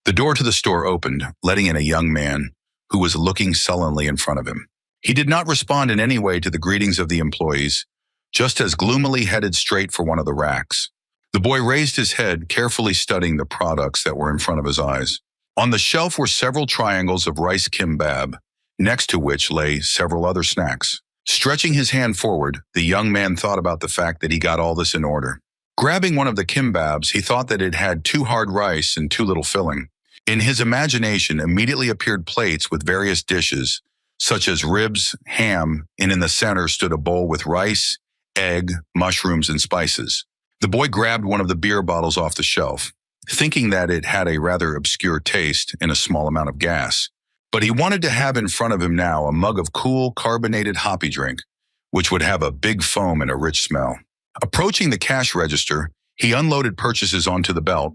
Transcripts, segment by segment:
The door to the store opened, letting in a young man who was looking sullenly in front of him. He did not respond in any way to the greetings of the employees, just as gloomily headed straight for one of the racks. The boy raised his head, carefully studying the products that were in front of his eyes. On the shelf were several triangles of rice kimbap, next to which lay several other snacks. Stretching his hand forward, the young man thought about the fact that he got all this in order. Grabbing one of the kimbaps, he thought that it had too hard rice and too little filling. In his imagination immediately appeared plates with various dishes, such as ribs, ham, and in the center stood a bowl with rice, egg, mushrooms, and spices. The boy grabbed one of the beer bottles off the shelf, thinking that it had a rather obscure taste and a small amount of gas. But he wanted to have in front of him now a mug of cool, carbonated hoppy drink, which would have a big foam and a rich smell. Approaching the cash register, he unloaded purchases onto the belt,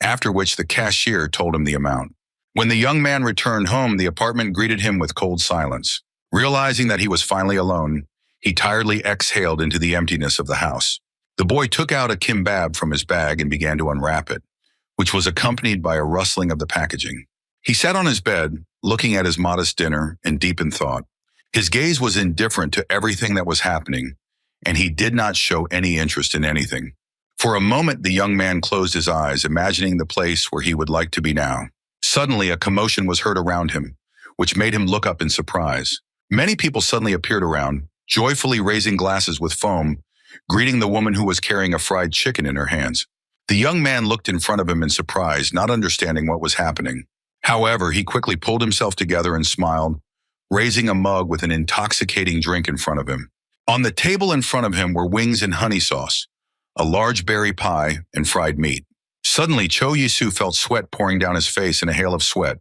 after which the cashier told him the amount. When the young man returned home, the apartment greeted him with cold silence. Realizing that he was finally alone, he tiredly exhaled into the emptiness of the house. The boy took out a kimbap from his bag and began to unwrap it, which was accompanied by a rustling of the packaging. He sat on his bed, looking at his modest dinner and deep in thought. His gaze was indifferent to everything that was happening, and he did not show any interest in anything. For a moment, the young man closed his eyes, imagining the place where he would like to be now. Suddenly, a commotion was heard around him, which made him look up in surprise. Many people suddenly appeared around, joyfully raising glasses with foam, greeting the woman who was carrying a fried chicken in her hands. The young man looked in front of him in surprise, not understanding what was happening. However, he quickly pulled himself together and smiled, raising a mug with an intoxicating drink in front of him. On the table in front of him were wings and honey sauce, a large berry pie, and fried meat. Suddenly, Cho Yisu felt sweat pouring down his face in a hail of sweat,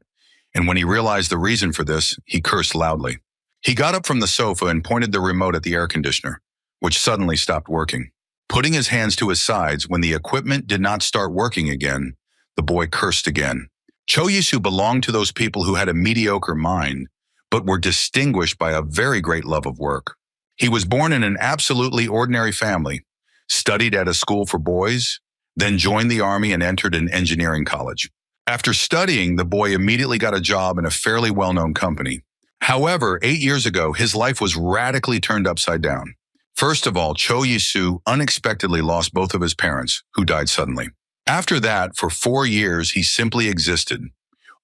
and when he realized the reason for this, he cursed loudly. He got up from the sofa and pointed the remote at the air conditioner, which suddenly stopped working. Putting his hands to his sides, when the equipment did not start working again, the boy cursed again. Cho Yisu belonged to those people who had a mediocre mind, but were distinguished by a very great love of work. He was born in an absolutely ordinary family, studied at a school for boys, then joined the army and entered an engineering college. After studying, the boy immediately got a job in a fairly well-known company. However, 8 years ago, his life was radically turned upside down. First of all, Cho Yisu unexpectedly lost both of his parents, who died suddenly. After that, for 4 years, he simply existed,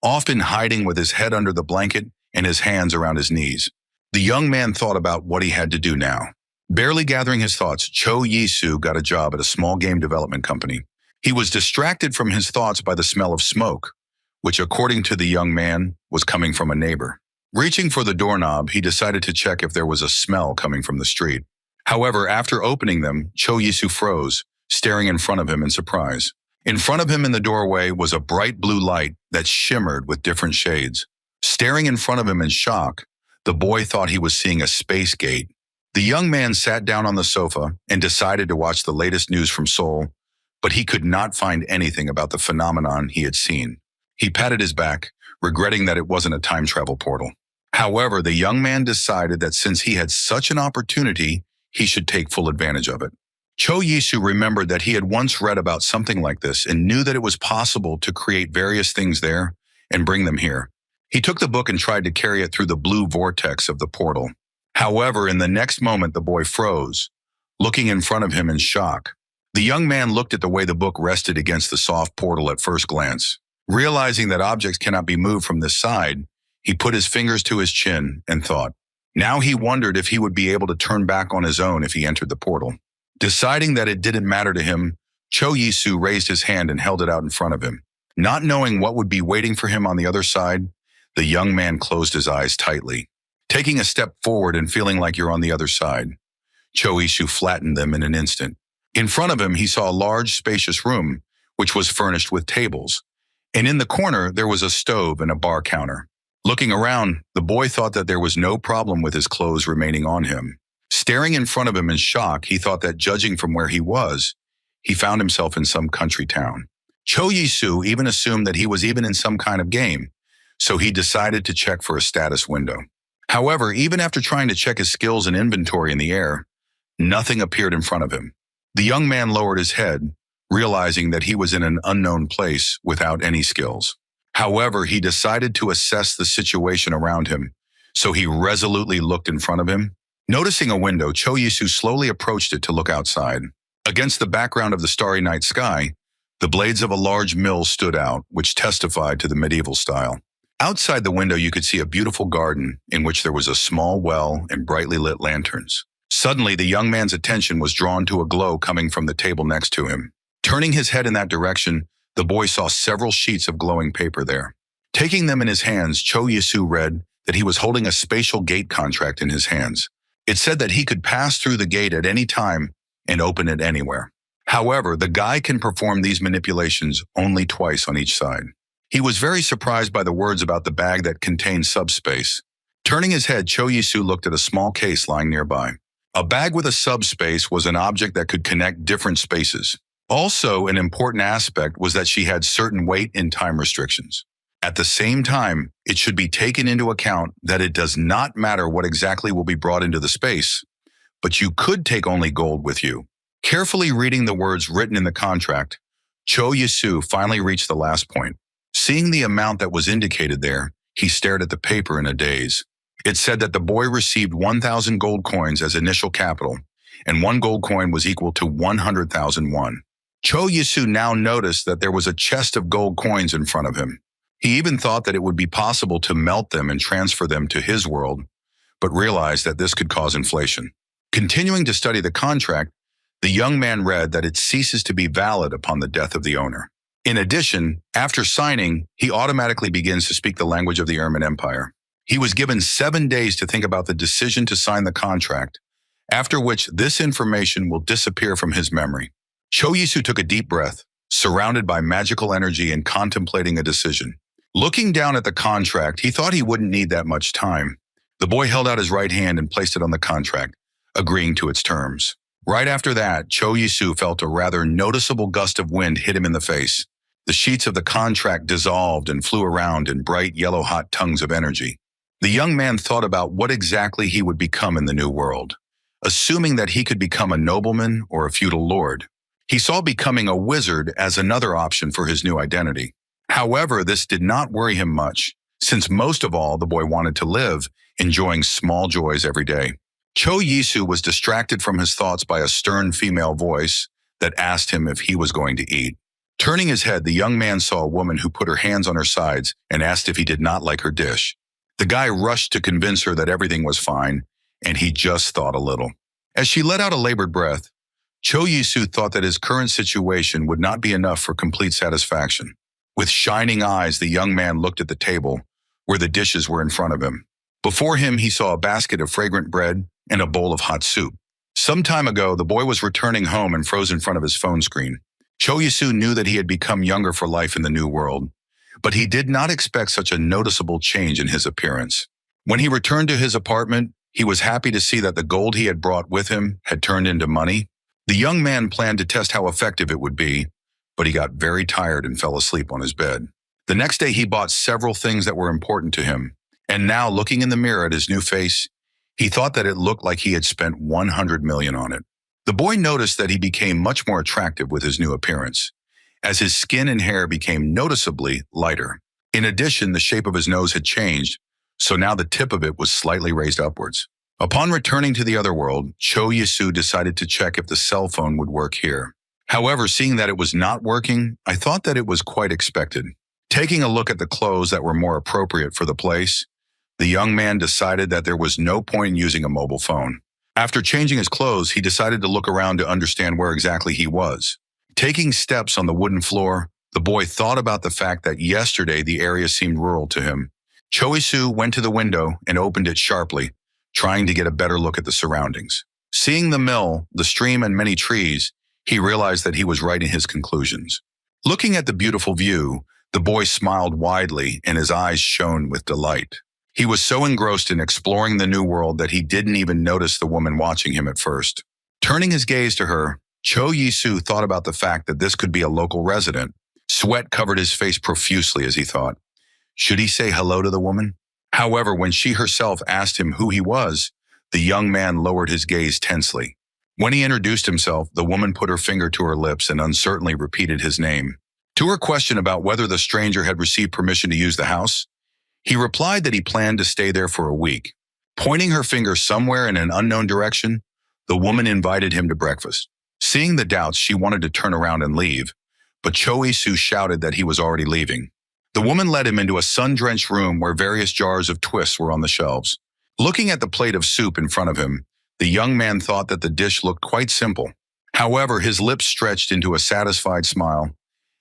often hiding with his head under the blanket and his hands around his knees. The young man thought about what he had to do now. Barely gathering his thoughts, Cho Yisu got a job at a small game development company. He was distracted from his thoughts by the smell of smoke, which, according to the young man, was coming from a neighbor. Reaching for the doorknob, he decided to check if there was a smell coming from the street. However, after opening them, Cho Yisu froze, staring in front of him in surprise. In front of him in the doorway was a bright blue light that shimmered with different shades. Staring in front of him in shock, the boy thought he was seeing a space gate. The young man sat down on the sofa and decided to watch the latest news from Seoul, but he could not find anything about the phenomenon he had seen. He patted his back, regretting that it wasn't a time travel portal. However, the young man decided that since he had such an opportunity, he should take full advantage of it. Cho Yisu remembered that he had once read about something like this and knew that it was possible to create various things there and bring them here. He took the book and tried to carry it through the blue vortex of the portal. However, in the next moment, the boy froze, looking in front of him in shock. The young man looked at the way the book rested against the soft portal at first glance. Realizing that objects cannot be moved from this side, he put his fingers to his chin and thought. Now he wondered if he would be able to turn back on his own if he entered the portal. Deciding that it didn't matter to him, Cho Yisu raised his hand and held it out in front of him. Not knowing what would be waiting for him on the other side, the young man closed his eyes tightly. Taking a step forward and feeling like you're on the other side, Cho Yisu flattened them in an instant. In front of him, he saw a large, spacious room, which was furnished with tables. And in the corner, there was a stove and a bar counter. Looking around, the boy thought that there was no problem with his clothes remaining on him. Staring in front of him in shock, he thought that judging from where he was, he found himself in some country town. Cho Yisu even assumed that he was even in some kind of game, so he decided to check for a status window. However, even after trying to check his skills and inventory in the air, nothing appeared in front of him. The young man lowered his head, realizing that he was in an unknown place without any skills. However, he decided to assess the situation around him, so he resolutely looked in front of him. Noticing a window, Cho Yisu slowly approached it to look outside. Against the background of the starry night sky, the blades of a large mill stood out, which testified to the medieval style. Outside the window, you could see a beautiful garden in which there was a small well and brightly lit lanterns. Suddenly, the young man's attention was drawn to a glow coming from the table next to him. Turning his head in that direction, the boy saw several sheets of glowing paper there. Taking them in his hands, Cho Yisu read that he was holding a spatial gate contract in his hands. It said that he could pass through the gate at any time and open it anywhere. However, the guy can perform these manipulations only twice on each side. He was very surprised by the words about the bag that contained subspace. Turning his head, Cho Yisu looked at a small case lying nearby. A bag with a subspace was an object that could connect different spaces. Also, an important aspect was that she had certain weight and time restrictions. At the same time, it should be taken into account that it does not matter what exactly will be brought into the space, but you could take only gold with you. Carefully reading the words written in the contract, Cho Yisu finally reached the last point. Seeing the amount that was indicated there, he stared at the paper in a daze. It said that the boy received 1,000 gold coins as initial capital, and 1 gold coin was equal to 100,000 won. Cho Yisu now noticed that there was a chest of gold coins in front of him. He even thought that it would be possible to melt them and transfer them to his world, but realized that this could cause inflation. Continuing to study the contract, the young man read that it ceases to be valid upon the death of the owner. In addition, after signing, he automatically begins to speak the language of the Ermin Empire. He was given 7 days to think about the decision to sign the contract, after which this information will disappear from his memory. Cho Yisu took a deep breath, surrounded by magical energy and contemplating a decision. Looking down at the contract, he thought he wouldn't need that much time. The boy held out his right hand and placed it on the contract, agreeing to its terms. Right after that, Cho Yisu felt a rather noticeable gust of wind hit him in the face. The sheets of the contract dissolved and flew around in bright yellow-hot tongues of energy. The young man thought about what exactly he would become in the new world, assuming that he could become a nobleman or a feudal lord. He saw becoming a wizard as another option for his new identity. However, this did not worry him much, since most of all the boy wanted to live, enjoying small joys every day. Cho Yisu was distracted from his thoughts by a stern female voice that asked him if he was going to eat. Turning his head, the young man saw a woman who put her hands on her sides and asked if he did not like her dish. The guy rushed to convince her that everything was fine, and he just thought a little. As she let out a labored breath, Cho Yisu thought that his current situation would not be enough for complete satisfaction. With shining eyes, the young man looked at the table, where the dishes were in front of him. Before him, he saw a basket of fragrant bread and a bowl of hot soup. Some time ago, the boy was returning home and froze in front of his phone screen. Cho Yisu knew that he had become younger for life in the new world, but he did not expect such a noticeable change in his appearance. When he returned to his apartment, he was happy to see that the gold he had brought with him had turned into money. The young man planned to test how effective it would be, but he got very tired and fell asleep on his bed. The next day, he bought several things that were important to him, and now, looking in the mirror at his new face, he thought that it looked like he had spent 100 million on it. The boy noticed that he became much more attractive with his new appearance, as his skin and hair became noticeably lighter. In addition, the shape of his nose had changed, so now the tip of it was slightly raised upwards. Upon returning to the other world, Cho Yisu decided to check if the cell phone would work here. However, seeing that it was not working, I thought that it was quite expected. Taking a look at the clothes that were more appropriate for the place, the young man decided that there was no point in using a mobile phone. After changing his clothes, he decided to look around to understand where exactly he was. Taking steps on the wooden floor, the boy thought about the fact that yesterday the area seemed rural to him. Cho Yisu went to the window and opened it sharply, trying to get a better look at the surroundings. Seeing the mill, the stream, and many trees, he realized that he was right in his conclusions. Looking at the beautiful view, the boy smiled widely and his eyes shone with delight. He was so engrossed in exploring the new world that he didn't even notice the woman watching him at first. Turning his gaze to her, Cho Yisu thought about the fact that this could be a local resident. Sweat covered his face profusely as he thought, should he say hello to the woman? However, when she herself asked him who he was, the young man lowered his gaze tensely. When he introduced himself, the woman put her finger to her lips and uncertainly repeated his name. To her question about whether the stranger had received permission to use the house, he replied that he planned to stay there for a week. Pointing her finger somewhere in an unknown direction, the woman invited him to breakfast. Seeing the doubts, she wanted to turn around and leave, but Choi-soo shouted that he was already leaving. The woman led him into a sun-drenched room where various jars of twists were on the shelves. Looking at the plate of soup in front of him, the young man thought that the dish looked quite simple. However, his lips stretched into a satisfied smile,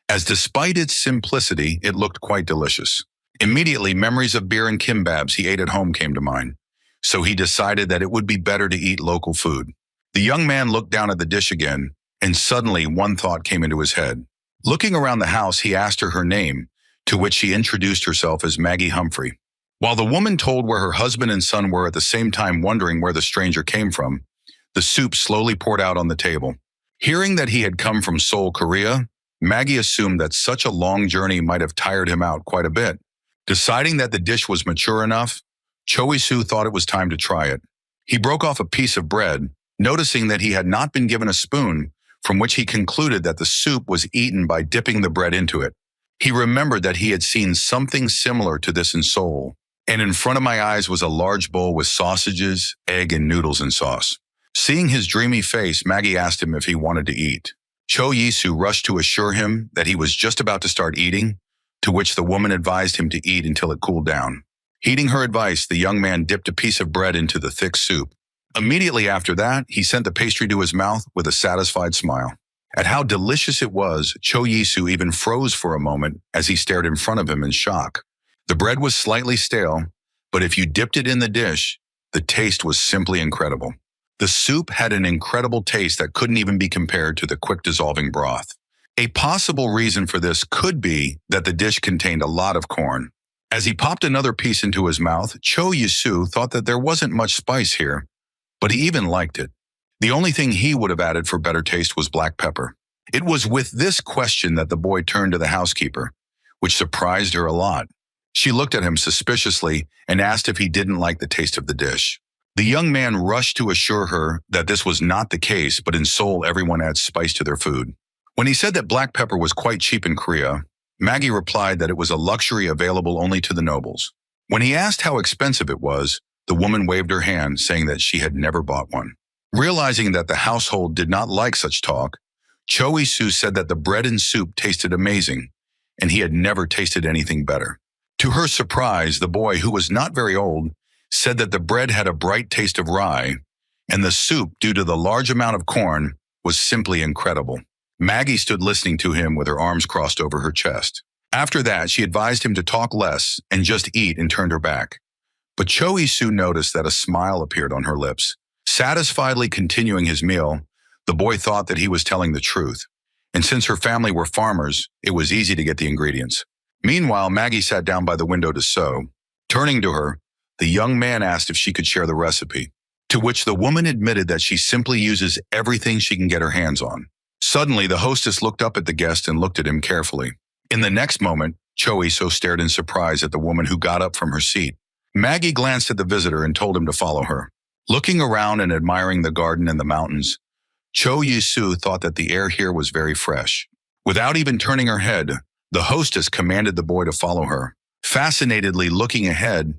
as despite its simplicity, it looked quite delicious. Immediately, memories of beer and kimbabs he ate at home came to mind, so he decided that it would be better to eat local food. The young man looked down at the dish again, and suddenly one thought came into his head. Looking around the house, he asked her name, to which she introduced herself as Maggie Humphrey. While the woman told where her husband and son were, at the same time wondering where the stranger came from, the soup slowly poured out on the table. Hearing that he had come from Seoul, Korea, Maggie assumed that such a long journey might have tired him out quite a bit. Deciding that the dish was mature enough, Choi-soo thought it was time to try it. He broke off a piece of bread, noticing that he had not been given a spoon, from which he concluded that the soup was eaten by dipping the bread into it. He remembered that he had seen something similar to this in Seoul, and in front of my eyes was a large bowl with sausages, egg, and noodles and sauce. Seeing his dreamy face, Maggie asked him if he wanted to eat. Choi-soo rushed to assure him that he was just about to start eating, to which the woman advised him to eat until it cooled down. Heeding her advice, the young man dipped a piece of bread into the thick soup. Immediately after that, he sent the pastry to his mouth with a satisfied smile. At how delicious it was, Choi-soo even froze for a moment as he stared in front of him in shock. The bread was slightly stale, but if you dipped it in the dish, the taste was simply incredible. The soup had an incredible taste that couldn't even be compared to the quick-dissolving broth. A possible reason for this could be that the dish contained a lot of corn. As he popped another piece into his mouth, Choi-soo thought that there wasn't much spice here, but he even liked it. The only thing he would have added for better taste was black pepper. It was with this question that the boy turned to the housekeeper, which surprised her a lot. She looked at him suspiciously and asked if he didn't like the taste of the dish. The young man rushed to assure her that this was not the case, but in Seoul everyone adds spice to their food. When he said that black pepper was quite cheap in Korea, Maggie replied that it was a luxury available only to the nobles. When he asked how expensive it was, the woman waved her hand, saying that she had never bought one. Realizing that the household did not like such talk, Choi-soo said that the bread and soup tasted amazing, and he had never tasted anything better. To her surprise, the boy, who was not very old, said that the bread had a bright taste of rye, and the soup, due to the large amount of corn, was simply incredible. Maggie stood listening to him with her arms crossed over her chest. After that, she advised him to talk less and just eat and turned her back. But Choi-soo noticed that a smile appeared on her lips. Satisfiedly continuing his meal, the boy thought that he was telling the truth, and since her family were farmers, it was easy to get the ingredients. Meanwhile, Maggie sat down by the window to sew. Turning to her, the young man asked if she could share the recipe, to which the woman admitted that she simply uses everything she can get her hands on. Suddenly, the hostess looked up at the guest and looked at him carefully. In the next moment, Choi-soo stared in surprise at the woman who got up from her seat. Maggie glanced at the visitor and told him to follow her. Looking around and admiring the garden and the mountains, Choi-soo thought that the air here was very fresh. Without even turning her head, the hostess commanded the boy to follow her. Fascinatedly looking ahead,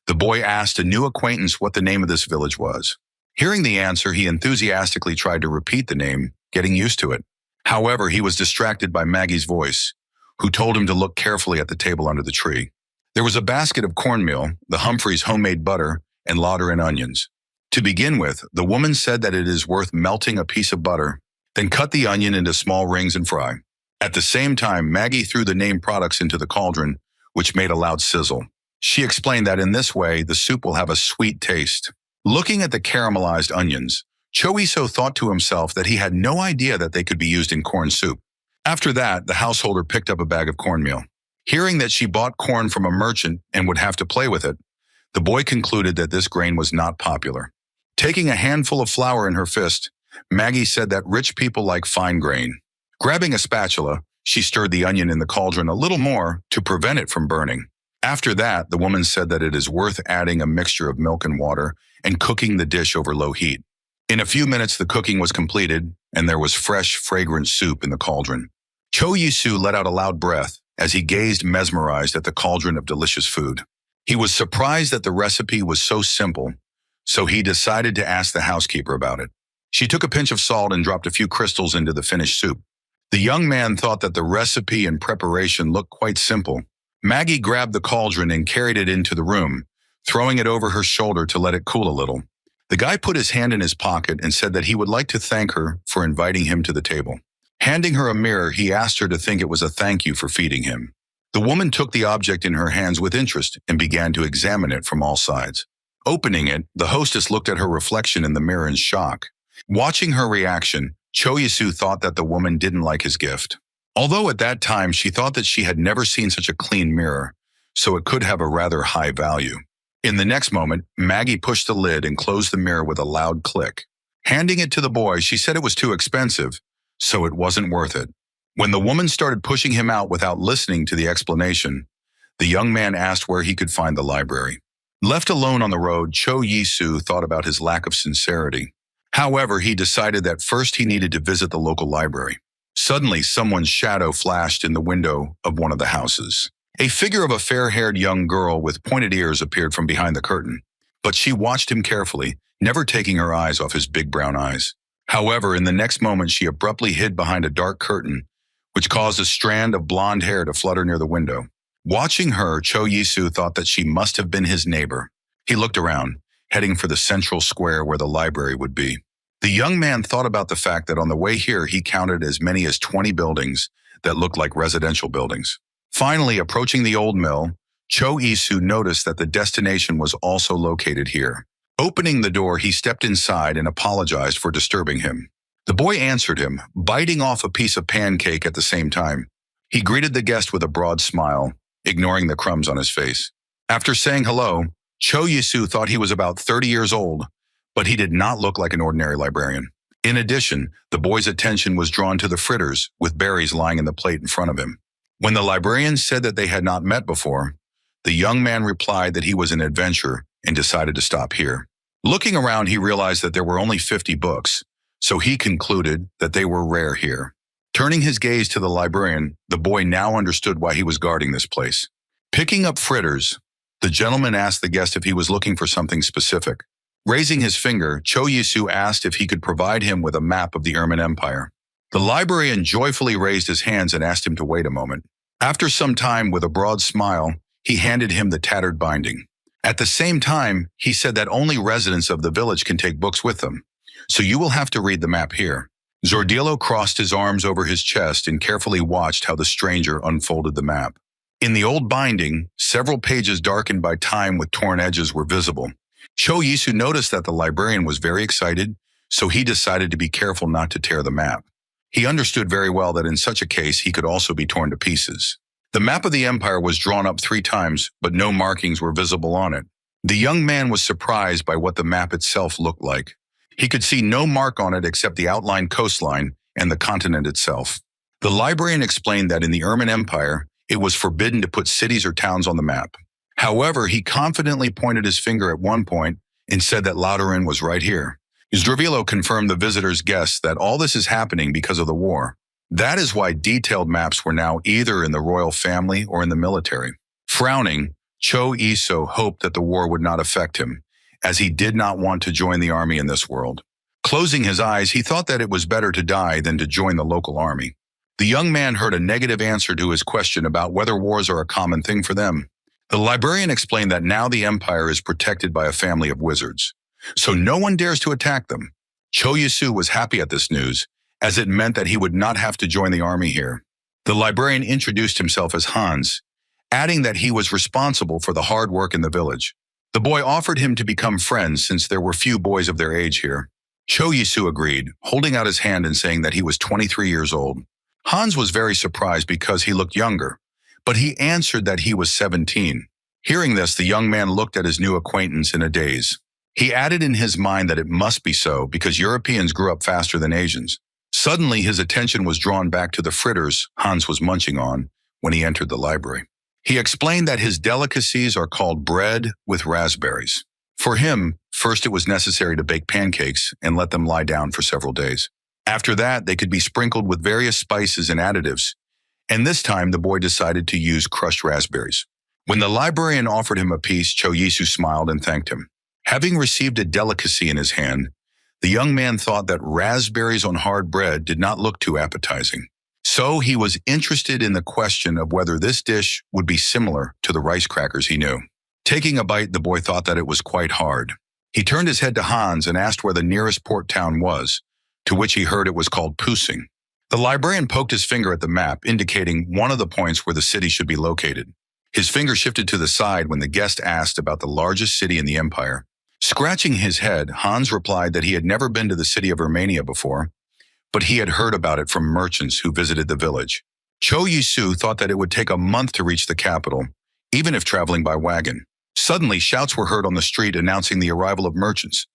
the boy asked a new acquaintance what the name of this village was. Hearing the answer, he enthusiastically tried to repeat the name, getting used to it. However, he was distracted by Maggie's voice, who told him to look carefully at the table under the tree. There was a basket of cornmeal, the Humphreys' homemade butter, and lauter and onions. To begin with, the woman said that it is worth melting a piece of butter, then cut the onion into small rings and fry. At the same time, Maggie threw the named products into the cauldron, which made a loud sizzle. She explained that in this way, the soup will have a sweet taste. Looking at the caramelized onions, Choi-soo thought to himself that he had no idea that they could be used in corn soup. After that, the householder picked up a bag of cornmeal. Hearing that she bought corn from a merchant and would have to play with it, the boy concluded that this grain was not popular. Taking a handful of flour in her fist, Maggie said that rich people like fine grain. Grabbing a spatula, she stirred the onion in the cauldron a little more to prevent it from burning. After that, the woman said that it is worth adding a mixture of milk and water and cooking the dish over low heat. In a few minutes, the cooking was completed, and there was fresh, fragrant soup in the cauldron. Cho Yisu let out a loud breath as he gazed mesmerized at the cauldron of delicious food. He was surprised that the recipe was so simple, so he decided to ask the housekeeper about it. She took a pinch of salt and dropped a few crystals into the finished soup. The young man thought that the recipe and preparation looked quite simple. Maggie grabbed the cauldron and carried it into the room, throwing it over her shoulder to let it cool a little. The guy put his hand in his pocket and said that he would like to thank her for inviting him to the table. Handing her a mirror, he asked her to think it was a thank you for feeding him. The woman took the object in her hands with interest and began to examine it from all sides. Opening it, the hostess looked at her reflection in the mirror in shock. Watching her reaction, Cho Yisu thought that the woman didn't like his gift. Although at that time she thought that she had never seen such a clean mirror, so it could have a rather high value. In the next moment, Maggie pushed the lid and closed the mirror with a loud click. Handing it to the boy, she said it was too expensive, so it wasn't worth it. When the woman started pushing him out without listening to the explanation, the young man asked where he could find the library. Left alone on the road, Cho Yisu thought about his lack of sincerity. However, he decided that first he needed to visit the local library. Suddenly, someone's shadow flashed in the window of one of the houses. A figure of a fair-haired young girl with pointed ears appeared from behind the curtain, but she watched him carefully, never taking her eyes off his big brown eyes. However, in the next moment, she abruptly hid behind a dark curtain, which caused a strand of blonde hair to flutter near the window. Watching her, Cho Yisu thought that she must have been his neighbor. He looked around, heading for the central square where the library would be. The young man thought about the fact that on the way here he counted as many as 20 buildings that looked like residential buildings. Finally, approaching the old mill, Cho Yisu noticed that the destination was also located here. Opening the door, he stepped inside and apologized for disturbing him. The boy answered him, biting off a piece of pancake at the same time. He greeted the guest with a broad smile, ignoring the crumbs on his face. After saying hello, Cho Yisu thought he was about 30 years old, but he did not look like an ordinary librarian. In addition, the boy's attention was drawn to the fritters with berries lying in the plate in front of him. When the librarian said that they had not met before, the young man replied that he was an adventurer and decided to stop here. Looking around, he realized that there were only 50 books, so he concluded that they were rare here. Turning his gaze to the librarian, the boy now understood why he was guarding this place. Picking up fritters, the gentleman asked the guest if he was looking for something specific. Raising his finger, Cho Yisu asked if he could provide him with a map of the Ermin Empire. The librarian joyfully raised his hands and asked him to wait a moment. After some time, with a broad smile, he handed him the tattered binding. At the same time, he said that only residents of the village can take books with them, so you will have to read the map here. Zordillo crossed his arms over his chest and carefully watched how the stranger unfolded the map. In the old binding, several pages darkened by time with torn edges were visible. Cho Yisu noticed that the librarian was very excited, so he decided to be careful not to tear the map. He understood very well that in such a case he could also be torn to pieces. The map of the empire was drawn up 3 times, but no markings were visible on it. The young man was surprised by what the map itself looked like. He could see no mark on it except the outlined coastline and the continent itself. The librarian explained that in the Ermin Empire, it was forbidden to put cities or towns on the map. However, he confidently pointed his finger at one point and said that Lauterin was right here. Zdravilo confirmed the visitor's guess that all this is happening because of the war. That is why detailed maps were now either in the royal family or in the military. Frowning, Cho Yisu hoped that the war would not affect him, as he did not want to join the army in this world. Closing his eyes, he thought that it was better to die than to join the local army. The young man heard a negative answer to his question about whether wars are a common thing for them. The librarian explained that now the empire is protected by a family of wizards, so no one dares to attack them. Cho Yisu was happy at this news, as it meant that he would not have to join the army here. The librarian introduced himself as Hans, adding that he was responsible for the hard work in the village. The boy offered him to become friends since there were few boys of their age here. Cho Yisu agreed, holding out his hand and saying that he was 23 years old. Hans was very surprised because he looked younger, but he answered that he was 17. Hearing this, the young man looked at his new acquaintance in a daze. He added in his mind that it must be so because Europeans grew up faster than Asians. Suddenly, his attention was drawn back to the fritters Hans was munching on when he entered the library. He explained that his delicacies are called bread with raspberries. For him, first it was necessary to bake pancakes and let them lie down for several days. After that, they could be sprinkled with various spices and additives, and this time the boy decided to use crushed raspberries. When the librarian offered him a piece, Cho Yisu smiled and thanked him. Having received a delicacy in his hand, the young man thought that raspberries on hard bread did not look too appetizing. So he was interested in the question of whether this dish would be similar to the rice crackers he knew. Taking a bite, the boy thought that it was quite hard. He turned his head to Hans and asked where the nearest port town was, to which he heard it was called Pusing. The librarian poked his finger at the map, indicating one of the points where the city should be located. His finger shifted to the side when the guest asked about the largest city in the empire. Scratching his head, Hans replied that he had never been to the city of Romania before, but he had heard about it from merchants who visited the village. Cho Yisu thought that it would take a month to reach the capital, even if traveling by wagon. Suddenly, shouts were heard on the street announcing the arrival of merchants,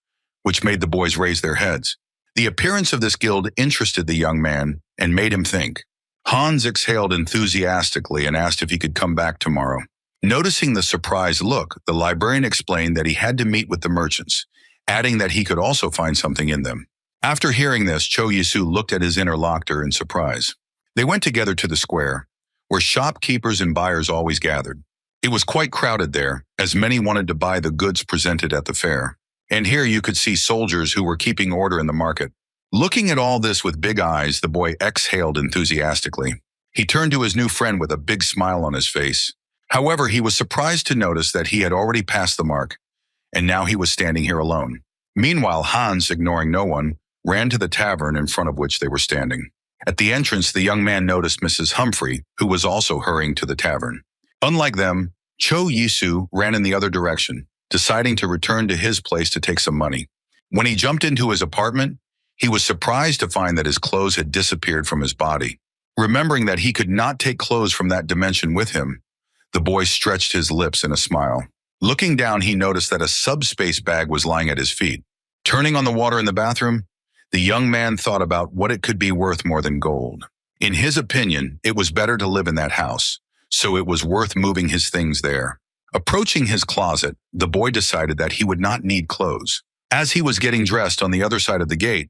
which made the boys raise their heads. The appearance of this guild interested the young man and made him think. Hans exhaled enthusiastically and asked if he could come back tomorrow. Noticing the surprised look, the librarian explained that he had to meet with the merchants, adding that he could also find something in them. After hearing this, Cho Yisu looked at his interlocutor in surprise. They went together to the square, where shopkeepers and buyers always gathered. It was quite crowded there, as many wanted to buy the goods presented at the fair. And here you could see soldiers who were keeping order in the market. Looking at all this with big eyes, the boy exhaled enthusiastically. He turned to his new friend with a big smile on his face. However, he was surprised to notice that he had already passed the mark, and now he was standing here alone. Meanwhile, Hans, ignoring no one, ran to the tavern in front of which they were standing. At the entrance, the young man noticed Mrs. Humphrey, who was also hurrying to the tavern. Unlike them, Cho Yisu ran in the other direction, deciding to return to his place to take some money. When he jumped into his apartment, he was surprised to find that his clothes had disappeared from his body. Remembering that he could not take clothes from that dimension with him, the boy stretched his lips in a smile. Looking down, he noticed that a subspace bag was lying at his feet. Turning on the water in the bathroom, the young man thought about what it could be worth more than gold. In his opinion, it was better to live in that house, so it was worth moving his things there. Approaching his closet, the boy decided that he would not need clothes. As he was getting dressed on the other side of the gate,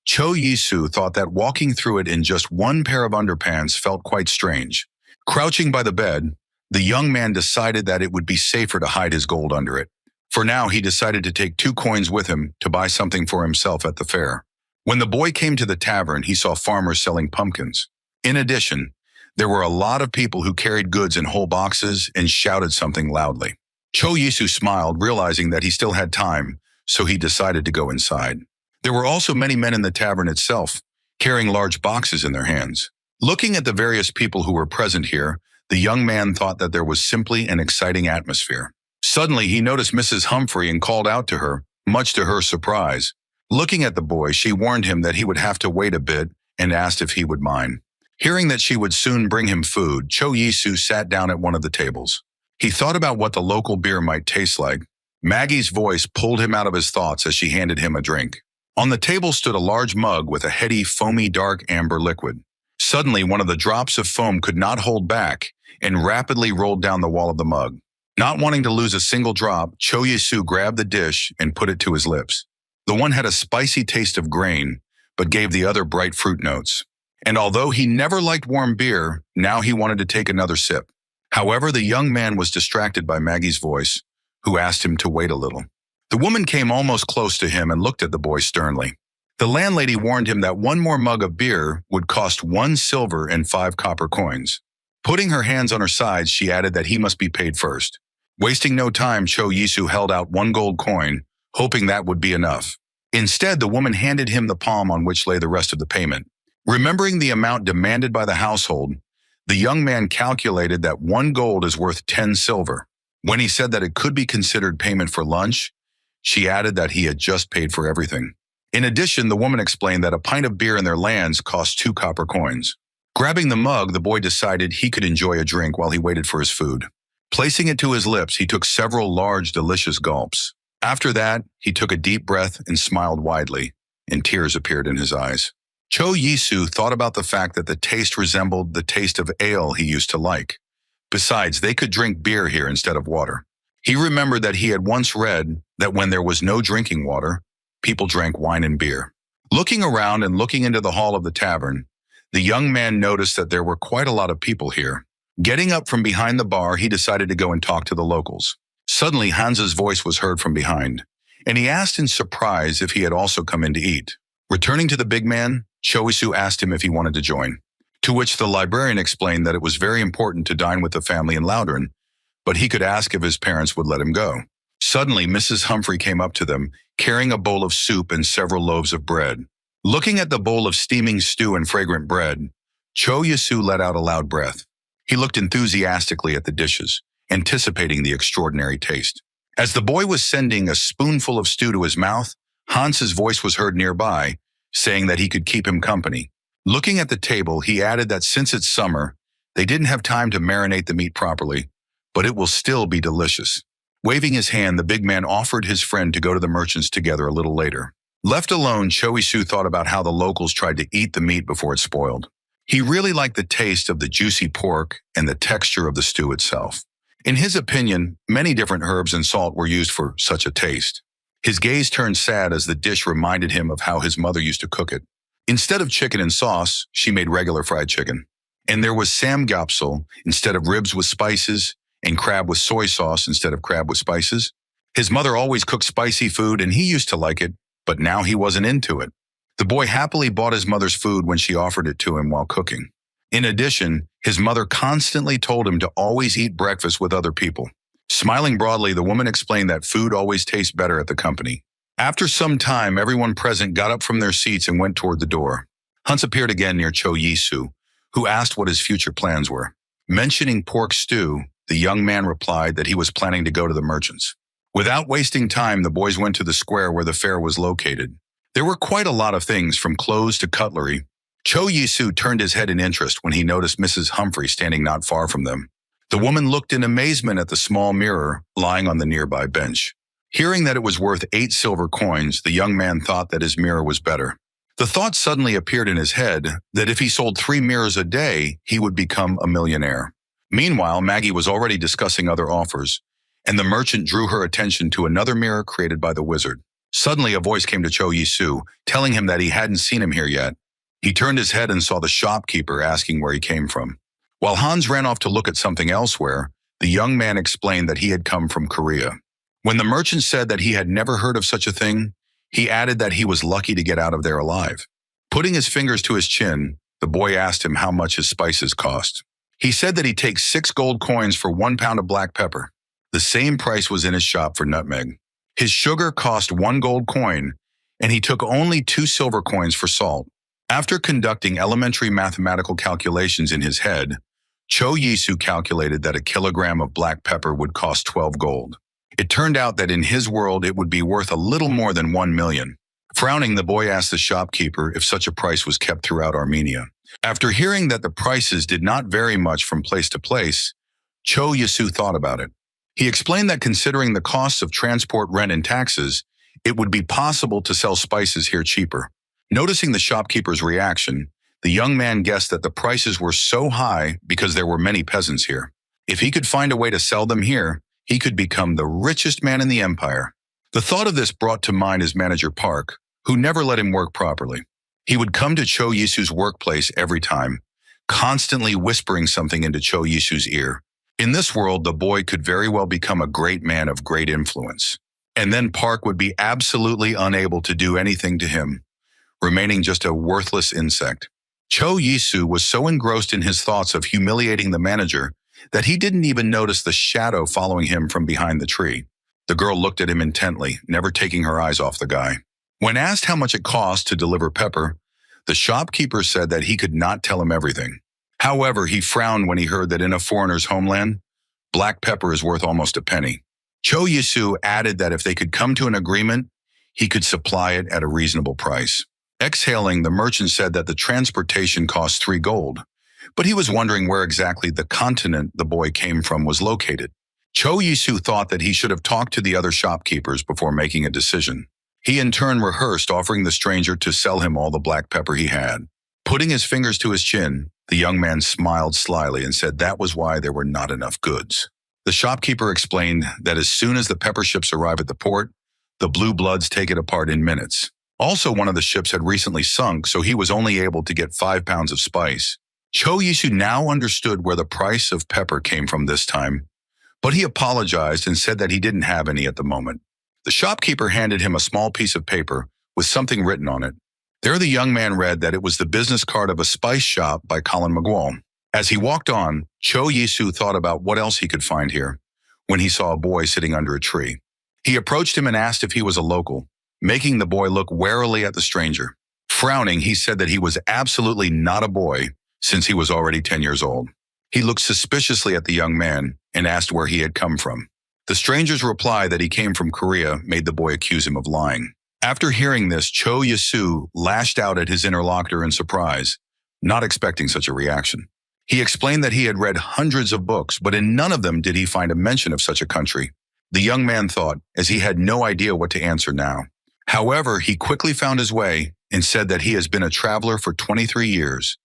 Cho Yisu thought that walking through it in just one pair of underpants felt quite strange. Crouching by the bed, the young man decided that it would be safer to hide his gold under it. For now, he decided to take 2 coins with him to buy something for himself at the fair. When the boy came to the tavern, he saw farmers selling pumpkins. In addition, there were a lot of people who carried goods in whole boxes and shouted something loudly. Cho Yisu smiled, realizing that he still had time, so he decided to go inside. There were also many men in the tavern itself, carrying large boxes in their hands. Looking at the various people who were present here, the young man thought that there was simply an exciting atmosphere. Suddenly, he noticed Mrs. Humphrey and called out to her, much to her surprise. Looking at the boy, she warned him that he would have to wait a bit and asked if he would mind. Hearing that she would soon bring him food, Cho Yisu sat down at one of the tables. He thought about what the local beer might taste like. Maggie's voice pulled him out of his thoughts as she handed him a drink. On the table stood a large mug with a heady, foamy, dark amber liquid. Suddenly, one of the drops of foam could not hold back and rapidly rolled down the wall of the mug. Not wanting to lose a single drop, Cho Yisu grabbed the dish and put it to his lips. The one had a spicy taste of grain, but gave the other bright fruit notes. And although he never liked warm beer, now he wanted to take another sip. However, the young man was distracted by Maggie's voice, who asked him to wait a little. The woman came almost close to him and looked at the boy sternly. The landlady warned him that 1 more mug of beer would cost 1 silver and 5 copper coins. Putting her hands on her sides, she added that he must be paid first. Wasting no time, Cho Yisu held out 1 gold coin, hoping that would be enough. Instead, the woman handed him the palm on which lay the rest of the payment. Remembering the amount demanded by the household, the young man calculated that 1 gold is worth 10 silver. When he said that it could be considered payment for lunch, she added that he had just paid for everything. In addition, the woman explained that a pint of beer in their lands cost 2 copper coins. Grabbing the mug, the boy decided he could enjoy a drink while he waited for his food. Placing it to his lips, he took several large, delicious gulps. After that, he took a deep breath and smiled widely, and tears appeared in his eyes. Cho Yisu thought about the fact that the taste resembled the taste of ale he used to like. Besides, they could drink beer here instead of water. He remembered that he had once read that when there was no drinking water, people drank wine and beer. Looking around and looking into the hall of the tavern, The young man noticed that there were quite a lot of people here. Getting up from behind the bar, he decided to go and talk to the locals. Suddenly, Hans's voice was heard from behind, and he asked in surprise if he had also come in to eat. Returning to the big man, Choisu asked him if he wanted to join, to which the librarian explained that it was very important to dine with the family in Loudon, but he could ask if his parents would let him go. Suddenly, Mrs. Humphrey came up to them, carrying a bowl of soup and several loaves of bread. Looking at the bowl of steaming stew and fragrant bread, Cho Yasu let out a loud breath. He looked enthusiastically at the dishes, anticipating the extraordinary taste. As the boy was sending a spoonful of stew to his mouth, Hans's voice was heard nearby, saying that he could keep him company. Looking at the table, he added that since it's summer, they didn't have time to marinate the meat properly, but it will still be delicious. Waving his hand, the big man offered his friend to go to the merchants together a little later. Left alone, Choisu thought about how the locals tried to eat the meat before it spoiled. He really liked the taste of the juicy pork and the texture of the stew itself. In his opinion, many different herbs and salt were used for such a taste. His gaze turned sad as the dish reminded him of how his mother used to cook it. Instead of chicken and sauce, she made regular fried chicken. And there was samgyeopsal instead of ribs with spices, and crab with soy sauce instead of crab with spices. His mother always cooked spicy food and he used to like it, but now he wasn't into it. The boy happily bought his mother's food when she offered it to him while cooking. In addition, his mother constantly told him to always eat breakfast with other people. Smiling broadly, the woman explained that food always tastes better at the company. After some time, everyone present got up from their seats and went toward the door. Hans appeared again near Cho Yisu, who asked what his future plans were. Mentioning pork stew, the young man replied that he was planning to go to the merchants. Without wasting time, the boys went to the square where the fair was located. There were quite a lot of things, from clothes to cutlery. Cho Yisu turned his head in interest when he noticed Mrs. Humphrey standing not far from them. The woman looked in amazement at the small mirror lying on the nearby bench. Hearing that it was worth 8 silver coins, the young man thought that his mirror was better. The thought suddenly appeared in his head that if he sold 3 mirrors a day, he would become a millionaire. Meanwhile, Maggie was already discussing other offers, and the merchant drew her attention to another mirror created by the wizard. Suddenly, a voice came to Cho Yisu, telling him that he hadn't seen him here yet. He turned his head and saw the shopkeeper asking where he came from. While Hans ran off to look at something elsewhere, the young man explained that he had come from Korea. When the merchant said that he had never heard of such a thing, he added that he was lucky to get out of there alive. Putting his fingers to his chin, the boy asked him how much his spices cost. He said that he takes 6 gold coins for 1 pound of black pepper. The same price was in his shop for nutmeg. His sugar cost 1 gold coin, and he took only 2 silver coins for salt. After conducting elementary mathematical calculations in his head, Cho Yisu calculated that a kilogram of black pepper would cost 12 gold. It turned out that in his world it would be worth a little more than 1 million. Frowning, the boy asked the shopkeeper if such a price was kept throughout Armenia. After hearing that the prices did not vary much from place to place, Cho Yisu thought about it. He explained that considering the costs of transport, rent, and taxes, it would be possible to sell spices here cheaper. Noticing the shopkeeper's reaction, the young man guessed that the prices were so high because there were many peasants here. If he could find a way to sell them here, he could become the richest man in the empire. The thought of this brought to mind his manager Park, who never let him work properly. He would come to Cho Yisu's workplace every time, constantly whispering something into Cho Yisu's ear. In this world, the boy could very well become a great man of great influence. And then Park would be absolutely unable to do anything to him, remaining just a worthless insect. Cho Yisu was so engrossed in his thoughts of humiliating the manager that he didn't even notice the shadow following him from behind the tree. The girl looked at him intently, never taking her eyes off the guy. When asked how much it cost to deliver pepper, the shopkeeper said that he could not tell him everything. However, he frowned when he heard that in a foreigner's homeland, black pepper is worth almost a penny. Cho Yisu added that if they could come to an agreement, he could supply it at a reasonable price. Exhaling, the merchant said that the transportation cost 3 gold, but he was wondering where exactly the continent the boy came from was located. Cho Yisu thought that he should have talked to the other shopkeepers before making a decision. He in turn rehearsed offering the stranger to sell him all the black pepper he had. Putting his fingers to his chin, the young man smiled slyly and said that was why there were not enough goods. The shopkeeper explained that as soon as the pepper ships arrive at the port, the blue bloods take it apart in minutes. Also, one of the ships had recently sunk, so he was only able to get 5 pounds of spice. Cho Yisu now understood where the price of pepper came from this time, but he apologized and said that he didn't have any at the moment. The shopkeeper handed him a small piece of paper with something written on it. There the young man read that it was the business card of a spice shop by Colin McGuall. As he walked on, Cho Yisu thought about what else he could find here when he saw a boy sitting under a tree. He approached him and asked if he was a local, making the boy look warily at the stranger. Frowning, he said that he was absolutely not a boy since he was already 10 years old. He looked suspiciously at the young man and asked where he had come from. The stranger's reply that he came from Korea made the boy accuse him of lying. After hearing this, Cho Yisu lashed out at his interlocutor in surprise, not expecting such a reaction. He explained that he had read hundreds of books, but in none of them did he find a mention of such a country. The young man thought, as he had no idea what to answer now. However, he quickly found his way and said that he has been a traveler for 23 years,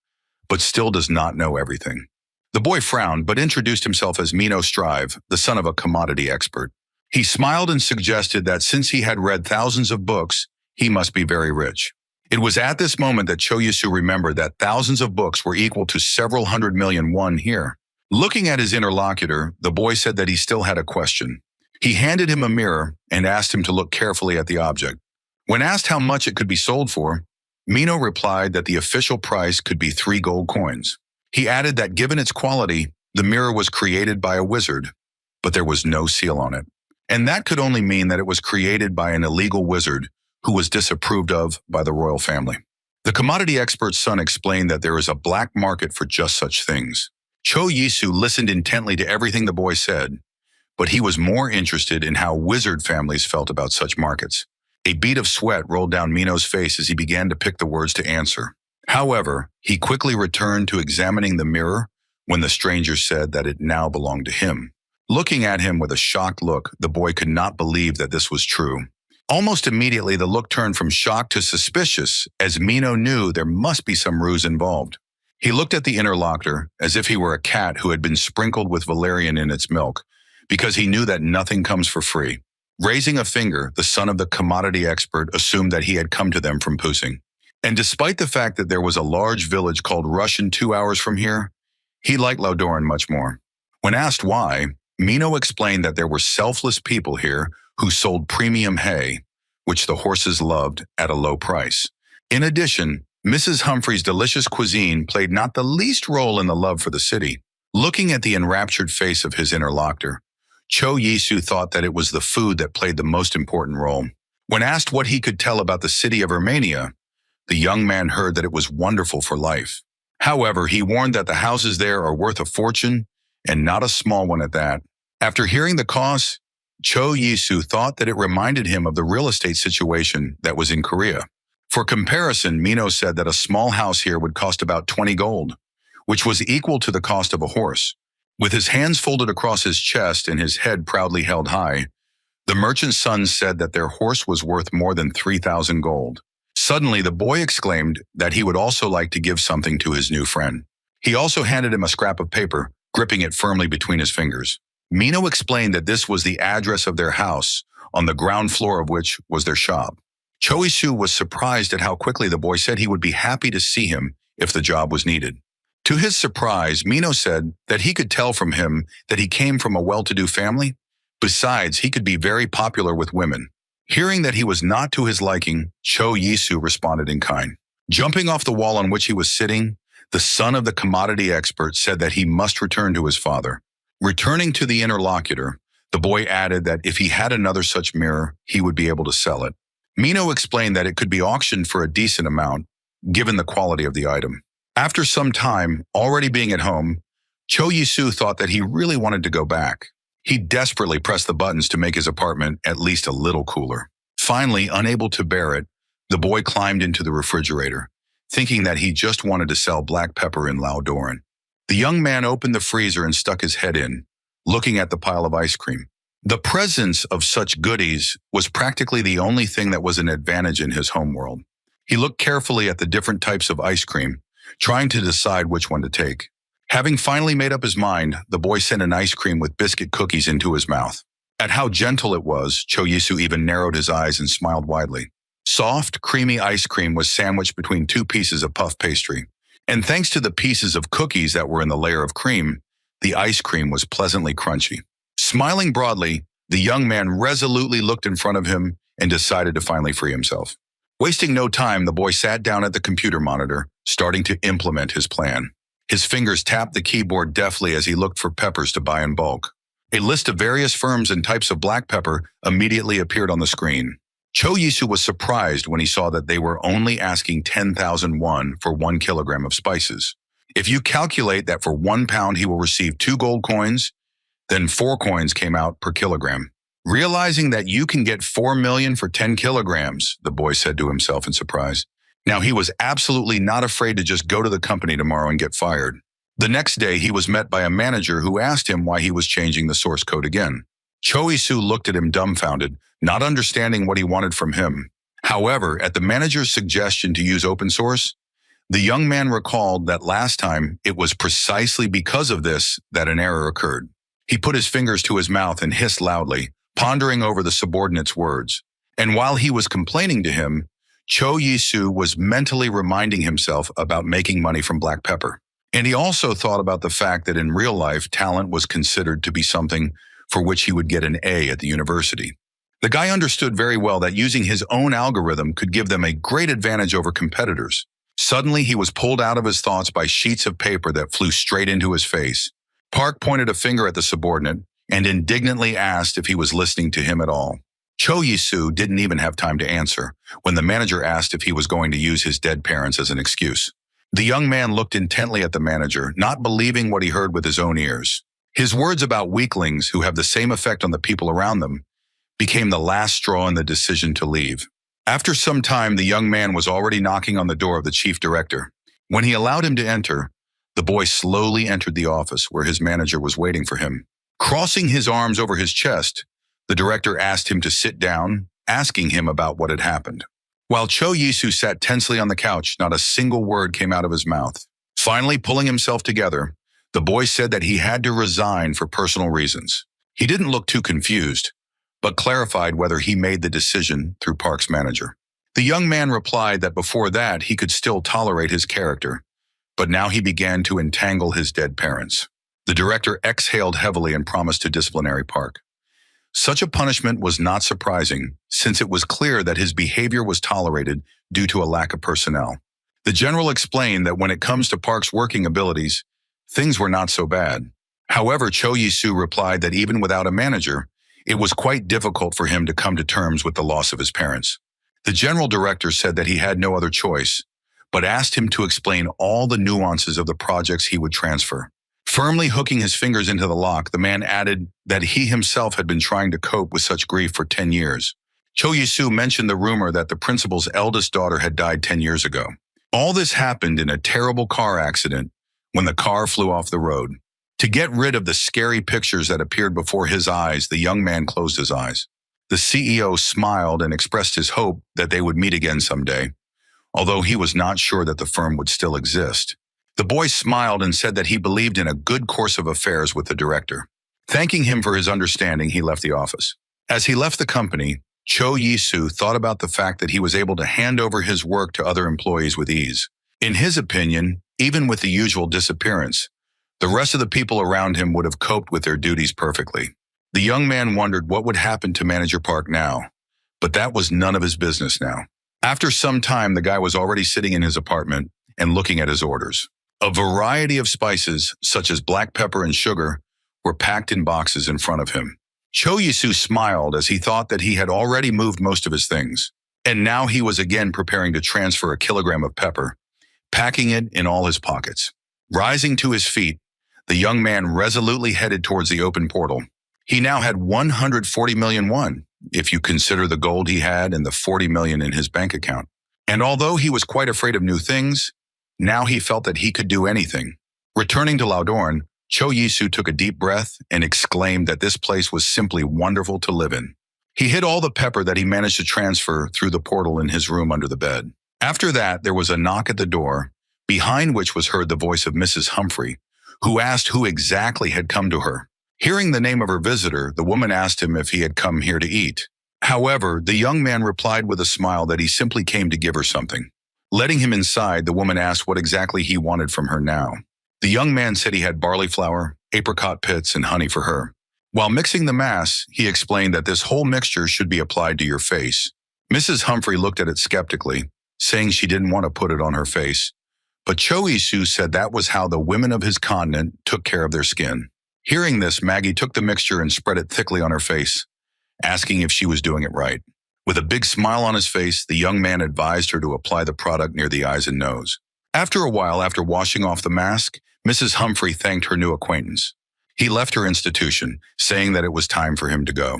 but still does not know everything. The boy frowned, but introduced himself as Mino Strive, the son of a commodity expert. He smiled and suggested that since he had read thousands of books, he must be very rich. It was at this moment that Cho Yisu remembered that thousands of books were equal to several 100 million won here. Looking at his interlocutor, the boy said that he still had a question. He handed him a mirror and asked him to look carefully at the object. When asked how much it could be sold for, Mino replied that the official price could be 3 gold coins. He added that given its quality, the mirror was created by a wizard, but there was no seal on it. And that could only mean that it was created by an illegal wizard who was disapproved of by the royal family. The commodity expert's son explained that there is a black market for just such things. Cho Yisu listened intently to everything the boy said, but he was more interested in how wizard families felt about such markets. A bead of sweat rolled down Mino's face as he began to pick the words to answer. However, he quickly returned to examining the mirror when the stranger said that it now belonged to him. Looking at him with a shocked look, the boy could not believe that this was true. Almost immediately, the look turned from shock to suspicious, as Mino knew there must be some ruse involved. He looked at the interlocutor as if he were a cat who had been sprinkled with valerian in its milk, because he knew that nothing comes for free. Raising a finger, the son of the commodity expert assumed that he had come to them from Pusing. And despite the fact that there was a large village called Russian 2 hours from here, he liked Laudoran much more. When asked why, Mino explained that there were selfless people here who sold premium hay, which the horses loved, at a low price. In addition, Mrs. Humphrey's delicious cuisine played not the least role in the love for the city. Looking at the enraptured face of his interlocutor, Cho Yisu thought that it was the food that played the most important role. When asked what he could tell about the city of Romania, the young man heard that it was wonderful for life. However, he warned that the houses there are worth a fortune, and not a small one at that. After hearing the cost, Cho Yisu thought that it reminded him of the real estate situation that was in Korea. For comparison, Mino said that a small house here would cost about 20 gold, which was equal to the cost of a horse. With his hands folded across his chest and his head proudly held high, the merchant's son said that their horse was worth more than 3,000 gold. Suddenly, the boy exclaimed that he would also like to give something to his new friend. He also handed him a scrap of paper, gripping it firmly between his fingers. Mino explained that this was the address of their house, on the ground floor of which was their shop. Cho Yisu was surprised at how quickly the boy said he would be happy to see him if the job was needed. To his surprise, Mino said that he could tell from him that he came from a well-to-do family. Besides, he could be very popular with women. Hearing that he was not to his liking, Cho Yisu responded in kind. Jumping off the wall on which he was sitting, the son of the commodity expert said that he must return to his father. Returning to the interlocutor, the boy added that if he had another such mirror, he would be able to sell it. Mino explained that it could be auctioned for a decent amount, given the quality of the item. After some time, already being at home, Cho Yisu thought that he really wanted to go back. He desperately pressed the buttons to make his apartment at least a little cooler. Finally, unable to bear it, the boy climbed into the refrigerator, thinking that he just wanted to sell black pepper in Laudoran. The young man opened the freezer and stuck his head in, looking at the pile of ice cream. The presence of such goodies was practically the only thing that was an advantage in his homeworld. He looked carefully at the different types of ice cream, trying to decide which one to take. Having finally made up his mind, the boy sent an ice cream with biscuit cookies into his mouth. At how gentle it was, Cho Yisu even narrowed his eyes and smiled widely. Soft, creamy ice cream was sandwiched between two pieces of puff pastry. And thanks to the pieces of cookies that were in the layer of cream, the ice cream was pleasantly crunchy. Smiling broadly, the young man resolutely looked in front of him and decided to finally free himself. Wasting no time, the boy sat down at the computer monitor, starting to implement his plan. His fingers tapped the keyboard deftly as he looked for peppers to buy in bulk. A list of various firms and types of black pepper immediately appeared on the screen. Cho Yisu was surprised when he saw that they were only asking 10,000 won for 1 kilogram of spices. If you calculate that for 1 pound he will receive 2 gold coins, then 4 coins came out per kilogram. Realizing that you can get 4 million for 10 kilograms, the boy said to himself in surprise. Now he was absolutely not afraid to just go to the company tomorrow and get fired. The next day he was met by a manager who asked him why he was changing the source code again. Cho Yisu looked at him dumbfounded, not understanding what he wanted from him. However, at the manager's suggestion to use open source, the young man recalled that last time it was precisely because of this that an error occurred. He put his fingers to his mouth and hissed loudly, pondering over the subordinate's words. And while he was complaining to him, Cho Yisu was mentally reminding himself about making money from black pepper. And he also thought about the fact that in real life, talent was considered to be something for which he would get an A at the university. The guy understood very well that using his own algorithm could give them a great advantage over competitors. Suddenly, he was pulled out of his thoughts by sheets of paper that flew straight into his face. Park pointed a finger at the subordinate and indignantly asked if he was listening to him at all. Cho Yisu didn't even have time to answer when the manager asked if he was going to use his dead parents as an excuse. The young man looked intently at the manager, not believing what he heard with his own ears. His words about weaklings who have the same effect on the people around them became the last straw in the decision to leave. After some time, the young man was already knocking on the door of the chief director. When he allowed him to enter, the boy slowly entered the office where his manager was waiting for him. Crossing his arms over his chest, the director asked him to sit down, asking him about what had happened. While Cho Yisu sat tensely on the couch, not a single word came out of his mouth. Finally, pulling himself together, the boy said that he had to resign for personal reasons. He didn't look too confused, but clarified whether he made the decision through Park's manager. The young man replied that before that he could still tolerate his character, but now he began to entangle his dead parents. The director exhaled heavily and promised to disciplinary Park. Such a punishment was not surprising, since it was clear that his behavior was tolerated due to a lack of personnel. The general explained that when it comes to Park's working abilities, things were not so bad. However, Cho Yisu replied that even without a manager, it was quite difficult for him to come to terms with the loss of his parents. The general director said that he had no other choice, but asked him to explain all the nuances of the projects he would transfer. Firmly hooking his fingers into the lock, the man added that he himself had been trying to cope with such grief for 10 years. Cho Yisu mentioned the rumor that the principal's eldest daughter had died 10 years ago. All this happened in a terrible car accident when the car flew off the road. To get rid of the scary pictures that appeared before his eyes, the young man closed his eyes. The CEO smiled and expressed his hope that they would meet again someday, although he was not sure that the firm would still exist. The boy smiled and said that he believed in a good course of affairs with the director. Thanking him for his understanding, he left the office. As he left the company, Cho Yisu thought about the fact that he was able to hand over his work to other employees with ease. In his opinion, even with the usual disappearance, the rest of the people around him would have coped with their duties perfectly. The young man wondered what would happen to Manager Park now, but that was none of his business now. After some time, the guy was already sitting in his apartment and looking at his orders. A variety of spices, such as black pepper and sugar, were packed in boxes in front of him. Cho Yisu smiled as he thought that he had already moved most of his things, and now he was again preparing to transfer a kilogram of pepper, packing it in all his pockets. Rising to his feet, the young man resolutely headed towards the open portal. He now had 140 million won, if you consider the gold he had and the 40 million in his bank account. And although he was quite afraid of new things, now he felt that he could do anything. Returning to Laudorn, Cho Yisu took a deep breath and exclaimed that this place was simply wonderful to live in. He hid all the pepper that he managed to transfer through the portal in his room under the bed. After that, there was a knock at the door, behind which was heard the voice of Mrs. Humphrey, who asked who exactly had come to her. Hearing the name of her visitor, the woman asked him if he had come here to eat. However, the young man replied with a smile that he simply came to give her something. Letting him inside, the woman asked what exactly he wanted from her now. The young man said he had barley flour, apricot pits, and honey for her. While mixing the mass, he explained that this whole mixture should be applied to your face. Mrs. Humphrey looked at it skeptically, saying she didn't want to put it on her face. But Cho Isu said that was how the women of his continent took care of their skin. Hearing this, Maggie took the mixture and spread it thickly on her face, asking if she was doing it right. With a big smile on his face, the young man advised her to apply the product near the eyes and nose. After a while, after washing off the mask, Mrs. Humphrey thanked her new acquaintance. He left her institution, saying that it was time for him to go.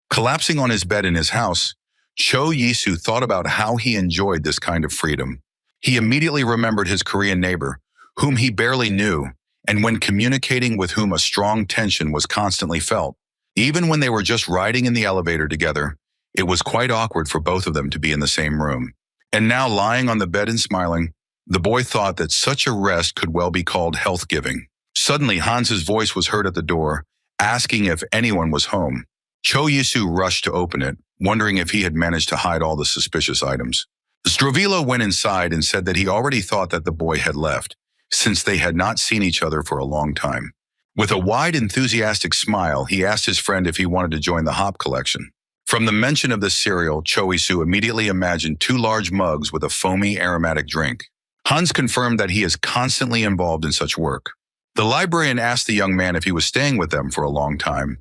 Collapsing on his bed in his house, Cho Yisu thought about how he enjoyed this kind of freedom. He immediately remembered his Korean neighbor, whom he barely knew, and when communicating with whom a strong tension was constantly felt. Even when they were just riding in the elevator together, it was quite awkward for both of them to be in the same room. And now, lying on the bed and smiling, the boy thought that such a rest could well be called health-giving. Suddenly, Hans's voice was heard at the door, asking if anyone was home. Cho Yisu rushed to open it, wondering if he had managed to hide all the suspicious items. Zdravilo went inside and said that he already thought that the boy had left, since they had not seen each other for a long time. With a wide, enthusiastic smile, he asked his friend if he wanted to join the hop collection. From the mention of this cereal, Cho Isu immediately imagined 2 large mugs with a foamy, aromatic drink. Hans confirmed that he is constantly involved in such work. The librarian asked the young man if he was staying with them for a long time,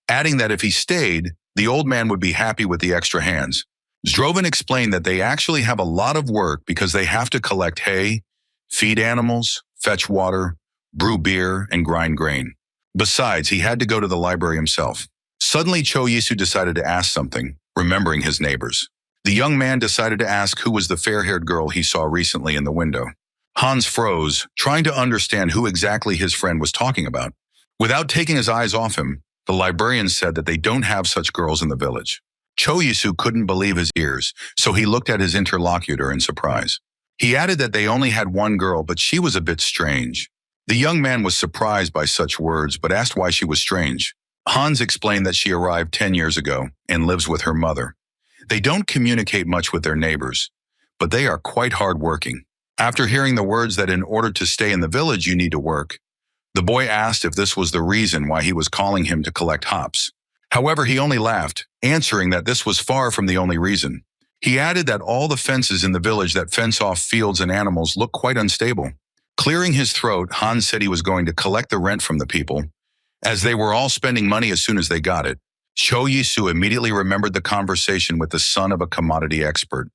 adding that if he stayed, the old man would be happy with the extra hands. Zdrovin explained that they actually have a lot of work because they have to collect hay, feed animals, fetch water, brew beer, and grind grain. Besides, he had to go to the library himself. Suddenly, Cho Yisu decided to ask something, remembering his neighbors. The young man decided to ask who was the fair-haired girl he saw recently in the window. Hans froze, trying to understand who exactly his friend was talking about. Without taking his eyes off him, the librarian said that they don't have such girls in the village. Cho Yisu couldn't believe his ears, so he looked at his interlocutor in surprise. He added that they only had one girl, but she was a bit strange. The young man was surprised by such words, but asked why she was strange. Hans explained that she arrived 10 years ago and lives with her mother. They don't communicate much with their neighbors, but they are quite hardworking. After hearing the words that in order to stay in the village you need to work, the boy asked if this was the reason why he was calling him to collect hops. However, he only laughed, answering that this was far from the only reason. He added that all the fences in the village that fence off fields and animals look quite unstable. Clearing his throat, Hans said he was going to collect the rent from the people, as they were all spending money as soon as they got it. Cho Yisu immediately remembered the conversation with the son of a commodity expert,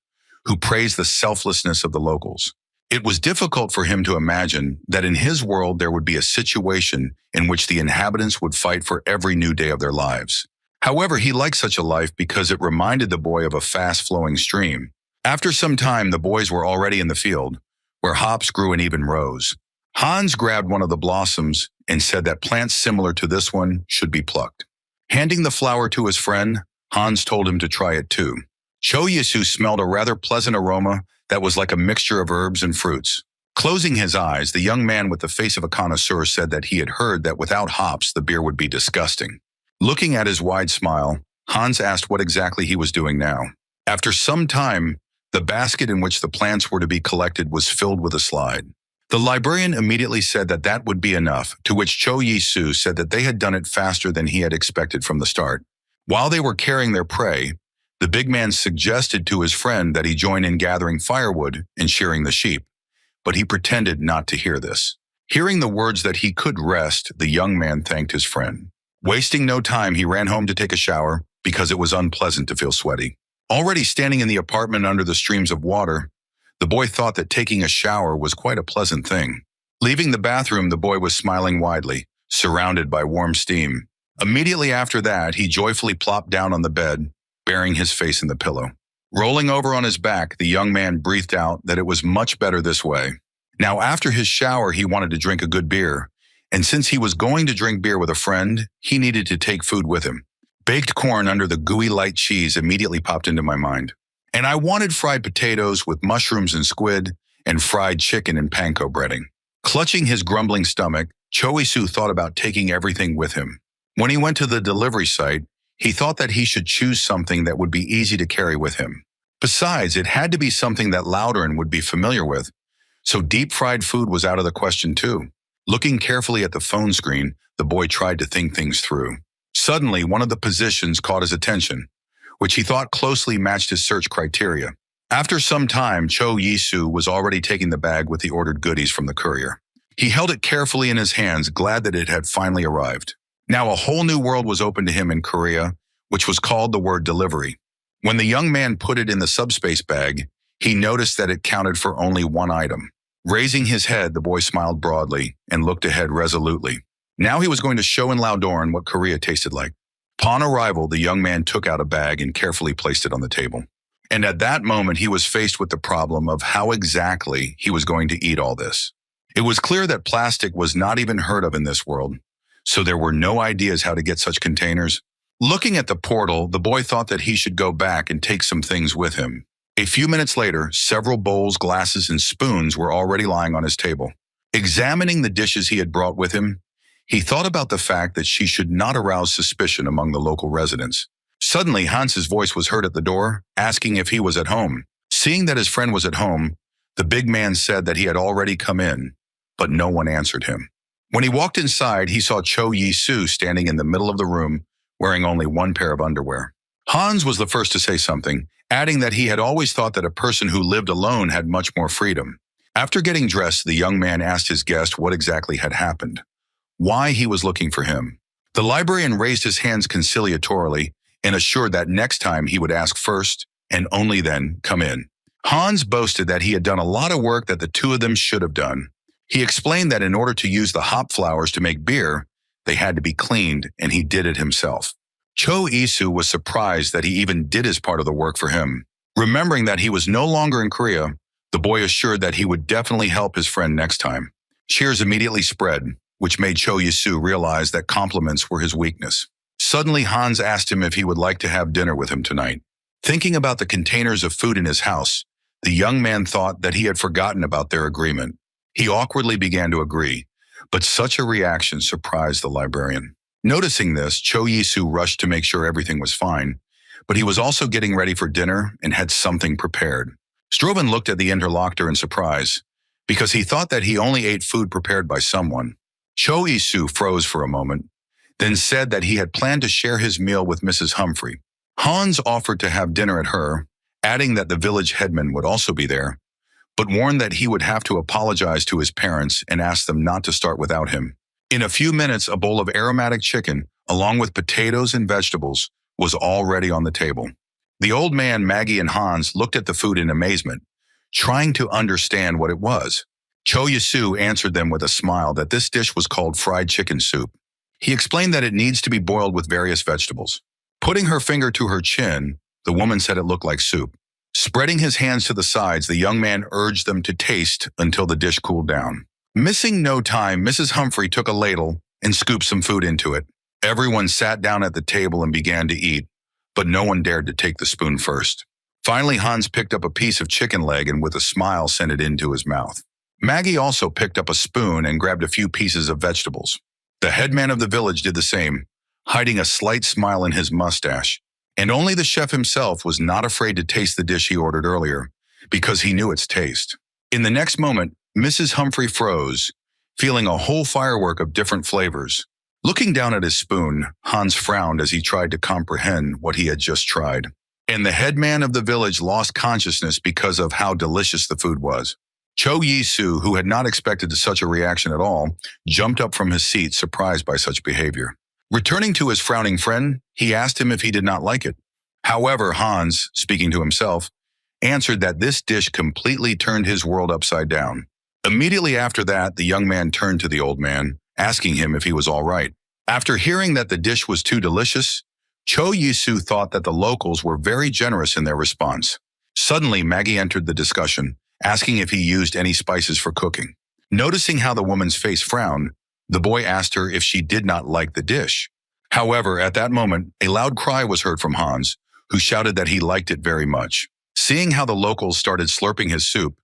who praised the selflessness of the locals. It was difficult for him to imagine that in his world there would be a situation in which the inhabitants would fight for every new day of their lives. However, he liked such a life because it reminded the boy of a fast-flowing stream. After some time, the boys were already in the field, where hops grew in even rows. Hans grabbed one of the blossoms and said that plants similar to this one should be plucked. Handing the flower to his friend, Hans told him to try it too. Cho Yisu smelled a rather pleasant aroma that was like a mixture of herbs and fruits. Closing his eyes, the young man with the face of a connoisseur said that he had heard that without hops, the beer would be disgusting. Looking at his wide smile, Hans asked what exactly he was doing now. After some time, the basket in which the plants were to be collected was filled with a slide. The librarian immediately said that that would be enough, to which Cho Yisu said that they had done it faster than he had expected from the start. While they were carrying their prey, the big man suggested to his friend that he join in gathering firewood and shearing the sheep, but he pretended not to hear this. Hearing the words that he could rest, the young man thanked his friend. Wasting no time, he ran home to take a shower because it was unpleasant to feel sweaty. Already standing in the apartment under the streams of water, the boy thought that taking a shower was quite a pleasant thing. Leaving the bathroom, the boy was smiling widely, surrounded by warm steam. Immediately after that, he joyfully plopped down on the bed, burying his face in the pillow. Rolling over on his back, the young man breathed out that it was much better this way. Now, after his shower, he wanted to drink a good beer, and since he was going to drink beer with a friend, he needed to take food with him. Baked corn under the gooey light cheese immediately popped into my mind. And I wanted fried potatoes with mushrooms and squid, and fried chicken and panko breading. Clutching his grumbling stomach, Cho Isu thought about taking everything with him. When he went to the delivery site, He thought that he should choose something that would be easy to carry with him. Besides, it had to be something that Loudern would be familiar with, so deep-fried food was out of the question too. Looking carefully at the phone screen, the boy tried to think things through. Suddenly, one of the positions caught his attention, which he thought closely matched his search criteria. After some time, Cho Yisu was already taking the bag with the ordered goodies from the courier. He held it carefully in his hands, glad that it had finally arrived. Now a whole new world was open to him in Korea, which was called the word delivery. When the young man put it in the subspace bag, he noticed that it counted for only one item. Raising his head, the boy smiled broadly and looked ahead resolutely. Now he was going to show in Loudern what Korea tasted like. Upon arrival, the young man took out a bag and carefully placed it on the table. And at that moment, he was faced with the problem of how exactly he was going to eat all this. It was clear that plastic was not even heard of in this world, so there were no ideas how to get such containers. Looking at the portal, the boy thought that he should go back and take some things with him. A few minutes later, several bowls, glasses, and spoons were already lying on his table. Examining the dishes he had brought with him, he thought about the fact that she should not arouse suspicion among the local residents. Suddenly, Hans's voice was heard at the door, asking if he was at home. Seeing that his friend was at home, the big man said that he had already come in, but no one answered him. When he walked inside, he saw Cho Yisu standing in the middle of the room, wearing only one pair of underwear. Hans was the first to say something, adding that he had always thought that a person who lived alone had much more freedom. After getting dressed, the young man asked his guest what exactly had happened, why he was looking for him. The librarian raised his hands conciliatorily and assured that next time he would ask first and only then come in. Hans boasted that he had done a lot of work that the two of them should have done. He explained that in order to use the hop flowers to make beer, they had to be cleaned, and he did it himself. Cho Isu was surprised that he even did his part of the work for him. Remembering that he was no longer in Korea, the boy assured that he would definitely help his friend next time. Cheers immediately spread, which made Cho Yisu realize that compliments were his weakness. Suddenly, Hans asked him if he would like to have dinner with him tonight. Thinking about the containers of food in his house, the young man thought that he had forgotten about their agreement. He awkwardly began to agree, but such a reaction surprised the librarian. Noticing this, Cho Yisu rushed to make sure everything was fine, but he was also getting ready for dinner and had something prepared. Strovan looked at the interlocutor in surprise, because he thought that he only ate food prepared by someone. Cho Yisu froze for a moment, then said that he had planned to share his meal with Mrs. Humphrey. Hans offered to have dinner at her, adding that the village headman would also be there, but warned that he would have to apologize to his parents and ask them not to start without him. In a few minutes, a bowl of aromatic chicken, along with potatoes and vegetables, was already on the table. The old man, Maggie, and Hans looked at the food in amazement, trying to understand what it was. Cho Yisu answered them with a smile that this dish was called fried chicken soup. He explained that it needs to be boiled with various vegetables. Putting her finger to her chin, the woman said it looked like soup. Spreading his hands to the sides, the young man urged them to taste until the dish cooled down. Missing no time, Mrs. Humphrey took a ladle and scooped some food into it. Everyone sat down at the table and began to eat, but no one dared to take the spoon first. Finally, Hans picked up a piece of chicken leg and with a smile sent it into his mouth. Maggie also picked up a spoon and grabbed a few pieces of vegetables. The headman of the village did the same, hiding a slight smile in his mustache. And only the chef himself was not afraid to taste the dish he ordered earlier, because he knew its taste. In the next moment, Mrs. Humphrey froze, feeling a whole firework of different flavors. Looking down at his spoon, Hans frowned as he tried to comprehend what he had just tried. And the headman of the village lost consciousness because of how delicious the food was. Cho Yisu, who had not expected such a reaction at all, jumped up from his seat, surprised by such behavior. Returning to his frowning friend, he asked him if he did not like it. However, Hans, speaking to himself, answered that this dish completely turned his world upside down. Immediately after that, the young man turned to the old man, asking him if he was all right. After hearing that the dish was too delicious, Cho Yisu thought that the locals were very generous in their response. Suddenly, Maggie entered the discussion, asking if he used any spices for cooking. Noticing how the woman's face frowned, the boy asked her if she did not like the dish. However, at that moment, a loud cry was heard from Hans, who shouted that he liked it very much. Seeing how the locals started slurping his soup,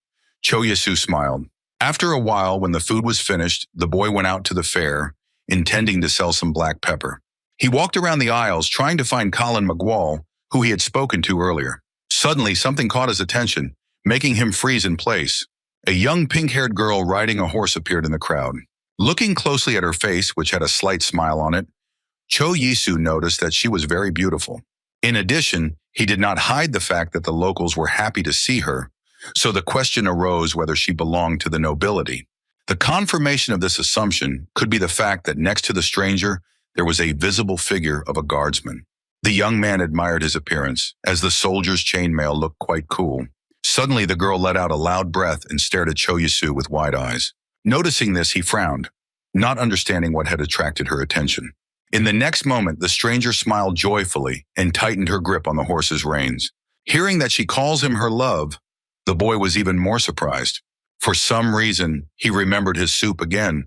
Cho Yisu smiled. After a while, when the food was finished, the boy went out to the fair, intending to sell some black pepper. He walked around the aisles trying to find Colin McGwall, who he had spoken to earlier. Suddenly, something caught his attention, making him freeze in place. A young pink-haired girl riding a horse appeared in the crowd. Looking closely at her face, which had a slight smile on it, Cho Yisu noticed that she was very beautiful. In addition, he did not hide the fact that the locals were happy to see her, so the question arose whether she belonged to the nobility. The confirmation of this assumption could be the fact that next to the stranger, there was a visible figure of a guardsman. The young man admired his appearance, as the soldier's chainmail looked quite cool. Suddenly, the girl let out a loud breath and stared at Cho Yisu with wide eyes. Noticing this, he frowned, not understanding what had attracted her attention. In the next moment, the stranger smiled joyfully and tightened her grip on the horse's reins. Hearing that she calls him her love, the boy was even more surprised. For some reason, he remembered his soup again,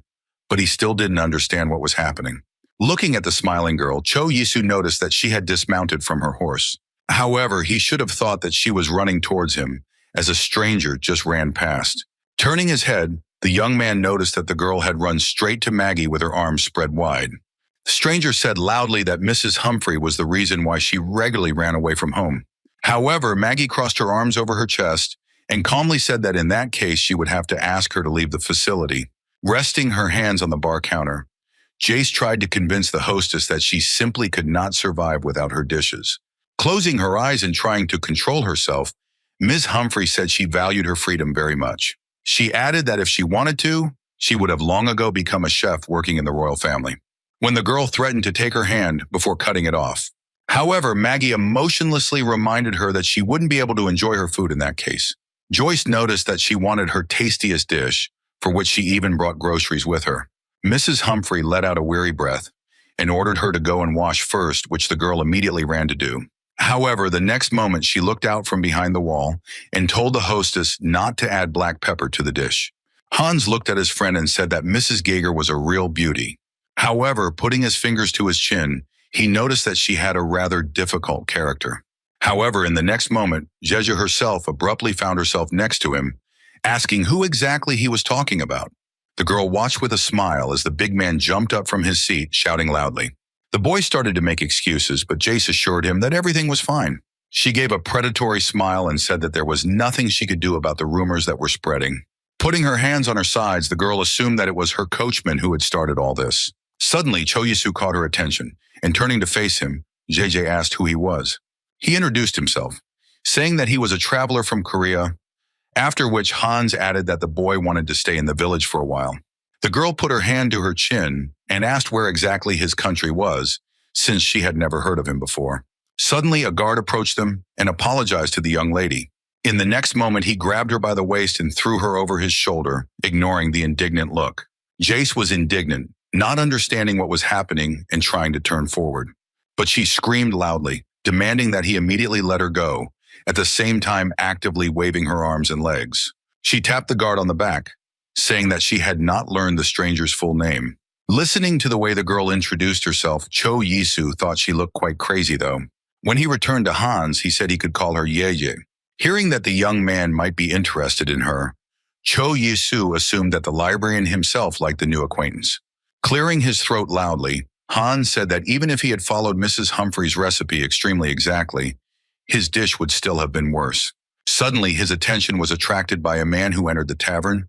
but he still didn't understand what was happening. Looking at the smiling girl, Cho Yisu noticed that she had dismounted from her horse. However, he should have thought that she was running towards him, as a stranger just ran past. Turning his head, the young man noticed that the girl had run straight to Maggie with her arms spread wide. The stranger said loudly that Mrs. Humphrey was the reason why she regularly ran away from home. However, Maggie crossed her arms over her chest and calmly said that in that case she would have to ask her to leave the facility. Resting her hands on the bar counter, Jace tried to convince the hostess that she simply could not survive without her dishes. Closing her eyes and trying to control herself, Ms. Humphrey said she valued her freedom very much. She added that if she wanted to, she would have long ago become a chef working in the royal family, when the girl threatened to take her hand before cutting it off. However, Maggie emotionlessly reminded her that she wouldn't be able to enjoy her food in that case. Joyce noticed that she wanted her tastiest dish, for which she even brought groceries with her. Mrs. Humphrey let out a weary breath and ordered her to go and wash first, which the girl immediately ran to do. However, the next moment she looked out from behind the wall and told the hostess not to add black pepper to the dish. Hans looked at his friend and said that Mrs. Geiger was a real beauty. However, putting his fingers to his chin, he noticed that she had a rather difficult character. However, in the next moment, Jeju herself abruptly found herself next to him, asking who exactly he was talking about. The girl watched with a smile as the big man jumped up from his seat, shouting loudly. The boy started to make excuses, but Jace assured him that everything was fine. She gave a predatory smile and said that there was nothing she could do about the rumors that were spreading. Putting her hands on her sides, the girl assumed that it was her coachman who had started all this. Suddenly, Cho Yisu caught her attention, and turning to face him, JJ asked who he was. He introduced himself, saying that he was a traveler from Korea, after which Hans added that the boy wanted to stay in the village for a while. The girl put her hand to her chin and asked where exactly his country was, since she had never heard of him before. Suddenly, a guard approached them and apologized to the young lady. In the next moment, he grabbed her by the waist and threw her over his shoulder, ignoring the indignant look. Jace was indignant, not understanding what was happening and trying to turn forward. But she screamed loudly, demanding that he immediately let her go, at the same time actively waving her arms and legs. She tapped the guard on the back, saying that she had not learned the stranger's full name. Listening to the way the girl introduced herself, Cho Yisu thought she looked quite crazy though. When he returned to Hans, he said he could call her Ye. Hearing that the young man might be interested in her, Cho Yisu assumed that the librarian himself liked the new acquaintance. Clearing his throat loudly, Hans said that even if he had followed Mrs. Humphrey's recipe extremely exactly, his dish would still have been worse. Suddenly, his attention was attracted by a man who entered the tavern,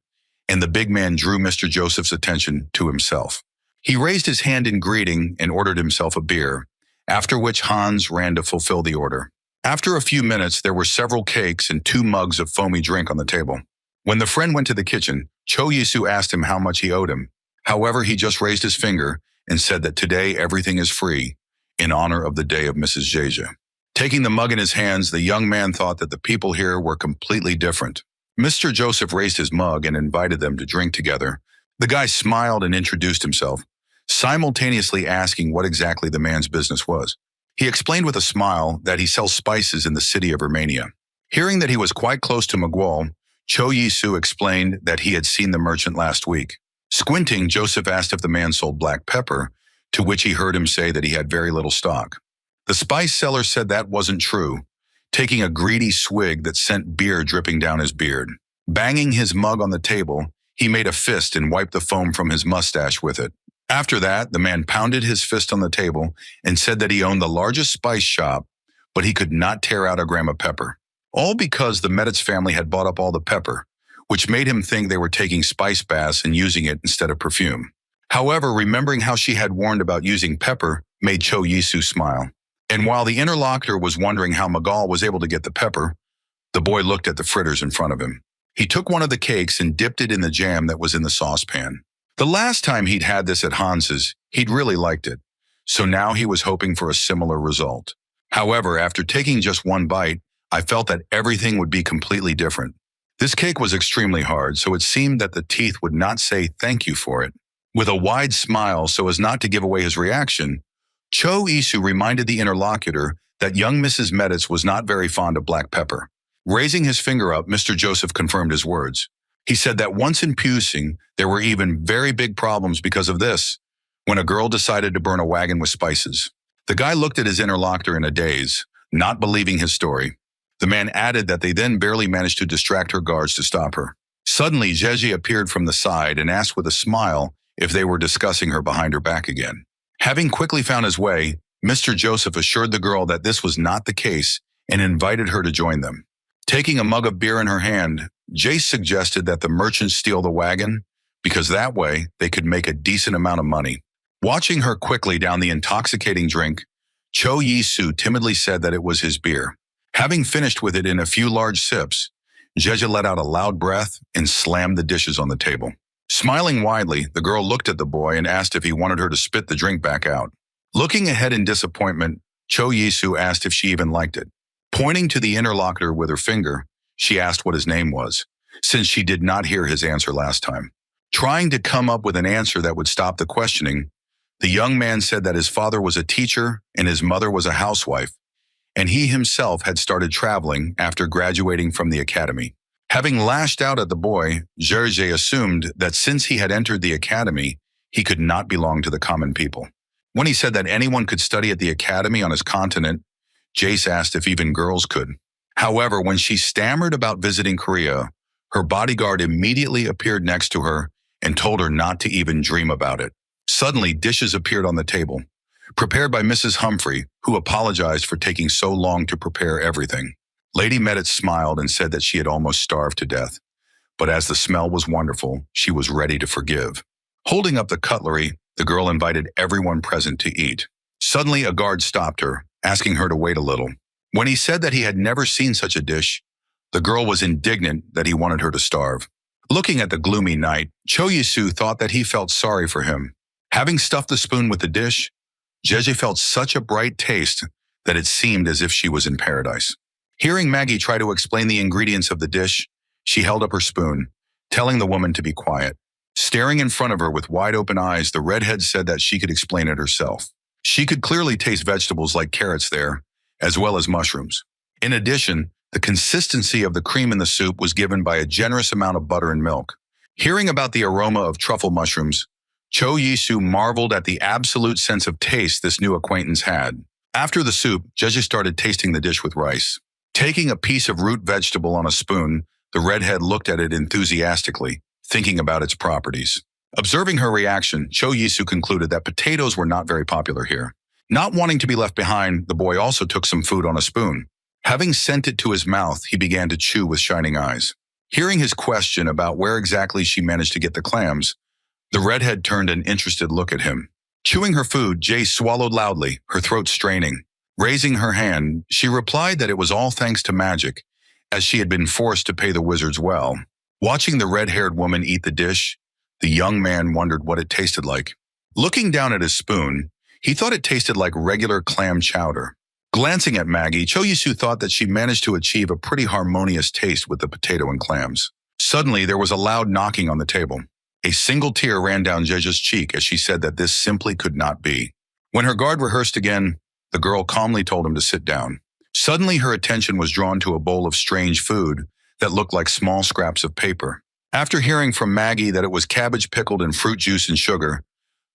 and the big man drew Mr. Joseph's attention to himself. He raised his hand in greeting and ordered himself a beer, after which Hans ran to fulfill the order. After a few minutes, there were several cakes and 2 mugs of foamy drink on the table. When the friend went to the kitchen, Cho Yisu asked him how much he owed him. However, he just raised his finger and said that today everything is free, in honor of the day of Mrs. Jeja. Taking the mug in his hands, the young man thought that the people here were completely different. Mr. Joseph raised his mug and invited them to drink together. The guy smiled and introduced himself, simultaneously asking what exactly the man's business was. He explained with a smile that he sells spices in the city of Romania. Hearing that he was quite close to Miguel, Cho Yisu explained that he had seen the merchant last week. Squinting, Joseph asked if the man sold black pepper, to which he heard him say that he had very little stock. The spice seller said that wasn't true, taking a greedy swig that sent beer dripping down his beard. Banging his mug on the table, he made a fist and wiped the foam from his mustache with it. After that, the man pounded his fist on the table and said that he owned the largest spice shop, but he could not tear out a gram of pepper. All because the Meditz family had bought up all the pepper, which made him think they were taking spice baths and using it instead of perfume. However, remembering how she had warned about using pepper made Cho Yisu smile. And while the interlocutor was wondering how Magal was able to get the pepper, the boy looked at the fritters in front of him. He took one of the cakes and dipped it in the jam that was in the saucepan. The last time he'd had this at Hans's, he'd really liked it, so now he was hoping for a similar result. However, after taking just one bite, I felt that everything would be completely different. This cake was extremely hard, so it seemed that the teeth would not say thank you for it. With a wide smile so as not to give away his reaction, Cho Isu reminded the interlocutor that young Mrs. Meditz was not very fond of black pepper. Raising his finger up, Mr. Joseph confirmed his words. He said that once in Pusing, there were even very big problems because of this, when a girl decided to burn a wagon with spices. The guy looked at his interlocutor in a daze, not believing his story. The man added that they then barely managed to distract her guards to stop her. Suddenly, Jeje appeared from the side and asked with a smile if they were discussing her behind her back again. Having quickly found his way, Mr. Joseph assured the girl that this was not the case and invited her to join them. Taking a mug of beer in her hand, Jace suggested that the merchants steal the wagon because that way they could make a decent amount of money. Watching her quickly down the intoxicating drink, Cho Yisu timidly said that it was his beer. Having finished with it in a few large sips, Jeje let out a loud breath and slammed the dishes on the table. Smiling widely, the girl looked at the boy and asked if he wanted her to spit the drink back out. Looking ahead in disappointment, Cho Yisu asked if she even liked it. Pointing to the interlocutor with her finger, she asked what his name was, since she did not hear his answer last time. Trying to come up with an answer that would stop the questioning, the young man said that his father was a teacher and his mother was a housewife, and he himself had started traveling after graduating from the academy. Having lashed out at the boy, Jeje assumed that since he had entered the academy, he could not belong to the common people. When he said that anyone could study at the academy on his continent, Jace asked if even girls could. However, when she stammered about visiting Korea, her bodyguard immediately appeared next to her and told her not to even dream about it. Suddenly, dishes appeared on the table, prepared by Mrs. Humphrey, who apologized for taking so long to prepare everything. Lady Meditz smiled and said that she had almost starved to death, but as the smell was wonderful, she was ready to forgive. Holding up the cutlery, the girl invited everyone present to eat. Suddenly, a guard stopped her, asking her to wait a little. When he said that he had never seen such a dish, the girl was indignant that he wanted her to starve. Looking at the gloomy night, Cho Yisu thought that he felt sorry for him. Having stuffed the spoon with the dish, Jeje felt such a bright taste that it seemed as if she was in paradise. Hearing Maggie try to explain the ingredients of the dish, she held up her spoon, telling the woman to be quiet. Staring in front of her with wide open eyes, the redhead said that she could explain it herself. She could clearly taste vegetables like carrots there, as well as mushrooms. In addition, the consistency of the cream in the soup was given by a generous amount of butter and milk. Hearing about the aroma of truffle mushrooms, Cho Yisu marveled at the absolute sense of taste this new acquaintance had. After the soup, Jeje started tasting the dish with rice. Taking a piece of root vegetable on a spoon, the redhead looked at it enthusiastically, thinking about its properties. Observing her reaction, Cho Yisu concluded that potatoes were not very popular here. Not wanting to be left behind, the boy also took some food on a spoon. Having sent it to his mouth, he began to chew with shining eyes. Hearing his question about where exactly she managed to get the clams, the redhead turned an interested look at him. Chewing her food, Jay swallowed loudly, her throat straining. Raising her hand, she replied that it was all thanks to magic, as she had been forced to pay the wizards well. Watching the red-haired woman eat the dish, the young man wondered what it tasted like. Looking down at his spoon, he thought it tasted like regular clam chowder. Glancing at Maggie, Cho Yisu thought that she managed to achieve a pretty harmonious taste with the potato and clams. Suddenly, there was a loud knocking on the table. A single tear ran down Jeje's cheek as she said that this simply could not be. When her guard rehearsed again, the girl calmly told him to sit down. Suddenly, her attention was drawn to a bowl of strange food that looked like small scraps of paper. After hearing from Maggie that it was cabbage pickled in fruit juice and sugar,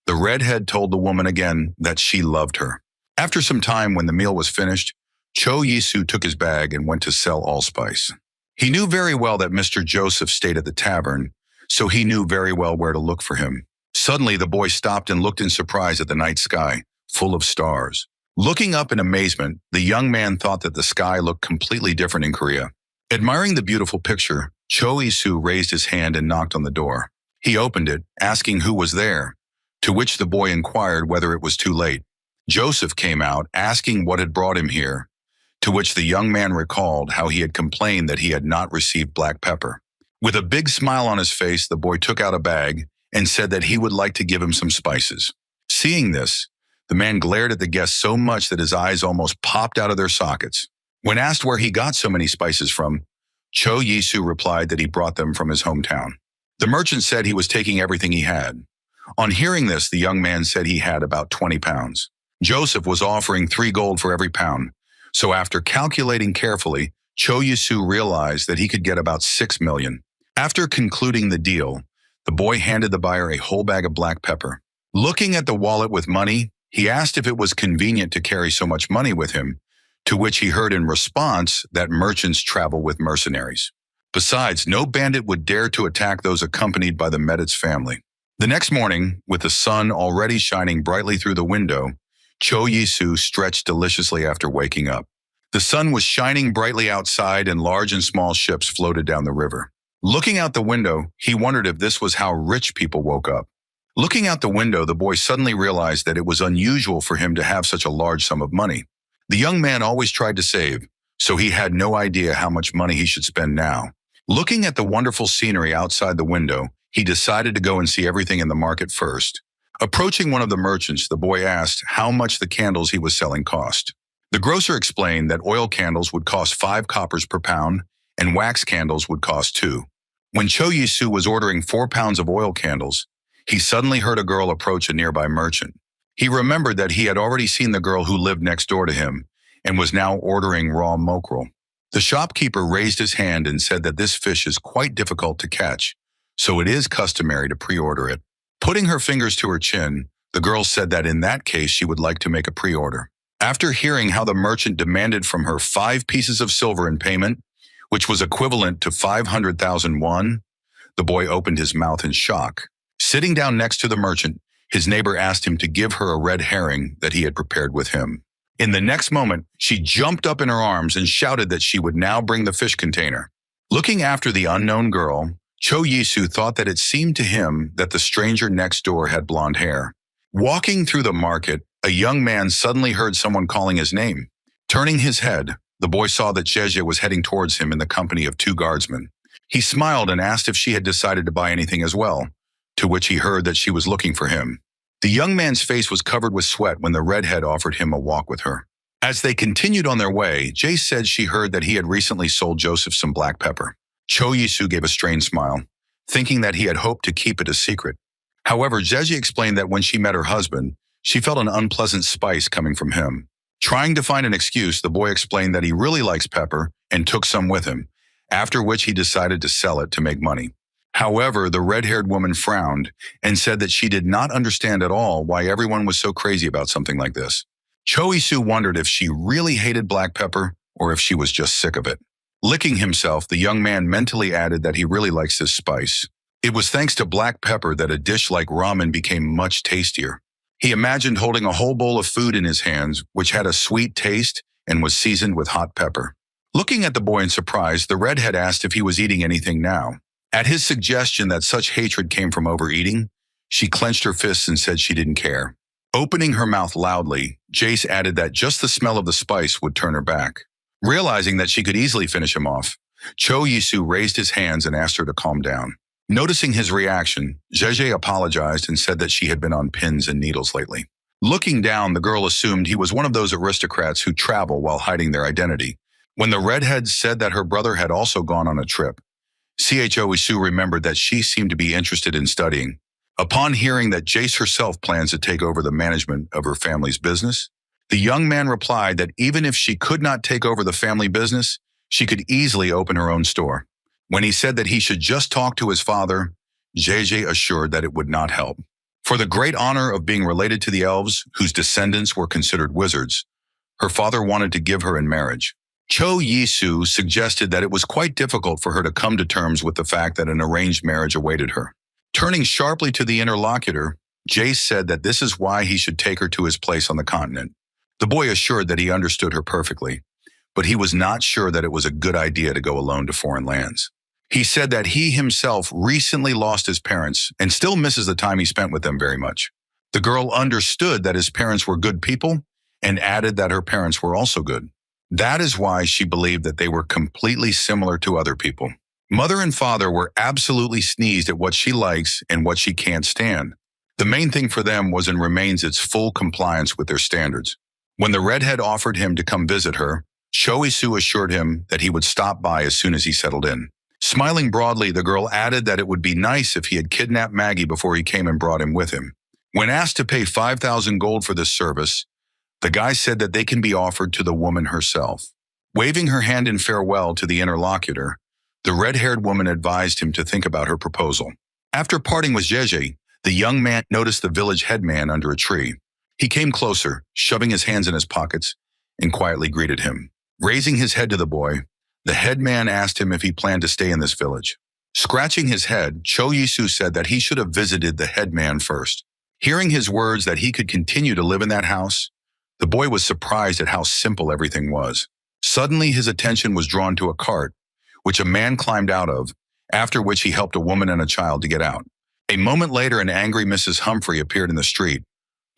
the redhead told the woman again that she loved her. After some time, when the meal was finished, Cho Yisu took his bag and went to sell allspice. He knew very well that Mr. Joseph stayed at the tavern, so he knew very well where to look for him. Suddenly, the boy stopped and looked in surprise at the night sky, full of stars. Looking up in amazement, the young man thought that the sky looked completely different in Korea. Admiring the beautiful picture, Cho Isu raised his hand and knocked on the door. He opened it, asking who was there, to which the boy inquired whether it was too late. Joseph came out, asking what had brought him here, to which the young man recalled how he had complained that he had not received black pepper. With a big smile on his face, the boy took out a bag and said that he would like to give him some spices. Seeing this, the man glared at the guest so much that his eyes almost popped out of their sockets. When asked where he got so many spices from, Cho Yisu replied that he brought them from his hometown. The merchant said he was taking everything he had. On hearing this, the young man said he had about 20 pounds. Joseph was offering 3 gold for every pound, so after calculating carefully, Cho Yisu realized that he could get about 6 million. After concluding the deal, the boy handed the buyer a whole bag of black pepper. Looking at the wallet with money, he asked if it was convenient to carry so much money with him, to which he heard in response that merchants travel with mercenaries. Besides, no bandit would dare to attack those accompanied by the Medit's family. The next morning, with the sun already shining brightly through the window, Cho Yisu stretched deliciously after waking up. The sun was shining brightly outside and large and small ships floated down the river. Looking out the window, he wondered if this was how rich people woke up. Looking out the window, the boy suddenly realized that it was unusual for him to have such a large sum of money. The young man always tried to save, so he had no idea how much money he should spend now. Looking at the wonderful scenery outside the window, he decided to go and see everything in the market first. Approaching one of the merchants, the boy asked how much the candles he was selling cost. The grocer explained that oil candles would cost 5 coppers per pound and wax candles would cost 2. When Cho Yisu was ordering 4 pounds of oil candles, he suddenly heard a girl approach a nearby merchant. He remembered that he had already seen the girl who lived next door to him and was now ordering raw mackerel. The shopkeeper raised his hand and said that this fish is quite difficult to catch, so it is customary to pre-order it. Putting her fingers to her chin, the girl said that in that case she would like to make a pre-order. After hearing how the merchant demanded from her 5 pieces of silver in payment, which was equivalent to 500,000 won, the boy opened his mouth in shock. Sitting down next to the merchant, his neighbor asked him to give her a red herring that he had prepared with him. In the next moment, she jumped up in her arms and shouted that she would now bring the fish container. Looking after the unknown girl, Cho Yisu thought that it seemed to him that the stranger next door had blonde hair. Walking through the market, a young man suddenly heard someone calling his name. Turning his head, the boy saw that Jeje was heading towards him in the company of 2 guardsmen. He smiled and asked if she had decided to buy anything as well, to which he heard that she was looking for him. The young man's face was covered with sweat when the redhead offered him a walk with her. As they continued on their way, Jay said she heard that he had recently sold Joseph some black pepper. Cho Yisu gave a strained smile, thinking that he had hoped to keep it a secret. However, Jeje explained that when she met her husband, she felt an unpleasant spice coming from him. Trying to find an excuse, the boy explained that he really likes pepper and took some with him, after which he decided to sell it to make money. However, the red-haired woman frowned and said that she did not understand at all why everyone was so crazy about something like this. Cho Yisu wondered if she really hated black pepper or if she was just sick of it. Licking himself, the young man mentally added that he really likes this spice. It was thanks to black pepper that a dish like ramen became much tastier. He imagined holding a whole bowl of food in his hands, which had a sweet taste and was seasoned with hot pepper. Looking at the boy in surprise, the redhead asked if he was eating anything now. At his suggestion that such hatred came from overeating, she clenched her fists and said she didn't care. Opening her mouth loudly, Jace added that just the smell of the spice would turn her back. Realizing that she could easily finish him off, Cho Yisu raised his hands and asked her to calm down. Noticing his reaction, Jeje apologized and said that she had been on pins and needles lately. Looking down, the girl assumed he was one of those aristocrats who travel while hiding their identity. When the redhead said that her brother had also gone on a trip, Cho Yisu remembered that she seemed to be interested in studying. Upon hearing that Jace herself plans to take over the management of her family's business, the young man replied that even if she could not take over the family business, she could easily open her own store. When he said that he should just talk to his father, Jeje assured that it would not help. For the great honor of being related to the elves, whose descendants were considered wizards, her father wanted to give her in marriage. Cho Yisu suggested that it was quite difficult for her to come to terms with the fact that an arranged marriage awaited her. Turning sharply to the interlocutor, Jace said that this is why he should take her to his place on the continent. The boy assured that he understood her perfectly, but he was not sure that it was a good idea to go alone to foreign lands. He said that he himself recently lost his parents and still misses the time he spent with them very much. The girl understood that his parents were good people and added that her parents were also good. That is why she believed that they were completely similar to other people. Mother and father were absolutely sneezed at what she likes and what she can't stand. The main thing for them was and remains its full compliance with their standards. When the redhead offered him to come visit her, Choi-Soo assured him that he would stop by as soon as he settled in. Smiling broadly, the girl added that it would be nice if he had kidnapped Maggie before he came and brought him with him. When asked to pay 5,000 gold for this service, the guy said that they can be offered to the woman herself. Waving her hand in farewell to the interlocutor, the red-haired woman advised him to think about her proposal. After parting with Jeje, the young man noticed the village headman under a tree. He came closer, shoving his hands in his pockets, and quietly greeted him. Raising his head to the boy, the headman asked him if he planned to stay in this village. Scratching his head, Choi-Soo said that he should have visited the headman first. Hearing his words that he could continue to live in that house, the boy was surprised at how simple everything was. Suddenly, his attention was drawn to a cart, which a man climbed out of, after which he helped a woman and a child to get out. A moment later, an angry Mrs. Humphrey appeared in the street,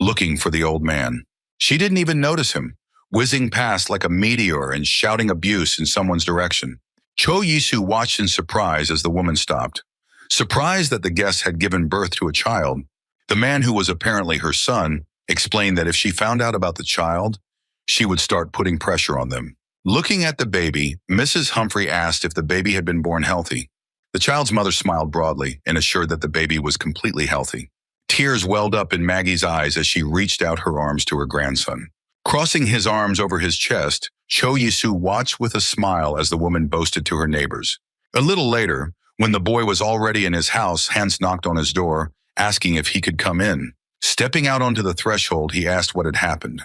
looking for the old man. She didn't even notice him, whizzing past like a meteor and shouting abuse in someone's direction. Choi-Soo watched in surprise as the woman stopped. Surprised that the guest had given birth to a child, the man, who was apparently her son, explained that if she found out about the child, she would start putting pressure on them. Looking at the baby, Mrs. Humphrey asked if the baby had been born healthy. The child's mother smiled broadly and assured that the baby was completely healthy. Tears welled up in Maggie's eyes as she reached out her arms to her grandson. Crossing his arms over his chest, Choi-Soo watched with a smile as the woman boasted to her neighbors. A little later, when the boy was already in his house, Hans knocked on his door, asking if he could come in. Stepping out onto the threshold, he asked what had happened,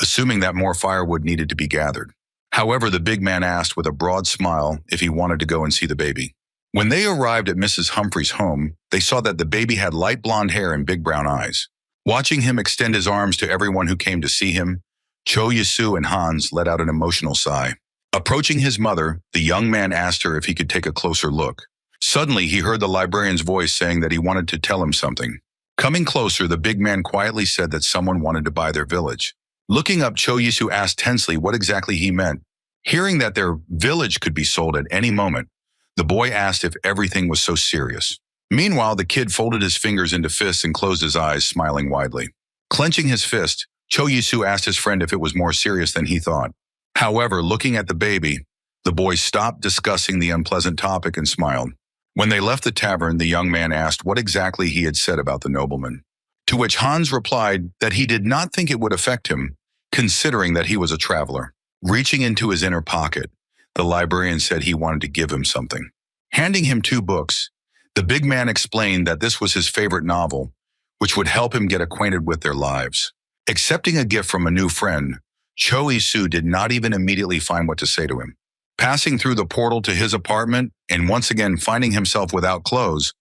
assuming that more firewood needed to be gathered. However, the big man asked with a broad smile if he wanted to go and see the baby. When they arrived at Mrs. Humphrey's home, they saw that the baby had light blonde hair and big brown eyes. Watching him extend his arms to everyone who came to see him, Choi-Soo and Hans let out an emotional sigh. Approaching his mother, the young man asked her if he could take a closer look. Suddenly, he heard the librarian's voice saying that he wanted to tell him something. Coming closer, the big man quietly said that someone wanted to buy their village. Looking up, Choi-Soo asked tensely what exactly he meant. Hearing that their village could be sold at any moment, the boy asked if everything was so serious. Meanwhile, the kid folded his fingers into fists and closed his eyes, smiling widely. Clenching his fist, Choi-Soo asked his friend if it was more serious than he thought. However, looking at the baby, the boy stopped discussing the unpleasant topic and smiled. When they left the tavern, the young man asked what exactly he had said about the nobleman, to which Hans replied that he did not think it would affect him, considering that he was a traveler. Reaching into his inner pocket, the librarian said he wanted to give him something. Handing him 2 books, the big man explained that this was his favorite novel, which would help him get acquainted with their lives. Accepting a gift from a new friend, Choi-Soo did not even immediately find what to say to him. Passing through the portal to his apartment and once again finding himself without clothes,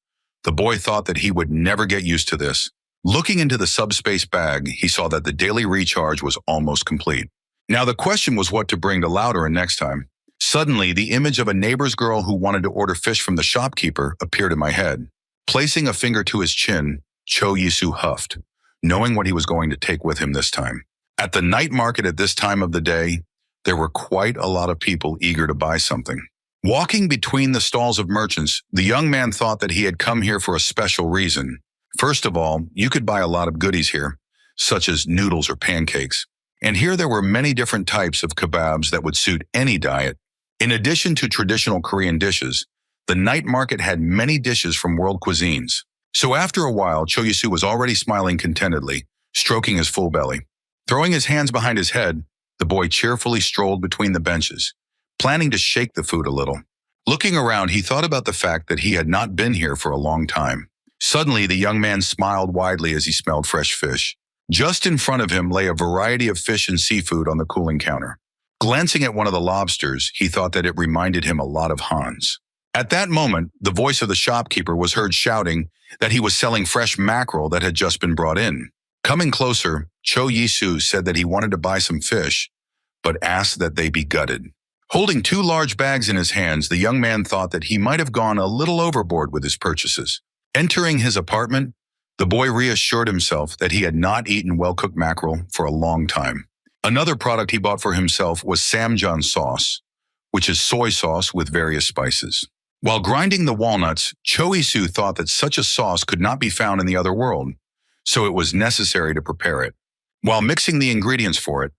the boy thought that he would never get used to this. Looking into the subspace bag, he saw that the daily recharge was almost complete. Now the question was what to bring to Louderin next time. Suddenly, the image of a neighbor's girl who wanted to order fish from the shopkeeper appeared in my head. Placing a finger to his chin, Choi-Soo huffed, knowing what he was going to take with him this time. At the night market at this time of the day, there were quite a lot of people eager to buy something. Walking between the stalls of merchants, the young man thought that he had come here for a special reason. First of all, you could buy a lot of goodies here, such as noodles or pancakes. And here there were many different types of kebabs that would suit any diet. In addition to traditional Korean dishes, the night market had many dishes from world cuisines. So after a while, Choi-Soo was already smiling contentedly, stroking his full belly. Throwing his hands behind his head, the boy cheerfully strolled between the benches, planning to shake the food a little. Looking around, he thought about the fact that he had not been here for a long time. Suddenly, the young man smiled widely as he smelled fresh fish. Just in front of him lay a variety of fish and seafood on the cooling counter. Glancing at one of the lobsters, he thought that it reminded him a lot of Hans. At that moment, the voice of the shopkeeper was heard shouting that he was selling fresh mackerel that had just been brought in. Coming closer, Cho Yisu said that he wanted to buy some fish, but asked that they be gutted. Holding 2 large bags in his hands, the young man thought that he might have gone a little overboard with his purchases. Entering his apartment, the boy reassured himself that he had not eaten well-cooked mackerel for a long time. Another product he bought for himself was Samjeon sauce, which is soy sauce with various spices. While grinding the walnuts, Cho Yisu thought that such a sauce could not be found in the other world, so it was necessary to prepare it. While mixing the ingredients for it,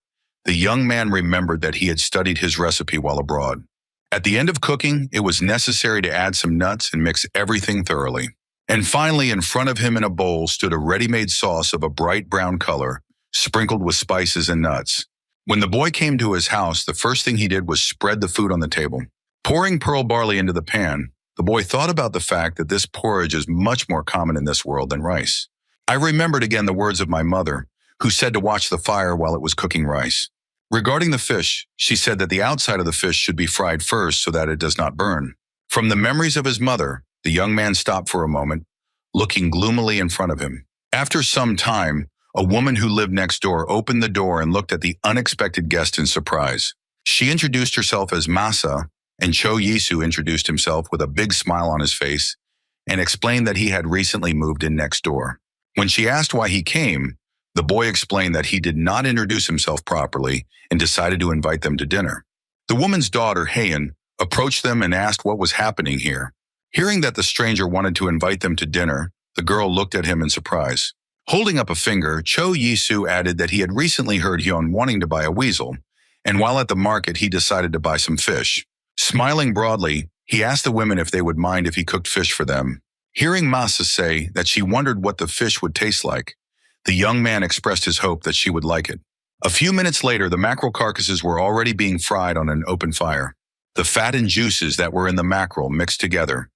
the young man remembered that he had studied his recipe while abroad. At the end of cooking, it was necessary to add some nuts and mix everything thoroughly. And finally, in front of him in a bowl stood a ready-made sauce of a bright brown color, sprinkled with spices and nuts. When the boy came to his house, the first thing he did was spread the food on the table. Pouring pearl barley into the pan, the boy thought about the fact that this porridge is much more common in this world than rice. I remembered again the words of my mother, who said to watch the fire while it was cooking rice. Regarding the fish, she said that the outside of the fish should be fried first so that it does not burn. From the memories of his mother, the young man stopped for a moment, looking gloomily in front of him. After some time, a woman who lived next door opened the door and looked at the unexpected guest in surprise. She introduced herself as Masa, and Cho Yisu introduced himself with a big smile on his face and explained that he had recently moved in next door. When she asked why he came, the boy explained that he did not introduce himself properly and decided to invite them to dinner. The woman's daughter, Haeun, approached them and asked what was happening here. Hearing that the stranger wanted to invite them to dinner, the girl looked at him in surprise. Holding up a finger, Cho Yisu added that he had recently heard Hyun wanting to buy a weasel, and while at the market he decided to buy some fish. Smiling broadly, he asked the women if they would mind if he cooked fish for them. Hearing Masa say that she wondered what the fish would taste like, the young man expressed his hope that she would like it. A few minutes later, the mackerel carcasses were already being fried on an open fire. The fat and juices that were in the mackerel mixed together,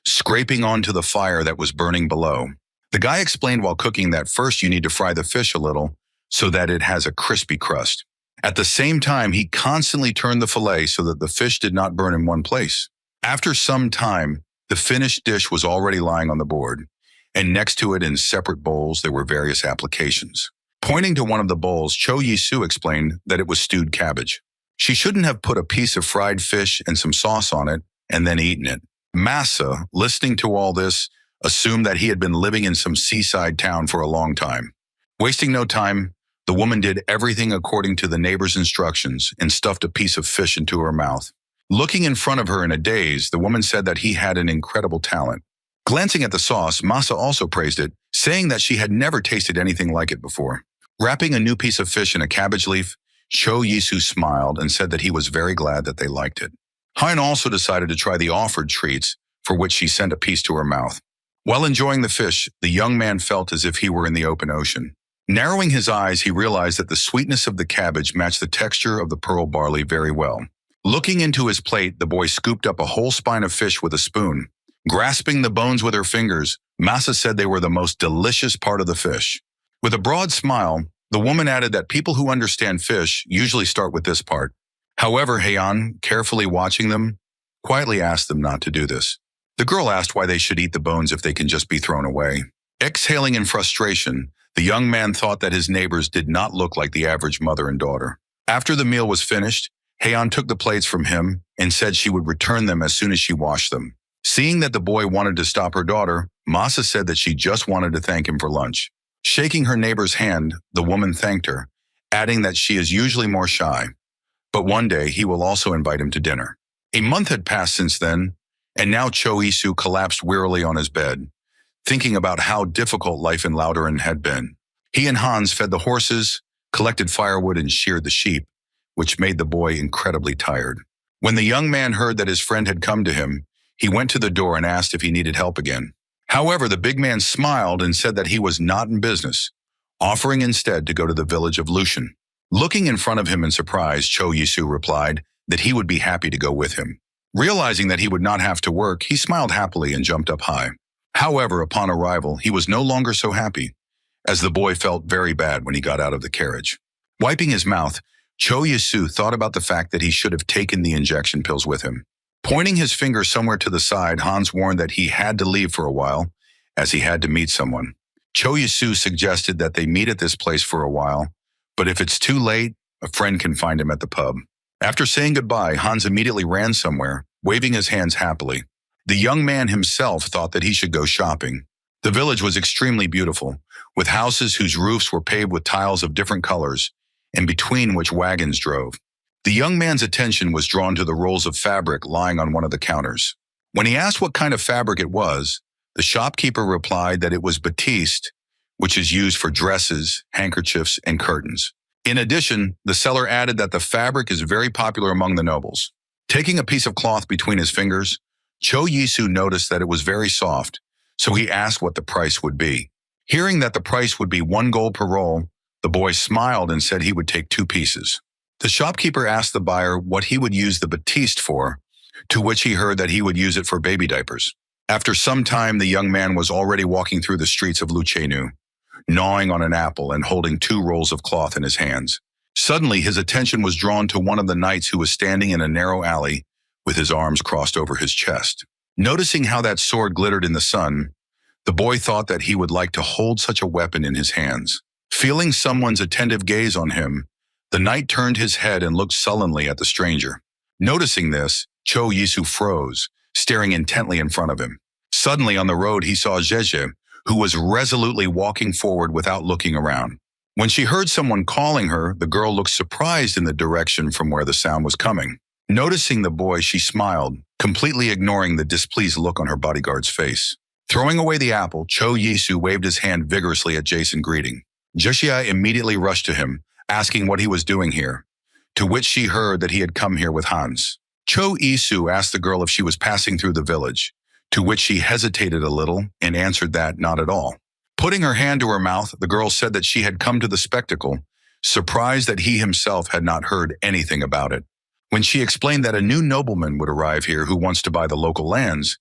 scraping onto the fire that was burning below. The guy explained while cooking that first you need to fry the fish a little so that it has a crispy crust. At the same time, he constantly turned the fillet so that the fish did not burn in one place. After some time, the finished dish was already lying on the board, and next to it in separate bowls there were various applications. Pointing to one of the bowls, Cho Yisu explained that it was stewed cabbage. She shouldn't have put a piece of fried fish and some sauce on it and then eaten it. Masa, listening to all this, assumed that he had been living in some seaside town for a long time. Wasting no time, the woman did everything according to the neighbor's instructions and stuffed a piece of fish into her mouth. Looking in front of her in a daze, the woman said that he had an incredible talent. Glancing at the sauce, Masa also praised it, saying that she had never tasted anything like it before. Wrapping a new piece of fish in a cabbage leaf, Cho Yisu smiled and said that he was very glad that they liked it. Hyun also decided to try the offered treats, for which she sent a piece to her mouth. While enjoying the fish, the young man felt as if he were in the open ocean. Narrowing his eyes, he realized that the sweetness of the cabbage matched the texture of the pearl barley very well. Looking into his plate, the boy scooped up a whole spine of fish with a spoon. Grasping the bones with her fingers, Masa said they were the most delicious part of the fish. With a broad smile, the woman added that people who understand fish usually start with this part. However, Haeun, carefully watching them, quietly asked them not to do this. The girl asked why they should eat the bones if they can just be thrown away. Exhaling in frustration, the young man thought that his neighbors did not look like the average mother and daughter. After the meal was finished, Haeun took the plates from him and said she would return them as soon as she washed them. Seeing that the boy wanted to stop her daughter, Masa said that she just wanted to thank him for lunch. Shaking her neighbor's hand, the woman thanked her, adding that she is usually more shy, but one day he will also invite him to dinner. A month had passed since then, and now Cho Yisu collapsed wearily on his bed, thinking about how difficult life in Lauderen had been. He and Hans fed the horses, collected firewood, and sheared the sheep, which made the boy incredibly tired. When the young man heard that his friend had come to him, he went to the door and asked if he needed help again. However, the big man smiled and said that he was not in business, offering instead to go to the village of Lushan. Looking in front of him in surprise, Cho Yisu replied that he would be happy to go with him. Realizing that he would not have to work, he smiled happily and jumped up high. However, upon arrival, he was no longer so happy, as the boy felt very bad when he got out of the carriage. Wiping his mouth, Cho Yisu thought about the fact that he should have taken the injection pills with him. Pointing his finger somewhere to the side, Hans warned that he had to leave for a while, as he had to meet someone. Cho Yisu suggested that they meet at this place for a while, but if it's too late, a friend can find him at the pub. After saying goodbye, Hans immediately ran somewhere, waving his hands happily. The young man himself thought that he should go shopping. The village was extremely beautiful, with houses whose roofs were paved with tiles of different colors, and between which wagons drove. The young man's attention was drawn to the rolls of fabric lying on one of the counters. When he asked what kind of fabric it was, the shopkeeper replied that it was batiste, which is used for dresses, handkerchiefs, and curtains. In addition, the seller added that the fabric is very popular among the nobles. Taking a piece of cloth between his fingers, Cho Yisu noticed that it was very soft, so he asked what the price would be. Hearing that the price would be 1 gold per roll, the boy smiled and said he would take 2 pieces. The shopkeeper asked the buyer what he would use the batiste for, to which he heard that he would use it for baby diapers. After some time, the young man was already walking through the streets of Lucenu, gnawing on an apple and holding 2 rolls of cloth in his hands. Suddenly, his attention was drawn to one of the knights who was standing in a narrow alley with his arms crossed over his chest. Noticing how that sword glittered in the sun, the boy thought that he would like to hold such a weapon in his hands. Feeling someone's attentive gaze on him, the knight turned his head and looked sullenly at the stranger. Noticing this, Cho Yisu froze, staring intently in front of him. Suddenly on the road he saw Jeje, who was resolutely walking forward without looking around. When she heard someone calling her, the girl looked surprised in the direction from where the sound was coming. Noticing the boy, she smiled, completely ignoring the displeased look on her bodyguard's face. Throwing away the apple, Cho Yisu waved his hand vigorously at Jason, greeting. Joshia immediately rushed to him, asking what he was doing here, to which she heard that he had come here with Hans. Cho Yisu asked the girl if she was passing through the village, to which she hesitated a little and answered that not at all. Putting her hand to her mouth, the girl said that she had come to the spectacle, surprised that he himself had not heard anything about it. When she explained that a new nobleman would arrive here who wants to buy the local lands,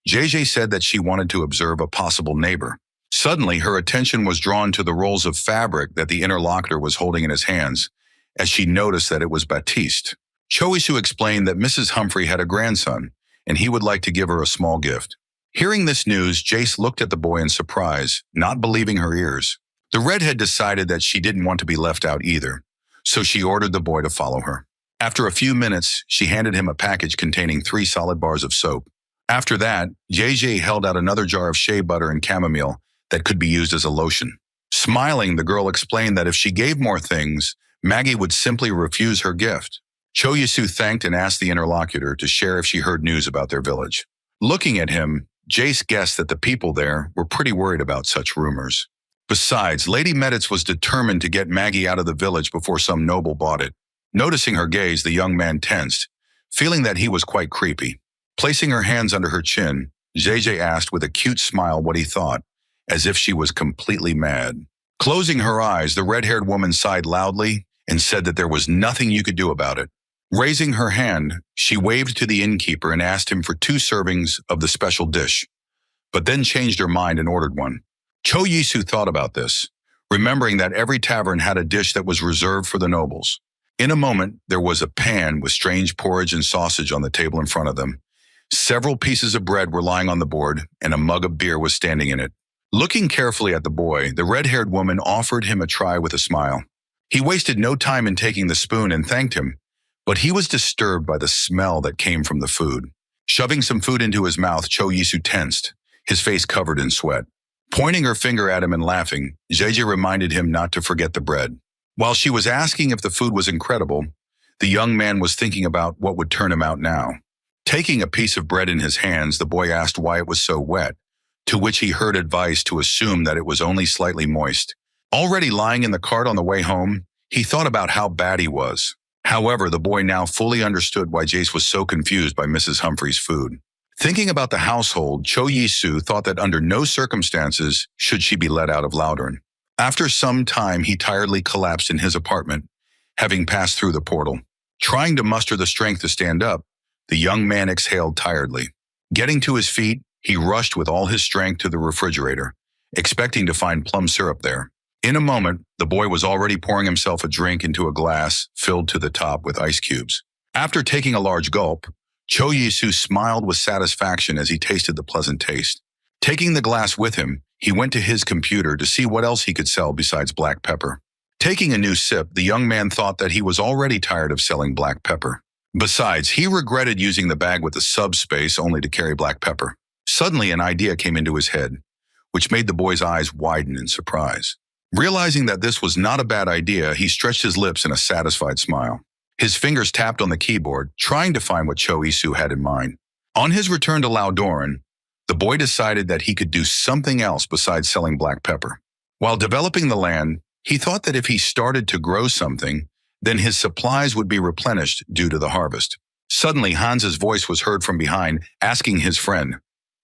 JJ said that she wanted to observe a possible neighbor. Suddenly, her attention was drawn to the rolls of fabric that the interlocutor was holding in his hands, as she noticed that it was batiste. Cho Yisu explained that Mrs. Humphrey had a grandson, and he would like to give her a small gift. Hearing this news, Jace looked at the boy in surprise, not believing her ears. The redhead decided that she didn't want to be left out either, so she ordered the boy to follow her. After a few minutes, she handed him a package containing 3 solid bars of soap. After that, JJ held out another jar of shea butter and chamomile that could be used as a lotion. Smiling, the girl explained that if she gave more things, Maggie would simply refuse her gift. Cho Yisu thanked and asked the interlocutor to share if she heard news about their village. Looking at him, Jace guessed that the people there were pretty worried about such rumors. Besides, Lady Meditz was determined to get Maggie out of the village before some noble bought it. Noticing her gaze, the young man tensed, feeling that he was quite creepy. Placing her hands under her chin, JJ asked with a cute smile what he thought, as if she was completely mad. Closing her eyes, the red-haired woman sighed loudly and said that there was nothing you could do about it. Raising her hand, she waved to the innkeeper and asked him for 2 servings of the special dish, but then changed her mind and ordered one. Cho Yisu thought about this, remembering that every tavern had a dish that was reserved for the nobles. In a moment, there was a pan with strange porridge and sausage on the table in front of them. Several pieces of bread were lying on the board, and a mug of beer was standing in it. Looking carefully at the boy, the red-haired woman offered him a try with a smile. He wasted no time in taking the spoon and thanked him, but he was disturbed by the smell that came from the food. Shoving some food into his mouth, Cho Yisu tensed, his face covered in sweat. Pointing her finger at him and laughing, Jeje reminded him not to forget the bread. While she was asking if the food was incredible, the young man was thinking about what would turn him out now. Taking a piece of bread in his hands, the boy asked why it was so wet, to which he heard advice to assume that it was only slightly moist. Already lying in the cart on the way home, he thought about how bad he was. However, the boy now fully understood why Jace was so confused by Mrs. Humphrey's food. Thinking about the household, Cho Yisu thought that under no circumstances should she be let out of Loudern. After some time, he tiredly collapsed in his apartment, having passed through the portal. Trying to muster the strength to stand up, the young man exhaled tiredly. Getting to his feet, he rushed with all his strength to the refrigerator, expecting to find plum syrup there. In a moment, the boy was already pouring himself a drink into a glass filled to the top with ice cubes. After taking a large gulp, Cho Yisu smiled with satisfaction as he tasted the pleasant taste. Taking the glass with him, he went to his computer to see what else he could sell besides black pepper. Taking a new sip, the young man thought that he was already tired of selling black pepper. Besides, he regretted using the bag with the subspace only to carry black pepper. Suddenly, an idea came into his head, which made the boy's eyes widen in surprise. Realizing that this was not a bad idea, he stretched his lips in a satisfied smile. His fingers tapped on the keyboard, trying to find what Cho Yisu had in mind. On his return to Laudoran, the boy decided that he could do something else besides selling black pepper. While developing the land, he thought that if he started to grow something, then his supplies would be replenished due to the harvest. Suddenly, Hans's voice was heard from behind, asking his friend,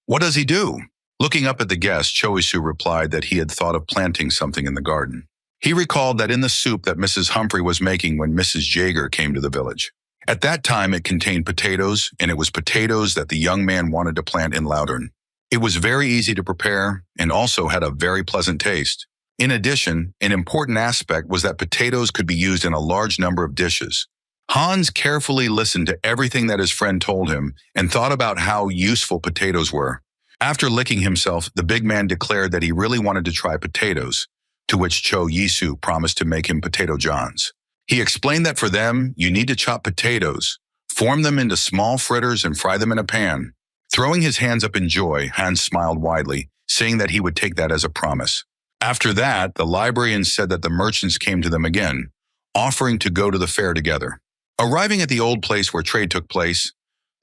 "What does he do?" Looking up at the guest, Cho Yisu replied that he had thought of planting something in the garden. He recalled that in the soup that Mrs. Humphrey was making when Mrs. Jaeger came to the village. At that time, it contained potatoes, and it was potatoes that the young man wanted to plant in Laudoran. It was very easy to prepare and also had a very pleasant taste. In addition, an important aspect was that potatoes could be used in a large number of dishes. Hans carefully listened to everything that his friend told him and thought about how useful potatoes were. After licking himself, the big man declared that he really wanted to try potatoes, to which Cho Yisu promised to make him potato johns. He explained that for them, you need to chop potatoes, form them into small fritters and fry them in a pan. Throwing his hands up in joy, Hans smiled widely, saying that he would take that as a promise. After that, the librarians said that the merchants came to them again, offering to go to the fair together. Arriving at the old place where trade took place,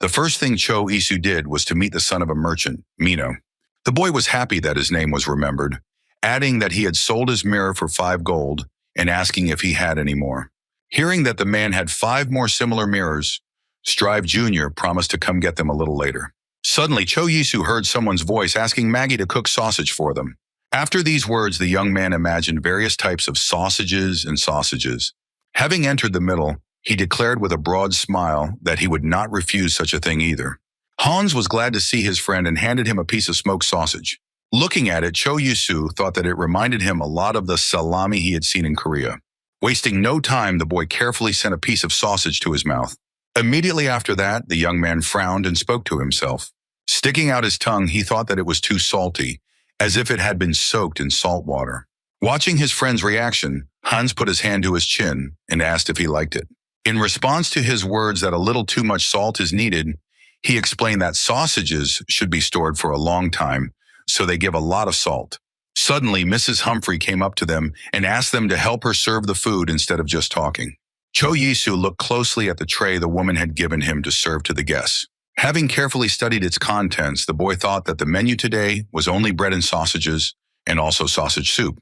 the first thing Cho Yisu did was to meet the son of a merchant, Mino. The boy was happy that his name was remembered, adding that he had sold his mirror for 5 gold and asking if he had any more. Hearing that the man had 5 more similar mirrors, Strive Jr. promised to come get them a little later. Suddenly, Cho Yisu heard someone's voice asking Maggie to cook sausage for them. After these words, the young man imagined various types of sausages and sausages. Having entered the middle, he declared with a broad smile that he would not refuse such a thing either. Hans was glad to see his friend and handed him a piece of smoked sausage. Looking at it, Cho Yisu thought that it reminded him a lot of the salami he had seen in Korea. Wasting no time, the boy carefully sent a piece of sausage to his mouth. Immediately after that, the young man frowned and spoke to himself. Sticking out his tongue, he thought that it was too salty, as if it had been soaked in salt water. Watching his friend's reaction, Hans put his hand to his chin and asked if he liked it. In response to his words that a little too much salt is needed, he explained that sausages should be stored for a long time, so they give a lot of salt. Suddenly, Mrs. Humphrey came up to them and asked them to help her serve the food instead of just talking. Cho Yisu looked closely at the tray the woman had given him to serve to the guests. Having carefully studied its contents, the boy thought that the menu today was only bread and sausages, and also sausage soup.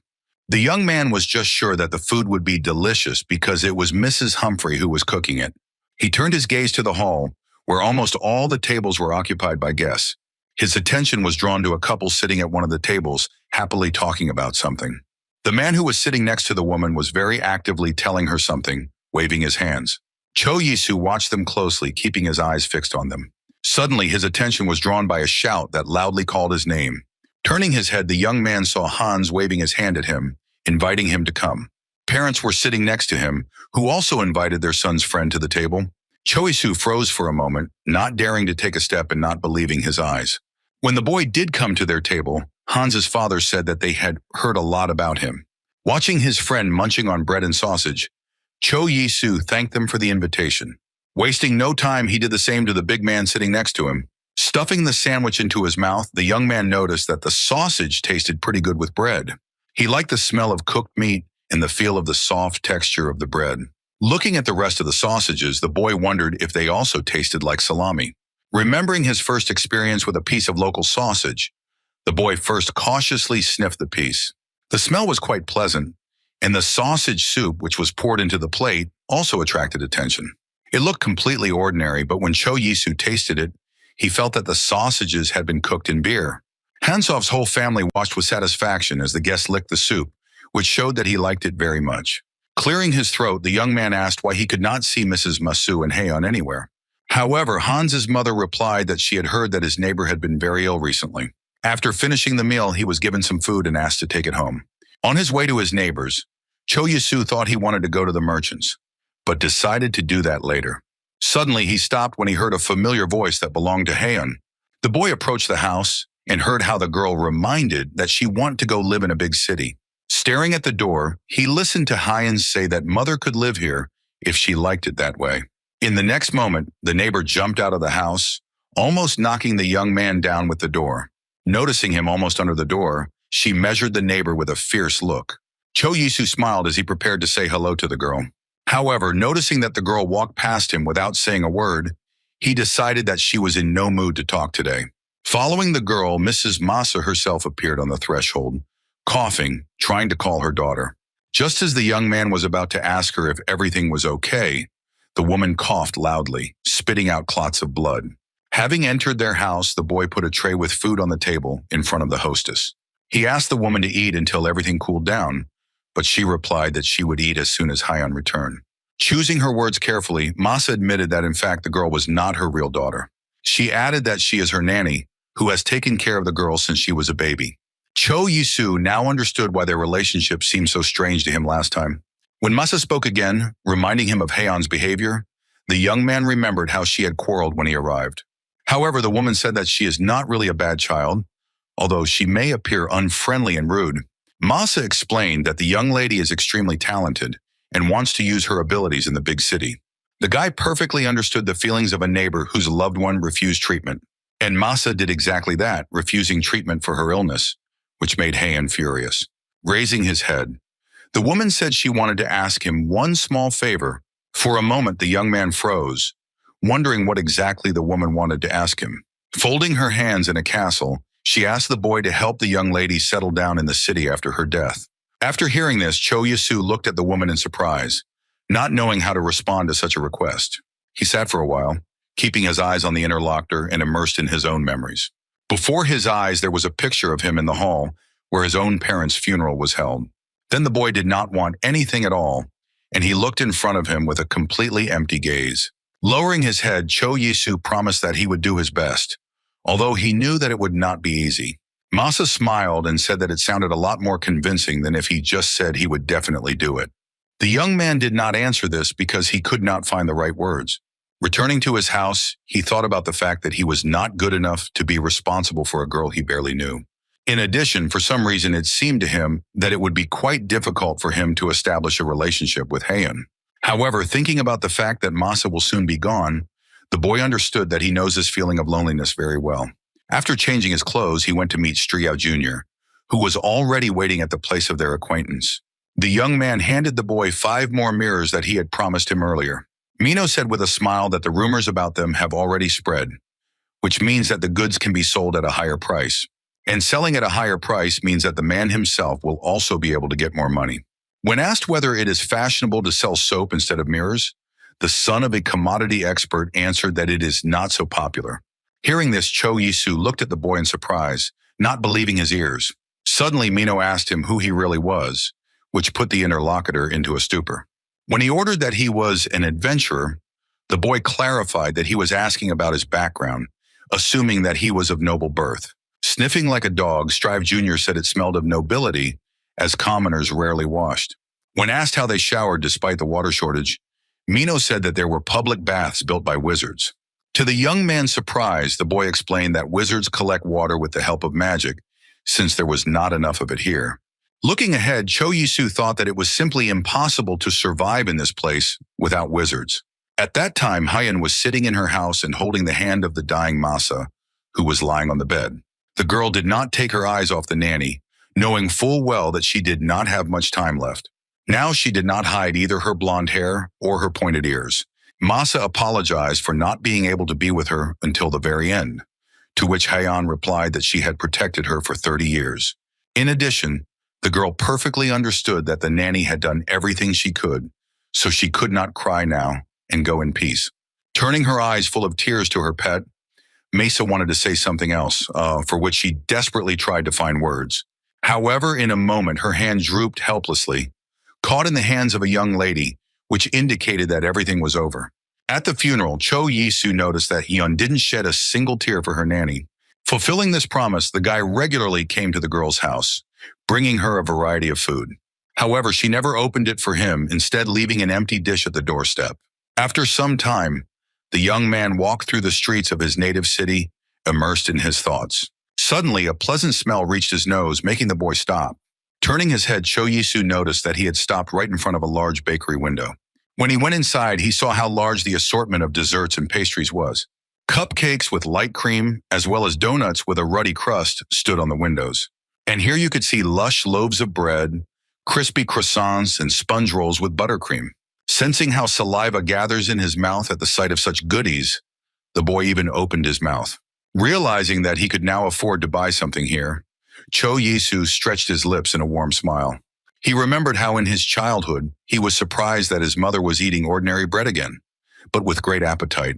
The young man was just sure that the food would be delicious because it was Mrs. Humphrey who was cooking it. He turned his gaze to the hall, where almost all the tables were occupied by guests. His attention was drawn to a couple sitting at one of the tables, happily talking about something. The man who was sitting next to the woman was very actively telling her something, waving his hands. Cho Yisu watched them closely, keeping his eyes fixed on them. Suddenly, his attention was drawn by a shout that loudly called his name. Turning his head, the young man saw Hans waving his hand at him, inviting him to come. Parents were sitting next to him, who also invited their son's friend to the table. Cho Yisu froze for a moment, not daring to take a step and not believing his eyes. When the boy did come to their table, Hans's father said that they had heard a lot about him. Watching his friend munching on bread and sausage, Cho Yisu thanked them for the invitation. Wasting no time, he did the same to the big man sitting next to him. Stuffing the sandwich into his mouth, the young man noticed that the sausage tasted pretty good with bread. He liked the smell of cooked meat and the feel of the soft texture of the bread. Looking at the rest of the sausages, the boy wondered if they also tasted like salami. Remembering his first experience with a piece of local sausage, the boy first cautiously sniffed the piece. The smell was quite pleasant, and the sausage soup, which was poured into the plate, also attracted attention. It looked completely ordinary, but when Cho Yisu tasted it, he felt that the sausages had been cooked in beer. Hansov's whole family watched with satisfaction as the guest licked the soup, which showed that he liked it very much. Clearing his throat, the young man asked why he could not see Mrs. Masu and Haeon anywhere. However, Hans's mother replied that she had heard that his neighbor had been very ill recently. After finishing the meal, he was given some food and asked to take it home. On his way to his neighbor's, Cho Yisu thought he wanted to go to the merchants, but decided to do that later. Suddenly, he stopped when he heard a familiar voice that belonged to Haeun. The boy approached the house and heard how the girl reminded that she wanted to go live in a big city. Staring at the door, he listened to Haeun say that mother could live here if she liked it that way. In the next moment, the neighbor jumped out of the house, almost knocking the young man down with the door. Noticing him almost under the door, she measured the neighbor with a fierce look. Cho Yisu smiled as he prepared to say hello to the girl. However, noticing that the girl walked past him without saying a word, he decided that she was in no mood to talk today. Following the girl, Mrs. Masa herself appeared on the threshold, coughing, trying to call her daughter. Just as the young man was about to ask her if everything was okay, the woman coughed loudly, spitting out clots of blood. Having entered their house, the boy put a tray with food on the table in front of the hostess. He asked the woman to eat until everything cooled down, but she replied that she would eat as soon as Haeun returned. Choosing her words carefully, Masa admitted that in fact the girl was not her real daughter. She added that she is her nanny, who has taken care of the girl since she was a baby. Cho Yisu now understood why their relationship seemed so strange to him last time. When Masa spoke again, reminding him of Haeun's behavior, the young man remembered how she had quarreled when he arrived. However, the woman said that she is not really a bad child, although she may appear unfriendly and rude. Masa explained that the young lady is extremely talented and wants to use her abilities in the big city. The guy perfectly understood the feelings of a neighbor whose loved one refused treatment, and Masa did exactly that, refusing treatment for her illness, which made Haeun furious. Raising his head, the woman said she wanted to ask him one small favor. For a moment, the young man froze, wondering what exactly the woman wanted to ask him. Folding her hands in a castle, she asked the boy to help the young lady settle down in the city after her death. After hearing this, Cho Yisu looked at the woman in surprise, not knowing how to respond to such a request. He sat for a while, keeping his eyes on the interlocutor and immersed in his own memories. Before his eyes, there was a picture of him in the hall where his own parents' funeral was held. Then the boy did not want anything at all, and he looked in front of him with a completely empty gaze. Lowering his head, Cho Yisu promised that he would do his best, although he knew that it would not be easy. Masa smiled and said that it sounded a lot more convincing than if he just said he would definitely do it. The young man did not answer this because he could not find the right words. Returning to his house, he thought about the fact that he was not good enough to be responsible for a girl he barely knew. In addition, for some reason, it seemed to him that it would be quite difficult for him to establish a relationship with Haeun. However, thinking about the fact that Masa will soon be gone, the boy understood that he knows this feeling of loneliness very well. After changing his clothes, he went to meet Striao Jr., who was already waiting at the place of their acquaintance. The young man handed the boy 5 more mirrors that he had promised him earlier. Mino said with a smile that the rumors about them have already spread, which means that the goods can be sold at a higher price. And selling at a higher price means that the man himself will also be able to get more money. When asked whether it is fashionable to sell soap instead of mirrors, the son of a commodity expert answered that it is not so popular. Hearing this, Cho Yisu looked at the boy in surprise, not believing his ears. Suddenly, Mino asked him who he really was, which put the interlocutor into a stupor. When he ordered that he was an adventurer, the boy clarified that he was asking about his background, assuming that he was of noble birth. Sniffing like a dog, Strive Jr. said it smelled of nobility, as commoners rarely washed. When asked how they showered despite the water shortage, Mino said that there were public baths built by wizards. To the young man's surprise, the boy explained that wizards collect water with the help of magic, since there was not enough of it here. Looking ahead, Cho Yisu thought that it was simply impossible to survive in this place without wizards. At that time, Haeun was sitting in her house and holding the hand of the dying Masa, who was lying on the bed. The girl did not take her eyes off the nanny, knowing full well that she did not have much time left. Now she did not hide either her blonde hair or her pointed ears. Masa apologized for not being able to be with her until the very end, to which Haeun replied that she had protected her for 30 years. In addition, the girl perfectly understood that the nanny had done everything she could, so she could not cry now and go in peace. Turning her eyes full of tears to her pet, Mesa wanted to say something else, for which she desperately tried to find words. However, in a moment, her hand drooped helplessly, caught in the hands of a young lady, which indicated that everything was over. At the funeral, Cho Yisu noticed that Hyun didn't shed a single tear for her nanny. Fulfilling this promise, the guy regularly came to the girl's house, bringing her a variety of food. However, she never opened it for him, instead leaving an empty dish at the doorstep. After some time, the young man walked through the streets of his native city, immersed in his thoughts. Suddenly, a pleasant smell reached his nose, making the boy stop. Turning his head, Cho Yisu noticed that he had stopped right in front of a large bakery window. When he went inside, he saw how large the assortment of desserts and pastries was. Cupcakes with light cream, as well as donuts with a ruddy crust, stood on the windows. And here you could see lush loaves of bread, crispy croissants, and sponge rolls with buttercream. Sensing how saliva gathers in his mouth at the sight of such goodies, the boy even opened his mouth. Realizing that he could now afford to buy something here, Cho Yisu stretched his lips in a warm smile. He remembered how in his childhood he was surprised that his mother was eating ordinary bread again, but with great appetite.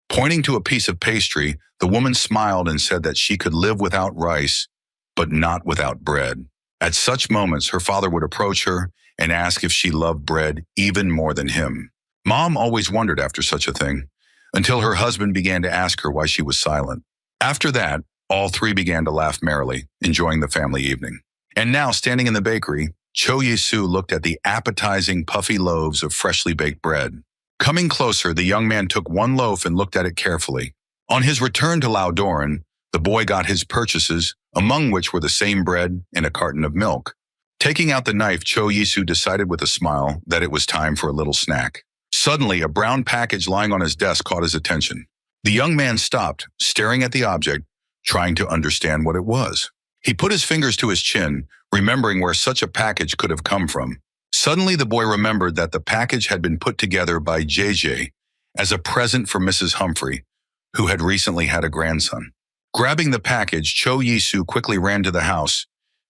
Pointing to a piece of pastry, the woman smiled and said that she could live without rice, but not without bread. At such moments, her father would approach her and ask if she loved bread even more than him. Mom always wondered after such a thing, until her husband began to ask her why she was silent. After that, all three began to laugh merrily, enjoying the family evening. And now, standing in the bakery, Cho Yisu looked at the appetizing, puffy loaves of freshly baked bread. Coming closer, the young man took one loaf and looked at it carefully. On his return to Laudoran, the boy got his purchases, among which were the same bread and a carton of milk. Taking out the knife, Cho Yisu decided with a smile that it was time for a little snack. Suddenly, a brown package lying on his desk caught his attention. The young man stopped, staring at the object, trying to understand what it was. He put his fingers to his chin, remembering where such a package could have come from. Suddenly, the boy remembered that the package had been put together by JJ as a present for Mrs. Humphrey, who had recently had a grandson. Grabbing the package, Cho Yisu quickly ran to the house,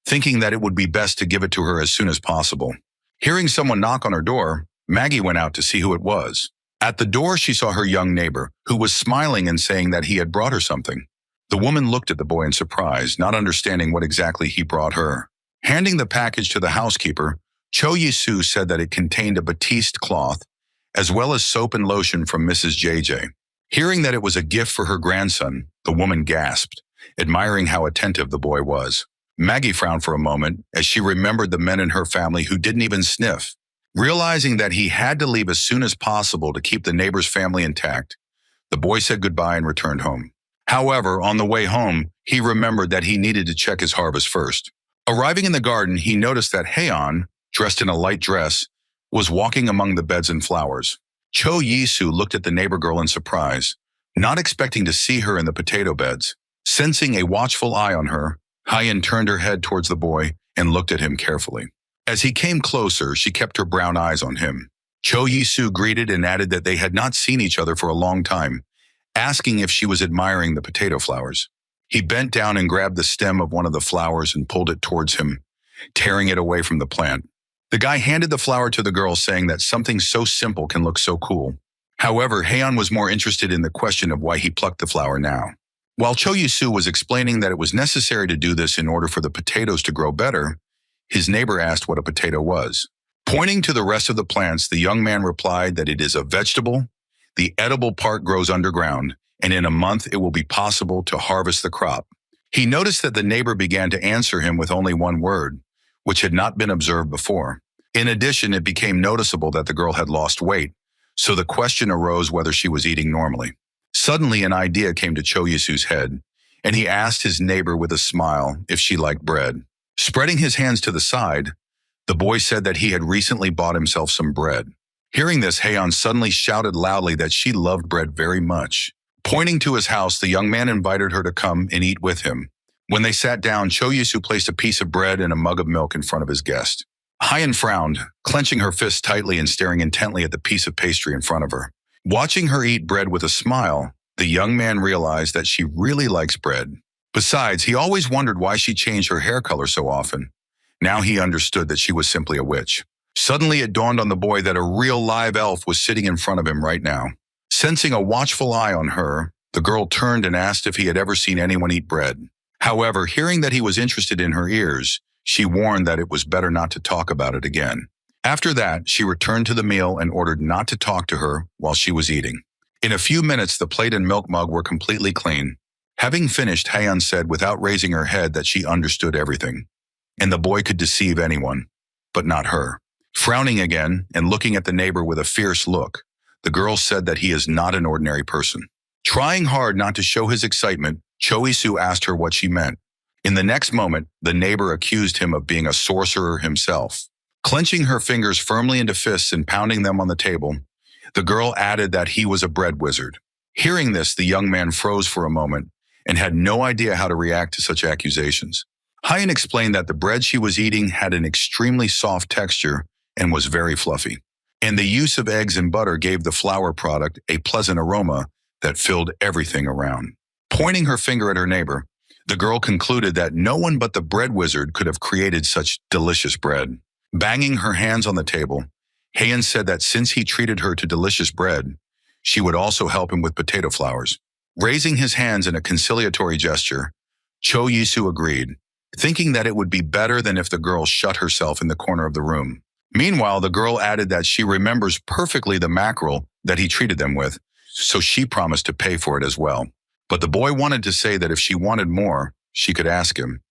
thinking that it would be best to give it to her as soon as possible. Hearing someone knock on her door, Maggie went out to see who it was. At the door, she saw her young neighbor, who was smiling and saying that he had brought her something. The woman looked at the boy in surprise, not understanding what exactly he brought her. Handing the package to the housekeeper, Cho Yisu said that it contained a batiste cloth, as well as soap and lotion from Mrs. JJ. Hearing that it was a gift for her grandson, the woman gasped, admiring how attentive the boy was. Maggie frowned for a moment as she remembered the men in her family who didn't even sniff. Realizing that he had to leave as soon as possible to keep the neighbor's family intact, the boy said goodbye and returned home. However, on the way home, he remembered that he needed to check his harvest first. Arriving in the garden, he noticed that Heian, dressed in a light dress, was walking among the beds and flowers. Cho Yisu looked at the neighbor girl in surprise, not expecting to see her in the potato beds. Sensing a watchful eye on her, Heian turned her head towards the boy and looked at him carefully. As he came closer, she kept her brown eyes on him. Cho Yisu greeted and added that they had not seen each other for a long time, asking if she was admiring the potato flowers. He bent down and grabbed the stem of one of the flowers and pulled it towards him, tearing it away from the plant. The guy handed the flower to the girl, saying that something so simple can look so cool. However, Heian was more interested in the question of why he plucked the flower now. While Cho Yisu was explaining that it was necessary to do this in order for the potatoes to grow better, his neighbor asked what a potato was. Pointing to the rest of the plants, the young man replied that it is a vegetable. The edible part grows underground, and in a month it will be possible to harvest the crop. He noticed that the neighbor began to answer him with only one word, which had not been observed before. In addition, it became noticeable that the girl had lost weight, so the question arose whether she was eating normally. Suddenly, an idea came to Cho Yisu's head, and he asked his neighbor with a smile if she liked bread. Spreading his hands to the side, the boy said that he had recently bought himself some bread. Hearing this, Heian suddenly shouted loudly that she loved bread very much. Pointing to his house, the young man invited her to come and eat with him. When they sat down, Cho Yisu placed a piece of bread and a mug of milk in front of his guest. Heian frowned, clenching her fists tightly and staring intently at the piece of pastry in front of her. Watching her eat bread with a smile, the young man realized that she really likes bread. Besides, he always wondered why she changed her hair color so often. Now he understood that she was simply a witch. Suddenly, it dawned on the boy that a real live elf was sitting in front of him right now. Sensing a watchful eye on her, the girl turned and asked if he had ever seen anyone eat bread. However, hearing that he was interested in her ears, she warned that it was better not to talk about it again. After that, she returned to the meal and ordered not to talk to her while she was eating. In a few minutes, the plate and milk mug were completely clean. Having finished, Heian said without raising her head that she understood everything, and the boy could deceive anyone, but not her. Frowning again and looking at the neighbor with a fierce look, the girl said that he is not an ordinary person. Trying hard not to show his excitement, Cho Isu asked her what she meant. In the next moment, the neighbor accused him of being a sorcerer himself. Clenching her fingers firmly into fists and pounding them on the table, the girl added that he was a bread wizard. Hearing this, the young man froze for a moment and had no idea how to react to such accusations. Hyen explained that the bread she was eating had an extremely soft texture and was very fluffy, and the use of eggs and butter gave the flour product a pleasant aroma that filled everything around. Pointing her finger at her neighbor, the girl concluded that no one but the bread wizard could have created such delicious bread. Banging her hands on the table, Hyen said that since he treated her to delicious bread, she would also help him with potato flours. Raising his hands in a conciliatory gesture, Cho Yisu agreed, thinking that it would be better than if the girl shut herself in the corner of the room. Meanwhile, the girl added that she remembers perfectly the mackerel that he treated them with, so she promised to pay for it as well. But the boy wanted to say that if she wanted more, she could ask him.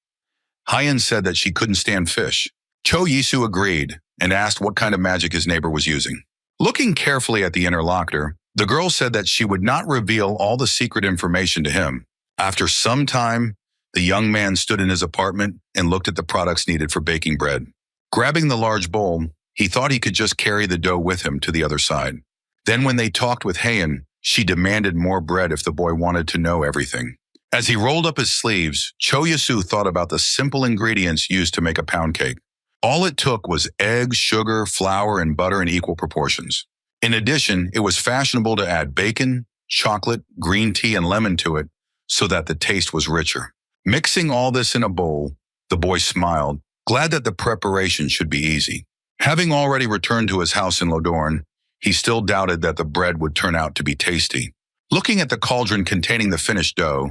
Hyen said that she couldn't stand fish. Cho Yisu agreed and asked what kind of magic his neighbor was using. Looking carefully at the interlocutor, the girl said that she would not reveal all the secret information to him. After some time, the young man stood in his apartment and looked at the products needed for baking bread. Grabbing the large bowl, he thought he could just carry the dough with him to the other side. Then when they talked with Hyen, she demanded more bread if the boy wanted to know everything. As he rolled up his sleeves, Cho Yisu thought about the simple ingredients used to make a pound cake. All it took was eggs, sugar, flour, and butter in equal proportions. In addition, it was fashionable to add bacon, chocolate, green tea, and lemon to it so that the taste was richer. Mixing all this in a bowl, the boy smiled, glad that the preparation should be easy. Having already returned to his house in Lodorn, he still doubted that the bread would turn out to be tasty. Looking at the cauldron containing the finished dough,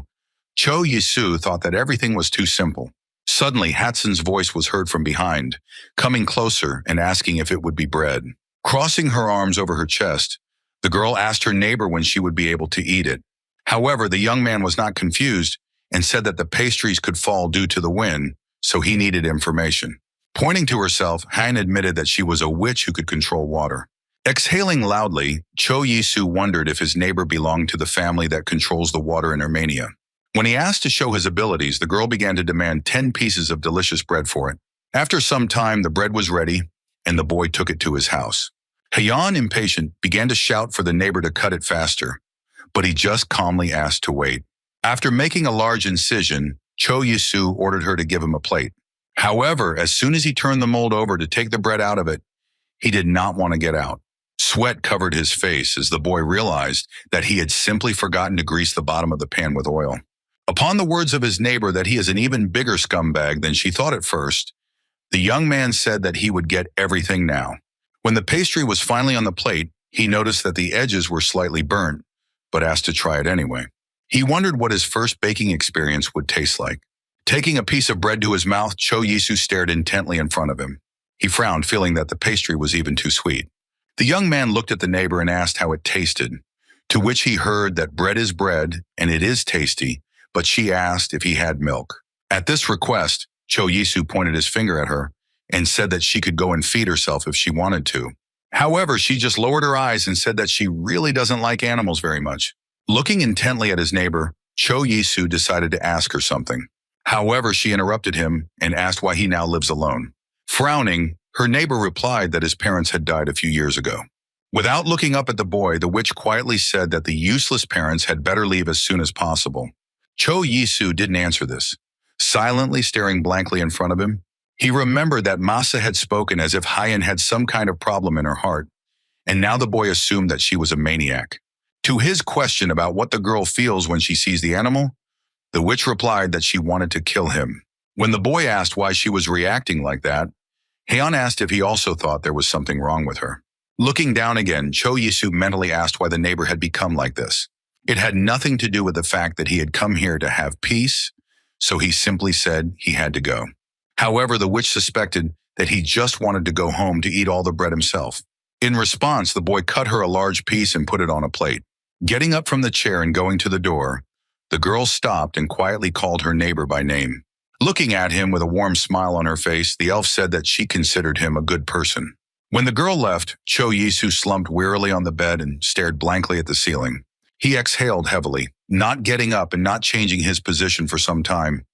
Cho Yisu thought that everything was too simple. Suddenly, Hatsun's voice was heard from behind, coming closer and asking if it would be bread. Crossing her arms over her chest, the girl asked her neighbor when she would be able to eat it. However, the young man was not confused and said that the pastries could fall due to the wind, so he needed information. Pointing to herself, Han admitted that she was a witch who could control water. Exhaling loudly, Cho Yisu wondered if his neighbor belonged to the family that controls the water in Armenia. When he asked to show his abilities, the girl began to demand 10 pieces of delicious bread for it. After some time, the bread was ready, and the boy took it to his house. Hyan, impatient, began to shout for the neighbor to cut it faster, but he just calmly asked to wait. After making a large incision, Cho Yisu ordered her to give him a plate. However, as soon as he turned the mold over to take the bread out of it, he did not want to get out. Sweat covered his face as the boy realized that he had simply forgotten to grease the bottom of the pan with oil. Upon the words of his neighbor that he is an even bigger scumbag than she thought at first, the young man said that he would get everything now. When the pastry was finally on the plate, he noticed that the edges were slightly burnt, but asked to try it anyway. He wondered what his first baking experience would taste like. Taking a piece of bread to his mouth, Cho Yisu stared intently in front of him. He frowned, feeling that the pastry was even too sweet. The young man looked at the neighbor and asked how it tasted, to which he heard that bread is bread and it is tasty, but she asked if he had milk. At this request, Cho Yisu pointed his finger at her and said that she could go and feed herself if she wanted to. However, she just lowered her eyes and said that she really doesn't like animals very much. Looking intently at his neighbor, Cho Yisu decided to ask her something. However, she interrupted him and asked why he now lives alone. Frowning, her neighbor replied that his parents had died a few years ago. Without looking up at the boy, the witch quietly said that the useless parents had better leave as soon as possible. Cho Yisu didn't answer this. Silently staring blankly in front of him, he remembered that Masa had spoken as if Hyen had some kind of problem in her heart, and now the boy assumed that she was a maniac. To his question about what the girl feels when she sees the animal, the witch replied that she wanted to kill him. When the boy asked why she was reacting like that, Hyen asked if he also thought there was something wrong with her. Looking down again, Cho Yisu mentally asked why the neighbor had become like this. It had nothing to do with the fact that he had come here to have peace, so he simply said he had to go. However, the witch suspected that he just wanted to go home to eat all the bread himself. In response, the boy cut her a large piece and put it on a plate. Getting up from the chair and going to the door, the girl stopped and quietly called her neighbor by name. Looking at him with a warm smile on her face, the elf said that she considered him a good person. When the girl left, Cho Yisu slumped wearily on the bed and stared blankly at the ceiling. He exhaled heavily, not getting up and not changing his position for some time,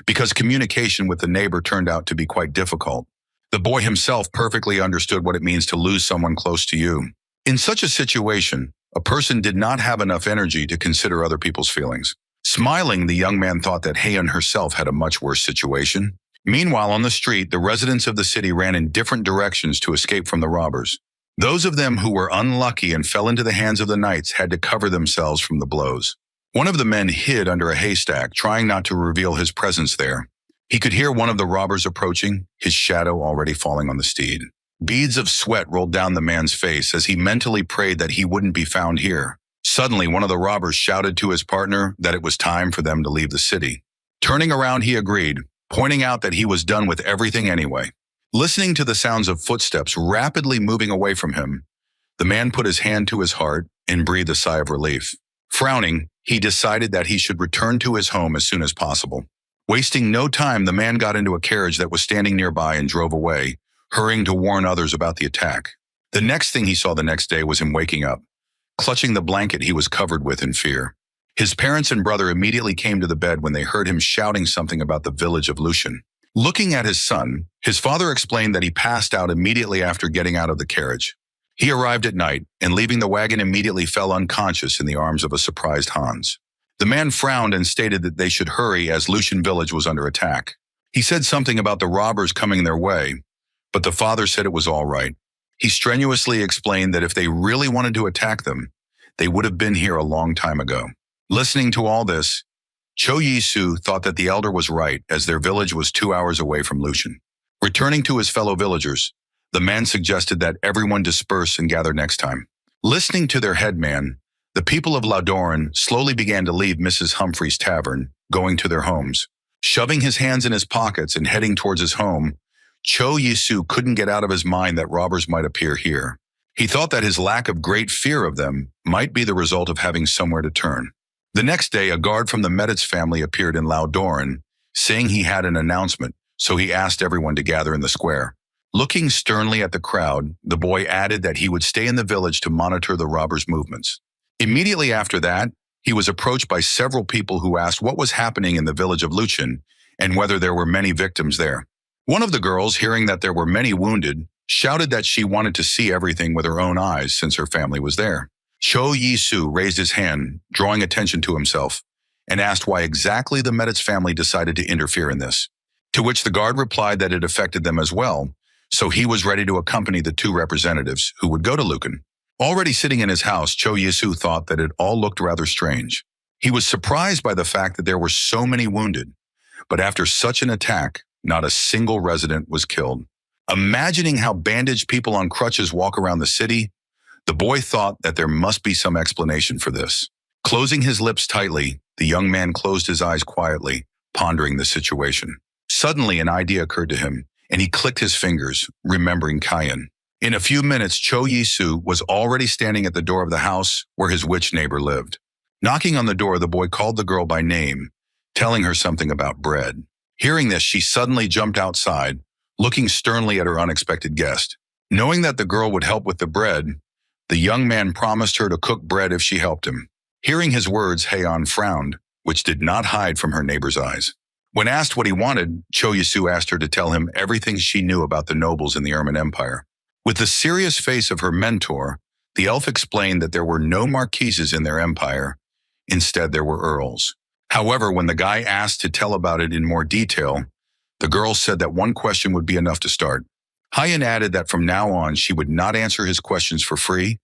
because communication with the neighbor turned out to be quite difficult. The boy himself perfectly understood what it means to lose someone close to you. In such a situation, a person did not have enough energy to consider other people's feelings. Smiling, the young man thought that Haeun herself had a much worse situation. Meanwhile, on the street, the residents of the city ran in different directions to escape from the robbers. Those of them who were unlucky and fell into the hands of the knights had to cover themselves from the blows. One of the men hid under a haystack, trying not to reveal his presence there. He could hear one of the robbers approaching, his shadow already falling on the steed. Beads of sweat rolled down the man's face as he mentally prayed that he wouldn't be found here. Suddenly, one of the robbers shouted to his partner that it was time for them to leave the city. Turning around, he agreed, pointing out that he was done with everything anyway. Listening to the sounds of footsteps rapidly moving away from him, the man put his hand to his heart and breathed a sigh of relief. Frowning, he decided that he should return to his home as soon as possible. Wasting no time, the man got into a carriage that was standing nearby and drove away, hurrying to warn others about the attack. The next thing he saw the next day was him waking up, clutching the blanket he was covered with in fear. His parents and brother immediately came to the bed when they heard him shouting something about the village of Lushan. Looking at his son, his father explained that he passed out immediately after getting out of the carriage. He arrived at night, and leaving the wagon immediately fell unconscious in the arms of a surprised Hans. The man frowned and stated that they should hurry as Lushan village was under attack. He said something about the robbers coming their way, but the father said it was all right. He strenuously explained that if they really wanted to attack them, they would have been here a long time ago. Listening to all this, Cho Yisu thought that the elder was right, as their village was 2 hours away from Lushan. Returning to his fellow villagers, the man suggested that everyone disperse and gather next time. Listening to their headman, the people of Laudoran slowly began to leave Mrs. Humphrey's tavern, going to their homes. Shoving his hands in his pockets and heading towards his home, Cho Yisu couldn't get out of his mind that robbers might appear here. He thought that his lack of great fear of them might be the result of having somewhere to turn. The next day, a guard from the Meditz family appeared in Laudoran, saying he had an announcement, so he asked everyone to gather in the square. Looking sternly at the crowd, the boy added that he would stay in the village to monitor the robbers' movements. Immediately after that, he was approached by several people who asked what was happening in the village of Lushan and whether there were many victims there. One of the girls, hearing that there were many wounded, shouted that she wanted to see everything with her own eyes since her family was there. Cho Yisu raised his hand, drawing attention to himself, and asked why exactly the Meditz family decided to interfere in this. To which the guard replied that it affected them as well, so he was ready to accompany the two representatives who would go to Lucan. Already sitting in his house, Cho Yisu thought that it all looked rather strange. He was surprised by the fact that there were so many wounded, but after such an attack, not a single resident was killed. Imagining how bandaged people on crutches walk around the city, the boy thought that there must be some explanation for this. Closing his lips tightly, the young man closed his eyes quietly, pondering the situation. Suddenly, an idea occurred to him, and he clicked his fingers, remembering Kayan. In a few minutes, Cho Yisu was already standing at the door of the house where his witch neighbor lived. Knocking on the door, the boy called the girl by name, telling her something about bread. Hearing this, she suddenly jumped outside, looking sternly at her unexpected guest. Knowing that the girl would help with the bread, the young man promised her to cook bread if she helped him. Hearing his words, Haeun frowned, which did not hide from her neighbor's eyes. When asked what he wanted, Cho Yisu asked her to tell him everything she knew about the nobles in the Ermin Empire. With the serious face of her mentor, the elf explained that there were no marquises in their empire. Instead, there were earls. However, when the guy asked to tell about it in more detail, the girl said that one question would be enough to start. Haeun added that from now on she would not answer his questions for free,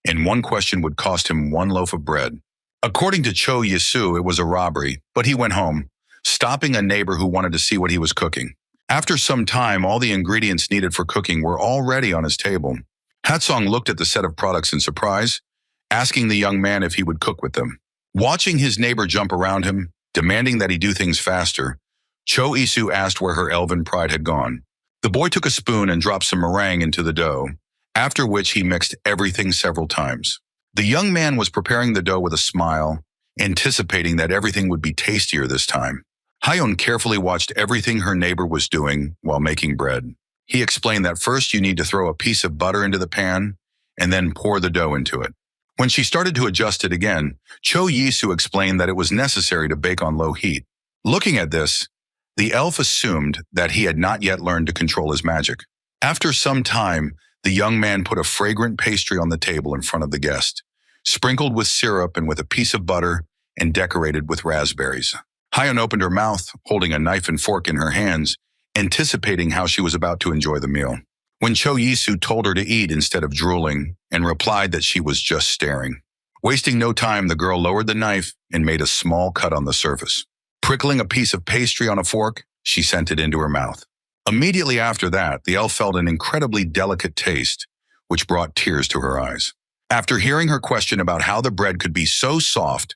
and one question would cost him 1 loaf of bread. According to Cho Yisu, it was a robbery, but he went home, stopping a neighbor who wanted to see what he was cooking. After some time, all the ingredients needed for cooking were already on his table. Hatsong looked at the set of products in surprise, asking the young man if he would cook with them. Watching his neighbor jump around him, demanding that he do things faster, Cho Yisu asked where her elven pride had gone. The boy took a spoon and dropped some meringue into the dough, after which he mixed everything several times. The young man was preparing the dough with a smile, anticipating that everything would be tastier this time. Haeun carefully watched everything her neighbor was doing while making bread. He explained that first you need to throw a piece of butter into the pan and then pour the dough into it. When she started to adjust it again, Cho Yisu explained that it was necessary to bake on low heat. Looking at this, the elf assumed that he had not yet learned to control his magic. After some time, the young man put a fragrant pastry on the table in front of the guest, sprinkled with syrup and with a piece of butter and decorated with raspberries. Hyeon opened her mouth, holding a knife and fork in her hands, anticipating how she was about to enjoy the meal. When Cho Yisu told her to eat instead of drooling and replied that she was just staring. Wasting no time, the girl lowered the knife and made a small cut on the surface. Prickling a piece of pastry on a fork, she sent it into her mouth. Immediately after that, the elf felt an incredibly delicate taste, which brought tears to her eyes. After hearing her question about how the bread could be so soft,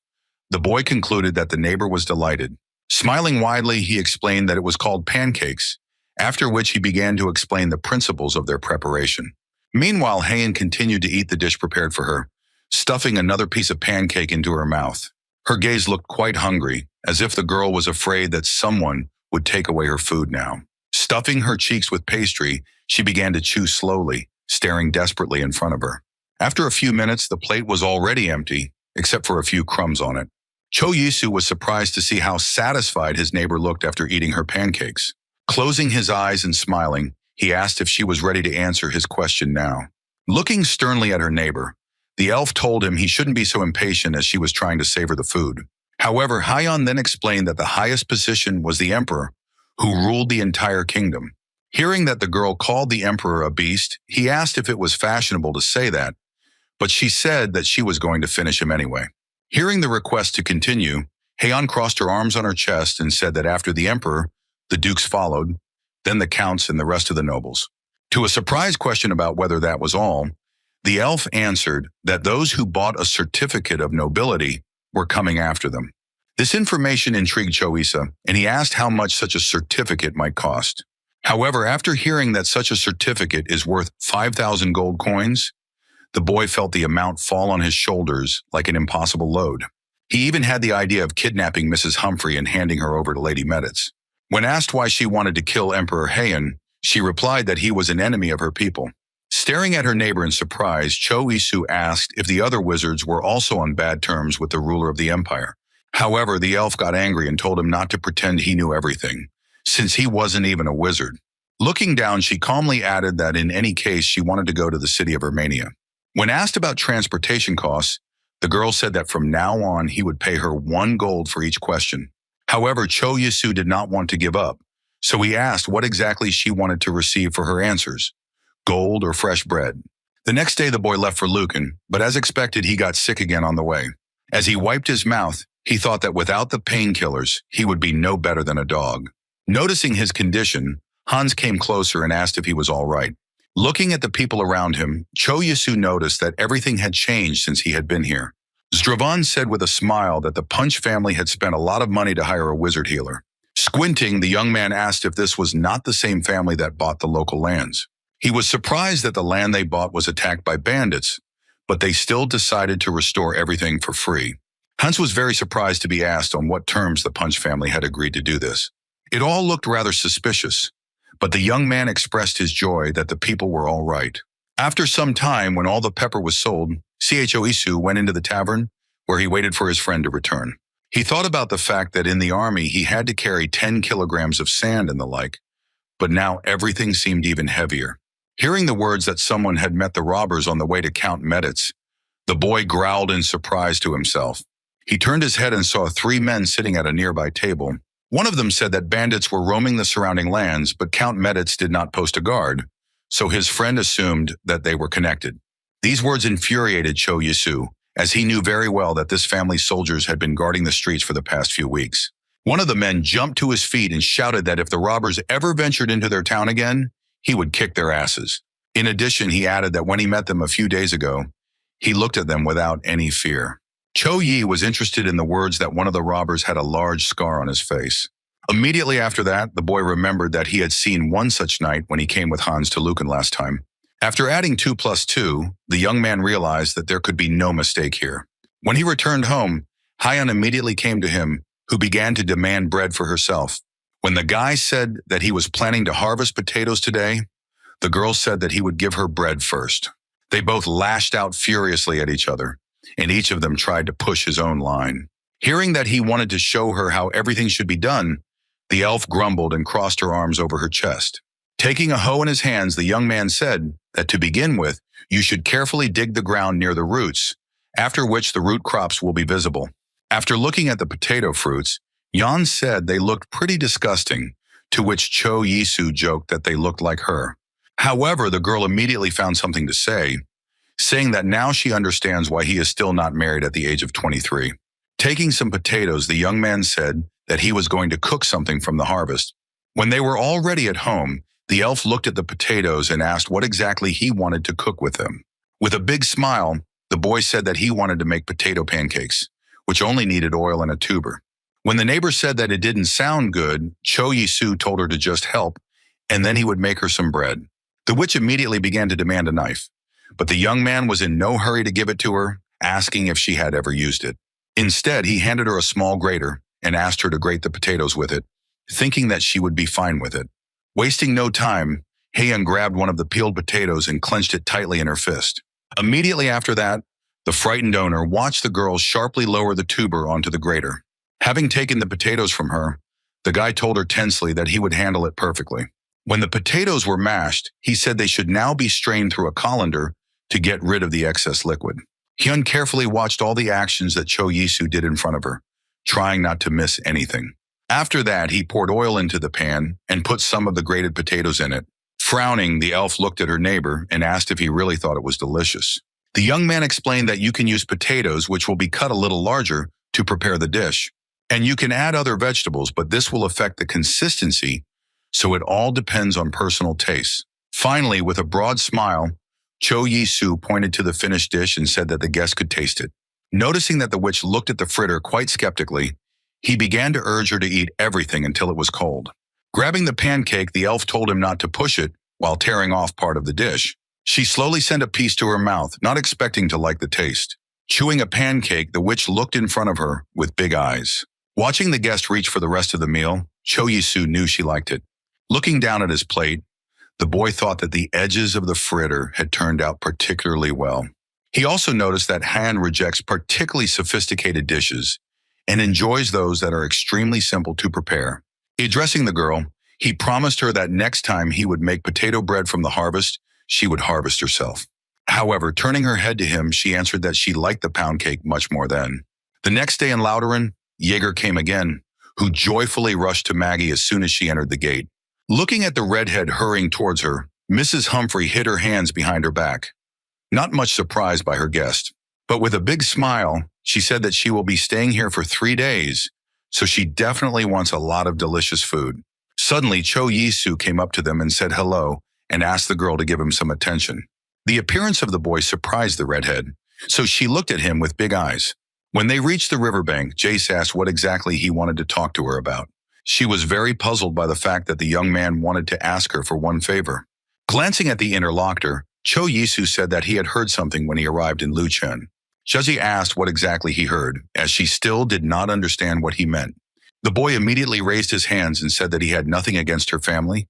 the boy concluded that the neighbor was delighted. Smiling widely, he explained that it was called pancakes, after which he began to explain the principles of their preparation. Meanwhile, Haein continued to eat the dish prepared for her, stuffing another piece of pancake into her mouth. Her gaze looked quite hungry, as if the girl was afraid that someone would take away her food now. Stuffing her cheeks with pastry, she began to chew slowly, staring desperately in front of her. After a few minutes, the plate was already empty, except for a few crumbs on it. Cho Yisu was surprised to see how satisfied his neighbor looked after eating her pancakes. Closing his eyes and smiling, he asked if she was ready to answer his question now. Looking sternly at her neighbor, the elf told him he shouldn't be so impatient as she was trying to savor the food. However, Hyeon then explained that the highest position was the emperor, who ruled the entire kingdom. Hearing that the girl called the emperor a beast, he asked if it was fashionable to say that, but she said that she was going to finish him anyway. Hearing the request to continue, Haeon crossed her arms on her chest and said that after the emperor, the dukes followed, then the counts and the rest of the nobles. To a surprise question about whether that was all, the elf answered that those who bought a certificate of nobility were coming after them. This information intrigued Choisa, and he asked how much such a certificate might cost. However, after hearing that such a certificate is worth 5,000 gold coins, the boy felt the amount fall on his shoulders like an impossible load. He even had the idea of kidnapping Mrs. Humphrey and handing her over to Lady Meditz. When asked why she wanted to kill Emperor Haeon, she replied that he was an enemy of her people. Staring at her neighbor in surprise, Cho Isu asked if the other wizards were also on bad terms with the ruler of the empire. However, the elf got angry and told him not to pretend he knew everything, since he wasn't even a wizard. Looking down, she calmly added that in any case she wanted to go to the city of Romania. When asked about transportation costs, the girl said that from now on he would pay her 1 gold for each question. However, Cho Yisu did not want to give up, so he asked what exactly she wanted to receive for her answers, gold or fresh bread. The next day the boy left for Lucan, but as expected he got sick again on the way. As he wiped his mouth, he thought that without the painkillers, he would be no better than a dog. Noticing his condition, Hans came closer and asked if he was all right. Looking at the people around him, Cho Yisu noticed that everything had changed since he had been here. Zdravan said with a smile that the Punch family had spent a lot of money to hire a wizard healer. Squinting, the young man asked if this was not the same family that bought the local lands. He was surprised that the land they bought was attacked by bandits, but they still decided to restore everything for free. Hans was very surprised to be asked on what terms the Punch family had agreed to do this. It all looked rather suspicious, but the young man expressed his joy that the people were all right. After some time, when all the pepper was sold, Cho Isu went into the tavern, where he waited for his friend to return. He thought about the fact that in the army he had to carry 10 kilograms of sand and the like, but now everything seemed even heavier. Hearing the words that someone had met the robbers on the way to Count Meditz, the boy growled in surprise to himself. He turned his head and saw 3 men sitting at a nearby table. One of them said that bandits were roaming the surrounding lands, but Count Meditz did not post a guard, so his friend assumed that they were connected. These words infuriated Cho Yisu, as he knew very well that this family's soldiers had been guarding the streets for the past few weeks. One of the men jumped to his feet and shouted that if the robbers ever ventured into their town again, he would kick their asses. In addition, he added that when he met them a few days ago, he looked at them without any fear. Cho Yi was interested in the words that one of the robbers had a large scar on his face. Immediately after that, the boy remembered that he had seen one such night when he came with Hans to Lucan last time. After adding 2 plus 2, the young man realized that there could be no mistake here. When he returned home, Hyeon immediately came to him, who began to demand bread for herself. When the guy said that he was planning to harvest potatoes today, The girl said that he would give her bread first. They both lashed out furiously at each other, and each of them tried to push his own line. Hearing that he wanted to show her how everything should be done, the elf grumbled and crossed her arms over her chest. Taking a hoe in his hands, the young man said that to begin with, you should carefully dig the ground near the roots, after which the root crops will be visible. After looking at the potato fruits, Jan said they looked pretty disgusting, to which Cho Yisu joked that they looked like her. However, the girl immediately found something to say, saying that now she understands why he is still not married at the age of 23. Taking some potatoes, the young man said that he was going to cook something from the harvest. When they were already at home, the elf looked at the potatoes and asked what exactly he wanted to cook with them. With a big smile, the boy said that he wanted to make potato pancakes, which only needed oil and a tuber. When the neighbor said that it didn't sound good, Cho Yisu told her to just help, and then he would make her some bread. The witch immediately began to demand a knife, but the young man was in no hurry to give it to her, asking if she had ever used it. Instead, he handed her a small grater and asked her to grate the potatoes with it, thinking that she would be fine with it. Wasting no time, Haeyoung grabbed one of the peeled potatoes and clenched it tightly in her fist. Immediately after that, the frightened owner watched the girl sharply lower the tuber onto the grater. Having taken the potatoes from her, the guy told her tensely that he would handle it perfectly. When the potatoes were mashed, he said they should now be strained through a colander to get rid of the excess liquid. Hyun carefully watched all the actions that Cho Yisu did in front of her, trying not to miss anything. After that, he poured oil into the pan and put some of the grated potatoes in it. Frowning, the elf looked at her neighbor and asked if he really thought it was delicious. The young man explained that you can use potatoes, which will be cut a little larger, to prepare the dish. And you can add other vegetables, but this will affect the consistency, so it all depends on personal taste. Finally, with a broad smile, Cho Yisu pointed to the finished dish and said that the guest could taste it. Noticing that the witch looked at the fritter quite skeptically, he began to urge her to eat everything until it was cold. Grabbing the pancake, the elf told him not to push it while tearing off part of the dish. She slowly sent a piece to her mouth, not expecting to like the taste. Chewing a pancake, the witch looked in front of her with big eyes. Watching the guest reach for the rest of the meal, Cho Yisu knew she liked it. Looking down at his plate, the boy thought that the edges of the fritter had turned out particularly well. He also noticed that Han rejects particularly sophisticated dishes and enjoys those that are extremely simple to prepare. Addressing the girl, he promised her that next time he would make potato bread from the harvest, she would harvest herself. However, turning her head to him, she answered that she liked the pound cake much more then. The next day in Lauteren, Jaeger came again, who joyfully rushed to Maggie as soon as she entered the gate. Looking at the redhead hurrying towards her, Mrs. Humphrey hid her hands behind her back, not much surprised by her guest. But with a big smile, she said that she will be staying here for 3 days, so she definitely wants a lot of delicious food. Suddenly, Cho Yisu came up to them and said hello and asked the girl to give him some attention. The appearance of the boy surprised the redhead, so she looked at him with big eyes. When they reached the riverbank, Jace asked what exactly he wanted to talk to her about. She was very puzzled by the fact that the young man wanted to ask her for one favor. Glancing at the interlocutor, Cho Yisu said that he had heard something when he arrived in Luchen. Juzzy asked what exactly he heard, as she still did not understand what he meant. The boy immediately raised his hands and said that he had nothing against her family,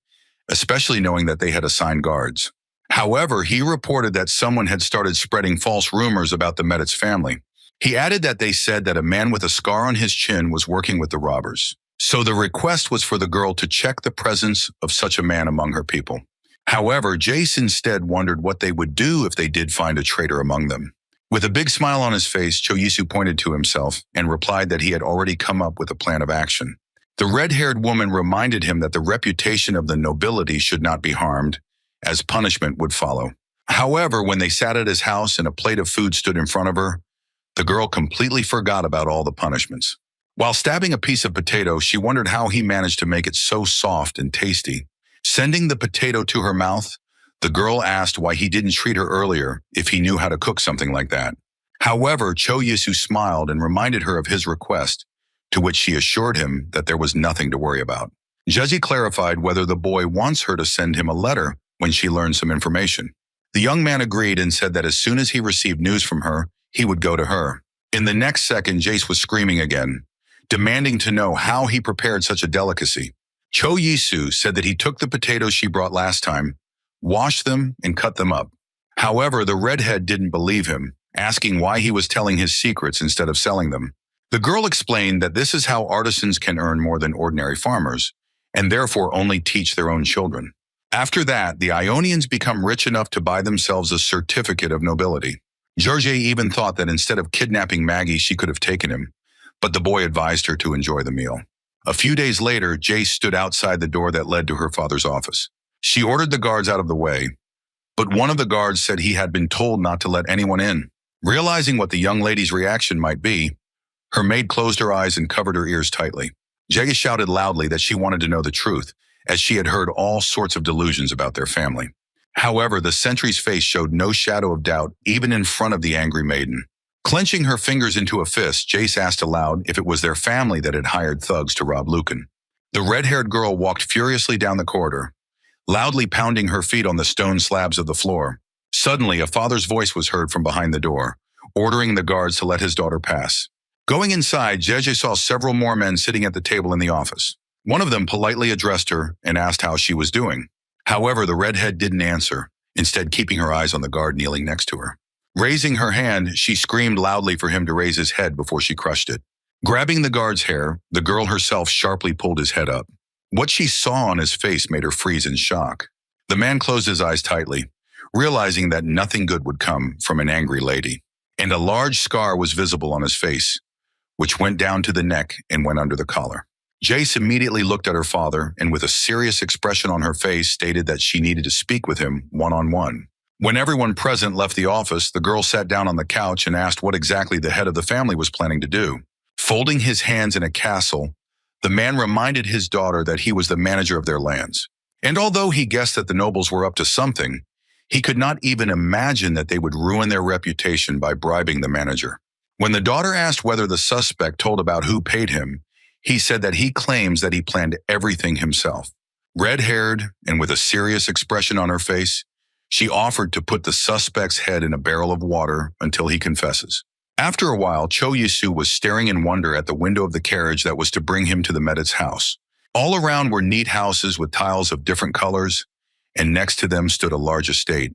especially knowing that they had assigned guards. However, he reported that someone had started spreading false rumors about the Meditz family. He added that they said that a man with a scar on his chin was working with the robbers. So the request was for the girl to check the presence of such a man among her people. However, Jace instead wondered what they would do if they did find a traitor among them. With a big smile on his face, Cho Yisu pointed to himself and replied that he had already come up with a plan of action. The red-haired woman reminded him that the reputation of the nobility should not be harmed, as punishment would follow. However, when they sat at his house and a plate of food stood in front of her, the girl completely forgot about all the punishments. While stabbing a piece of potato, she wondered how he managed to make it so soft and tasty. Sending the potato to her mouth, the girl asked why he didn't treat her earlier if he knew how to cook something like that. However, Cho Yisu smiled and reminded her of his request, to which she assured him that there was nothing to worry about. Jeji clarified whether the boy wants her to send him a letter when she learns some information. The young man agreed and said that as soon as he received news from her, he would go to her. In the next second, Jace was screaming again, demanding to know how he prepared such a delicacy. Cho Yisu said that he took the potatoes she brought last time, wash them, and cut them up. However, the redhead didn't believe him, asking why he was telling his secrets instead of selling them. The girl explained that this is how artisans can earn more than ordinary farmers, and therefore only teach their own children. After that, the Ionians become rich enough to buy themselves a certificate of nobility. Georgie even thought that instead of kidnapping Maggie, she could have taken him, but the boy advised her to enjoy the meal. A few days later, Jace stood outside the door that led to her father's office. She ordered the guards out of the way, but one of the guards said he had been told not to let anyone in. Realizing what the young lady's reaction might be, her maid closed her eyes and covered her ears tightly. Jace shouted loudly that she wanted to know the truth, as she had heard all sorts of delusions about their family. However, the sentry's face showed no shadow of doubt, even in front of the angry maiden. Clenching her fingers into a fist, Jace asked aloud if it was their family that had hired thugs to rob Lucan. The red-haired girl walked furiously down the corridor, loudly pounding her feet on the stone slabs of the floor. Suddenly, a father's voice was heard from behind the door, ordering the guards to let his daughter pass. Going inside, Jeje saw several more men sitting at the table in the office. One of them politely addressed her and asked how she was doing. However, the redhead didn't answer, instead keeping her eyes on the guard kneeling next to her. Raising her hand, she screamed loudly for him to raise his head before she crushed it. Grabbing the guard's hair, the girl herself sharply pulled his head up. What she saw on his face made her freeze in shock. The man closed his eyes tightly, realizing that nothing good would come from an angry lady. And a large scar was visible on his face, which went down to the neck and went under the collar. Jace immediately looked at her father and with a serious expression on her face stated that she needed to speak with him one-on-one. When everyone present left the office, the girl sat down on the couch and asked what exactly the head of the family was planning to do. Folding his hands in a castle, the man reminded his daughter that he was the manager of their lands. And although he guessed that the nobles were up to something, he could not even imagine that they would ruin their reputation by bribing the manager. When the daughter asked whether the suspect told about who paid him, he said that he claims that he planned everything himself. Red-haired and with a serious expression on her face, she offered to put the suspect's head in a barrel of water until he confesses. After a while, Cho Yisu was staring in wonder at the window of the carriage that was to bring him to the Medit's house. All around were neat houses with tiles of different colors, and next to them stood a large estate.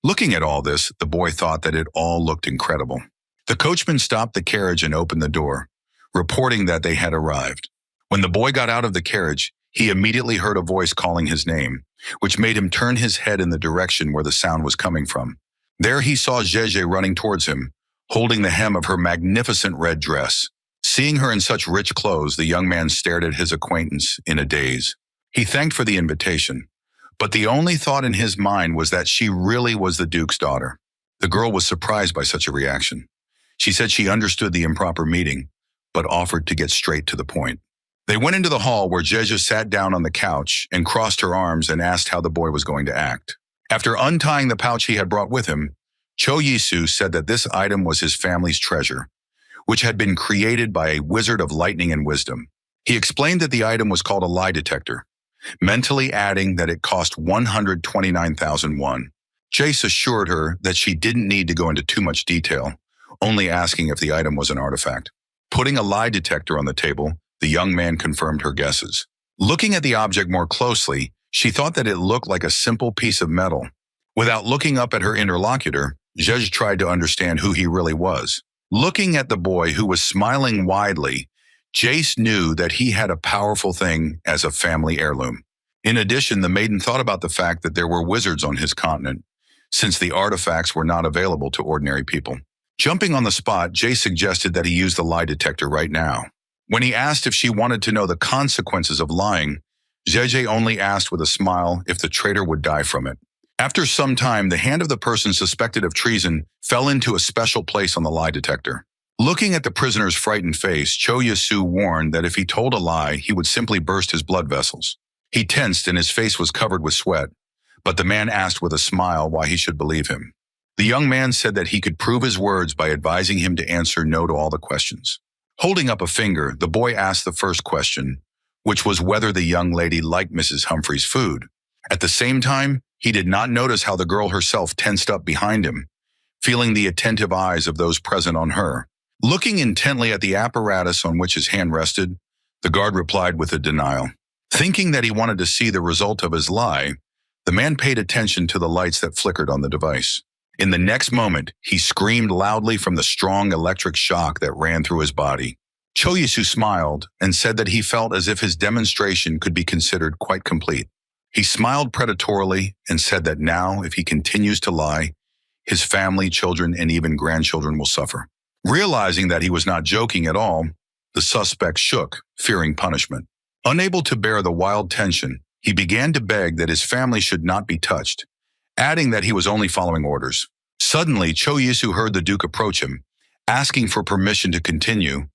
Looking at all this, the boy thought that it all looked incredible. The coachman stopped the carriage and opened the door, reporting that they had arrived. When the boy got out of the carriage, he immediately heard a voice calling his name, which made him turn his head in the direction where the sound was coming from. There he saw Jeje running towards him, holding the hem of her magnificent red dress. Seeing her in such rich clothes, the young man stared at his acquaintance in a daze. He thanked for the invitation, but the only thought in his mind was that she really was the Duke's daughter. The girl was surprised by such a reaction. She said she understood the improper meeting, but offered to get straight to the point. They went into the hall where Jeje sat down on the couch and crossed her arms and asked how the boy was going to act. After untying the pouch he had brought with him, Cho Yisu said that this item was his family's treasure, which had been created by a wizard of lightning and wisdom. He explained that the item was called a lie detector, mentally adding that it cost 129,000 won. Jace assured her that she didn't need to go into too much detail, only asking if the item was an artifact. Putting a lie detector on the table, the young man confirmed her guesses. Looking at the object more closely, she thought that it looked like a simple piece of metal. Without looking up at her interlocutor, Jeje tried to understand who he really was. Looking at the boy who was smiling widely, Jace knew that he had a powerful thing as a family heirloom. In addition, the maiden thought about the fact that there were wizards on his continent, since the artifacts were not available to ordinary people. Jumping on the spot, Jace suggested that he use the lie detector right now. When he asked if she wanted to know the consequences of lying, Jeje only asked with a smile if the traitor would die from it. After some time, the hand of the person suspected of treason fell into a special place on the lie detector. Looking at the prisoner's frightened face, Cho Yisu warned that if he told a lie, he would simply burst his blood vessels. He tensed and his face was covered with sweat, but the man asked with a smile why he should believe him. The young man said that he could prove his words by advising him to answer no to all the questions. Holding up a finger, the boy asked the first question, which was whether the young lady liked Mrs. Humphrey's food. At the same time, he did not notice how the girl herself tensed up behind him, feeling the attentive eyes of those present on her. Looking intently at the apparatus on which his hand rested, the guard replied with a denial. Thinking that he wanted to see the result of his lie, The man paid attention to the lights that flickered on the device. In the next moment, he screamed loudly from the strong electric shock that ran through his body. Cho Yisu smiled and said that he felt as if his demonstration could be considered quite complete. He smiled predatorily and said that now, if he continues to lie, his family, children, and even grandchildren will suffer. Realizing that he was not joking at all, the suspect shook, fearing punishment. Unable to bear the wild tension, he began to beg that his family should not be touched, adding that he was only following orders. Suddenly, Cho Yisu heard the Duke approach him, asking for permission to continue,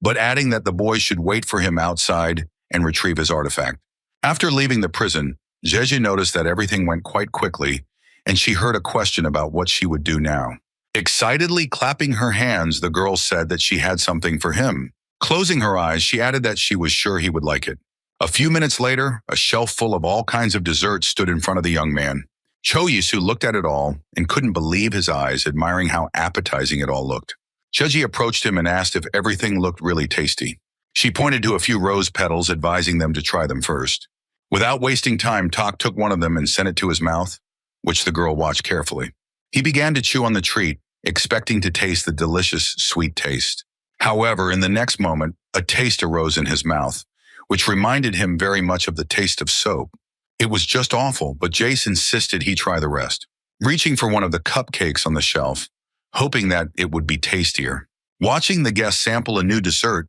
but adding that the boy should wait for him outside and retrieve his artifact. After leaving the prison, Jeje noticed that everything went quite quickly, and she heard a question about what she would do now. Excitedly clapping her hands, the girl said that she had something for him. Closing her eyes, she added that she was sure he would like it. A few minutes later, a shelf full of all kinds of desserts stood in front of the young man. Cho Yisu looked at it all and couldn't believe his eyes, admiring how appetizing it all looked. Jeje approached him and asked if everything looked really tasty. She pointed to a few rose petals, advising them to try them first. Without wasting time, Tak took one of them and sent it to his mouth, which the girl watched carefully. He began to chew on the treat, expecting to taste the delicious, sweet taste. However, in the next moment, a taste arose in his mouth, which reminded him very much of the taste of soap. It was just awful, but Jace insisted he try the rest, reaching for one of the cupcakes on the shelf, hoping that it would be tastier. Watching the guest sample a new dessert,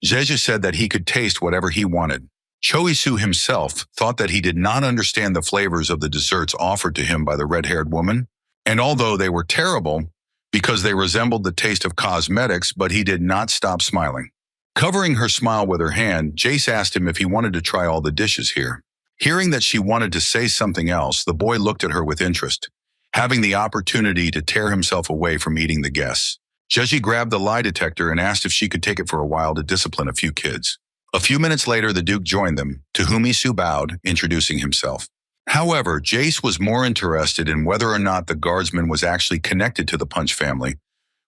Jeje said that he could taste whatever he wanted. Cho Yisu himself thought that he did not understand the flavors of the desserts offered to him by the red-haired woman, and although they were terrible because they resembled the taste of cosmetics, but he did not stop smiling. Covering her smile with her hand, Jace asked him if he wanted to try all the dishes here. Hearing that she wanted to say something else, the boy looked at her with interest, having the opportunity to tear himself away from eating the guests. Jeje grabbed the lie detector and asked if she could take it for a while to discipline a few kids. A few minutes later, the Duke joined them, to whom Yisu bowed, introducing himself. However, Jace was more interested in whether or not the guardsman was actually connected to the Punch family,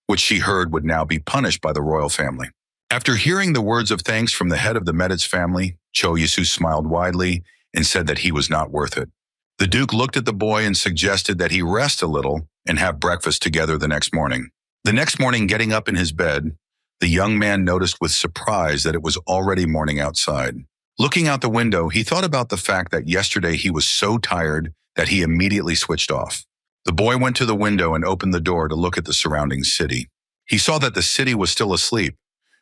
which she heard would now be punished by the royal family. After hearing the words of thanks from the head of the Meditz family, Cho Yisu smiled widely and said that he was not worth it. The Duke looked at the boy and suggested that he rest a little and have breakfast together the next morning. The next morning, getting up in his bed, the young man noticed with surprise that it was already morning outside. Looking out the window, he thought about the fact that yesterday he was so tired that he immediately switched off. The boy went to the window and opened the door to look at the surrounding city. He saw that the city was still asleep,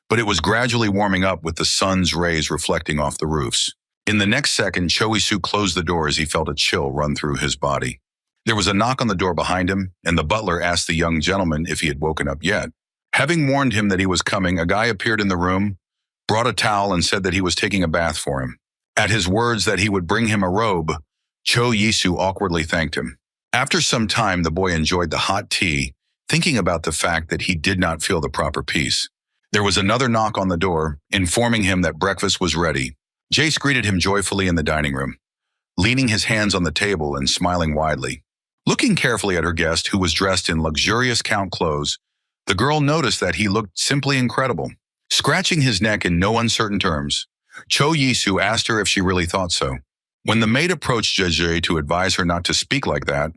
but it was gradually warming up with the sun's rays reflecting off the roofs. In the next second, Cho Yisu closed the door as he felt a chill run through his body. There was a knock on the door behind him, and the butler asked the young gentleman if he had woken up yet. Having warned him that he was coming, a guy appeared in the room, brought a towel, and said that he was taking a bath for him. At his words that he would bring him a robe, Cho Yisu awkwardly thanked him. After some time, the boy enjoyed the hot tea, thinking about the fact that he did not feel the proper peace. There was another knock on the door, informing him that breakfast was ready. Jace greeted him joyfully in the dining room, leaning his hands on the table and smiling widely. Looking carefully at her guest, who was dressed in luxurious count clothes, the girl noticed that he looked simply incredible. Scratching his neck in no uncertain terms, Cho Yisu asked her if she really thought so. When the maid approached Jeje to advise her not to speak like that,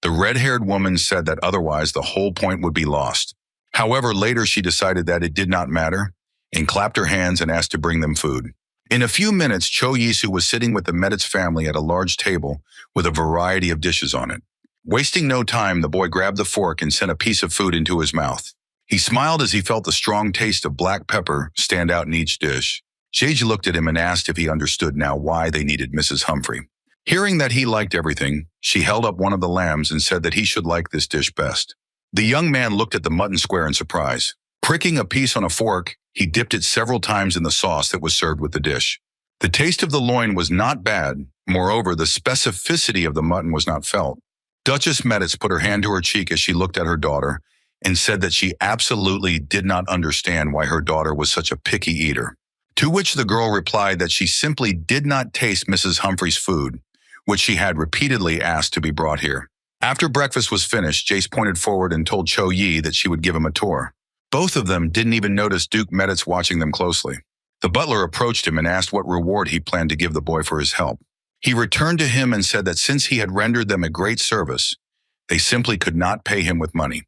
the red-haired woman said that otherwise the whole point would be lost. However, later she decided that it did not matter and clapped her hands and asked to bring them food. In a few minutes, Cho Yisu was sitting with the Meditz family at a large table with a variety of dishes on it. Wasting no time, the boy grabbed the fork and sent a piece of food into his mouth. He smiled as he felt the strong taste of black pepper stand out in each dish. Jeje looked at him and asked if he understood now why they needed Mrs. Humphrey. Hearing that he liked everything, she held up one of the lambs and said that he should like this dish best. The young man looked at the mutton square in surprise. Pricking a piece on a fork, he dipped it several times in the sauce that was served with the dish. The taste of the loin was not bad. Moreover, the specificity of the mutton was not felt. Duchess Meditz put her hand to her cheek as she looked at her daughter and said that she absolutely did not understand why her daughter was such a picky eater. To which the girl replied that she simply did not taste Mrs. Humphrey's food, which she had repeatedly asked to be brought here. After breakfast was finished, Jace pointed forward and told Cho Yi that she would give him a tour. Both of them didn't even notice Duke Meditz watching them closely. The butler approached him and asked what reward he planned to give the boy for his help. He returned to him and said that since he had rendered them a great service, they simply could not pay him with money.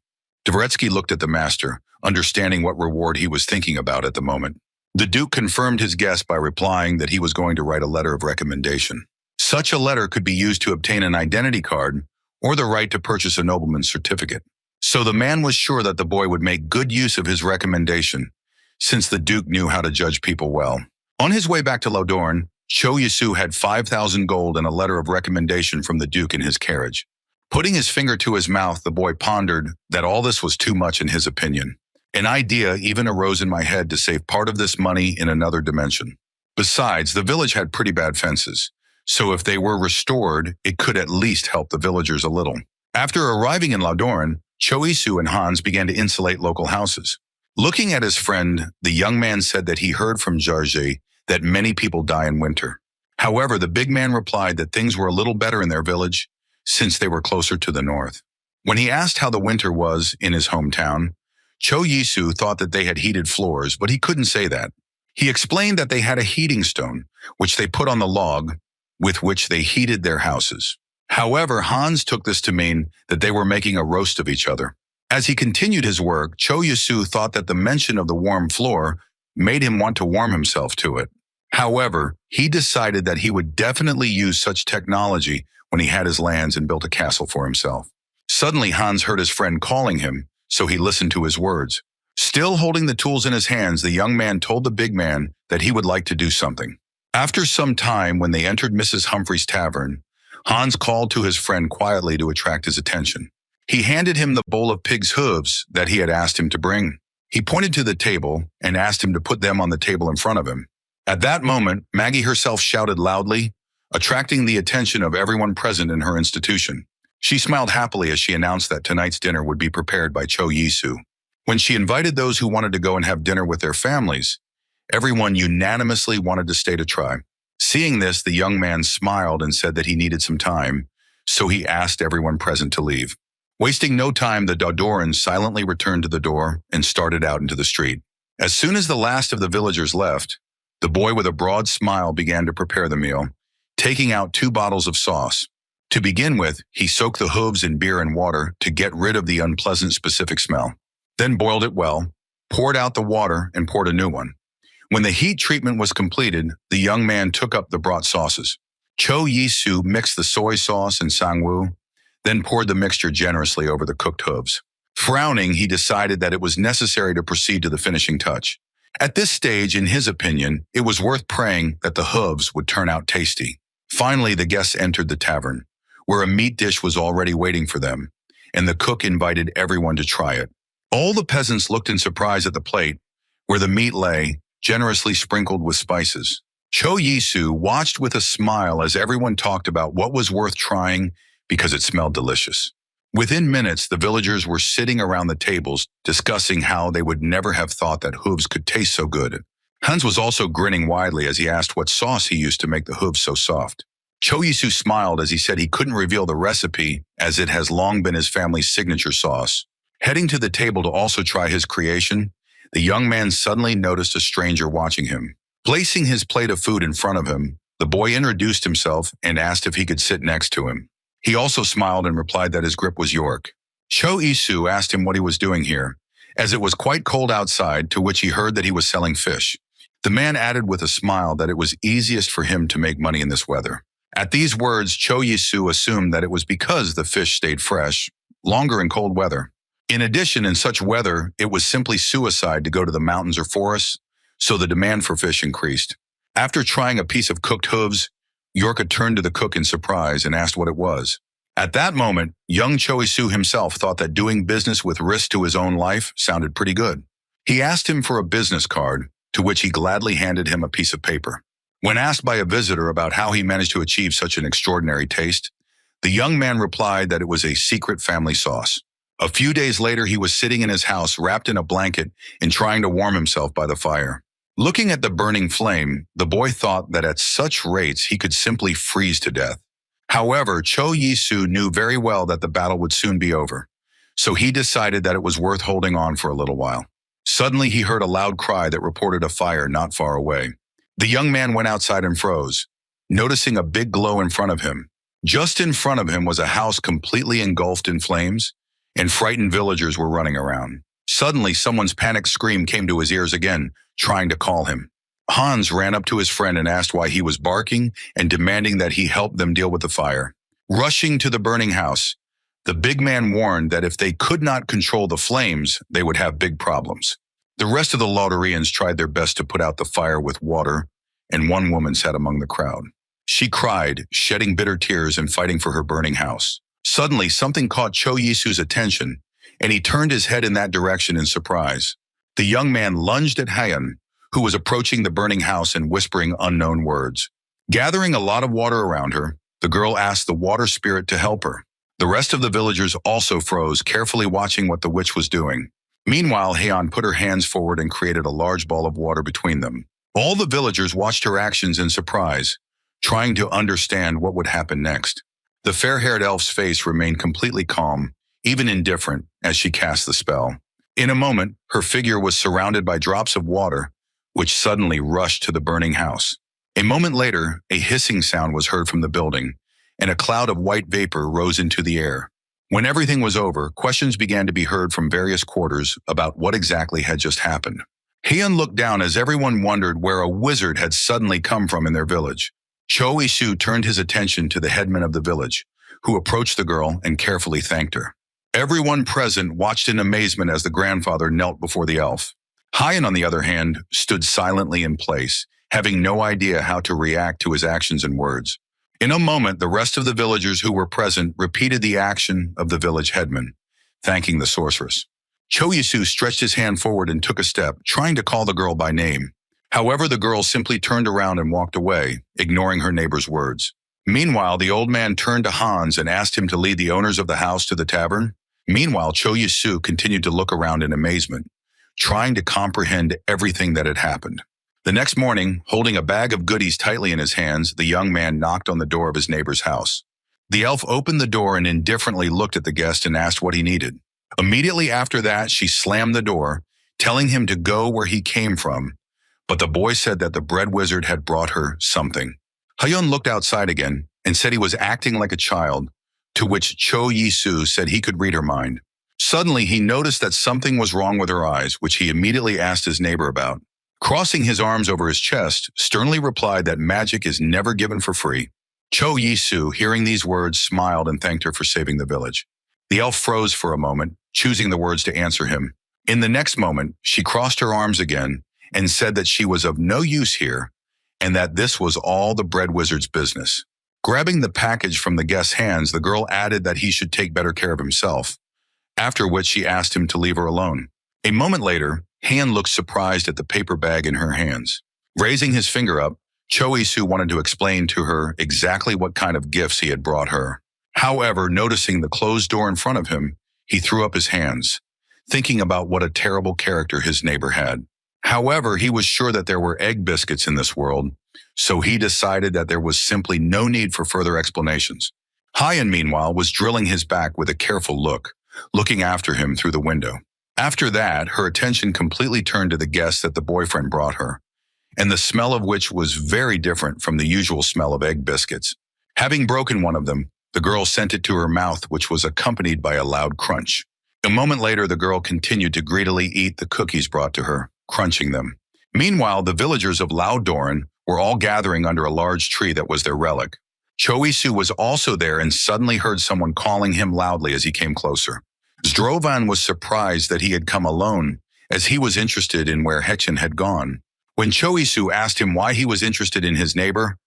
Dvoretsky looked at the master, understanding what reward he was thinking about at the moment. The Duke confirmed his guess by replying that he was going to write a letter of recommendation. Such a letter could be used to obtain an identity card or the right to purchase a nobleman's certificate. So the man was sure that the boy would make good use of his recommendation, since the Duke knew how to judge people well. On his way back to Laudorn, Cho Yisu had 5,000 gold and a letter of recommendation from the Duke in his carriage. Putting his finger to his mouth, the boy pondered that all this was too much in his opinion. An idea even arose in my head to save part of this money in another dimension. Besides, the village had pretty bad fences, so if they were restored, it could at least help the villagers a little. After arriving in Laudorn, Cho Yisu and Hans began to insulate local houses. Looking at his friend, the young man said that he heard from Jarge that many people die in winter. However, the big man replied that things were a little better in their village since they were closer to the north. When he asked how the winter was in his hometown, Cho Yisu thought that they had heated floors, but he couldn't say that. He explained that they had a heating stone, which they put on the log, with which they heated their houses. However, Hans took this to mean that they were making a roast of each other. As he continued his work, Cho Yisu thought that the mention of the warm floor made him want to warm himself to it. However, he decided that he would definitely use such technology when he had his lands and built a castle for himself. Suddenly, Hans heard his friend calling him, so he listened to his words. Still holding the tools in his hands, the young man told the big man that he would like to do something. After some time, when they entered Mrs. Humphrey's tavern, Hans called to his friend quietly to attract his attention. He handed him the bowl of pig's hooves that he had asked him to bring. He pointed to the table and asked him to put them on the table in front of him. At that moment, Maggie herself shouted loudly, attracting the attention of everyone present in her institution. She smiled happily as she announced that tonight's dinner would be prepared by Cho Yisu. When she invited those who wanted to go and have dinner with their families, everyone unanimously wanted to stay to try. Seeing this, the young man smiled and said that he needed some time, so he asked everyone present to leave. Wasting no time, the Daudorans silently returned to the door and started out into the street. As soon as the last of the villagers left, the boy with a broad smile began to prepare the meal, taking out 2 bottles of sauce. To begin with, he soaked the hooves in beer and water to get rid of the unpleasant specific smell. Then boiled it well, poured out the water, and poured a new one. When the heat treatment was completed, the young man took up the brought sauces. Cho Yisu mixed the soy sauce and sangwoo, then poured the mixture generously over the cooked hooves. Frowning, he decided that it was necessary to proceed to the finishing touch. At this stage, in his opinion, it was worth praying that the hooves would turn out tasty. Finally, the guests entered the tavern, where a meat dish was already waiting for them, and the cook invited everyone to try it. All the peasants looked in surprise at the plate, where the meat lay, generously sprinkled with spices. Cho Yisu watched with a smile as everyone talked about what was worth trying because it smelled delicious. Within minutes, the villagers were sitting around the tables discussing how they would never have thought that hooves could taste so good. Hans was also grinning widely as he asked what sauce he used to make the hooves so soft. Cho Yisu smiled as he said he couldn't reveal the recipe as it has long been his family's signature sauce. Heading to the table to also try his creation, the young man suddenly noticed a stranger watching him. Placing his plate of food in front of him, the boy introduced himself and asked if he could sit next to him. He also smiled and replied that his grip was York. Cho Yisu asked him what he was doing here, as it was quite cold outside, to which he heard that he was selling fish. The man added with a smile that it was easiest for him to make money in this weather. At these words, Cho Yisu assumed that it was because the fish stayed fresh, longer in cold weather. In addition, in such weather, it was simply suicide to go to the mountains or forests, so the demand for fish increased. After trying a piece of cooked hooves, Yorka turned to the cook in surprise and asked what it was. At that moment, young Cho Yisu himself thought that doing business with risk to his own life sounded pretty good. He asked him for a business card, to which he gladly handed him a piece of paper. When asked by a visitor about how he managed to achieve such an extraordinary taste, the young man replied that it was a secret family sauce. A few days later, he was sitting in his house wrapped in a blanket and trying to warm himself by the fire. Looking at the burning flame, the boy thought that at such rates he could simply freeze to death. However, Cho Yisu knew very well that the battle would soon be over, so he decided that it was worth holding on for a little while. Suddenly, he heard a loud cry that reported a fire not far away. The young man went outside and froze. noticing a big glow in front of him. Just in front of him was a house completely engulfed in flames, and frightened villagers were running around. Suddenly, someone's panicked scream came to his ears again, trying to call him. Hans ran up to his friend and asked why he was barking and demanding that he help them deal with the fire. Rushing to the burning house, the big man warned that if they could not control the flames, they would have big problems. The rest of the Lauderians tried their best to put out the fire with water, and one woman sat among the crowd. She cried, shedding bitter tears and fighting for her burning house. Suddenly, something caught Cho Yisu's attention, and he turned his head in that direction in surprise. The young man lunged at Hyun, who was approaching the burning house and whispering unknown words. Gathering a lot of water around her, the girl asked the water spirit to help her. The rest of the villagers also froze, carefully watching what the witch was doing. Meanwhile, Hyun put her hands forward and created a large ball of water between them. All the villagers watched her actions in surprise, trying to understand what would happen next. The fair-haired elf's face remained completely calm, even indifferent, as she cast the spell. In a moment, her figure was surrounded by drops of water, which suddenly rushed to the burning house. A moment later, a hissing sound was heard from the building, and a cloud of white vapor rose into the air. When everything was over, questions began to be heard from various quarters about what exactly had just happened. Hyun looked down as everyone wondered where a wizard had suddenly come from in their village. Cho Yisu turned his attention to the headman of the village, who approached the girl and carefully thanked her. Everyone present watched in amazement as the grandfather knelt before the elf. Hyun, on the other hand, stood silently in place, having no idea how to react to his actions and words. In a moment, the rest of the villagers who were present repeated the action of the village headman, thanking the sorceress. Cho Yisu stretched his hand forward and took a step, trying to call the girl by name. However, the girl simply turned around and walked away, ignoring her neighbor's words. Meanwhile, the old man turned to Hans and asked him to lead the owners of the house to the tavern. Meanwhile, Cho Yisu continued to look around in amazement, trying to comprehend everything that had happened. The next morning, holding a bag of goodies tightly in his hands, the young man knocked on the door of his neighbor's house. The elf opened the door and indifferently looked at the guest and asked what he needed. Immediately after that, she slammed the door, telling him to go where he came from, but the boy said that the bread wizard had brought her something. Hyun looked outside again and said he was acting like a child, to which Cho Yisu said he could read her mind. Suddenly, he noticed that something was wrong with her eyes, which he immediately asked his neighbor about. Crossing his arms over his chest, sternly replied that magic is never given for free. Cho Yisu, hearing these words, smiled and thanked her for saving the village. The elf froze for a moment, choosing the words to answer him. In the next moment, she crossed her arms again and said that she was of no use here and that this was all the bread wizard's business. Grabbing the package from the guest's hands, the girl added that he should take better care of himself, after which she asked him to leave her alone. A moment later, Han looked surprised at the paper bag in her hands. Raising his finger up, Cho Yisu wanted to explain to her exactly what kind of gifts he had brought her. However, noticing the closed door in front of him, he threw up his hands, thinking about what a terrible character his neighbor had. However, he was sure that there were egg biscuits in this world, so he decided that there was simply no need for further explanations. Hyun, meanwhile, was drilling his back with a careful look, looking after him through the window. After that, her attention completely turned to the guest that the boyfriend brought her, and the smell of which was very different from the usual smell of egg biscuits. Having broken one of them, the girl sent it to her mouth, which was accompanied by a loud crunch. A moment later, the girl continued to greedily eat the cookies brought to her, crunching them. Meanwhile, the villagers of Laodoran were all gathering under a large tree that was their relic. Cho Yisu was also there and suddenly heard someone calling him loudly as he came closer. Zdrovan was surprised that he had come alone, as he was interested in where Hechin had gone. When Cho Yisu asked him why he was interested in his neighbor,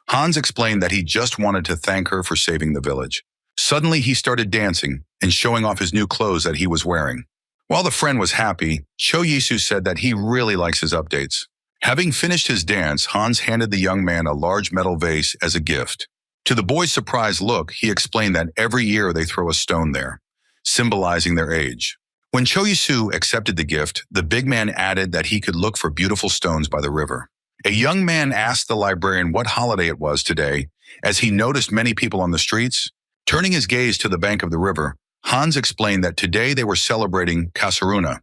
Hans explained that he just wanted to thank her for saving the village. Suddenly, he started dancing and showing off his new clothes that he was wearing. While the friend was happy, Cho Yisu said that he really likes his updates. Having finished his dance, Hans handed the young man a large metal vase as a gift. To the boy's surprised look, he explained that every year they throw a stone there, symbolizing their age. When Cho Yisu accepted the gift, the big man added that he could look for beautiful stones by the river. A young man asked the librarian what holiday it was today, as he noticed many people on the streets. Turning his gaze to the bank of the river, Hans explained that today they were celebrating Kasaruna,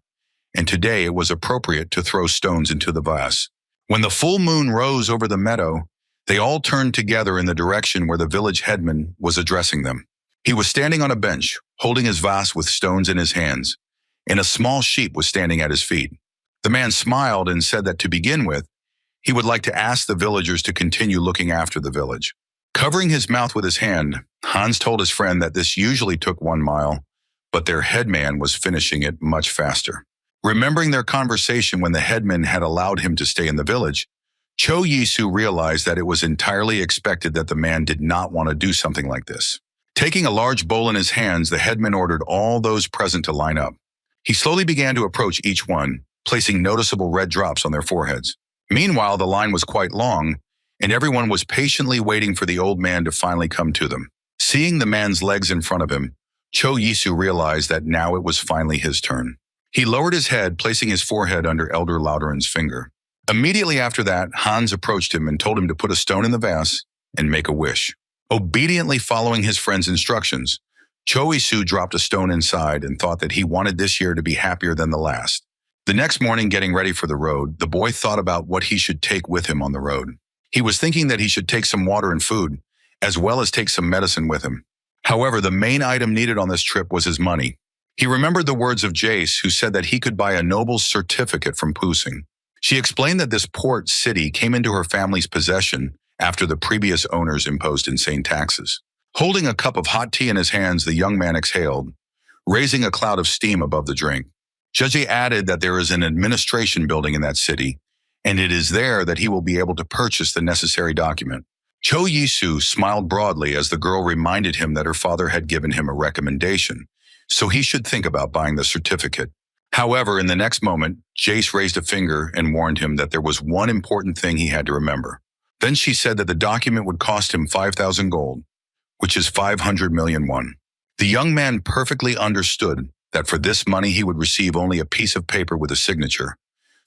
and today it was appropriate to throw stones into the vase. When the full moon rose over the meadow, They all turned together in the direction where the village headman was addressing them. He was standing on a bench, holding his vase with stones in his hands, and a small sheep was standing at his feet. The man smiled and said that to begin with, he would like to ask the villagers to continue looking after the village. Covering his mouth with his hand, Hans told his friend that this usually took 1 mile, but their headman was finishing it much faster. Remembering their conversation when the headman had allowed him to stay in the village, Cho Yisu realized that it was entirely expected that the man did not want to do something like this. Taking a large bowl in his hands, the headman ordered all those present to line up. He slowly began to approach each one, placing noticeable red drops on their foreheads. Meanwhile, the line was quite long, and everyone was patiently waiting for the old man to finally come to them. Seeing the man's legs in front of him, Cho Yisu realized that now it was finally his turn. He lowered his head, placing his forehead under Elder Lauteran's finger. Immediately after that, Hans approached him and told him to put a stone in the vase and make a wish. Obediently following his friend's instructions, Cho Yisu dropped a stone inside and thought that he wanted this year to be happier than the last. The next morning, getting ready for the road, the boy thought about what he should take with him on the road. He was thinking that he should take some water and food, as well as take some medicine with him. However, the main item needed on this trip was his money. He remembered the words of Jace, who said that he could buy a noble's certificate from Pusing. She explained that this port city came into her family's possession after the previous owners imposed insane taxes. Holding a cup of hot tea in his hands, the young man exhaled, raising a cloud of steam above the drink. Jeji added that there is an administration building in that city, and it is there that he will be able to purchase the necessary document. Cho Yisu smiled broadly as the girl reminded him that her father had given him a recommendation, so he should think about buying the certificate. However, in the next moment, Jace raised a finger and warned him that there was one important thing he had to remember. Then she said that the document would cost him 5,000 gold, which is 500 million won. The young man perfectly understood that for this money he would receive only a piece of paper with a signature,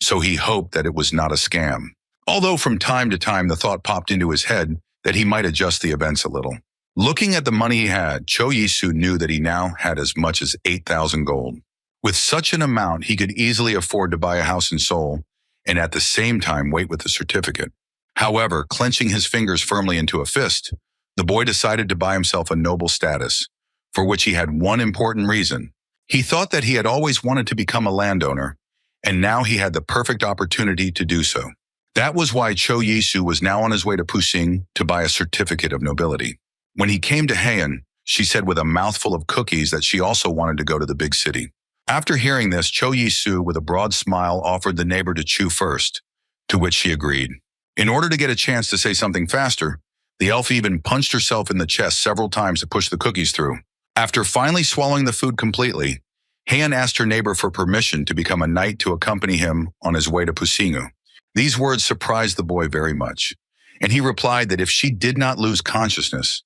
so he hoped that it was not a scam. Although from time to time the thought popped into his head that he might adjust the events a little. Looking at the money he had, Cho Yisu knew that he now had as much as 8,000 gold. With such an amount, he could easily afford to buy a house in Seoul and at the same time wait with the certificate. However, clenching his fingers firmly into a fist, the boy decided to buy himself a noble status, for which he had one important reason. He thought that he had always wanted to become a landowner, and now he had the perfect opportunity to do so. That was why Cho Yisu was now on his way to Pusing to buy a certificate of nobility. When he came to Heian, she said with a mouthful of cookies that she also wanted to go to the big city. After hearing this, Cho Yisu, with a broad smile, offered the neighbor to chew first, to which she agreed. In order to get a chance to say something faster, the elf even punched herself in the chest several times to push the cookies through. After finally swallowing the food completely, Heian asked her neighbor for permission to become a knight to accompany him on his way to Pusingu. These words surprised the boy very much, and he replied that if she did not lose consciousness,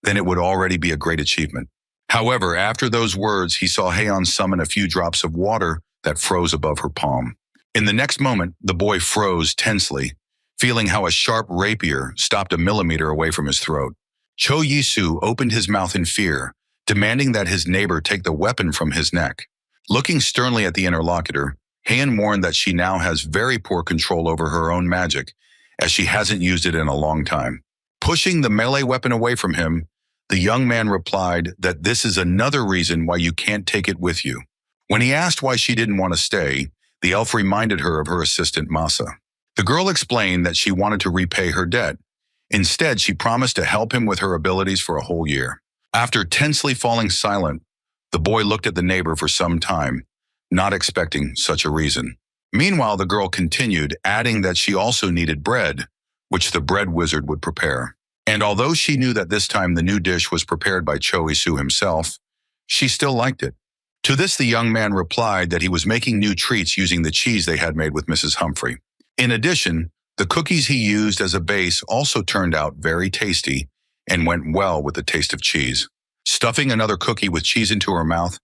then it would already be a great achievement. However, after those words, he saw Heian summon a few drops of water that froze above her palm. In the next moment, the boy froze tensely, feeling how a sharp rapier stopped a millimeter away from his throat. Cho Yisu opened his mouth in fear, demanding that his neighbor take the weapon from his neck. Looking sternly at the interlocutor, Heian warned that she now has very poor control over her own magic, as she hasn't used it in a long time. Pushing the melee weapon away from him, the young man replied that this is another reason why you can't take it with you. When he asked why she didn't want to stay, the elf reminded her of her assistant Masa. The girl explained that she wanted to repay her debt. Instead, she promised to help him with her abilities for a whole year. After tensely falling silent, the boy looked at the neighbor for some time, not expecting such a reason. Meanwhile, the girl continued, adding that she also needed bread, which the bread wizard would prepare. And although she knew that this time the new dish was prepared by Cho Yisu himself, she still liked it. To this, the young man replied that he was making new treats using the cheese they had made with Mrs. Humphrey. In addition, the cookies he used as a base also turned out very tasty and went well with the taste of cheese. Stuffing another cookie with cheese into her mouth,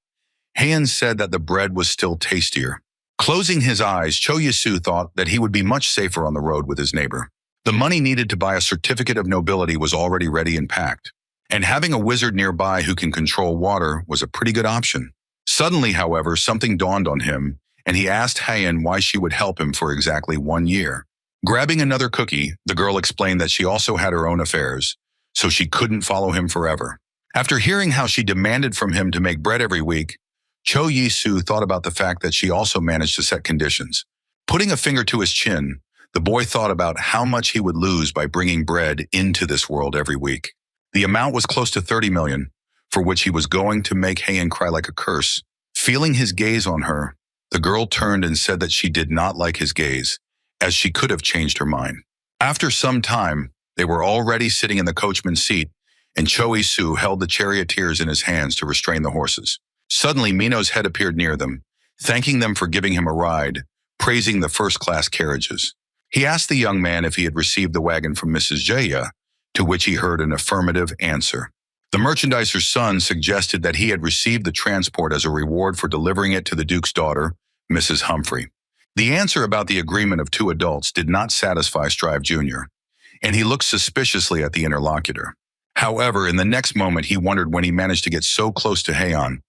Heian said that the bread was still tastier. Closing his eyes, Cho Yisu thought that he would be much safer on the road with his neighbor. The money needed to buy a certificate of nobility was already ready and packed, and having a wizard nearby who can control water was a pretty good option. Suddenly, however, something dawned on him, and he asked Heian why she would help him for exactly 1 year. Grabbing another cookie, the girl explained that she also had her own affairs, so she couldn't follow him forever. After hearing how she demanded from him to make bread every week, Cho Yi-soo thought about the fact that she also managed to set conditions. Putting a finger to his chin, the boy thought about how much he would lose by bringing bread into this world every week. The amount was close to 30 million, for which he was going to make Haein cry like a curse. Feeling his gaze on her, the girl turned and said that she did not like his gaze, as she could have changed her mind. After some time, they were already sitting in the coachman's seat, and Cho Yi-soo held the charioteers in his hands to restrain the horses. Suddenly, Mino's head appeared near them, thanking them for giving him a ride, praising the first-class carriages. He asked the young man if he had received the wagon from Mrs. Jaya, to which he heard an affirmative answer. The merchandiser's son suggested that he had received the transport as a reward for delivering it to the Duke's daughter, Mrs. Humphrey. The answer about the agreement of two adults did not satisfy Strive Jr., and he looked suspiciously at the interlocutor. However, in the next moment, he wondered when he managed to get so close to Haein,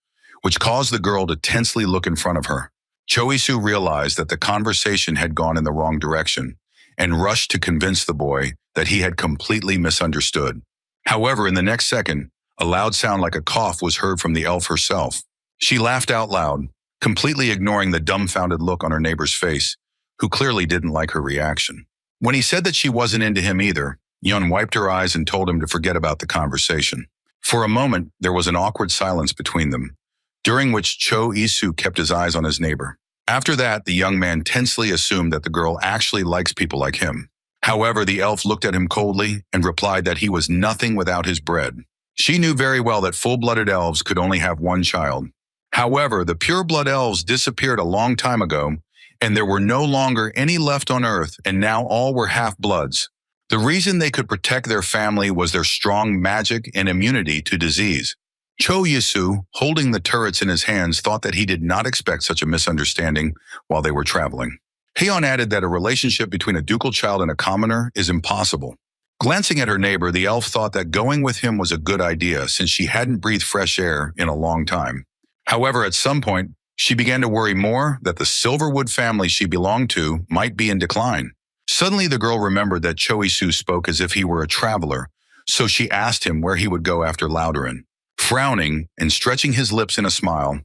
which caused the girl to tensely look in front of her. Cho Yi-soo realized that the conversation had gone in the wrong direction and rushed to convince the boy that he had completely misunderstood. However, in the next second, a loud sound like a cough was heard from the elf herself. She laughed out loud, completely ignoring the dumbfounded look on her neighbor's face, who clearly didn't like her reaction. When he said that she wasn't into him either, Yeon wiped her eyes and told him to forget about the conversation. For a moment, there was an awkward silence between them, during which Cho Yi-soo kept his eyes on his neighbor. After that, the young man tensely assumed that the girl actually likes people like him. However, the elf looked at him coldly and replied that he was nothing without his bread. She knew very well that full-blooded elves could only have one child. However, the pure-blood elves disappeared a long time ago, and there were no longer any left on Earth, and now all were half-bloods. The reason they could protect their family was their strong magic and immunity to disease. Cho Yi-soo, holding the turrets in his hands, thought that he did not expect such a misunderstanding while they were traveling. Haein added that a relationship between a ducal child and a commoner is impossible. Glancing at her neighbor, the elf thought that going with him was a good idea since she hadn't breathed fresh air in a long time. However, at some point, she began to worry more that the Silverwood family she belonged to might be in decline. Suddenly, the girl remembered that Cho Yi-soo spoke as if he were a traveler, so she asked him where he would go after Lauderin. Frowning and stretching his lips in a smile,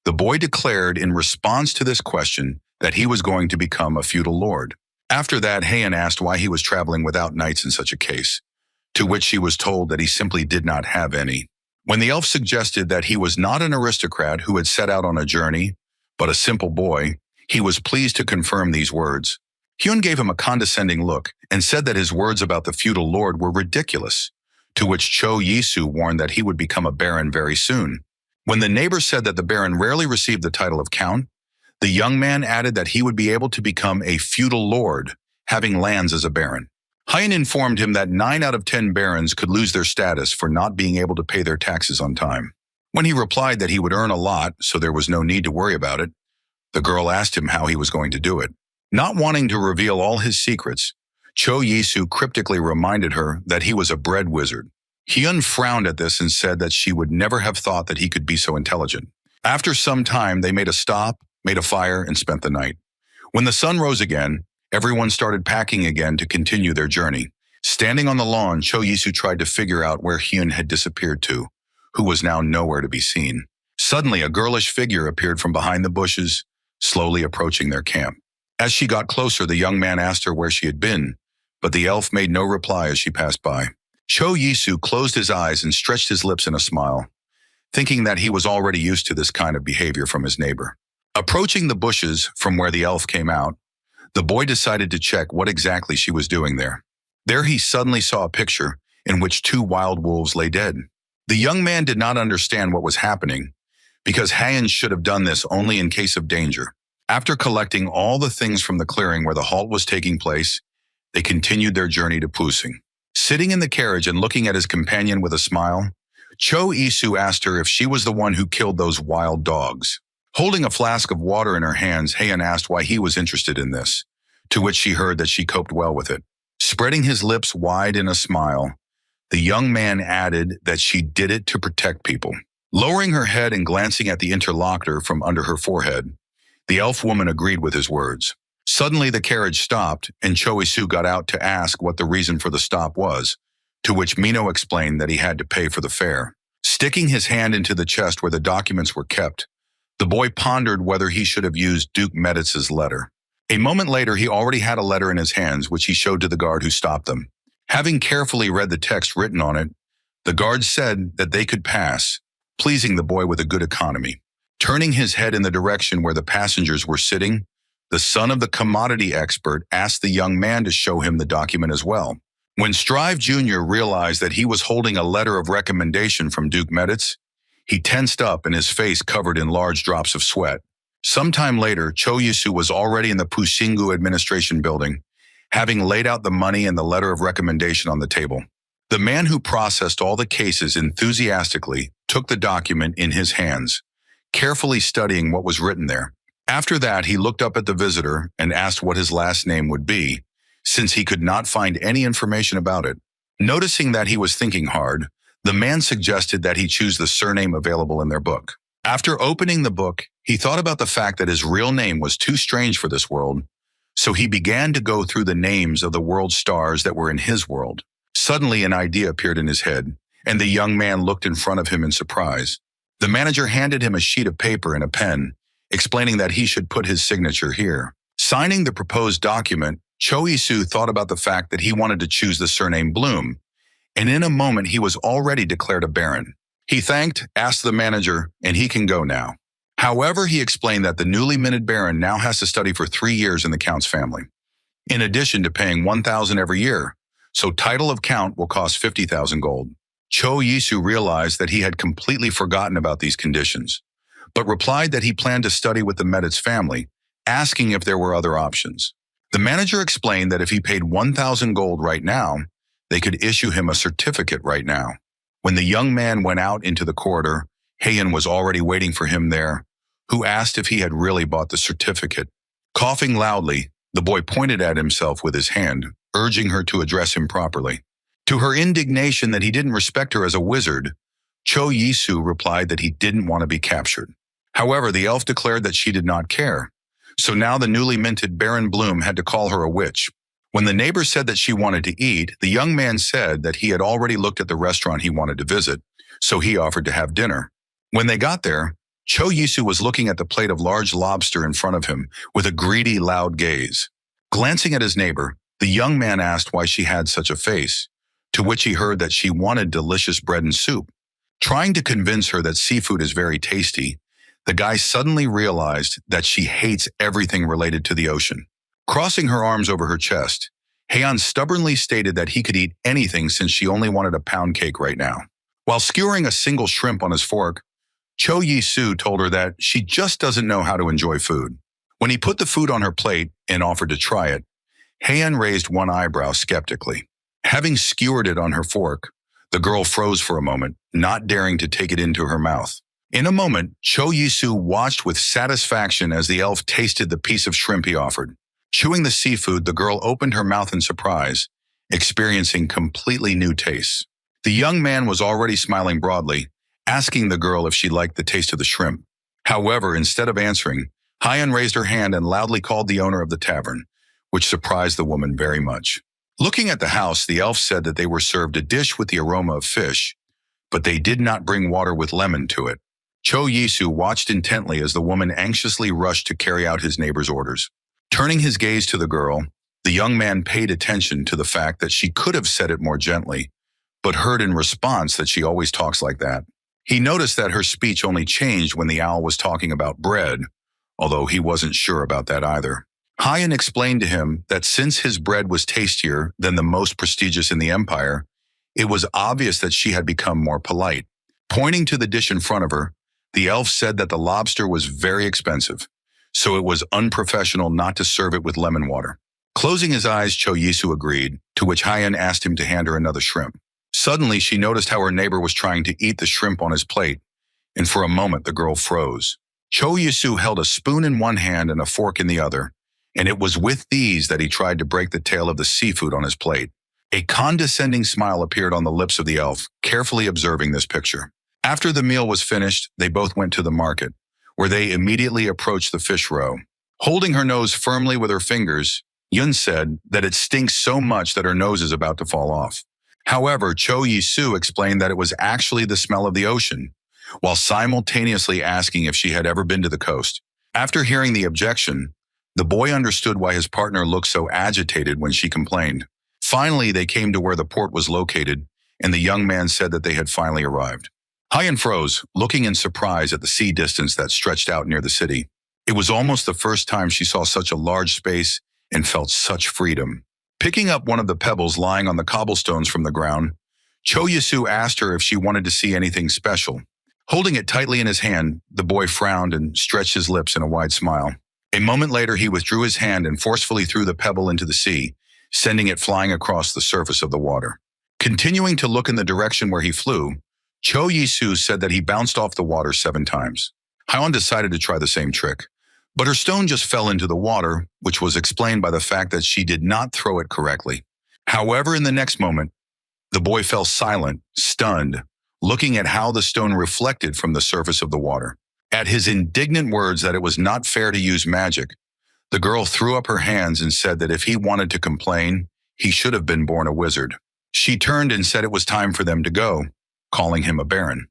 the boy declared in response to this question that he was going to become a feudal lord. After that, Haein asked why he was traveling without knights in such a case, to which she was told that he simply did not have any. When the elf suggested that he was not an aristocrat who had set out on a journey, but a simple boy, he was pleased to confirm these words. Hyun gave him a condescending look and said that his words about the feudal lord were ridiculous, to which Cho Yi-soo warned that he would become a baron very soon. When the neighbor said that the baron rarely received the title of count, the young man added that he would be able to become a feudal lord, having lands as a baron. Haein informed him that 9 out of 10 barons could lose their status for not being able to pay their taxes on time. When he replied that he would earn a lot, so there was no need to worry about it, the girl asked him how he was going to do it. Not wanting to reveal all his secrets, Cho Yi-soo cryptically reminded her that he was a bread wizard. Hyun frowned at this and said that she would never have thought that he could be so intelligent. After some time, they made a stop, made a fire, and spent the night. When the sun rose again, everyone started packing again to continue their journey. Standing on the lawn, Cho Yi-soo tried to figure out where Hyun had disappeared to, who was now nowhere to be seen. Suddenly, a girlish figure appeared from behind the bushes, slowly approaching their camp. As she got closer, the young man asked her where she had been, but the elf made no reply as she passed by. Cho Yi-soo closed his eyes and stretched his lips in a smile, thinking that he was already used to this kind of behavior from his neighbor. Approaching the bushes from where the elf came out, the boy decided to check what exactly she was doing there. There he suddenly saw a picture in which 2 wild wolves lay dead. The young man did not understand what was happening, because Haein should have done this only in case of danger. After collecting all the things from the clearing where the halt was taking place, they continued their journey to Pusing. Sitting in the carriage and looking at his companion with a smile, Cho Yi-soo asked her if she was the one who killed those wild dogs. Holding a flask of water in her hands, Haein asked why he was interested in this, to which she heard that she coped well with it. Spreading his lips wide in a smile, the young man added that she did it to protect people. Lowering her head and glancing at the interlocutor from under her forehead, the elf woman agreed with his words. Suddenly the carriage stopped, and Cho Isu got out to ask what the reason for the stop was, to which Mino explained that he had to pay for the fare. Sticking his hand into the chest where the documents were kept, the boy pondered whether he should have used Duke Meditz's letter. A moment later, he already had a letter in his hands, which he showed to the guard who stopped them. Having carefully read the text written on it, the guard said that they could pass, pleasing the boy with a good economy. Turning his head in the direction where the passengers were sitting, the son of the commodity expert asked the young man to show him the document as well. When Strive Jr. realized that he was holding a letter of recommendation from Duke Meditz, he tensed up and his face covered in large drops of sweat. Sometime later, Cho Yisu was already in the Pusingu administration building, having laid out the money and the letter of recommendation on the table. The man who processed all the cases enthusiastically took the document in his hands, carefully studying what was written there. After that, he looked up at the visitor and asked what his last name would be, since he could not find any information about it. Noticing that he was thinking hard, the man suggested that he choose the surname available in their book. After opening the book, he thought about the fact that his real name was too strange for this world, so he began to go through the names of the world stars that were in his world. Suddenly, an idea appeared in his head, and the young man looked in front of him in surprise. The manager handed him a sheet of paper and a pen, explaining that he should put his signature here. Signing the proposed document, Cho Isu thought about the fact that he wanted to choose the surname Bloom, and in a moment he was already declared a baron. He thanked, asked the manager, and he can go now. However, he explained that the newly minted baron now has to study for 3 years in the count's family, in addition to paying 1,000 every year, so title of count will cost 50,000 gold. Cho Yisu realized that he had completely forgotten about these conditions, but replied that he planned to study with the Meditz family, asking if there were other options. The manager explained that if he paid 1,000 gold right now, they could issue him a certificate right now. When the young man went out into the corridor, Heian was already waiting for him there, who asked if he had really bought the certificate. Coughing loudly, the boy pointed at himself with his hand, urging her to address him properly. To her indignation that he didn't respect her as a wizard, Cho Yisu replied that he didn't want to be captured. However, the elf declared that she did not care, so now the newly minted Baron Bloom had to call her a witch. When the neighbor said that she wanted to eat, the young man said that he had already looked at the restaurant he wanted to visit, so he offered to have dinner. When they got there, Cho Yisu was looking at the plate of large lobster in front of him with a greedy, loud gaze. Glancing at his neighbor, the young man asked why she had such a face, to which he heard that she wanted delicious bread and soup. Trying to convince her that seafood is very tasty, the guy suddenly realized that she hates everything related to the ocean. Crossing her arms over her chest, Heian stubbornly stated that he could eat anything since she only wanted a pound cake right now. While skewering a single shrimp on his fork, Cho Yisu told her that she just doesn't know how to enjoy food. When he put the food on her plate and offered to try it, Heian raised one eyebrow skeptically. Having skewered it on her fork, the girl froze for a moment, not daring to take it into her mouth. In a moment, Cho Yisu watched with satisfaction as the elf tasted the piece of shrimp he offered. Chewing the seafood, the girl opened her mouth in surprise, experiencing completely new tastes. The young man was already smiling broadly, asking the girl if she liked the taste of the shrimp. However, instead of answering, Heian raised her hand and loudly called the owner of the tavern, which surprised the woman very much. Looking at the house, the elf said that they were served a dish with the aroma of fish, but they did not bring water with lemon to it. Cho Yisu watched intently as the woman anxiously rushed to carry out his neighbor's orders. Turning his gaze to the girl, the young man paid attention to the fact that she could have said it more gently, but heard in response that she always talks like that. He noticed that her speech only changed when the owl was talking about bread, although he wasn't sure about that either. Heian explained to him that since his bread was tastier than the most prestigious in the empire, it was obvious that she had become more polite. Pointing to the dish in front of her, the elf said that the lobster was very expensive, so it was unprofessional not to serve it with lemon water. Closing his eyes, Cho Yisu agreed, to which Heian asked him to hand her another shrimp. Suddenly, she noticed how her neighbor was trying to eat the shrimp on his plate, and for a moment the girl froze. Cho Yisu held a spoon in one hand and a fork in the other, and it was with these that he tried to break the tail of the seafood on his plate. A condescending smile appeared on the lips of the elf, carefully observing this picture. After the meal was finished, they both went to the market, where they immediately approached the fish row. Holding her nose firmly with her fingers, Yun said that it stinks so much that her nose is about to fall off. However, Cho Yi-soo explained that it was actually the smell of the ocean, while simultaneously asking if she had ever been to the coast. After hearing the objection, the boy understood why his partner looked so agitated when she complained. Finally, they came to where the port was located, and the young man said that they had finally arrived. Hyen froze, looking in surprise at the sea distance that stretched out near the city. It was almost the first time she saw such a large space and felt such freedom. Picking up one of the pebbles lying on the cobblestones from the ground, Cho Yi-soo asked her if she wanted to see anything special. Holding it tightly in his hand, the boy frowned and stretched his lips in a wide smile. A moment later, he withdrew his hand and forcefully threw the pebble into the sea, sending it flying across the surface of the water. Continuing to look in the direction where he flew, Cho Yi-soo said that he bounced off the water 7 times. Hyeon decided to try the same trick, but her stone just fell into the water, which was explained by the fact that she did not throw it correctly. However, in the next moment, the boy fell silent, stunned, looking at how the stone reflected from the surface of the water. At his indignant words that it was not fair to use magic, the girl threw up her hands and said that if he wanted to complain, he should have been born a wizard. She turned and said it was time for them to go, calling him a baron.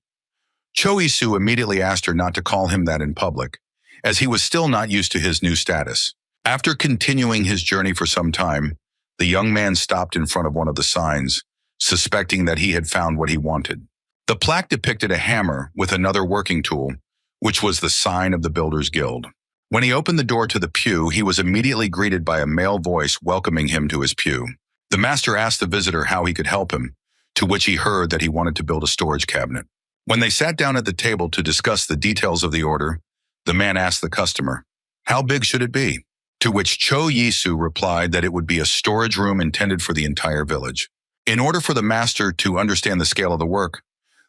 Cho Yi-soo immediately asked her not to call him that in public, as he was still not used to his new status. After continuing his journey for some time, the young man stopped in front of one of the signs, suspecting that he had found what he wanted. The plaque depicted a hammer with another working tool, which was the sign of the Builders Guild. When he opened the door to the pew, he was immediately greeted by a male voice welcoming him to his pew. The master asked the visitor how he could help him, to which he heard that he wanted to build a storage cabinet. When they sat down at the table to discuss the details of the order, the man asked the customer, "How big should it be?" To which Cho Yi-soo replied that it would be a storage room intended for the entire village. In order for the master to understand the scale of the work,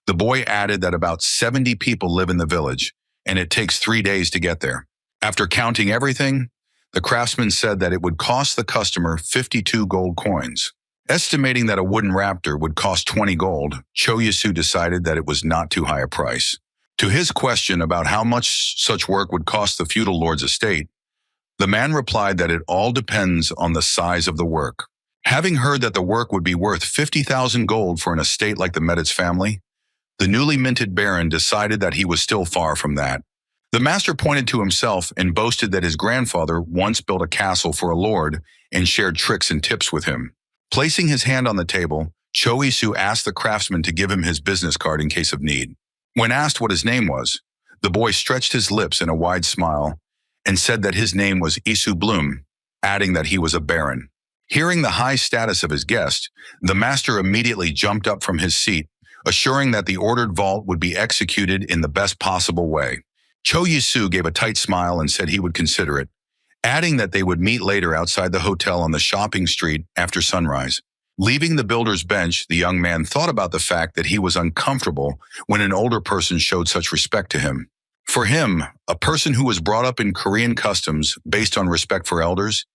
the boy added that about 70 people live in the village, and it takes 3 days to get there. After counting everything, the craftsman said that it would cost the customer 52 gold coins. Estimating that a wooden raptor would cost 20 gold, Cho Yi-soo decided that it was not too high a price. To his question about how much such work would cost the feudal lord's estate, the man replied that it all depends on the size of the work. Having heard that the work would be worth 50,000 gold for an estate like the Meditz family, the newly minted baron decided that he was still far from that. The master pointed to himself and boasted that his grandfather once built a castle for a lord and shared tricks and tips with him. Placing his hand on the table, Cho Yi-soo asked the craftsman to give him his business card in case of need. When asked what his name was, the boy stretched his lips in a wide smile and said that his name was Isu Bloom, adding that he was a baron. Hearing the high status of his guest, the master immediately jumped up from his seat, assuring that the ordered vault would be executed in the best possible way. Cho Yi-soo gave a tight smile and said he would consider it, adding that they would meet later outside the hotel on the shopping street after sunrise. Leaving the builder's bench, the young man thought about the fact that he was uncomfortable when an older person showed such respect to him. For him, a person who was brought up in Korean customs based on respect for elders,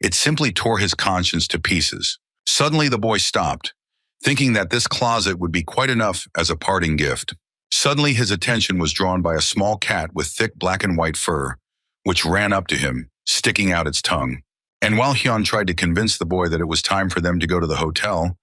it simply tore his conscience to pieces. Suddenly, the boy stopped, thinking that this closet would be quite enough as a parting gift. Suddenly, his attention was drawn by a small cat with thick black and white fur, which ran up to him, sticking out its tongue. And while Hyun tried to convince the boy that it was time for them to go to the hotel,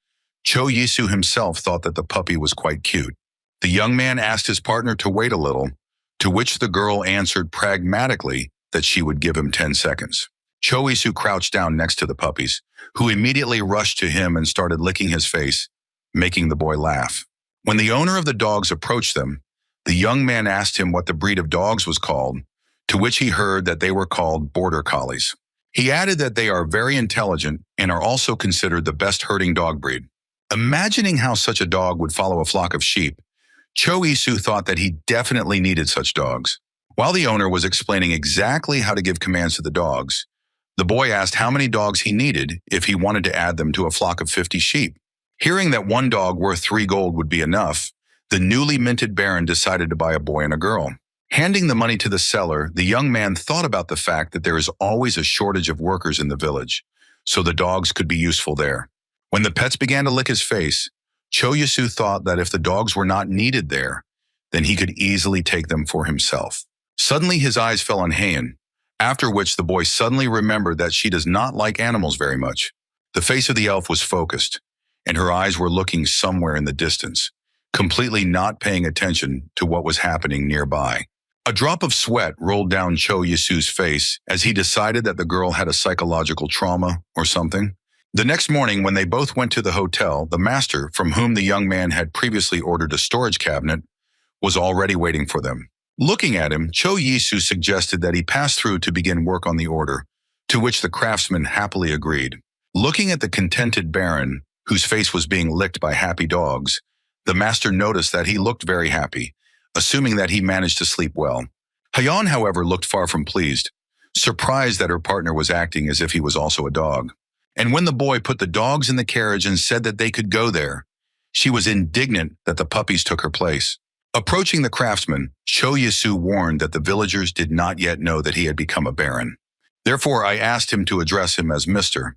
Cho Yi-soo himself thought that the puppy was quite cute. The young man asked his partner to wait a little, to which the girl answered pragmatically that she would give him 10 seconds. Cho Yi-soo crouched down next to the puppies, who immediately rushed to him and started licking his face, making the boy laugh. When the owner of the dogs approached them, the young man asked him what the breed of dogs was called, to which he heard that they were called border collies. He added that they are very intelligent and are also considered the best herding dog breed. Imagining how such a dog would follow a flock of sheep, Cho Yi-soo thought that he definitely needed such dogs. While the owner was explaining exactly how to give commands to the dogs, the boy asked how many dogs he needed if he wanted to add them to a flock of 50 sheep. Hearing that one dog worth 3 gold would be enough, the newly minted baron decided to buy a boy and a girl. Handing the money to the seller, the young man thought about the fact that there is always a shortage of workers in the village, so the dogs could be useful there. When the pets began to lick his face, Cho Yi-soo thought that if the dogs were not needed there, then he could easily take them for himself. Suddenly his eyes fell on Haeun, after which the boy suddenly remembered that she does not like animals very much. The face of the elf was focused, and her eyes were looking somewhere in the distance, completely not paying attention to what was happening nearby. A drop of sweat rolled down Cho Yisu's face as he decided that the girl had a psychological trauma or something. The next morning, when they both went to the hotel, the master, from whom the young man had previously ordered a storage cabinet, was already waiting for them. Looking at him, Cho Yisu suggested that he pass through to begin work on the order, to which the craftsman happily agreed. Looking at the contented baron, whose face was being licked by happy dogs, the master noticed that he looked very happy, assuming that he managed to sleep well. Hayan, however, looked far from pleased, surprised that her partner was acting as if he was also a dog. And when the boy put the dogs in the carriage and said that they could go there, she was indignant that the puppies took her place. Approaching the craftsman, Cho Yisu warned that the villagers did not yet know that he had become a baron. Therefore, I asked him to address him as Mr.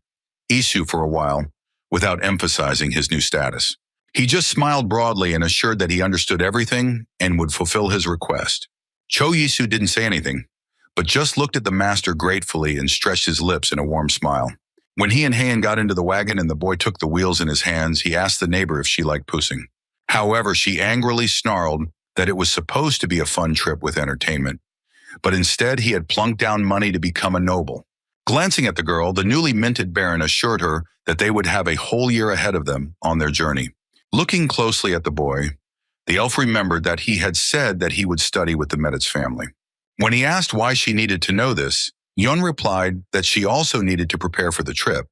Isu for a while, without emphasizing his new status. He just smiled broadly and assured that he understood everything and would fulfill his request. Cho Yisu didn't say anything, but just looked at the master gratefully and stretched his lips in a warm smile. When he and Hayan got into the wagon and the boy took the wheels in his hands, he asked the neighbor if she liked pussing. However, she angrily snarled that it was supposed to be a fun trip with entertainment, but instead he had plunked down money to become a noble. Glancing at the girl, the newly minted baron assured her that they would have a whole year ahead of them on their journey. Looking closely at the boy, the elf remembered that he had said that he would study with the Meditz family. When he asked why she needed to know this, Yun replied that she also needed to prepare for the trip,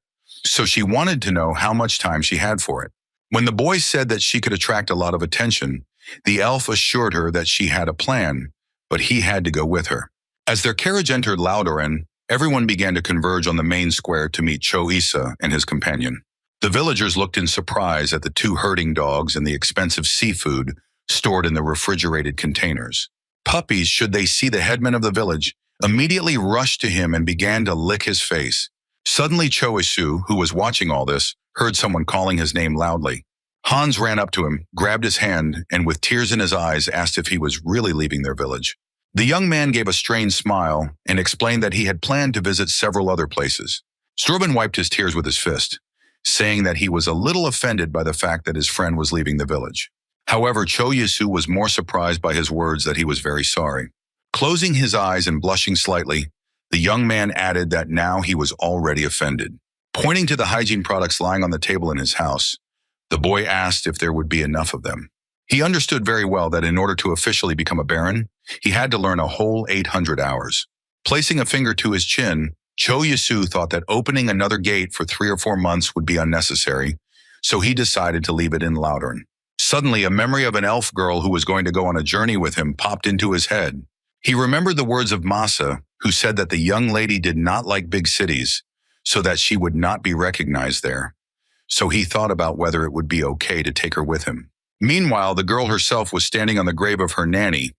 so she wanted to know how much time she had for it. When the boy said that she could attract a lot of attention, the elf assured her that she had a plan, but he had to go with her. As their carriage entered Laudoren, everyone began to converge on the main square to meet Cho Isa and his companion. The villagers looked in surprise at the two herding dogs and the expensive seafood stored in the refrigerated containers. Puppies, should they see the headman of the village, immediately rushed to him and began to lick his face. Suddenly Cho Isu, who was watching all this, heard someone calling his name loudly. Hans ran up to him, grabbed his hand, and with tears in his eyes asked if he was really leaving their village. The young man gave a strained smile and explained that he had planned to visit several other places. Strobin wiped his tears with his fist, saying that he was a little offended by the fact that his friend was leaving the village. However, Cho Yisu was more surprised by his words that he was very sorry. Closing his eyes and blushing slightly, the young man added that now he was already offended. Pointing to the hygiene products lying on the table in his house, the boy asked if there would be enough of them. He understood very well that in order to officially become a baron, he had to learn a whole 800 hours. Placing a finger to his chin, Cho Yisu thought that opening another gate for 3 or 4 months would be unnecessary, so he decided to leave it in Laudoren. Suddenly, a memory of an elf girl who was going to go on a journey with him popped into his head. He remembered the words of Masa, who said that the young lady did not like big cities, so that she would not be recognized there. So he thought about whether it would be okay to take her with him. Meanwhile, the girl herself was standing on the grave of her nanny,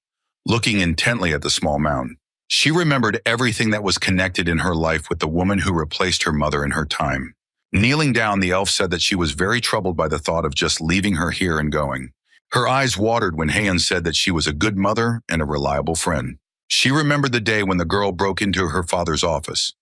looking intently at the small mound. She remembered everything that was connected in her life with the woman who replaced her mother in her time. Kneeling down, the elf said that she was very troubled by the thought of just leaving her here and going. Her eyes watered when Hayan said that she was a good mother and a reliable friend. She remembered the day when the girl broke into her father's office,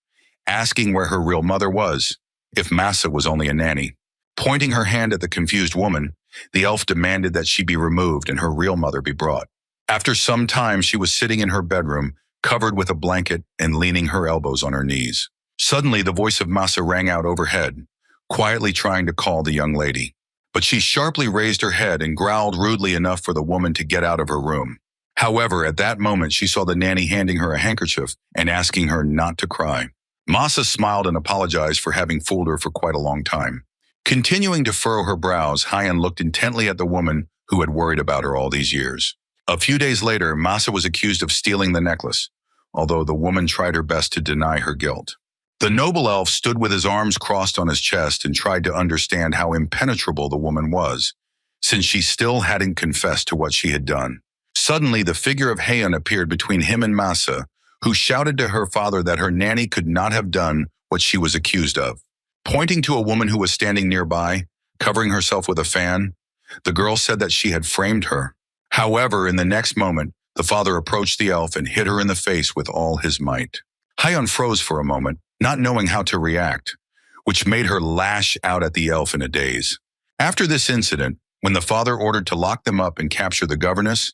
asking where her real mother was, if Masa was only a nanny. Pointing her hand at the confused woman, the elf demanded that she be removed and her real mother be brought. After some time, she was sitting in her bedroom, covered with a blanket and leaning her elbows on her knees. Suddenly, the voice of Masa rang out overhead, quietly trying to call the young lady. But she sharply raised her head and growled rudely enough for the woman to get out of her room. However, at that moment, she saw the nanny handing her a handkerchief and asking her not to cry. Masa smiled and apologized for having fooled her for quite a long time. Continuing to furrow her brows, Hayan looked intently at the woman who had worried about her all these years. A few days later, Masa was accused of stealing the necklace, although the woman tried her best to deny her guilt. The noble elf stood with his arms crossed on his chest and tried to understand how impenetrable the woman was, since she still hadn't confessed to what she had done. Suddenly, the figure of Hayan appeared between him and Masa, who shouted to her father that her nanny could not have done what she was accused of. Pointing to a woman who was standing nearby, covering herself with a fan, the girl said that she had framed her. However, in the next moment, the father approached the elf and hit her in the face with all his might. Hyun froze for a moment, not knowing how to react, which made her lash out at the elf in a daze. After this incident, when the father ordered to lock them up and capture the governess,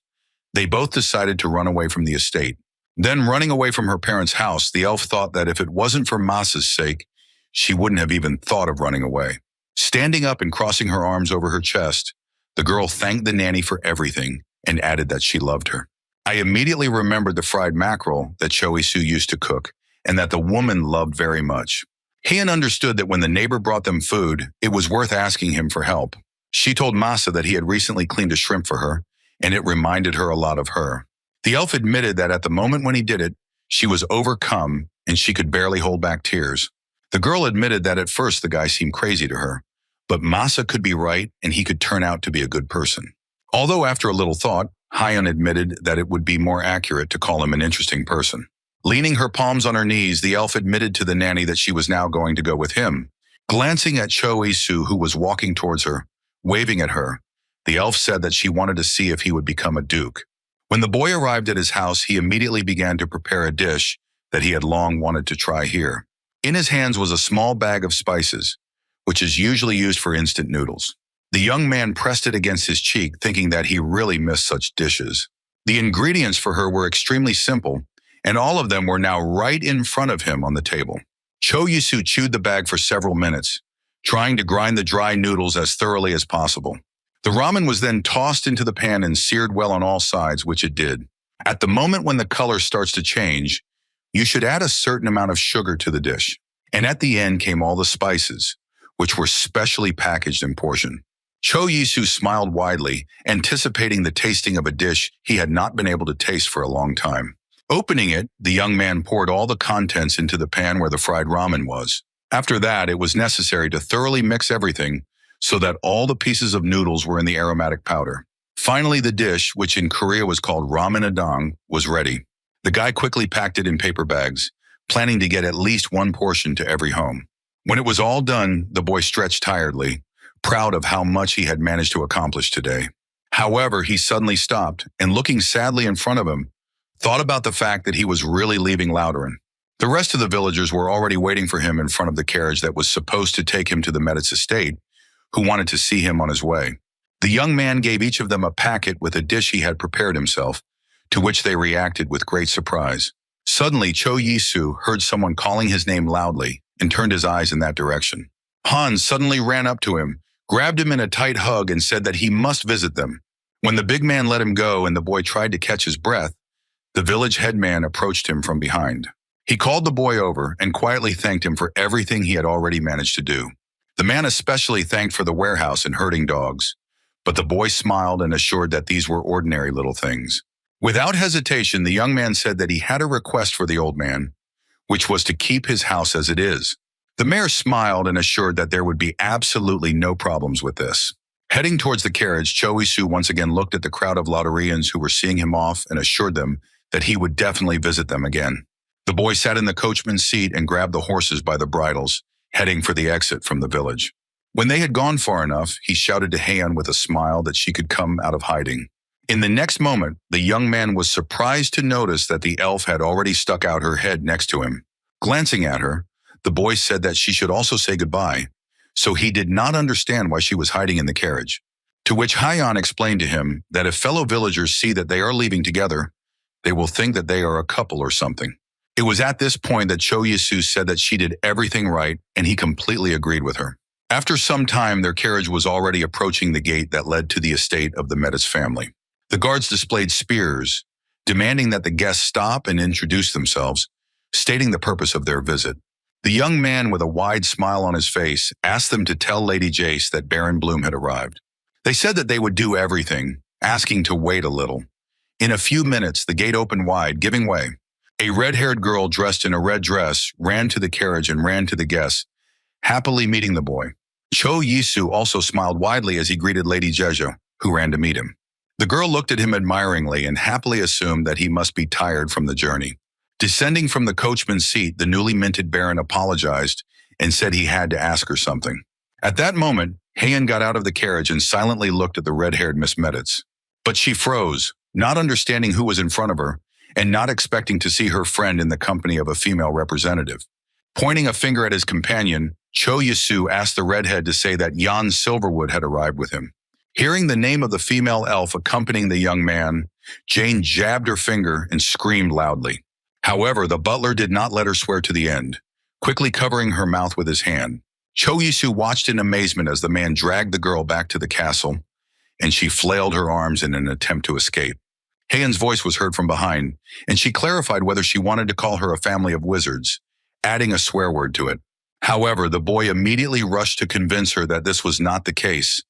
they both decided to run away from the estate. Then, running away from her parents' house, the elf thought that if it wasn't for Masa's sake, she wouldn't have even thought of running away. Standing up and crossing her arms over her chest, the girl thanked the nanny for everything and added that she loved her. I immediately remembered the fried mackerel that Choi Soo used to cook and that the woman loved very much. Haeun understood that when the neighbor brought them food, it was worth asking him for help. She told Masa that he had recently cleaned a shrimp for her, and it reminded her a lot of her. The elf admitted that at the moment when he did it, she was overcome and she could barely hold back tears. The girl admitted that at first the guy seemed crazy to her, but Masa could be right and he could turn out to be a good person. Although after a little thought, Hyun admitted that it would be more accurate to call him an interesting person. Leaning her palms on her knees, the elf admitted to the nanny that she was now going to go with him. Glancing at Choi Soo, who was walking towards her, waving at her, the elf said that she wanted to see if he would become a duke. When the boy arrived at his house, he immediately began to prepare a dish that he had long wanted to try here. In his hands was a small bag of spices, which is usually used for instant noodles. The young man pressed it against his cheek, thinking that he really missed such dishes. The ingredients for her were extremely simple, and all of them were now right in front of him on the table. Cho Yisu chewed the bag for several minutes, trying to grind the dry noodles as thoroughly as possible. The ramen was then tossed into the pan and seared well on all sides, which it did. At the moment when the color starts to change, you should add a certain amount of sugar to the dish. And at the end came all the spices, which were specially packaged and portioned. Cho Yisu smiled widely, anticipating the tasting of a dish he had not been able to taste for a long time. Opening it, the young man poured all the contents into the pan where the fried ramen was. After that, it was necessary to thoroughly mix everything so that all the pieces of noodles were in the aromatic powder. Finally, the dish, which in Korea was called ramen adang, was ready. The guy quickly packed it in paper bags, planning to get at least one portion to every home. When it was all done, the boy stretched tiredly, proud of how much he had managed to accomplish today. However, he suddenly stopped and, looking sadly in front of him, thought about the fact that he was really leaving Lauterin. The rest of the villagers were already waiting for him in front of the carriage that was supposed to take him to the Medit's estate, who wanted to see him on his way. The young man gave each of them a packet with a dish he had prepared himself, to which they reacted with great surprise. Suddenly, Cho Yisu heard someone calling his name loudly and turned his eyes in that direction. Hans suddenly ran up to him, grabbed him in a tight hug, and said that he must visit them. When the big man let him go and the boy tried to catch his breath, the village headman approached him from behind. He called the boy over and quietly thanked him for everything he had already managed to do. The man especially thanked for the warehouse and herding dogs, but the boy smiled and assured that these were ordinary little things. Without hesitation, the young man said that he had a request for the old man, which was to keep his house as it is. The mayor smiled and assured that there would be absolutely no problems with this. Heading towards the carriage, Cho Isu once again looked at the crowd of Lauterians who were seeing him off and assured them that he would definitely visit them again. The boy sat in the coachman's seat and grabbed the horses by the bridles, heading for the exit from the village. When they had gone far enough, he shouted to Haeun with a smile that she could come out of hiding. In the next moment, the young man was surprised to notice that the elf had already stuck out her head next to him. Glancing at her, the boy said that she should also say goodbye, so he did not understand why she was hiding in the carriage. To which Hyun explained to him that if fellow villagers see that they are leaving together, they will think that they are a couple or something. It was at this point that Cho Yisu said that she did everything right, and he completely agreed with her. After some time, their carriage was already approaching the gate that led to the estate of the Medit's family. The guards displayed spears, demanding that the guests stop and introduce themselves, stating the purpose of their visit. The young man, with a wide smile on his face, asked them to tell Lady Jace that Baron Bloom had arrived. They said that they would do everything, asking to wait a little. In a few minutes, the gate opened wide, giving way. A red-haired girl dressed in a red dress ran to the carriage and ran to the guests, happily meeting the boy. Cho Yisu also smiled widely as he greeted Lady Jeju, who ran to meet him. The girl looked at him admiringly and happily assumed that he must be tired from the journey. Descending from the coachman's seat, the newly minted Baron apologized and said he had to ask her something. At that moment, Haeun got out of the carriage and silently looked at the red-haired Miss Meditz. But she froze, not understanding who was in front of her, and not expecting to see her friend in the company of a female representative. Pointing a finger at his companion, Cho Yasu asked the redhead to say that Jan Silverwood had arrived with him. Hearing the name of the female elf accompanying the young man, Jane jabbed her finger and screamed loudly. However, the butler did not let her swear to the end, quickly covering her mouth with his hand. Cho Yisu watched in amazement as the man dragged the girl back to the castle, and she flailed her arms in an attempt to escape. Heian's voice was heard from behind, and she clarified whether she wanted to call her a family of wizards, adding a swear word to it. However, the boy immediately rushed to convince her that this was not the case,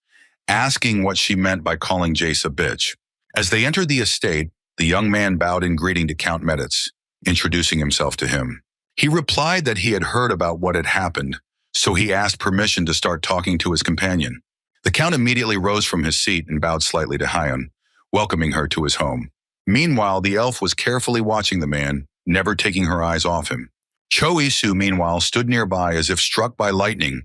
asking what she meant by calling Jace a bitch. As they entered the estate, the young man bowed in greeting to Count Meditz, introducing himself to him. He replied that he had heard about what had happened, so he asked permission to start talking to his companion. The Count immediately rose from his seat and bowed slightly to Heian, welcoming her to his home. Meanwhile, the elf was carefully watching the man, never taking her eyes off him. Cho Isu, meanwhile, stood nearby as if struck by lightning,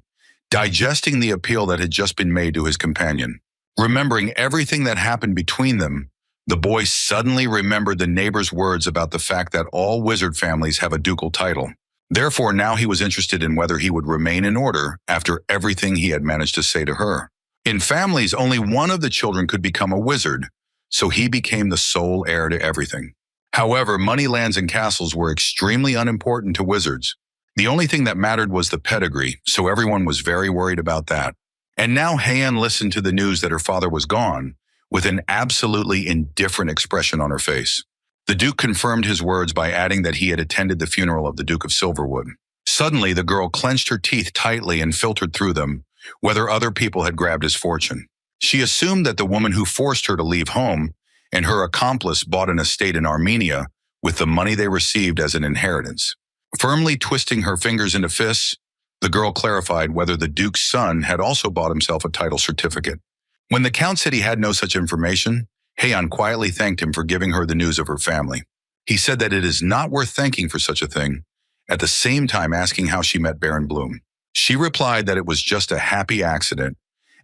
digesting the appeal that had just been made to his companion. Remembering everything that happened between them, the boy suddenly remembered the neighbor's words about the fact that all wizard families have a ducal title. Therefore, now he was interested in whether he would remain in order after everything he had managed to say to her. In families, only one of the children could become a wizard, so he became the sole heir to everything. However, money, lands, and castles were extremely unimportant to wizards. The only thing that mattered was the pedigree, so everyone was very worried about that. And now Heian listened to the news that her father was gone, with an absolutely indifferent expression on her face. The Duke confirmed his words by adding that he had attended the funeral of the Duke of Silverwood. Suddenly, the girl clenched her teeth tightly and filtered through them, whether other people had grabbed his fortune. She assumed that the woman who forced her to leave home and her accomplice bought an estate in Armenia with the money they received as an inheritance. Firmly twisting her fingers into fists, the girl clarified whether the Duke's son had also bought himself a title certificate. When the Count said he had no such information, Heian quietly thanked him for giving her the news of her family. He said that it is not worth thanking for such a thing, at the same time asking how she met Baron Bloom. She replied that it was just a happy accident,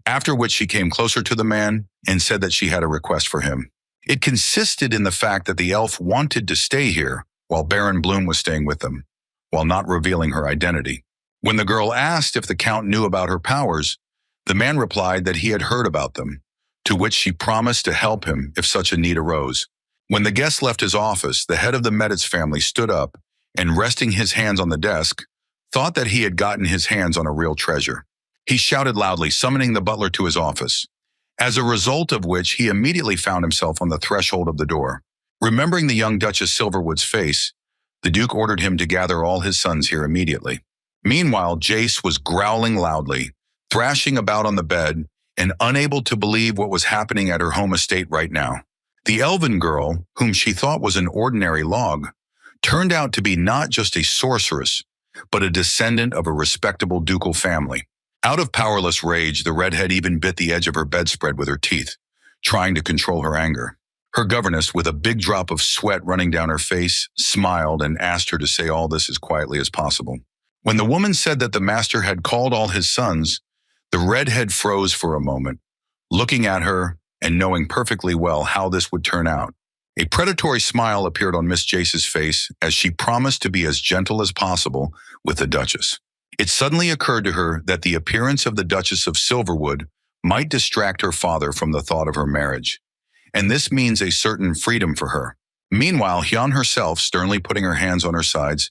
after which she came closer to the man and said that she had a request for him. It consisted in the fact that the elf wanted to stay here while Baron Bloom was staying with them, while not revealing her identity. When the girl asked if the Count knew about her powers, the man replied that he had heard about them, to which she promised to help him if such a need arose. When the guest left his office, the head of the Meditz family stood up and, resting his hands on the desk, thought that he had gotten his hands on a real treasure. He shouted loudly, summoning the butler to his office, as a result of which he immediately found himself on the threshold of the door. Remembering the young Duchess Silverwood's face, the Duke ordered him to gather all his sons here immediately. Meanwhile, Jace was growling loudly, thrashing about on the bed, and unable to believe what was happening at her home estate right now. The elven girl, whom she thought was an ordinary log, turned out to be not just a sorceress, but a descendant of a respectable ducal family. Out of powerless rage, the redhead even bit the edge of her bedspread with her teeth, trying to control her anger. Her governess, with a big drop of sweat running down her face, smiled and asked her to say all this as quietly as possible. When the woman said that the master had called all his sons, the redhead froze for a moment, looking at her and knowing perfectly well how this would turn out. A predatory smile appeared on Miss Jace's face as she promised to be as gentle as possible with the Duchess. It suddenly occurred to her that the appearance of the Duchess of Silverwood might distract her father from the thought of her marriage, and this means a certain freedom for her. Meanwhile, Hyun herself, sternly putting her hands on her sides,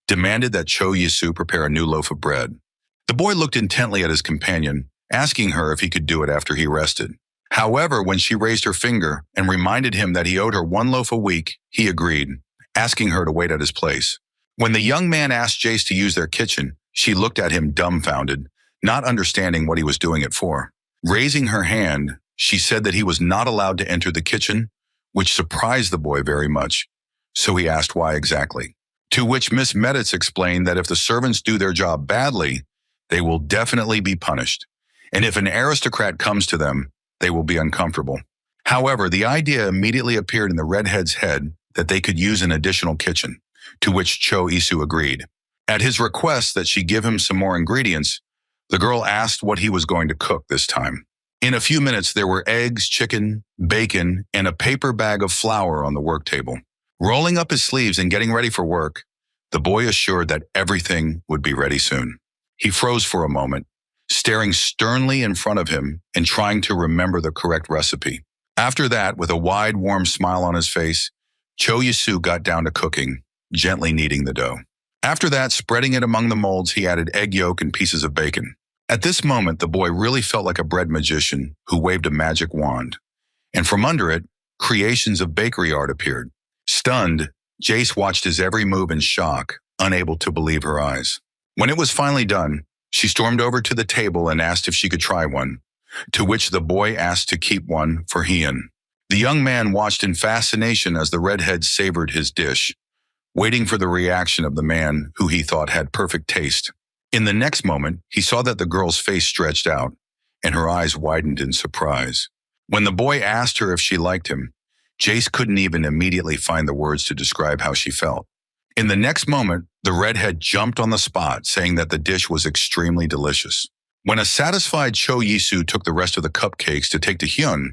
demanded that Cho Yisu prepare a new loaf of bread. The boy looked intently at his companion, asking her if he could do it after he rested. However, when she raised her finger and reminded him that he owed her one loaf a week, he agreed, asking her to wait at his place. When the young man asked Jace to use their kitchen, she looked at him dumbfounded, not understanding what he was doing it for. Raising her hand, she said that he was not allowed to enter the kitchen, which surprised the boy very much, so he asked why exactly. To which Miss Meditz explained that if the servants do their job badly, they will definitely be punished, and if an aristocrat comes to them, they will be uncomfortable. However, the idea immediately appeared in the redhead's head that they could use an additional kitchen, to which Cho Isu agreed. At his request that she give him some more ingredients, the girl asked what he was going to cook this time. In a few minutes, there were eggs, chicken, bacon, and a paper bag of flour on the work table. Rolling up his sleeves and getting ready for work, the boy assured that everything would be ready soon. He froze for a moment, staring sternly in front of him and trying to remember the correct recipe. After that, with a wide, warm smile on his face, Cho Yisu got down to cooking, gently kneading the dough. After that, spreading it among the molds, he added egg yolk and pieces of bacon. At this moment, the boy really felt like a bread magician who waved a magic wand. And from under it, creations of bakery art appeared. Stunned, Jace watched his every move in shock, unable to believe her eyes. When it was finally done, she stormed over to the table and asked if she could try one, to which the boy asked to keep one for Hien. The young man watched in fascination as the redhead savored his dish, waiting for the reaction of the man who he thought had perfect taste. In the next moment, he saw that the girl's face stretched out, and her eyes widened in surprise. When the boy asked her if she liked him, Jace couldn't even immediately find the words to describe how she felt. In the next moment, the redhead jumped on the spot, saying that the dish was extremely delicious. When a satisfied Cho Yisu took the rest of the cupcakes to take to Hyun,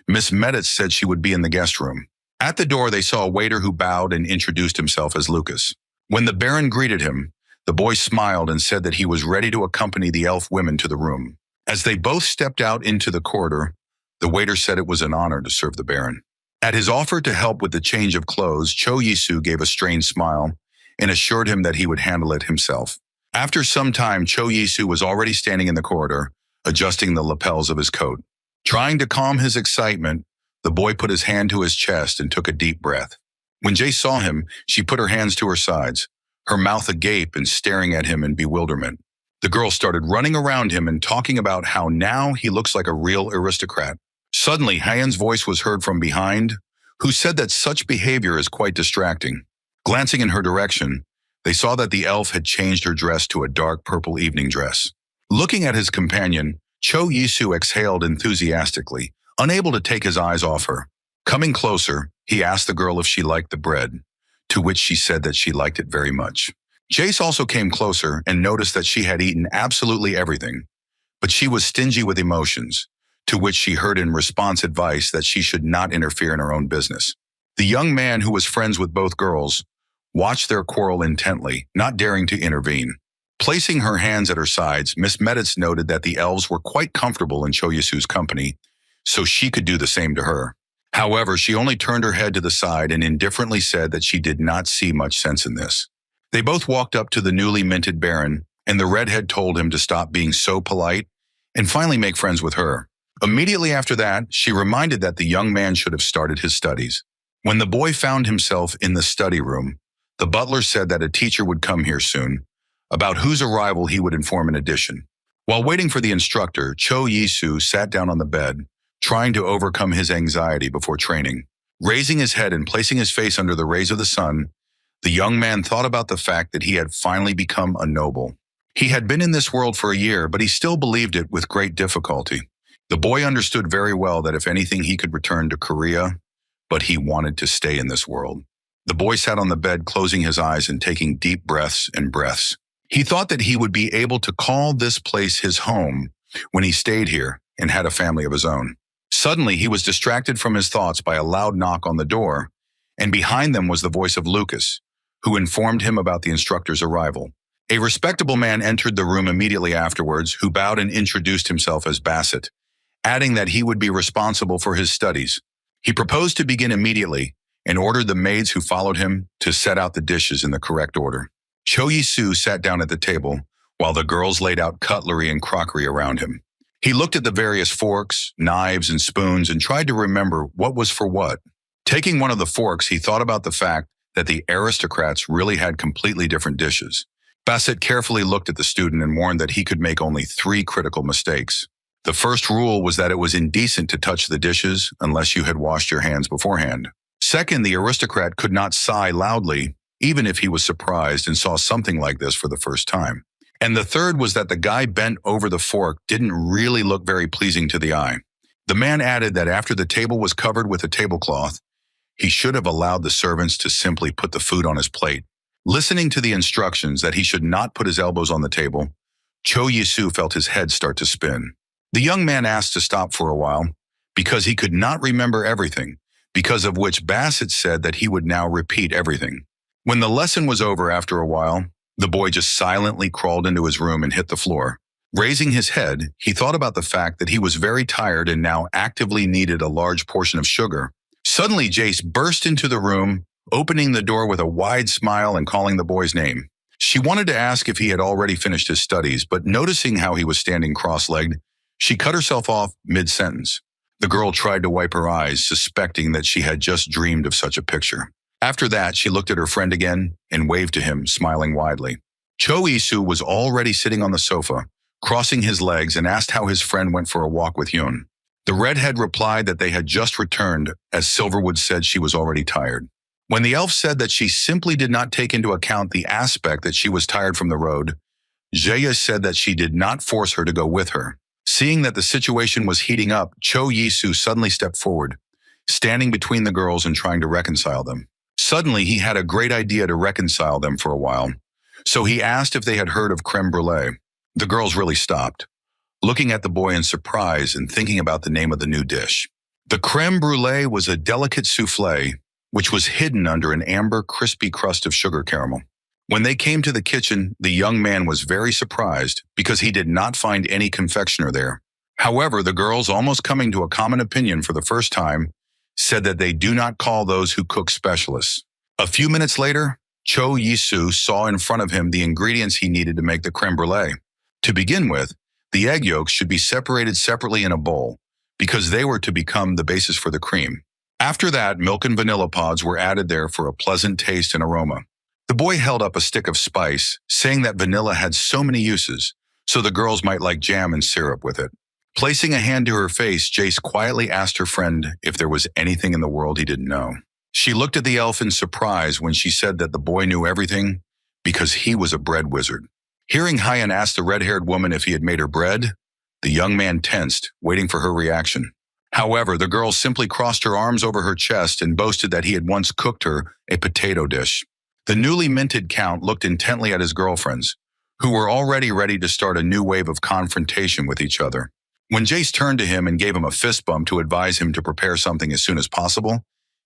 Miss Meditz said she would be in the guest room. At the door, they saw a waiter who bowed and introduced himself as Lucas. When the Baron greeted him, the boy smiled and said that he was ready to accompany the elf women to the room. As they both stepped out into the corridor, the waiter said it was an honor to serve the Baron. At his offer to help with the change of clothes, Cho Yisu gave a strange smile and assured him that he would handle it himself. After some time, Cho Yisu was already standing in the corridor, adjusting the lapels of his coat. Trying to calm his excitement, the boy put his hand to his chest and took a deep breath. When Jace saw him, she put her hands to her sides, her mouth agape and staring at him in bewilderment. The girl started running around him and talking about how now he looks like a real aristocrat. Suddenly, Hyen's voice was heard from behind, who said that such behavior is quite distracting. Glancing in her direction, they saw that the elf had changed her dress to a dark purple evening dress. Looking at his companion, Cho Yisu exhaled enthusiastically, unable to take his eyes off her. Coming closer, he asked the girl if she liked the bread, to which she said that she liked it very much. Jace also came closer and noticed that she had eaten absolutely everything, but she was stingy with emotions, to which she heard in response advice that she should not interfere in her own business. The young man, who was friends with both girls, watched their quarrel intently, not daring to intervene. Placing her hands at her sides, Miss Meditz noted that the elves were quite comfortable in Cho Yisu's company, so she could do the same to her. However, she only turned her head to the side and indifferently said that she did not see much sense in this. They both walked up to the newly minted Baron, and the redhead told him to stop being so polite and finally make friends with her. Immediately after that, she reminded that the young man should have started his studies. When the boy found himself in the study room, the butler said that a teacher would come here soon, about whose arrival he would inform in addition. While waiting for the instructor, Cho Yisu sat down on the bed, trying to overcome his anxiety before training. Raising his head and placing his face under the rays of the sun, the young man thought about the fact that he had finally become a noble. He had been in this world for a year, but he still believed it with great difficulty. The boy understood very well that if anything he could return to Korea, but he wanted to stay in this world. The boy sat on the bed, closing his eyes and taking deep breaths and breaths. He thought that he would be able to call this place his home when he stayed here and had a family of his own. Suddenly, he was distracted from his thoughts by a loud knock on the door, and behind them was the voice of Lucas, who informed him about the instructor's arrival. A respectable man entered the room immediately afterwards, who bowed and introduced himself as Bassett, adding that he would be responsible for his studies. He proposed to begin immediately and ordered the maids who followed him to set out the dishes in the correct order. Cho Yisu sat down at the table while the girls laid out cutlery and crockery around him. He looked at the various forks, knives, and spoons and tried to remember what was for what. Taking one of the forks, he thought about the fact that the aristocrats really had completely different dishes. Bassett carefully looked at the student and warned that he could make only 3 critical mistakes. The first rule was that it was indecent to touch the dishes unless you had washed your hands beforehand. Second, the aristocrat could not sigh loudly, even if he was surprised and saw something like this for the first time. And the third was that the guy bent over the fork didn't really look very pleasing to the eye. The man added that after the table was covered with a tablecloth, he should have allowed the servants to simply put the food on his plate. Listening to the instructions that he should not put his elbows on the table, Cho Yisu felt his head start to spin. The young man asked to stop for a while because he could not remember everything, because of which Bassett said that he would now repeat everything. When the lesson was over after a while, the boy just silently crawled into his room and hit the floor. Raising his head, he thought about the fact that he was very tired and now actively needed a large portion of sugar. Suddenly, Jace burst into the room, opening the door with a wide smile and calling the boy's name. She wanted to ask if he had already finished his studies, but noticing how he was standing cross-legged, she cut herself off mid-sentence. The girl tried to wipe her eyes, suspecting that she had just dreamed of such a picture. After that, she looked at her friend again and waved to him, smiling widely. Cho Isu was already sitting on the sofa, crossing his legs, and asked how his friend went for a walk with Yoon. The redhead replied that they had just returned, as Silverwood said she was already tired. When the elf said that she simply did not take into account the aspect that she was tired from the road, Jaya said that she did not force her to go with her. Seeing that the situation was heating up, Cho Yisu suddenly stepped forward, standing between the girls and trying to reconcile them. Suddenly, he had a great idea to reconcile them for a while, so he asked if they had heard of creme brulee. The girls really stopped, looking at the boy in surprise and thinking about the name of the new dish. The creme brulee was a delicate souffle, which was hidden under an amber, crispy crust of sugar caramel. When they came to the kitchen, the young man was very surprised because he did not find any confectioner there. However, the girls, almost coming to a common opinion for the first time, said that they do not call those who cook specialists. A few minutes later, Cho Yisu saw in front of him the ingredients he needed to make the creme brulee. To begin with, the egg yolks should be separated separately in a bowl because they were to become the basis for the cream. After that, milk and vanilla pods were added there for a pleasant taste and aroma. The boy held up a stick of spice, saying that vanilla had so many uses, so the girls might like jam and syrup with it. Placing a hand to her face, Jace quietly asked her friend if there was anything in the world he didn't know. She looked at the elf in surprise when she said that the boy knew everything because he was a bread wizard. Hearing Hyan ask the red-haired woman if he had made her bread, the young man tensed, waiting for her reaction. However, the girl simply crossed her arms over her chest and boasted that he had once cooked her a potato dish. The newly minted count looked intently at his girlfriends, who were already ready to start a new wave of confrontation with each other. When Jace turned to him and gave him a fist bump to advise him to prepare something as soon as possible,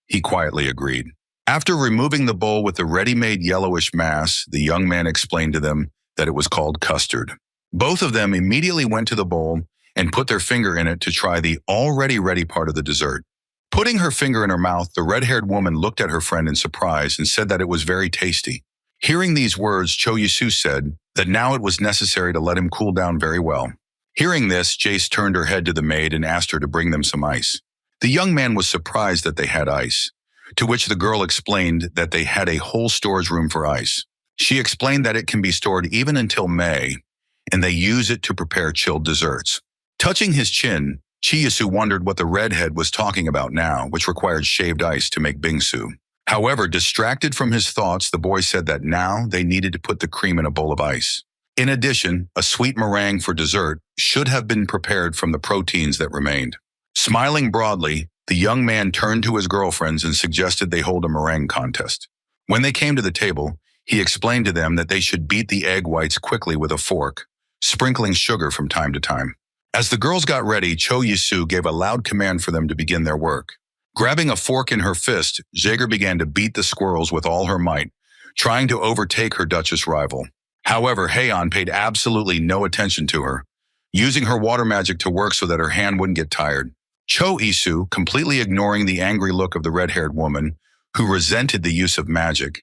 he quietly agreed. After removing the bowl with the ready-made yellowish mass, the young man explained to them that it was called custard. Both of them immediately went to the bowl and put their finger in it to try the already ready part of the dessert. Putting her finger in her mouth, the red-haired woman looked at her friend in surprise and said that it was very tasty. Hearing these words, Cho Yisu said that now it was necessary to let him cool down very well. Hearing this, Jace turned her head to the maid and asked her to bring them some ice. The young man was surprised that they had ice, to which the girl explained that they had a whole storage room for ice. She explained that it can be stored even until May, and they use it to prepare chilled desserts. Touching his chin, Chiyasu wondered what the redhead was talking about now, which required shaved ice to make bingsu. However, distracted from his thoughts, the boy said that now they needed to put the cream in a bowl of ice. In addition, a sweet meringue for dessert should have been prepared from the proteins that remained. Smiling broadly, the young man turned to his girlfriends and suggested they hold a meringue contest. When they came to the table, he explained to them that they should beat the egg whites quickly with a fork, sprinkling sugar from time to time. As the girls got ready, Cho Yisu gave a loud command for them to begin their work. Grabbing a fork in her fist, Jaeger began to beat the squirrels with all her might, trying to overtake her Duchess rival. However, Heian paid absolutely no attention to her, using her water magic to work so that her hand wouldn't get tired. Cho Isu, completely ignoring the angry look of the red-haired woman, who resented the use of magic,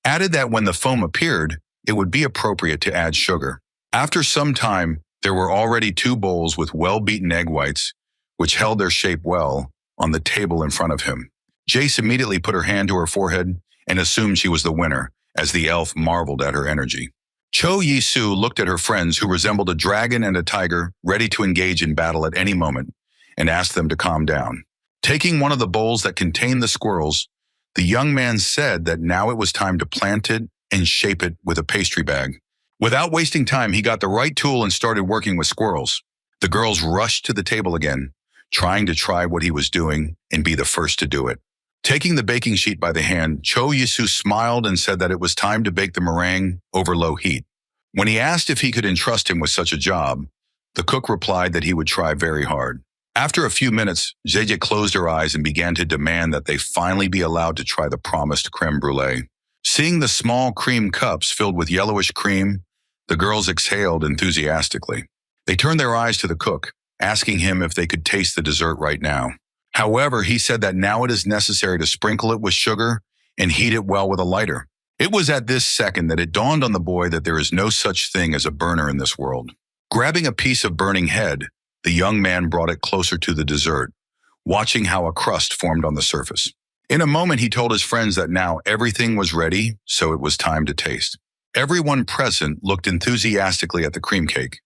added that when the foam appeared, it would be appropriate to add sugar. After some time, there were already 2 bowls with well-beaten egg whites, which held their shape well, on the table in front of him. Jace immediately put her hand to her forehead and assumed she was the winner, as the elf marveled at her energy. Cho Yisu looked at her friends, who resembled a dragon and a tiger, ready to engage in battle at any moment, and asked them to calm down. Taking one of the bowls that contained the squirrels, the young man said that now it was time to plant it and shape it with a pastry bag. Without wasting time, he got the right tool and started working with squirrels. The girls rushed to the table again, trying to try what he was doing and be the first to do it. Taking the baking sheet by the hand, Cho Yisu smiled and said that it was time to bake the meringue over low heat. When he asked if he could entrust him with such a job, the cook replied that he would try very hard. After a few minutes, JJ closed her eyes and began to demand that they finally be allowed to try the promised creme brulee. Seeing the small cream cups filled with yellowish cream, the girls exhaled enthusiastically. They turned their eyes to the cook, asking him if they could taste the dessert right now. However, he said that now it is necessary to sprinkle it with sugar and heat it well with a lighter. It was at this second that it dawned on the boy that there is no such thing as a burner in this world. Grabbing a piece of burning head, the young man brought it closer to the dessert, watching how a crust formed on the surface. In a moment, he told his friends that now everything was ready, so it was time to taste. Everyone present looked enthusiastically at the cream cake,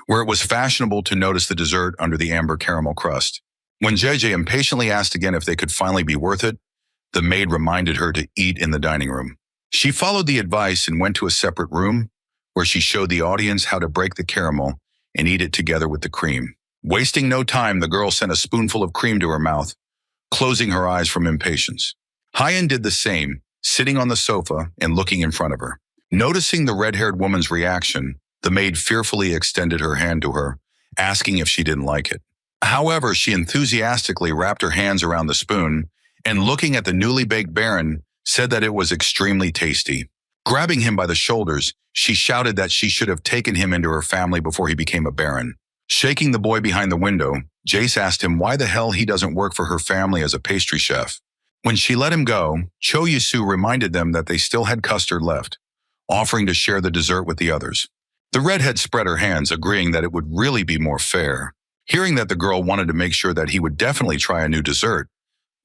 where it was fashionable to notice the dessert under the amber caramel crust. When JJ impatiently asked again if they could finally be worth it, the maid reminded her to eat in the dining room. She followed the advice and went to a separate room, where she showed the audience how to break the caramel and eat it together with the cream. Wasting no time, the girl sent a spoonful of cream to her mouth, closing her eyes from impatience. Hyen did the same, sitting on the sofa and looking in front of her. Noticing the red-haired woman's reaction, the maid fearfully extended her hand to her, asking if she didn't like it. However, she enthusiastically wrapped her hands around the spoon and, looking at the newly baked Baron, said that it was extremely tasty. Grabbing him by the shoulders, she shouted that she should have taken him into her family before he became a Baron. Shaking the boy behind the window, Jace asked him why the hell he doesn't work for her family as a pastry chef. When she let him go, Cho Yisu reminded them that they still had custard left, offering to share the dessert with the others. The redhead spread her hands, agreeing that it would really be more fair. Hearing that the girl wanted to make sure that he would definitely try a new dessert,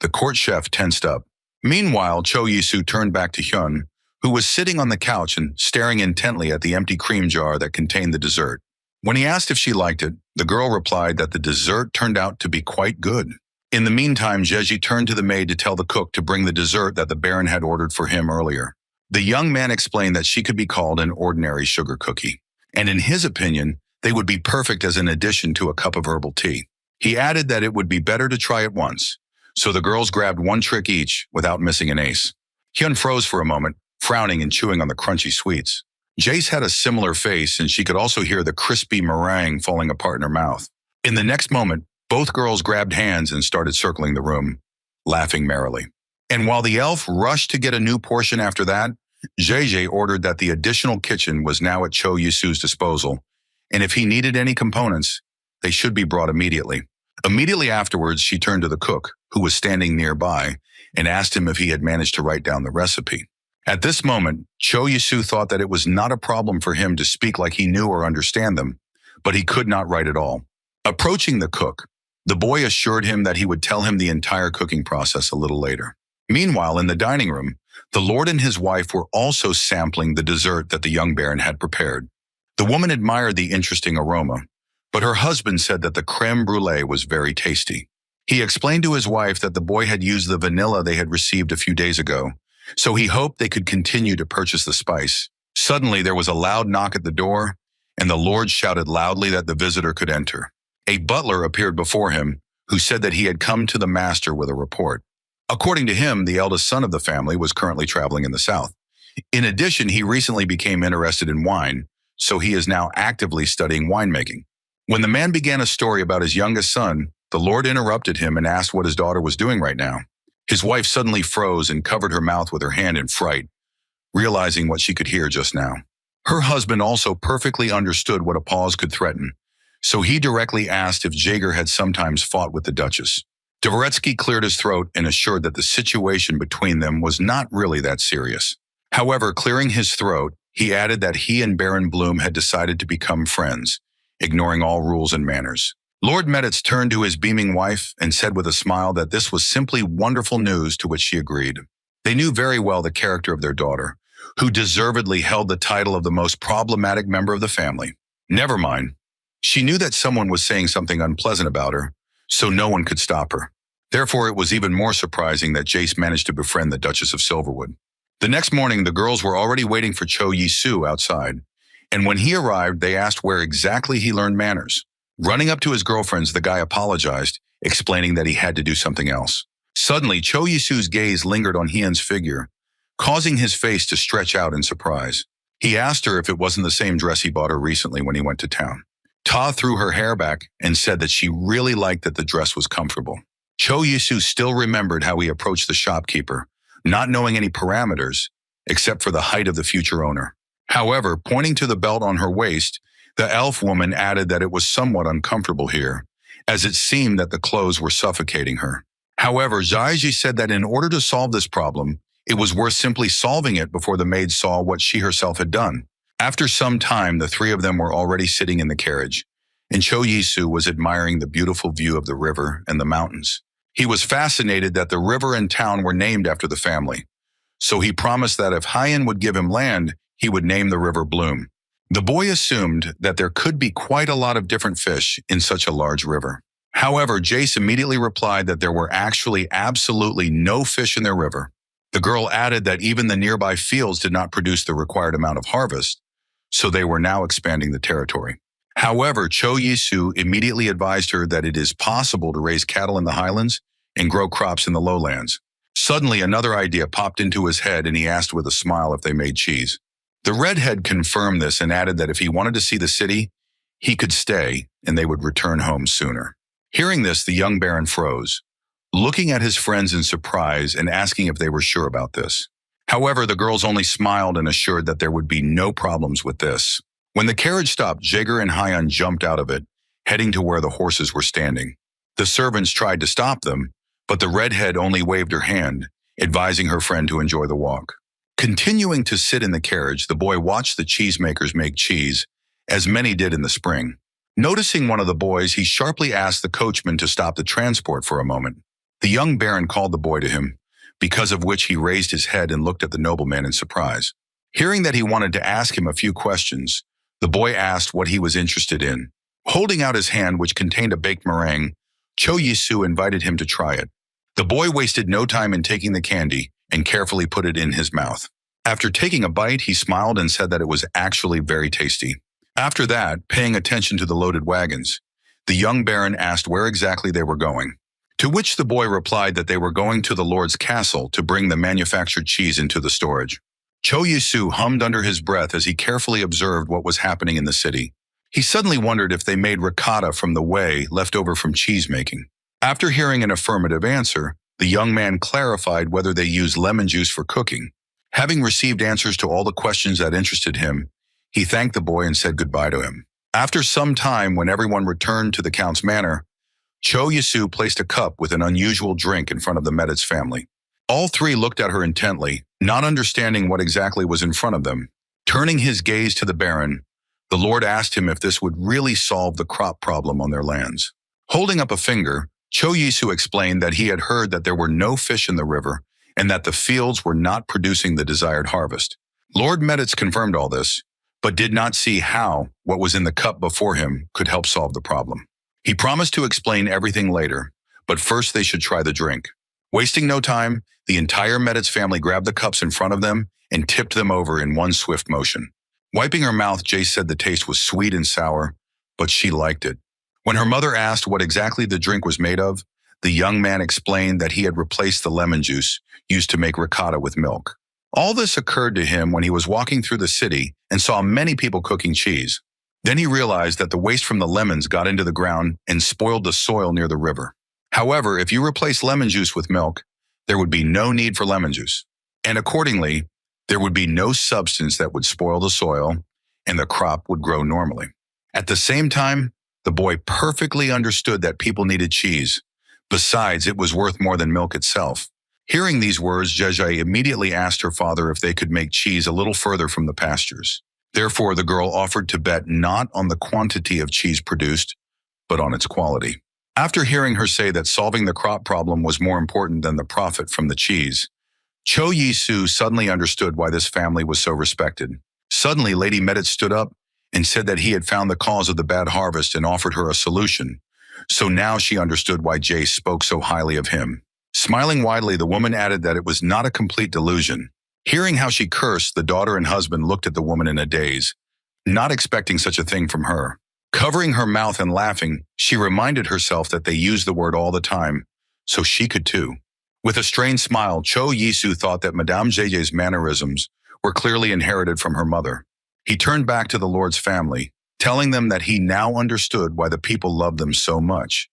the court chef tensed up. Meanwhile, Cho Yisu turned back to Hyun, who was sitting on the couch and staring intently at the empty cream jar that contained the dessert. When he asked if she liked it, the girl replied that the dessert turned out to be quite good. In the meantime, Jeji turned to the maid to tell the cook to bring the dessert that the Baron had ordered for him earlier. The young man explained that she could be called an ordinary sugar cookie, and in his opinion, they would be perfect as an addition to a cup of herbal tea. He added that it would be better to try it once, so the girls grabbed one trick each without missing an ace. Hyun froze for a moment, frowning and chewing on the crunchy sweets. Jace had a similar face, and she could also hear the crispy meringue falling apart in her mouth. In the next moment, both girls grabbed hands and started circling the room, laughing merrily. And while the elf rushed to get a new portion after that, JJ ordered that the additional kitchen was now at Cho Yisu's disposal, and if he needed any components, they should be brought immediately. Immediately afterwards, she turned to the cook, who was standing nearby, and asked him if he had managed to write down the recipe. At this moment, Cho Yisu thought that it was not a problem for him to speak like he knew or understand them, but he could not write at all. Approaching the cook, the boy assured him that he would tell him the entire cooking process a little later. Meanwhile, in the dining room, the lord and his wife were also sampling the dessert that the young Baron had prepared. The woman admired the interesting aroma, but her husband said that the creme brulee was very tasty. He explained to his wife that the boy had used the vanilla they had received a few days ago, so he hoped they could continue to purchase the spice. Suddenly, there was a loud knock at the door, and the lord shouted loudly that the visitor could enter. A butler appeared before him, who said that he had come to the master with a report. According to him, the eldest son of the family was currently traveling in the south. In addition, he recently became interested in wine, so he is now actively studying winemaking. When the man began a story about his youngest son, the lord interrupted him and asked what his daughter was doing right now. His wife suddenly froze and covered her mouth with her hand in fright, realizing what she could hear just now. Her husband also perfectly understood what a pause could threaten, so he directly asked if Jaeger had sometimes fought with the Duchess. Dvoretsky cleared his throat and assured that the situation between them was not really that serious. However, clearing his throat, he added that he and Baron Bloom had decided to become friends, ignoring all rules and manners. Lord Meditz turned to his beaming wife and said with a smile that this was simply wonderful news, to which she agreed. They knew very well the character of their daughter, who deservedly held the title of the most problematic member of the family. Never mind. She knew that someone was saying something unpleasant about her, so no one could stop her. Therefore, it was even more surprising that Jace managed to befriend the Duchess of Silverwood. The next morning, the girls were already waiting for Cho Yisu outside, and when he arrived, they asked where exactly he learned manners. Running up to his girlfriends, the guy apologized, explaining that he had to do something else. Suddenly, Cho Yisu's gaze lingered on Hyun's figure, causing his face to stretch out in surprise. He asked her if it wasn't the same dress he bought her recently when he went to town. Ta threw her hair back and said that she really liked that the dress was comfortable. Cho Yisu still remembered how he approached the shopkeeper, not knowing any parameters except for the height of the future owner. However, pointing to the belt on her waist, the elf woman added that it was somewhat uncomfortable here, as it seemed that the clothes were suffocating her. However, Zaiji said that in order to solve this problem, it was worth simply solving it before the maid saw what she herself had done. After some time, the three of them were already sitting in the carriage, and Cho Yisu was admiring the beautiful view of the river and the mountains. He was fascinated that the river and town were named after the family, so he promised that if Hyen would give him land, he would name the river Bloom. The boy assumed that there could be quite a lot of different fish in such a large river. However, Jace immediately replied that there were actually absolutely no fish in their river. The girl added that even the nearby fields did not produce the required amount of harvest, so they were now expanding the territory. However, Cho Yisu immediately advised her that it is possible to raise cattle in the highlands and grow crops in the lowlands. Suddenly, another idea popped into his head, and he asked with a smile if they made cheese. The redhead confirmed this and added that if he wanted to see the city, he could stay and they would return home sooner. Hearing this, the young baron froze, looking at his friends in surprise and asking if they were sure about this. However, the girls only smiled and assured that there would be no problems with this. When the carriage stopped, Jaeger and Hyan jumped out of it, heading to where the horses were standing. The servants tried to stop them, but the redhead only waved her hand, advising her friend to enjoy the walk. Continuing to sit in the carriage, the boy watched the cheesemakers make cheese, as many did in the spring. Noticing one of the boys, he sharply asked the coachman to stop the transport for a moment. The young baron called the boy to him, because of which he raised his head and looked at the nobleman in surprise. Hearing that he wanted to ask him a few questions, the boy asked what he was interested in. Holding out his hand, which contained a baked meringue, Cho Yisu invited him to try it. The boy wasted no time in taking the candy and carefully put it in his mouth. After taking a bite, he smiled and said that it was actually very tasty. After that, paying attention to the loaded wagons, the young baron asked where exactly they were going, to which the boy replied that they were going to the lord's castle to bring the manufactured cheese into the storage. Cho Yisu hummed under his breath as he carefully observed what was happening in the city. He suddenly wondered if they made ricotta from the whey left over from cheese making. After hearing an affirmative answer, the young man clarified whether they used lemon juice for cooking. Having received answers to all the questions that interested him, he thanked the boy and said goodbye to him. After some time, when everyone returned to the count's manor, Cho Yisu placed a cup with an unusual drink in front of the Meditz family. All three looked at her intently, not understanding what exactly was in front of them. Turning his gaze to the baron, the lord asked him if this would really solve the crop problem on their lands. Holding up a finger, Cho Yisu explained that he had heard that there were no fish in the river and that the fields were not producing the desired harvest. Lord Meditz confirmed all this, but did not see how what was in the cup before him could help solve the problem. He promised to explain everything later, but first they should try the drink. Wasting no time, the entire Meditz family grabbed the cups in front of them and tipped them over in one swift motion. Wiping her mouth, Jace said the taste was sweet and sour, but she liked it. When her mother asked what exactly the drink was made of, the young man explained that he had replaced the lemon juice used to make ricotta with milk. All this occurred to him when he was walking through the city and saw many people cooking cheese. Then he realized that the waste from the lemons got into the ground and spoiled the soil near the river. However, if you replace lemon juice with milk, there would be no need for lemon juice. And accordingly, there would be no substance that would spoil the soil and the crop would grow normally. At the same time, the boy perfectly understood that people needed cheese. Besides, it was worth more than milk itself. Hearing these words, Jejai immediately asked her father if they could make cheese a little further from the pastures. Therefore, the girl offered to bet not on the quantity of cheese produced, but on its quality. After hearing her say that solving the crop problem was more important than the profit from the cheese, Cho Yisu suddenly understood why this family was so respected. Suddenly, Lady Meditz stood up and said that he had found the cause of the bad harvest and offered her a solution. So now she understood why Jace spoke so highly of him. Smiling widely, the woman added that it was not a complete delusion. Hearing how she cursed, the daughter and husband looked at the woman in a daze, not expecting such a thing from her. Covering her mouth and laughing, she reminded herself that they used the word all the time, so she could too. With a strained smile, Cho Yisu thought that Madame Jejei's mannerisms were clearly inherited from her mother. He turned back to the lord's family, telling them that he now understood why the people loved them so much,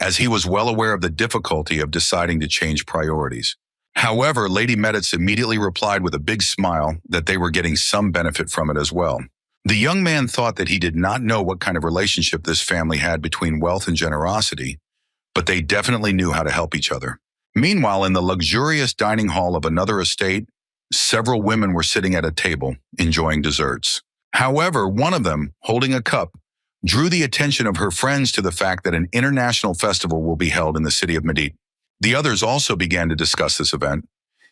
as he was well aware of the difficulty of deciding to change priorities. However, Lady Meditz immediately replied with a big smile that they were getting some benefit from it as well. The young man thought that he did not know what kind of relationship this family had between wealth and generosity, but they definitely knew how to help each other. Meanwhile, in the luxurious dining hall of another estate, several women were sitting at a table, enjoying desserts. However, one of them, holding a cup, drew the attention of her friends to the fact that an international festival will be held in the city of Medit. The others also began to discuss this event,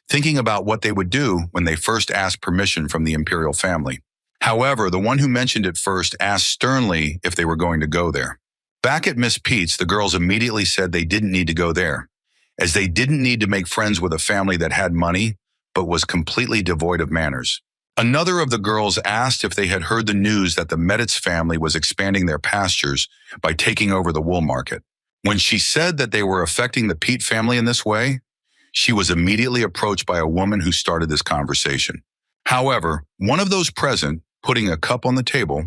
thinking about what they would do when they first asked permission from the imperial family. However, the one who mentioned it first asked sternly if they were going to go there. Back at Miss Pete's, the girls immediately said they didn't need to go there, as they didn't need to make friends with a family that had money but was completely devoid of manners. Another of the girls asked if they had heard the news that the Meditz family was expanding their pastures by taking over the wool market. When she said that they were affecting the Pete family in this way, she was immediately approached by a woman who started this conversation. However, one of those present, putting a cup on the table,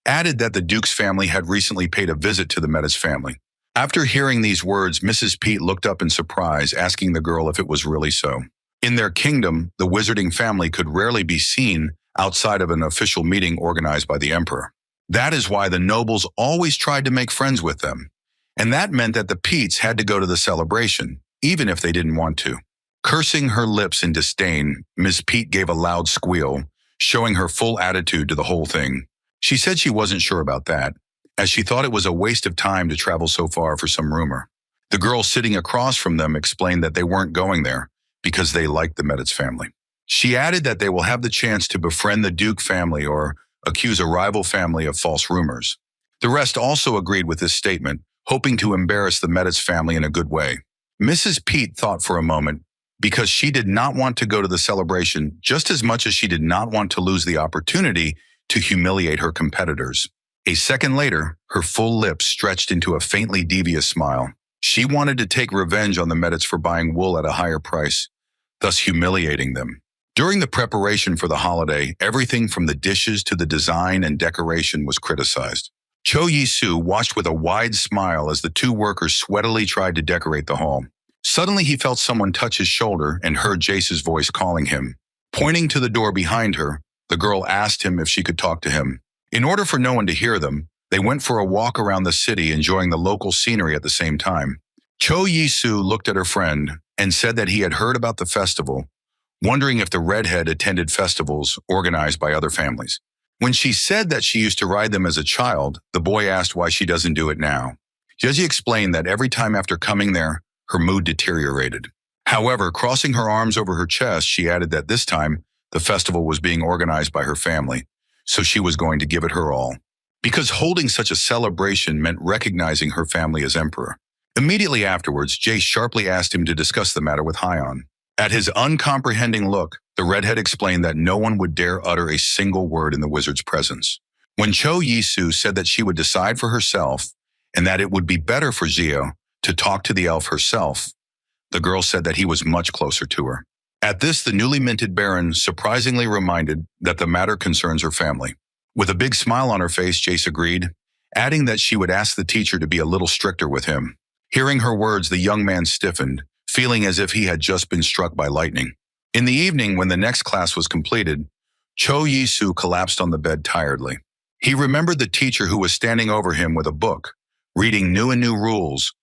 added that the Duke's family had recently paid a visit to the Meditz family. After hearing these words, Mrs. Pete looked up in surprise, asking the girl if it was really so. In their kingdom, the wizarding family could rarely be seen outside of an official meeting organized by the emperor. That is why the nobles always tried to make friends with them, and that meant that the Petes had to go to the celebration, even if they didn't want to. Cursing her lips in disdain, Miss Pete gave a loud squeal, showing her full attitude to the whole thing. She said she wasn't sure about that, as she thought it was a waste of time to travel so far for some rumor. The girl sitting across from them explained that they weren't going there because they liked the Meditz family. She added that they will have the chance to befriend the Duke family or accuse a rival family of false rumors. The rest also agreed with this statement, hoping to embarrass the Meditz family in a good way. Mrs. Pete thought for a moment, because she did not want to go to the celebration just as much as she did not want to lose the opportunity to humiliate her competitors. A second later, her full lips stretched into a faintly devious smile. She wanted to take revenge on the Meditz for buying wool at a higher price, thus humiliating them. During the preparation for the holiday, everything from the dishes to the design and decoration was criticized. Cho Yi-soo watched with a wide smile as the two workers sweatily tried to decorate the hall. Suddenly, he felt someone touch his shoulder and heard Jace's voice calling him. Pointing to the door behind her, the girl asked him if she could talk to him. In order for no one to hear them, they went for a walk around the city, enjoying the local scenery at the same time. Cho Yi-soo looked at her friend and said that he had heard about the festival, wondering if the redhead attended festivals organized by other families. When she said that she used to ride them as a child, the boy asked why she doesn't do it now. Jeji explained that every time after coming there, her mood deteriorated. However, crossing her arms over her chest, she added that this time, the festival was being organized by her family, so she was going to give it her all. Because holding such a celebration meant recognizing her family as emperor. Immediately afterwards, Jace sharply asked him to discuss the matter with Hyon. At his uncomprehending look, the redhead explained that no one would dare utter a single word in the wizard's presence. When Cho Yi-soo said that she would decide for herself and that it would be better for Zio to talk to the elf herself, the girl said that he was much closer to her. At this, the newly minted Baron surprisingly reminded that the matter concerns her family. With a big smile on her face, Jace agreed, adding that she would ask the teacher to be a little stricter with him. Hearing her words, the young man stiffened, feeling as if he had just been struck by lightning. In the evening, when the next class was completed, Cho Yi-soo collapsed on the bed tiredly. He remembered the teacher who was standing over him with a book, reading new rules,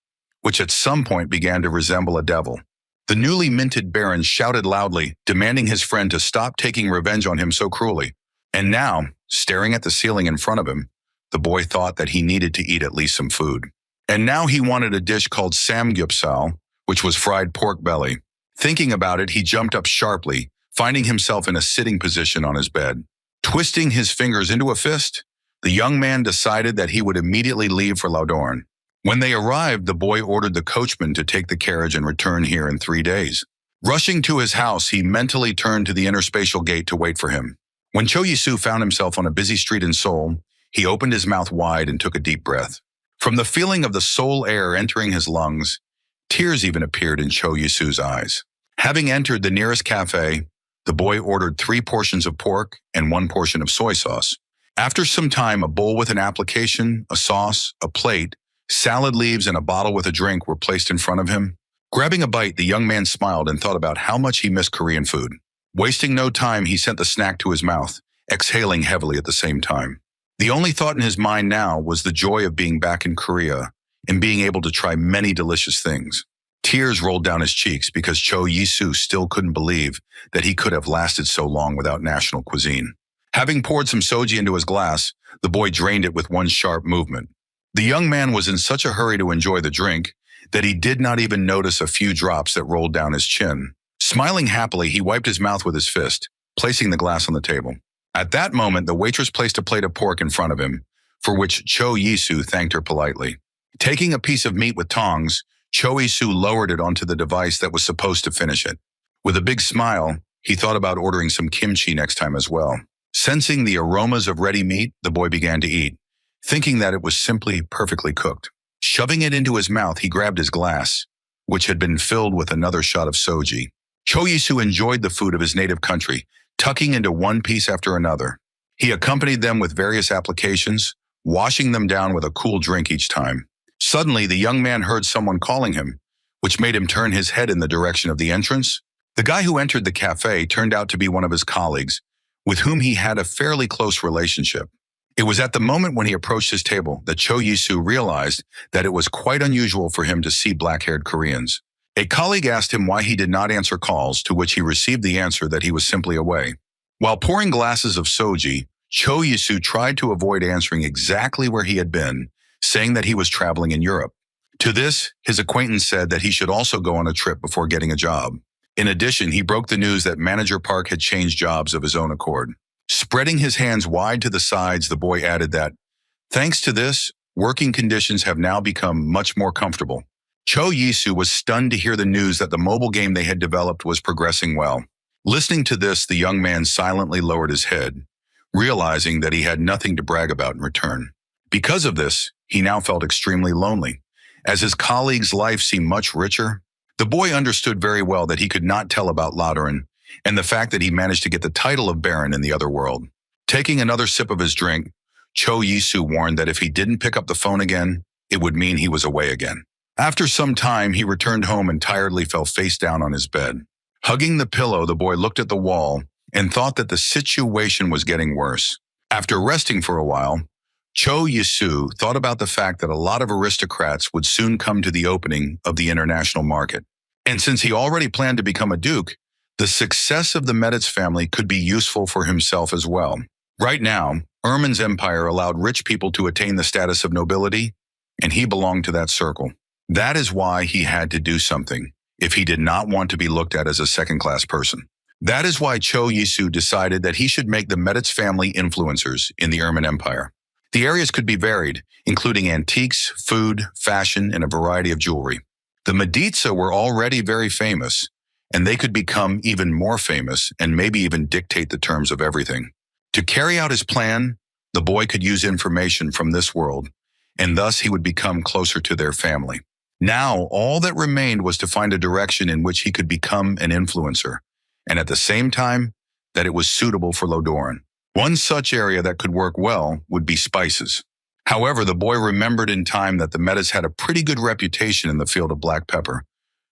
which at some point began to resemble a devil. The newly minted Baron shouted loudly, demanding his friend to stop taking revenge on him so cruelly. And now, staring at the ceiling in front of him, the boy thought that he needed to eat at least some food. And now he wanted a dish called samgyeopsal, which was fried pork belly. Thinking about it, he jumped up sharply, finding himself in a sitting position on his bed. Twisting his fingers into a fist, the young man decided that he would immediately leave for Laudorn. When they arrived, the boy ordered the coachman to take the carriage and return here in 3 days. Rushing to his house, he mentally turned to the interspatial gate to wait for him. When Cho Yi-soo found himself on a busy street in Seoul, he opened his mouth wide and took a deep breath. From the feeling of the Seoul air entering his lungs, tears even appeared in Cho Yi-soo's eyes. Having entered the nearest cafe, the boy ordered 3 portions of pork and 1 portion of soy sauce. After some time, a bowl with an application, a sauce, a plate, salad leaves, and a bottle with a drink were placed in front of him. Grabbing a bite, the young man smiled and thought about how much he missed Korean food. Wasting no time, he sent the snack to his mouth, exhaling heavily at the same time. The only thought in his mind now was the joy of being back in Korea and being able to try many delicious things. Tears rolled down his cheeks because Cho Yisu still couldn't believe that he could have lasted so long without national cuisine. Having poured some soju into his glass, the boy drained it with one sharp movement. The young man was in such a hurry to enjoy the drink that he did not even notice a few drops that rolled down his chin. Smiling happily, he wiped his mouth with his fist, placing the glass on the table. At that moment, the waitress placed a plate of pork in front of him, for which Cho Yisu thanked her politely. Taking a piece of meat with tongs, Cho Yisu lowered it onto the device that was supposed to finish it. With a big smile, he thought about ordering some kimchi next time as well. Sensing the aromas of ready meat, the boy began to eat, thinking that it was simply perfectly cooked. Shoving it into his mouth, he grabbed his glass, which had been filled with another shot of soju. Cho Yisu enjoyed the food of his native country, tucking into one piece after another. He accompanied them with various applications, washing them down with a cool drink each time. Suddenly, the young man heard someone calling him, which made him turn his head in the direction of the entrance. The guy who entered the cafe turned out to be one of his colleagues, with whom he had a fairly close relationship. It was at the moment when he approached his table that Cho Yisu realized that it was quite unusual for him to see black-haired Koreans. A colleague asked him why he did not answer calls, to which he received the answer that he was simply away. While pouring glasses of soju, Cho Yisu tried to avoid answering exactly where he had been, saying that he was traveling in Europe. To this, his acquaintance said that he should also go on a trip before getting a job. In addition, he broke the news that Manager Park had changed jobs of his own accord. Spreading his hands wide to the sides, the boy added that, thanks to this, working conditions have now become much more comfortable. Cho Yisu was stunned to hear the news that the mobile game they had developed was progressing well. Listening to this, the young man silently lowered his head, realizing that he had nothing to brag about in return. Because of this, he now felt extremely lonely. As his colleague's life seemed much richer, the boy understood very well that he could not tell about Lauterin and the fact that he managed to get the title of Baron in the other world. Taking another sip of his drink, Cho Yisu warned that if he didn't pick up the phone again, it would mean he was away again. After some time, he returned home and tiredly fell face down on his bed. Hugging the pillow, the boy looked at the wall and thought that the situation was getting worse. After resting for a while, Cho Yisu thought about the fact that a lot of aristocrats would soon come to the opening of the international market. And since he already planned to become a duke, the success of the Meditz family could be useful for himself as well. Right now, Erman's empire allowed rich people to attain the status of nobility, and he belonged to that circle. That is why he had to do something, if he did not want to be looked at as a second-class person. That is why Cho Yisu decided that he should make the Meditz family influencers in the Erman Empire. The areas could be varied, including antiques, food, fashion, and a variety of jewelry. The Medici were already very famous, and they could become even more famous and maybe even dictate the terms of everything. To carry out his plan, the boy could use information from this world, and thus he would become closer to their family. Now, all that remained was to find a direction in which he could become an influencer, and at the same time, that it was suitable for Lodoran. One such area that could work well would be spices. However, the boy remembered in time that the Metas had a pretty good reputation in the field of black pepper,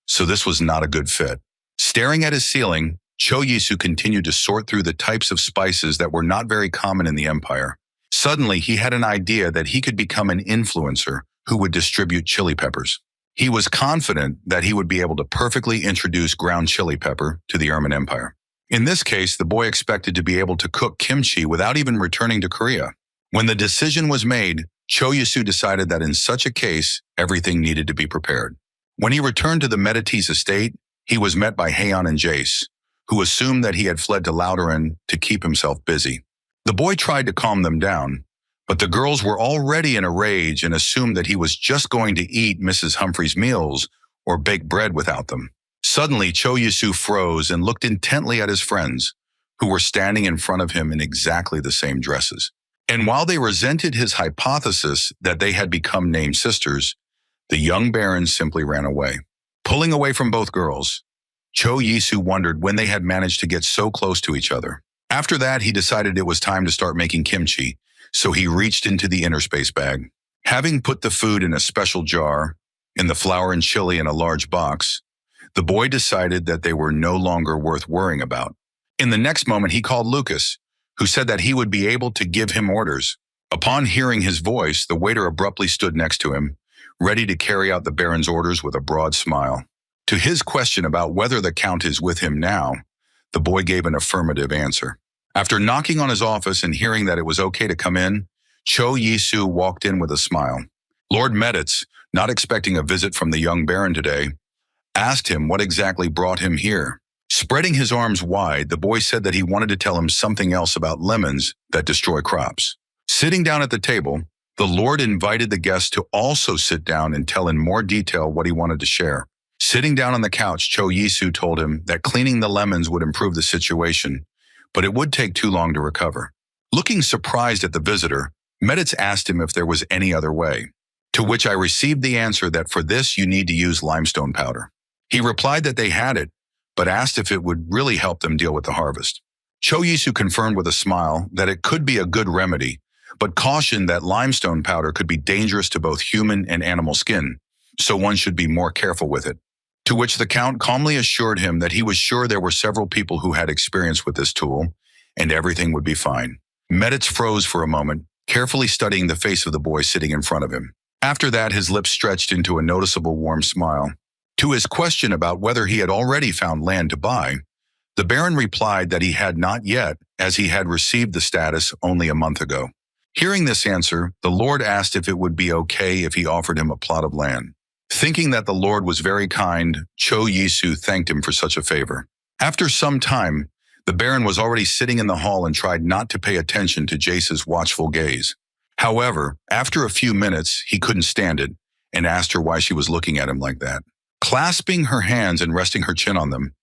so this was not a good fit. Staring at his ceiling, Cho Yisu continued to sort through the types of spices that were not very common in the empire. Suddenly, he had an idea that he could become an influencer who would distribute chili peppers. He was confident that he would be able to perfectly introduce ground chili pepper to the Erman Empire. In this case, the boy expected to be able to cook kimchi without even returning to Korea. When the decision was made, Cho Yisu decided that in such a case, everything needed to be prepared. When he returned to the Medicis estate, he was met by Heian and Jace, who assumed that he had fled to Lauterin to keep himself busy. The boy tried to calm them down, but the girls were already in a rage and assumed that he was just going to eat Mrs. Humphrey's meals or bake bread without them. Suddenly, Cho Yisu froze and looked intently at his friends, who were standing in front of him in exactly the same dresses. And while they resented his hypothesis that they had become named sisters, the young barons simply ran away. Pulling away from both girls, Cho Yisu wondered when they had managed to get so close to each other. After that, he decided it was time to start making kimchi, so he reached into the inner space bag. Having put the food in a special jar, and the flour and chili in a large box, the boy decided that they were no longer worth worrying about. In the next moment, he called Lucas, who said that he would be able to give him orders. Upon hearing his voice, the waiter abruptly stood next to him, ready to carry out the Baron's orders with a broad smile. To his question about whether the Count is with him now, the boy gave an affirmative answer. After knocking on his office and hearing that it was okay to come in, Cho Yisu walked in with a smile. Lord Meditz, not expecting a visit from the young Baron today, asked him what exactly brought him here. Spreading his arms wide, the boy said that he wanted to tell him something else about lemons that destroy crops. Sitting down at the table, the Lord invited the guests to also sit down and tell in more detail what he wanted to share. Sitting down on the couch, Cho Yisu told him that cleaning the lemons would improve the situation, but it would take too long to recover. Looking surprised at the visitor, Meditz asked him if there was any other way, to which I received the answer that for this you need to use limestone powder. He replied that they had it, but asked if it would really help them deal with the harvest. Cho Yisu confirmed with a smile that it could be a good remedy, but cautioned that limestone powder could be dangerous to both human and animal skin, so one should be more careful with it. To which the Count calmly assured him that he was sure there were several people who had experience with this tool, and everything would be fine. Meditz froze for a moment, carefully studying the face of the boy sitting in front of him. After that, his lips stretched into a noticeable warm smile. To his question about whether he had already found land to buy, the Baron replied that he had not yet, as he had received the status only a month ago. Hearing this answer, the Lord asked if it would be okay if he offered him a plot of land. Thinking that the Lord was very kind, Cho Yisu thanked him for such a favor. After some time, the Baron was already sitting in the hall and tried not to pay attention to Jace's watchful gaze. However, after a few minutes, he couldn't stand it and asked her why she was looking at him like that. Clasping her hands and resting her chin on them,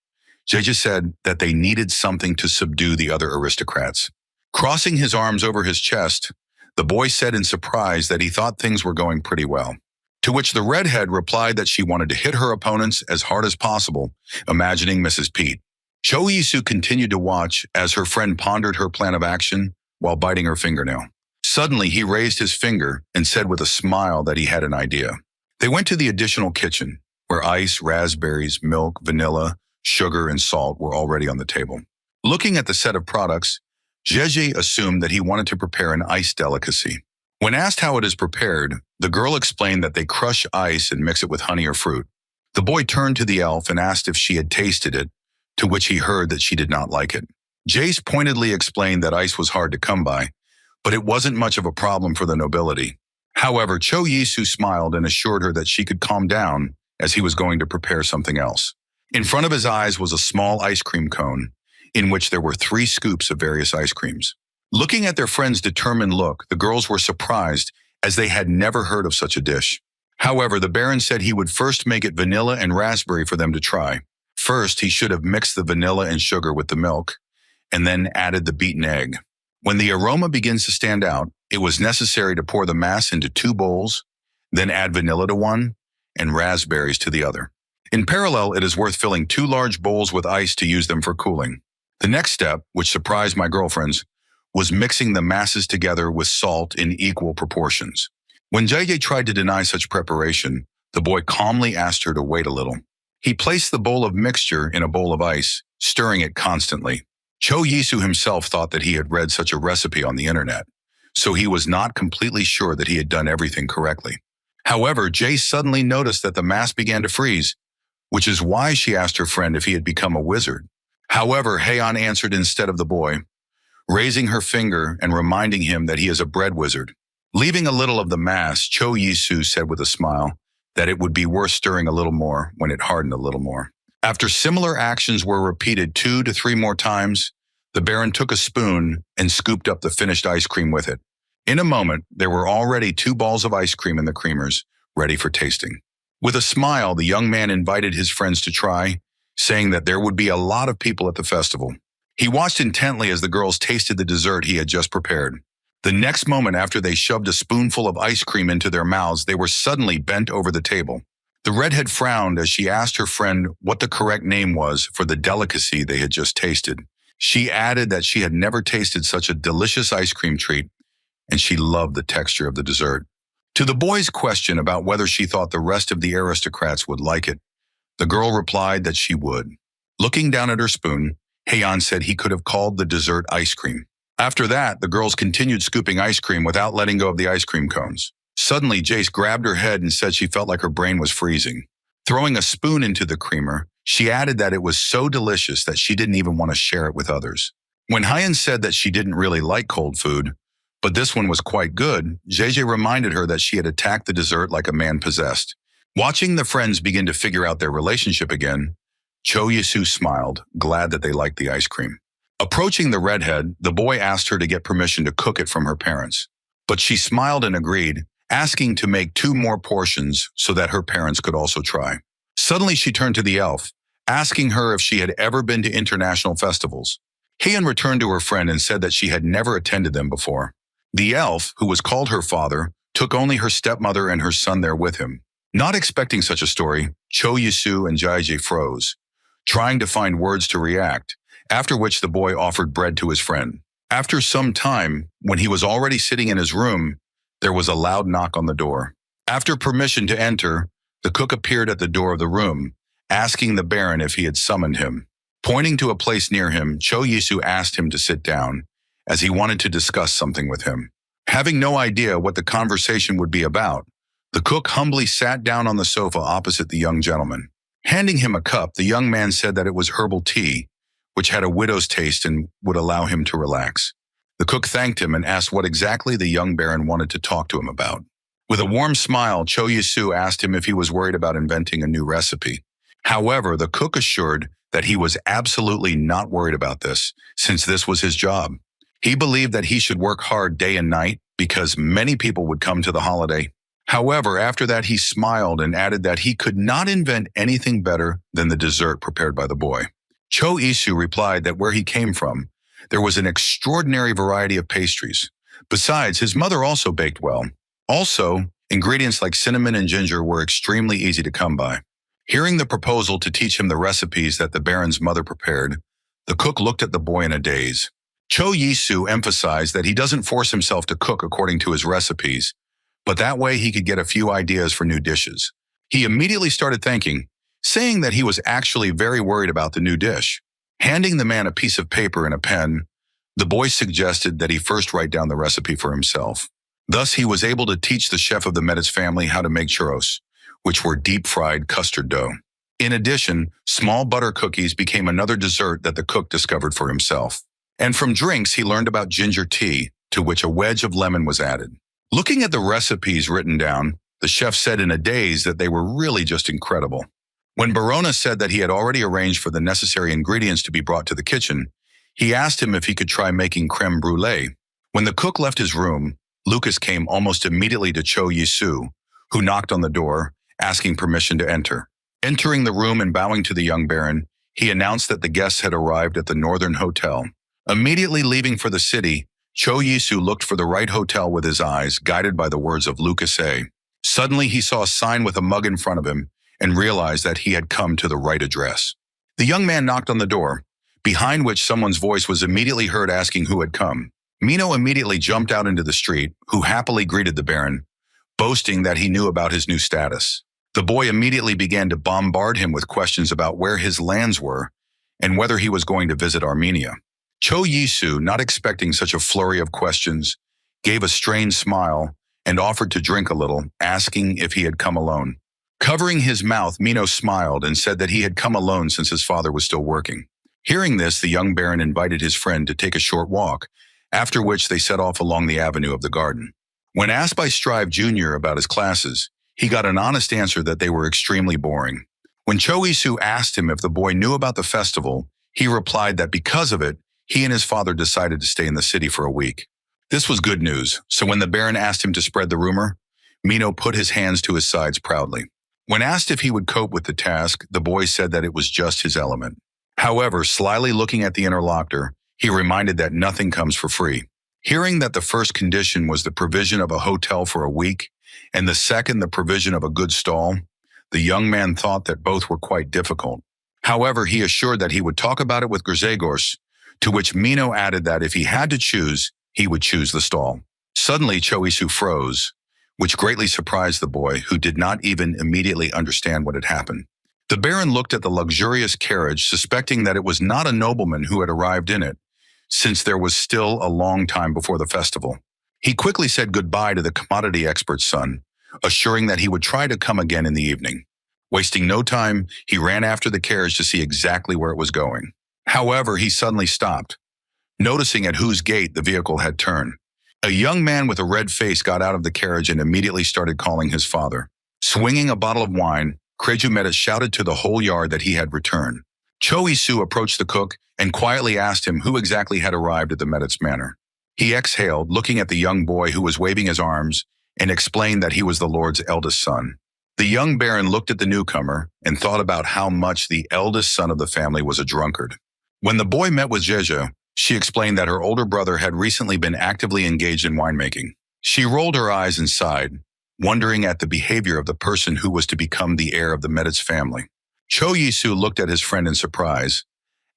Jace said that they needed something to subdue the other aristocrats. Crossing his arms over his chest, the boy said in surprise that he thought things were going pretty well. To which the redhead replied that she wanted to hit her opponents as hard as possible, imagining Mrs. Pete. Cho Yisu continued to watch as her friend pondered her plan of action while biting her fingernail. Suddenly, he raised his finger and said with a smile that he had an idea. They went to the additional kitchen, where ice, raspberries, milk, vanilla, sugar, and salt were already on the table. Looking at the set of products, Jeje assumed that he wanted to prepare an ice delicacy. When asked how it is prepared, the girl explained that they crush ice and mix it with honey or fruit. The boy turned to the elf and asked if she had tasted it, to which he heard that she did not like it. Jace pointedly explained that ice was hard to come by, but it wasn't much of a problem for the nobility. However, Cho Yisu smiled and assured her that she could calm down as he was going to prepare something else. In front of his eyes was a small ice cream cone, in which there were 3 scoops of various ice creams. Looking at their friend's determined look, the girls were surprised as they had never heard of such a dish. However, the Baron said he would first make it vanilla and raspberry for them to try. First, he should have mixed the vanilla and sugar with the milk, and then added the beaten egg. When the aroma begins to stand out, it was necessary to pour the mass into 2 bowls, then add vanilla to one and raspberries to the other. In parallel, it is worth filling 2 large bowls with ice to use them for cooling. The next step, which surprised my girlfriends, was mixing the masses together with salt in equal proportions. When JJ tried to deny such preparation, the boy calmly asked her to wait a little. He placed the bowl of mixture in a bowl of ice, stirring it constantly. Cho Yisu himself thought that he had read such a recipe on the internet, so he was not completely sure that he had done everything correctly. However, Jace suddenly noticed that the mass began to freeze, which is why she asked her friend if he had become a wizard. However, Heian answered instead of the boy, raising her finger and reminding him that he is a bread wizard. Leaving a little of the mass, Cho Yisu said with a smile that it would be worth stirring a little more when it hardened a little more. After similar actions were repeated 2 to 3 more times, the Baron took a spoon and scooped up the finished ice cream with it. In a moment, there were already 2 balls of ice cream in the creamers, ready for tasting. With a smile, the young man invited his friends to try, saying that there would be a lot of people at the festival. He watched intently as the girls tasted the dessert he had just prepared. The next moment after they shoved a spoonful of ice cream into their mouths, they were suddenly bent over the table. The redhead frowned as she asked her friend what the correct name was for the delicacy they had just tasted. She added that she had never tasted such a delicious ice cream treat and she loved the texture of the dessert. To the boy's question about whether she thought the rest of the aristocrats would like it, the girl replied that she would. Looking down at her spoon, Heian said he could have called the dessert ice cream. After that, the girls continued scooping ice cream without letting go of the ice cream cones. Suddenly, Jace grabbed her head and said she felt like her brain was freezing. Throwing a spoon into the creamer, she added that it was so delicious that she didn't even want to share it with others. When Heian said that she didn't really like cold food, but this one was quite good, JJ reminded her that she had attacked the dessert like a man possessed. Watching the friends begin to figure out their relationship again, Cho Yisu smiled, glad that they liked the ice cream. Approaching the redhead, the boy asked her to get permission to cook it from her parents. But she smiled and agreed, asking to make 2 more portions so that her parents could also try. Suddenly she turned to the elf, asking her if she had ever been to international festivals. Heian returned to her friend and said that she had never attended them before. The elf, who was called her father, took only her stepmother and her son there with him. Not expecting such a story, Cho Yisu and Jaije froze, trying to find words to react, after which the boy offered bread to his friend. After some time, when he was already sitting in his room, there was a loud knock on the door. After permission to enter, the cook appeared at the door of the room, asking the Baron if he had summoned him. Pointing to a place near him, Cho Yisu asked him to sit down, as he wanted to discuss something with him. Having no idea what the conversation would be about, the cook humbly sat down on the sofa opposite the young gentleman. Handing him a cup, the young man said that it was herbal tea, which had a widow's taste and would allow him to relax. The cook thanked him and asked what exactly the young baron wanted to talk to him about. With a warm smile, Cho Yisu asked him if he was worried about inventing a new recipe. However, the cook assured that he was absolutely not worried about this, since this was his job. He believed that he should work hard day and night because many people would come to the holiday. However, after that he smiled and added that he could not invent anything better than the dessert prepared by the boy. Cho Yisu replied that where he came from, there was an extraordinary variety of pastries. Besides, his mother also baked well. Also, ingredients like cinnamon and ginger were extremely easy to come by. Hearing the proposal to teach him the recipes that the Baron's mother prepared, the cook looked at the boy in a daze. Cho Yisu emphasized that he doesn't force himself to cook according to his recipes, but that way he could get a few ideas for new dishes. He immediately started thanking, saying that he was actually very worried about the new dish. Handing the man a piece of paper and a pen, the boy suggested that he first write down the recipe for himself. Thus, he was able to teach the chef of the Meditz family how to make churros, which were deep-fried custard dough. In addition, small butter cookies became another dessert that the cook discovered for himself. And from drinks, he learned about ginger tea, to which a wedge of lemon was added. Looking at the recipes written down, the chef said in a daze that they were really just incredible. When Barona said that he had already arranged for the necessary ingredients to be brought to the kitchen, he asked him if he could try making creme brulee. When the cook left his room, Lucas came almost immediately to Cho Yisu, who knocked on the door, asking permission to enter. Entering the room and bowing to the young baron, he announced that the guests had arrived at the Northern Hotel. Immediately leaving for the city, Cho Yisu looked for the right hotel with his eyes, guided by the words of Lucas A. Suddenly, he saw a sign with a mug in front of him and realized that he had come to the right address. The young man knocked on the door, behind which someone's voice was immediately heard asking who had come. Mino immediately jumped out into the street, who happily greeted the Baron, boasting that he knew about his new status. The boy immediately began to bombard him with questions about where his lands were and whether he was going to visit Armenia. Cho Yisu, not expecting such a flurry of questions, gave a strained smile and offered to drink a little, asking if he had come alone. Covering his mouth, Mino smiled and said that he had come alone since his father was still working. Hearing this, the young baron invited his friend to take a short walk, after which they set off along the avenue of the garden. When asked by Strive Jr. about his classes, he got an honest answer that they were extremely boring. When Cho Yisu asked him if the boy knew about the festival, he replied that because of it, he and his father decided to stay in the city for a week. This was good news, so when the Baron asked him to spread the rumor, Mino put his hands to his sides proudly. When asked if he would cope with the task, the boy said that it was just his element. However, slyly looking at the interlocutor, he reminded that nothing comes for free. Hearing that the first condition was the provision of a hotel for a week, and the second the provision of a good stall, the young man thought that both were quite difficult. However, he assured that he would talk about it with Grzegorz, to which Mino added that if he had to choose, he would choose the stall. Suddenly, Choisu froze, which greatly surprised the boy, who did not even immediately understand what had happened. The Baron looked at the luxurious carriage, suspecting that it was not a nobleman who had arrived in it, since there was still a long time before the festival. He quickly said goodbye to the commodity expert's son, assuring that he would try to come again in the evening. Wasting no time, he ran after the carriage to see exactly where it was going. However, he suddenly stopped, noticing at whose gate the vehicle had turned. A young man with a red face got out of the carriage and immediately started calling his father. Swinging a bottle of wine, Krejumetis shouted to the whole yard that he had returned. Choisu approached the cook and quietly asked him who exactly had arrived at the Medit's manor. He exhaled, looking at the young boy who was waving his arms, and explained that he was the Lord's eldest son. The young baron looked at the newcomer and thought about how much the eldest son of the family was a drunkard. When the boy met with Jeje, she explained that her older brother had recently been actively engaged in winemaking. She rolled her eyes and sighed, wondering at the behavior of the person who was to become the heir of the Medit's family. Cho Yisu looked at his friend in surprise,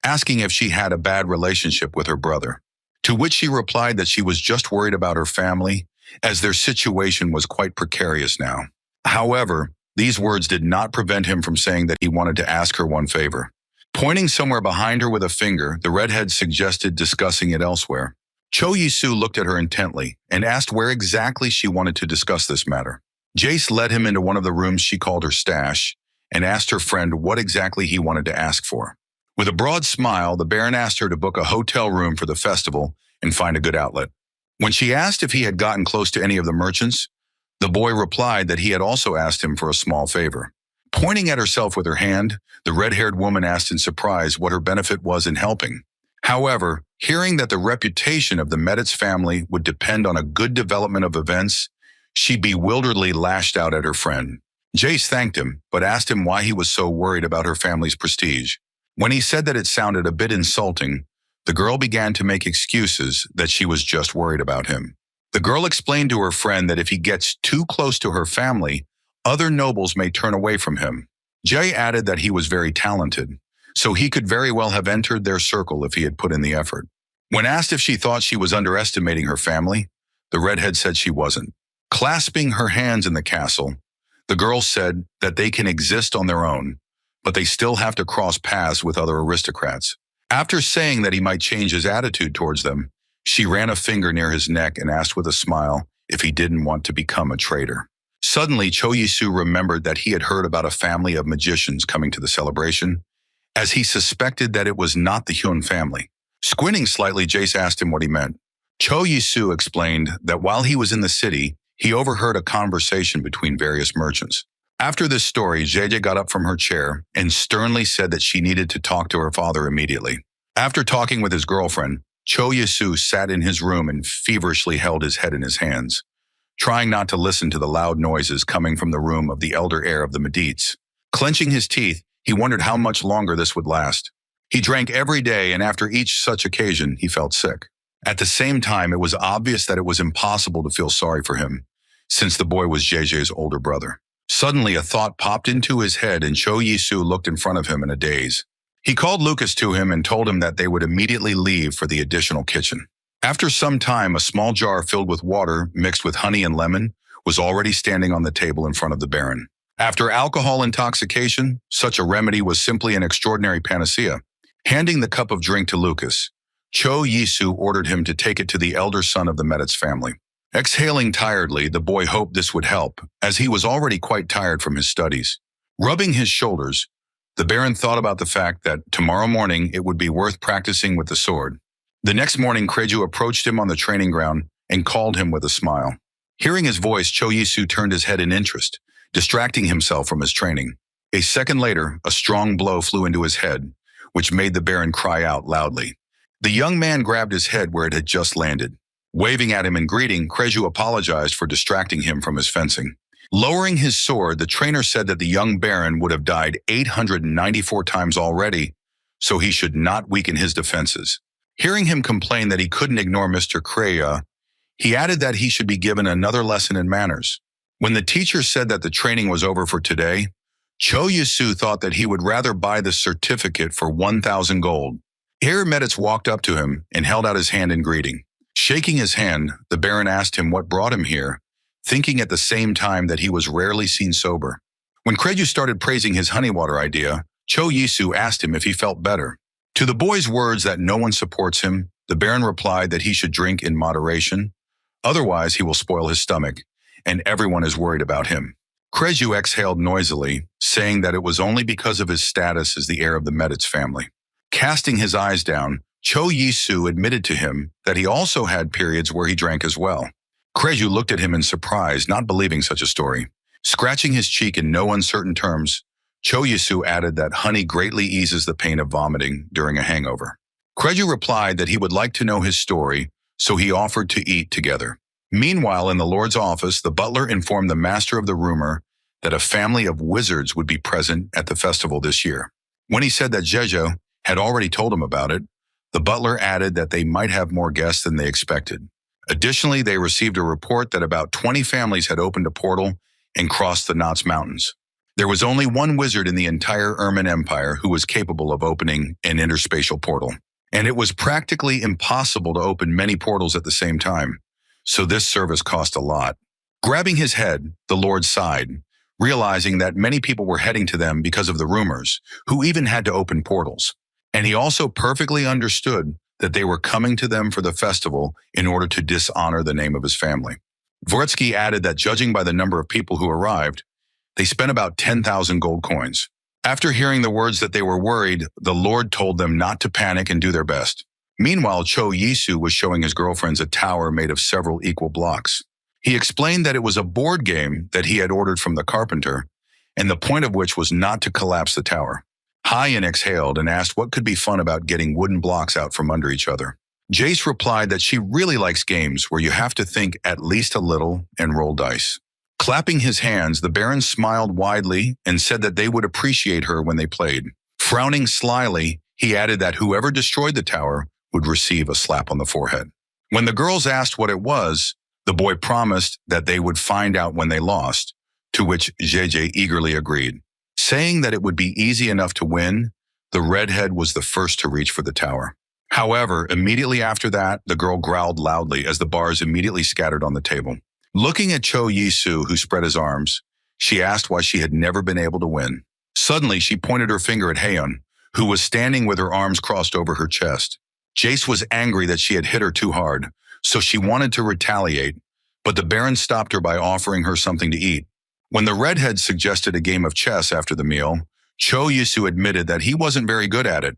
asking if she had a bad relationship with her brother, to which she replied that she was just worried about her family, as their situation was quite precarious now. However, these words did not prevent him from saying that he wanted to ask her one favor. Pointing somewhere behind her with a finger, the redhead suggested discussing it elsewhere. Cho Yisu looked at her intently and asked where exactly she wanted to discuss this matter. Jace led him into one of the rooms she called her stash and asked her friend what exactly he wanted to ask for. With a broad smile, the Baron asked her to book a hotel room for the festival and find a good outlet. When she asked if he had gotten close to any of the merchants, the boy replied that he had also asked him for a small favor. Pointing at herself with her hand, the red-haired woman asked in surprise what her benefit was in helping. However, hearing that the reputation of the Medit's family would depend on a good development of events, she bewilderedly lashed out at her friend. Jace thanked him, but asked him why he was so worried about her family's prestige. When he said that it sounded a bit insulting, the girl began to make excuses that she was just worried about him. The girl explained to her friend that if he gets too close to her family, other nobles may turn away from him. Jay added that he was very talented, so he could very well have entered their circle if he had put in the effort. When asked if she thought she was underestimating her family, the redhead said she wasn't. Clasping her hands in the castle, the girl said that they can exist on their own, but they still have to cross paths with other aristocrats. After saying that he might change his attitude towards them, she ran a finger near his neck and asked with a smile if he didn't want to become a traitor. Suddenly, Cho Yisu remembered that he had heard about a family of magicians coming to the celebration, as he suspected that it was not the Hyun family. Squinting slightly, Jace asked him what he meant. Cho Yisu explained that while he was in the city, he overheard a conversation between various merchants. After this story, Jeje got up from her chair and sternly said that she needed to talk to her father immediately. After talking with his girlfriend, Cho Yisu sat in his room and feverishly held his head in his hands, trying not to listen to the loud noises coming from the room of the elder heir of the Medites. Clenching his teeth, he wondered how much longer this would last. He drank every day, and after each such occasion, he felt sick. At the same time, it was obvious that it was impossible to feel sorry for him, since the boy was Jeje's older brother. Suddenly, a thought popped into his head, and Cho Yisu looked in front of him in a daze. He called Lucas to him and told him that they would immediately leave for the additional kitchen. After some time, a small jar filled with water mixed with honey and lemon was already standing on the table in front of the Baron. After alcohol intoxication, such a remedy was simply an extraordinary panacea. Handing the cup of drink to Lucas, Cho Yisu ordered him to take it to the elder son of the Medit's family. Exhaling tiredly, the boy hoped this would help, as he was already quite tired from his studies. Rubbing his shoulders, the Baron thought about the fact that tomorrow morning it would be worth practicing with the sword. The next morning, Kreju approached him on the training ground and called him with a smile. Hearing his voice, Cho Yisu turned his head in interest, distracting himself from his training. A second later, a strong blow flew into his head, which made the Baron cry out loudly. The young man grabbed his head where it had just landed. Waving at him in greeting, Kreju apologized for distracting him from his fencing. Lowering his sword, the trainer said that the young Baron would have died 894 times already, so he should not weaken his defenses. Hearing him complain that he couldn't ignore Mr. Kreya, he added that he should be given another lesson in manners. When the teacher said that the training was over for today, Cho Yisu thought that he would rather buy the certificate for 1,000 gold. Herr Meditz walked up to him and held out his hand in greeting. Shaking his hand, the Baron asked him what brought him here, thinking at the same time that he was rarely seen sober. When Kreju started praising his honey water idea, Cho Yisu asked him if he felt better. To the boy's words that no one supports him, the Baron replied that he should drink in moderation, otherwise he will spoil his stomach, and everyone is worried about him. Kreju exhaled noisily, saying that it was only because of his status as the heir of the Meditz family. Casting his eyes down, Cho Yisu admitted to him that he also had periods where he drank as well. Kreju looked at him in surprise, not believing such a story. Scratching his cheek in no uncertain terms, Cho Yisu added that honey greatly eases the pain of vomiting during a hangover. Kreju replied that he would like to know his story, so he offered to eat together. Meanwhile, in the Lord's office, the butler informed the master of the rumor that a family of wizards would be present at the festival this year. When he said that Jejo had already told him about it, the butler added that they might have more guests than they expected. Additionally, they received a report that about 20 families had opened a portal and crossed the Knots Mountains. There was only one wizard in the entire Ermin Empire who was capable of opening an interspatial portal, and it was practically impossible to open many portals at the same time, so this service cost a lot. Grabbing his head, the Lord sighed, realizing that many people were heading to them because of the rumors, who even had to open portals. And he also perfectly understood that they were coming to them for the festival in order to dishonor the name of his family. Dvoretsky added that judging by the number of people who arrived, they spent about 10,000 gold coins. After hearing the words that they were worried, the Lord told them not to panic and do their best. Meanwhile, Cho Yisu was showing his girlfriends a tower made of several equal blocks. He explained that it was a board game that he had ordered from the carpenter, and the point of which was not to collapse the tower. Hyen exhaled and asked what could be fun about getting wooden blocks out from under each other. Jace replied that she really likes games where you have to think at least a little and roll dice. Clapping his hands, the Baron smiled widely and said that they would appreciate her when they played. Frowning slyly, he added that whoever destroyed the tower would receive a slap on the forehead. When the girls asked what it was, the boy promised that they would find out when they lost, to which JJ eagerly agreed. Saying that it would be easy enough to win, the redhead was the first to reach for the tower. However, immediately after that, the girl growled loudly as the bars immediately scattered on the table. Looking at Cho Yisu, who spread his arms, she asked why she had never been able to win. Suddenly, she pointed her finger at Haeun, who was standing with her arms crossed over her chest. Jace was angry that she had hit her too hard, so she wanted to retaliate, but the Baron stopped her by offering her something to eat. When the redhead suggested a game of chess after the meal, Cho Yisu admitted that he wasn't very good at it,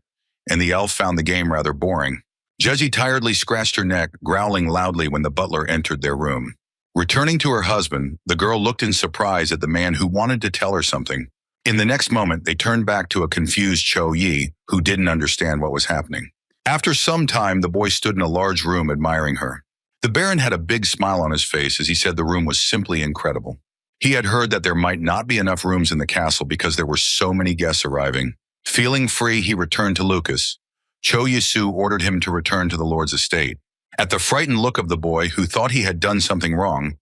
and the elf found the game rather boring. Jeji tiredly scratched her neck, growling loudly when the butler entered their room. Returning to her husband, the girl looked in surprise at the man who wanted to tell her something. In the next moment, they turned back to a confused Cho Yi, who didn't understand what was happening. After some time, the boy stood in a large room admiring her. The Baron had a big smile on his face as he said the room was simply incredible. He had heard that there might not be enough rooms in the castle because there were so many guests arriving. Feeling free, he returned to Lucas. Cho Yisu ordered him to return to the Lord's estate. At the frightened look of the boy, who thought he had done something wrong,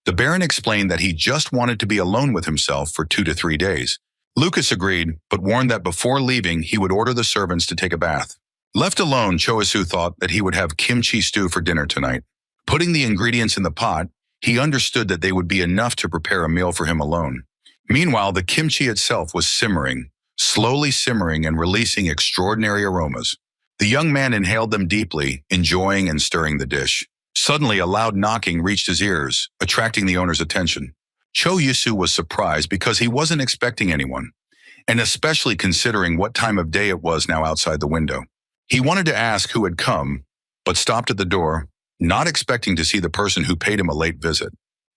the Baron explained that he just wanted to be alone with himself for 2 to 3 days. Lucas agreed, but warned that before leaving, he would order the servants to take a bath. Left alone, Cho Yisu thought that he would have kimchi stew for dinner tonight. Putting the ingredients in the pot, he understood that they would be enough to prepare a meal for him alone. Meanwhile, the kimchi itself was simmering, slowly simmering and releasing extraordinary aromas. The young man inhaled them deeply, enjoying and stirring the dish. Suddenly, a loud knocking reached his ears, attracting the owner's attention. Cho Yisu was surprised because he wasn't expecting anyone, and especially considering what time of day it was now outside the window. He wanted to ask who had come, but stopped at the door, not expecting to see the person who paid him a late visit.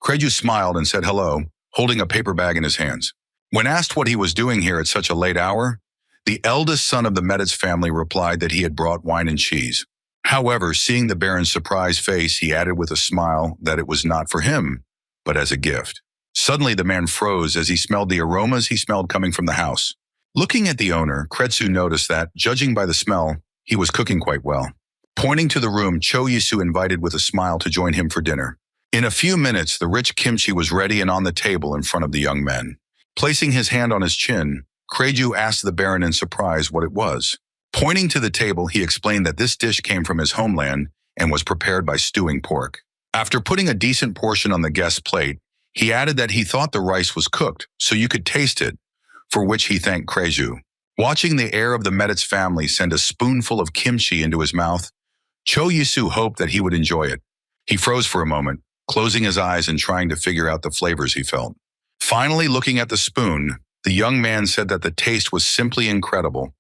Kreju smiled and said hello, holding a paper bag in his hands. When asked what he was doing here at such a late hour, the eldest son of the Meditz family replied that he had brought wine and cheese. However, seeing the Baron's surprised face, he added with a smile that it was not for him, but as a gift. Suddenly, the man froze as he smelled the aromas he smelled coming from the house. Looking at the owner, Kretsu noticed that, judging by the smell, he was cooking quite well. Pointing to the room, Cho Yisu invited with a smile to join him for dinner. In a few minutes, the rich kimchi was ready and on the table in front of the young men. Placing his hand on his chin, Kreju asked the Baron in surprise what it was. Pointing to the table, he explained that this dish came from his homeland and was prepared by stewing pork. After putting a decent portion on the guest's plate, he added that he thought the rice was cooked, so you could taste it, for which he thanked Kreju. Watching the heir of the Medit's family send a spoonful of kimchi into his mouth, Cho Yisu hoped that he would enjoy it. He froze for a moment, closing his eyes and trying to figure out the flavors he felt. Finally, looking at the spoon, the young man said that the taste was simply incredible,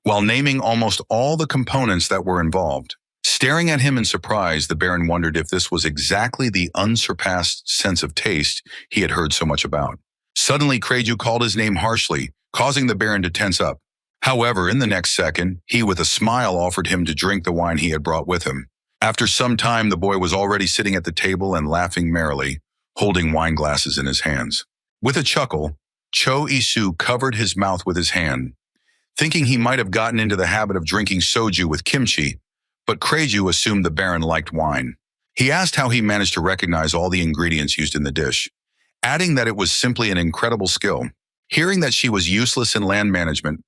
while naming almost all the components that were involved. Staring at him in surprise, the Baron wondered if this was exactly the unsurpassed sense of taste he had heard so much about. Suddenly, Kreju called his name harshly, causing the Baron to tense up. However, in the next second, he with a smile offered him to drink the wine he had brought with him. After some time, the boy was already sitting at the table and laughing merrily, holding wine glasses in his hands. With a chuckle, Cho Isu covered his mouth with his hand, thinking he might have gotten into the habit of drinking soju with kimchi, but Kreju assumed the Baron liked wine. He asked how he managed to recognize all the ingredients used in the dish, adding that it was simply an incredible skill. Hearing that she was useless in land management,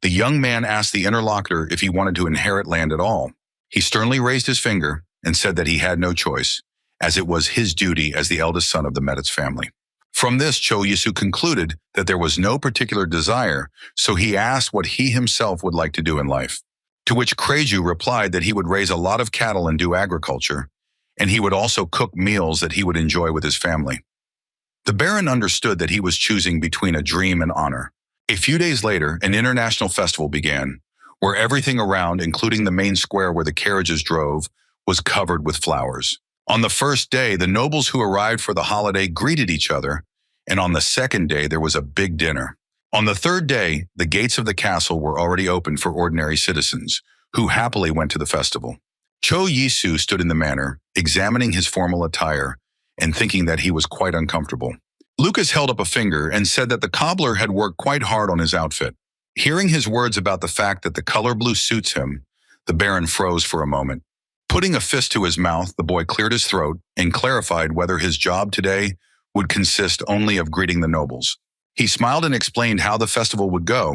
the young man asked the interlocutor if he wanted to inherit land at all. He sternly raised his finger and said that he had no choice, as it was his duty as the eldest son of the Medit's family. From this, Cho Yisu concluded that there was no particular desire, so he asked what he himself would like to do in life. To which Kreju replied that he would raise a lot of cattle and do agriculture, and he would also cook meals that he would enjoy with his family. The Baron understood that he was choosing between a dream and honor. A few days later, an international festival began, where everything around, including the main square where the carriages drove, was covered with flowers. On the first day, the nobles who arrived for the holiday greeted each other, and on the second day, there was a big dinner. On the third day, the gates of the castle were already open for ordinary citizens, who happily went to the festival. Cho Yisu stood in the manor, examining his formal attire and thinking that he was quite uncomfortable. Lucas held up a finger and said that the cobbler had worked quite hard on his outfit. Hearing his words about the fact that the color blue suits him, the Baron froze for a moment. Putting a fist to his mouth, the boy cleared his throat and clarified whether his job today would consist only of greeting the nobles. He smiled and explained how the festival would go,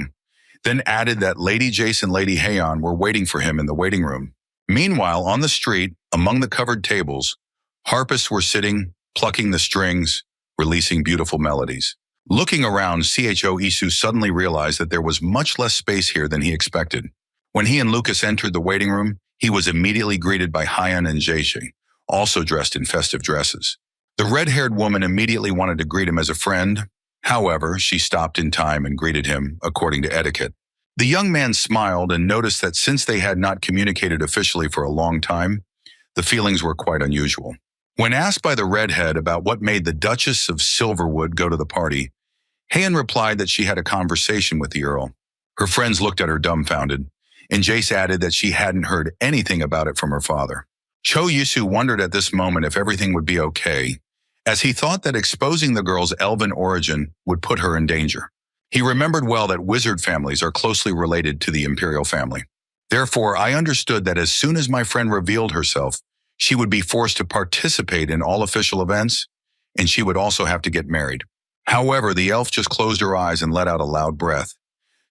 then added that Lady Jace and Lady Heian were waiting for him in the waiting room. Meanwhile, on the street, among the covered tables, harpists were sitting, plucking the strings, releasing beautiful melodies. Looking around, Cho Isu suddenly realized that there was much less space here than he expected. When he and Lucas entered the waiting room, he was immediately greeted by Heian and Jace, also dressed in festive dresses. The red-haired woman immediately wanted to greet him as a friend. However, she stopped in time and greeted him according to etiquette. The young man smiled and noticed that since they had not communicated officially for a long time, the feelings were quite unusual. When asked by the redhead about what made the Duchess of Silverwood go to the party, Heian replied that she had a conversation with the Earl. Her friends looked at her dumbfounded, and Jace added that she hadn't heard anything about it from her father. Cho Yisu wondered at this moment if everything would be okay, as he thought that exposing the girl's elven origin would put her in danger. He remembered well that wizard families are closely related to the imperial family. Therefore, I understood that as soon as my friend revealed herself, she would be forced to participate in all official events, and she would also have to get married. However, the elf just closed her eyes and let out a loud breath,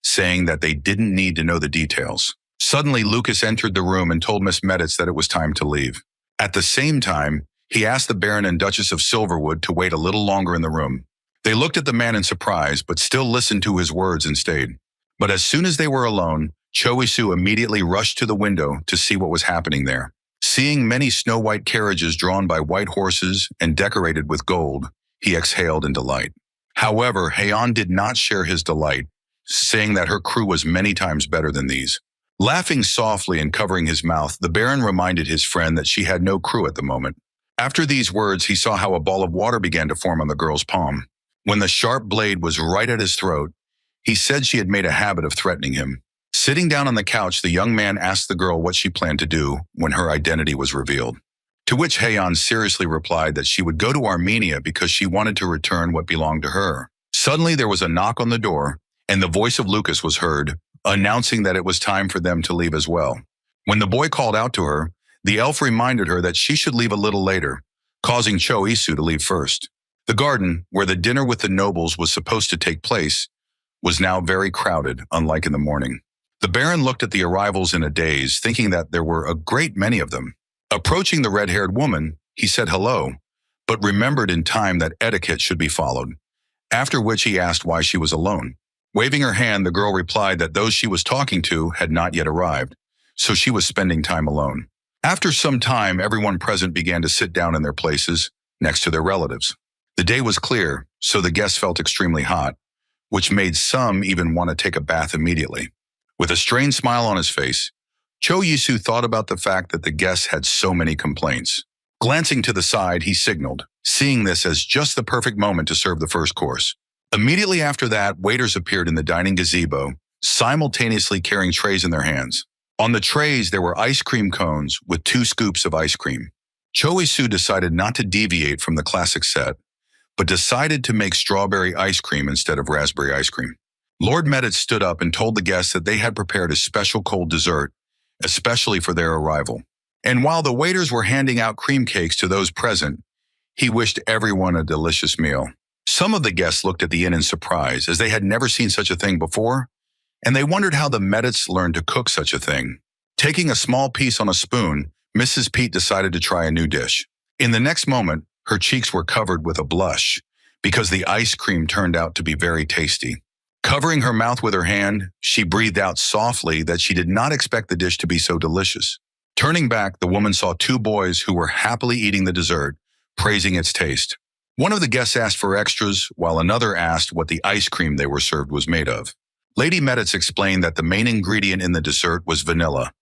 saying that they didn't need to know the details. Suddenly, Lucas entered the room and told Miss Meditz that it was time to leave. At the same time, he asked the Baron and Duchess of Silverwood to wait a little longer in the room. They looked at the man in surprise, but still listened to his words and stayed. But as soon as they were alone, Cho Isu immediately rushed to the window to see what was happening there. Seeing many snow-white carriages drawn by white horses and decorated with gold, he exhaled in delight. However, Heian did not share his delight, saying that her crew was many times better than these. Laughing softly and covering his mouth, the Baron reminded his friend that she had no crew at the moment. After these words, he saw how a ball of water began to form on the girl's palm. When the sharp blade was right at his throat, he said she had made a habit of threatening him. Sitting down on the couch, the young man asked the girl what she planned to do when her identity was revealed. To which Heian seriously replied that she would go to Armenia because she wanted to return what belonged to her. Suddenly, there was a knock on the door, and the voice of Lucas was heard, announcing that it was time for them to leave as well. When the boy called out to her, the elf reminded her that she should leave a little later, causing Cho Isu to leave first. The garden, where the dinner with the nobles was supposed to take place, was now very crowded, unlike in the morning. The Baron looked at the arrivals in a daze, thinking that there were a great many of them. Approaching the red-haired woman, he said hello, but remembered in time that etiquette should be followed, after which he asked why she was alone. Waving her hand, the girl replied that those she was talking to had not yet arrived, so she was spending time alone. After some time, everyone present began to sit down in their places, next to their relatives. The day was clear, so the guests felt extremely hot, which made some even want to take a bath immediately. With a strained smile on his face, Cho Yisu thought about the fact that the guests had so many complaints. Glancing to the side, he signaled, seeing this as just the perfect moment to serve the first course. Immediately after that, waiters appeared in the dining gazebo, simultaneously carrying trays in their hands. On the trays, there were ice cream cones with 2 scoops of ice cream. Cho Yisu decided not to deviate from the classic set, but decided to make strawberry ice cream instead of raspberry ice cream. Lord Meditz stood up and told the guests that they had prepared a special cold dessert, especially for their arrival. And while the waiters were handing out cream cakes to those present, he wished everyone a delicious meal. Some of the guests looked at the inn in surprise, as they had never seen such a thing before, and they wondered how the Meditz learned to cook such a thing. Taking a small piece on a spoon, Mrs. Pete decided to try a new dish. In the next moment, her cheeks were covered with a blush, because the ice cream turned out to be very tasty. Covering her mouth with her hand, she breathed out softly that she did not expect the dish to be so delicious. Turning back, the woman saw 2 boys who were happily eating the dessert, praising its taste. One of the guests asked for extras, while another asked what the ice cream they were served was made of. Lady Meditz explained that the main ingredient in the dessert was vanilla,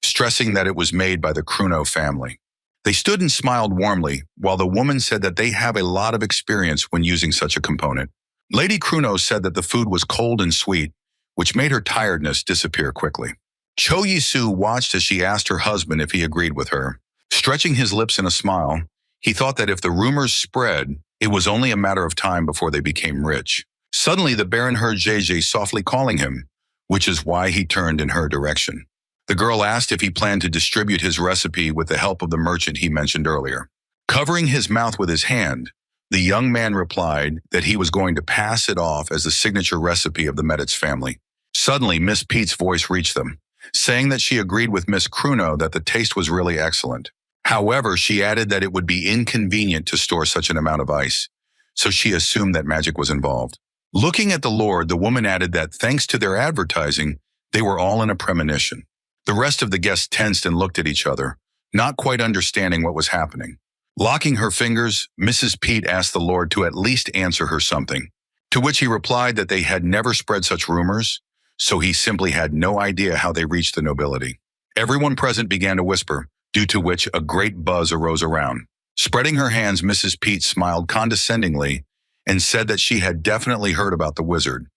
stressing that it was made by the Kruno family. They stood and smiled warmly, while the woman said that they have a lot of experience when using such a component. Lady Kruno said that the food was cold and sweet, which made her tiredness disappear quickly. Cho Yisu watched as she asked her husband if he agreed with her. Stretching his lips in a smile, he thought that if the rumors spread, it was only a matter of time before they became rich. Suddenly, the Baron heard JJ softly calling him, which is why he turned in her direction. The girl asked if he planned to distribute his recipe with the help of the merchant he mentioned earlier. Covering his mouth with his hand, the young man replied that he was going to pass it off as the signature recipe of the Meditz family. Suddenly, Miss Pete's voice reached them, saying that she agreed with Miss Kruno that the taste was really excellent. However, she added that it would be inconvenient to store such an amount of ice, so she assumed that magic was involved. Looking at the Lord, the woman added that thanks to their advertising, they were all in a premonition. The rest of the guests tensed and looked at each other, not quite understanding what was happening. Locking her fingers, Mrs. Pete asked the Lord to at least answer her something, to which he replied that they had never spread such rumors, so he simply had no idea how they reached the nobility. Everyone present began to whisper, due to which a great buzz arose around. Spreading her hands, Mrs. Pete smiled condescendingly and said that she had definitely heard about the wizard,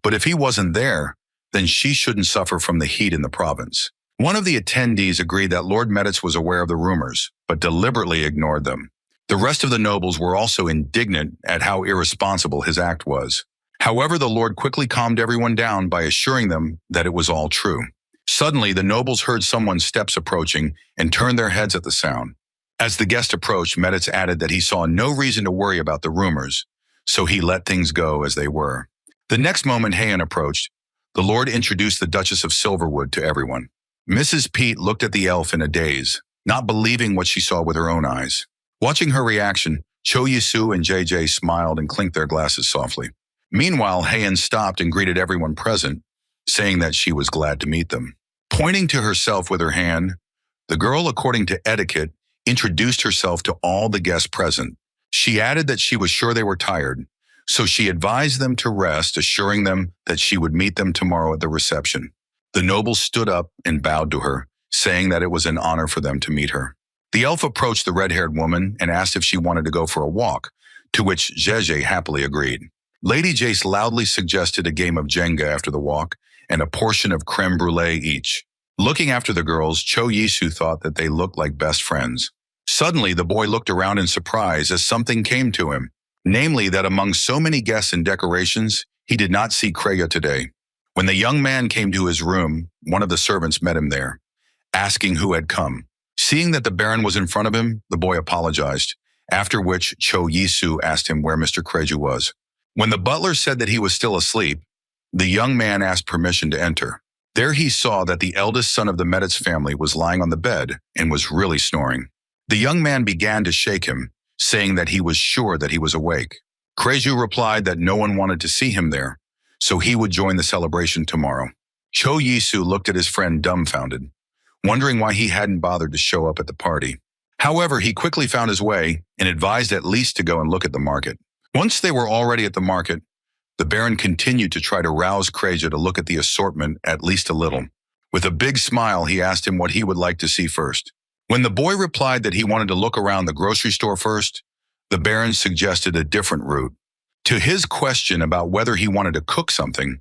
but if he wasn't there, then she shouldn't suffer from the heat in the province. One of the attendees agreed that Lord Meditz was aware of the rumors, but deliberately ignored them. The rest of the nobles were also indignant at how irresponsible his act was. However, the Lord quickly calmed everyone down by assuring them that it was all true. Suddenly, the nobles heard someone's steps approaching and turned their heads at the sound. As the guest approached, Meditz added that he saw no reason to worry about the rumors, so he let things go as they were. The next moment Heian approached, the Lord introduced the Duchess of Silverwood to everyone. Mrs. Pete looked at the elf in a daze, not believing what she saw with her own eyes. Watching her reaction, Cho Yisu and JJ smiled and clinked their glasses softly. Meanwhile, Heian stopped and greeted everyone present, saying that she was glad to meet them. Pointing to herself with her hand, the girl, according to etiquette, introduced herself to all the guests present. She added that she was sure they were tired, so she advised them to rest, assuring them that she would meet them tomorrow at the reception. The nobles stood up and bowed to her, saying that it was an honor for them to meet her. The elf approached the red-haired woman and asked if she wanted to go for a walk, to which Jeje happily agreed. Lady Jace loudly suggested a game of Jenga after the walk and a portion of creme brulee each. Looking after the girls, Cho Yisu thought that they looked like best friends. Suddenly, the boy looked around in surprise as something came to him, namely that among so many guests and decorations, he did not see Kreya today. When the young man came to his room, one of the servants met him there, asking who had come. Seeing that the Baron was in front of him, the boy apologized, after which Cho Yisu asked him where Mr. Kreju was. When the butler said that he was still asleep, the young man asked permission to enter. There he saw that the eldest son of the Meditz family was lying on the bed and was really snoring. The young man began to shake him, saying that he was sure that he was awake. Kreju replied that no one wanted to see him there, so he would join the celebration tomorrow. Cho Yisu looked at his friend dumbfounded, wondering why he hadn't bothered to show up at the party. However, he quickly found his way and advised at least to go and look at the market. Once they were already at the market, the Baron continued to try to rouse Kreju to look at the assortment at least a little. With a big smile, he asked him what he would like to see first. When the boy replied that he wanted to look around the grocery store first, the Baron suggested a different route. To his question about whether he wanted to cook something,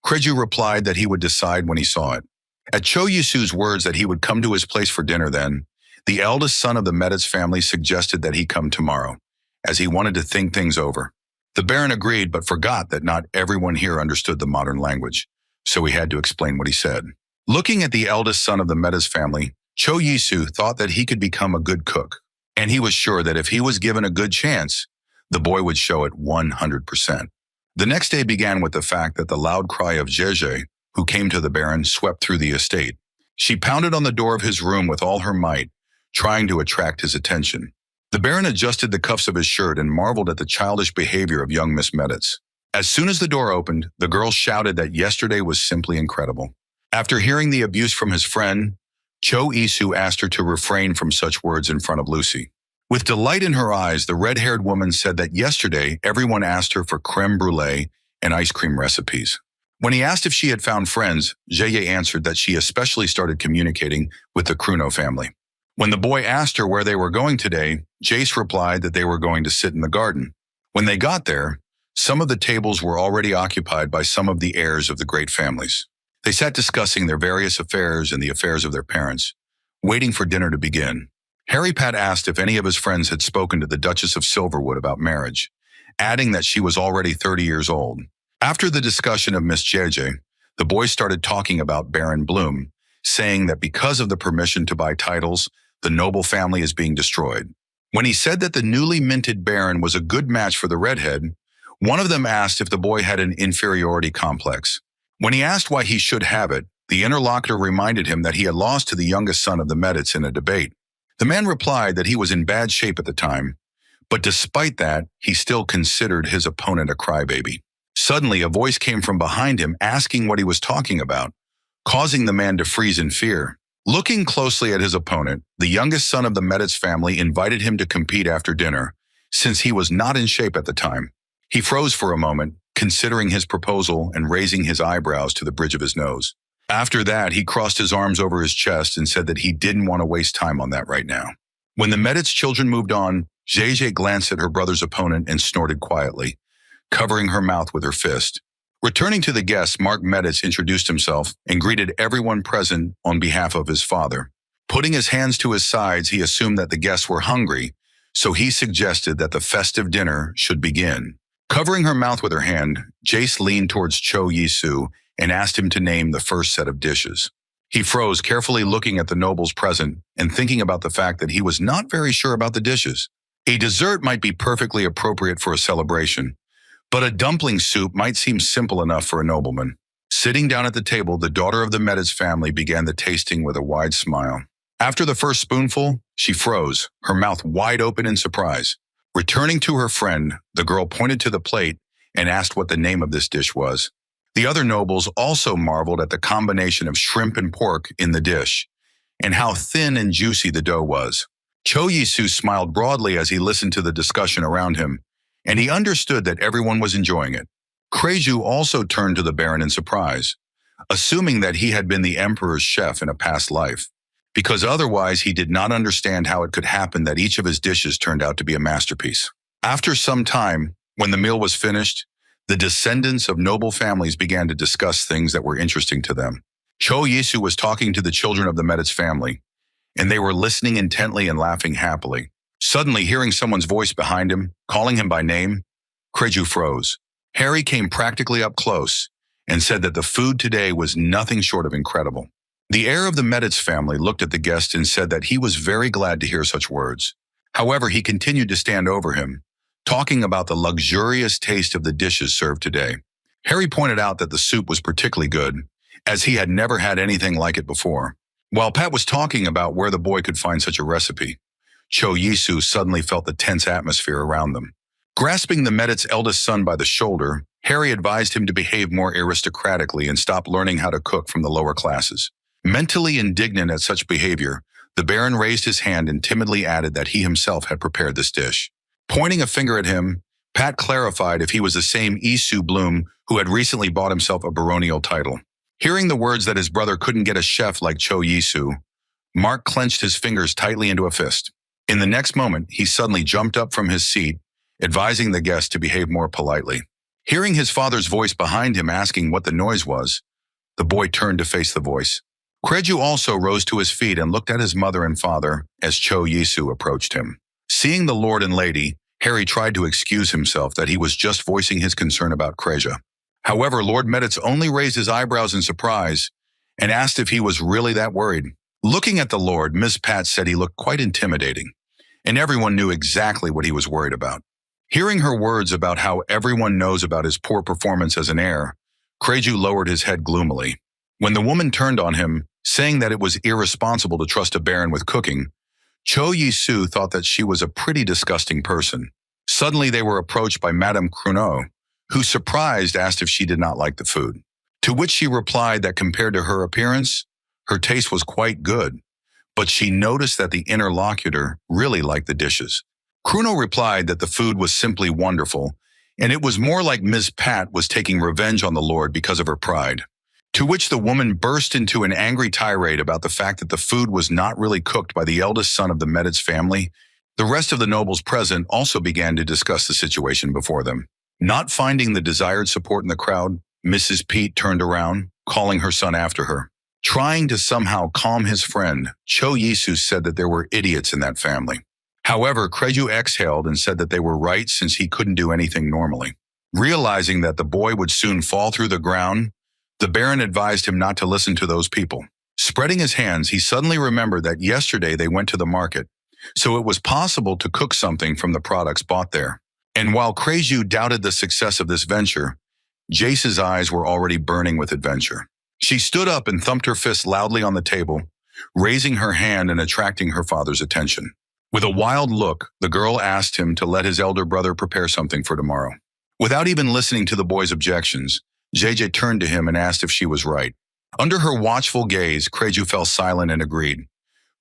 Kreju replied that he would decide when he saw it. At Cho Yisu's words that he would come to his place for dinner then, the eldest son of the Meditz family suggested that he come tomorrow, as he wanted to think things over. The Baron agreed but forgot that not everyone here understood the modern language, so he had to explain what he said. Looking at the eldest son of the Meditz family, Cho Yisu thought that he could become a good cook, and he was sure that if he was given a good chance, the boy would show it 100%. The next day began with the fact that the loud cry of Jeje, who came to the Baron, swept through the estate. She pounded on the door of his room with all her might, trying to attract his attention. The Baron adjusted the cuffs of his shirt and marveled at the childish behavior of young Miss Meditz. As soon as the door opened, the girl shouted that yesterday was simply incredible. After hearing the abuse from his friend, Cho Isu asked her to refrain from such words in front of Lucy. With delight in her eyes, the red-haired woman said that yesterday everyone asked her for creme brulee and ice cream recipes. When he asked if she had found friends, Jeje answered that she especially started communicating with the Kruno family. When the boy asked her where they were going today, Jace replied that they were going to sit in the garden. When they got there, some of the tables were already occupied by some of the heirs of the great families. They sat discussing their various affairs and the affairs of their parents, waiting for dinner to begin. Harry Pat asked if any of his friends had spoken to the Duchess of Silverwood about marriage, adding that she was already 30 years old. After the discussion of Miss Jeje, the boys started talking about Baron Bloom, saying that because of the permission to buy titles, the noble family is being destroyed. When he said that the newly minted Baron was a good match for the redhead, one of them asked if the boy had an inferiority complex. When he asked why he should have it, the interlocutor reminded him that he had lost to the youngest son of the Meditz in a debate. The man replied that he was in bad shape at the time, but despite that, he still considered his opponent a crybaby. Suddenly, a voice came from behind him asking what he was talking about, causing the man to freeze in fear. Looking closely at his opponent, the youngest son of the Meditz family invited him to compete after dinner, since he was not in shape at the time. He froze for a moment, considering his proposal and raising his eyebrows to the bridge of his nose. After that, he crossed his arms over his chest and said that he didn't want to waste time on that right now. When the Meditz children moved on, Jeje glanced at her brother's opponent and snorted quietly, covering her mouth with her fist. Returning to the guests, Mark Meditz introduced himself and greeted everyone present on behalf of his father. Putting his hands to his sides, he assumed that the guests were hungry, so he suggested that the festive dinner should begin. Covering her mouth with her hand, Jace leaned towards Cho Yisu and asked him to name the first set of dishes. He froze, carefully looking at the nobles present and thinking about the fact that he was not very sure about the dishes. A dessert might be perfectly appropriate for a celebration, but a dumpling soup might seem simple enough for a nobleman. Sitting down at the table, the daughter of the Meditz family began the tasting with a wide smile. After the first spoonful, she froze, her mouth wide open in surprise. Returning to her friend, the girl pointed to the plate and asked what the name of this dish was. The other nobles also marveled at the combination of shrimp and pork in the dish, and how thin and juicy the dough was. Cho Yisu smiled broadly as he listened to the discussion around him, and he understood that everyone was enjoying it. Kreju also turned to the Baron in surprise, assuming that he had been the Emperor's chef in a past life, because otherwise he did not understand how it could happen that each of his dishes turned out to be a masterpiece. After some time, when the meal was finished, the descendants of noble families began to discuss things that were interesting to them. Cho Yisu was talking to the children of the Meditz family, and they were listening intently and laughing happily. Suddenly, hearing someone's voice behind him, calling him by name, Kreju froze. Harry came practically up close and said that the food today was nothing short of incredible. The heir of the Meditz family looked at the guest and said that he was very glad to hear such words. However, he continued to stand over him, talking about the luxurious taste of the dishes served today. Harry pointed out that the soup was particularly good, as he had never had anything like it before. While Pat was talking about where the boy could find such a recipe, Cho Yisu suddenly felt the tense atmosphere around them. Grasping the medic's eldest son by the shoulder, Harry advised him to behave more aristocratically and stop learning how to cook from the lower classes. Mentally indignant at such behavior, the Baron raised his hand and timidly added that he himself had prepared this dish. Pointing a finger at him, Pat clarified if he was the same Isu Bloom who had recently bought himself a baronial title. Hearing the words that his brother couldn't get a chef like Cho Yisu, Mark clenched his fingers tightly into a fist. In the next moment, he suddenly jumped up from his seat, advising the guest to behave more politely. Hearing his father's voice behind him asking what the noise was, the boy turned to face the voice. Kreju also rose to his feet and looked at his mother and father as Cho Yisu approached him. Seeing the lord and lady, Harry tried to excuse himself that he was just voicing his concern about Kreja. However, Lord Meditz only raised his eyebrows in surprise and asked if he was really that worried. Looking at the Lord, Miss Pat said he looked quite intimidating, and everyone knew exactly what he was worried about. Hearing her words about how everyone knows about his poor performance as an heir, Kreju lowered his head gloomily. When the woman turned on him, saying that it was irresponsible to trust a baron with cooking, Cho Yisu thought that she was a pretty disgusting person. Suddenly they were approached by Madame Cruneau, who, surprised, asked if she did not like the food. To which she replied that compared to her appearance, her taste was quite good, but she noticed that the interlocutor really liked the dishes. Cruneau replied that the food was simply wonderful, and it was more like Ms. Pat was taking revenge on the Lord because of her pride. To which the woman burst into an angry tirade about the fact that the food was not really cooked by the eldest son of the Meditz family. The rest of the nobles present also began to discuss the situation before them. Not finding the desired support in the crowd, Mrs. Pete turned around, calling her son after her. Trying to somehow calm his friend, Cho Yisu said that there were idiots in that family. However, Kreju exhaled and said that they were right since he couldn't do anything normally. Realizing that the boy would soon fall through the ground, the Baron advised him not to listen to those people. Spreading his hands, he suddenly remembered that yesterday they went to the market, so it was possible to cook something from the products bought there. And while Kreju doubted the success of this venture, Jace's eyes were already burning with adventure. She stood up and thumped her fist loudly on the table, raising her hand and attracting her father's attention. With a wild look, the girl asked him to let his elder brother prepare something for tomorrow. Without even listening to the boy's objections, JJ turned to him and asked if she was right. Under her watchful gaze, Kreju fell silent and agreed,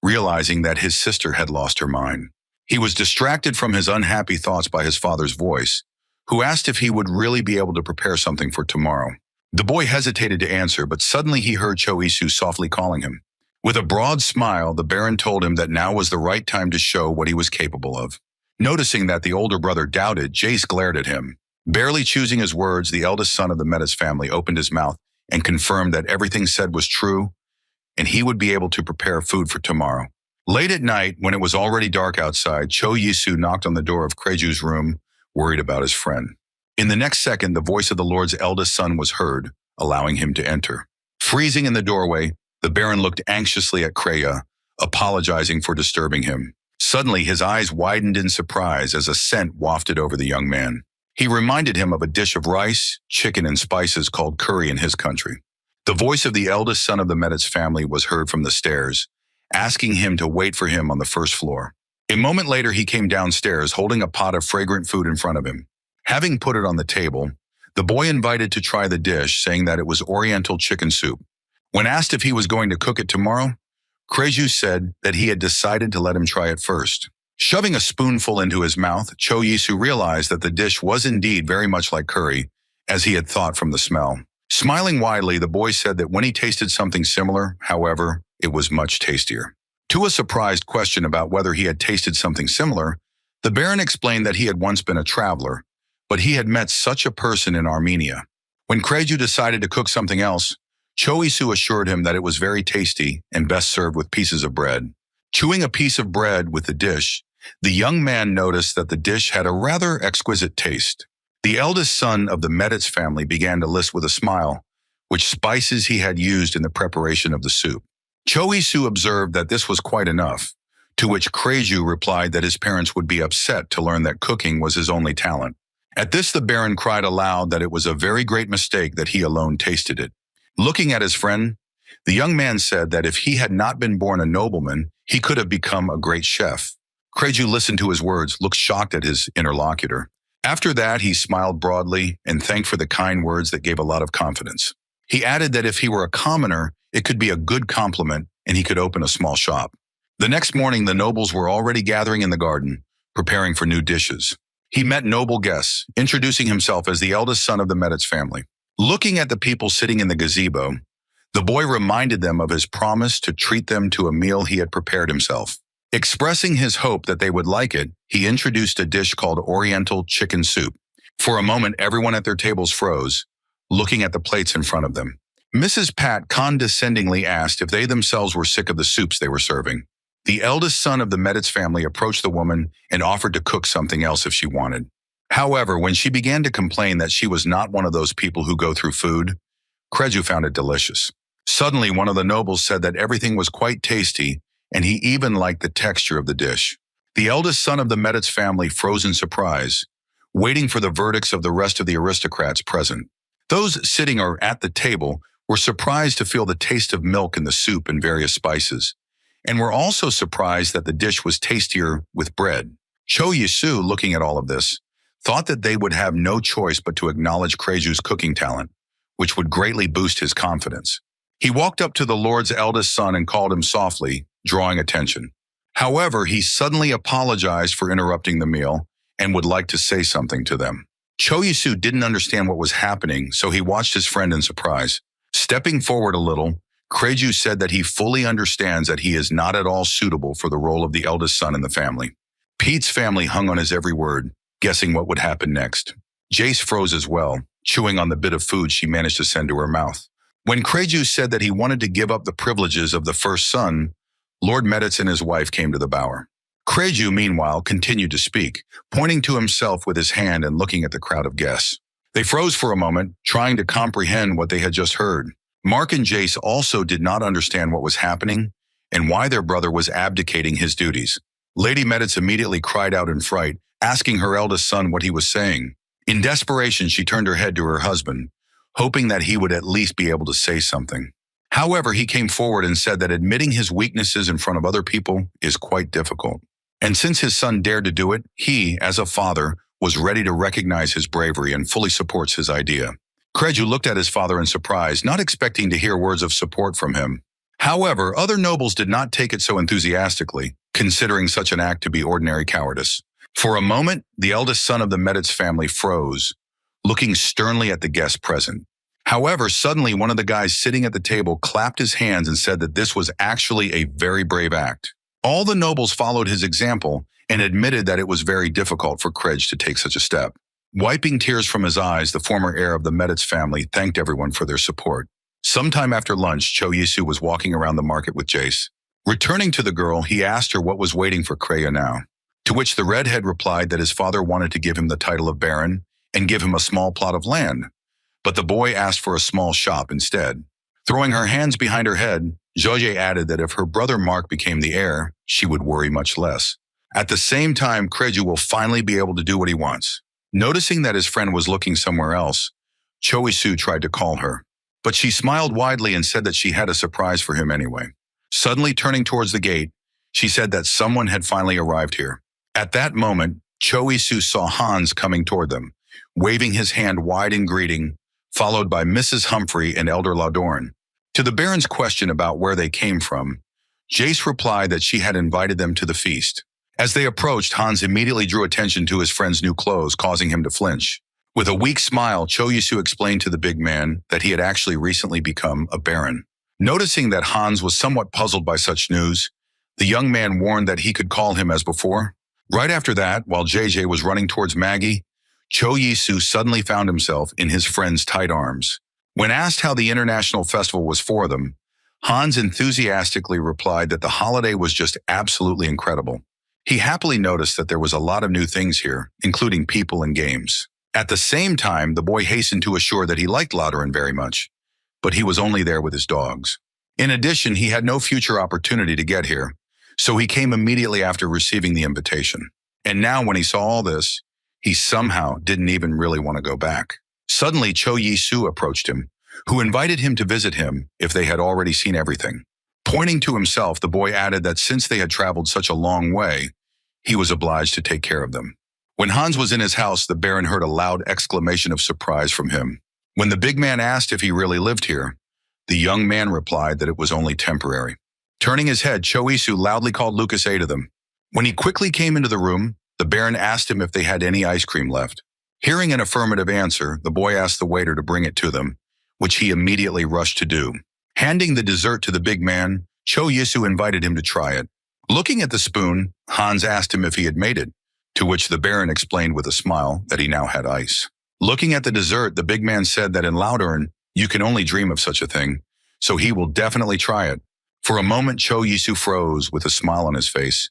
realizing that his sister had lost her mind. He was distracted from his unhappy thoughts by his father's voice, who asked if he would really be able to prepare something for tomorrow. The boy hesitated to answer, but suddenly he heard Cho Yisu softly calling him. With a broad smile, the Baron told him that now was the right time to show what he was capable of. Noticing that the older brother doubted, Jace glared at him. Barely choosing his words, the eldest son of the Meditz family opened his mouth and confirmed that everything said was true, and he would be able to prepare food for tomorrow. Late at night, when it was already dark outside, Cho Yisu knocked on the door of Kreju's room, worried about his friend. In the next second, the voice of the Lord's eldest son was heard, allowing him to enter. Freezing in the doorway, the Baron looked anxiously at Kreja, apologizing for disturbing him. Suddenly, his eyes widened in surprise as a scent wafted over the young man. He reminded him of a dish of rice, chicken, and spices called curry in his country. The voice of the eldest son of the Meditz family was heard from the stairs, asking him to wait for him on the first floor. A moment later, he came downstairs holding a pot of fragrant food in front of him. Having put it on the table, the boy invited to try the dish, saying that it was Oriental chicken soup. When asked if he was going to cook it tomorrow, Kreju said that he had decided to let him try it first. Shoving a spoonful into his mouth, Cho Yisu realized that the dish was indeed very much like curry, as he had thought from the smell. Smiling widely, the boy said that when he tasted something similar, however, it was much tastier. To a surprised question about whether he had tasted something similar, the Baron explained that he had once been a traveler, but he had met such a person in Armenia. When Kreju decided to cook something else, Cho Yisu assured him that it was very tasty and best served with pieces of bread. Chewing a piece of bread with the dish, the young man noticed that the dish had a rather exquisite taste. The eldest son of the Meditz family began to list with a smile which spices he had used in the preparation of the soup. Cho Yisu observed that this was quite enough, to which Kreju replied that his parents would be upset to learn that cooking was his only talent. At this, the Baron cried aloud that it was a very great mistake that he alone tasted it. Looking at his friend, the young man said that if he had not been born a nobleman, he could have become a great chef. Kreju listened to his words, looked shocked at his interlocutor. After that, he smiled broadly and thanked for the kind words that gave a lot of confidence. He added that if he were a commoner, it could be a good compliment and he could open a small shop. The next morning, the nobles were already gathering in the garden, preparing for new dishes. He met noble guests, introducing himself as the eldest son of the Meditz family. Looking at the people sitting in the gazebo, the boy reminded them of his promise to treat them to a meal he had prepared himself. Expressing his hope that they would like it, he introduced a dish called Oriental chicken soup. For a moment, everyone at their tables froze, looking at the plates in front of them. Mrs. Pat condescendingly asked if they themselves were sick of the soups they were serving. The eldest son of the Meditz family approached the woman and offered to cook something else if she wanted. However, when she began to complain that she was not one of those people who go through food, Kreju found it delicious. Suddenly, one of the nobles said that everything was quite tasty, and he even liked the texture of the dish. The eldest son of the Meditz family froze in surprise, waiting for the verdicts of the rest of the aristocrats present. Those sitting or at the table were surprised to feel the taste of milk in the soup and various spices, and were also surprised that the dish was tastier with bread. Cho Yisu, looking at all of this, thought that they would have no choice but to acknowledge Kreju's cooking talent, which would greatly boost his confidence. He walked up to the Lord's eldest son and called him softly, drawing attention. However, he suddenly apologized for interrupting the meal and would like to say something to them. Cho Yisu didn't understand what was happening, so he watched his friend in surprise. Stepping forward a little, Kreju said that he fully understands that he is not at all suitable for the role of the eldest son in the family. Pete's family hung on his every word, guessing what would happen next. Jace froze as well, chewing on the bit of food she managed to send to her mouth. When Kreju said that he wanted to give up the privileges of the first son, Lord Meditz and his wife came to the bower. Kreju, meanwhile, continued to speak, pointing to himself with his hand and looking at the crowd of guests. They froze for a moment, trying to comprehend what they had just heard. Mark and Jace also did not understand what was happening and why their brother was abdicating his duties. Lady Meditz immediately cried out in fright, asking her eldest son what he was saying. In desperation, she turned her head to her husband, hoping that he would at least be able to say something. However, he came forward and said that admitting his weaknesses in front of other people is quite difficult. And since his son dared to do it, he, as a father, was ready to recognize his bravery and fully supports his idea. Kreju looked at his father in surprise, not expecting to hear words of support from him. However, other nobles did not take it so enthusiastically, considering such an act to be ordinary cowardice. For a moment, the eldest son of the Meditz family froze, looking sternly at the guests present. However, suddenly one of the guys sitting at the table clapped his hands and said that this was actually a very brave act. All the nobles followed his example and admitted that it was very difficult for Krej to take such a step. Wiping tears from his eyes, the former heir of the Meditz family thanked everyone for their support. Sometime after lunch, Cho Yisu was walking around the market with Jace. Returning to the girl, he asked her what was waiting for Kreya now, to which the redhead replied that his father wanted to give him the title of Baron and give him a small plot of land, but the boy asked for a small shop instead. Throwing her hands behind her head, Zhouye added that if her brother Mark became the heir, she would worry much less. At the same time, Kreju will finally be able to do what he wants. Noticing that his friend was looking somewhere else, Cho Yisu tried to call her, but she smiled widely and said that she had a surprise for him anyway. Suddenly turning towards the gate, she said that someone had finally arrived here. At that moment, Cho Yisu saw Hans coming toward them, waving his hand wide in greeting, followed by Mrs. Humphrey and Elder Laudorn. To the Baron's question about where they came from, Jace replied that she had invited them to the feast. As they approached, Hans immediately drew attention to his friend's new clothes, causing him to flinch. With a weak smile, Cho Yisu explained to the big man that he had actually recently become a baron. Noticing that Hans was somewhat puzzled by such news, the young man warned that he could call him as before. Right after that, while JJ was running towards Maggie, Cho Yisu suddenly found himself in his friend's tight arms. When asked how the international festival was for them, Hans enthusiastically replied that the holiday was just absolutely incredible. He happily noticed that there was a lot of new things here, including people and games. At the same time, the boy hastened to assure that he liked Laudorn very much, but he was only there with his dogs. In addition, he had no future opportunity to get here, so he came immediately after receiving the invitation. And now when he saw all this, he somehow didn't even really want to go back. Suddenly, Cho Yisu approached him, who invited him to visit him if they had already seen everything. Pointing to himself, the boy added that since they had traveled such a long way, he was obliged to take care of them. When Hans was in his house, the Baron heard a loud exclamation of surprise from him. When the big man asked if he really lived here, the young man replied that it was only temporary. Turning his head, Cho-Isu loudly called Lucas A to them. When he quickly came into the room, the Baron asked him if they had any ice cream left. Hearing an affirmative answer, the boy asked the waiter to bring it to them, which he immediately rushed to do. Handing the dessert to the big man, Cho-Isu invited him to try it. Looking at the spoon, Hans asked him if he had made it, to which the Baron explained with a smile that he now had ice. Looking at the dessert, the big man said that in Loudern, you can only dream of such a thing, so he will definitely try it. For a moment, Cho-Isu froze with a smile on his face,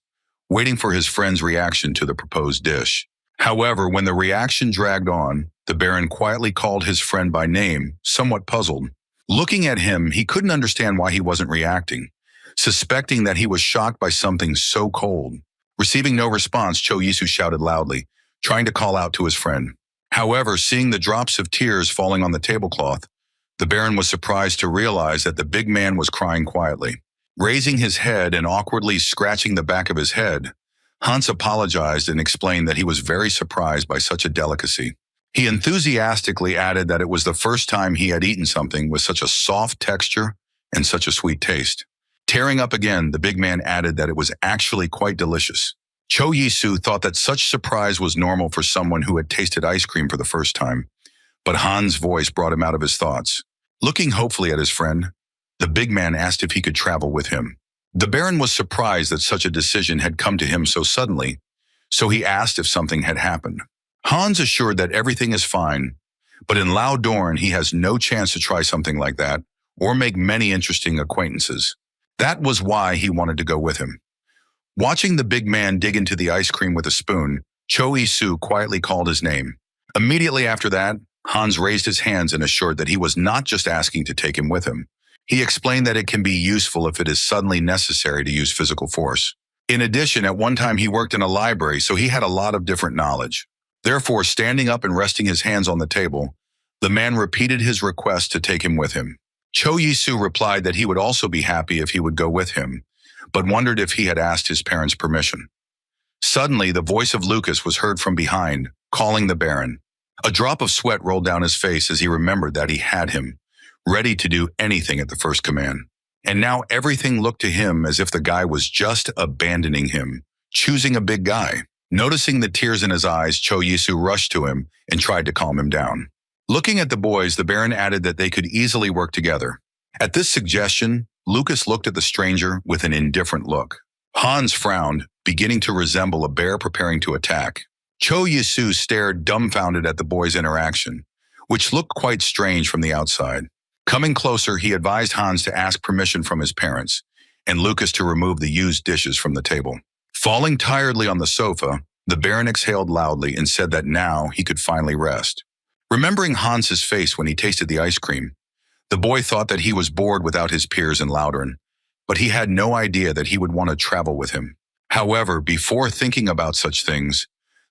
waiting for his friend's reaction to the proposed dish. However, when the reaction dragged on, the Baron quietly called his friend by name, somewhat puzzled. Looking at him, he couldn't understand why he wasn't reacting, suspecting that he was shocked by something so cold. Receiving no response, Cho-Isu shouted loudly, trying to call out to his friend. However, seeing the drops of tears falling on the tablecloth, the Baron was surprised to realize that the big man was crying quietly. Raising his head and awkwardly scratching the back of his head, Hans apologized and explained that he was very surprised by such a delicacy. He enthusiastically added that it was the first time he had eaten something with such a soft texture and such a sweet taste. Tearing up again, the big man added that it was actually quite delicious. Cho-Isu thought that such surprise was normal for someone who had tasted ice cream for the first time, but Hans' voice brought him out of his thoughts. Looking hopefully at his friend, the big man asked if he could travel with him. The Baron was surprised that such a decision had come to him so suddenly, so he asked if something had happened. Hans assured that everything is fine, but in Loudern he has no chance to try something like that or make many interesting acquaintances. That was why he wanted to go with him. Watching the big man dig into the ice cream with a spoon, Cho-Isu quietly called his name. Immediately after that, Hans raised his hands and assured that he was not just asking to take him with him. He explained that it can be useful if it is suddenly necessary to use physical force. In addition, at one time he worked in a library, so he had a lot of different knowledge. Therefore, standing up and resting his hands on the table, the man repeated his request to take him with him. Cho-Isu replied that he would also be happy if he would go with him, but wondered if he had asked his parents' permission. Suddenly, the voice of Lucas was heard from behind, calling the Baron. A drop of sweat rolled down his face as he remembered that he had him, ready to do anything at the first command. And now everything looked to him as if the guy was just abandoning him, choosing a big guy. Noticing the tears in his eyes, Cho-Isu rushed to him and tried to calm him down. Looking at the boys, the Baron added that they could easily work together. At this suggestion, Lucas looked at the stranger with an indifferent look. Hans frowned, beginning to resemble a bear preparing to attack. Cho-Isu stared dumbfounded at the boys' interaction, which looked quite strange from the outside. Coming closer, he advised Hans to ask permission from his parents, and Lucas to remove the used dishes from the table. Falling tiredly on the sofa, the Baron exhaled loudly and said that now he could finally rest. Remembering Hans's face when he tasted the ice cream, the boy thought that he was bored without his peers in Loudern, but he had no idea that he would want to travel with him. However, before thinking about such things,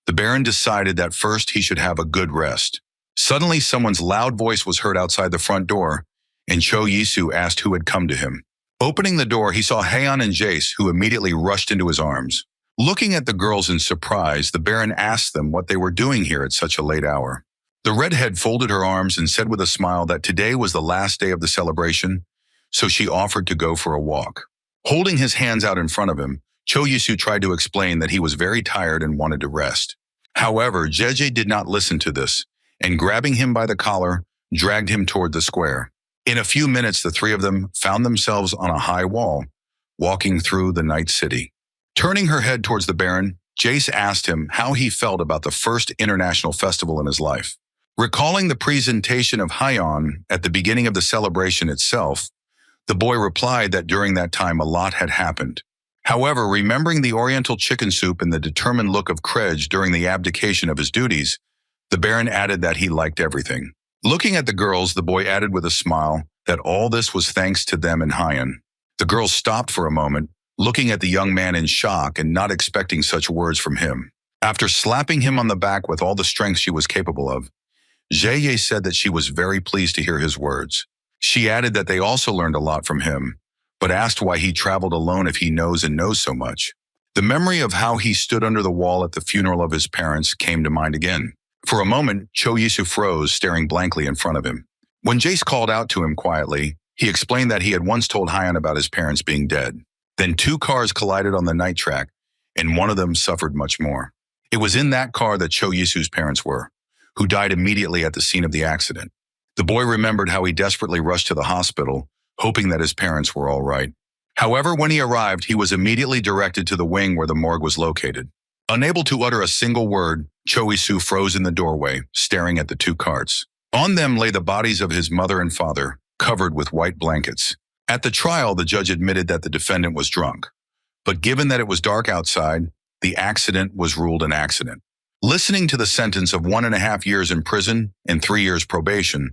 the Baron decided that first he should have a good rest. Suddenly, someone's loud voice was heard outside the front door, and Cho-Isu asked who had come to him. Opening the door, he saw Haeon and Jace, who immediately rushed into his arms. Looking at the girls in surprise, the Baron asked them what they were doing here at such a late hour. The redhead folded her arms and said with a smile that today was the last day of the celebration, so she offered to go for a walk. Holding his hands out in front of him, Cho-Isu tried to explain that he was very tired and wanted to rest. However, Jeje did not listen to this, and grabbing him by the collar, dragged him toward the square. In a few minutes, the three of them found themselves on a high wall, walking through the night city. Turning her head towards the Baron, Jace asked him how he felt about the first international festival in his life. Recalling the presentation of Haeon at the beginning of the celebration itself, the boy replied that during that time a lot had happened. However, remembering the Oriental chicken soup and the determined look of Krej during the abdication of his duties, the Baron added that he liked everything. Looking at the girls, the boy added with a smile that all this was thanks to them and Haeon. The girls stopped for a moment, looking at the young man in shock and not expecting such words from him. After slapping him on the back with all the strength she was capable of, Jae said that she was very pleased to hear his words. She added that they also learned a lot from him, but asked why he traveled alone if he knows so much. The memory of how he stood under the wall at the funeral of his parents came to mind again. For a moment, Cho Yisu froze, staring blankly in front of him. When Jace called out to him quietly, he explained that he had once told Hyun about his parents being dead. Then 2 cars collided on the night track, and one of them suffered much more. It was in that car that Cho Yisu's parents were, who died immediately at the scene of the accident. The boy remembered how he desperately rushed to the hospital, hoping that his parents were all right. However, when he arrived, he was immediately directed to the wing where the morgue was located. Unable to utter a single word, Cho Yisu froze in the doorway, staring at the 2 carts. On them lay the bodies of his mother and father, covered with white blankets. At the trial, the judge admitted that the defendant was drunk. But given that it was dark outside, the accident was ruled an accident. Listening to the sentence of 1.5 years in prison and 3 years probation,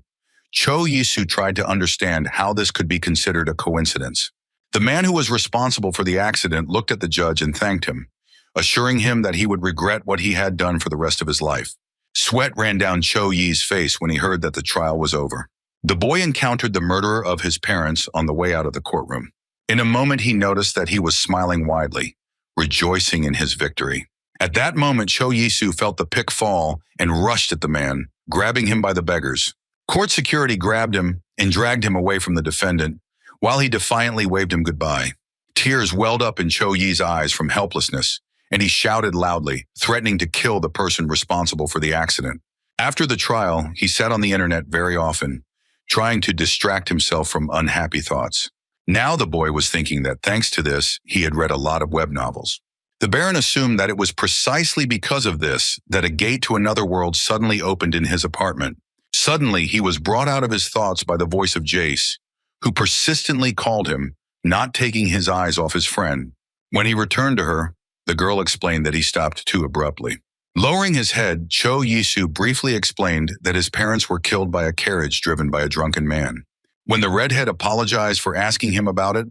Cho Yisu tried to understand how this could be considered a coincidence. The man who was responsible for the accident looked at the judge and thanked him, assuring him that he would regret what he had done for the rest of his life. Sweat ran down Cho Yi's face when he heard that the trial was over. The boy encountered the murderer of his parents on the way out of the courtroom. In a moment, he noticed that he was smiling widely, rejoicing in his victory. At that moment, Cho Yisu felt the pick fall and rushed at the man, grabbing him by the beggars. Court security grabbed him and dragged him away from the defendant, while he defiantly waved him goodbye. Tears welled up in Cho Yi's eyes from helplessness, and he shouted loudly, threatening to kill the person responsible for the accident. After the trial, he sat on the internet very often, trying to distract himself from unhappy thoughts. Now the boy was thinking that thanks to this, he had read a lot of web novels. The Baron assumed that it was precisely because of this that a gate to another world suddenly opened in his apartment. Suddenly, he was brought out of his thoughts by the voice of Jace, who persistently called him, not taking his eyes off his friend. When he returned to her, the girl explained that he stopped too abruptly. Lowering his head, Cho Yisu briefly explained that his parents were killed by a carriage driven by a drunken man. When the redhead apologized for asking him about it,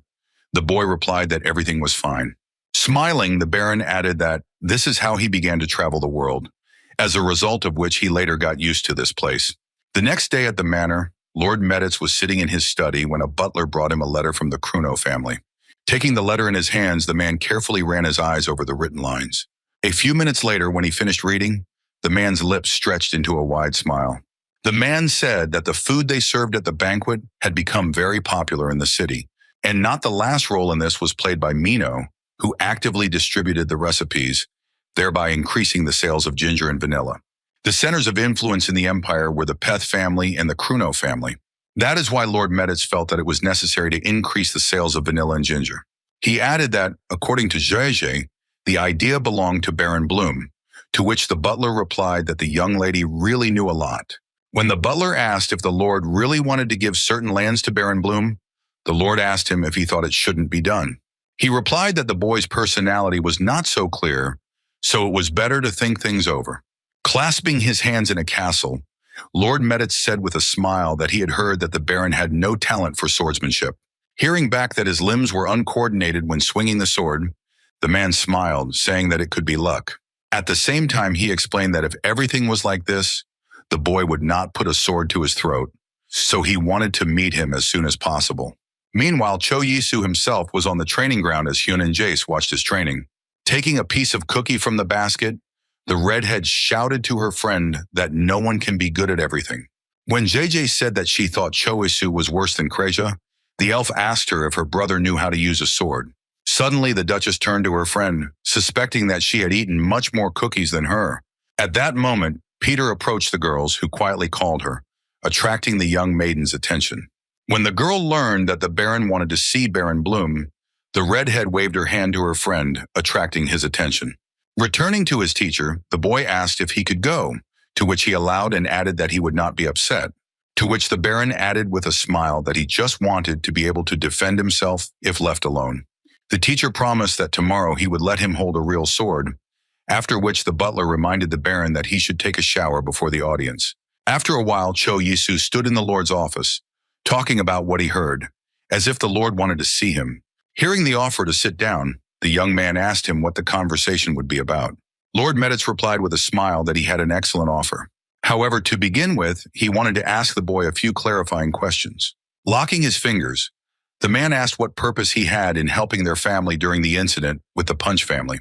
the boy replied that everything was fine. Smiling, the Baron added that this is how he began to travel the world, as a result of which he later got used to this place. The next day at the manor, Lord Meditz was sitting in his study when a butler brought him a letter from the Kruno family. Taking the letter in his hands, the man carefully ran his eyes over the written lines. A few minutes later, when he finished reading, the man's lips stretched into a wide smile. The man said that the food they served at the banquet had become very popular in the city, and not the last role in this was played by Mino, who actively distributed the recipes, thereby increasing the sales of ginger and vanilla. The centers of influence in the empire were the Peth family and the Kruno family. That is why Lord Meditz felt that it was necessary to increase the sales of vanilla and ginger. He added that, according to Jeje, the idea belonged to Baron Bloom, to which the butler replied that the young lady really knew a lot. When the butler asked if the Lord really wanted to give certain lands to Baron Bloom, the Lord asked him if he thought it shouldn't be done. He replied that the boy's personality was not so clear, so it was better to think things over. Clasping his hands in a castle, Lord Meditz said with a smile that he had heard that the Baron had no talent for swordsmanship. Hearing back that his limbs were uncoordinated when swinging the sword, the man smiled, saying that it could be luck. At the same time, he explained that if everything was like this, the boy would not put a sword to his throat, so he wanted to meet him as soon as possible. Meanwhile, Cho Yisu himself was on the training ground as Hyun and Jace watched his training. Taking a piece of cookie from the basket, the redhead shouted to her friend that no one can be good at everything. When JJ said that she thought Cho Yisu was worse than Kreja, the elf asked her if her brother knew how to use a sword. Suddenly, the Duchess turned to her friend, suspecting that she had eaten much more cookies than her. At that moment, Peter approached the girls, who quietly called her, attracting the young maiden's attention. When the girl learned that the Baron wanted to see Baron Bloom, the redhead waved her hand to her friend, attracting his attention. Returning to his teacher, the boy asked if he could go, to which he allowed and added that he would not be upset, to which the Baron added with a smile that he just wanted to be able to defend himself if left alone. The teacher promised that tomorrow he would let him hold a real sword, after which the butler reminded the Baron that he should take a shower before the audience. After a while, Cho Yisu stood in the Lord's office, talking about what he heard, as if the Lord wanted to see him. Hearing the offer to sit down, the young man asked him what the conversation would be about. Lord Meditz replied with a smile that he had an excellent offer. However, to begin with, he wanted to ask the boy a few clarifying questions. Locking his fingers, the man asked what purpose he had in helping their family during the incident with the Punch family.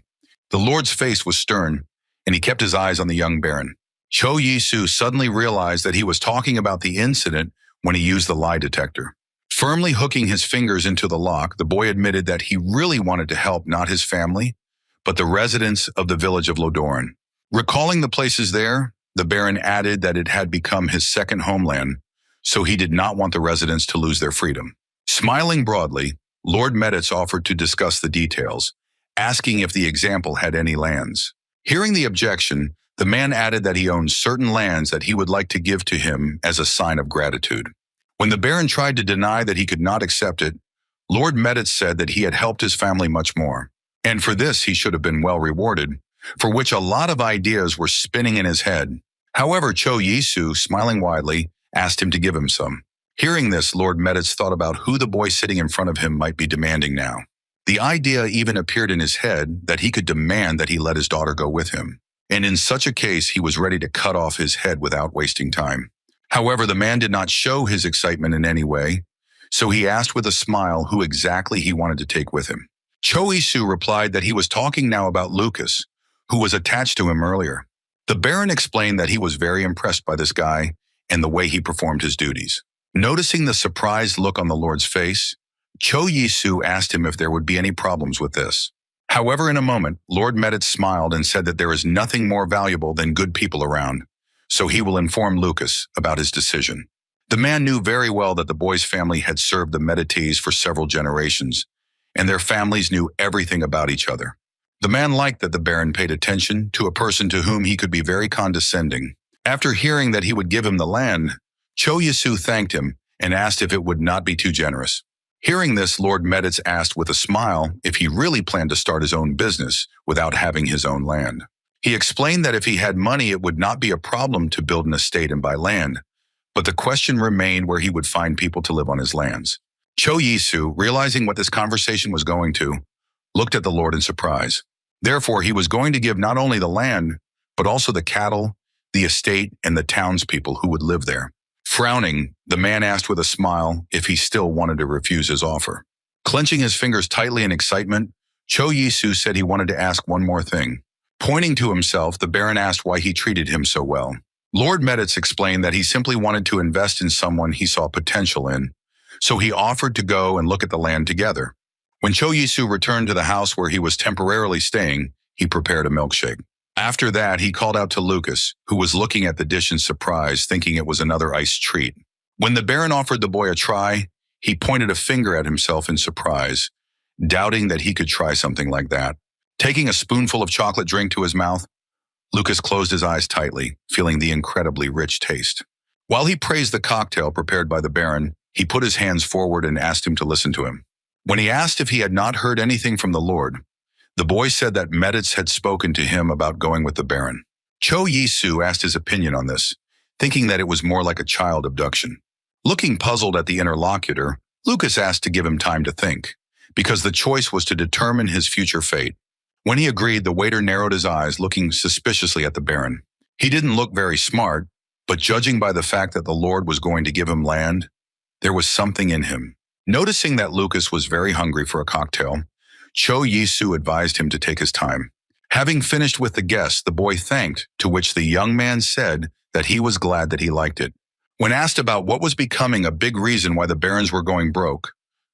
The Lord's face was stern, and he kept his eyes on the young baron. Cho Yi-soo suddenly realized that he was talking about the incident when he used the lie detector. Firmly hooking his fingers into the lock, the boy admitted that he really wanted to help not his family, but the residents of the village of Lodoran. Recalling the places there, the baron added that it had become his second homeland, so he did not want the residents to lose their freedom. Smiling broadly, Lord Meditz offered to discuss the details, asking if the example had any lands. Hearing the objection, the man added that he owned certain lands that he would like to give to him as a sign of gratitude. When the baron tried to deny that he could not accept it, Lord Meditz said that he had helped his family much more, and for this he should have been well rewarded, for which a lot of ideas were spinning in his head. However, Cho Yi-soo, smiling widely, asked him to give him some. Hearing this, Lord Meditz thought about who the boy sitting in front of him might be demanding now. The idea even appeared in his head that he could demand that he let his daughter go with him, and in such a case he was ready to cut off his head without wasting time. However, the man did not show his excitement in any way, so he asked with a smile who exactly he wanted to take with him. Cho Yi-soo replied that he was talking now about Lucas, who was attached to him earlier. The baron explained that he was very impressed by this guy and the way he performed his duties. Noticing the surprised look on the Lord's face, Cho Yi-soo asked him if there would be any problems with this. However, in a moment, Lord Meditz smiled and said that there is nothing more valuable than good people around, so he will inform Lucas about his decision. The man knew very well that the boy's family had served the Medites for several generations, and their families knew everything about each other. The man liked that the baron paid attention to a person to whom he could be very condescending. After hearing that he would give him the land, Cho Yi-soo thanked him and asked if it would not be too generous. Hearing this, Lord Meditz asked with a smile if he really planned to start his own business without having his own land. He explained that if he had money, it would not be a problem to build an estate and buy land, but the question remained where he would find people to live on his lands. Cho Yi-soo, realizing what this conversation was going to, looked at the Lord in surprise. Therefore, he was going to give not only the land, but also the cattle, the estate, and the townspeople who would live there. Frowning, the man asked with a smile if he still wanted to refuse his offer. Clenching his fingers tightly in excitement, Cho Yi-soo said he wanted to ask one more thing. Pointing to himself, the baron asked why he treated him so well. Lord Meditz explained that he simply wanted to invest in someone he saw potential in, so he offered to go and look at the land together. When Cho Yi-soo returned to the house where he was temporarily staying, he prepared a milkshake. After that, he called out to Lucas, who was looking at the dish in surprise, thinking it was another iced treat. When the baron offered the boy a try, he pointed a finger at himself in surprise, doubting that he could try something like that. Taking a spoonful of chocolate drink to his mouth, Lucas closed his eyes tightly, feeling the incredibly rich taste. While he praised the cocktail prepared by the baron, he put his hands forward and asked him to listen to him. When he asked if he had not heard anything from the Lord, the boy said that Meditz had spoken to him about going with the baron. Cho Yi-soo asked his opinion on this, thinking that it was more like a child abduction. Looking puzzled at the interlocutor, Lucas asked to give him time to think, because the choice was to determine his future fate. When he agreed, the waiter narrowed his eyes, looking suspiciously at the baron. He didn't look very smart, but judging by the fact that the Lord was going to give him land, there was something in him. Noticing that Lucas was very hungry for a cocktail, Cho Yi-soo advised him to take his time. Having finished with the guest, the boy thanked, to which the young man said that he was glad that he liked it. When asked about what was becoming a big reason why the barons were going broke,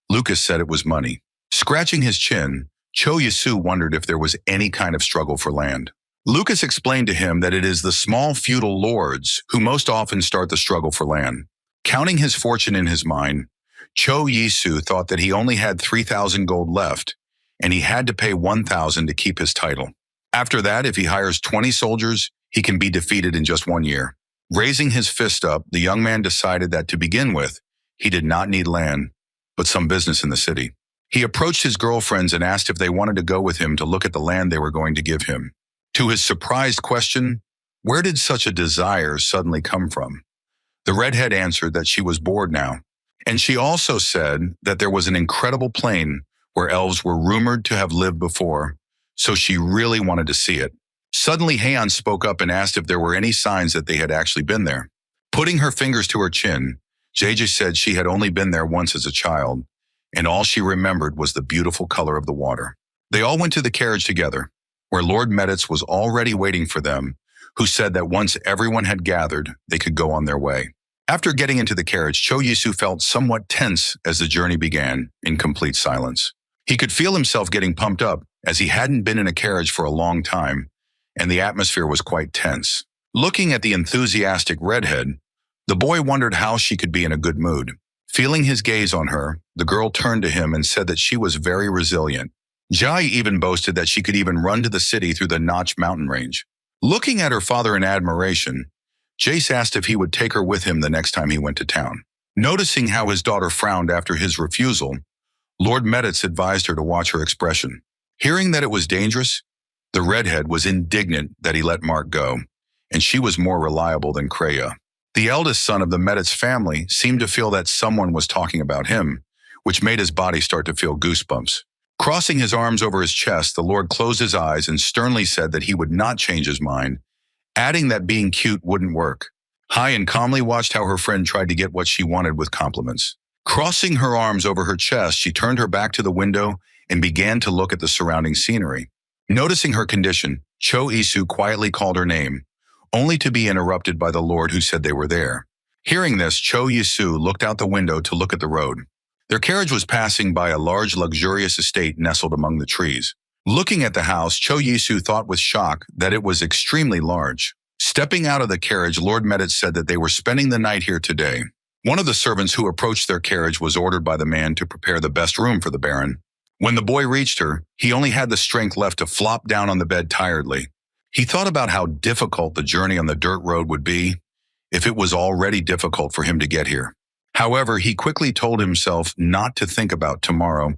Lucas said it was money. Scratching his chin, Cho Yi-soo wondered if there was any kind of struggle for land. Lucas explained to him that it is the small feudal lords who most often start the struggle for land. Counting his fortune in his mind, Cho Yi-soo thought that he only had 3,000 gold left, and he had to pay 1,000 to keep his title. After that, if he hires 20 soldiers, he can be defeated in just 1 year. Raising his fist up, the young man decided that to begin with, he did not need land, but some business in the city. He approached his girlfriends and asked if they wanted to go with him to look at the land they were going to give him. To his surprised question, where did such a desire suddenly come from? The redhead answered that she was bored now, and she also said that there was an incredible plain where elves were rumored to have lived before, so she really wanted to see it. Suddenly, Haeyeon spoke up and asked if there were any signs that they had actually been there. Putting her fingers to her chin, Jeju said she had only been there once as a child, and all she remembered was the beautiful color of the water. They all went to the carriage together, where Lord Meditz was already waiting for them, who said that once everyone had gathered, they could go on their way. After getting into the carriage, Cho Yisu felt somewhat tense as the journey began, in complete silence. He could feel himself getting pumped up, as he hadn't been in a carriage for a long time, and the atmosphere was quite tense. Looking at the enthusiastic redhead, the boy wondered how she could be in a good mood. Feeling his gaze on her, the girl turned to him and said that she was very resilient. Jai even boasted that she could even run to the city through the Notch mountain range. Looking at her father in admiration, Jace asked if he would take her with him the next time he went to town. Noticing how his daughter frowned after his refusal, Lord Meditz advised her to watch her expression. Hearing that it was dangerous, the redhead was indignant that he let Mark go, and she was more reliable than Kreia. The eldest son of the Meditz family seemed to feel that someone was talking about him, which made his body start to feel goosebumps. Crossing his arms over his chest, the Lord closed his eyes and sternly said that he would not change his mind, adding that being cute wouldn't work. Haeyeon calmly watched how her friend tried to get what she wanted with compliments. Crossing her arms over her chest, she turned her back to the window and began to look at the surrounding scenery. Noticing her condition, Cho Isu quietly called her name, only to be interrupted by the Lord who said they were there. Hearing this, Cho Yisu looked out the window to look at the road. Their carriage was passing by a large, luxurious estate nestled among the trees. Looking at the house, Cho Yisu thought with shock that it was extremely large. Stepping out of the carriage, Lord Meditz said that they were spending the night here today. One of the servants who approached their carriage was ordered by the man to prepare the best room for the Baron. When the boy reached her, he only had the strength left to flop down on the bed tiredly. He thought about how difficult the journey on the dirt road would be if it was already difficult for him to get here. However, he quickly told himself not to think about tomorrow,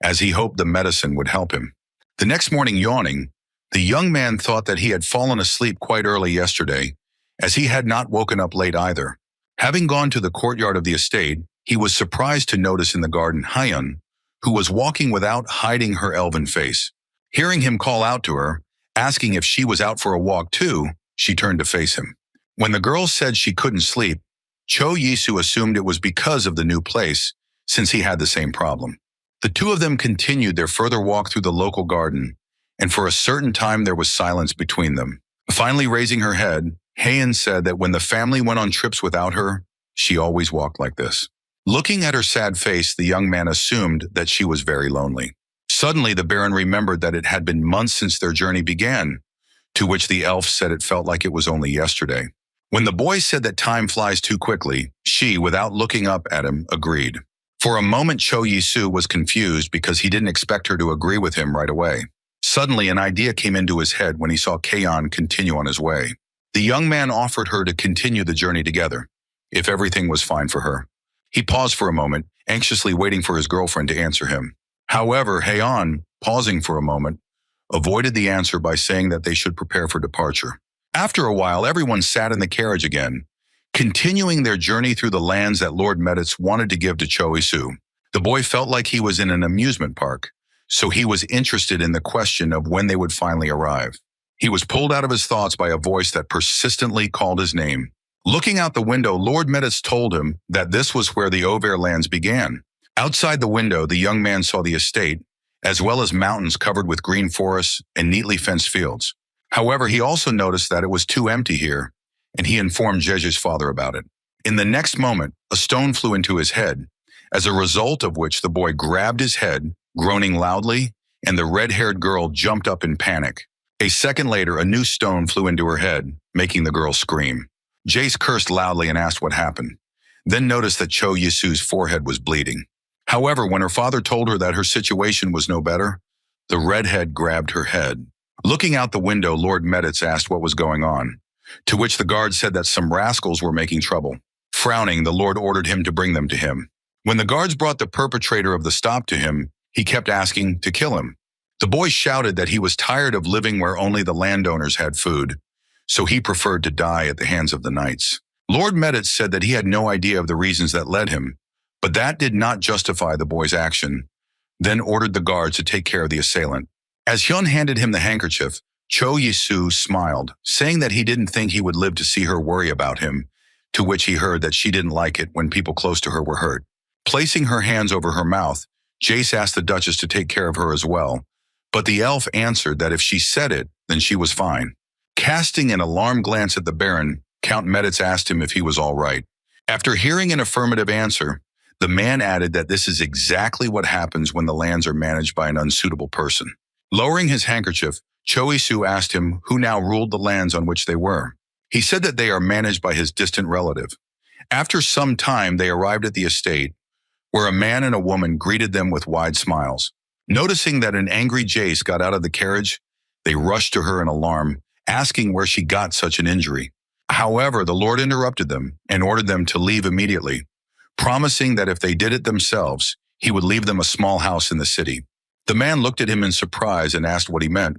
as he hoped the medicine would help him. The next morning, yawning, the young man thought that he had fallen asleep quite early yesterday, as he had not woken up late either. Having gone to the courtyard of the estate, he was surprised to notice in the garden Haeyeon, who was walking without hiding her elven face. Hearing him call out to her, asking if she was out for a walk too, she turned to face him. When the girl said she couldn't sleep, Cho Yisu assumed it was because of the new place, since he had the same problem. The two of them continued their further walk through the local garden, and for a certain time there was silence between them. Finally raising her head, Haeyeon said that when the family went on trips without her, she always walked like this. Looking at her sad face, the young man assumed that she was very lonely. Suddenly, the Baron remembered that it had been months since their journey began, to which the elf said it felt like it was only yesterday. When the boy said that time flies too quickly, she, without looking up at him, agreed. For a moment, Cho Yisu was confused because he didn't expect her to agree with him right away. Suddenly, an idea came into his head when he saw Kaeyeon continue on his way. The young man offered her to continue the journey together, if everything was fine for her. He paused for a moment, anxiously waiting for his girlfriend to answer him. However, Haeyeon, pausing for a moment, avoided the answer by saying that they should prepare for departure. After a while, everyone sat in the carriage again, continuing their journey through the lands that Lord Meditz wanted to give to Cho Isu. The boy felt like he was in an amusement park, so he was interested in the question of when they would finally arrive. He was pulled out of his thoughts by a voice that persistently called his name. Looking out the window, Lord Meditz told him that this was where the Over lands began. Outside the window, the young man saw the estate, as well as mountains covered with green forests and neatly fenced fields. However, he also noticed that it was too empty here, and he informed Jeju's father about it. In the next moment, a stone flew into his head, as a result of which the boy grabbed his head, groaning loudly, and the red-haired girl jumped up in panic. A second later, a new stone flew into her head, making the girl scream. Jace cursed loudly and asked what happened, then noticed that Cho Yisu's forehead was bleeding. However, when her father told her that her situation was no better, the redhead grabbed her head. Looking out the window, Lord Meditz asked what was going on, to which the guard said that some rascals were making trouble. Frowning, the Lord ordered him to bring them to him. When the guards brought the perpetrator of the stop to him, he kept asking to kill him. The boy shouted that he was tired of living where only the landowners had food, so he preferred to die at the hands of the knights. Lord Meditz said that he had no idea of the reasons that led him, but that did not justify the boy's action, then ordered the guards to take care of the assailant. As Hyun handed him the handkerchief, Cho Yisu smiled, saying that he didn't think he would live to see her worry about him, to which he heard that she didn't like it when people close to her were hurt. Placing her hands over her mouth, Jace asked the Duchess to take care of her as well, but the elf answered that if she said it, then she was fine. Casting an alarmed glance at the Baron, Count Meditz asked him if he was all right. After hearing an affirmative answer, the man added that this is exactly what happens when the lands are managed by an unsuitable person. Lowering his handkerchief, Choisu asked him who now ruled the lands on which they were. He said that they are managed by his distant relative. After some time, they arrived at the estate, where a man and a woman greeted them with wide smiles. Noticing that an angry Jace got out of the carriage, they rushed to her in alarm, asking where she got such an injury. However, the Lord interrupted them and ordered them to leave immediately, promising that if they did it themselves, he would leave them a small house in the city. The man looked at him in surprise and asked what he meant,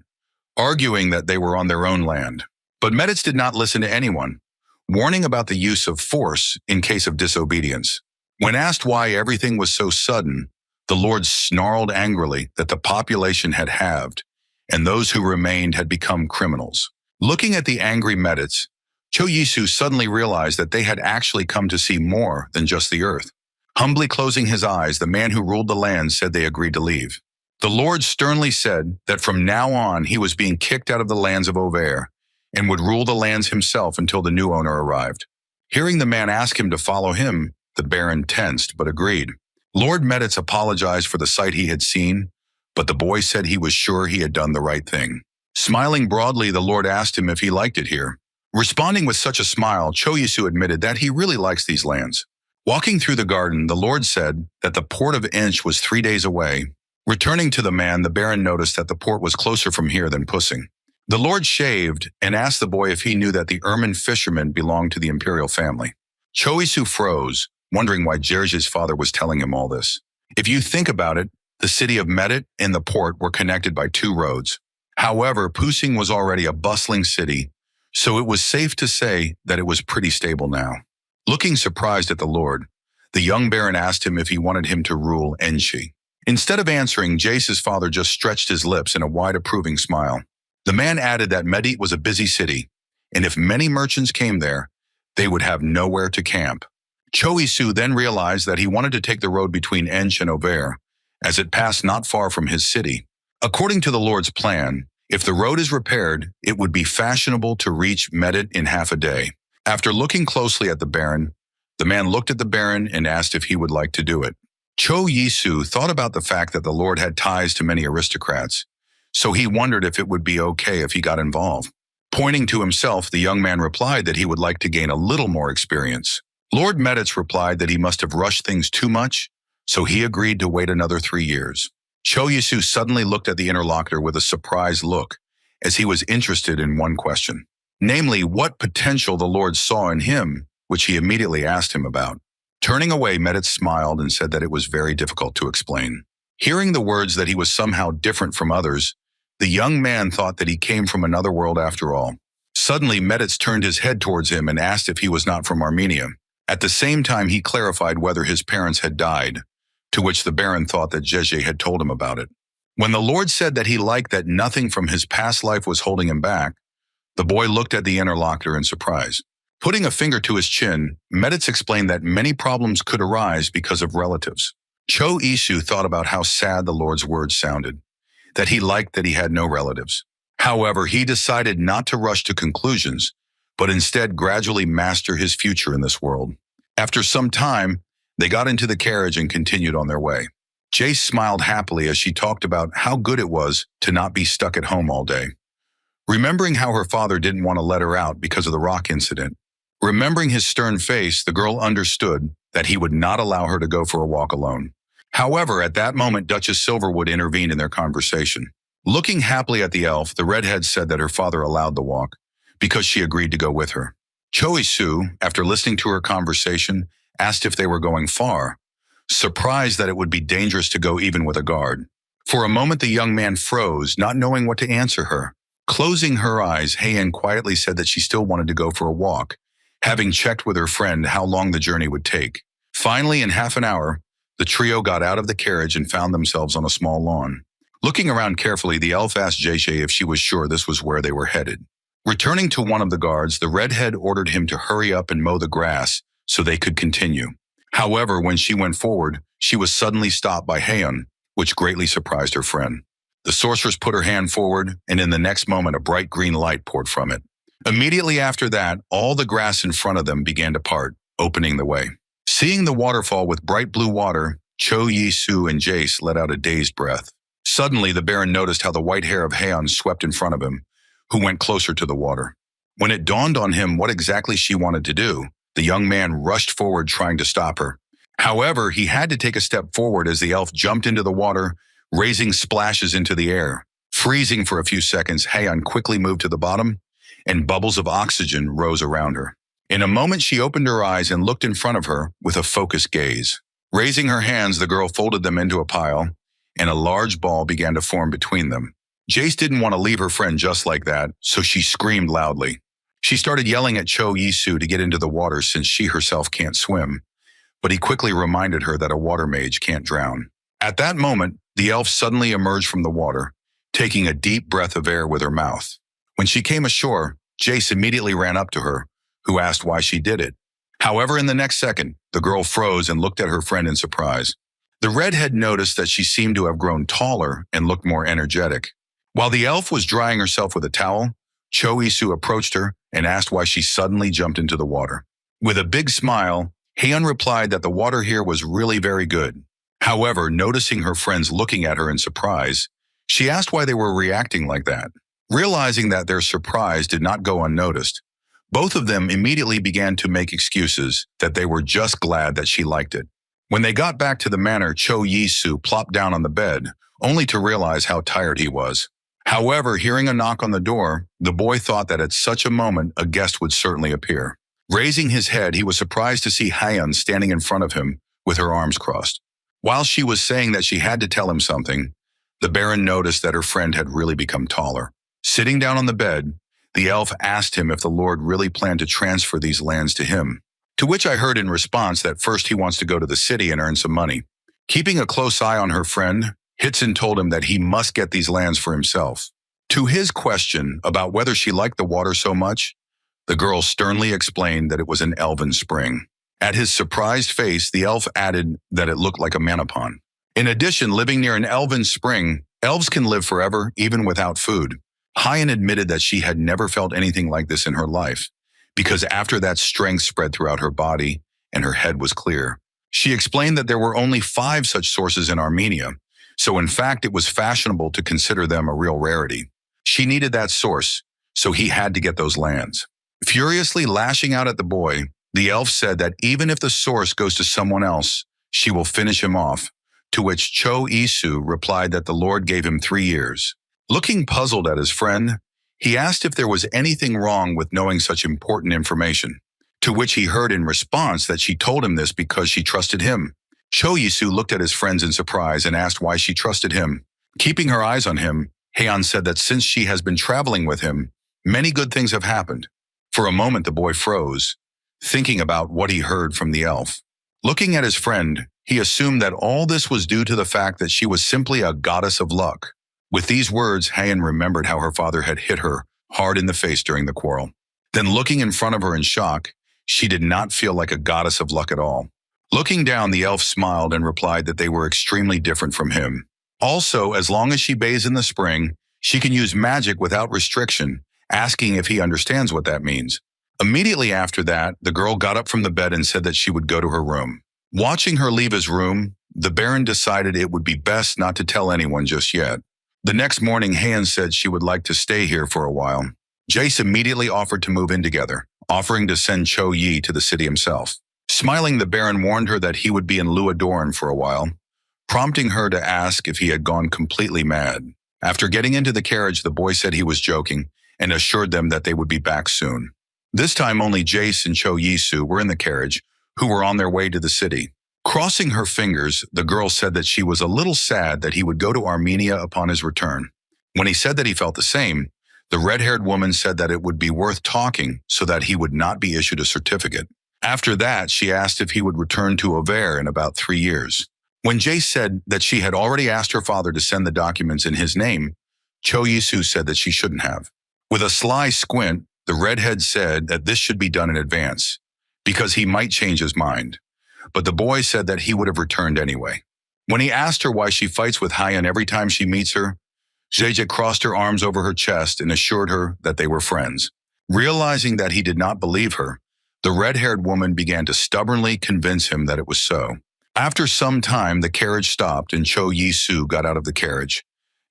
arguing that they were on their own land. But Meditz did not listen to anyone, warning about the use of force in case of disobedience. When asked why everything was so sudden, the Lord snarled angrily that the population had halved, and those who remained had become criminals. Looking at the angry Meditz, Choyisu suddenly realized that they had actually come to see more than just the earth. Humbly closing his eyes, the man who ruled the land said they agreed to leave. The Lord sternly said that from now on he was being kicked out of the lands of Overpowered and would rule the lands himself until the new owner arrived. Hearing the man ask him to follow him, the Baron tensed but agreed. Lord Meditz apologized for the sight he had seen, but the boy said he was sure he had done the right thing. Smiling broadly, the Lord asked him if he liked it here. Responding with such a smile, Choyisu admitted that he really likes these lands. Walking through the garden, the Lord said that the port of Inch was 3 days away. Returning to the man, the Baron noticed that the port was closer from here than Pussing. The Lord shaved and asked the boy if he knew that the ermine fishermen belonged to the imperial family. Choyisu froze, wondering why Jerje's father was telling him all this. If you think about it, the city of Medit and the port were connected by 2 roads. However, Pussing was already a bustling city, so it was safe to say that it was pretty stable now. Looking surprised at the Lord, the young Baron asked him if he wanted him to rule Enshi. Instead of answering, Jace's father just stretched his lips in a wide approving smile. The man added that Medit was a busy city, and if many merchants came there, they would have nowhere to camp. Choisu then realized that he wanted to take the road between Ensh and Overpowered, as it passed not far from his city. According to the Lord's plan, if the road is repaired, it would be fashionable to reach Medit in half a day. After looking closely at the Baron, the man looked at the Baron and asked if he would like to do it. Cho Yisu thought about the fact that the Lord had ties to many aristocrats, so he wondered if it would be okay if he got involved. Pointing to himself, the young man replied that he would like to gain a little more experience. Lord Meditz replied that he must have rushed things too much, so he agreed to wait another 3 years. Cho Yisu suddenly looked at the interlocutor with a surprised look, as he was interested in one question, namely what potential the Lord saw in him, which he immediately asked him about. Turning away, Meditz smiled and said that it was very difficult to explain. Hearing the words that he was somehow different from others, the young man thought that he came from another world after all. Suddenly, Meditz turned his head towards him and asked if he was not from Armenia. At the same time, he clarified whether his parents had died, to which the Baron thought that Jerje had told him about it. When the Lord said that he liked that nothing from his past life was holding him back, the boy looked at the interlocutor in surprise. Putting a finger to his chin, Meditz explained that many problems could arise because of relatives. Cho Isu thought about how sad the Lord's words sounded, that he liked that he had no relatives. However, he decided not to rush to conclusions, but instead gradually master his future in this world. After some time, they got into the carriage and continued on their way. Jace smiled happily as she talked about how good it was to not be stuck at home all day. Remembering how her father didn't want to let her out because of the rock incident, remembering his stern face, the girl understood that he would not allow her to go for a walk alone. However, at that moment, Duchess Silverwood intervened in their conversation. Looking happily at the elf, the redhead said that her father allowed the walk because she agreed to go with her. Choisu, after listening to her conversation, asked if they were going far, surprised that it would be dangerous to go even with a guard. For a moment, the young man froze, not knowing what to answer her. Closing her eyes, Heian quietly said that she still wanted to go for a walk, having checked with her friend how long the journey would take. Finally, in half an hour, the trio got out of the carriage and found themselves on a small lawn. Looking around carefully, the elf asked Jae if she was sure this was where they were headed. Returning to one of the guards, the redhead ordered him to hurry up and mow the grass so they could continue. However, when she went forward, she was suddenly stopped by Haeun, which greatly surprised her friend. The sorceress put her hand forward, and in the next moment a bright green light poured from it. Immediately after that, all the grass in front of them began to part, opening the way. Seeing the waterfall with bright blue water, Cho Yi-soo and Jace let out a dazed breath. Suddenly, the Baron noticed how the white hair of Haeun swept in front of him, who went closer to the water. When it dawned on him what exactly she wanted to do, the young man rushed forward trying to stop her. However, he had to take a step forward as the elf jumped into the water, raising splashes into the air. Freezing for a few seconds, Haeun quickly moved to the bottom, and bubbles of oxygen rose around her. In a moment, she opened her eyes and looked in front of her with a focused gaze. Raising her hands, the girl folded them into a pile, and a large ball began to form between them. Jace didn't want to leave her friend just like that, so she screamed loudly. She started yelling at Cho Yi-soo to get into the water since she herself can't swim, but he quickly reminded her that a water mage can't drown. At that moment, the elf suddenly emerged from the water, taking a deep breath of air with her mouth. When she came ashore, Jace immediately ran up to her, who asked why she did it. However, in the next second, the girl froze and looked at her friend in surprise. The redhead noticed that she seemed to have grown taller and looked more energetic. While the elf was drying herself with a towel, Cho Yi-soo approached her and asked why she suddenly jumped into the water. With a big smile, Haeun replied that the water here was really very good. However, noticing her friends looking at her in surprise, she asked why they were reacting like that. Realizing that their surprise did not go unnoticed, both of them immediately began to make excuses that they were just glad that she liked it. When they got back to the manor, Cho Yi-soo plopped down on the bed, only to realize how tired he was. However, hearing a knock on the door, the boy thought that at such a moment a guest would certainly appear. Raising his head, he was surprised to see Haeun standing in front of him with her arms crossed. While she was saying that she had to tell him something, the Baron noticed that her friend had really become taller. Sitting down on the bed, the elf asked him if the Lord really planned to transfer these lands to him. To which I heard in response that first he wants to go to the city and earn some money. Keeping a close eye on her friend, Hitson told him that he must get these lands for himself. To his question about whether she liked the water so much, the girl sternly explained that it was an elven spring. At his surprised face, the elf added that it looked like a manapon. In addition, living near an elven spring, elves can live forever, even without food. Haeun admitted that she had never felt anything like this in her life, because after that strength spread throughout her body and her head was clear. She explained that there were only 5 such sources in Armenia, so in fact it was fashionable to consider them a real rarity. She needed that source, so he had to get those lands. Furiously lashing out at the boy, the elf said that even if the source goes to someone else, she will finish him off, to which Cho Yi-soo replied that the Lord gave him 3 years. Looking puzzled at his friend, he asked if there was anything wrong with knowing such important information, to which he heard in response that she told him this because she trusted him. Cho Yi-soo looked at his friends in surprise and asked why she trusted him. Keeping her eyes on him, Haeun said that since she has been traveling with him, many good things have happened. For a moment, the boy froze, thinking about what he heard from the elf. Looking at his friend, he assumed that all this was due to the fact that she was simply a goddess of luck. With these words, Haeun remembered how her father had hit her hard in the face during the quarrel. Then looking in front of her in shock, she did not feel like a goddess of luck at all. Looking down, the elf smiled and replied that they were extremely different from him. Also, as long as she bathes in the spring, she can use magic without restriction, asking if he understands what that means. Immediately after that, the girl got up from the bed and said that she would go to her room. Watching her leave his room, the Baron decided it would be best not to tell anyone just yet. The next morning, Haeun said she would like to stay here for a while. Jace immediately offered to move in together, offering to send Cho Yi to the city himself. Smiling, the Baron warned her that he would be in Luadorn for a while, prompting her to ask if he had gone completely mad. After getting into the carriage, the boy said he was joking and assured them that they would be back soon. This time, only Jace and Cho Yi-soo were in the carriage, who were on their way to the city. Crossing her fingers, the girl said that she was a little sad that he would go to Armenia upon his return. When he said that he felt the same, the red-haired woman said that it would be worth talking so that he would not be issued a certificate. After that, she asked if he would return to Auvers in about 3 years. When Jace said that she had already asked her father to send the documents in his name, Cho Yisu said that she shouldn't have. With a sly squint, the redhead said that this should be done in advance, because he might change his mind. But the boy said that he would have returned anyway. When he asked her why she fights with Hyan every time she meets her, Jeje crossed her arms over her chest and assured her that they were friends. Realizing that he did not believe her, the red-haired woman began to stubbornly convince him that it was so. After some time, the carriage stopped and Cho Yisu got out of the carriage,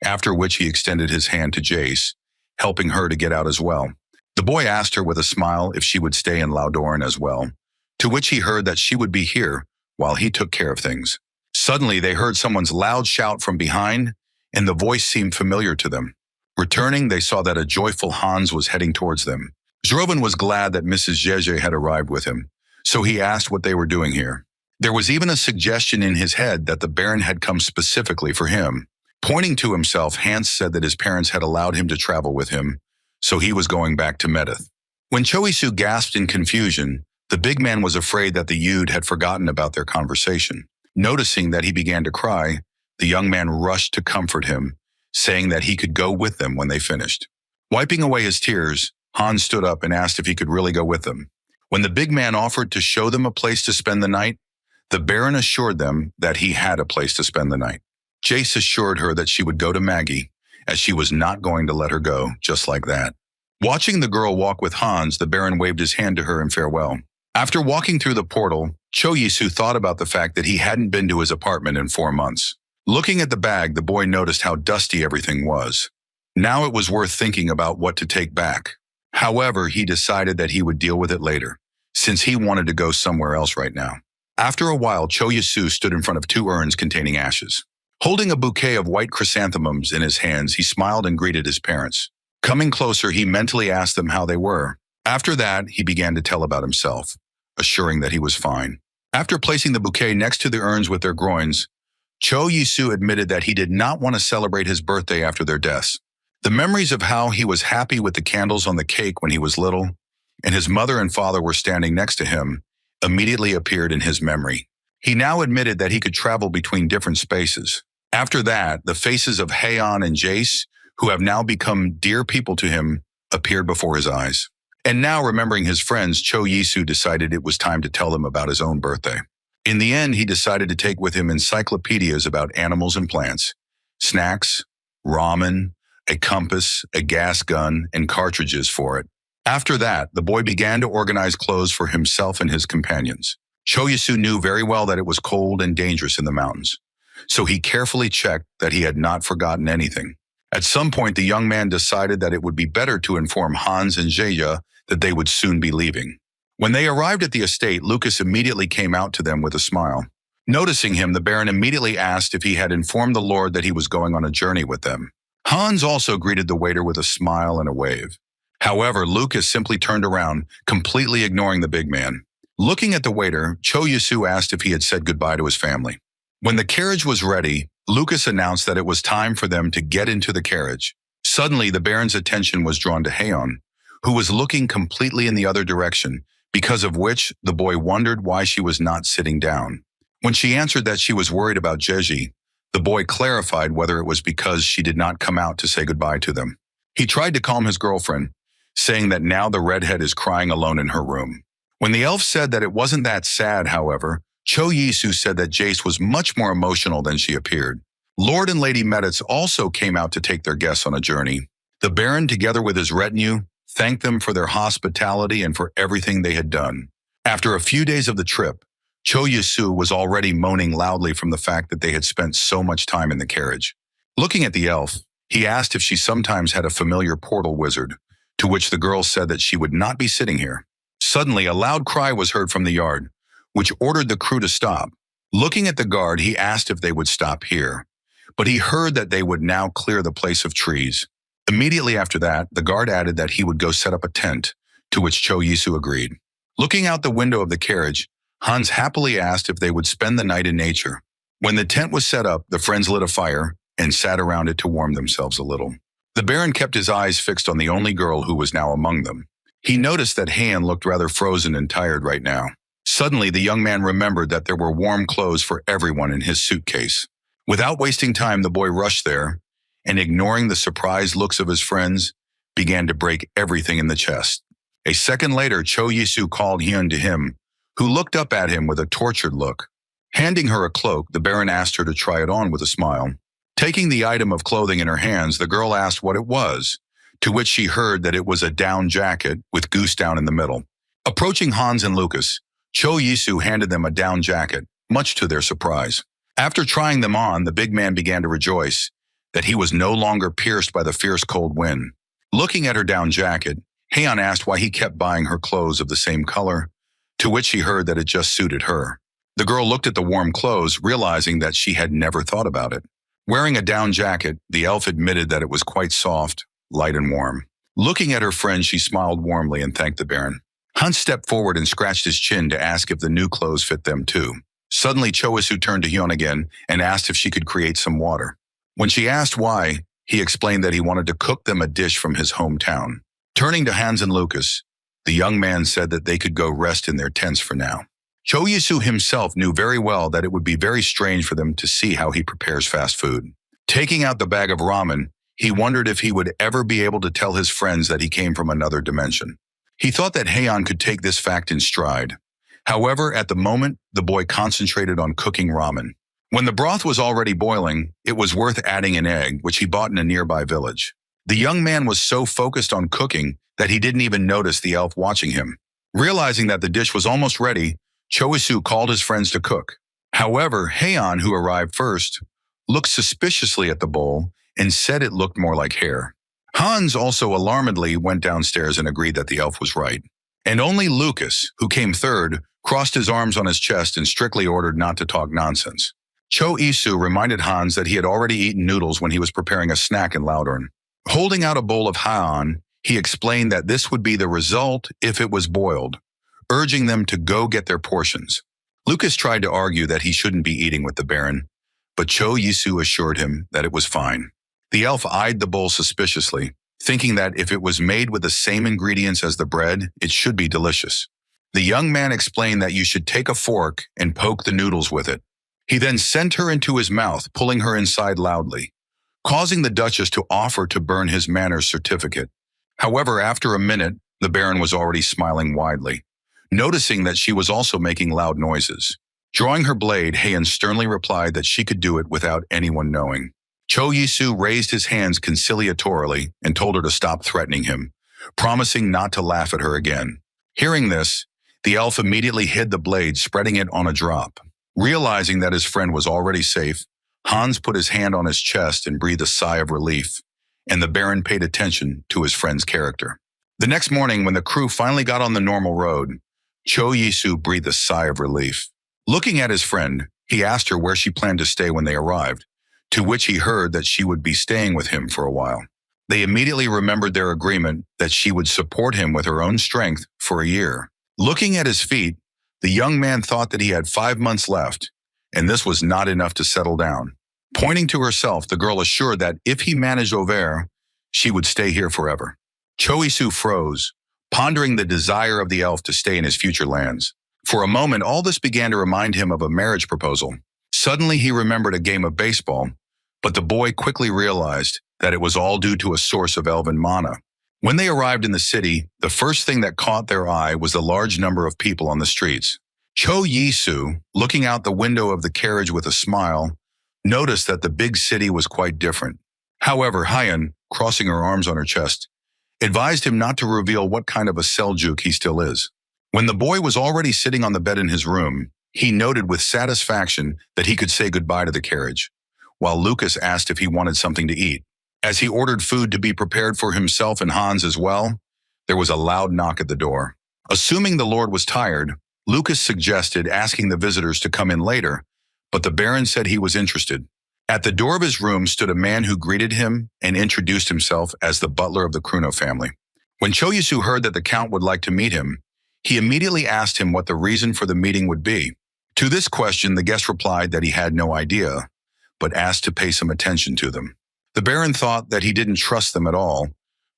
after which he extended his hand to Jace, helping her to get out as well. The boy asked her with a smile if she would stay in Laudoran as well, to which he heard that she would be here while he took care of things. Suddenly, they heard someone's loud shout from behind, and the voice seemed familiar to them. Returning, they saw that a joyful Hans was heading towards them. Zrovan was glad that Mrs. Jeje had arrived with him, so he asked what they were doing here. There was even a suggestion in his head that the Baron had come specifically for him. Pointing to himself, Hans said that his parents had allowed him to travel with him, so he was going back to Medeth. When Choisu gasped in confusion, the big man was afraid that the Yude had forgotten about their conversation. Noticing that he began to cry, the young man rushed to comfort him, saying that he could go with them when they finished. Wiping away his tears, Hans stood up and asked if he could really go with them. When the big man offered to show them a place to spend the night, the Baron assured them that he had a place to spend the night. Jace assured her that she would go to Maggie, as she was not going to let her go just like that. Watching the girl walk with Hans, the Baron waved his hand to her in farewell. After walking through the portal, Cho Yisu thought about the fact that he hadn't been to his apartment in 4 months. Looking at the bag, the boy noticed how dusty everything was. Now it was worth thinking about what to take back. However, he decided that he would deal with it later, since he wanted to go somewhere else right now. After a while, Cho Yisu stood in front of 2 urns containing ashes. Holding a bouquet of white chrysanthemums in his hands, he smiled and greeted his parents. Coming closer, he mentally asked them how they were. After that, he began to tell about himself, assuring that he was fine. After placing the bouquet next to the urns with their groins, Cho Yisu admitted that he did not want to celebrate his birthday after their deaths. The memories of how he was happy with the candles on the cake when he was little, and his mother and father were standing next to him, immediately appeared in his memory. He now admitted that he could travel between different spaces. After that, the faces of Heian and Jace, who have now become dear people to him, appeared before his eyes. And now, remembering his friends, Cho Yisu decided it was time to tell them about his own birthday. In the end, he decided to take with him encyclopedias about animals and plants, snacks, ramen, a compass, a gas gun, and cartridges for it. After that, the boy began to organize clothes for himself and his companions. Cho Yisu knew very well that it was cold and dangerous in the mountains, so he carefully checked that he had not forgotten anything. At some point, the young man decided that it would be better to inform Hans and Jeja that they would soon be leaving. When they arrived at the estate, Lucas immediately came out to them with a smile. Noticing him, the Baron immediately asked if he had informed the Lord that he was going on a journey with them. Hans also greeted the waiter with a smile and a wave. However, Lucas simply turned around, completely ignoring the big man. Looking at the waiter, Cho Yisu asked if he had said goodbye to his family. When the carriage was ready, Lucas announced that it was time for them to get into the carriage. Suddenly, the Baron's attention was drawn to Heian, who was looking completely in the other direction, because of which the boy wondered why she was not sitting down. When she answered that she was worried about Jeji, the boy clarified whether it was because she did not come out to say goodbye to them. He tried to calm his girlfriend, saying that now the redhead is crying alone in her room. When the elf said that it wasn't that sad, however, Cho Yisu said that Jace was much more emotional than she appeared. Lord and Lady Meditz also came out to take their guests on a journey. The Baron, together with his retinue, thanked them for their hospitality and for everything they had done. After a few days of the trip, Cho Yisu was already moaning loudly from the fact that they had spent so much time in the carriage. Looking at the elf, he asked if she sometimes had a familiar portal wizard, to which the girl said that she would not be sitting here. Suddenly, a loud cry was heard from the yard, which ordered the crew to stop. Looking at the guard, he asked if they would stop here, but he heard that they would now clear the place of trees. Immediately after that, the guard added that he would go set up a tent, to which Cho Yisu agreed. Looking out the window of the carriage, Hans happily asked if they would spend the night in nature. When the tent was set up, the friends lit a fire and sat around it to warm themselves a little. The Baron kept his eyes fixed on the only girl who was now among them. He noticed that Han looked rather frozen and tired right now. Suddenly, the young man remembered that there were warm clothes for everyone in his suitcase. Without wasting time, the boy rushed there, and ignoring the surprised looks of his friends, began to break everything in the chest. A second later, Cho Yisu called Hyun to him, who looked up at him with a tortured look. Handing her a cloak, the Baron asked her to try it on with a smile. Taking the item of clothing in her hands, the girl asked what it was, to which she heard that it was a down jacket with goose down in the middle. Approaching Hans and Lucas, Cho Yisu handed them a down jacket, much to their surprise. After trying them on, the big man began to rejoice that he was no longer pierced by the fierce cold wind. Looking at her down jacket, Haeyeon asked why he kept buying her clothes of the same color, to which he heard that it just suited her. The girl looked at the warm clothes, realizing that she had never thought about it. Wearing a down jacket, the elf admitted that it was quite soft, light and warm. Looking at her friend, she smiled warmly and thanked the Baron. Hans stepped forward and scratched his chin to ask if the new clothes fit them too. Suddenly, Cho Yisu turned to Hyun again and asked if she could create some water. When she asked why, he explained that he wanted to cook them a dish from his hometown. Turning to Hans and Lucas, the young man said that they could go rest in their tents for now. Cho Yisu himself knew very well that it would be very strange for them to see how he prepares fast food. Taking out the bag of ramen, he wondered if he would ever be able to tell his friends that he came from another dimension. He thought that Haeyeon could take this fact in stride. However, at the moment, the boy concentrated on cooking ramen. When the broth was already boiling, it was worth adding an egg, which he bought in a nearby village. The young man was so focused on cooking that he didn't even notice the elf watching him. Realizing that the dish was almost ready, Cho Yisu called his friends to cook. However, Haeyeon, who arrived first, looked suspiciously at the bowl and said it looked more like hair. Hans also alarmedly went downstairs and agreed that the elf was right. And only Lucas, who came third, crossed his arms on his chest and strictly ordered not to talk nonsense. Cho Yisu reminded Hans that he had already eaten noodles when he was preparing a snack in Laudern. Holding out a bowl of Haeyeon, he explained that this would be the result if it was boiled, urging them to go get their portions. Lucas tried to argue that he shouldn't be eating with the Baron, but Cho Yisu assured him that it was fine. The elf eyed the bowl suspiciously, thinking that if it was made with the same ingredients as the bread, it should be delicious. The young man explained that you should take a fork and poke the noodles with it. He then sent her into his mouth, pulling her inside loudly, causing the Duchess to offer to burn his manners certificate. However, after a minute, the Baron was already smiling widely, noticing that she was also making loud noises. Drawing her blade, Haeyeon sternly replied that she could do it without anyone knowing. Cho Yisu raised his hands conciliatorily and told her to stop threatening him, promising not to laugh at her again. Hearing this, the elf immediately hid the blade, spreading it on a drop. Realizing that his friend was already safe, Hans put his hand on his chest and breathed a sigh of relief, and the Baron paid attention to his friend's character. The next morning, when the crew finally got on the normal road, Cho Yisu breathed a sigh of relief. Looking at his friend, he asked her where she planned to stay when they arrived, to which he heard that she would be staying with him for a while. They immediately remembered their agreement that she would support him with her own strength for a year. Looking at his feet, the young man thought that he had 5 months left, and this was not enough to settle down. Pointing to herself, the girl assured that if he managed Auvers, she would stay here forever. Cho Yisu froze, pondering the desire of the elf to stay in his future lands. For a moment, all this began to remind him of a marriage proposal. Suddenly, he remembered a game of baseball, but the boy quickly realized that it was all due to a source of elven mana. When they arrived in the city, the first thing that caught their eye was the large number of people on the streets. Cho Yisu, looking out the window of the carriage with a smile, noticed that the big city was quite different. However, Haeyeon, crossing her arms on her chest, advised him not to reveal what kind of a Seljuk he still is. When the boy was already sitting on the bed in his room, he noted with satisfaction that he could say goodbye to the carriage, while Lucas asked if he wanted something to eat. As he ordered food to be prepared for himself and Hans as well, there was a loud knock at the door. Assuming the Lord was tired, Lucas suggested asking the visitors to come in later, but the Baron said he was interested. At the door of his room stood a man who greeted him and introduced himself as the butler of the Kruno family. When Cho Yisu heard that the Count would like to meet him, he immediately asked him what the reason for the meeting would be. To this question, the guest replied that he had no idea, but asked to pay some attention to them. The Baron thought that he didn't trust them at all,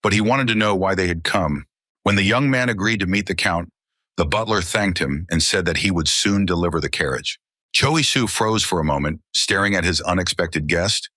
but he wanted to know why they had come. When the young man agreed to meet the Count, The butler thanked him and said that he would soon deliver the carriage. Cho Isu froze for a moment, staring at his unexpected guest,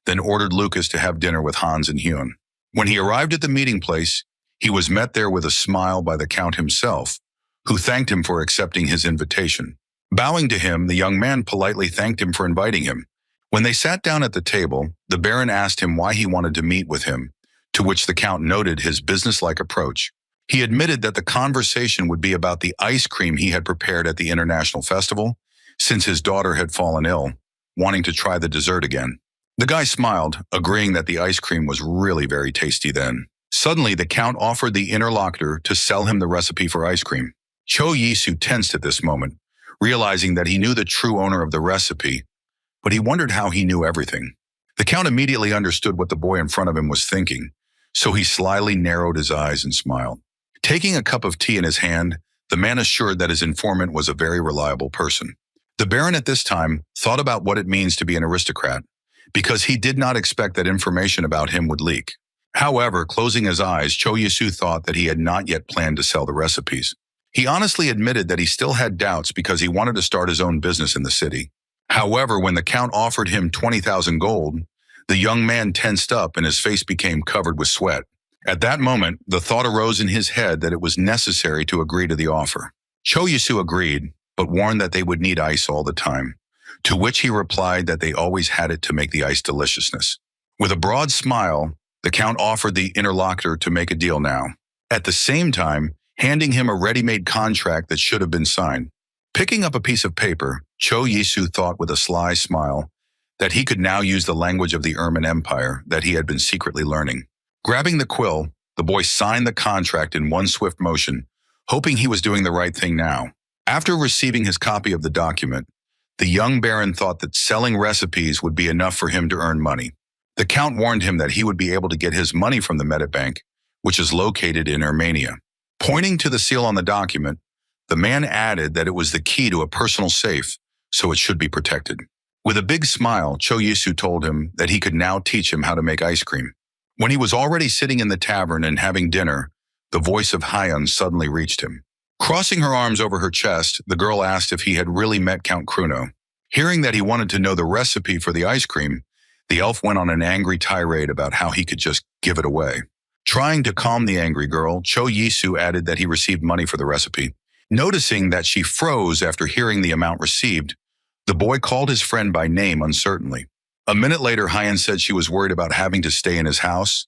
then ordered Lucas to have dinner with Hans and Hyun. When he arrived at the meeting place, he was met there with a smile by the Count himself, who thanked him for accepting his invitation. Bowing to him, the young man politely thanked him for inviting him. When they sat down at the table, the Baron asked him why he wanted to meet with him, to which the Count noted his businesslike approach. He admitted that the conversation would be about the ice cream he had prepared at the international festival, since his daughter had fallen ill, wanting to try the dessert again. The guy smiled, agreeing that the ice cream was really very tasty then. Suddenly, the Count offered the interlocutor to sell him the recipe for ice cream. Cho Yisu tensed at this moment, realizing that he knew the true owner of the recipe, but he wondered how he knew everything. The Count immediately understood what the boy in front of him was thinking, so he slyly narrowed his eyes and smiled. Taking a cup of tea in his hand, the man assured that his informant was a very reliable person. The Baron at this time thought about what it means to be an aristocrat, because he did not expect that information about him would leak. However, closing his eyes, Cho Yisu thought that he had not yet planned to sell the recipes. He honestly admitted that he still had doubts because he wanted to start his own business in the city. However, when the Count offered him 20,000 gold, the young man tensed up and his face became covered with sweat. At that moment, the thought arose in his head that it was necessary to agree to the offer. Cho Yisu agreed, but warned that they would need ice all the time, to which he replied that they always had it to make the ice deliciousness. With a broad smile, the Count offered the interlocutor to make a deal now, at the same time handing him a ready-made contract that should have been signed. Picking up a piece of paper, Cho Yisu thought with a sly smile that he could now use the language of the Ermin Empire that he had been secretly learning. Grabbing the quill, the boy signed the contract in one swift motion, hoping he was doing the right thing now. After receiving his copy of the document, the young Baron thought that selling recipes would be enough for him to earn money. The Count warned him that he would be able to get his money from the Medibank, which is located in Armenia. Pointing to the seal on the document, the man added that it was the key to a personal safe, so it should be protected. With a big smile, Cho Yisu told him that he could now teach him how to make ice cream. When he was already sitting in the tavern and having dinner, the voice of Hyun suddenly reached him. Crossing her arms over her chest, the girl asked if he had really met Count Kruno. Hearing that he wanted to know the recipe for the ice cream, the elf went on an angry tirade about how he could just give it away. Trying to calm the angry girl, Cho Yisu added that he received money for the recipe. Noticing that she froze after hearing the amount received, the boy called his friend by name uncertainly. A minute later, Hyun said she was worried about having to stay in his house,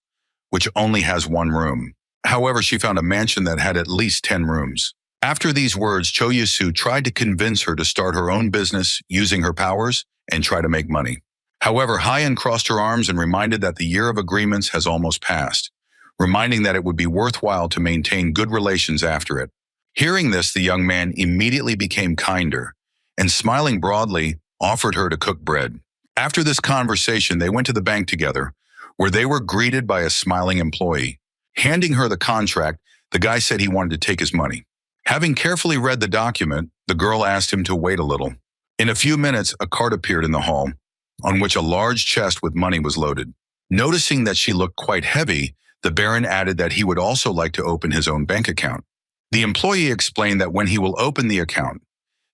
which only has one room. However, she found a mansion that had at least 10 rooms. After these words, Cho Yisu tried to convince her to start her own business using her powers and try to make money. However, Hyun crossed her arms and reminded that the year of agreements has almost passed, reminding that it would be worthwhile to maintain good relations after it. Hearing this, the young man immediately became kinder and, smiling broadly, offered her to cook bread. After this conversation, they went to the bank together, where they were greeted by a smiling employee. Handing her the contract, the guy said he wanted to take his money. Having carefully read the document, the girl asked him to wait a little. In a few minutes, a cart appeared in the hall, on which a large chest with money was loaded. Noticing that she looked quite heavy, the Baron added that he would also like to open his own bank account. The employee explained that when he will open the account,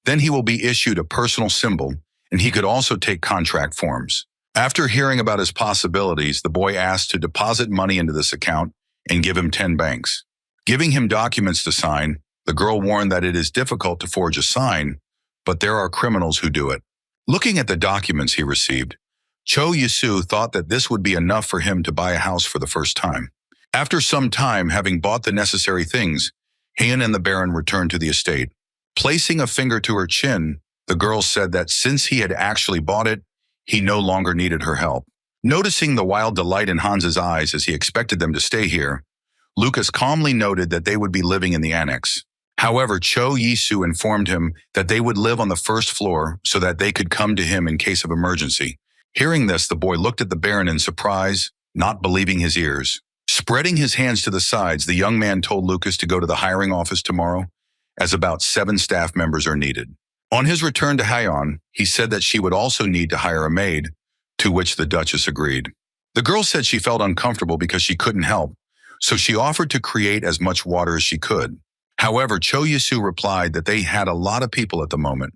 then he will be issued a personal symbol, and he could also take contract forms. After hearing about his possibilities, the boy asked to deposit money into this account and give him 10 banks. Giving him documents to sign, the girl warned that it is difficult to forge a sign, but there are criminals who do it. Looking at the documents he received, Cho Yisu thought that this would be enough for him to buy a house for the first time. After some time, having bought the necessary things, Hyun and the Baron returned to the estate. Placing a finger to her chin, the girl said that since he had actually bought it, he no longer needed her help. Noticing the wild delight in Hans's eyes as he expected them to stay here, Lucas calmly noted that they would be living in the annex. However, Cho Yisu informed him that they would live on the first floor so that they could come to him in case of emergency. Hearing this, the boy looked at the Baron in surprise, not believing his ears. Spreading his hands to the sides, the young man told Lucas to go to the hiring office tomorrow, as about 7 staff members are needed. On his return to Haeyeon, he said that she would also need to hire a maid, to which the Duchess agreed. The girl said she felt uncomfortable because she couldn't help, so she offered to create as much water as she could. However, Cho Yisu replied that they had a lot of people at the moment,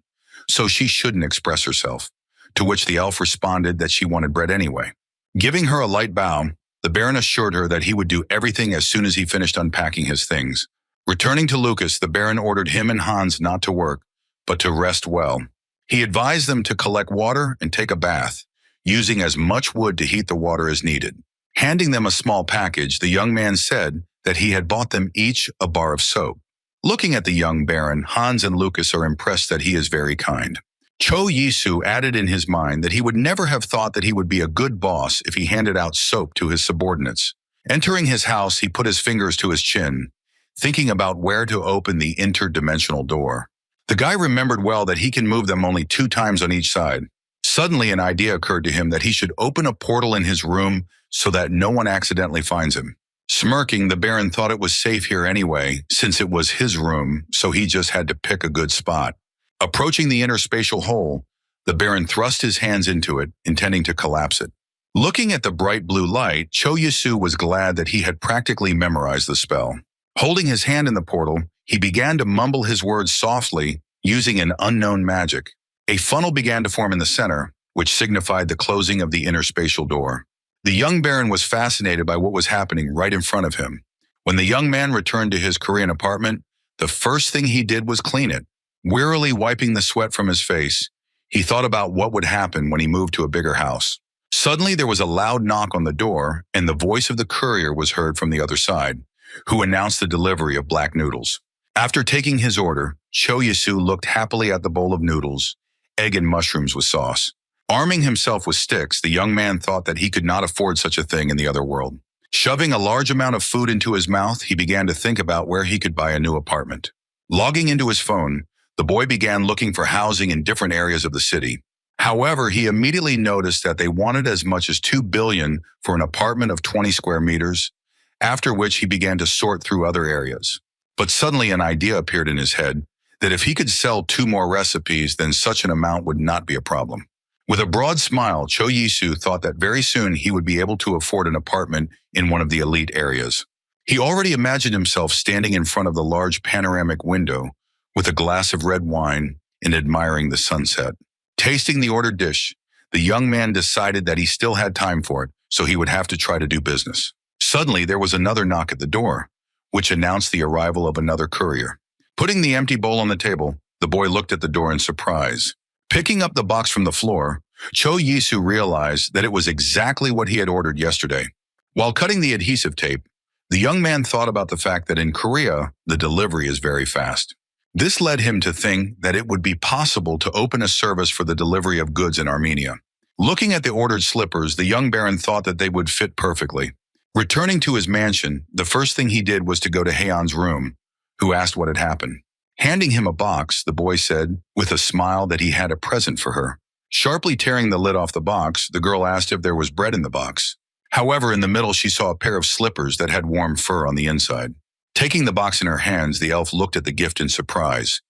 so she shouldn't express herself, to which the elf responded that she wanted bread anyway. Giving her a light bow, the Baron assured her that he would do everything as soon as he finished unpacking his things. Returning to Lucas, the Baron ordered him and Hans not to work, but to rest well. He advised them to collect water and take a bath, using as much wood to heat the water as needed. Handing them a small package, the young man said that he had bought them each a bar of soap. Looking at the young Baron, Hans and Lucas are impressed that he is very kind. Cho Yisu added in his mind that he would never have thought that he would be a good boss if he handed out soap to his subordinates. Entering his house, he put his fingers to his chin, thinking about where to open the interdimensional door. The guy remembered well that he can move them only 2 times on each side. Suddenly, an idea occurred to him that he should open a portal in his room so that no one accidentally finds him. Smirking, the Baron thought it was safe here anyway, since it was his room, so he just had to pick a good spot. Approaching the interspatial hole, the Baron thrust his hands into it, intending to collapse it. Looking at the bright blue light, Cho Yisu was glad that he had practically memorized the spell. Holding his hand in the portal, he began to mumble his words softly, using an unknown magic. A funnel began to form in the center, which signified the closing of the interspatial door. The young Baron was fascinated by what was happening right in front of him. When the young man returned to his Korean apartment, the first thing he did was clean it. Wearily wiping the sweat from his face, he thought about what would happen when he moved to a bigger house. Suddenly, there was a loud knock on the door, and the voice of the courier was heard from the other side, who announced the delivery of black noodles. After taking his order, Cho Yisu looked happily at the bowl of noodles, egg and mushrooms with sauce. Arming himself with sticks, the young man thought that he could not afford such a thing in the other world. Shoving a large amount of food into his mouth, he began to think about where he could buy a new apartment. Logging into his phone, the boy began looking for housing in different areas of the city. However, he immediately noticed that they wanted as much as $2 billion for an apartment of 20 square meters, after which he began to sort through other areas. But suddenly an idea appeared in his head that if he could sell 2 more recipes, then such an amount would not be a problem. With a broad smile, Cho Yisu thought that very soon he would be able to afford an apartment in one of the elite areas. He already imagined himself standing in front of the large panoramic window with a glass of red wine and admiring the sunset. Tasting the ordered dish, the young man decided that he still had time for it, so he would have to try to do business. Suddenly, there was another knock at the door, which announced the arrival of another courier. Putting the empty bowl on the table, the boy looked at the door in surprise. Picking up the box from the floor, Cho Yisu realized that it was exactly what he had ordered yesterday. While cutting the adhesive tape, the young man thought about the fact that in Korea, the delivery is very fast. This led him to think that it would be possible to open a service for the delivery of goods in Armenia. Looking at the ordered slippers, the young Baron thought that they would fit perfectly. Returning to his mansion, the first thing he did was to go to Haeyeon's room, who asked what had happened. Handing him a box, the boy said, with a smile, that he had a present for her. Sharply tearing the lid off the box, the girl asked if there was bread in the box. However, in the middle she saw a pair of slippers that had warm fur on the inside. Taking the box in her hands, the elf looked at the gift in surprise,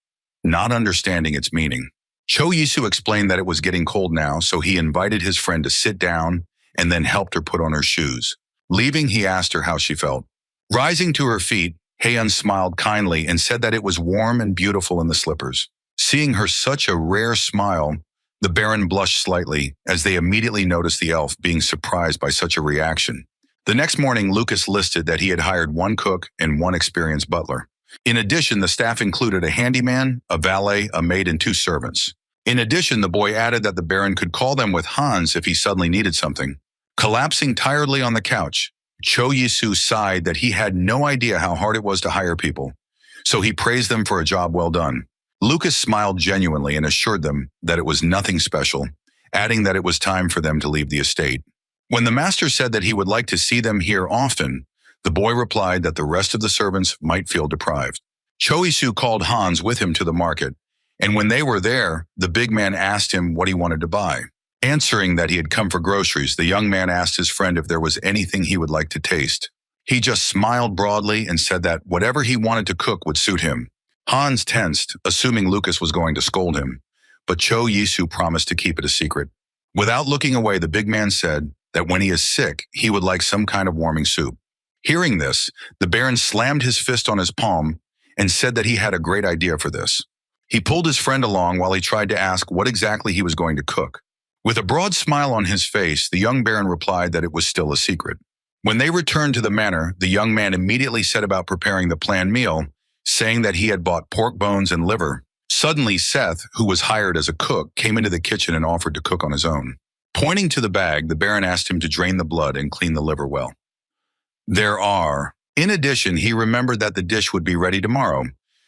not understanding its meaning. Cho Yisu explained that it was getting cold now, so he invited his friend to sit down and then helped her put on her shoes. Leaving, he asked her how she felt. Rising to her feet, Haeyeon smiled kindly and said that it was warm and beautiful in the slippers. Seeing her such a rare smile, the Baron blushed slightly as they immediately noticed the elf being surprised by such a reaction. The next morning, Lucas listed that he had hired 1 cook and 1 experienced butler. In addition, the staff included a handyman, a valet, a maid, and 2 servants. In addition, the boy added that the Baron could call them with Hans if he suddenly needed something. Collapsing tiredly on the couch, Cho Yisu sighed that he had no idea how hard it was to hire people, so he praised them for a job well done. Lucas smiled genuinely and assured them that it was nothing special, adding that it was time for them to leave the estate. When the master said that he would like to see them here often, the boy replied that the rest of the servants might feel deprived. Cho Yisu called Hans with him to the market, and when they were there, the big man asked him what he wanted to buy. Answering that he had come for groceries, the young man asked his friend if there was anything he would like to taste. He just smiled broadly and said that whatever he wanted to cook would suit him. Hans tensed, assuming Lucas was going to scold him, but Cho Yisu promised to keep it a secret. Without looking away, the big man said that when he is sick, he would like some kind of warming soup. Hearing this, the Baron slammed his fist on his palm and said that he had a great idea for this. He pulled his friend along while he tried to ask what exactly he was going to cook. With a broad smile on his face, the young baron replied that it was still a secret. When they returned to the manor, the young man immediately set about preparing the planned meal, saying that he had bought pork bones and liver. Suddenly, Seth, who was hired as a cook, came into the kitchen and offered to cook on his own. Pointing to the bag, the baron asked him to drain the blood and clean the liver well. In addition, he remembered that the dish would be ready tomorrow,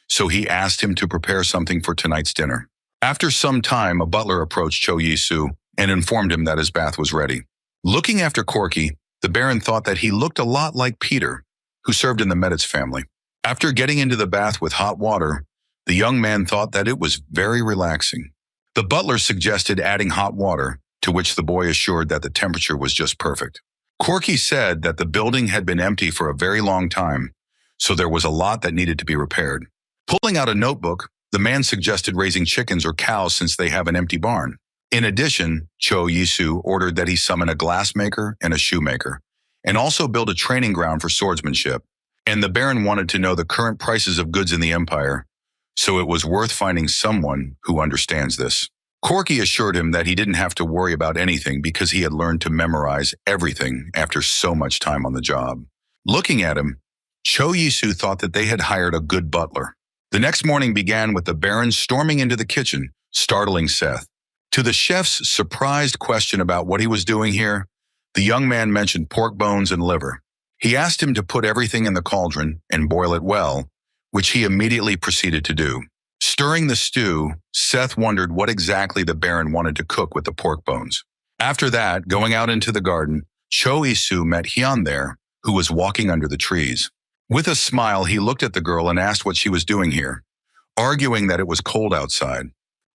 so he asked him to prepare something for tonight's dinner. After some time, a butler approached Cho Yi-soo and informed him that his bath was ready. Looking after Corky, the baron thought that he looked a lot like Peter, who served in the Meditz family. After getting into the bath with hot water, the young man thought that it was very relaxing. The butler suggested adding hot water, to which the boy assured that the temperature was just perfect. Corky said that the building had been empty for a very long time, so there was a lot that needed to be repaired. Pulling out a notebook, the man suggested raising chickens or cows since they have an empty barn. In addition, Cho Yi-soo ordered that he summon a glassmaker and a shoemaker, and also build a training ground for swordsmanship. And the baron wanted to know the current prices of goods in the empire, so it was worth finding someone who understands this. Corky assured him that he didn't have to worry about anything because he had learned to memorize everything after so much time on the job. Looking at him, Cho Yi-soo thought that they had hired a good butler. The next morning began with the baron storming into the kitchen, startling Seth. To the chef's surprised question about what he was doing here, the young man mentioned pork bones and liver. He asked him to put everything in the cauldron and boil it well, which he immediately proceeded to do. Stirring the stew, Seth wondered what exactly the baron wanted to cook with the pork bones. After that, going out into the garden, Cho Yi-soo met Hyun there, who was walking under the trees. With a smile, he looked at the girl and asked what she was doing here, arguing that it was cold outside.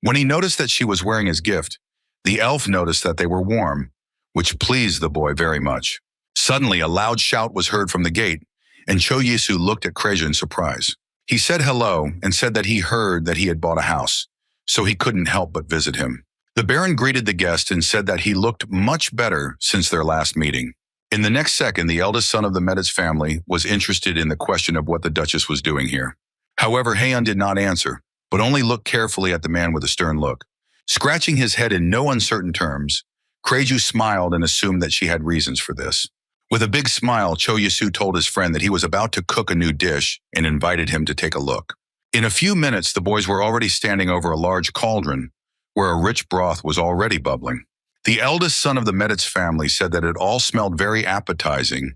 When he noticed that she was wearing his gift, the elf noticed that they were warm, which pleased the boy very much. Suddenly, a loud shout was heard from the gate, and Cho Yi-soo looked at Kreja in surprise. He said hello and said that he heard that he had bought a house, so he couldn't help but visit him. The baron greeted the guest and said that he looked much better since their last meeting. In the next second, the eldest son of the Meditz family was interested in the question of what the Duchess was doing here. However, Haeun did not answer, but only looked carefully at the man with a stern look. Scratching his head in no uncertain terms, Kreju smiled and assumed that she had reasons for this. With a big smile, Cho Yi-soo told his friend that he was about to cook a new dish and invited him to take a look. In a few minutes, the boys were already standing over a large cauldron where a rich broth was already bubbling. The eldest son of the Meditz family said that it all smelled very appetizing,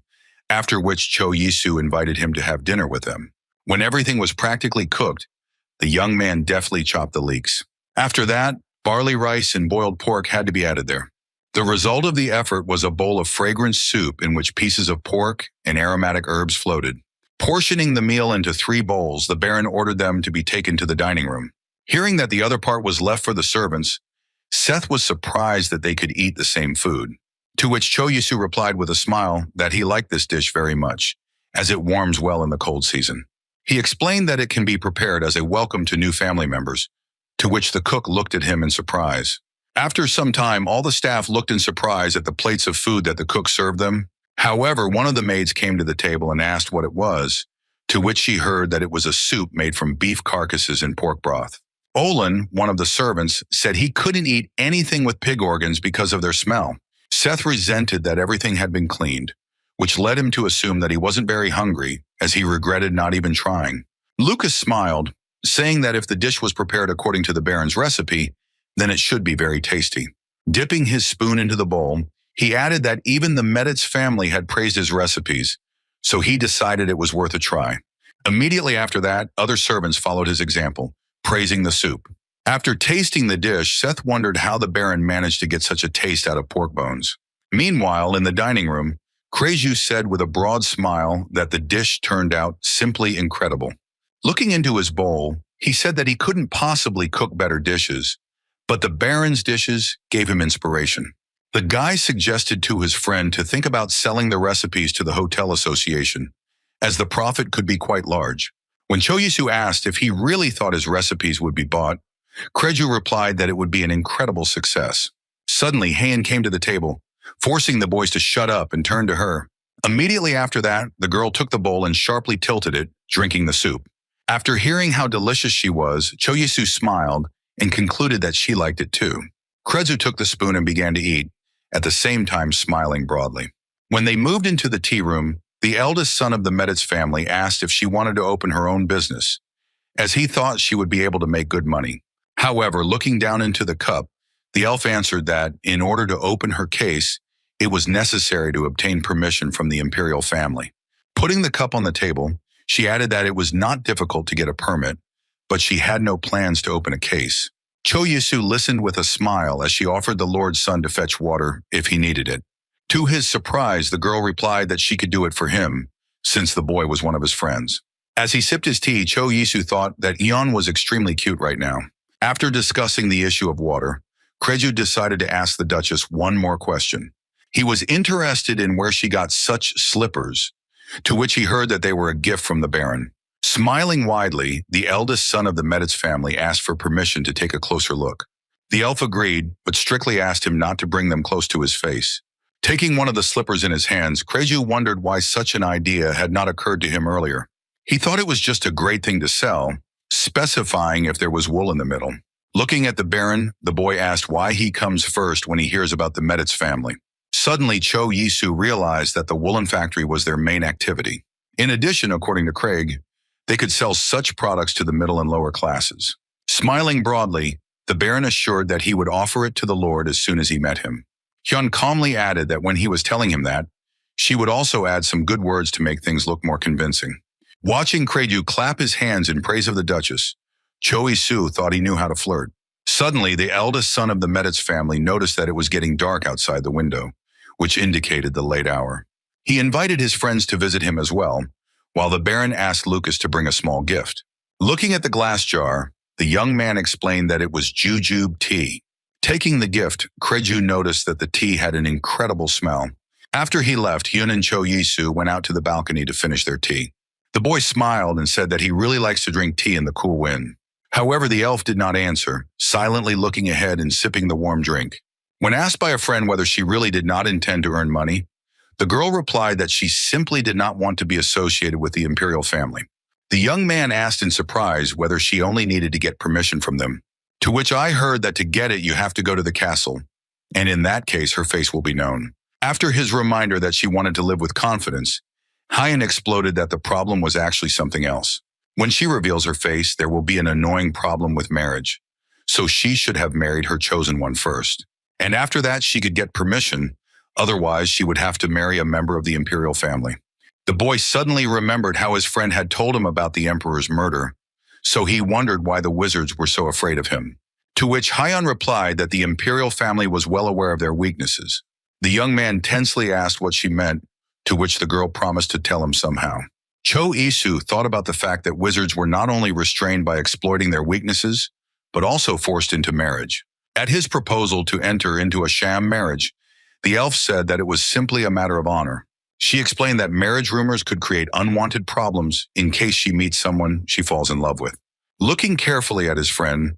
after which Cho Yi-soo invited him to have dinner with them. When everything was practically cooked, the young man deftly chopped the leeks. After that, barley rice and boiled pork had to be added there. The result of the effort was a bowl of fragrant soup in which pieces of pork and aromatic herbs floated. Portioning the meal into 3 bowls, the baron ordered them to be taken to the dining room. Hearing that the other part was left for the servants, Seth was surprised that they could eat the same food. To which Cho Yi-soo replied with a smile that he liked this dish very much, as it warms well in the cold season. He explained that it can be prepared as a welcome to new family members, to which the cook looked at him in surprise. After some time, all the staff looked in surprise at the plates of food that the cook served them. However, one of the maids came to the table and asked what it was, to which she heard that it was a soup made from beef carcasses and pork broth. Olin, one of the servants, said he couldn't eat anything with pig organs because of their smell. Seth resented that everything had been cleaned, which led him to assume that he wasn't very hungry, as he regretted not even trying. Lucas smiled, saying that if the dish was prepared according to the baron's recipe, then it should be very tasty. Dipping his spoon into the bowl, he added that even the Meditz family had praised his recipes, so he decided it was worth a try. Immediately after that, other servants followed his example, praising the soup. After tasting the dish, Seth wondered how the baron managed to get such a taste out of pork bones. Meanwhile, in the dining room, Kreju said with a broad smile that the dish turned out simply incredible. Looking into his bowl, he said that he couldn't possibly cook better dishes, but the baron's dishes gave him inspiration. The guy suggested to his friend to think about selling the recipes to the hotel association, as the profit could be quite large. When Cho Yi-soo asked if he really thought his recipes would be bought, Kreju replied that it would be an incredible success. Suddenly, Haeun came to the table, forcing the boys to shut up and turn to her. Immediately after that, the girl took the bowl and sharply tilted it, drinking the soup. After hearing how delicious she was, Cho Yisu smiled and concluded that she liked it too. Krezu took the spoon and began to eat, at the same time smiling broadly. When they moved into the tea room, the eldest son of the Meditz family asked if she wanted to open her own business, as he thought she would be able to make good money. However, looking down into the cup, the elf answered that, in order to open her case, it was necessary to obtain permission from the imperial family. Putting the cup on the table, she added that it was not difficult to get a permit, but she had no plans to open a case. Cho Yisu listened with a smile as she offered the Lord's son to fetch water if he needed it. To his surprise, the girl replied that she could do it for him, since the boy was one of his friends. As he sipped his tea, Cho Yisu thought that Eon was extremely cute right now. After discussing the issue of water, Kreju decided to ask the Duchess one more question. He was interested in where she got such slippers, to which he heard that they were a gift from the Baron. Smiling widely, the eldest son of the Meditz family asked for permission to take a closer look. The elf agreed, but strictly asked him not to bring them close to his face. Taking one of the slippers in his hands, Kreju wondered why such an idea had not occurred to him earlier. He thought it was just a great thing to sell, specifying if there was wool in the middle. Looking at the Baron, the boy asked why he comes first when he hears about the Meditz family. Suddenly, Cho Yisu realized that the woolen factory was their main activity. In addition, according to Craig, they could sell such products to the middle and lower classes. Smiling broadly, the Baron assured that he would offer it to the Lord as soon as he met him. Hyun calmly added that when he was telling him that, she would also add some good words to make things look more convincing. Watching Kreju clap his hands in praise of the Duchess, Cho Yisu thought he knew how to flirt. Suddenly, the eldest son of the Meditz family noticed that it was getting dark outside the window, which indicated the late hour. He invited his friends to visit him as well, while the Baron asked Lucas to bring a small gift. Looking at the glass jar, the young man explained that it was jujube tea. Taking the gift, Kreju noticed that the tea had an incredible smell. After he left, Hyun and Cho Yisu went out to the balcony to finish their tea. The boy smiled and said that he really likes to drink tea in the cool wind. However, the elf did not answer, silently looking ahead and sipping the warm drink. When asked by a friend whether she really did not intend to earn money, the girl replied that she simply did not want to be associated with the imperial family. The young man asked in surprise whether she only needed to get permission from them, to which I heard that to get it you have to go to the castle, and in that case her face will be known. After his reminder that she wanted to live with confidence, Hyun exploded that the problem was actually something else. When she reveals her face, there will be an annoying problem with marriage, so she should have married her chosen one first. And after that she could get permission, otherwise she would have to marry a member of the imperial family. The boy suddenly remembered how his friend had told him about the emperor's murder, so he wondered why the wizards were so afraid of him. To which Hyun replied that the imperial family was well aware of their weaknesses. The young man tensely asked what she meant, to which the girl promised to tell him somehow. Cho Yisu thought about the fact that wizards were not only restrained by exploiting their weaknesses, but also forced into marriage. At his proposal to enter into a sham marriage, the elf said that it was simply a matter of honor. She explained that marriage rumors could create unwanted problems in case she meets someone she falls in love with. Looking carefully at his friend,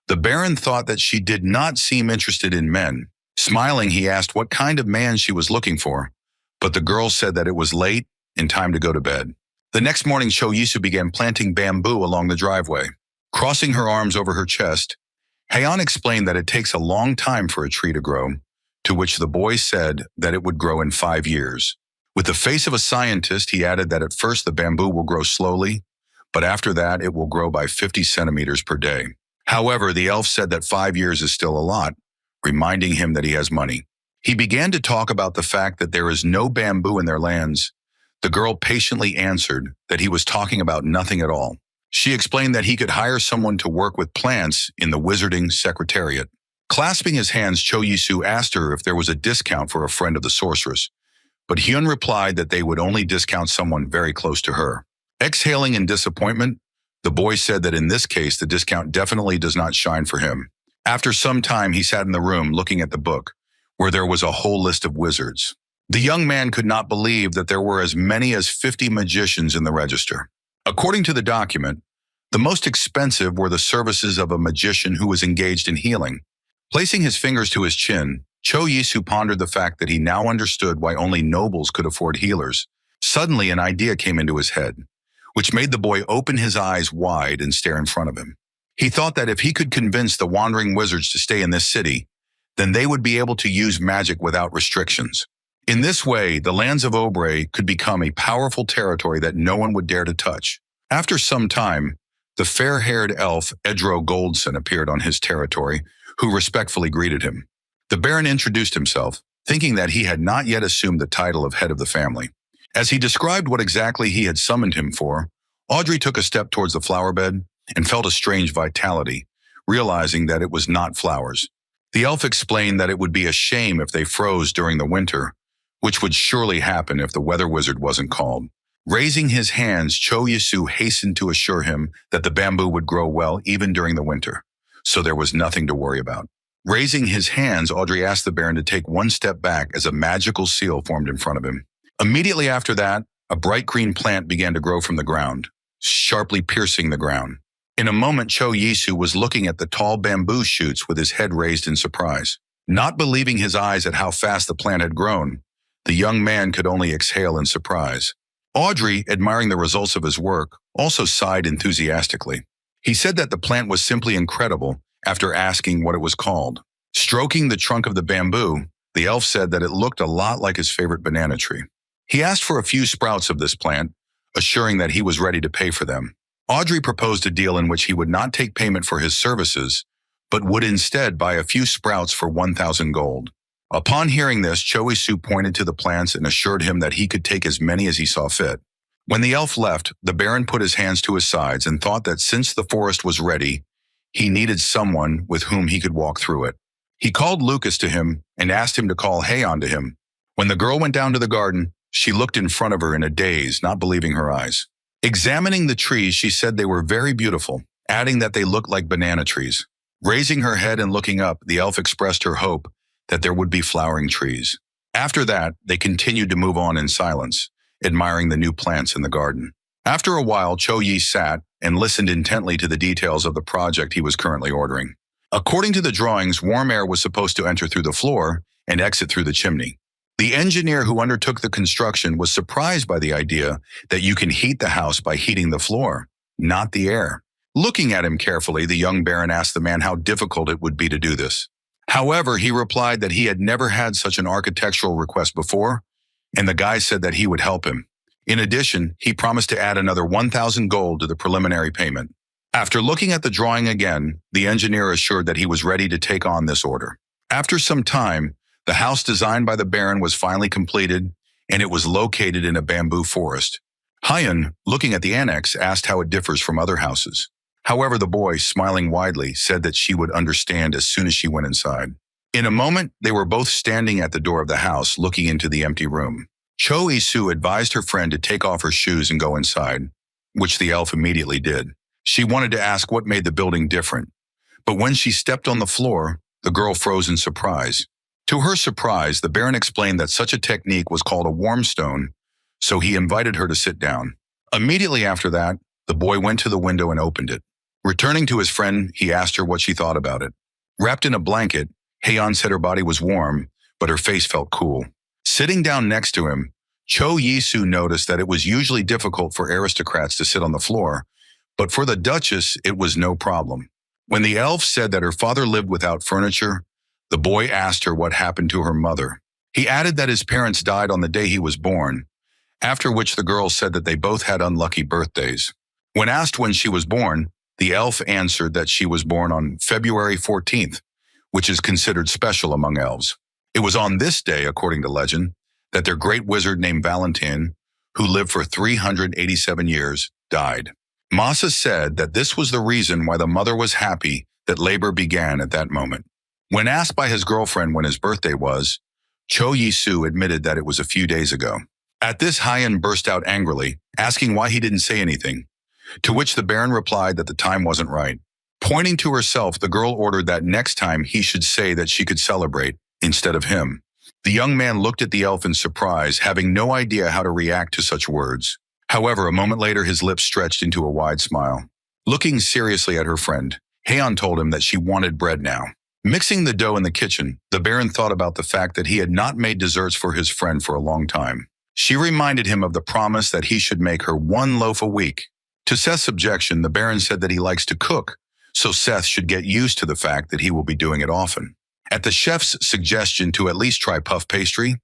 the Baron thought that she did not seem interested in men. Smiling, he asked what kind of man she was looking for, but the girl said that it was late and time to go to bed. The next morning, Cho Yisu began planting bamboo along the driveway. Crossing her arms over her chest, Haeon explained that it takes a long time for a tree to grow, to which the boy said that it would grow in 5 years. With the face of a scientist, he added that at first the bamboo will grow slowly, but after that it will grow by 50 centimeters per day. However, the elf said that 5 years is still a lot, reminding him that he has money. He began to talk about the fact that there is no bamboo in their lands. The girl patiently answered that he was talking about nothing at all. She explained that he could hire someone to work with plants in the wizarding secretariat. Clasping his hands, Cho Yisu asked her if there was a discount for a friend of the sorceress, but Hyun replied that they would only discount someone very close to her. Exhaling in disappointment, the boy said that in this case the discount definitely does not shine for him. After some time, he sat in the room looking at the book, where there was a whole list of wizards. The young man could not believe that there were as many as 50 magicians in the register. According to the document, the most expensive were the services of a magician who was engaged in healing. Placing his fingers to his chin, Cho Yisu pondered the fact that he now understood why only nobles could afford healers. Suddenly, an idea came into his head. which made the boy open his eyes wide and stare in front of him. He thought that if he could convince the wandering wizards to stay in this city, then they would be able to use magic without restrictions. In this way, the lands of Obre could become a powerful territory that no one would dare to touch. After some time, the fair-haired elf Edro Goldson appeared on his territory, who respectfully greeted him. The Baron introduced himself, thinking that he had not yet assumed the title of head of the family. As he described what exactly he had summoned him for, Audrey took a step towards the flower bed and felt a strange vitality, realizing that it was not flowers. The elf explained that it would be a shame if they froze during the winter, which would surely happen if the weather wizard wasn't called. Raising his hands, Cho Yisu hastened to assure him that the bamboo would grow well even during the winter, so there was nothing to worry about. Raising his hands, Audrey asked the Baron to take one step back as a magical seal formed in front of him. Immediately after that, a bright green plant began to grow from the ground, sharply piercing the ground. In a moment, Cho Yisu was looking at the tall bamboo shoots with his head raised in surprise. Not believing his eyes at how fast the plant had grown, the young man could only exhale in surprise. Audrey, admiring the results of his work, also sighed enthusiastically. He said that the plant was simply incredible after asking what it was called. Stroking the trunk of the bamboo, the elf said that it looked a lot like his favorite banana tree. He asked for a few sprouts of this plant, assuring that he was ready to pay for them. Audrey proposed a deal in which he would not take payment for his services, but would instead buy a few sprouts for 1,000 gold. Upon hearing this, Cho Yisu pointed to the plants and assured him that he could take as many as he saw fit. When the elf left, the Baron put his hands to his sides and thought that since the forest was ready, he needed someone with whom he could walk through it. He called Lucas to him and asked him to call Heian to him. When the girl went down to the garden, she looked in front of her in a daze, not believing her eyes. Examining the trees, she said they were very beautiful, adding that they looked like banana trees. Raising her head and looking up, the elf expressed her hope that there would be flowering trees. After that, they continued to move on in silence, admiring the new plants in the garden. After a while, Cho Yi sat and listened intently to the details of the project he was currently ordering. According to the drawings, warm air was supposed to enter through the floor and exit through the chimney. The engineer who undertook the construction was surprised by the idea that you can heat the house by heating the floor, not the air. Looking at him carefully, the young Baron asked the man how difficult it would be to do this. However, he replied that he had never had such an architectural request before, and the guy said that he would help him. In addition, he promised to add another 1,000 gold to the preliminary payment. After looking at the drawing again, the engineer assured that he was ready to take on this order. After some time, the house designed by the Baron was finally completed, and it was located in a bamboo forest. Heian, looking at the annex, asked how it differs from other houses. However, the boy, smiling widely, said that she would understand as soon as she went inside. In a moment, they were both standing at the door of the house, looking into the empty room. Cho Yisu advised her friend to take off her shoes and go inside, which the elf immediately did. She wanted to ask what made the building different, but when she stepped on the floor, the girl froze in surprise. To her surprise, the Baron explained that such a technique was called a warm stone, so he invited her to sit down. Immediately after that, the boy went to the window and opened it. Returning to his friend, he asked her what she thought about it. Wrapped in a blanket, Heian said her body was warm, but her face felt cool. Sitting down next to him, Cho Yisu noticed that it was usually difficult for aristocrats to sit on the floor, but for the Duchess, it was no problem. When the elf said that her father lived without furniture, the boy asked her what happened to her mother. He added that his parents died on the day he was born, after which the girl said that they both had unlucky birthdays. When asked when she was born, the elf answered that she was born on February 14th, which is considered special among elves. It was on this day, according to legend, that their great wizard named Valentin, who lived for 387 years, died. Masa said that this was the reason why the mother was happy that labor began at that moment. When asked by his girlfriend when his birthday was, Cho Yisu admitted that it was a few days ago. At this, Heian burst out angrily, asking why he didn't say anything, to which the Baron replied that the time wasn't right. Pointing to herself, the girl ordered that next time he should say that she could celebrate instead of him. The young man looked at the elf in surprise, having no idea how to react to such words. However, a moment later, his lips stretched into a wide smile. Looking seriously at her friend, Heian told him that she wanted bread now. Mixing the dough in the kitchen, the Baron thought about the fact that he had not made desserts for his friend for a long time. She reminded him of the promise that he should make her one loaf a week. To Seth's objection, the Baron said that he likes to cook, so Seth should get used to the fact that he will be doing it often. At the chef's suggestion to at least try puff pastry,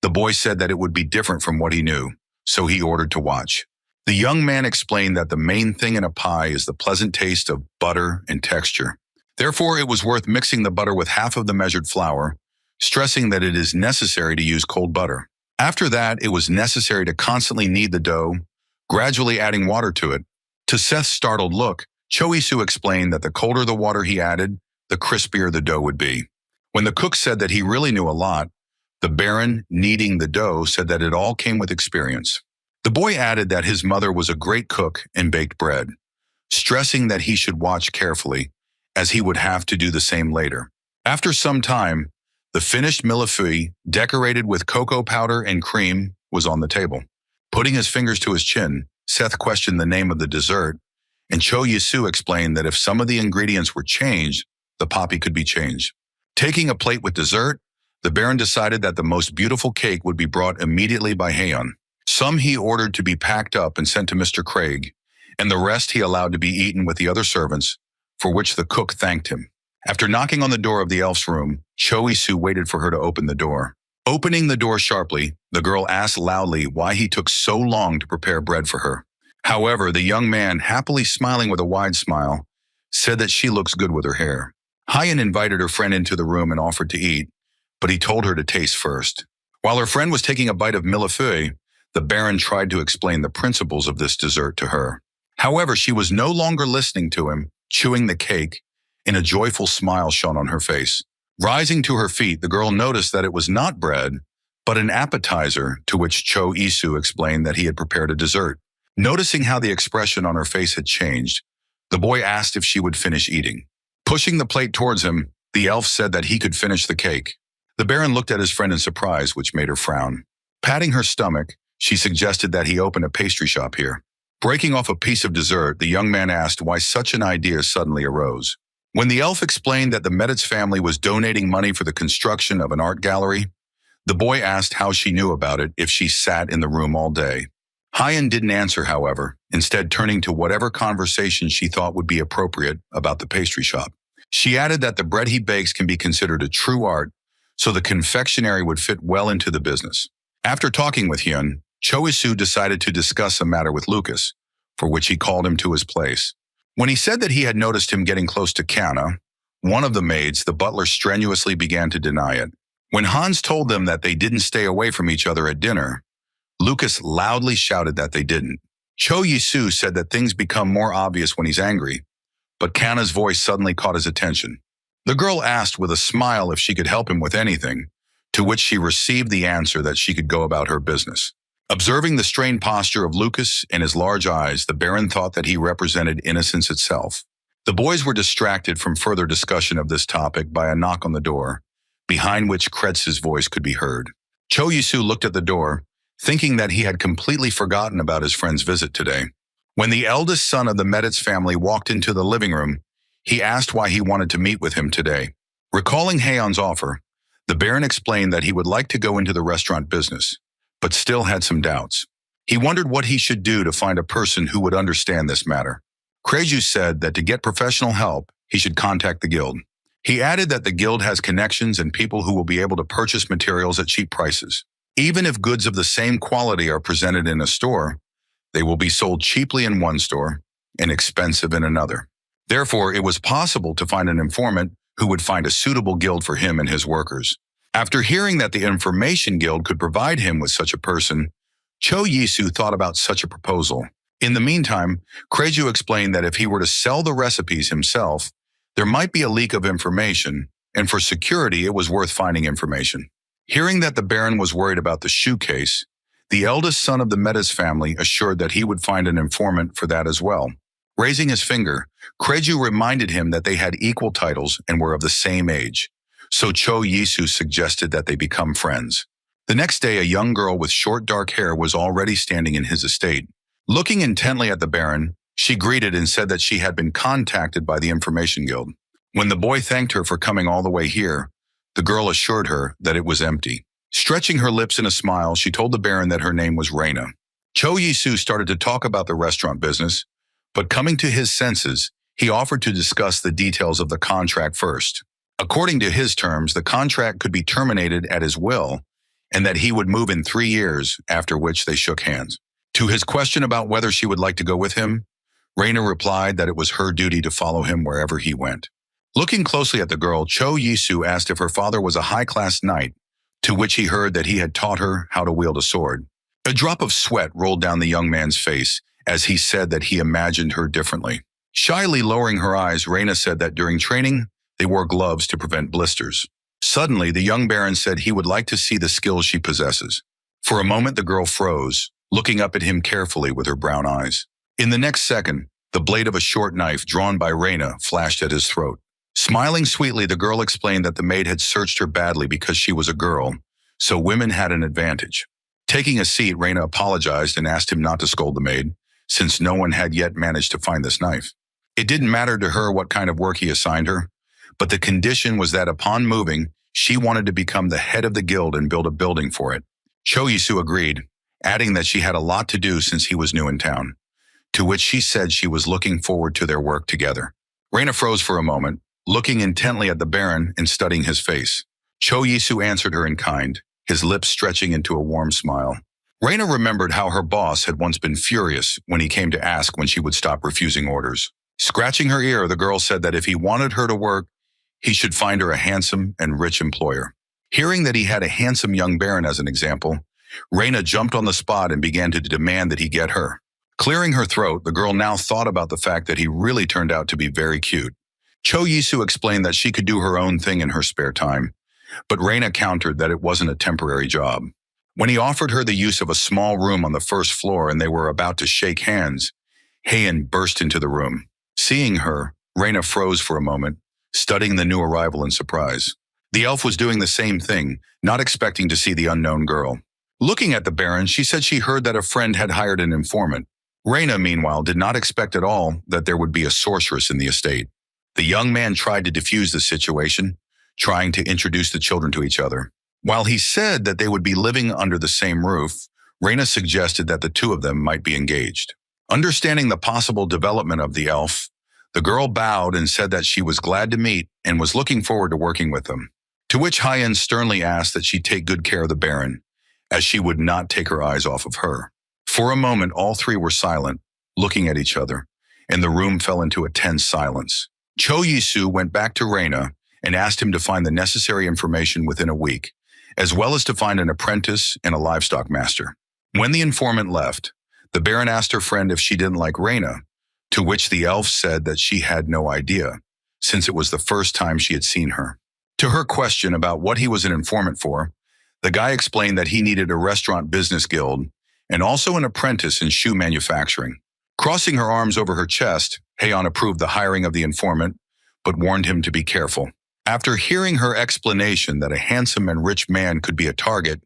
the boy said that it would be different from what he knew, so he ordered to watch. The young man explained that the main thing in a pie is the pleasant taste of butter and texture. Therefore, it was worth mixing the butter with half of the measured flour, stressing that it is necessary to use cold butter. After that, it was necessary to constantly knead the dough, gradually adding water to it. To Seth's startled look, Cho Isu explained that the colder the water he added, the crispier the dough would be. When the cook said that he really knew a lot, the Baron, kneading the dough, said that it all came with experience. The boy added that his mother was a great cook and baked bread, stressing that he should watch carefully, as he would have to do the same later. After some time, the finished millefeuille, decorated with cocoa powder and cream, was on the table. Putting his fingers to his chin, Seth questioned the name of the dessert, and Cho Yisu explained that if some of the ingredients were changed, the poppy could be changed. Taking a plate with dessert, the Baron decided that the most beautiful cake would be brought immediately by Haeyeon. Some he ordered to be packed up and sent to Mr. Craig, and the rest he allowed to be eaten with the other servants, for which the cook thanked him. After knocking on the door of the elf's room, Cho Isu waited for her to open the door. Opening the door sharply, the girl asked loudly why he took so long to prepare bread for her. However, the young man, happily smiling with a wide smile, said that she looks good with her hair. Haeyeon invited her friend into the room and offered to eat, but he told her to taste first. While her friend was taking a bite of millefeuille, the Baron tried to explain the principles of this dessert to her. However, she was no longer listening to him, chewing the cake, and a joyful smile shone on her face. Rising to her feet, the girl noticed that it was not bread, but an appetizer, to which Cho Isu explained that he had prepared a dessert. Noticing how the expression on her face had changed, the boy asked if she would finish eating. Pushing the plate towards him, the elf said that he could finish the cake. The Baron looked at his friend in surprise, which made her frown. Patting her stomach, she suggested that he open a pastry shop here. Breaking off a piece of dessert, the young man asked why such an idea suddenly arose. When the elf explained that the Meditz family was donating money for the construction of an art gallery, the boy asked how she knew about it if she sat in the room all day. Haeyeon didn't answer, however, instead turning to whatever conversation she thought would be appropriate about the pastry shop. She added that the bread he bakes can be considered a true art, so the confectionery would fit well into the business. After talking with Hyun, Cho Isu decided to discuss a matter with Lucas, for which he called him to his place. When he said that he had noticed him getting close to Kana, one of the maids, the butler, strenuously began to deny it. When Hans told them that they didn't stay away from each other at dinner, Lucas loudly shouted that they didn't. Cho Yisu said that things become more obvious when he's angry, but Kana's voice suddenly caught his attention. The girl asked with a smile if she could help him with anything, to which she received the answer that she could go about her business. Observing the strained posture of Lucas and his large eyes, the Baron thought that he represented innocence itself. The boys were distracted from further discussion of this topic by a knock on the door, behind which Kretz's voice could be heard. Cho Yisu looked at the door, thinking that he had completely forgotten about his friend's visit today. When the eldest son of the Meditz family walked into the living room, he asked why he wanted to meet with him today. Recalling Haeyeon's offer, the Baron explained that he would like to go into the restaurant business, but still had some doubts. He wondered what he should do to find a person who would understand this matter. Kreju said that to get professional help, he should contact the guild. He added that the guild has connections and people who will be able to purchase materials at cheap prices. Even if goods of the same quality are presented in a store, they will be sold cheaply in one store and expensive in another. Therefore, it was possible to find an informant who would find a suitable guild for him and his workers. After hearing that the Information Guild could provide him with such a person, Cho Yisu thought about such a proposal. In the meantime, Kreju explained that if he were to sell the recipes himself, there might be a leak of information, and for security it was worth finding information. Hearing that the Baron was worried about the shoe case, the eldest son of the Meditz family assured that he would find an informant for that as well. Raising his finger, Kreju reminded him that they had equal titles and were of the same age, so Cho Yisu suggested that they become friends. The next day, a young girl with short dark hair was already standing in his estate. Looking intently at the Baron, she greeted and said that she had been contacted by the Information Guild. When the boy thanked her for coming all the way here, the girl assured her that it was empty. Stretching her lips in a smile, she told the Baron that her name was Reina. Cho Yisu started to talk about the restaurant business, but coming to his senses, he offered to discuss the details of the contract first. According to his terms, the contract could be terminated at his will, and that he would move in 3 years, after which they shook hands. To his question about whether she would like to go with him, Reina replied that it was her duty to follow him wherever he went. Looking closely at the girl, Cho Yisu asked if her father was a high-class knight, to which he heard that he had taught her how to wield a sword. A drop of sweat rolled down the young man's face as he said that he imagined her differently. Shyly lowering her eyes, Reina said that during training, they wore gloves to prevent blisters. Suddenly, the young baron said he would like to see the skills she possesses. For a moment, the girl froze, looking up at him carefully with her brown eyes. In the next second, the blade of a short knife drawn by Reina flashed at his throat. Smiling sweetly, the girl explained that the maid had searched her badly because she was a girl, so women had an advantage. Taking a seat, Reina apologized and asked him not to scold the maid, since no one had yet managed to find this knife. It didn't matter to her what kind of work he assigned her, but the condition was that upon moving, she wanted to become the head of the guild and build a building for it. Cho Yisu agreed, adding that she had a lot to do since he was new in town, to which she said she was looking forward to their work together. Reina froze for a moment, looking intently at the Baron and studying his face. Cho Yisu answered her in kind, his lips stretching into a warm smile. Reina remembered how her boss had once been furious when he came to ask when she would stop refusing orders. Scratching her ear, the girl said that if he wanted her to work, he should find her a handsome and rich employer. Hearing that he had a handsome young baron as an example, Reina jumped on the spot and began to demand that he get her. Clearing her throat, the girl now thought about the fact that he really turned out to be very cute. Cho Yisu explained that she could do her own thing in her spare time, but Reina countered that it wasn't a temporary job. When he offered her the use of a small room on the first floor and they were about to shake hands, Heian burst into the room. Seeing her, Reina froze for a moment, studying the new arrival in surprise. The elf was doing the same thing, not expecting to see the unknown girl. Looking at the Baron, she said she heard that a friend had hired an informant. Reina, meanwhile, did not expect at all that there would be a sorceress in the estate. The young man tried to defuse the situation, trying to introduce the children to each other. While he said that they would be living under the same roof, Reina suggested that the two of them might be engaged. Understanding the possible development of the elf, the girl bowed and said that she was glad to meet and was looking forward to working with them. To which Heian sternly asked that she take good care of the Baron, as she would not take her eyes off of her. For a moment, all three were silent, looking at each other, and the room fell into a tense silence. Cho Yisu went back to Reina and asked him to find the necessary information within a week, as well as to find an apprentice and a livestock master. When the informant left, the Baron asked her friend if she didn't like Reina, to which the elf said that she had no idea, since it was the first time she had seen her. To her question about what he was an informant for, the guy explained that he needed a restaurant business guild and also an apprentice in shoe manufacturing. Crossing her arms over her chest, Heian approved the hiring of the informant, but warned him to be careful. After hearing her explanation that a handsome and rich man could be a target,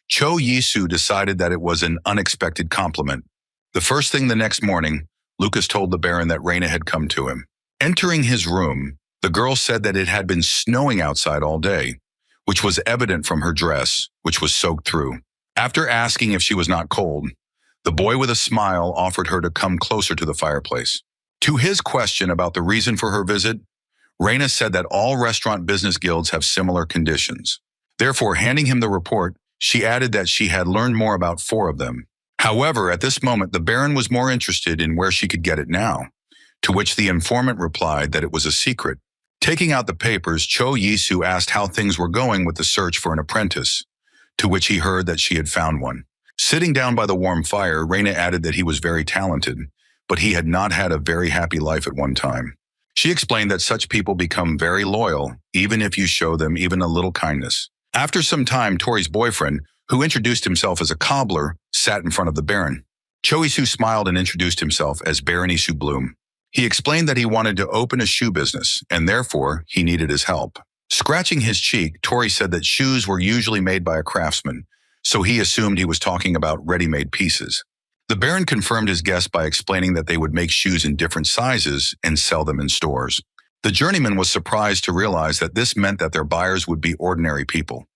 Cho Yisu decided that it was an unexpected compliment. The first thing the next morning, Lucas told the Baron that Reina had come to him. Entering his room, the girl said that it had been snowing outside all day, which was evident from her dress, which was soaked through. After asking if she was not cold, the boy with a smile offered her to come closer to the fireplace. To his question about the reason for her visit, Reina said that all restaurant business guilds have similar conditions. Therefore, handing him the report, she added that she had learned more about 4 of them. However, at this moment, the Baron was more interested in where she could get it now, to which the informant replied that it was a secret. Taking out the papers, Cho Yisu asked how things were going with the search for an apprentice, to which he heard that she had found one. Sitting down by the warm fire, Reina added that he was very talented, but he had not had a very happy life at one time. She explained that such people become very loyal, even if you show them even a little kindness. After some time, Tori's boyfriend, who introduced himself as a cobbler, sat in front of the Baron. Cho Yisu smiled and introduced himself as Baron Yisu Bloom. He explained that he wanted to open a shoe business, and therefore he needed his help. Scratching his cheek, Tori said that shoes were usually made by a craftsman, so he assumed he was talking about ready-made pieces. The Baron confirmed his guess by explaining that they would make shoes in different sizes and sell them in stores. The journeyman was surprised to realize that this meant that their buyers would be ordinary people,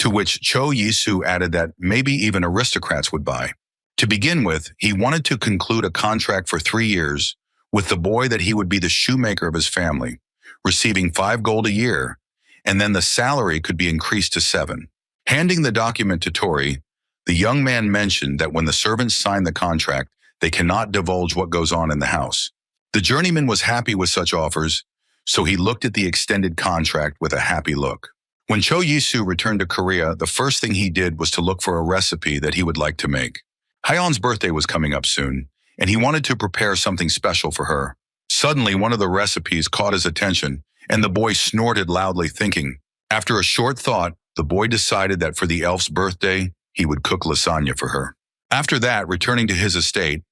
to which Cho Yisu added that maybe even aristocrats would buy. To begin with, he wanted to conclude a contract for 3 years with the boy that he would be the shoemaker of his family, receiving 5 gold a year, and then the salary could be increased to 7. Handing the document to Tori, the young man mentioned that when the servants sign the contract, they cannot divulge what goes on in the house. The journeyman was happy with such offers, so he looked at the extended contract with a happy look. When Cho Yisu returned to Korea, the first thing he did was to look for a recipe that he would like to make. Hyeon's birthday was coming up soon, and he wanted to prepare something special for her. Suddenly, one of the recipes caught his attention, and the boy snorted loudly, thinking. After a short thought, the boy decided that for the elf's birthday, he would cook lasagna for her. After that, returning to his estate,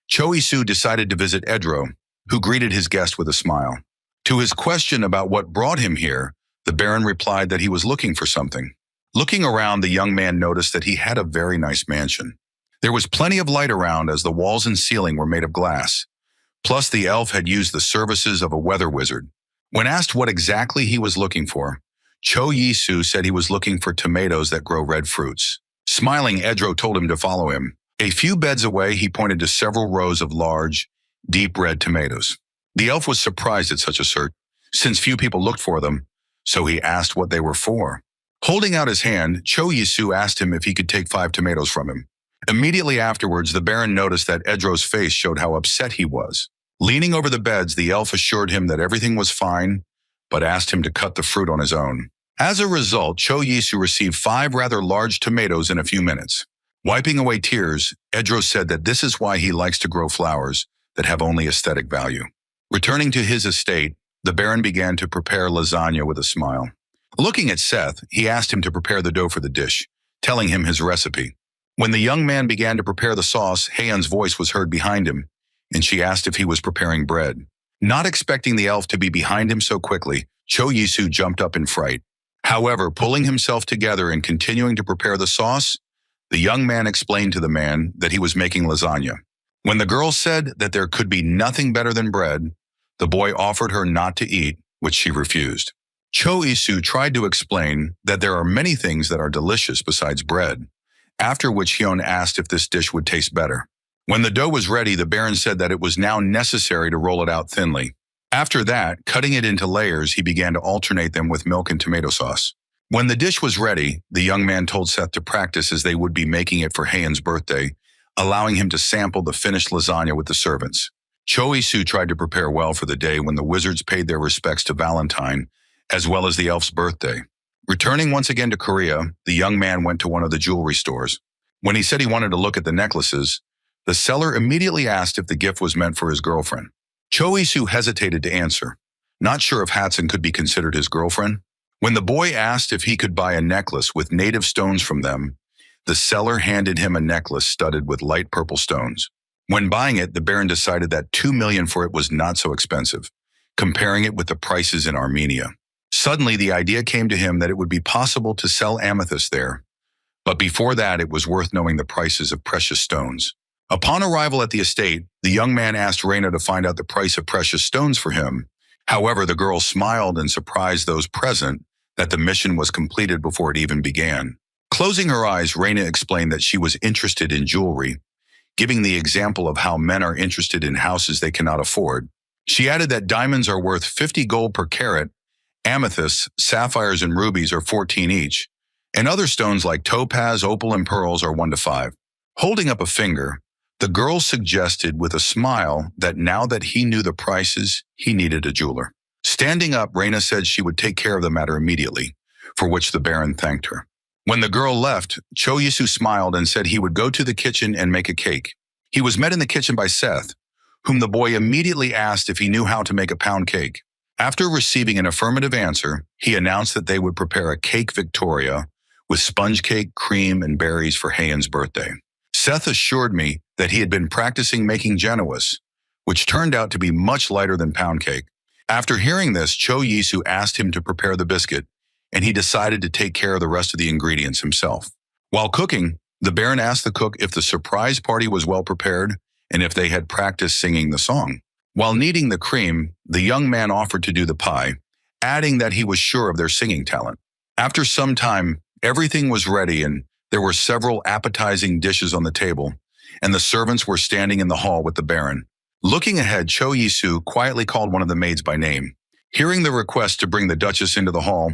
Cho Yisu decided to visit Edro, who greeted his guest with a smile. To his question about what brought him here, the Baron replied that he was looking for something. Looking around, the young man noticed that he had a very nice mansion. There was plenty of light around as the walls and ceiling were made of glass. Plus, the elf had used the services of a weather wizard. When asked what exactly he was looking for, Cho Yisu said he was looking for tomatoes that grow red fruits. Smiling, Edro told him to follow him. A few beds away, he pointed to several rows of large, deep red tomatoes. The elf was surprised at such a search, since few people looked for them, so he asked what they were for. Holding out his hand, Cho Yisu asked him if he could take 5 tomatoes from him. Immediately afterwards, the Baron noticed that Edro's face showed how upset he was. Leaning over the beds, the elf assured him that everything was fine, but asked him to cut the fruit on his own. As a result, Cho Yisu received 5 rather large tomatoes in a few minutes. Wiping away tears, Edro said that this is why he likes to grow flowers that have only aesthetic value. Returning to his estate, the Baron began to prepare lasagna with a smile. Looking at Seth, he asked him to prepare the dough for the dish, telling him his recipe. When the young man began to prepare the sauce, Haeun's voice was heard behind him, and she asked if he was preparing bread. Not expecting the elf to be behind him so quickly, Cho Yisu jumped up in fright. However, pulling himself together and continuing to prepare the sauce, the young man explained to the man that he was making lasagna. When the girl said that there could be nothing better than bread, the boy offered her not to eat, which she refused. Cho Yisu tried to explain that there are many things that are delicious besides bread, after which Hyun asked if this dish would taste better. When the dough was ready, the Baron said that it was now necessary to roll it out thinly. After that, cutting it into layers, he began to alternate them with milk and tomato sauce. When the dish was ready, the young man told Seth to practice as they would be making it for Haeun's birthday, allowing him to sample the finished lasagna with the servants. Cho Yisu tried to prepare well for the day when the wizards paid their respects to Valentine, as well as the elf's birthday. Returning once again to Korea, the young man went to one of the jewelry stores. When he said he wanted to look at the necklaces, the seller immediately asked if the gift was meant for his girlfriend. Cho Yisu hesitated to answer, not sure if Hatsun could be considered his girlfriend. When the boy asked if he could buy a necklace with native stones from them, the seller handed him a necklace studded with light purple stones. When buying it, the Baron decided that 2 million for it was not so expensive, comparing it with the prices in Armenia. Suddenly, the idea came to him that it would be possible to sell amethyst there, but before that, it was worth knowing the prices of precious stones. Upon arrival at the estate, the young man asked Reina to find out the price of precious stones for him. However, the girl smiled and surprised those present that the mission was completed before it even began. Closing her eyes, Reina explained that she was interested in jewelry, giving the example of how men are interested in houses they cannot afford. She added that diamonds are worth 50 gold per carat, amethysts, sapphires, and rubies are 14 each, and other stones like topaz, opal, and pearls are 1 to 5. Holding up a finger, the girl suggested with a smile that now that he knew the prices, he needed a jeweler. Standing up, Reina said she would take care of the matter immediately, for which the Baron thanked her. When the girl left, Cho Yisu smiled and said he would go to the kitchen and make a cake. He was met in the kitchen by Seth, whom the boy immediately asked if he knew how to make a pound cake. After receiving an affirmative answer, he announced that they would prepare a cake Victoria with sponge cake, cream, and berries for Haeun's birthday. Seth assured me that he had been practicing making Genoese, which turned out to be much lighter than pound cake. After hearing this, Cho Yisu asked him to prepare the biscuit, and he decided to take care of the rest of the ingredients himself. While cooking, the Baron asked the cook if the surprise party was well prepared and if they had practiced singing the song. While kneading the cream, the young man offered to do the pie, adding that he was sure of their singing talent. After some time, Everything was ready and there were several appetizing dishes on the table, and the servants were standing in the hall with the Baron. Looking ahead, Cho Yisu quietly called one of the maids by name. Hearing the request to bring the Duchess into the hall,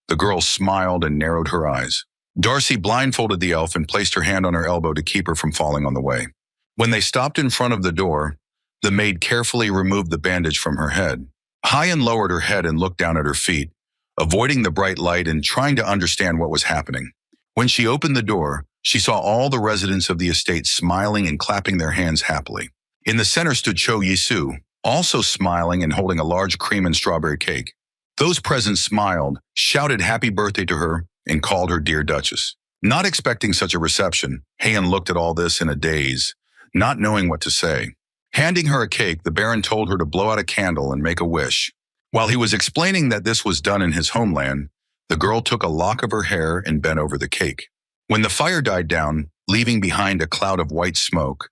the girl smiled and narrowed her eyes. Darcy blindfolded the elf and placed her hand on her elbow to keep her from falling on the way. When they stopped in front of the door, the maid carefully removed the bandage from her head. Hyan lowered her head and looked down at her feet, avoiding the bright light and trying to understand what was happening. When she opened the door, she saw all the residents of the estate smiling and clapping their hands happily. In the center stood Cho Yisu, also smiling and holding a large cream and strawberry cake. Those present smiled, shouted happy birthday to her, and called her dear Duchess. Not expecting such a reception, Hyan looked at all this in a daze, not knowing what to say. Handing her a cake, the Baron told her to blow out a candle and make a wish. While he was explaining that this was done in his homeland, the girl took a lock of her hair and bent over the cake. When the fire died down, leaving behind a cloud of white smoke,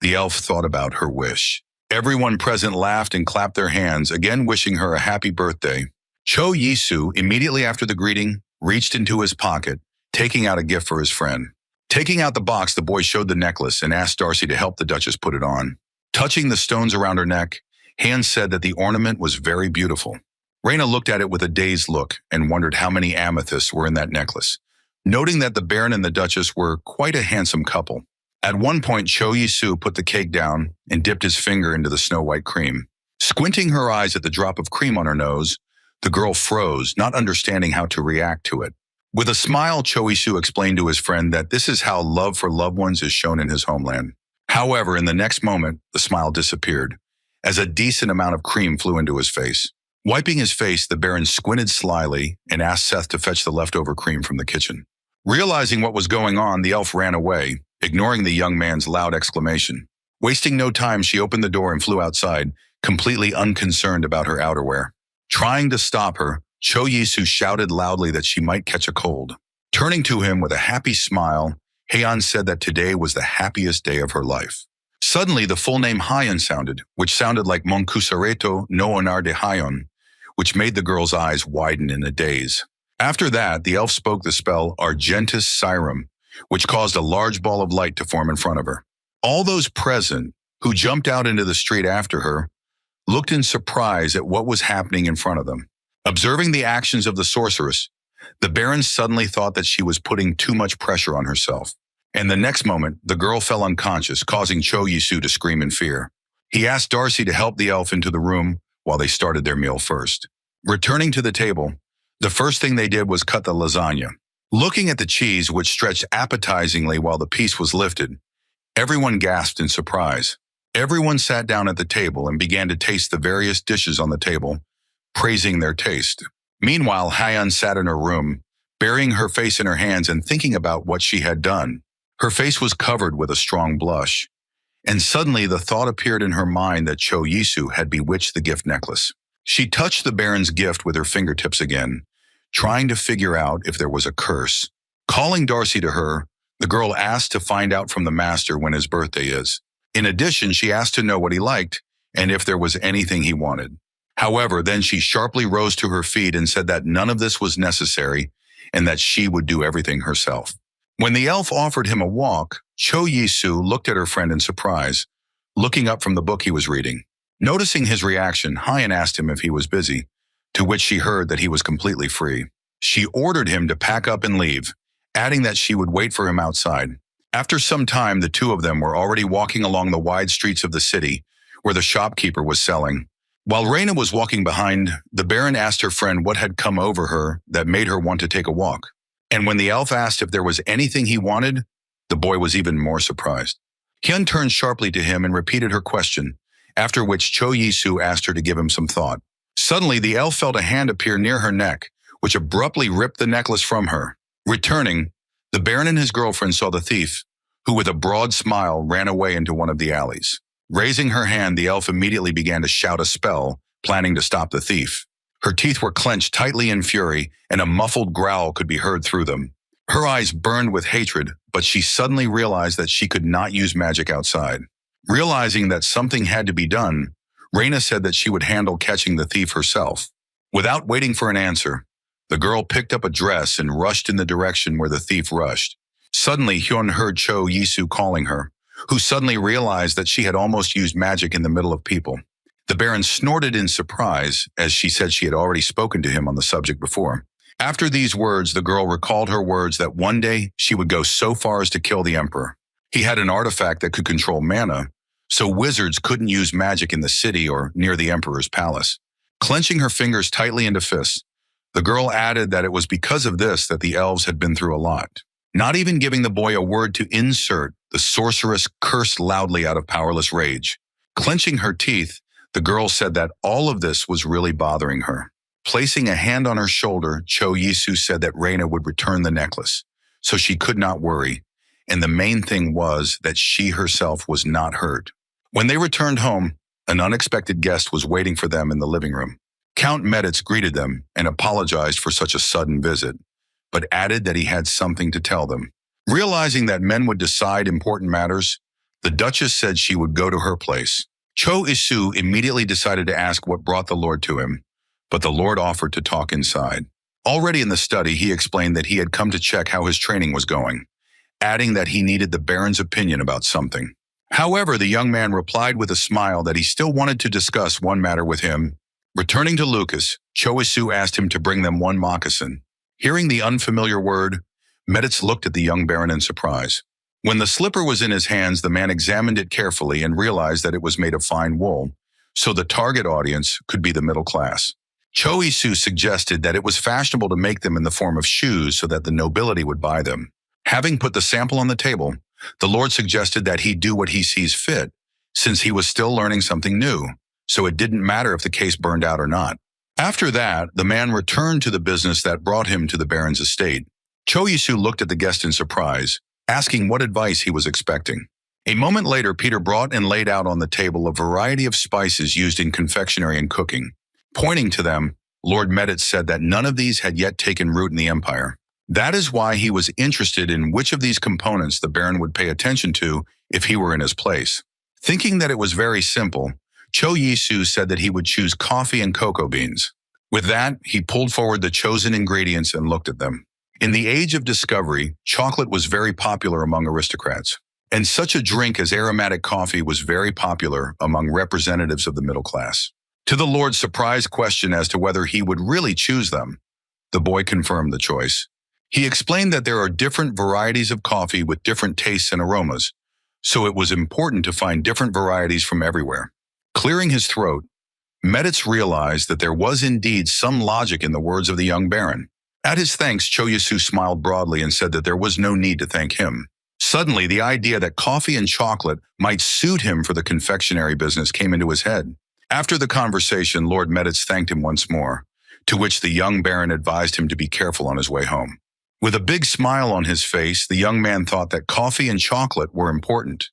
the elf thought about her wish. Everyone present laughed and clapped their hands, again wishing her a happy birthday. Cho Yisu, immediately after the greeting, reached into his pocket, taking out a gift for his friend. Taking out the box, the boy showed the necklace and asked Darcy to help the Duchess put it on. Touching the stones around her neck, Han said that the ornament was very beautiful. Raina looked at it with a dazed look and wondered how many amethysts were in that necklace, noting that the Baron and the Duchess were quite a handsome couple. At one point, Cho Yisu put the cake down and dipped his finger into the snow-white cream. Squinting her eyes at the drop of cream on her nose, the girl froze, not understanding how to react to it. With a smile, Cho Yisu explained to his friend that this is how love for loved ones is shown in his homeland. However, in the next moment, the smile disappeared, as a decent amount of cream flew into his face. Wiping his face, the Baron squinted slyly and asked Seth to fetch the leftover cream from the kitchen. Realizing what was going on, the elf ran away, ignoring the young man's loud exclamation. Wasting no time, she opened the door and flew outside, completely unconcerned about her outerwear. Trying to stop her, Cho Yisu shouted loudly that she might catch a cold. Turning to him with a happy smile, Hyan said that today was the happiest day of her life. Suddenly, the full name Hyan sounded, which sounded like Monkusareto no Onar de Hyon, which made the girl's eyes widen in a daze. After that, the elf spoke the spell Argentis Sirum, which caused a large ball of light to form in front of her. All those present, who jumped out into the street after her, looked in surprise at what was happening in front of them. Observing the actions of the sorceress, the Baron suddenly thought that she was putting too much pressure on herself. And the next moment, the girl fell unconscious, causing Cho Yisu to scream in fear. He asked Darcy to help the elf into the room while they started their meal first. Returning to the table, the first thing they did was cut the lasagna. Looking at the cheese, which stretched appetizingly while the piece was lifted, everyone gasped in surprise. Everyone sat down at the table and began to taste the various dishes on the table, praising their taste. Meanwhile, Hyan sat in her room, burying her face in her hands and thinking about what she had done. Her face was covered with a strong blush, and suddenly the thought appeared in her mind that Cho Yisu had bewitched the gift necklace. She touched the Baron's gift with her fingertips again, trying to figure out if there was a curse. Calling Darcy to her, the girl asked to find out from the master when his birthday is. In addition, she asked to know what he liked and if there was anything he wanted. However, then she sharply rose to her feet and said that none of this was necessary and that she would do everything herself. When the elf offered him a walk, Cho Yisu looked at her friend in surprise, looking up from the book he was reading. Noticing his reaction, Hyan asked him if he was busy, to which she heard that he was completely free. She ordered him to pack up and leave, adding that she would wait for him outside. After some time, the two of them were already walking along the wide streets of the city, where the shopkeeper was selling. While Raina was walking behind, the Baron asked her friend what had come over her that made her want to take a walk. And when the elf asked if there was anything he wanted, the boy was even more surprised. Hyun turned sharply to him and repeated her question, after which Cho Yisu asked her to give him some thought. Suddenly, the elf felt a hand appear near her neck, which abruptly ripped the necklace from her. Returning, the Baron and his girlfriend saw the thief, who with a broad smile ran away into one of the alleys. Raising her hand, the elf immediately began to shout a spell, planning to stop the thief. Her teeth were clenched tightly in fury, and a muffled growl could be heard through them. Her eyes burned with hatred, but she suddenly realized that she could not use magic outside. Realizing that something had to be done, Raina said that she would handle catching the thief herself. Without waiting for an answer, The girl picked up a dress and rushed in the direction where the thief rushed. Suddenly, Hyun heard Cho Yisu calling her, who suddenly realized that she had almost used magic in the middle of people. The Baron snorted in surprise, as she said she had already spoken to him on the subject before. After these words, the girl recalled her words that one day she would go so far as to kill the Emperor. He had an artifact that could control mana, so wizards couldn't use magic in the city or near the Emperor's palace. Clenching her fingers tightly into fists, the girl added that it was because of this that the elves had been through a lot. Not even giving the boy a word to insert, the sorceress cursed loudly out of powerless rage. Clenching her teeth, the girl said that all of this was really bothering her. Placing a hand on her shoulder, Cho Yisu said that Reina would return the necklace, so she could not worry, and the main thing was that she herself was not hurt. When they returned home, an unexpected guest was waiting for them in the living room. Count Meditz greeted them and apologized for such a sudden visit, but added that he had something to tell them. Realizing that men would decide important matters, the Duchess said she would go to her place. Cho Isu immediately decided to ask what brought the Lord to him, but the Lord offered to talk inside. Already in the study, he explained that he had come to check how his training was going, adding that he needed the Baron's opinion about something. However, the young man replied with a smile that he still wanted to discuss one matter with him. Returning to Lucas, Cho Isu asked him to bring them one moccasin. Hearing the unfamiliar word, Meditz looked at the young Baron in surprise. When the slipper was in his hands, the man examined it carefully and realized that it was made of fine wool, so the target audience could be the middle class. Cho Isu suggested that it was fashionable to make them in the form of shoes so that the nobility would buy them. Having put the sample on the table, the Lord suggested that he do what he sees fit, since he was still learning something new, so it didn't matter if the case burned out or not. After that, the man returned to the business that brought him to the Baron's estate. Cho Yisu looked at the guest in surprise, asking what advice he was expecting. A moment later, Peter brought and laid out on the table a variety of spices used in confectionery and cooking. Pointing to them, Lord Meditz said that none of these had yet taken root in the Empire. That is why he was interested in which of these components the Baron would pay attention to if he were in his place. Thinking that it was very simple, Cho Yisu said that he would choose coffee and cocoa beans. With that, he pulled forward the chosen ingredients and looked at them. In the age of discovery, chocolate was very popular among aristocrats, and such a drink as aromatic coffee was very popular among representatives of the middle class. To the Lord's surprised question as to whether he would really choose them, the boy confirmed the choice. He explained that there are different varieties of coffee with different tastes and aromas, so it was important to find different varieties from everywhere. Clearing his throat, Meditz realized that there was indeed some logic in the words of the young Baron. At his thanks, Cho Yisu smiled broadly and said that there was no need to thank him. Suddenly, the idea that coffee and chocolate might suit him for the confectionery business came into his head. After the conversation, Lord Meditz thanked him once more, to which the young Baron advised him to be careful on his way home. With a big smile on his face, the young man thought that coffee and chocolate were important,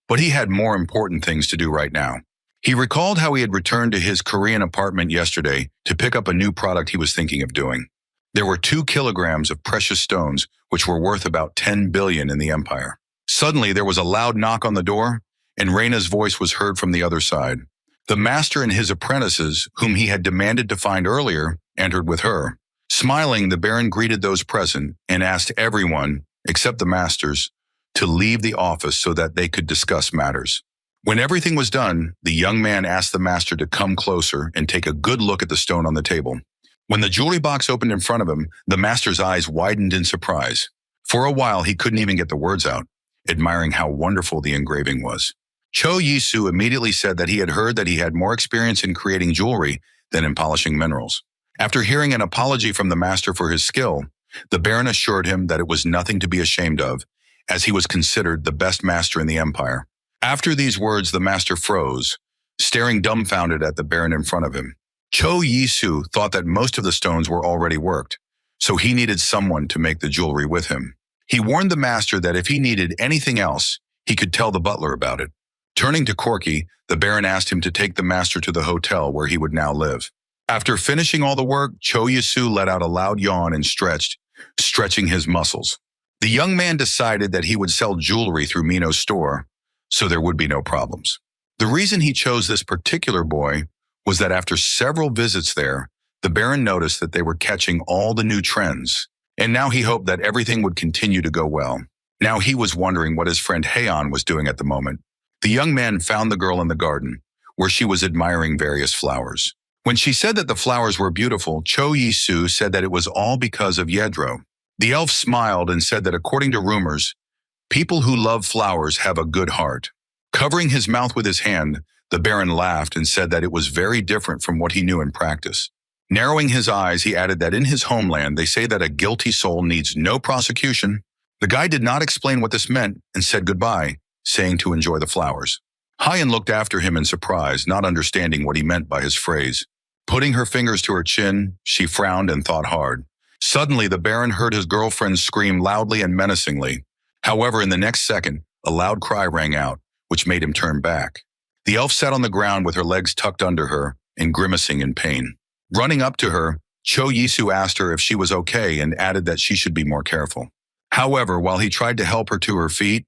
but he had more important things to do right now. He recalled how he had returned to his Korean apartment yesterday to pick up a new product he was thinking of doing. There were 2 kilograms of precious stones, which were worth about 10 billion in the empire. Suddenly, there was a loud knock on the door, and Reina's voice was heard from the other side. The master and his apprentices, whom he had demanded to find earlier, entered with her. Smiling, the Baron greeted those present and asked everyone, except the masters, to leave the office so that they could discuss matters. When everything was done, the young man asked the master to come closer and take a good look at the stone on the table. When the jewelry box opened in front of him, the master's eyes widened in surprise. For a while, he couldn't even get the words out, admiring how wonderful the engraving was. Cho Yisu immediately said that he had heard that he had more experience in creating jewelry than in polishing minerals. After hearing an apology from the master for his skill, the Baron assured him that it was nothing to be ashamed of, as he was considered the best master in the empire. After these words, the master froze, staring dumbfounded at the Baron in front of him. Cho Yisu thought that most of the stones were already worked, so he needed someone to make the jewelry with him. He warned the master that if he needed anything else, he could tell the butler about it. Turning to Corky, the Baron asked him to take the master to the hotel where he would now live. After finishing all the work, Cho Yisu let out a loud yawn and stretched, stretching his muscles. The young man decided that he would sell jewelry through Mino's store, so there would be no problems. The reason he chose this particular boy was that after several visits there, The Baron noticed that they were catching all the new trends, and now he hoped that everything would continue to go well. Now he was wondering what his friend Haeon was doing at the moment. The young man found the girl in the garden, where she was admiring various flowers. When she said that the flowers were beautiful, Cho Yi-soo said that it was all because of Yedro. The elf smiled and said that according to rumors, people who love flowers have a good heart. Covering his mouth with his hand, the Baron laughed and said that it was very different from what he knew in practice. Narrowing his eyes, he added that in his homeland, they say that a guilty soul needs no prosecution. The guy did not explain what this meant and said goodbye, saying to enjoy the flowers. Hyen looked after him in surprise, not understanding what he meant by his phrase. Putting her fingers to her chin, she frowned and thought hard. Suddenly, the Baron heard his girlfriend scream loudly and menacingly. However, in the next second, a loud cry rang out, which made him turn back. The elf sat on the ground with her legs tucked under her and grimacing in pain. Running up to her, Cho Yi-soo asked her if she was okay and added that she should be more careful. However, while he tried to help her to her feet,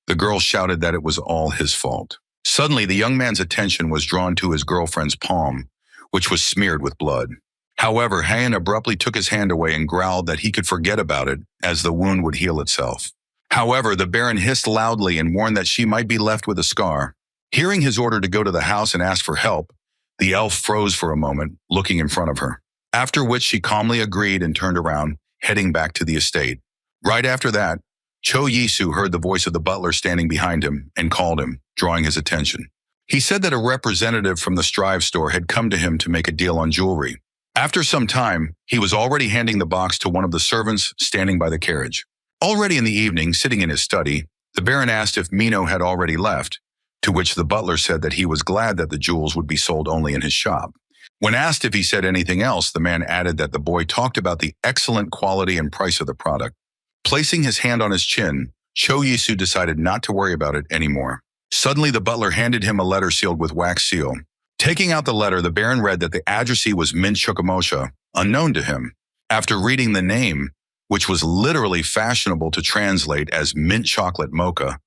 the girl shouted that it was all his fault. Suddenly, the young man's attention was drawn to his girlfriend's palm, which was smeared with blood. However, Hayen abruptly took his hand away and growled that he could forget about it as the wound would heal itself. However, the Baron hissed loudly and warned that she might be left with a scar. Hearing his order to go to the house and ask for help, the elf froze for a moment, looking in front of her. After which she calmly agreed and turned around, heading back to the estate. Right after that, Cho Yi-soo heard the voice of the butler standing behind him and called him, drawing his attention. He said that a representative from the Strive store had come to him to make a deal on jewelry. After some time, he was already handing the box to one of the servants standing by the carriage. Already in the evening, sitting in his study, the Baron asked if Mino had already left, to which the butler said that he was glad that the jewels would be sold only in his shop. When asked if he said anything else, the man added that the boy talked about the excellent quality and price of the product. Placing his hand on his chin, Cho Yi-soo decided not to worry about it anymore. Suddenly, the butler handed him a letter sealed with wax seal. Taking out the letter, the Baron read that the addressee was Mint Chokomosha, unknown to him. After reading the name, which was literally fashionable to translate as mint chocolate mocha,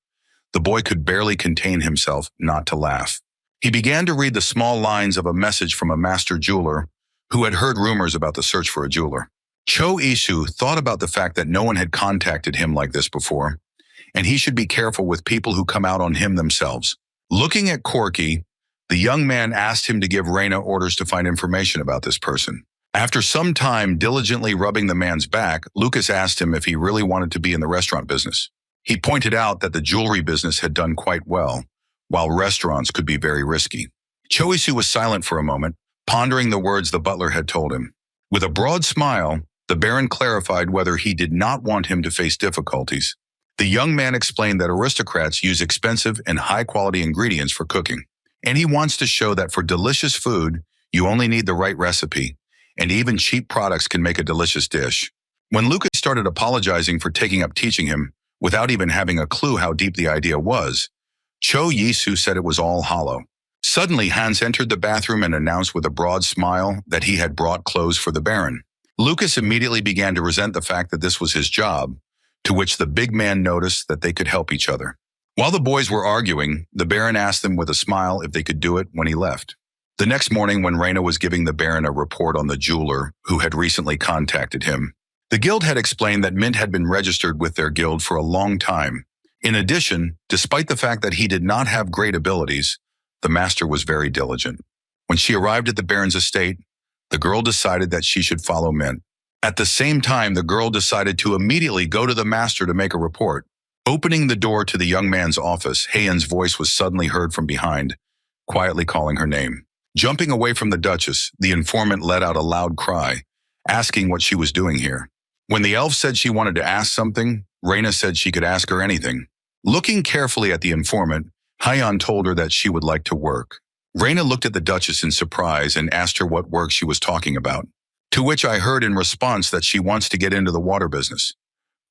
the boy could barely contain himself not to laugh. He began to read the small lines of a message from a master jeweler who had heard rumors about the search for a jeweler. Cho Yi-soo thought about the fact that no one had contacted him like this before, and he should be careful with people who come out on him themselves. Looking at Corky, the young man asked him to give Reina orders to find information about this person. After some time diligently rubbing the man's back, Lucas asked him if he really wanted to be in the restaurant business. He pointed out that the jewelry business had done quite well, while restaurants could be very risky. Cho Yi-soo was silent for a moment, pondering the words the butler had told him. With a broad smile, the Baron clarified whether he did not want him to face difficulties. The young man explained that aristocrats use expensive and high-quality ingredients for cooking, and he wants to show that for delicious food, you only need the right recipe, and even cheap products can make a delicious dish. When Lucas started apologizing for taking up teaching him, without even having a clue how deep the idea was, Cho Yi-soo said it was all hollow. Suddenly, Hans entered the bathroom and announced with a broad smile that he had brought clothes for the Baron. Lucas immediately began to resent the fact that this was his job, to which the big man noticed that they could help each other. While the boys were arguing, the Baron asked them with a smile if they could do it when he left. The next morning, when Reina was giving the Baron a report on the jeweler who had recently contacted him, the guild had explained that Mint had been registered with their guild for a long time. In addition, despite the fact that he did not have great abilities, the master was very diligent. When she arrived at the Baron's estate, the girl decided that she should follow Mint. At the same time, the girl decided to immediately go to the master to make a report. Opening the door to the young man's office, Hayen's voice was suddenly heard from behind, quietly calling her name. Jumping away from the Duchess, the informant let out a loud cry, asking what she was doing here. When the elf said she wanted to ask something, Reina said she could ask her anything. Looking carefully at the informant, Hayan told her that she would like to work. Reina looked at the Duchess in surprise and asked her what work she was talking about, to which I heard in response that she wants to get into the water business,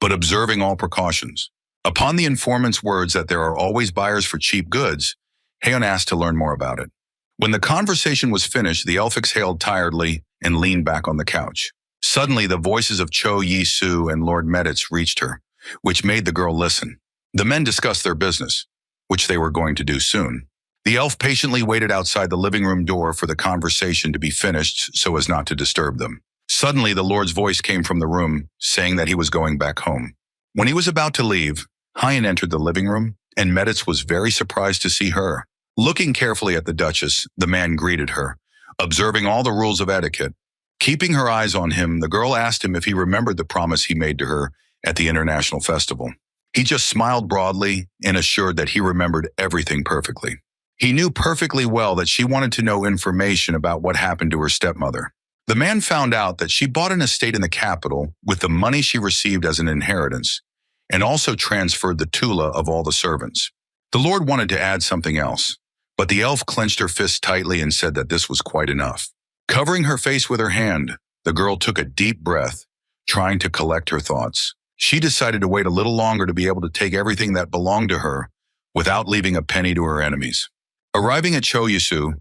but observing all precautions. Upon the informant's words that there are always buyers for cheap goods, Hayan asked to learn more about it. When the conversation was finished, the elf exhaled tiredly and leaned back on the couch. Suddenly, the voices of Cho Yi-soo and Lord Meditz reached her, which made the girl listen. The men discussed their business, which they were going to do soon. The elf patiently waited outside the living room door for the conversation to be finished so as not to disturb them. Suddenly, the Lord's voice came from the room, saying that he was going back home. When he was about to leave, Hyan entered the living room, and Meditz was very surprised to see her. Looking carefully at the Duchess, the man greeted her, observing all the rules of etiquette. Keeping her eyes on him, the girl asked him if he remembered the promise he made to her at the international festival. He just smiled broadly and assured that he remembered everything perfectly. He knew perfectly well that she wanted to know information about what happened to her stepmother. The man found out that she bought an estate in the capital with the money she received as an inheritance, and also transferred the Tula of all the servants. The Lord wanted to add something else, but the elf clenched her fists tightly and said that this was quite enough. Covering her face with her hand, the girl took a deep breath, trying to collect her thoughts. She decided to wait a little longer to be able to take everything that belonged to her without leaving a penny to her enemies. Arriving at Choyisu,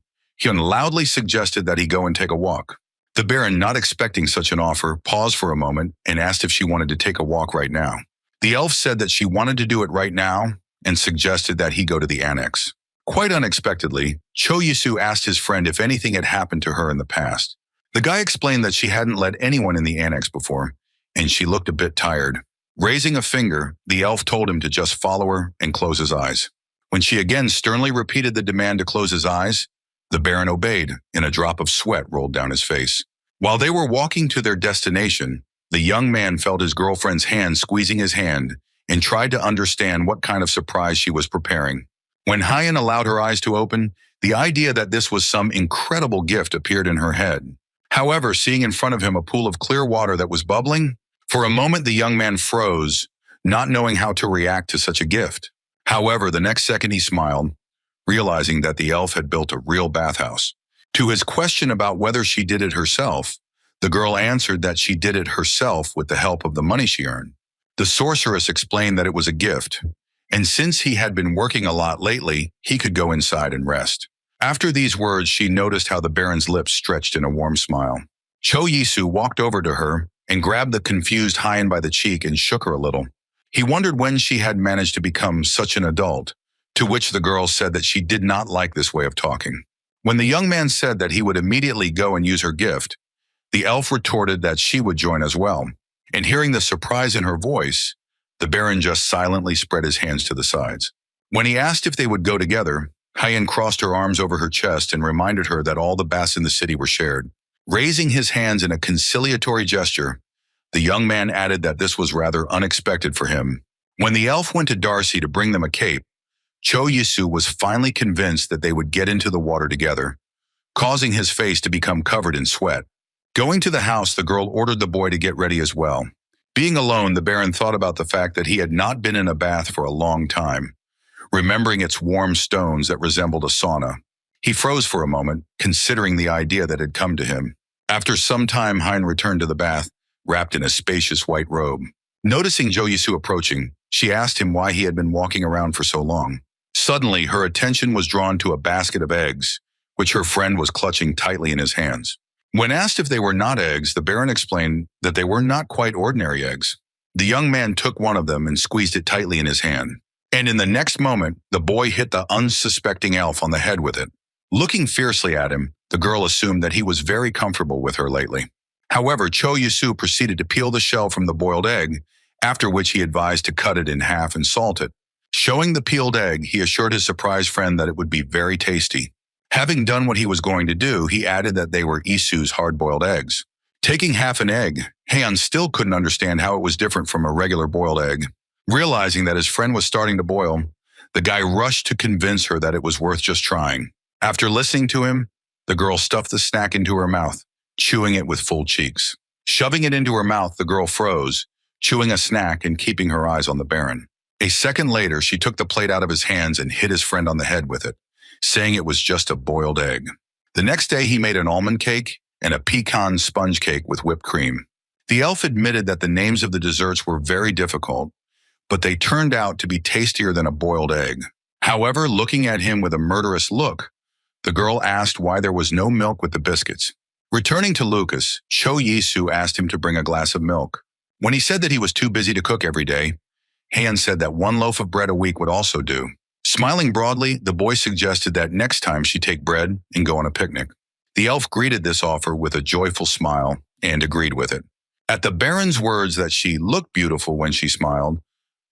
Hyun loudly suggested that he go and take a walk. The Baron, not expecting such an offer, paused for a moment and asked if she wanted to take a walk right now. The elf said that she wanted to do it right now and suggested that he go to the annex. Quite unexpectedly, Choyisu asked his friend if anything had happened to her in the past. The guy explained that she hadn't let anyone in the annex before, and she looked a bit tired. Raising a finger, the elf told him to just follow her and close his eyes. When she again sternly repeated the demand to close his eyes, the Baron obeyed, and a drop of sweat rolled down his face. While they were walking to their destination, the young man felt his girlfriend's hand squeezing his hand and tried to understand what kind of surprise she was preparing. When Hyan allowed her eyes to open, the idea that this was some incredible gift appeared in her head. However, seeing in front of him a pool of clear water that was bubbling, for a moment the young man froze, not knowing how to react to such a gift. However, the next second he smiled, realizing that the elf had built a real bathhouse. To his question about whether she did it herself, the girl answered that she did it herself with the help of the money she earned. The sorceress explained that it was a gift, and since he had been working a lot lately, he could go inside and rest. After these words, she noticed how the Baron's lips stretched in a warm smile. Choyisu walked over to her and grabbed the confused Hyan by the cheek and shook her a little. He wondered when she had managed to become such an adult, to which the girl said that she did not like this way of talking. When the young man said that he would immediately go and use her gift, the elf retorted that she would join as well, and hearing the surprise in her voice, the Baron just silently spread his hands to the sides. When he asked if they would go together, Hyan crossed her arms over her chest and reminded her that all the baths in the city were shared. Raising his hands in a conciliatory gesture, the young man added that this was rather unexpected for him. When the elf went to Darcy to bring them a cape, Choyisu was finally convinced that they would get into the water together, causing his face to become covered in sweat. Going to the house, the girl ordered the boy to get ready as well. Being alone, the Baron thought about the fact that he had not been in a bath for a long time, remembering its warm stones that resembled a sauna. He froze for a moment, considering the idea that had come to him. After some time, Hein returned to the bath, wrapped in a spacious white robe. Noticing Choyisu approaching, she asked him why he had been walking around for so long. Suddenly, her attention was drawn to a basket of eggs, which her friend was clutching tightly in his hands. When asked if they were not eggs, the Baron explained that they were not quite ordinary eggs. The young man took one of them and squeezed it tightly in his hand. And in the next moment, the boy hit the unsuspecting elf on the head with it. Looking fiercely at him, the girl assumed that he was very comfortable with her lately. However, Choyisu proceeded to peel the shell from the boiled egg, after which he advised to cut it in half and salt it. Showing the peeled egg, he assured his surprised friend that it would be very tasty. Having done what he was going to do, he added that they were Isu's hard-boiled eggs. Taking half an egg, Heian still couldn't understand how it was different from a regular boiled egg. Realizing that his friend was starting to boil, the guy rushed to convince her that it was worth just trying. After listening to him, the girl stuffed the snack into her mouth, chewing it with full cheeks. Shoving it into her mouth, the girl froze, chewing a snack and keeping her eyes on the Baron. A second later, she took the plate out of his hands and hit his friend on the head with it, saying it was just a boiled egg. The next day, he made an almond cake and a pecan sponge cake with whipped cream. The elf admitted that the names of the desserts were very difficult, but they turned out to be tastier than a boiled egg. However, looking at him with a murderous look, the girl asked why there was no milk with the biscuits. Returning to Lucas, Choyisu asked him to bring a glass of milk. When he said that he was too busy to cook every day, Han said that one loaf of bread a week would also do. Smiling broadly, the boy suggested that next time she take bread and go on a picnic. The elf greeted this offer with a joyful smile and agreed with it. At the Baron's words that she looked beautiful when she smiled,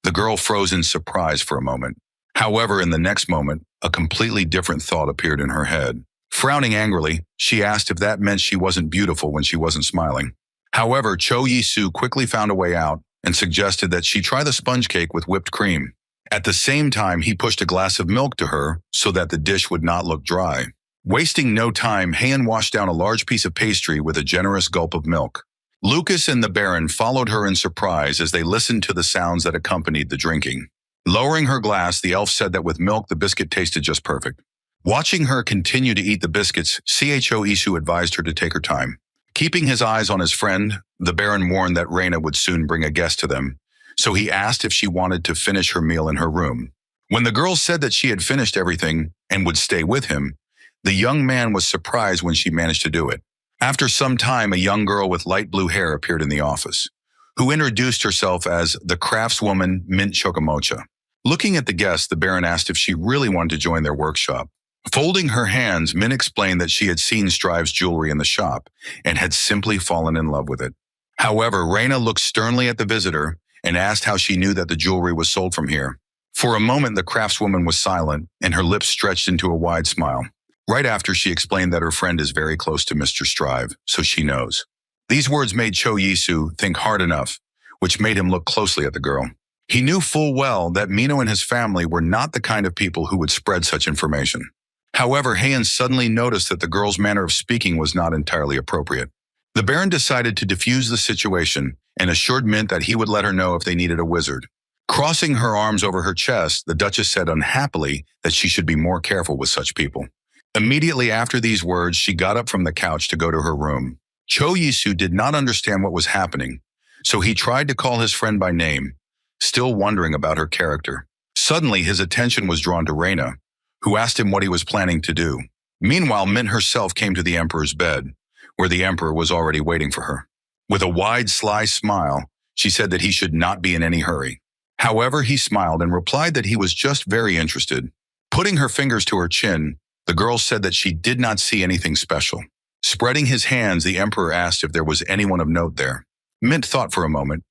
the girl froze in surprise for a moment. However, in the next moment, a completely different thought appeared in her head. Frowning angrily, she asked if that meant she wasn't beautiful when she wasn't smiling. However, Cho Yi-soo quickly found a way out and suggested that she try the sponge cake with whipped cream. At the same time, he pushed a glass of milk to her so that the dish would not look dry. Wasting no time, Han washed down a large piece of pastry with a generous gulp of milk. Lucas and the Baron followed her in surprise as they listened to the sounds that accompanied the drinking. Lowering her glass, the elf said that with milk, the biscuit tasted just perfect. Watching her continue to eat the biscuits, Cho Yi-soo advised her to take her time. Keeping his eyes on his friend, the Baron warned that Reina would soon bring a guest to them, so he asked if she wanted to finish her meal in her room. When the girl said that she had finished everything and would stay with him, the young man was surprised when she managed to do it. After some time, a young girl with light blue hair appeared in the office, who introduced herself as the craftswoman Mint Chocomocha. Looking at the guest, the Baron asked if she really wanted to join their workshop. Folding her hands, Min explained that she had seen Strive's jewelry in the shop and had simply fallen in love with it. However, Reina looked sternly at the visitor and asked how she knew that the jewelry was sold from here. For a moment, the craftswoman was silent and her lips stretched into a wide smile. Right after, she explained that her friend is very close to Mr. Strive, so she knows. These words made Cho Yi-soo think hard enough, which made him look closely at the girl. He knew full well that Mino and his family were not the kind of people who would spread such information. However, Han suddenly noticed that the girl's manner of speaking was not entirely appropriate. The Baron decided to defuse the situation and assured Mint that he would let her know if they needed a wizard. Crossing her arms over her chest, the Duchess said unhappily that she should be more careful with such people. Immediately after these words, she got up from the couch to go to her room. Cho Yi-soo did not understand what was happening, so he tried to call his friend by name, still wondering about her character. Suddenly, his attention was drawn to Reina, who asked him what he was planning to do. Meanwhile, Mint herself came to the Emperor's bed, where the Emperor was already waiting for her. With a wide, sly smile, she said that he should not be in any hurry. However, he smiled and replied that he was just very interested. Putting her fingers to her chin, the girl said that she did not see anything special. Spreading his hands, the Emperor asked if there was anyone of note there. Mint thought for a moment,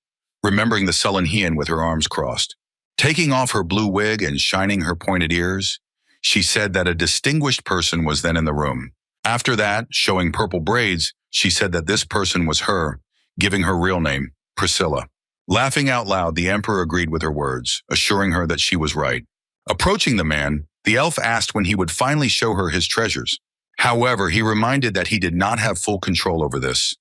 remembering the sullen Hien with her arms crossed. Taking off her blue wig and shining her pointed ears, she said that a distinguished person was then in the room. After that, showing purple braids, she said that this person was her, giving her real name, Priscilla. Laughing out loud, the Emperor agreed with her words, assuring her that she was right. Approaching the man, the elf asked when he would finally show her his treasures. However, he reminded that he did not have full control over this,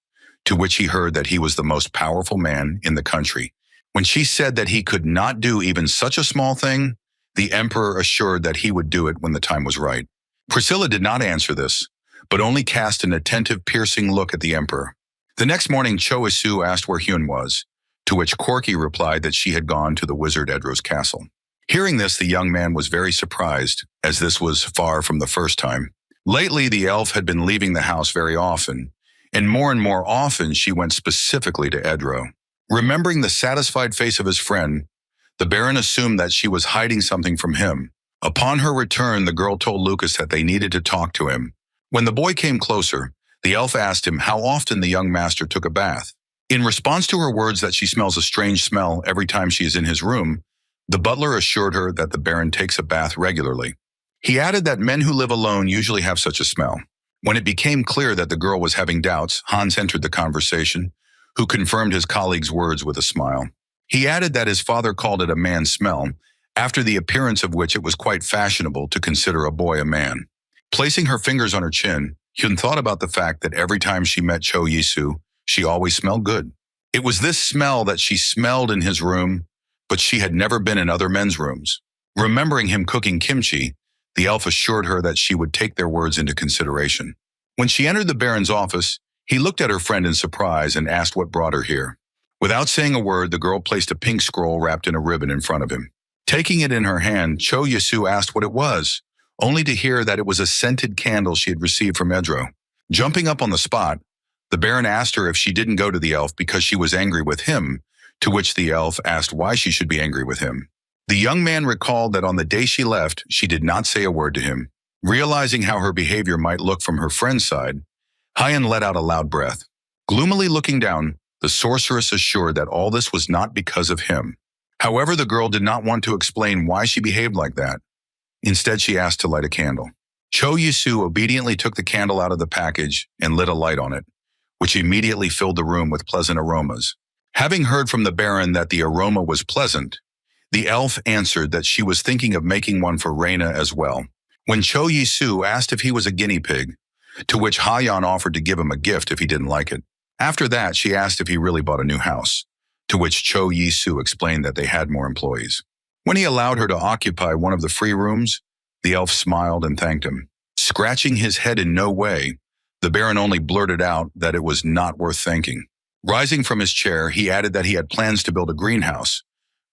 to which he heard that he was the most powerful man in the country. When she said that he could not do even such a small thing, the Emperor assured that he would do it when the time was right. Priscilla did not answer this, but only cast an attentive, piercing look at the Emperor. The next morning, Cho Yi-soo asked where Hyun was, to which Corky replied that she had gone to the wizard Edro's castle. Hearing this, the young man was very surprised, as this was far from the first time. Lately, the elf had been leaving the house very often, and more often she went specifically to Edro. Remembering the satisfied face of his friend, the Baron assumed that she was hiding something from him. Upon her return, the girl told Lucas that they needed to talk to him. When the boy came closer, the elf asked him how often the young master took a bath. In response to her words that she smells a strange smell every time she is in his room, the butler assured her that the Baron takes a bath regularly. He added that men who live alone usually have such a smell. When it became clear that the girl was having doubts, Hans entered the conversation, who confirmed his colleague's words with a smile. He added that his father called it a man's smell, after the appearance of which it was quite fashionable to consider a boy a man. Placing her fingers on her chin, Hyun thought about the fact that every time she met Cho Yi-soo, she always smelled good. It was this smell that she smelled in his room, but she had never been in other men's rooms. Remembering him cooking kimchi, the elf assured her that she would take their words into consideration. When she entered the Baron's office, he looked at her friend in surprise and asked what brought her here. Without saying a word, the girl placed a pink scroll wrapped in a ribbon in front of him. Taking it in her hand, Cho Yi-soo asked what it was, only to hear that it was a scented candle she had received from Edro. Jumping up on the spot, the Baron asked her if she didn't go to the elf because she was angry with him, to which the elf asked why she should be angry with him. The young man recalled that on the day she left, she did not say a word to him. Realizing how her behavior might look from her friend's side, Hyan let out a loud breath. Gloomily looking down, the sorceress assured that all this was not because of him. However, the girl did not want to explain why she behaved like that. Instead, she asked to light a candle. Cho Yisu obediently took the candle out of the package and lit a light on it, which immediately filled the room with pleasant aromas. Having heard from the Baron that the aroma was pleasant, the elf answered that she was thinking of making one for Reina as well. When Cho Yisu asked if he was a guinea pig, to which Hyan offered to give him a gift if he didn't like it. After that, she asked if he really bought a new house, to which Cho Yisu explained that they had more employees. When he allowed her to occupy one of the free rooms, the elf smiled and thanked him. Scratching his head in no way, the Baron only blurted out that it was not worth thanking. Rising from his chair, he added that he had plans to build a greenhouse,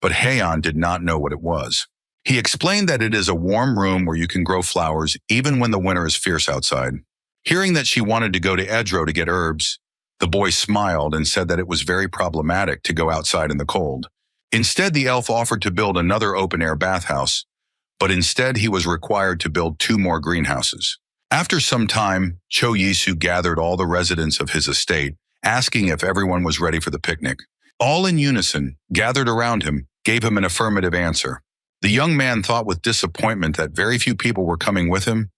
but Hyan did not know what it was. He explained that it is a warm room where you can grow flowers even when the winter is fierce outside. Hearing that she wanted to go to Edro to get herbs, the boy smiled and said that it was very problematic to go outside in the cold. Instead, the elf offered to build another open-air bathhouse, but instead he was required to build 2 more greenhouses. After some time, Cho Yisu gathered all the residents of his estate, asking if everyone was ready for the picnic. All in unison, gathered around him, gave him an affirmative answer. The young man thought with disappointment that very few people were coming with him,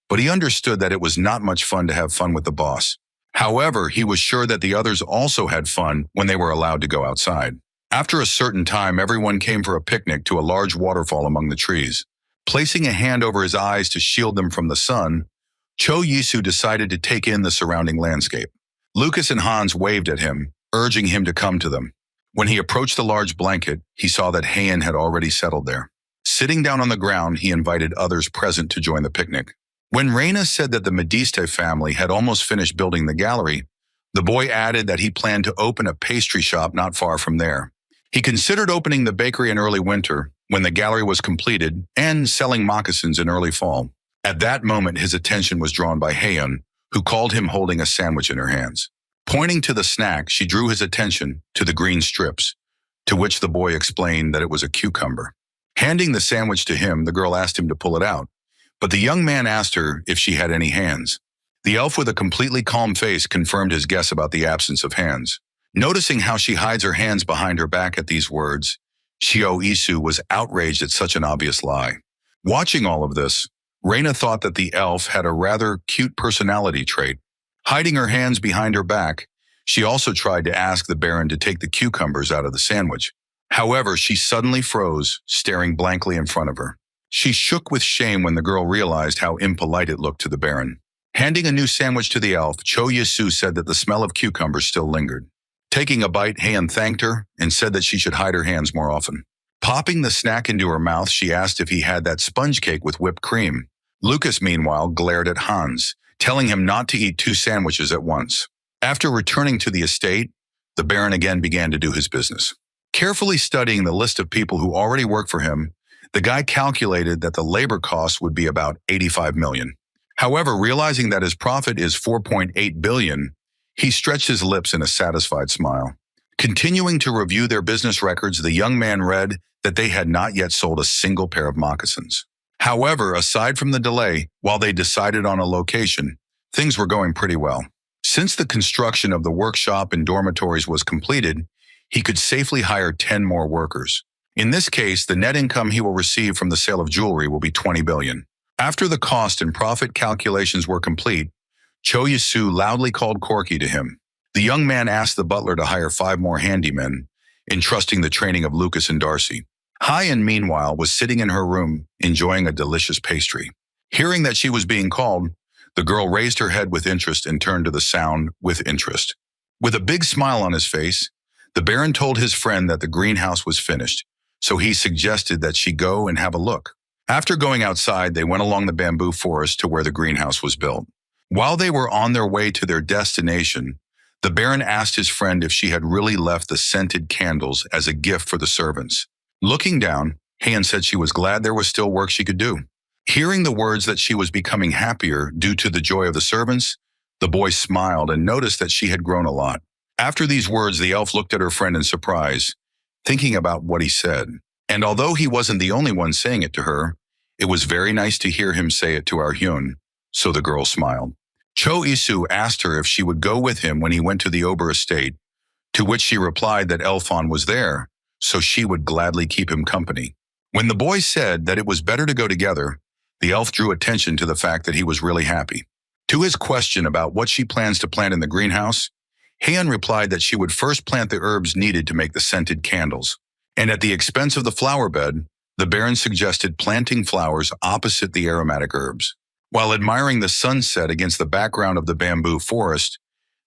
but he understood that it was not much fun to have fun with the boss. However, he was sure that the others also had fun when they were allowed to go outside. After a certain time, everyone came for a picnic to a large waterfall among the trees. Placing a hand over his eyes to shield them from the sun, Cho Yisu decided to take in the surrounding landscape. Lucas and Hans waved at him, urging him to come to them. When he approached the large blanket, he saw that Hyan had already settled there. Sitting down on the ground, he invited others present to join the picnic. When Reina said that the Mediste family had almost finished building the gallery, the boy added that he planned to open a pastry shop not far from there. He considered opening the bakery in early winter, when the gallery was completed, and selling moccasins in early fall. At that moment, his attention was drawn by Hyan, who called him holding a sandwich in her hands. Pointing to the snack, she drew his attention to the green strips, to which the boy explained that it was a cucumber. Handing the sandwich to him, the girl asked him to pull it out, but the young man asked her if she had any hands. The elf with a completely calm face confirmed his guess about the absence of hands. Noticing how she hides her hands behind her back at these words, Cho Yisu was outraged at such an obvious lie. Watching all of this, Reina thought that the elf had a rather cute personality trait. Hiding her hands behind her back, she also tried to ask the Baron to take the cucumbers out of the sandwich. However, she suddenly froze, staring blankly in front of her. She shook with shame when the girl realized how impolite it looked to the Baron. Handing a new sandwich to the elf, Cho Yisu said that the smell of cucumbers still lingered. Taking a bite, Hyan thanked her and said that she should hide her hands more often. Popping the snack into her mouth, she asked if he had that sponge cake with whipped cream. Lucas, meanwhile, glared at Hans, telling him not to eat 2 sandwiches at once. After returning to the estate, the Baron again began to do his business. Carefully studying the list of people who already work for him, the guy calculated that the labor costs would be about 85 million. However, realizing that his profit is 4.8 billion, he stretched his lips in a satisfied smile. Continuing to review their business records, the young man read that they had not yet sold a single pair of moccasins. However, aside from the delay, while they decided on a location, things were going pretty well. Since the construction of the workshop and dormitories was completed, he could safely hire 10 more workers. In this case, the net income he will receive from the sale of jewelry will be 20 billion. After the cost and profit calculations were complete, Cho Yisu loudly called Corky to him. The young man asked the butler to hire 5 more handymen, entrusting the training of Lucas and Darcy. Hyan, meanwhile, was sitting in her room, enjoying a delicious pastry. Hearing that she was being called, the girl raised her head with interest and turned to the sound with interest. With a big smile on his face, the Baron told his friend that the greenhouse was finished, so he suggested that she go and have a look. After going outside, they went along the bamboo forest to where the greenhouse was built. While they were on their way to their destination, the Baron asked his friend if she had really left the scented candles as a gift for the servants. Looking down, Hyan said she was glad there was still work she could do. Hearing the words that she was becoming happier due to the joy of the servants, the boy smiled and noticed that she had grown a lot. After these words, the elf looked at her friend in surprise, thinking about what he said. And although he wasn't the only one saying it to her, it was very nice to hear him say it to our Hyun, so the girl smiled. Cho Isu asked her if she would go with him when he went to the Ober estate, to which she replied that Elfon was there, so she would gladly keep him company. When the boy said that it was better to go together, the elf drew attention to the fact that he was really happy. To his question about what she plans to plant in the greenhouse, Hyun replied that she would first plant the herbs needed to make the scented candles. And at the expense of the flower bed, the Baron suggested planting flowers opposite the aromatic herbs. While admiring the sunset against the background of the bamboo forest,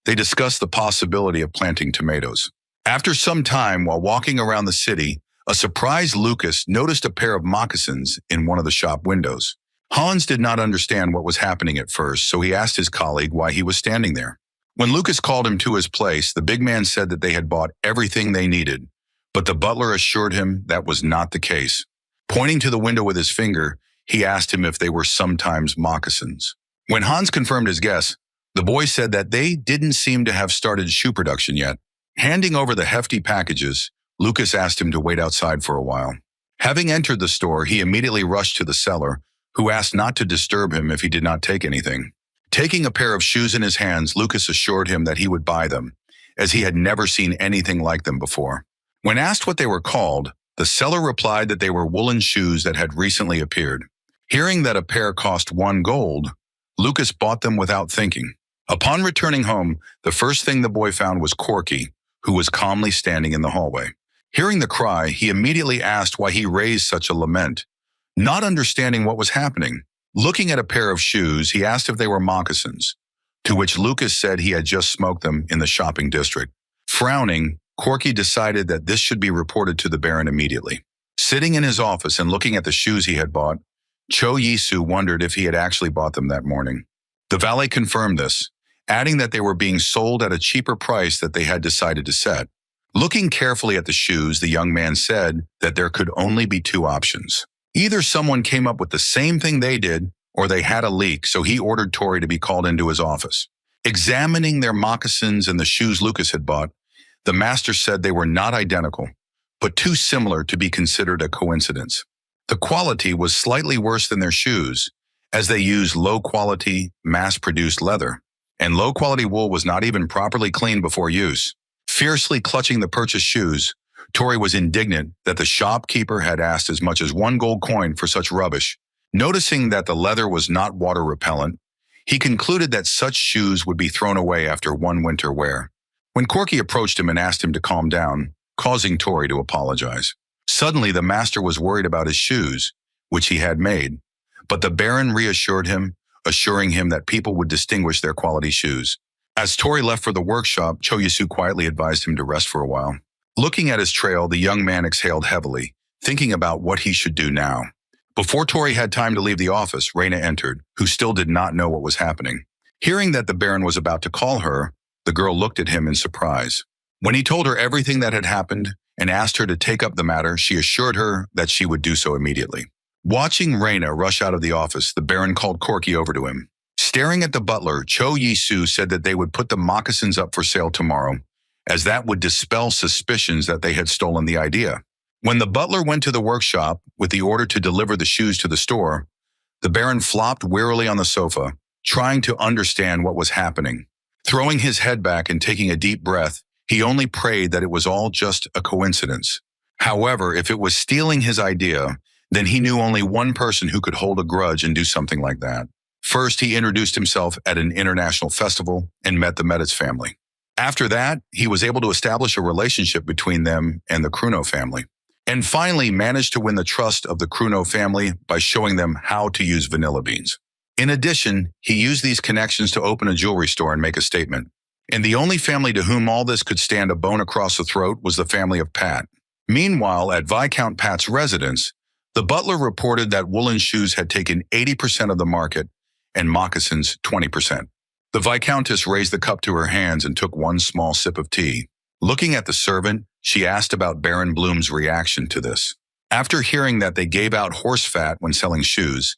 they discussed the possibility of planting tomatoes. After some time, while walking around the city, a surprised Lucas noticed a pair of moccasins in one of the shop windows. Hans did not understand what was happening at first, so he asked his colleague why he was standing there. When Lucas called him to his place, the big man said that they had bought everything they needed, but the butler assured him that was not the case. Pointing to the window with his finger, he asked him if they were sometimes moccasins. When Hans confirmed his guess, the boy said that they didn't seem to have started shoe production yet. Handing over the hefty packages, Lucas asked him to wait outside for a while. Having entered the store, he immediately rushed to the seller, who asked not to disturb him if he did not take anything. Taking a pair of shoes in his hands, Lucas assured him that he would buy them, as he had never seen anything like them before. When asked what they were called, the seller replied that they were woolen shoes that had recently appeared. Hearing that a pair cost 1 gold, Lucas bought them without thinking. Upon returning home, the first thing the boy found was Corky, who was calmly standing in the hallway. Hearing the cry, he immediately asked why he raised such a lament. Not understanding what was happening, looking at a pair of shoes, he asked if they were moccasins, to which Lucas said he had just smoked them in the shopping district. Frowning, Corky decided that this should be reported to the Baron immediately. Sitting in his office and looking at the shoes he had bought, Cho Yisu wondered if he had actually bought them that morning. The valet confirmed this, adding that they were being sold at a cheaper price that they had decided to set. Looking carefully at the shoes, the young man said that there could only be 2 options. Either someone came up with the same thing they did, or they had a leak, so he ordered Tori to be called into his office. Examining their moccasins and the shoes Lucas had bought, the master said they were not identical, but too similar to be considered a coincidence. The quality was slightly worse than their shoes, as they used low-quality, mass-produced leather, and low-quality wool was not even properly cleaned before use. Fiercely clutching the purchased shoes, Tori was indignant that the shopkeeper had asked as much as 1 gold coin for such rubbish. Noticing that the leather was not water-repellent, he concluded that such shoes would be thrown away after 1 winter wear. When Corky approached him and asked him to calm down, causing Tori to apologize. Suddenly, the master was worried about his shoes, which he had made, but the Baron reassured him, assuring him that people would distinguish their quality shoes. As Tori left for the workshop, Cho Yasu quietly advised him to rest for a while. Looking at his trail, the young man exhaled heavily, thinking about what he should do now. Before Tori had time to leave the office, Reina entered, who still did not know what was happening. Hearing that the Baron was about to call her, the girl looked at him in surprise. When he told her everything that had happened and asked her to take up the matter, she assured her that she would do so immediately. Watching Reina rush out of the office, the Baron called Corky over to him. Staring at the butler, Cho Yisu said that they would put the moccasins up for sale tomorrow, as that would dispel suspicions that they had stolen the idea. When the butler went to the workshop with the order to deliver the shoes to the store, the Baron flopped wearily on the sofa, trying to understand what was happening. Throwing his head back and taking a deep breath, he only prayed that it was all just a coincidence. However, if it was stealing his idea, then he knew only one person who could hold a grudge and do something like that. First, he introduced himself at an international festival and met the Meditz family. After that, he was able to establish a relationship between them and the Kruno family, and finally managed to win the trust of the Kruno family by showing them how to use vanilla beans. In addition, he used these connections to open a jewelry store and make a statement. And the only family to whom all this could stand a bone across the throat was the family of Pat. Meanwhile, at Viscount Pat's residence, the butler reported that woolen shoes had taken 80% of the market and moccasins 20%. The Viscountess raised the cup to her hands and took one small sip of tea. Looking at the servant, she asked about Baron Bloom's reaction to this. After hearing that they gave out horse fat when selling shoes,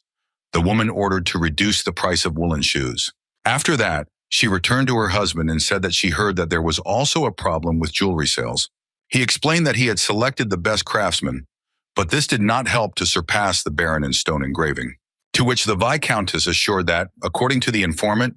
the woman ordered to reduce the price of woolen shoes. After that, she returned to her husband and said that she heard that there was also a problem with jewelry sales. He explained that he had selected the best craftsmen, But this did not help to surpass the Baron in stone engraving. To which the Viscountess assured that, according to the informant,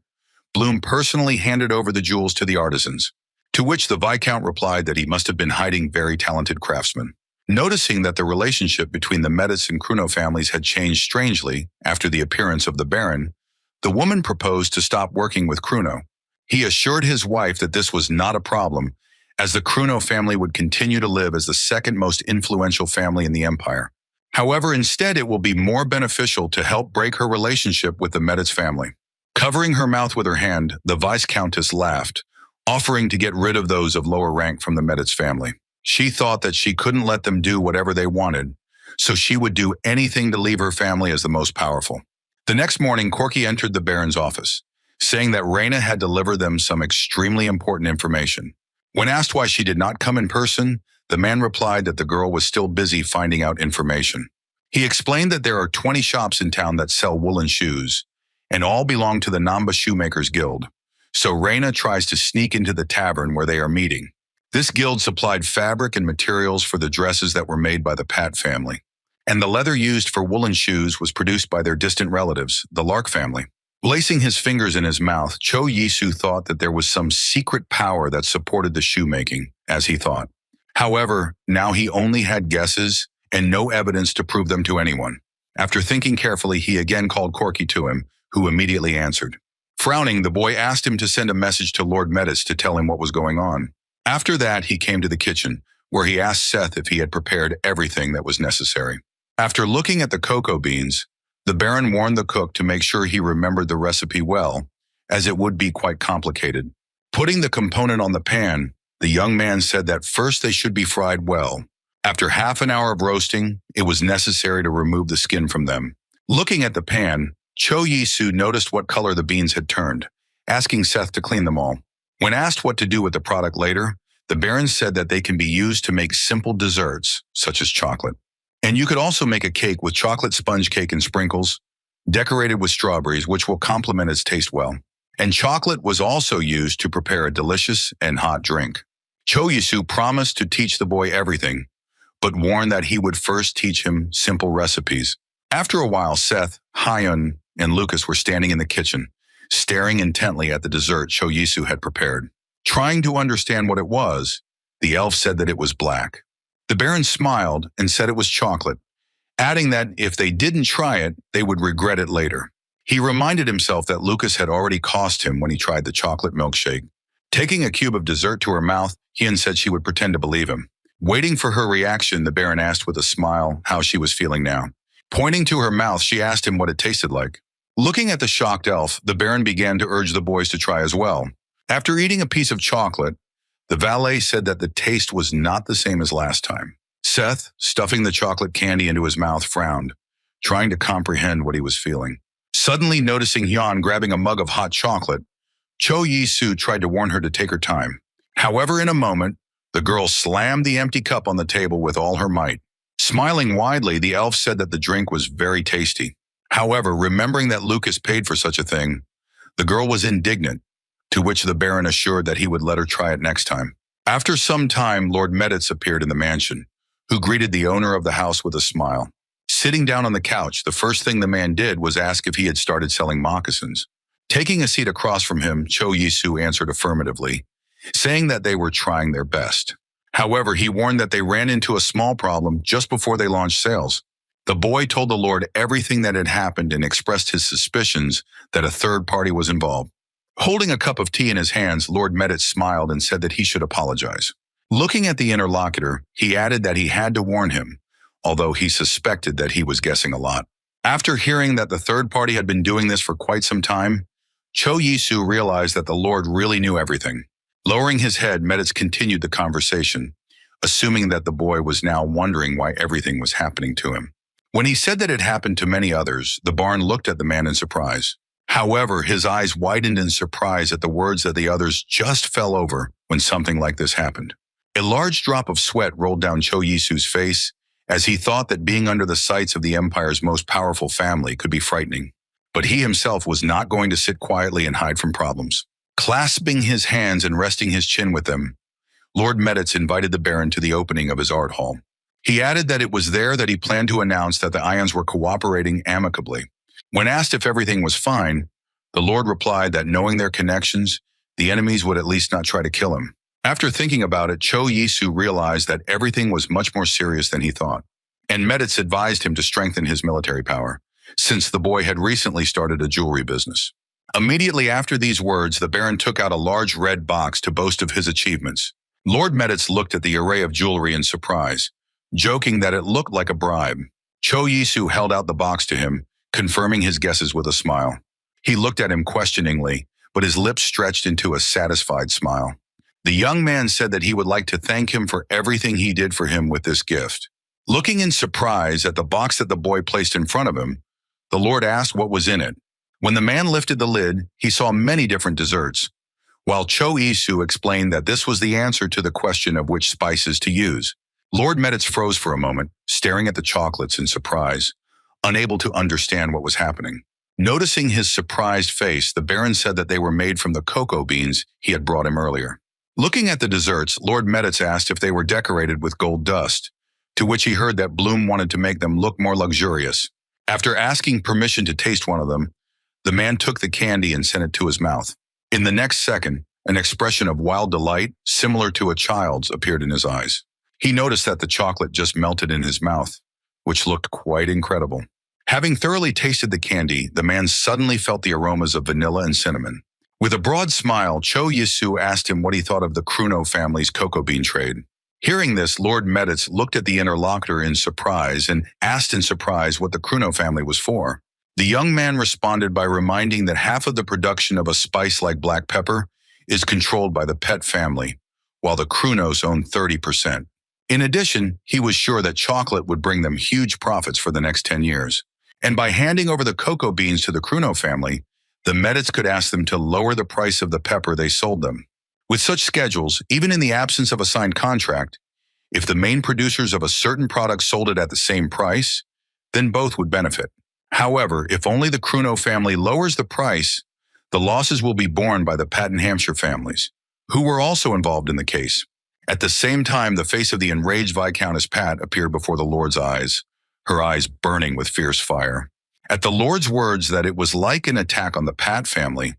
Bloom personally handed over the jewels to the artisans. To which the Viscount replied that he must have been hiding very talented craftsmen. Noticing that the relationship between the Meditz and Kruno families had changed strangely after the appearance of the Baron, the woman proposed to stop working with Kruno. He assured his wife that this was not a problem, as the Kruno family would continue to live as the second most influential family in the empire. However, instead it will be more beneficial to help break her relationship with the Meditz family. Covering her mouth with her hand, the Viscountess laughed, offering to get rid of those of lower rank from the Meditz family. She thought that she couldn't let them do whatever they wanted, so she would do anything to leave her family as the most powerful. The next morning, Corky entered the Baron's office, saying that Reina had delivered them some extremely important information. When asked why she did not come in person, the man replied that the girl was still busy finding out information. He explained that there are 20 shops in town that sell woolen shoes, and all belong to the Namba Shoemakers Guild. So Reina tries to sneak into the tavern where they are meeting. This guild supplied fabric and materials for the dresses that were made by the Pat family, and the leather used for woolen shoes was produced by their distant relatives, the Lark family. Placing his fingers in his mouth, Cho Yisu thought that there was some secret power that supported the shoemaking, as he thought. However, now he only had guesses and no evidence to prove them to anyone. After thinking carefully, he again called Corky to him, who immediately answered. Frowning, the boy asked him to send a message to Lord Meditz to tell him what was going on. After that, he came to the kitchen, where he asked Seth if he had prepared everything that was necessary. After looking at the cocoa beans, the Baron warned the cook to make sure he remembered the recipe well, as it would be quite complicated. Putting the component on the pan, the young man said that first they should be fried well. After half an hour of roasting, it was necessary to remove the skin from them. Looking at the pan, Cho Yisu noticed what color the beans had turned, asking Seth to clean them all. When asked what to do with the product later, the Baron said that they can be used to make simple desserts, such as chocolate. And you could also make a cake with chocolate sponge cake and sprinkles, decorated with strawberries, which will complement its taste well. And chocolate was also used to prepare a delicious and hot drink. Cho Yisu promised to teach the boy everything, but warned that he would first teach him simple recipes. After a while, Seth, Hyun, and Lucas were standing in the kitchen, staring intently at the dessert Cho Yisu had prepared. Trying to understand what it was, the elf said that it was black. The Baron smiled and said it was chocolate, adding that if they didn't try it, they would regret it later. He reminded himself that Lucas had already cost him when he tried the chocolate milkshake. Taking a cube of dessert to her mouth, Hyun said she would pretend to believe him. Waiting for her reaction, the Baron asked with a smile how she was feeling now. Pointing to her mouth, she asked him what it tasted like. Looking at the shocked elf, the Baron began to urge the boys to try as well. After eating a piece of chocolate, the valet said that the taste was not the same as last time. Seth, stuffing the chocolate candy into his mouth, frowned, trying to comprehend what he was feeling. Suddenly noticing Hyun grabbing a mug of hot chocolate, Cho Yisu tried to warn her to take her time. However, in a moment, the girl slammed the empty cup on the table with all her might. Smiling widely, the elf said that the drink was very tasty. However, remembering that Lucas paid for such a thing, the girl was indignant, to which the Baron assured that he would let her try it next time. After some time, Lord Meditz appeared in the mansion, who greeted the owner of the house with a smile. Sitting down on the couch, the first thing the man did was ask if he had started selling moccasins. Taking a seat across from him, Cho Yisu answered affirmatively, saying that they were trying their best. However, he warned that they ran into a small problem just before they launched sales. The boy told the Lord everything that had happened and expressed his suspicions that a third party was involved. Holding a cup of tea in his hands, Lord Meditz smiled and said that he should apologize. Looking at the interlocutor, he added that he had to warn him, although he suspected that he was guessing a lot. After hearing that the third party had been doing this for quite some time, Cho Yisu realized that the Lord really knew everything. Lowering his head, Meditz continued the conversation, assuming that the boy was now wondering why everything was happening to him. When he said that it happened to many others, the Baron looked at the man in surprise. However, his eyes widened in surprise at the words that the others just fell over when something like this happened. A large drop of sweat rolled down Cho Yisu's face as he thought that being under the sights of the Empire's most powerful family could be frightening. But he himself was not going to sit quietly and hide from problems. Clasping his hands and resting his chin with them, Lord Meditz invited the Baron to the opening of his art hall. He added that it was there that he planned to announce that the Ions were cooperating amicably. When asked if everything was fine, the Lord replied that knowing their connections, the enemies would at least not try to kill him. After thinking about it, Cho Yisu realized that everything was much more serious than he thought, and Meditz advised him to strengthen his military power, since the boy had recently started a jewelry business. Immediately after these words, the Baron took out a large red box to boast of his achievements. Lord Meditz looked at the array of jewelry in surprise, joking that it looked like a bribe. Cho Yisu held out the box to him, confirming his guesses with a smile. He looked at him questioningly, but his lips stretched into a satisfied smile. The young man said that he would like to thank him for everything he did for him with this gift. Looking in surprise at the box that the boy placed in front of him, the Lord asked what was in it. When the man lifted the lid, he saw many different desserts, while Cho Yisu explained that this was the answer to the question of which spices to use. Lord Meditz froze for a moment, staring at the chocolates in surprise, unable to understand what was happening. Noticing his surprised face, the Baron said that they were made from the cocoa beans he had brought him earlier. Looking at the desserts, Lord Meditz asked if they were decorated with gold dust, to which he heard that Bloom wanted to make them look more luxurious. After asking permission to taste one of them, the man took the candy and sent it to his mouth. In the next second, an expression of wild delight, similar to a child's, appeared in his eyes. He noticed that the chocolate just melted in his mouth, which looked quite incredible. Having thoroughly tasted the candy, the man suddenly felt the aromas of vanilla and cinnamon. With a broad smile, Cho Yisu asked him what he thought of the Kruno family's cocoa bean trade. Hearing this, Lord Meditz looked at the interlocutor in surprise and asked in surprise what the Kruno family was for. The young man responded by reminding that half of the production of a spice like black pepper is controlled by the Pet family, while the Krunos own 30%. In addition, he was sure that chocolate would bring them huge profits for the next 10 years. And by handing over the cocoa beans to the Kruno family, the Meditz could ask them to lower the price of the pepper they sold them. With such schedules, even in the absence of a signed contract, if the main producers of a certain product sold it at the same price, then both would benefit. However, if only the Kruno family lowers the price, the losses will be borne by the Patton Hampshire families, who were also involved in the case. At the same time, the face of the enraged Viscountess Pat appeared before the Lord's eyes, her eyes burning with fierce fire. At the Lord's words that it was like an attack on the Pat family,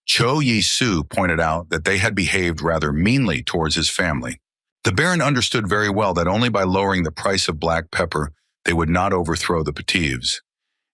Cho Yisu pointed out that they had behaved rather meanly towards his family. The Baron understood very well that only by lowering the price of black pepper they would not overthrow the Petives,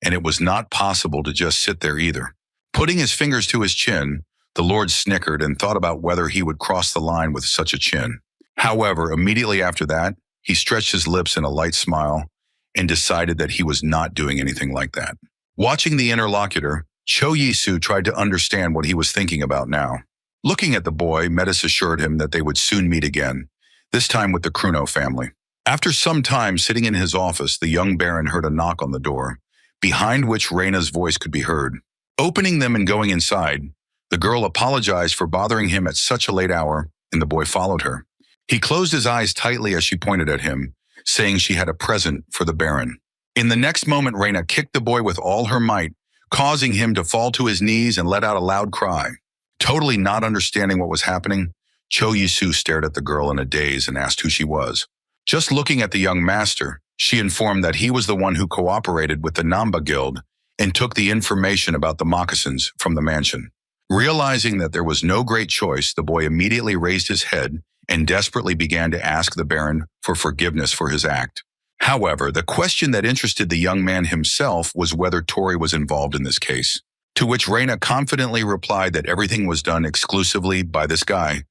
and it was not possible to just sit there either. Putting his fingers to his chin, the Lord snickered and thought about whether he would cross the line with such a chin. However, immediately after that, he stretched his lips in a light smile and decided that he was not doing anything like that. Watching the interlocutor, Cho Yisu tried to understand what he was thinking about now. Looking at the boy, Meditz assured him that they would soon meet again, this time with the Kruno family. After some time sitting in his office, the young Baron heard a knock on the door, behind which Reina's voice could be heard. Opening them and going inside, the girl apologized for bothering him at such a late hour, and the boy followed her. He closed his eyes tightly as she pointed at him, saying she had a present for the Baron. In the next moment, Reina kicked the boy with all her might, causing him to fall to his knees and let out a loud cry. Totally not understanding what was happening, Cho Yisu stared at the girl in a daze and asked who she was. Just looking at the young master, she informed that he was the one who cooperated with the Namba Guild and took the information about the moccasins from the mansion. Realizing that there was no great choice, the boy immediately raised his head and desperately began to ask the Baron for forgiveness for his act. However, the question that interested the young man himself was whether Tori was involved in this case, to which Reina confidently replied that everything was done exclusively by this guy,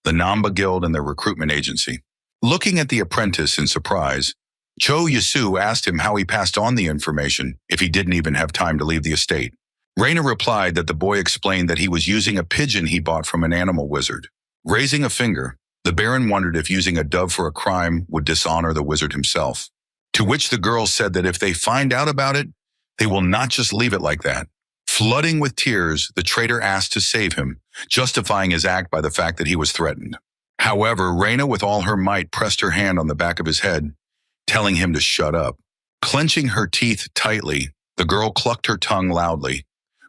the Namba Guild and their recruitment agency. Looking at the apprentice in surprise, Cho Yisu asked him how he passed on the information if he didn't even have time to leave the estate. Reina replied that the boy explained that he was using a pigeon he bought from an animal wizard. Raising a finger, the Baron wondered if using a dove for a crime would dishonor the wizard himself, to which the girl said that if they find out about it, they will not just leave it like that. Flooding with tears, the traitor asked to save him, justifying his act by the fact that he was threatened. However, Reina with all her might pressed her hand on the back of his head, telling him to shut up. Clenching her teeth tightly, the girl clucked her tongue loudly,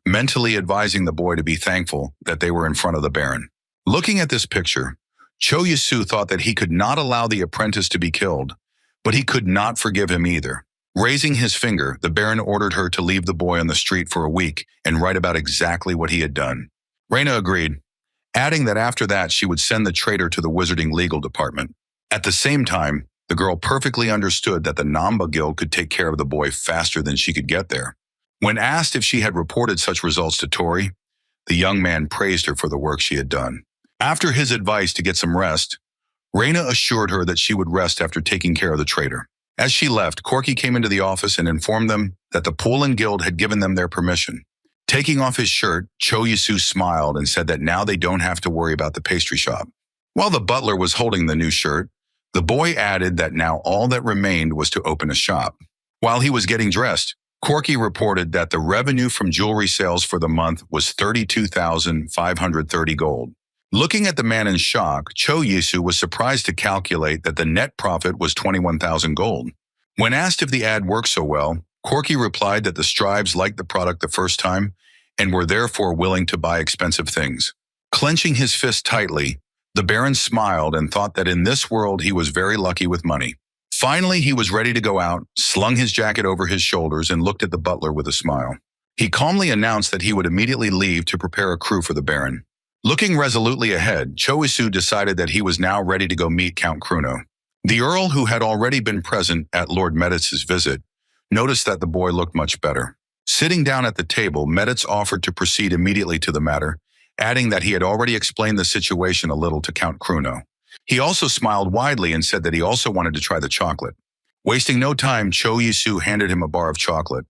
mentally advising the boy to be thankful that they were in front of the Baron. Looking at this picture, Cho Yisu thought that he could not allow the apprentice to be killed, but he could not forgive him either. Raising his finger, the Baron ordered her to leave the boy on the street for a week and write about exactly what he had done. Reina agreed, adding that after that she would send the traitor to the wizarding legal department. At the same time, the girl perfectly understood that the Namba Guild could take care of the boy faster than she could get there. When asked if she had reported such results to Tori, the young man praised her for the work she had done. After his advice to get some rest, Reina assured her that she would rest after taking care of the traitor. As she left, Corky came into the office and informed them that the Poland Guild had given them their permission. Taking off his shirt, Cho Yasu smiled and said that now they don't have to worry about the pastry shop. While the butler was holding the new shirt, the boy added that now all that remained was to open a shop. While he was getting dressed, Corky reported that the revenue from jewelry sales for the month was 32,530 gold. Looking at the man in shock, Cho Yasu was surprised to calculate that the net profit was 21,000 gold. When asked if the ad worked so well, Corky replied that the scribes liked the product the first time and were therefore willing to buy expensive things. Clenching his fist tightly, the Baron smiled and thought that in this world he was very lucky with money. Finally, he was ready to go out, slung his jacket over his shoulders, and looked at the butler with a smile. He calmly announced that he would immediately leave to prepare a crew for the Baron. Looking resolutely ahead, Cho Yasu decided that he was now ready to go meet Count Kruno. The Earl, who had already been present at Lord Meditz's visit, noticed that the boy looked much better. Sitting down at the table, Meditz offered to proceed immediately to the matter, adding that he had already explained the situation a little to Count Kruno. He also smiled widely and said that he also wanted to try the chocolate. Wasting no time, Cho Yasu handed him a bar of chocolate,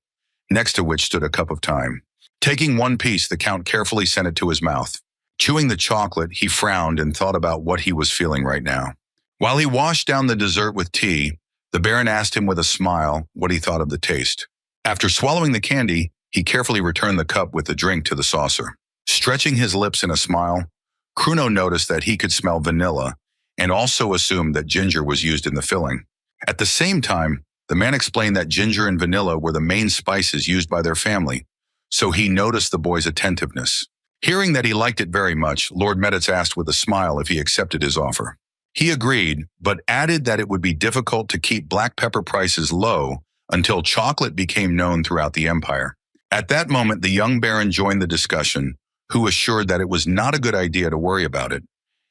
next to which stood a cup of thyme. Taking one piece, the Count carefully sent it to his mouth. Chewing the chocolate, he frowned and thought about what he was feeling right now. While he washed down the dessert with tea, the Baron asked him with a smile what he thought of the taste. After swallowing the candy, he carefully returned the cup with the drink to the saucer. Stretching his lips in a smile, Kruno noticed that he could smell vanilla and also assumed that ginger was used in the filling. At the same time, the man explained that ginger and vanilla were the main spices used by their family, so he noticed the boy's attentiveness. Hearing that he liked it very much, Lord Meditz asked with a smile if he accepted his offer. He agreed, but added that it would be difficult to keep black pepper prices low until chocolate became known throughout the empire. At that moment, the young Baron joined the discussion, who assured that it was not a good idea to worry about it,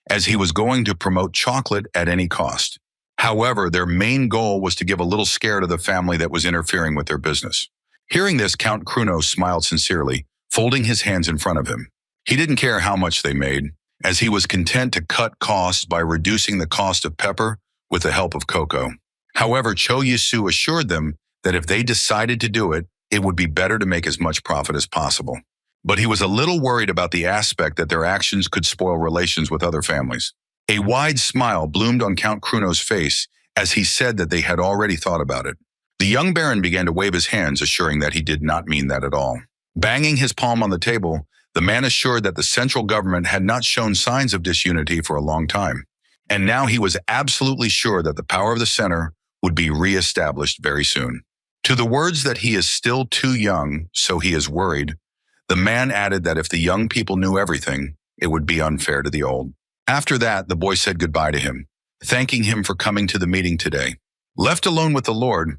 as he was going to promote chocolate at any cost. However, their main goal was to give a little scare to the family that was interfering with their business. Hearing this, Count Kruno smiled sincerely, folding his hands in front of him. He didn't care how much they made, as he was content to cut costs by reducing the cost of pepper with the help of cocoa. However, Cho Yasu assured them that if they decided to do it, it would be better to make as much profit as possible. But he was a little worried about the aspect that their actions could spoil relations with other families. A wide smile bloomed on Count Kruno's face as he said that they had already thought about it. The young Baron began to wave his hands, assuring that he did not mean that at all. Banging his palm on the table, the man assured that the central government had not shown signs of disunity for a long time, and now he was absolutely sure that the power of the center would be re-established very soon. To the words that he is still too young, so he is worried, the man added that if the young people knew everything, it would be unfair to the old. After that, the boy said goodbye to him, thanking him for coming to the meeting today. Left alone with the Lord,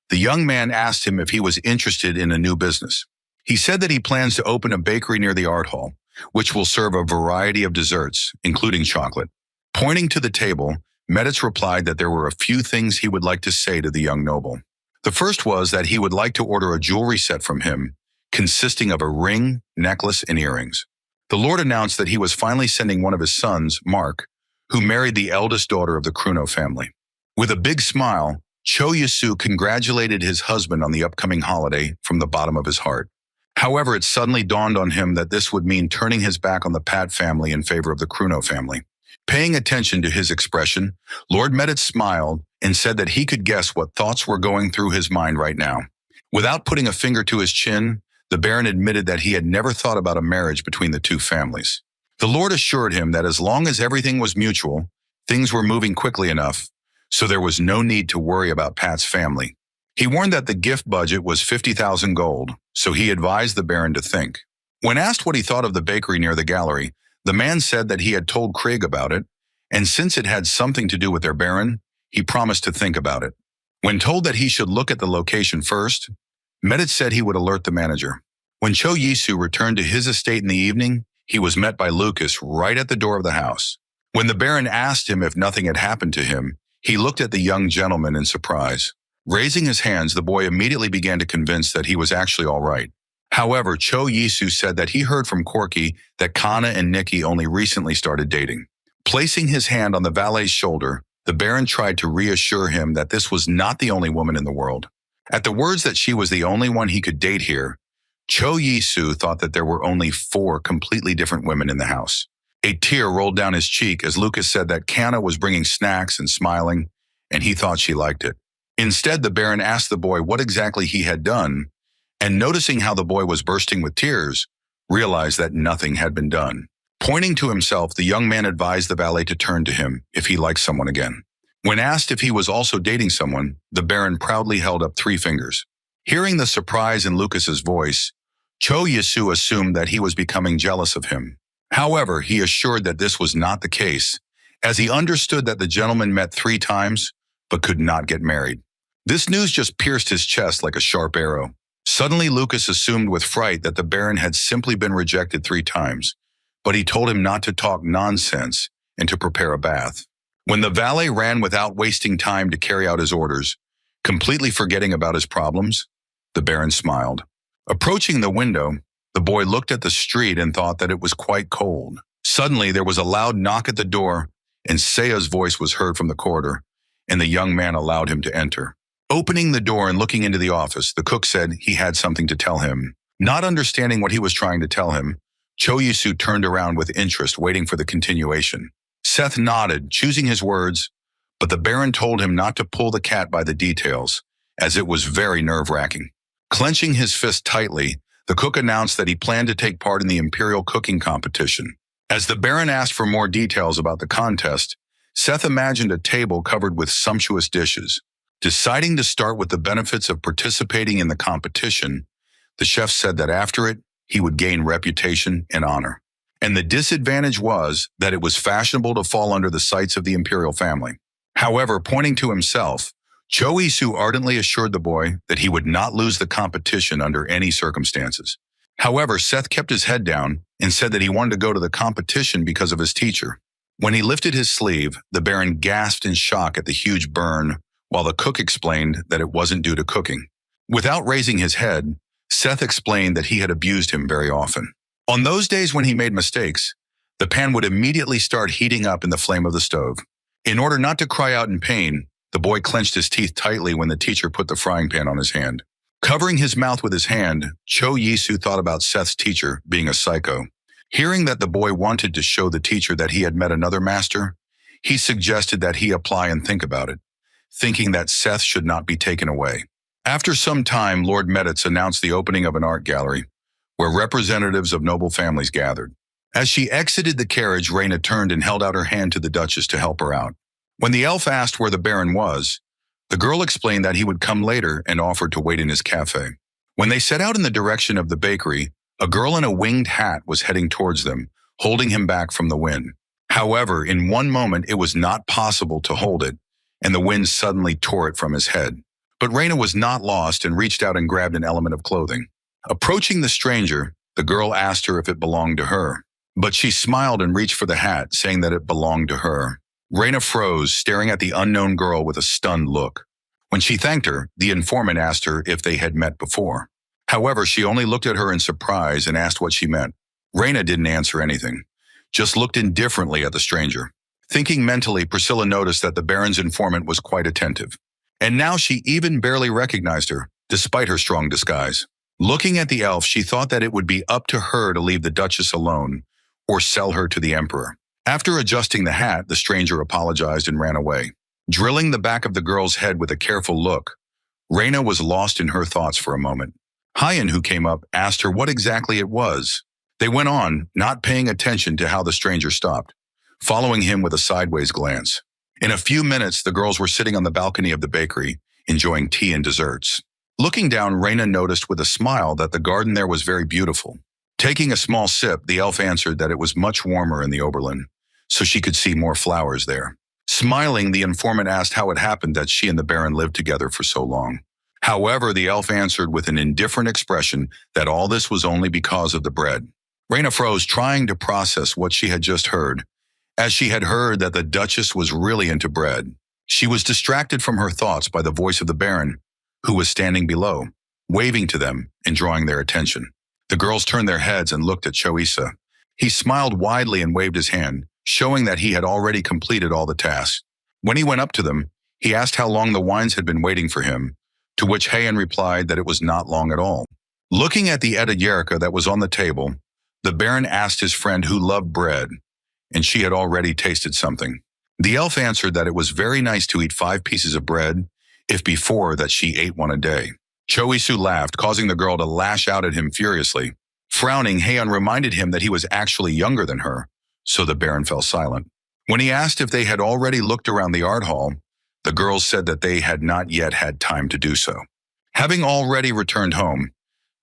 the young man asked him if he was interested in a new business. He said that he plans to open a bakery near the art hall, which will serve a variety of desserts, including chocolate. Pointing to the table, Meditz replied that there were a few things he would like to say to the young noble. The first was that he would like to order a jewelry set from him, consisting of a ring, necklace, and earrings. The Lord announced that he was finally sending one of his sons, Mark, who married the eldest daughter of the Kruno family. With a big smile, Cho Yasu congratulated his husband on the upcoming holiday from the bottom of his heart. However, it suddenly dawned on him that this would mean turning his back on the Pat family in favor of the Kruno family. Paying attention to his expression, Lord Meditz smiled and said that he could guess what thoughts were going through his mind right now. Without putting a finger to his chin, the Baron admitted that he had never thought about a marriage between the two families. The Lord assured him that as long as everything was mutual, things were moving quickly enough, so there was no need to worry about Pat's family. He warned that the gift budget was 50,000 gold, so he advised the Baron to think. When asked what he thought of the bakery near the gallery, the man said that he had told Krieg about it, and since it had something to do with their Baron, he promised to think about it. When told that he should look at the location first, Medit said he would alert the manager. When Cho Yisu returned to his estate in the evening, he was met by Lucas right at the door of the house. When the Baron asked him if nothing had happened to him, he looked at the young gentleman in surprise. Raising his hands, the boy immediately began to convince that he was actually all right. However, Cho Yisu said that he heard from Corky that Kana and Nikki only recently started dating. Placing his hand on the valet's shoulder, the Baron tried to reassure him that this was not the only woman in the world. At the words that she was the only one he could date here, Cho Yisu thought that there were only 4 completely different women in the house. A tear rolled down his cheek as Lucas said that Kana was bringing snacks and smiling, and he thought she liked it. Instead, the Baron asked the boy what exactly he had done, and noticing how the boy was bursting with tears, realized that nothing had been done. Pointing to himself, the young man advised the valet to turn to him if he liked someone again. When asked if he was also dating someone, the Baron proudly held up 3 fingers. Hearing the surprise in Lucas's voice, Cho Yisu assumed that he was becoming jealous of him. However, he assured that this was not the case, as he understood that the gentleman met 3 times, but could not get married. This news just pierced his chest like a sharp arrow. Suddenly, Lucas assumed with fright that the Baron had simply been rejected 3 times, but he told him not to talk nonsense and to prepare a bath. When the valet ran without wasting time to carry out his orders, completely forgetting about his problems, the Baron smiled. Approaching the window, the boy looked at the street and thought that it was quite cold. Suddenly, there was a loud knock at the door, and Seiya's voice was heard from the corridor, and the young man allowed him to enter. Opening the door and looking into the office, the cook said he had something to tell him. Not understanding what he was trying to tell him, Cho Yisu turned around with interest, waiting for the continuation. Seth nodded, choosing his words, but the Baron told him not to pull the cat by the details, as it was very nerve-wracking. Clenching his fist tightly, the cook announced that he planned to take part in the Imperial cooking competition. As the Baron asked for more details about the contest, Seth imagined a table covered with sumptuous dishes. Deciding to start with the benefits of participating in the competition, the chef said that after it, he would gain reputation and honor. And the disadvantage was that it was fashionable to fall under the sights of the imperial family. However, pointing to himself, Cho Yisu ardently assured the boy that he would not lose the competition under any circumstances. However, Seth kept his head down and said that he wanted to go to the competition because of his teacher. When he lifted his sleeve, the Baron gasped in shock at the huge burn, while the cook explained that it wasn't due to cooking. Without raising his head, Seth explained that he had abused him very often. On those days when he made mistakes, the pan would immediately start heating up in the flame of the stove. In order not to cry out in pain, the boy clenched his teeth tightly when the teacher put the frying pan on his hand. Covering his mouth with his hand, Cho Yisu thought about Seth's teacher being a psycho. Hearing that the boy wanted to show the teacher that he had met another master, he suggested that he apply and think about it, thinking that Seth should not be taken away. After some time, Lord Meditz announced the opening of an art gallery, where representatives of noble families gathered. As she exited the carriage, Reina turned and held out her hand to the Duchess to help her out. When the elf asked where the Baron was, the girl explained that he would come later and offered to wait in his cafe. When they set out in the direction of the bakery, a girl in a winged hat was heading towards them, holding him back from the wind. However, in one moment it was not possible to hold it, and the wind suddenly tore it from his head. But Reina was not lost and reached out and grabbed an element of clothing. Approaching the stranger, the girl asked her if it belonged to her. But she smiled and reached for the hat, saying that it belonged to her. Reina froze, staring at the unknown girl with a stunned look. When she thanked her, the informant asked her if they had met before. However, she only looked at her in surprise and asked what she meant. Reina didn't answer anything, just looked indifferently at the stranger. Thinking mentally, Priscilla noticed that the Baron's informant was quite attentive. And now she even barely recognized her, despite her strong disguise. Looking at the elf, she thought that it would be up to her to leave the Duchess alone or sell her to the Emperor. After adjusting the hat, the stranger apologized and ran away. Drilling the back of the girl's head with a careful look, Reina was lost in her thoughts for a moment. Hyan, who came up, asked her what exactly it was. They went on, not paying attention to how the stranger stopped, following him with a sideways glance. In a few minutes, the girls were sitting on the balcony of the bakery, enjoying tea and desserts. Looking down, Reina noticed with a smile that the garden there was very beautiful. Taking a small sip, the elf answered that it was much warmer in the Oberlin, so she could see more flowers there. Smiling, the informant asked how it happened that she and the Baron lived together for so long. However, the elf answered with an indifferent expression that all this was only because of the bread. Raina froze, trying to process what she had just heard, as she had heard that the Duchess was really into bread. She was distracted from her thoughts by the voice of the Baron, who was standing below, waving to them and drawing their attention. The girls turned their heads and looked at Choisa. He smiled widely and waved his hand, showing that he had already completed all the tasks. When he went up to them, he asked how long the wines had been waiting for him, to which Heian replied that it was not long at all. Looking at the Edda Yerka that was on the table, the Baron asked his friend who loved bread, and she had already tasted something. The elf answered that it was very nice to eat 5 pieces of bread, if before that she ate one a day. Choisu laughed, causing the girl to lash out at him furiously. Frowning, Heian reminded him that he was actually younger than her, so the Baron fell silent. When he asked if they had already looked around the art hall, the girls said that they had not yet had time to do so. Having already returned home,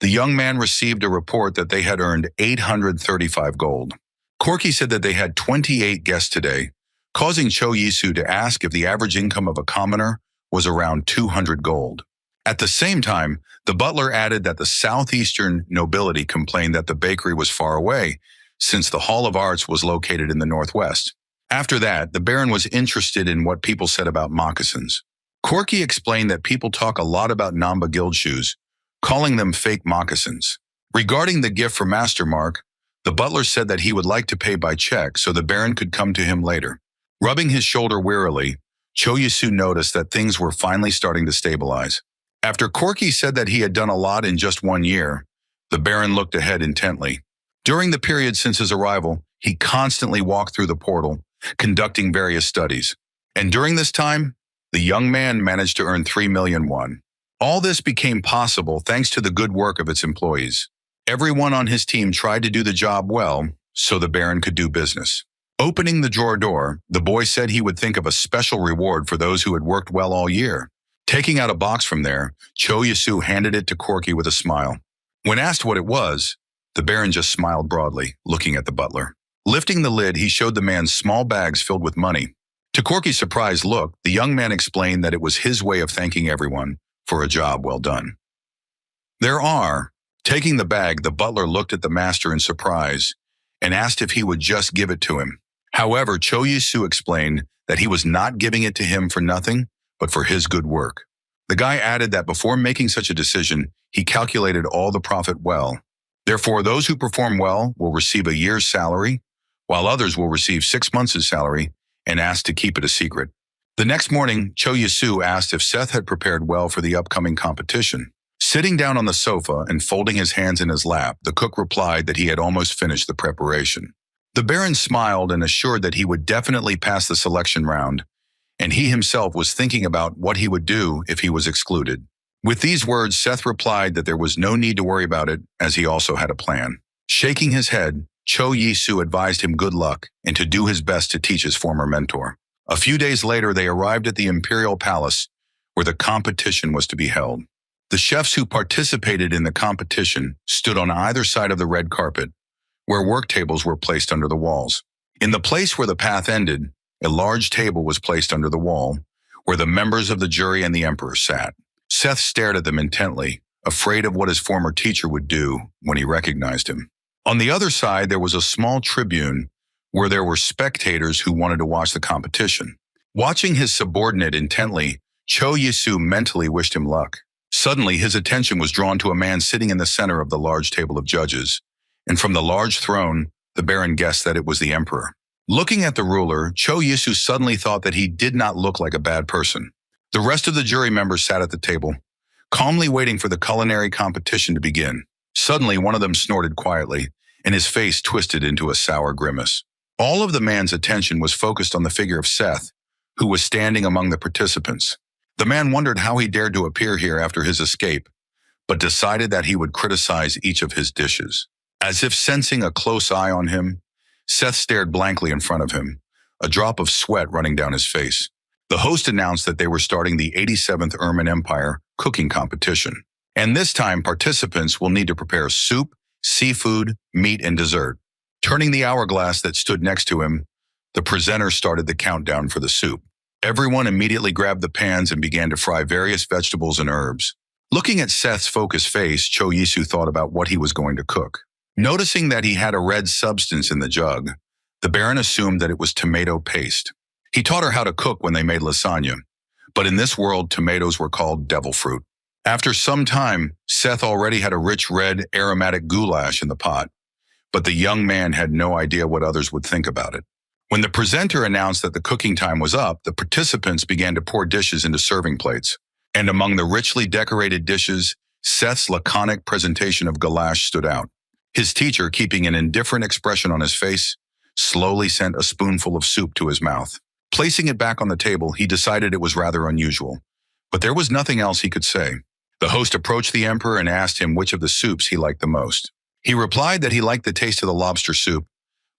the young man received a report that they had earned 835 gold. Corky said that they had 28 guests today, causing Cho Yisu to ask if the average income of a commoner was around 200 gold. At the same time, the butler added that the southeastern nobility complained that the bakery was far away, since the Hall of Arts was located in the northwest. After that, the Baron was interested in what people said about moccasins. Corky explained that people talk a lot about Namba Guild shoes, calling them fake moccasins. Regarding the gift for Master Mark, the butler said that he would like to pay by check so the Baron could come to him later. Rubbing his shoulder wearily, Cho Yisu noticed that things were finally starting to stabilize. After Corky said that he had done a lot in just 1 year, the Baron looked ahead intently. During the period since his arrival, he constantly walked through the portal, conducting various studies. And during this time, the young man managed to earn 3 million won. All this became possible thanks to the good work of its employees. Everyone on his team tried to do the job well, so the Baron could do business. Opening the drawer door, the boy said he would think of a special reward for those who had worked well all year. Taking out a box from there, Cho Yisu handed it to Corky with a smile. When asked what it was, the Baron just smiled broadly, looking at the butler. Lifting the lid, he showed the man small bags filled with money. To Corky's surprised look, the young man explained that it was his way of thanking everyone for a job well done. Taking the bag, the butler looked at the master in surprise and asked if he would just give it to him. However, Cho Yisu explained that he was not giving it to him for nothing, but for his good work. The guy added that before making such a decision, he calculated all the profit well. Therefore, those who perform well will receive a year's salary, while others will receive 6 months' salary and asked to keep it a secret. The next morning, Cho Yisu asked if Seth had prepared well for the upcoming competition. Sitting down on the sofa and folding his hands in his lap, the cook replied that he had almost finished the preparation. The Baron smiled and assured that he would definitely pass the selection round, and he himself was thinking about what he would do if he was excluded. With these words, Seth replied that there was no need to worry about it, as he also had a plan. Shaking his head, Cho Yisu advised him good luck and to do his best to teach his former mentor. A few days later, they arrived at the Imperial Palace, where the competition was to be held. The chefs who participated in the competition stood on either side of the red carpet, where work tables were placed under the walls. In the place where the path ended, a large table was placed under the wall, where the members of the jury and the emperor sat. Seth stared at them intently, afraid of what his former teacher would do when he recognized him. On the other side, there was a small tribune where there were spectators who wanted to watch the competition. Watching his subordinate intently, Cho Yisu mentally wished him luck. Suddenly, his attention was drawn to a man sitting in the center of the large table of judges, and from the large throne, the Baron guessed that it was the emperor. Looking at the ruler, Cho Yisu suddenly thought that he did not look like a bad person. The rest of the jury members sat at the table, calmly waiting for the culinary competition to begin. Suddenly, one of them snorted quietly, and his face twisted into a sour grimace. All of the man's attention was focused on the figure of Seth, who was standing among the participants. The man wondered how he dared to appear here after his escape, but decided that he would criticize each of his dishes. As if sensing a close eye on him, Seth stared blankly in front of him, a drop of sweat running down his face. The host announced that they were starting the 87th Ermin Empire cooking competition. And this time, participants will need to prepare soup, seafood, meat, and dessert. Turning the hourglass that stood next to him, The presenter started the countdown for the soup. Everyone immediately grabbed the pans and began to fry various vegetables and herbs. Looking at Seth's focused face, Cho Yisu thought about what he was going to cook. Noticing that he had a red substance in the jug, the Baron assumed that it was tomato paste. He taught her how to cook when they made lasagna, but in this world, tomatoes were called devil fruit. After some time, Seth already had a rich red, aromatic goulash in the pot, but the young man had no idea what others would think about it. When the presenter announced that the cooking time was up, the participants began to pour dishes into serving plates. And among the richly decorated dishes, Seth's laconic presentation of goulash stood out. His teacher, keeping an indifferent expression on his face, slowly sent a spoonful of soup to his mouth. Placing it back on the table, he decided it was rather unusual, but there was nothing else he could say. The host approached the emperor and asked him which of the soups he liked the most. He replied that he liked the taste of the lobster soup,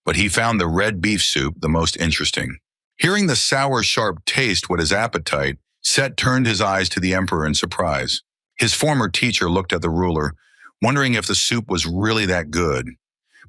but he found the red beef soup the most interesting. Hearing the sour, sharp taste whet his appetite, Seth turned his eyes to the emperor in surprise. His former teacher looked at the ruler, wondering if the soup was really that good,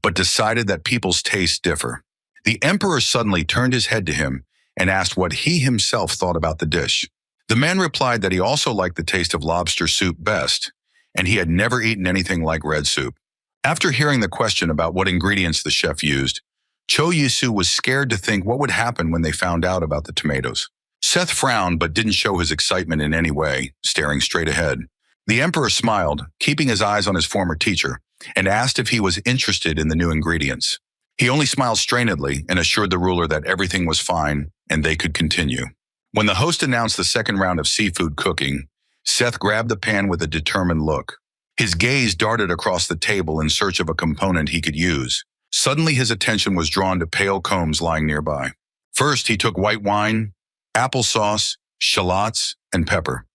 but decided that people's tastes differ. The emperor suddenly turned his head to him and asked what he himself thought about the dish. The man replied that he also liked the taste of lobster soup best, and he had never eaten anything like red soup. After hearing the question about what ingredients the chef used, Cho Yisu was scared to think what would happen when they found out about the tomatoes. Seth frowned but didn't show his excitement in any way, staring straight ahead. The emperor smiled, keeping his eyes on his former teacher, and asked if he was interested in the new ingredients. He only smiled strainedly and assured the ruler that everything was fine and they could continue. When the host announced the second round of seafood cooking, Seth grabbed the pan with a determined look. His gaze darted across the table in search of a component he could use. Suddenly his attention was drawn to pale combs lying nearby. First, he took white wine, applesauce, shallots, and pepper.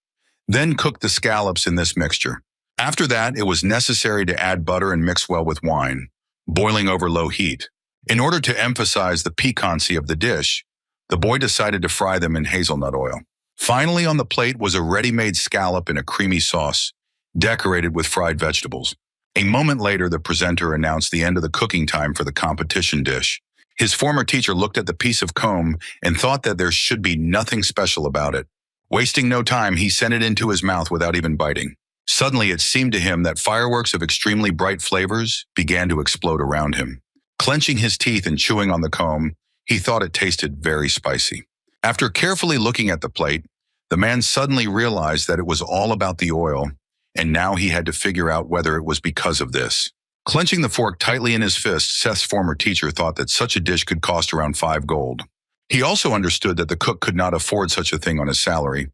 Then cooked the scallops in this mixture. After that, it was necessary to add butter and mix well with wine, boiling over low heat. In order to emphasize the piquancy of the dish, the boy decided to fry them in hazelnut oil. Finally, on the plate was a ready-made scallop in a creamy sauce, decorated with fried vegetables. A moment later, the presenter announced the end of the cooking time for the competition dish. His former teacher looked at the piece of comb and thought that there should be nothing special about it. Wasting no time, he sent it into his mouth without even biting. Suddenly, it seemed to him that fireworks of extremely bright flavors began to explode around him. Clenching his teeth and chewing on the comb, he thought it tasted very spicy. After carefully looking at the plate, the man suddenly realized that it was all about the oil, and now he had to figure out whether it was because of this. Clenching the fork tightly in his fist, Seth's former teacher thought that such a dish could cost around 5 gold. He also understood that the cook could not afford such a thing on his salary,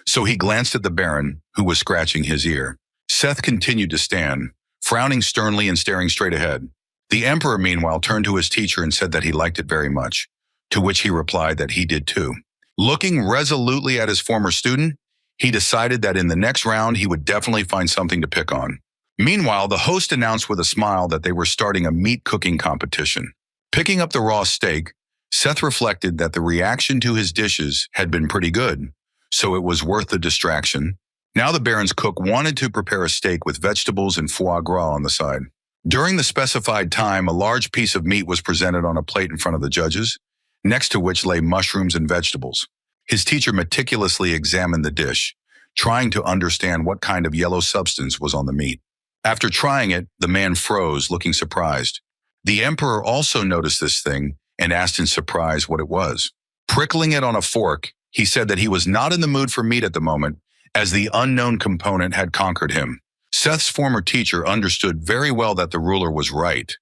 so he glanced at the Baron, who was scratching his ear. Seth continued to stand, frowning sternly and staring straight ahead. The Emperor, meanwhile, turned to his teacher and said that he liked it very much, to which he replied that he did too. Looking resolutely at his former student, he decided that in the next round he would definitely find something to pick on. Meanwhile, the host announced with a smile that they were starting a meat cooking competition. Picking up the raw steak, Seth reflected that the reaction to his dishes had been pretty good, so it was worth the distraction. Now the Baron's cook wanted to prepare a steak with vegetables and foie gras on the side. During the specified time, a large piece of meat was presented on a plate in front of the judges, next to which lay mushrooms and vegetables. His teacher meticulously examined the dish, trying to understand what kind of yellow substance was on the meat. After trying it, the man froze, looking surprised. The Emperor also noticed this thing and asked in surprise what it was. Prickling it on a fork, he said that he was not in the mood for meat at the moment, as the unknown component had conquered him. Seth's former teacher understood very well that the ruler was right,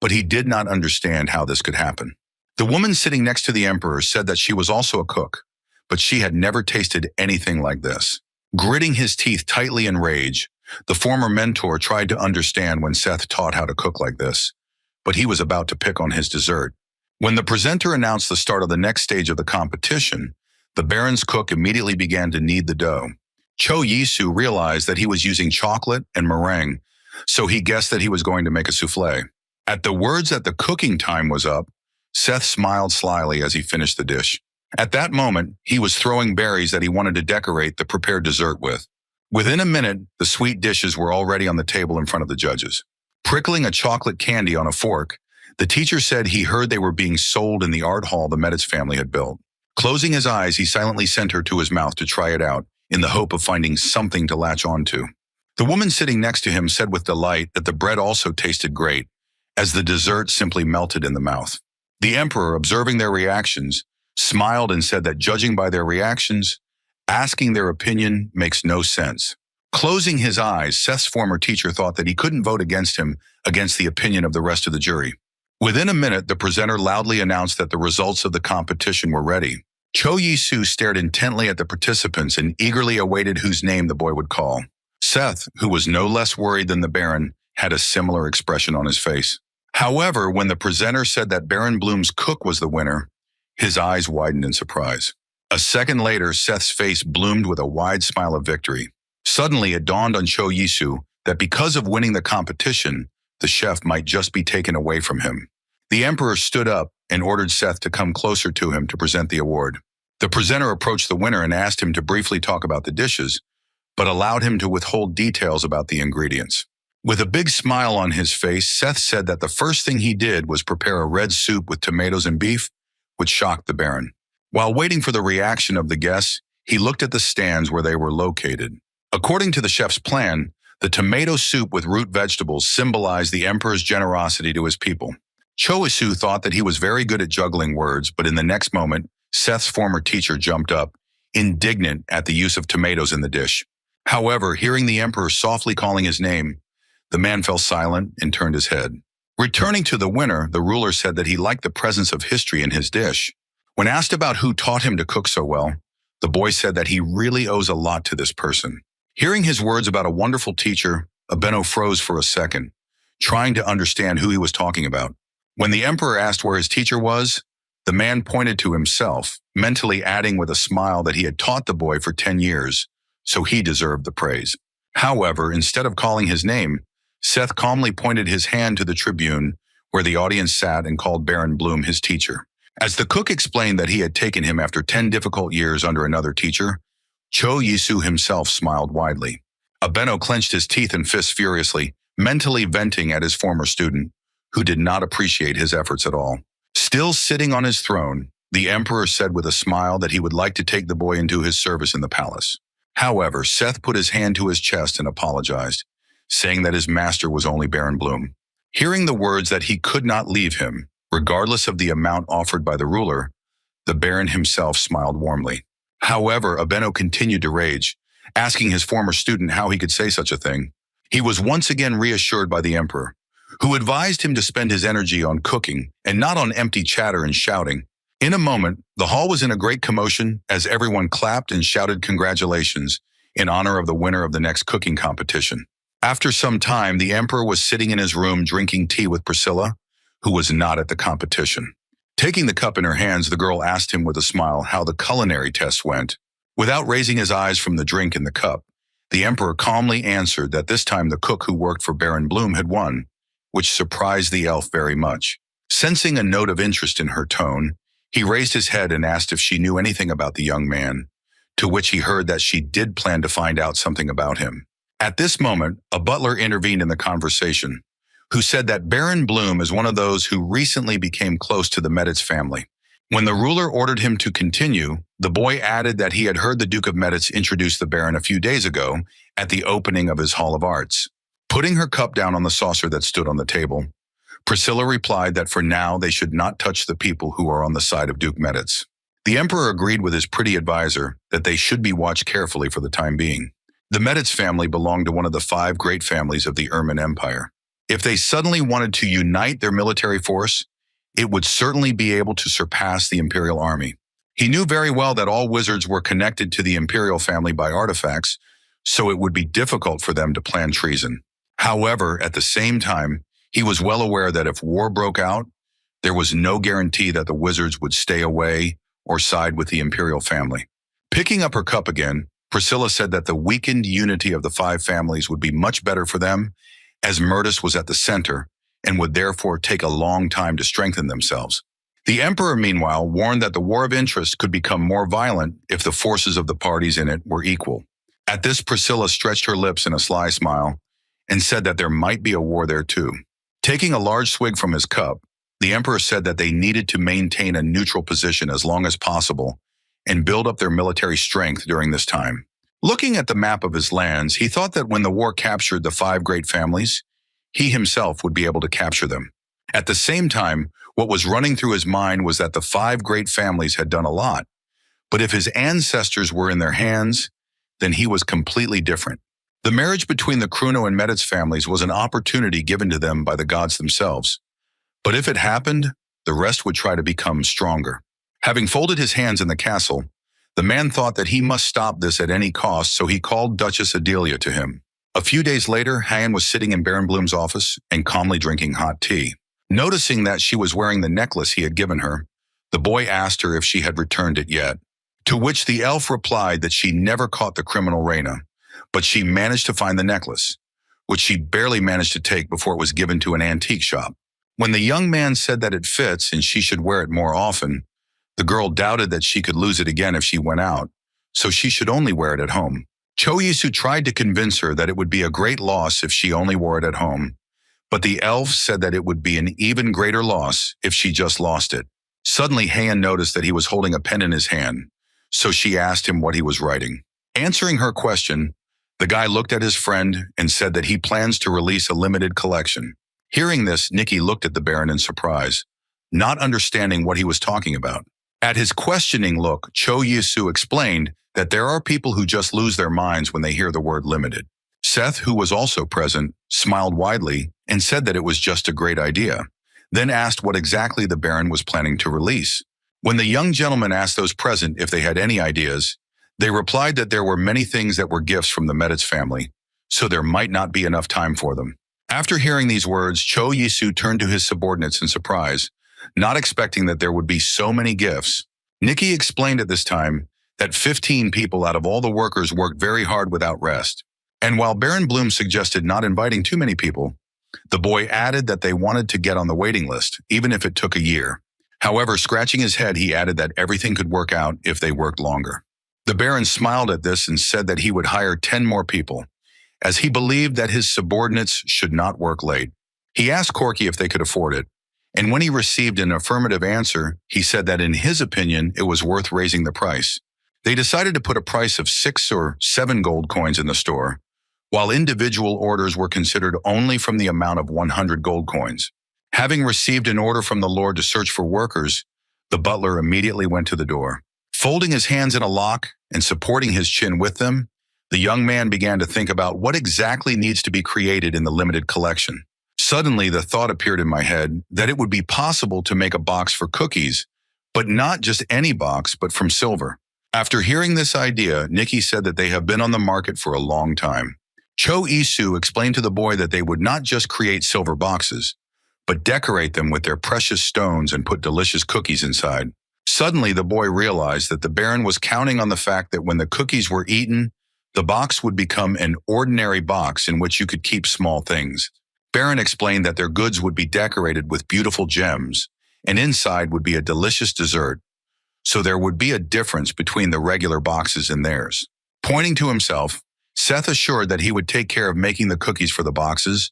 but he did not understand how this could happen. The woman sitting next to the Emperor said that she was also a cook, but she had never tasted anything like this. Gritting his teeth tightly in rage, the former mentor tried to understand when Seth taught how to cook like this, but he was about to pick on his dessert. When the presenter announced the start of the next stage of the competition, the Baron's cook immediately began to knead the dough. Cho Yisu realized that he was using chocolate and meringue, so he guessed that he was going to make a souffle. At the words that the cooking time was up, Seth smiled slyly as he finished the dish. At that moment, he was throwing berries that he wanted to decorate the prepared dessert with. Within a minute, the sweet dishes were already on the table in front of the judges. Prickling a chocolate candy on a fork, The teacher said he heard they were being sold in the art hall the Meditz family had built. Closing his eyes, he silently sent her to his mouth to try it out, in the hope of finding something to latch onto. The woman sitting next to him said with delight that the bread also tasted great, as the dessert simply melted in the mouth. The emperor, observing their reactions, smiled and said that judging by their reactions, asking their opinion makes no sense. Closing his eyes, Seth's former teacher thought that he couldn't vote against him against the opinion of the rest of the jury. Within a minute, the presenter loudly announced that the results of the competition were ready. Cho Yi-soo stared intently at the participants and eagerly awaited whose name the boy would call. Seth, who was no less worried than the Baron, had a similar expression on his face. However, when the presenter said that Baron Bloom's cook was the winner, his eyes widened in surprise. A second later, Seth's face bloomed with a wide smile of victory. Suddenly, it dawned on Cho Yi-soo that because of winning the competition, the chef might just be taken away from him. The emperor stood up and ordered Seth to come closer to him to present the award. The presenter approached the winner and asked him to briefly talk about the dishes, but allowed him to withhold details about the ingredients. With a big smile on his face, Seth said that the first thing he did was prepare a red soup with tomatoes and beef, which shocked the Baron. While waiting for the reaction of the guests, he looked at the stands where they were located. According to the chef's plan, the tomato soup with root vegetables symbolized the emperor's generosity to his people. Cho Yi-soo thought that he was very good at juggling words, but in the next moment, Seth's former teacher jumped up, indignant at the use of tomatoes in the dish. However, hearing the emperor softly calling his name, the man fell silent and turned his head. Returning to the winner, the ruler said that he liked the presence of history in his dish. When asked about who taught him to cook so well, the boy said that he really owes a lot to this person. Hearing his words about a wonderful teacher, Abeno froze for a second, trying to understand who he was talking about. When the emperor asked where his teacher was, the man pointed to himself, mentally adding with a smile that he had taught the boy for 10 years, so he deserved the praise. However, instead of calling his name, Seth calmly pointed his hand to the tribune where the audience sat and called Baron Bloom his teacher. As the cook explained that he had taken him after 10 difficult years under another teacher, Cho Yi-soo himself smiled widely. Abeno clenched his teeth and fists furiously, mentally venting at his former student, who did not appreciate his efforts at all. Still sitting on his throne, the emperor said with a smile that he would like to take the boy into his service in the palace. However, Seth put his hand to his chest and apologized, saying that his master was only Baron Bloom. Hearing the words that he could not leave him, regardless of the amount offered by the ruler, the Baron himself smiled warmly. However, Abeno continued to rage, asking his former student how he could say such a thing. He was once again reassured by the emperor, who advised him to spend his energy on cooking and not on empty chatter and shouting. In a moment, the hall was in a great commotion as everyone clapped and shouted congratulations in honor of the winner of the next cooking competition. After some time, the emperor was sitting in his room drinking tea with Priscilla, who was not at the competition. Taking the cup in her hands, the girl asked him with a smile how the culinary test went. Without raising his eyes from the drink in the cup, the emperor calmly answered that this time the cook who worked for Baron Bloom had won, which surprised the elf very much. Sensing a note of interest in her tone, he raised his head and asked if she knew anything about the young man, to which he heard that she did plan to find out something about him. At this moment, a butler intervened in the conversation, who said that Baron Bloom is one of those who recently became close to the Meditz family. When the ruler ordered him to continue, the boy added that he had heard the Duke of Meditz introduce the Baron a few days ago at the opening of his Hall of Arts. Putting her cup down on the saucer that stood on the table, Priscilla replied that for now they should not touch the people who are on the side of Duke Meditz. The emperor agreed with his pretty advisor that they should be watched carefully for the time being. The Meditz family belonged to one of the 5 great families of the Ermin Empire. If they suddenly wanted to unite their military force, it would certainly be able to surpass the imperial army. He knew very well that all wizards were connected to the imperial family by artifacts, so it would be difficult for them to plan treason. However, at the same time, he was well aware that if war broke out, there was no guarantee that the wizards would stay away or side with the imperial family. Picking up her cup again, Priscilla said that the weakened unity of the 5 families would be much better for them, as Murtis was at the center and would therefore take a long time to strengthen themselves. The emperor, meanwhile, warned that the war of interest could become more violent if the forces of the parties in it were equal. At this, Priscilla stretched her lips in a sly smile and said that there might be a war there too. Taking a large swig from his cup, The emperor said that they needed to maintain a neutral position as long as possible and build up their military strength during this time. Looking at the map of his lands, he thought that when the war captured the 5 great families, he himself would be able to capture them. At the same time, what was running through his mind was that the 5 great families had done a lot, but if his ancestors were in their hands, then he was completely different. The marriage between the Kruno and Meditz families was an opportunity given to them by the gods themselves. But if it happened, the rest would try to become stronger. Having folded his hands in the castle, the man thought that he must stop this at any cost, so he called Duchess Adelia to him. A few days later, Han was sitting in Baron Bloom's office and calmly drinking hot tea. Noticing that she was wearing the necklace he had given her, the boy asked her if she had returned it yet, to which the elf replied that she never caught the criminal Reyna, but she managed to find the necklace, which she barely managed to take before it was given to an antique shop. When the young man said that it fits and she should wear it more often, the girl doubted that she could lose it again if she went out, so she should only wear it at home. Cho Yisu tried to convince her that it would be a great loss if she only wore it at home, but the elf said that it would be an even greater loss if she just lost it. Suddenly, Han noticed that he was holding a pen in his hand, so she asked him what he was writing. Answering her question, the guy looked at his friend and said that he plans to release a limited collection. Hearing this, Nikki looked at the Baron in surprise, not understanding what he was talking about. At his questioning look, Cho Yisu explained that there are people who just lose their minds when they hear the word limited. Seth, who was also present, smiled widely and said that it was just a great idea, then asked what exactly the Baron was planning to release. When the young gentleman asked those present if they had any ideas, they replied that there were many things that were gifts from the Meditz family, so there might not be enough time for them. After hearing these words, Cho Yisu turned to his subordinates in surprise, not expecting that there would be so many gifts. Nikki explained at this time that 15 people out of all the workers worked very hard without rest. And while Baron Bloom suggested not inviting too many people, the boy added that they wanted to get on the waiting list, even if it took a year. However, scratching his head, he added that everything could work out if they worked longer. The Baron smiled at this and said that he would hire 10 more people, as he believed that his subordinates should not work late. He asked Corky if they could afford it, and when he received an affirmative answer, he said that in his opinion, it was worth raising the price. They decided to put a price of 6 or 7 gold coins in the store, while individual orders were considered only from the amount of 100 gold coins. Having received an order from the Lord to search for workers, the butler immediately went to the door. Folding his hands in a lock and supporting his chin with them, the young man began to think about what exactly needs to be created in the limited collection. Suddenly, the thought appeared in my head that it would be possible to make a box for cookies, but not just any box, but from silver. After hearing this idea, Nikki said that they have been on the market for a long time. Cho Yisu explained to the boy that they would not just create silver boxes, but decorate them with their precious stones and put delicious cookies inside. Suddenly, the boy realized that the Baron was counting on the fact that when the cookies were eaten, the box would become an ordinary box in which you could keep small things. Baron explained that their goods would be decorated with beautiful gems, and inside would be a delicious dessert, so there would be a difference between the regular boxes and theirs. Pointing to himself, Seth assured that he would take care of making the cookies for the boxes,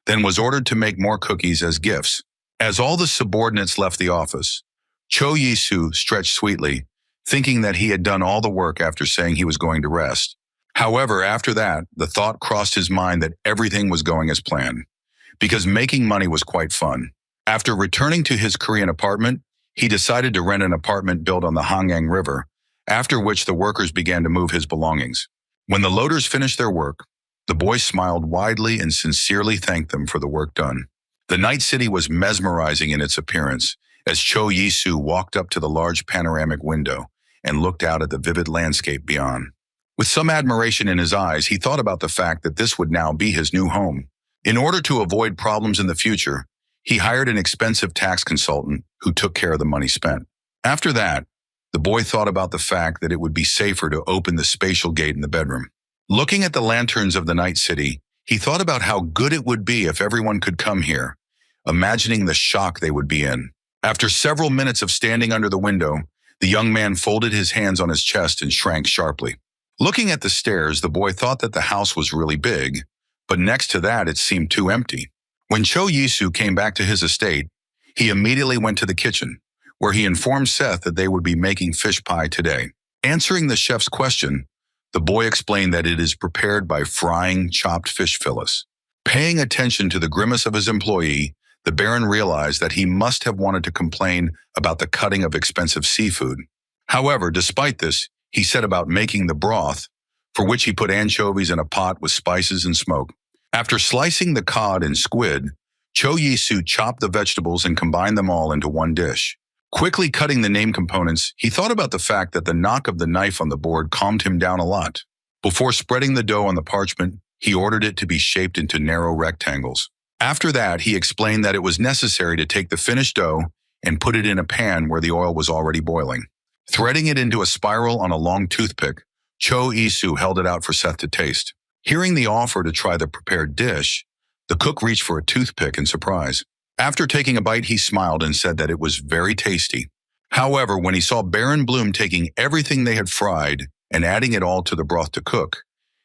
then was ordered to make more cookies as gifts. As all the subordinates left the office, Cho Yisu stretched sweetly, thinking that he had done all the work after saying he was going to rest. However, after that, the thought crossed his mind that everything was going as planned, because making money was quite fun. After returning to his Korean apartment, he decided to rent an apartment built on the Hangang River, after which the workers began to move his belongings. When the loaders finished their work, the boy smiled widely and sincerely thanked them for the work done. The night city was mesmerizing in its appearance, as Cho Yisu walked up to the large panoramic window and looked out at the vivid landscape beyond. With some admiration in his eyes, he thought about the fact that this would now be his new home. In order to avoid problems in the future, he hired an expensive tax consultant who took care of the money spent. After that, the boy thought about the fact that it would be safer to open the spatial gate in the bedroom. Looking at the lanterns of the night city, he thought about how good it would be if everyone could come here, imagining the shock they would be in. After several minutes of standing under the window, the young man folded his hands on his chest and shrank sharply. Looking at the stairs, the boy thought that the house was really big, but next to that it seemed too empty. When Cho Yisu came back to his estate, He immediately went to the kitchen, where he informed Seth that they would be making fish pie today. Answering the chef's question, the boy explained that it is prepared by frying chopped fish fillets. Paying attention to the grimace of his employee, the Baron realized that he must have wanted to complain about the cutting of expensive seafood. However, despite this, he set about making the broth, for which he put anchovies in a pot with spices and smoke. After slicing the cod and squid, Cho Yi-soo chopped the vegetables and combined them all into one dish. Quickly cutting the name components, he thought about the fact that the knock of the knife on the board calmed him down a lot. Before spreading the dough on the parchment, he ordered it to be shaped into narrow rectangles. After that, he explained that it was necessary to take the finished dough and put it in a pan where the oil was already boiling. Threading it into a spiral on a long toothpick, Cho Yi-soo held it out for Seth to taste. Hearing the offer to try the prepared dish, the cook reached for a toothpick in surprise. After taking a bite, he smiled and said that it was very tasty. However, when he saw Baron Bloom taking everything they had fried and adding it all to the broth to cook,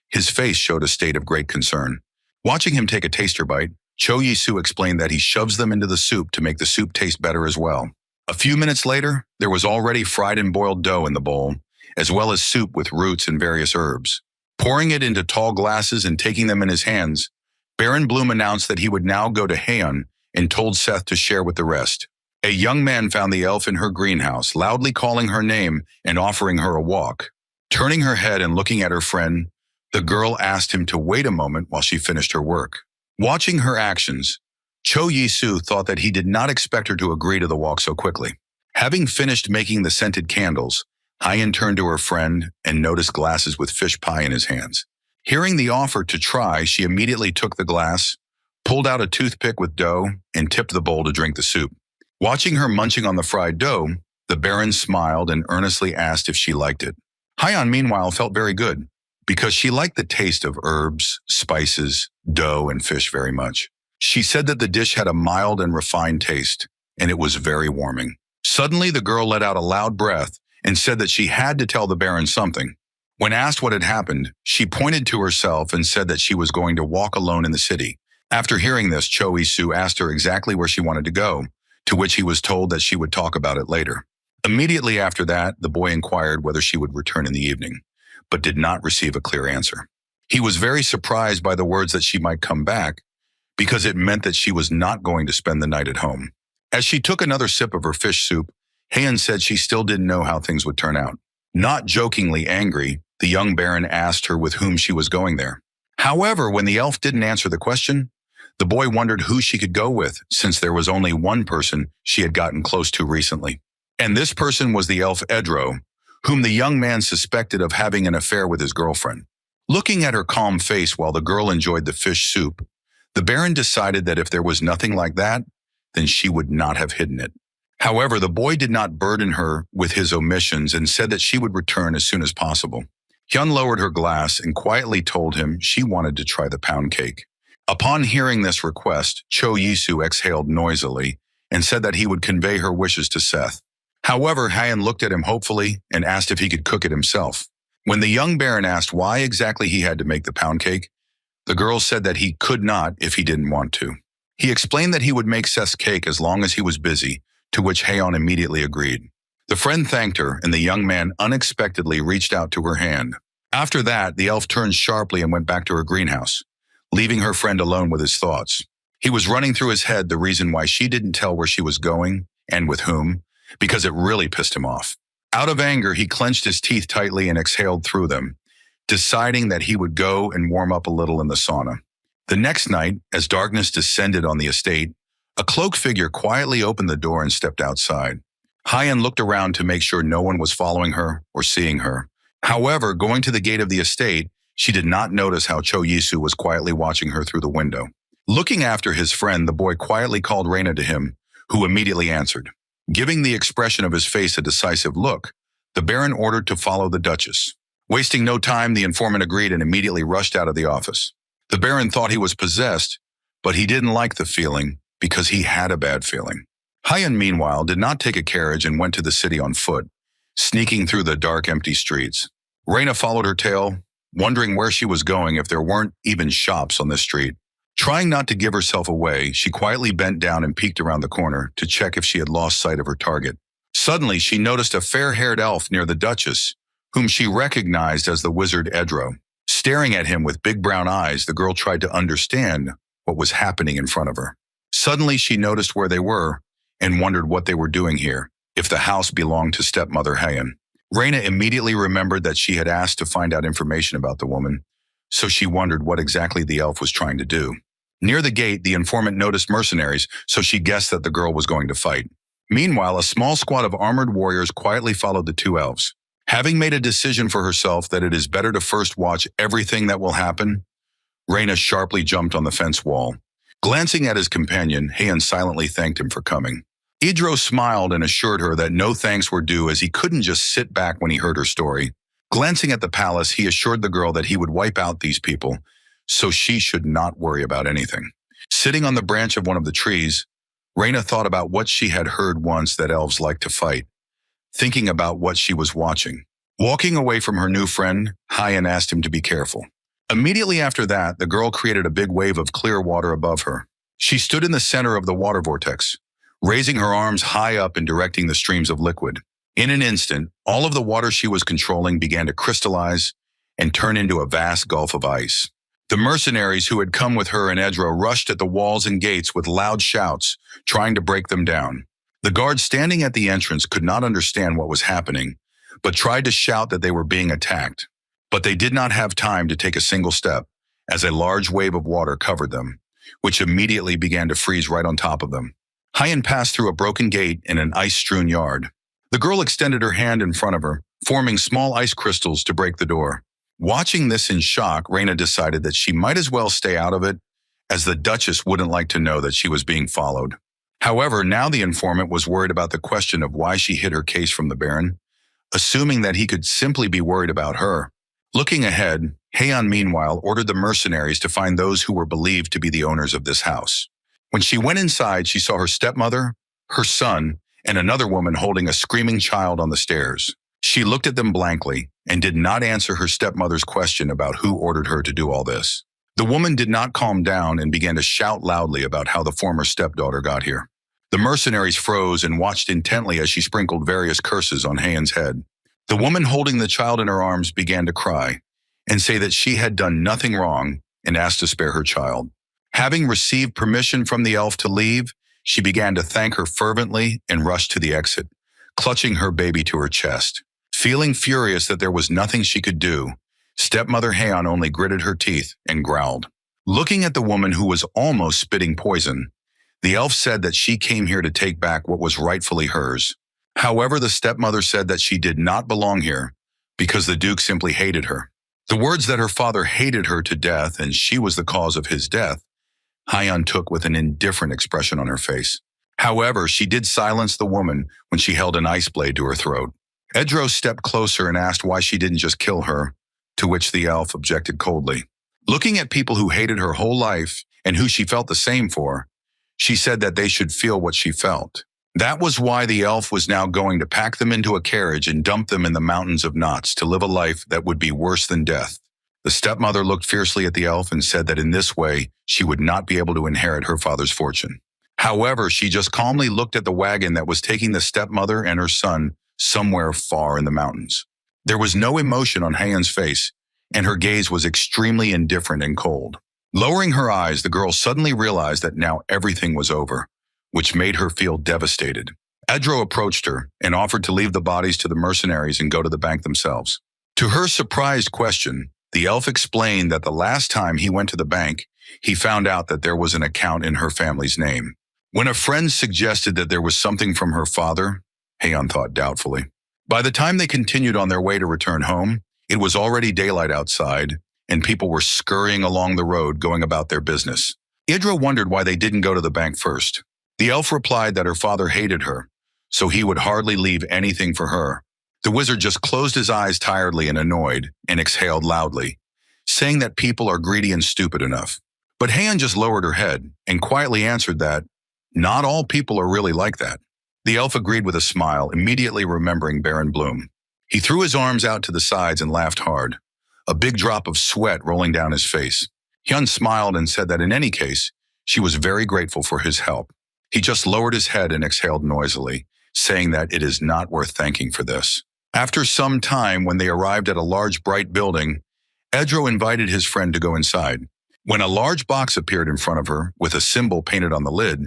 his face showed a state of great concern. Watching him take a taster bite, Cho Yi-soo explained that he shoves them into the soup to make the soup taste better as well. A few minutes later, there was already fried and boiled dough in the bowl, as well as soup with roots and various herbs. Pouring it into tall glasses and taking them in his hands, Baron Bloom announced that he would now go to Haeun and told Seth to share with the rest. A young man found the elf in her greenhouse, loudly calling her name and offering her a walk. Turning her head and looking at her friend, the girl asked him to wait a moment while she finished her work. Watching her actions, Cho Yi-soo thought that he did not expect her to agree to the walk so quickly. Having finished making the scented candles, Haeun turned to her friend and noticed glasses with fish pie in his hands. Hearing the offer to try, she immediately took the glass, pulled out a toothpick with dough, and tipped the bowl to drink the soup. Watching her munching on the fried dough, the Baron smiled and earnestly asked if she liked it. Haeun, meanwhile, felt very good, because she liked the taste of herbs, spices, dough, and fish very much. She said that the dish had a mild and refined taste, and it was very warming. Suddenly, the girl let out a loud breath and said that she had to tell the Baron something. When asked what had happened, she pointed to herself and said that she was going to walk alone in the city. After hearing this, Cho Yi-soo asked her exactly where she wanted to go, to which he was told that she would talk about it later. Immediately after that, the boy inquired whether she would return in the evening, but did not receive a clear answer. He was very surprised by the words that she might come back, because it meant that she was not going to spend the night at home. As she took another sip of her fish soup, Haeun said she still didn't know how things would turn out. Not jokingly angry, the young Baron asked her with whom she was going there. However, when the elf didn't answer the question, the boy wondered who she could go with, since there was only one person she had gotten close to recently. And this person was the elf Edro, whom the young man suspected of having an affair with his girlfriend. Looking at her calm face while the girl enjoyed the fish soup, the Baron decided that if there was nothing like that, then she would not have hidden it. However, the boy did not burden her with his omissions and said that she would return as soon as possible. Hyun lowered her glass and quietly told him she wanted to try the pound cake. Upon hearing this request, Cho Yi-soo exhaled noisily and said that he would convey her wishes to Seth. However, Haeun looked at him hopefully and asked if he could cook it himself. When the young Baron asked why exactly he had to make the pound cake, the girl said that he could not if he didn't want to. He explained that he would make Seth's cake as long as he was busy, to which Haeun immediately agreed. The friend thanked her, and the young man unexpectedly reached out to her hand. After that, the elf turned sharply and went back to her greenhouse, leaving her friend alone with his thoughts. He was running through his head the reason why she didn't tell where she was going and with whom, because it really pissed him off. Out of anger, he clenched his teeth tightly and exhaled through them, deciding that he would go and warm up a little in the sauna. The next night, as darkness descended on the estate, a cloaked figure quietly opened the door and stepped outside. Haeun looked around to make sure no one was following her or seeing her. However, going to the gate of the estate, she did not notice how Cho Yi-soo was quietly watching her through the window. Looking after his friend, the boy quietly called Reina to him, who immediately answered. Giving the expression of his face a decisive look, the Baron ordered to follow the Duchess. Wasting no time, the informant agreed and immediately rushed out of the office. The Baron thought he was possessed, but he didn't like the feeling because he had a bad feeling. Haeun, meanwhile, did not take a carriage and went to the city on foot, sneaking through the dark, empty streets. Reina followed her tail, wondering where she was going if there weren't even shops on this street. Trying not to give herself away, she quietly bent down and peeked around the corner to check if she had lost sight of her target. Suddenly, she noticed a fair-haired elf near the Duchess, whom she recognized as the wizard Edro. Staring at him with big brown eyes, the girl tried to understand what was happening in front of her. Suddenly, she noticed where they were and wondered what they were doing here, if the house belonged to stepmother Hayan. Reina immediately remembered that she had asked to find out information about the woman, so she wondered what exactly the elf was trying to do. Near the gate, the informant noticed mercenaries, so she guessed that the girl was going to fight. Meanwhile, a small squad of armored warriors quietly followed the two elves. Having made a decision for herself that it is better to first watch everything that will happen, Reina sharply jumped on the fence wall. Glancing at his companion, Hayan silently thanked him for coming. Idro smiled and assured her that no thanks were due, as he couldn't just sit back when he heard her story. Glancing at the palace, he assured the girl that he would wipe out these people, so she should not worry about anything. Sitting on the branch of one of the trees, Reina thought about what she had heard once, that elves like to fight, thinking about what she was watching. Walking away from her new friend, Hayan asked him to be careful. Immediately after that, the girl created a big wave of clear water above her. She stood in the center of the water vortex, raising her arms high up and directing the streams of liquid. In an instant, all of the water she was controlling began to crystallize and turn into a vast gulf of ice. The mercenaries who had come with her and Edro rushed at the walls and gates with loud shouts, trying to break them down. The guards standing at the entrance could not understand what was happening, but tried to shout that they were being attacked. But they did not have time to take a single step, as a large wave of water covered them, which immediately began to freeze right on top of them. Hayan passed through a broken gate in an ice-strewn yard. The girl extended her hand in front of her, forming small ice crystals to break the door. Watching this in shock, Reina decided that she might as well stay out of it, as the Duchess wouldn't like to know that she was being followed. However, now the informant was worried about the question of why she hid her case from the Baron, assuming that he could simply be worried about her. Looking ahead, Hayan meanwhile ordered the mercenaries to find those who were believed to be the owners of this house. When she went inside, she saw her stepmother, her son, and another woman holding a screaming child on the stairs. She looked at them blankly and did not answer her stepmother's question about who ordered her to do all this. The woman did not calm down and began to shout loudly about how the former stepdaughter got here. The mercenaries froze and watched intently as she sprinkled various curses on Hayan's head. The woman holding the child in her arms began to cry and say that she had done nothing wrong and asked to spare her child. Having received permission from the elf to leave, she began to thank her fervently and rushed to the exit, clutching her baby to her chest. Feeling furious that there was nothing she could do, stepmother Hayan only gritted her teeth and growled. Looking at the woman who was almost spitting poison, the elf said that she came here to take back what was rightfully hers. However, the stepmother said that she did not belong here because the Duke simply hated her. The words that her father hated her to death and she was the cause of his death, Hayan took with an indifferent expression on her face. However, she did silence the woman when she held an ice blade to her throat. Edro stepped closer and asked why she didn't just kill her, to which the elf objected coldly. Looking at people who hated her whole life and who she felt the same for, she said that they should feel what she felt. That was why the elf was now going to pack them into a carriage and dump them in the mountains of knots to live a life that would be worse than death. The stepmother looked fiercely at the elf and said that in this way, she would not be able to inherit her father's fortune. However, she just calmly looked at the wagon that was taking the stepmother and her son somewhere far in the mountains. There was no emotion on Hayan's face, and her gaze was extremely indifferent and cold. Lowering her eyes, the girl suddenly realized that now everything was over, which made her feel devastated. Edro approached her and offered to leave the bodies to the mercenaries and go to the bank themselves. To her surprised question, the elf explained that the last time he went to the bank, he found out that there was an account in her family's name. When a friend suggested that there was something from her father, Hayan thought doubtfully. By the time they continued on their way to return home, it was already daylight outside, and people were scurrying along the road going about their business. Idra wondered why they didn't go to the bank first. The elf replied that her father hated her, so he would hardly leave anything for her. The wizard just closed his eyes tiredly and annoyed, and exhaled loudly, saying that people are greedy and stupid enough. But Hayan just lowered her head and quietly answered that not all people are really like that. The elf agreed with a smile, immediately remembering Baron Bloom. He threw his arms out to the sides and laughed hard, a big drop of sweat rolling down his face. Hyun smiled and said that in any case, she was very grateful for his help. He just lowered his head and exhaled noisily, saying that it is not worth thanking for this. After some time, when they arrived at a large bright building, Edro invited his friend to go inside. When a large box appeared in front of her, with a symbol painted on the lid,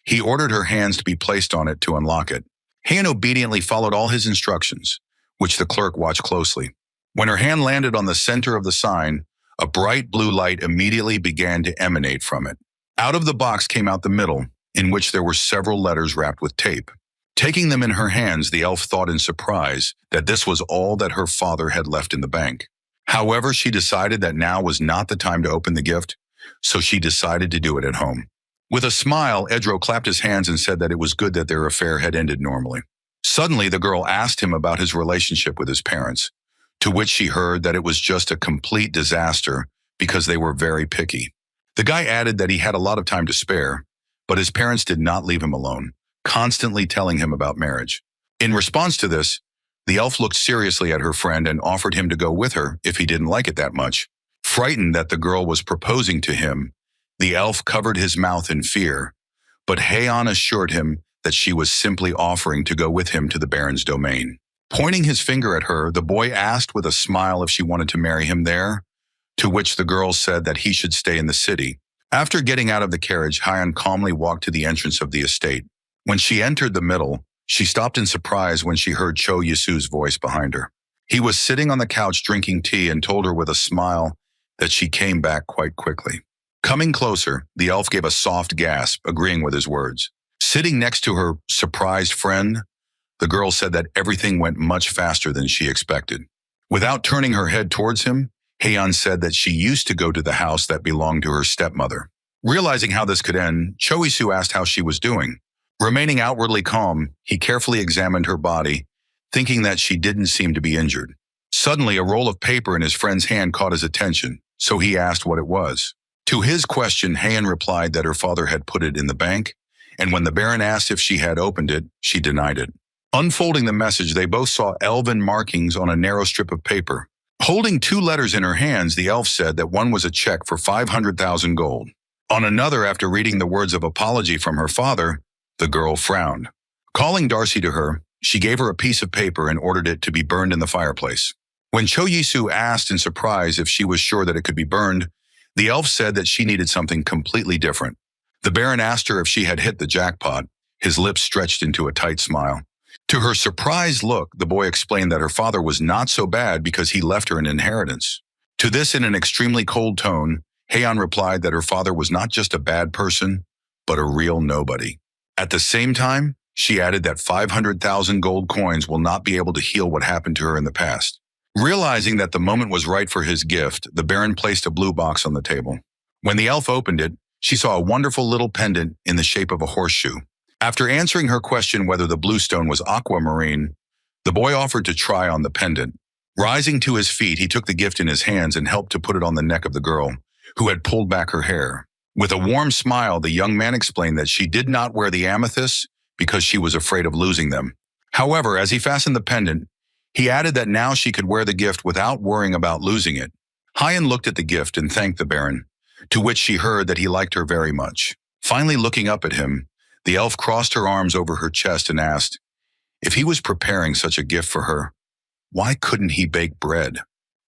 he ordered her hands to be placed on it to unlock it. Han obediently followed all his instructions, which the clerk watched closely. When her hand landed on the center of the sign, a bright blue light immediately began to emanate from it. Out of the box came out the middle, in which there were several letters wrapped with tape. Taking them in her hands, the elf thought in surprise that this was all that her father had left in the bank. However, she decided that now was not the time to open the gift, so she decided to do it at home. With a smile, Edro clapped his hands and said that it was good that their affair had ended normally. Suddenly, the girl asked him about his relationship with his parents, to which she heard that it was just a complete disaster because they were very picky. The guy added that he had a lot of time to spare, but his parents did not leave him alone, constantly telling him about marriage. In response to this, the elf looked seriously at her friend and offered him to go with her if he didn't like it that much. Frightened that the girl was proposing to him, the elf covered his mouth in fear, but Haeon assured him that she was simply offering to go with him to the Baron's domain. Pointing his finger at her, the boy asked with a smile if she wanted to marry him there, to which the girl said that he should stay in the city. After getting out of the carriage, Haeon calmly walked to the entrance of the estate. When she entered the middle, she stopped in surprise when she heard Cho Yisu's voice behind her. He was sitting on the couch drinking tea and told her with a smile that she came back quite quickly. Coming closer, the elf gave a soft gasp, agreeing with his words. Sitting next to her surprised friend, the girl said that everything went much faster than she expected. Without turning her head towards him, Haeon said that she used to go to the house that belonged to her stepmother. Realizing how this could end, Cho Yisu asked how she was doing. Remaining outwardly calm, he carefully examined her body, thinking that she didn't seem to be injured. Suddenly, a roll of paper in his friend's hand caught his attention, so he asked what it was. To his question, Haeon replied that her father had put it in the bank, and when the Baron asked if she had opened it, she denied it. Unfolding the message, they both saw elven markings on a narrow strip of paper. Holding two letters in her hands, the elf said that one was a check for 500,000 gold. On another, after reading the words of apology from her father, the girl frowned. Calling Darcy to her, she gave her a piece of paper and ordered it to be burned in the fireplace. When Cho Yisu asked in surprise if she was sure that it could be burned, the elf said that she needed something completely different. The Baron asked her if she had hit the jackpot, his lips stretched into a tight smile. To her surprised look, the boy explained that her father was not so bad because he left her an inheritance. To this, in an extremely cold tone, Haeon replied that her father was not just a bad person, but a real nobody. At the same time, she added that 500,000 gold coins will not be able to heal what happened to her in the past. Realizing that the moment was right for his gift, the Baron placed a blue box on the table. When the elf opened it, she saw a wonderful little pendant in the shape of a horseshoe. After answering her question whether the blue stone was aquamarine, the boy offered to try on the pendant. Rising to his feet, he took the gift in his hands and helped to put it on the neck of the girl, who had pulled back her hair. With a warm smile, the young man explained that she did not wear the amethysts because she was afraid of losing them. However, as he fastened the pendant, he added that now she could wear the gift without worrying about losing it. Haeon looked at the gift and thanked the Baron, to which she heard that he liked her very much. Finally looking up at him, the elf crossed her arms over her chest and asked, if he was preparing such a gift for her, why couldn't he bake bread?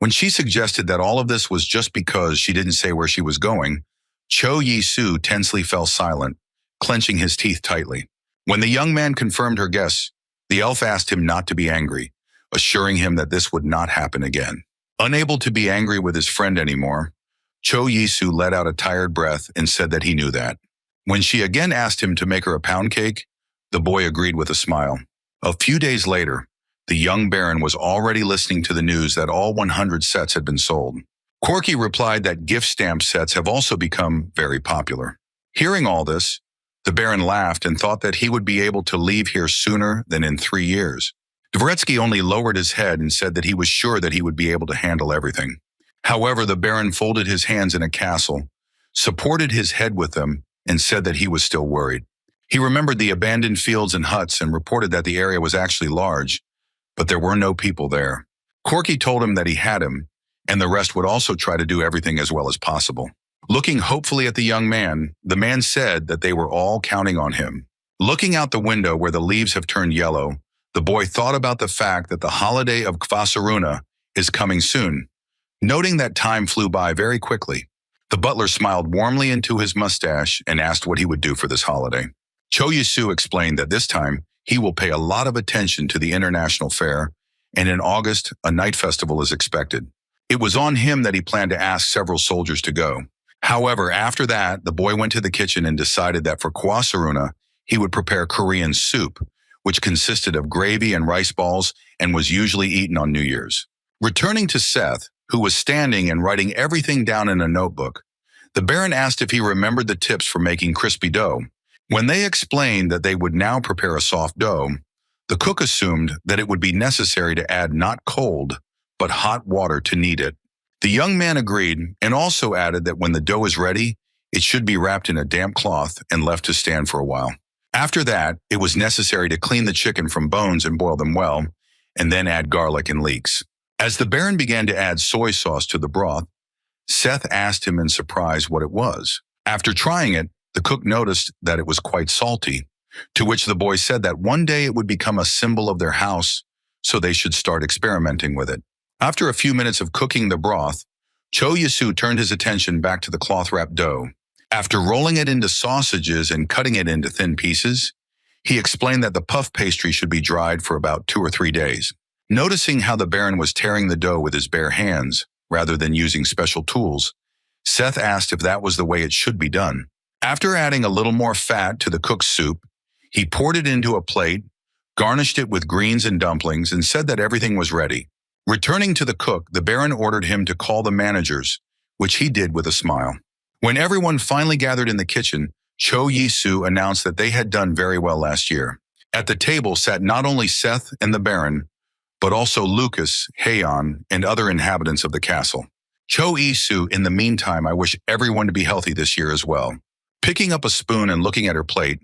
When she suggested that all of this was just because she didn't say where she was going, Cho Yisu tensely fell silent, clenching his teeth tightly. When the young man confirmed her guess, the elf asked him not to be angry, assuring him that this would not happen again. Unable to be angry with his friend anymore, Cho Yisu let out a tired breath and said that he knew that. When she again asked him to make her a pound cake, the boy agreed with a smile. A few days later, the young Baron was already listening to the news that all 100 sets had been sold. Corky replied that gift stamp sets have also become very popular. Hearing all this, the Baron laughed and thought that he would be able to leave here sooner than in 3 years. Dvoretsky only lowered his head and said that he was sure that he would be able to handle everything. However, the Baron folded his hands in a castle, supported his head with them, and said that he was still worried. He remembered the abandoned fields and huts and reported that the area was actually large, but there were no people there. Corky told him that he had him, and the rest would also try to do everything as well as possible. Looking hopefully at the young man, the man said that they were all counting on him. Looking out the window where the leaves have turned yellow, the boy thought about the fact that the holiday of Kvasaruna is coming soon. Noting that time flew by very quickly, the butler smiled warmly into his mustache and asked what he would do for this holiday. Cho Yisu explained that this time he will pay a lot of attention to the international fair, and in August, a night festival is expected. It was on him that he planned to ask several soldiers to go. However, after that, the boy went to the kitchen and decided that for Kwasaruna, he would prepare Korean soup, which consisted of gravy and rice balls and was usually eaten on New Year's. Returning to Seth, who was standing and writing everything down in a notebook, the Baron asked if he remembered the tips for making crispy dough. When they explained that they would now prepare a soft dough, the cook assumed that it would be necessary to add not cold, but hot water to knead it. The young man agreed and also added that when the dough is ready, it should be wrapped in a damp cloth and left to stand for a while. After that, it was necessary to clean the chicken from bones and boil them well, and then add garlic and leeks. As the Baron began to add soy sauce to the broth, Seth asked him in surprise what it was. After trying it, the cook noticed that it was quite salty, to which the boy said that one day it would become a symbol of their house, so they should start experimenting with it. After a few minutes of cooking the broth, Cho Yisu turned his attention back to the cloth-wrapped dough. After rolling it into sausages and cutting it into thin pieces, he explained that the puff pastry should be dried for about 2 or 3 days. Noticing how the Baron was tearing the dough with his bare hands, rather than using special tools, Seth asked if that was the way it should be done. After adding a little more fat to the cooked soup, he poured it into a plate, garnished it with greens and dumplings, and said that everything was ready. Returning to the cook, the Baron ordered him to call the managers, which he did with a smile. When everyone finally gathered in the kitchen, Cho Yisu announced that they had done very well last year. At the table sat not only Seth and the Baron, but also Lucas, Heian, and other inhabitants of the castle. Cho Yisu, in the meantime, I wish everyone to be healthy this year as well. Picking up a spoon and looking at her plate,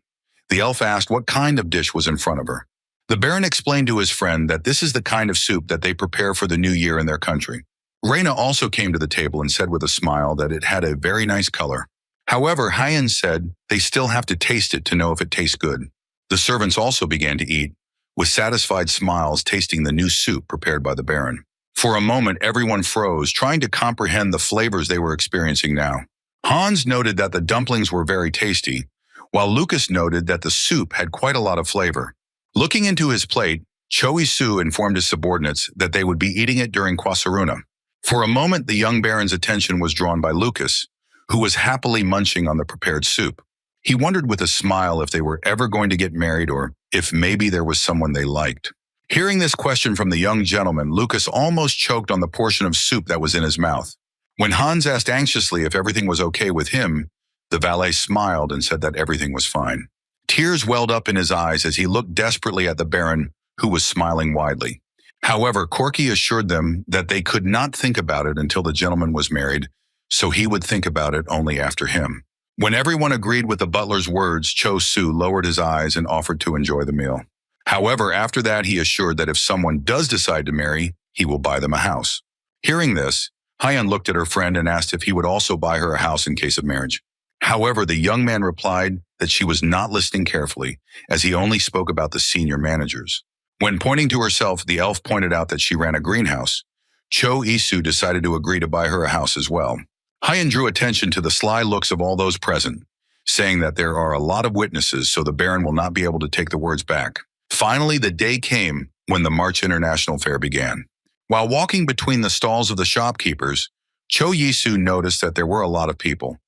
the elf asked what kind of dish was in front of her. The Baron explained to his friend that this is the kind of soup that they prepare for the new year in their country. Reina also came to the table and said with a smile that it had a very nice color. However, Heian said they still have to taste it to know if it tastes good. The servants also began to eat, with satisfied smiles tasting the new soup prepared by the Baron. For a moment, everyone froze, trying to comprehend the flavors they were experiencing now. Hans noted that the dumplings were very tasty, while Lucas noted that the soup had quite a lot of flavor. Looking into his plate, Cho Yisu informed his subordinates that they would be eating it during Kwasaruna. For a moment, the young Baron's attention was drawn by Lucas, who was happily munching on the prepared soup. He wondered with a smile if they were ever going to get married or if maybe there was someone they liked. Hearing this question from the young gentleman, Lucas almost choked on the portion of soup that was in his mouth. When Hans asked anxiously if everything was okay with him, the valet smiled and said that everything was fine. Tears welled up in his eyes as he looked desperately at the Baron, who was smiling widely. However, Corky assured them that they could not think about it until the gentleman was married, so he would think about it only after him. When everyone agreed with the butler's words, Cho Su lowered his eyes and offered to enjoy the meal. However, after that, he assured that if someone does decide to marry, he will buy them a house. Hearing this, Heian looked at her friend and asked if he would also buy her a house in case of marriage. However, the young man replied that she was not listening carefully, as he only spoke about the senior managers. When pointing to herself, the elf pointed out that she ran a greenhouse. Cho Yisu decided to agree to buy her a house as well. Heian drew attention to the sly looks of all those present, saying that there are a lot of witnesses, so the Baron will not be able to take the words back. Finally, the day came when the March International Fair began. While walking between the stalls of the shopkeepers, Cho Yisu noticed that there were a lot of people,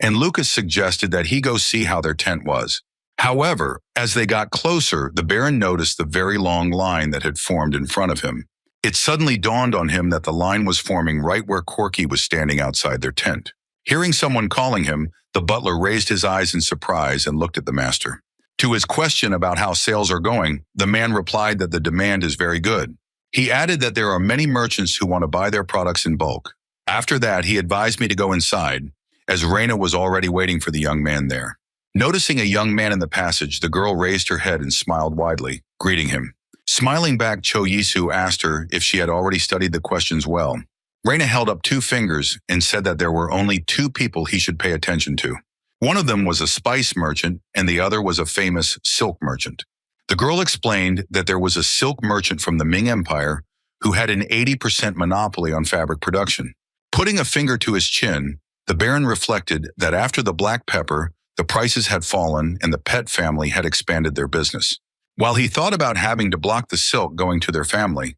and Lucas suggested that he go see how their tent was. However, as they got closer, the Baron noticed the very long line that had formed in front of him. It suddenly dawned on him that the line was forming right where Corky was standing outside their tent. Hearing someone calling him, the butler raised his eyes in surprise and looked at the master. To his question about how sales are going, the man replied that the demand is very good. He added that there are many merchants who want to buy their products in bulk. After that, he advised me to go inside, as Reina was already waiting for the young man there. Noticing a young man in the passage, the girl raised her head and smiled widely, greeting him. Smiling back, Cho Yisu asked her if she had already studied the questions well. Reina held up two fingers and said that there were only two people he should pay attention to. One of them was a spice merchant and the other was a famous silk merchant. The girl explained that there was a silk merchant from the Ming Empire who had an 80% monopoly on fabric production. Putting a finger to his chin, the Baron reflected that after the black pepper, the prices had fallen and the Pet family had expanded their business. While he thought about having to block the silk going to their family,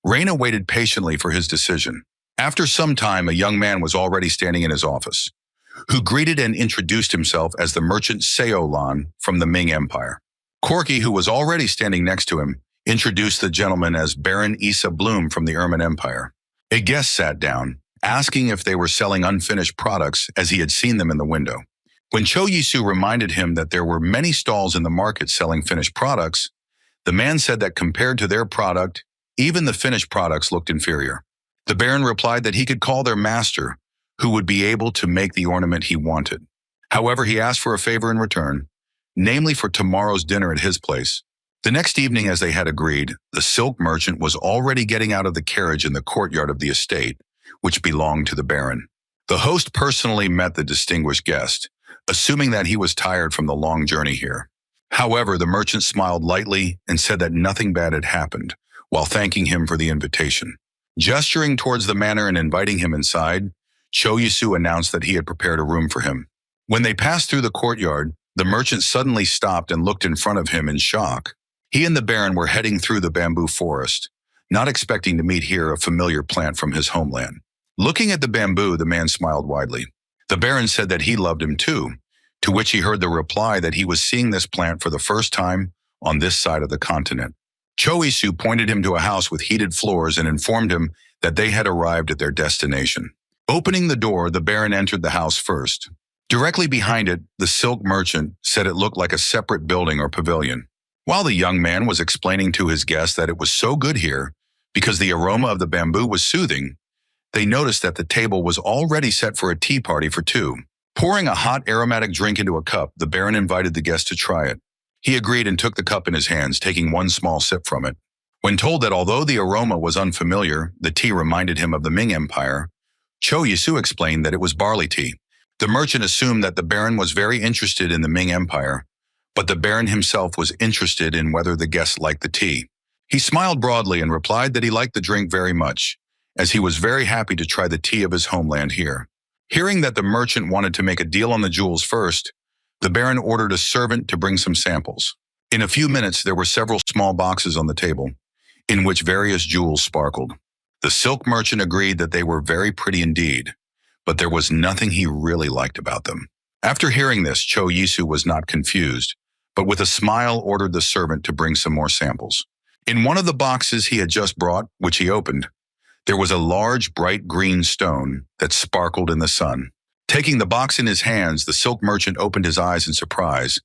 Reina waited patiently for his decision. After some time, a young man was already standing in his office, who greeted and introduced himself as the merchant Seolan from the Ming Empire. Corky, who was already standing next to him, introduced the gentleman as Baron Issa Bloom from the Ermin Empire. A guest sat down, asking if they were selling unfinished products as he had seen them in the window. When Cho Yisu reminded him that there were many stalls in the market selling finished products, the man said that compared to their product, even the finished products looked inferior. The Baron replied that he could call their master, who would be able to make the ornament he wanted. However, he asked for a favor in return, namely for tomorrow's dinner at his place. The next evening, as they had agreed, the silk merchant was already getting out of the carriage in the courtyard of the estate, which belonged to the Baron. The host personally met the distinguished guest, assuming that he was tired from the long journey here. However, the merchant smiled lightly and said that nothing bad had happened, while thanking him for the invitation. Gesturing towards the manor and inviting him inside, Cho Yisu announced that he had prepared a room for him. When they passed through the courtyard, the merchant suddenly stopped and looked in front of him in shock. He and the Baron were heading through the bamboo forest, not expecting to meet here a familiar plant from his homeland. Looking at the bamboo, the man smiled widely. The Baron said that he loved him too, to which he heard the reply that he was seeing this plant for the first time on this side of the continent. Cho Yisu pointed him to a house with heated floors and informed him that they had arrived at their destination. Opening the door, the Baron entered the house first. Directly behind it, the silk merchant said it looked like a separate building or pavilion. While the young man was explaining to his guest that it was so good here because the aroma of the bamboo was soothing, they noticed that the table was already set for a tea party for two. Pouring a hot aromatic drink into a cup, the Baron invited the guest to try it. He agreed and took the cup in his hands, taking one small sip from it. When told that although the aroma was unfamiliar, the tea reminded him of the Ming Empire, Cho Yisu explained that it was barley tea. The merchant assumed that the Baron was very interested in the Ming Empire, but the Baron himself was interested in whether the guest liked the tea. He smiled broadly and replied that he liked the drink very much, as he was very happy to try the tea of his homeland here. Hearing that the merchant wanted to make a deal on the jewels first, the Baron ordered a servant to bring some samples. In a few minutes, there were several small boxes on the table, in which various jewels sparkled. The silk merchant agreed that they were very pretty indeed, but there was nothing he really liked about them. After hearing this, Cho Yisu was not confused, but with a smile ordered the servant to bring some more samples. In one of the boxes he had just brought, which he opened, there was a large, bright green stone that sparkled in the sun. Taking the box in his hands, the silk merchant opened his eyes in surprise,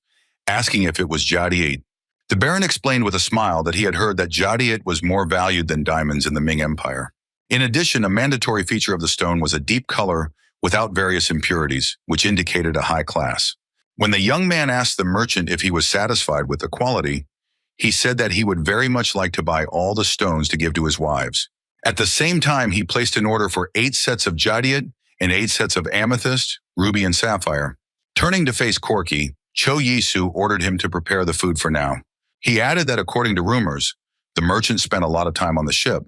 asking if it was jadiate. The Baron explained with a smile that he had heard that jadiate was more valued than diamonds in the Ming Empire. In addition, a mandatory feature of the stone was a deep color without various impurities, which indicated a high class. When the young man asked the merchant if he was satisfied with the quality, he said that he would very much like to buy all the stones to give to his wives. At the same time, he placed an order for 8 sets of jadiate and 8 sets of amethyst, ruby, and sapphire. Turning to face Corky, Cho Yisu ordered him to prepare the food for now. He added that according to rumors, the merchant spent a lot of time on the ship,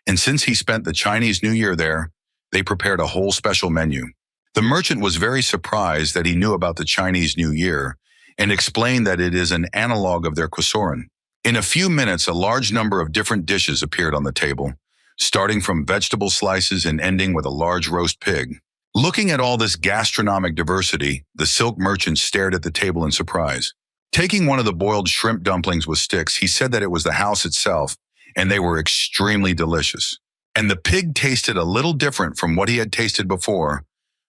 and since he spent the Chinese New Year there, they prepared a whole special menu. The merchant was very surprised that he knew about the Chinese New Year and explained that it is an analog of their Kwasoran. In a few minutes, a large number of different dishes appeared on the table, starting from vegetable slices and ending with a large roast pig. Looking at all this gastronomic diversity, the silk merchant stared at the table in surprise. Taking one of the boiled shrimp dumplings with sticks, he said that it was the house itself, and they were extremely delicious. And the pig tasted a little different from what he had tasted before,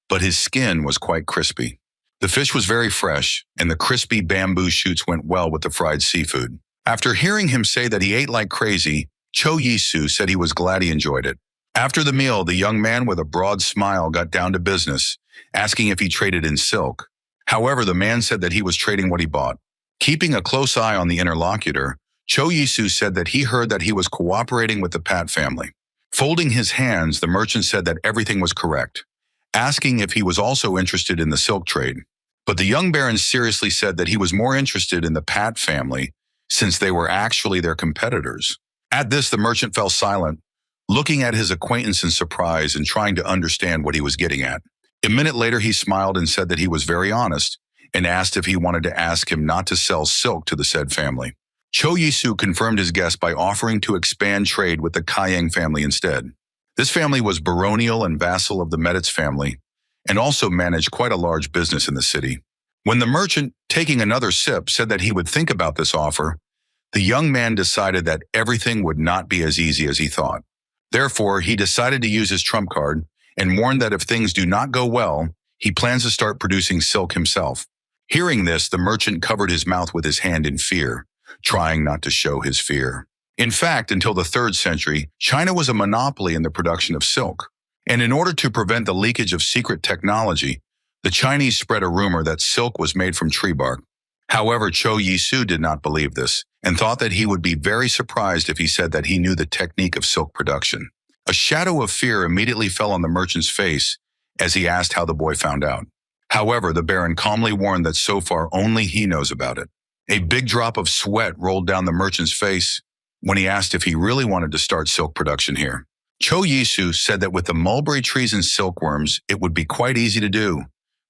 but his skin was quite crispy. The fish was very fresh, and the crispy bamboo shoots went well with the fried seafood. After hearing him say that he ate like crazy, Cho Yisu said he was glad he enjoyed it. After the meal, the young man with a broad smile got down to business, asking if he traded in silk. However, the man said that he was trading what he bought. Keeping a close eye on the interlocutor, Cho Yisu said that he heard that he was cooperating with the Pat family. Folding his hands, the merchant said that everything was correct, asking if he was also interested in the silk trade. But the young baron seriously said that he was more interested in the Pat family, since they were actually their competitors. At this, the merchant fell silent, looking at his acquaintance in surprise and trying to understand what he was getting at. A minute later, he smiled and said that he was very honest and asked if he wanted to ask him not to sell silk to the said family. Cho Yisu confirmed his guess by offering to expand trade with the Kayang family instead. This family was baronial and vassal of the Meditz family and also managed quite a large business in the city. When the merchant, taking another sip, said that he would think about this offer, the young man decided that everything would not be as easy as he thought. Therefore, he decided to use his trump card and warned that if things do not go well, he plans to start producing silk himself. Hearing this, the merchant covered his mouth with his hand in fear, trying not to show his fear. In fact, until the 3rd century, China was a monopoly in the production of silk. And in order to prevent the leakage of secret technology, the Chinese spread a rumor that silk was made from tree bark. However, Cho Yisu did not believe this and thought that he would be very surprised if he said that he knew the technique of silk production. A shadow of fear immediately fell on the merchant's face as he asked how the boy found out. However, the baron calmly warned that so far only he knows about it. A big drop of sweat rolled down the merchant's face when he asked if he really wanted to start silk production here. Cho Yisu said that with the mulberry trees and silkworms, it would be quite easy to do.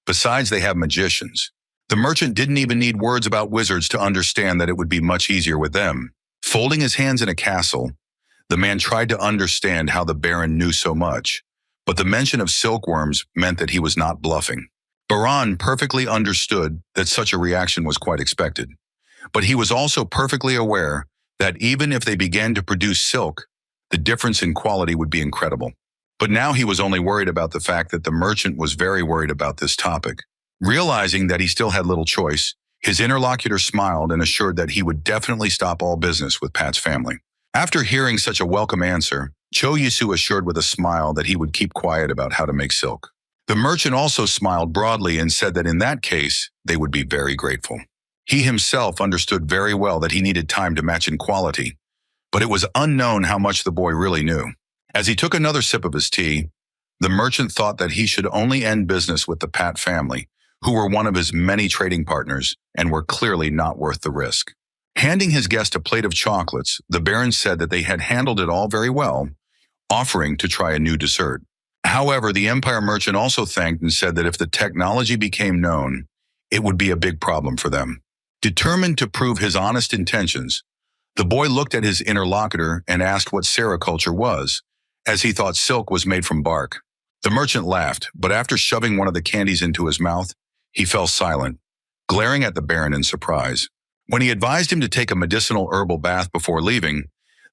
Besides, they have magicians. The merchant didn't even need words about wizards to understand that it would be much easier with them. Folding his hands in a castle, the man tried to understand how the baron knew so much, but the mention of silkworms meant that he was not bluffing. Baron perfectly understood that such a reaction was quite expected, but he was also perfectly aware that even if they began to produce silk, the difference in quality would be incredible. But now he was only worried about the fact that the merchant was very worried about this topic. Realizing that he still had little choice, his interlocutor smiled and assured that he would definitely stop all business with Pat's family. After hearing such a welcome answer, Cho Yisu assured with a smile that he would keep quiet about how to make silk. The merchant also smiled broadly and said that in that case, they would be very grateful. He himself understood very well that he needed time to match in quality, but it was unknown how much the boy really knew. As he took another sip of his tea, the merchant thought that he should only end business with the Pat family, who were one of his many trading partners and were clearly not worth the risk. Handing his guest a plate of chocolates, the baron said that they had handled it all very well, offering to try a new dessert. However, the empire merchant also thanked and said that if the technology became known, it would be a big problem for them. Determined to prove his honest intentions, the boy looked at his interlocutor and asked what sericulture was, as he thought silk was made from bark. The merchant laughed, but after shoving one of the candies into his mouth, he fell silent, glaring at the baron in surprise. When he advised him to take a medicinal herbal bath before leaving,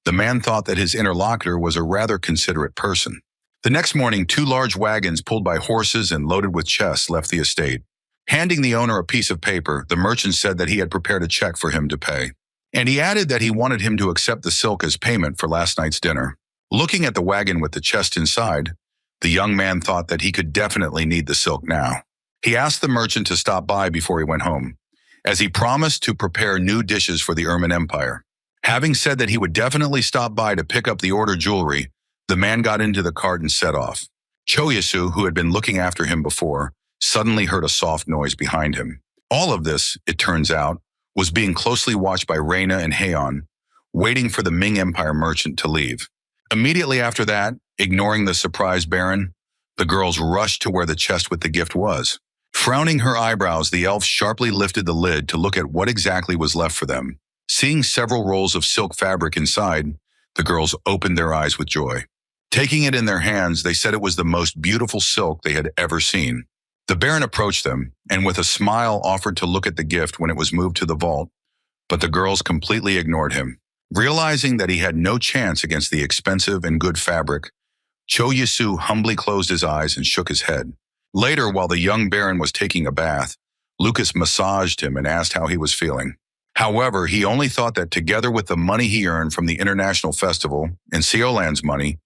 the man thought that his interlocutor was a rather considerate person. The next morning, 2 large wagons pulled by horses and loaded with chests left the estate. Handing the owner a piece of paper, the merchant said that he had prepared a check for him to pay. And he added that he wanted him to accept the silk as payment for last night's dinner. Looking at the wagon with the chest inside, the young man thought that he could definitely need the silk now. He asked the merchant to stop by before he went home, as he promised to prepare new dishes for the Ermine Empire. Having said that he would definitely stop by to pick up the ordered jewelry, the man got into the cart and set off. Cho Yisu, who had been looking after him before, suddenly heard a soft noise behind him. All of this, it turns out, was being closely watched by Reina and Heian, waiting for the Ming Empire merchant to leave. Immediately after that, ignoring the surprised baron, the girls rushed to where the chest with the gift was. Frowning her eyebrows, the elf sharply lifted the lid to look at what exactly was left for them. Seeing several rolls of silk fabric inside, the girls opened their eyes with joy. Taking it in their hands, they said it was the most beautiful silk they had ever seen. The baron approached them, and with a smile offered to look at the gift when it was moved to the vault, but the girls completely ignored him. Realizing that he had no chance against the expensive and good fabric, Cho Yisu humbly closed his eyes and shook his head. Later, while the young baron was taking a bath, Lucas massaged him and asked how he was feeling. However, he only thought that together with the money he earned from the international festival and Seolan's money,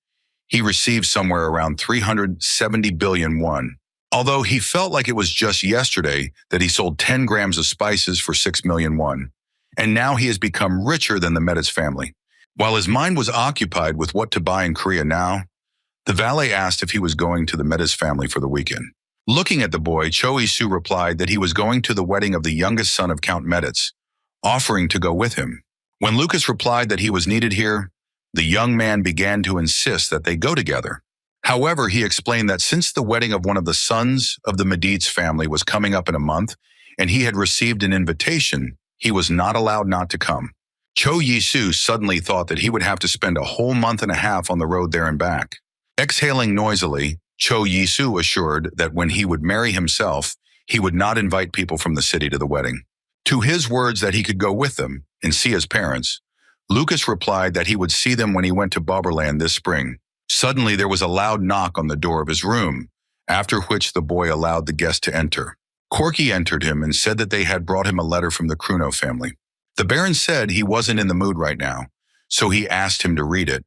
he received somewhere around 370 billion won. Although he felt like it was just yesterday that he sold 10 grams of spices for 6 million won, and now he has become richer than the Meditz family. While his mind was occupied with what to buy in Korea now, the valet asked if he was going to the Meta's family for the weekend. Looking at the boy, Cho Isu replied that he was going to the wedding of the youngest son of Count Meditz, offering to go with him. When Lucas replied that he was needed here, the young man began to insist that they go together. However, he explained that since the wedding of one of the sons of the Meditz family was coming up in a month, and he had received an invitation, he was not allowed not to come. Cho Yisu suddenly thought that he would have to spend a whole month and a half on the road there and back. Exhaling noisily, Cho Yisu assured that when he would marry himself, he would not invite people from the city to the wedding. To his words that he could go with them and see his parents, Lucas replied that he would see them when he went to Bobberland this spring. Suddenly there was a loud knock on the door of his room, after which the boy allowed the guest to enter. Corky entered him and said that they had brought him a letter from the Kruno family. The Baron said he wasn't in the mood right now, so he asked him to read it.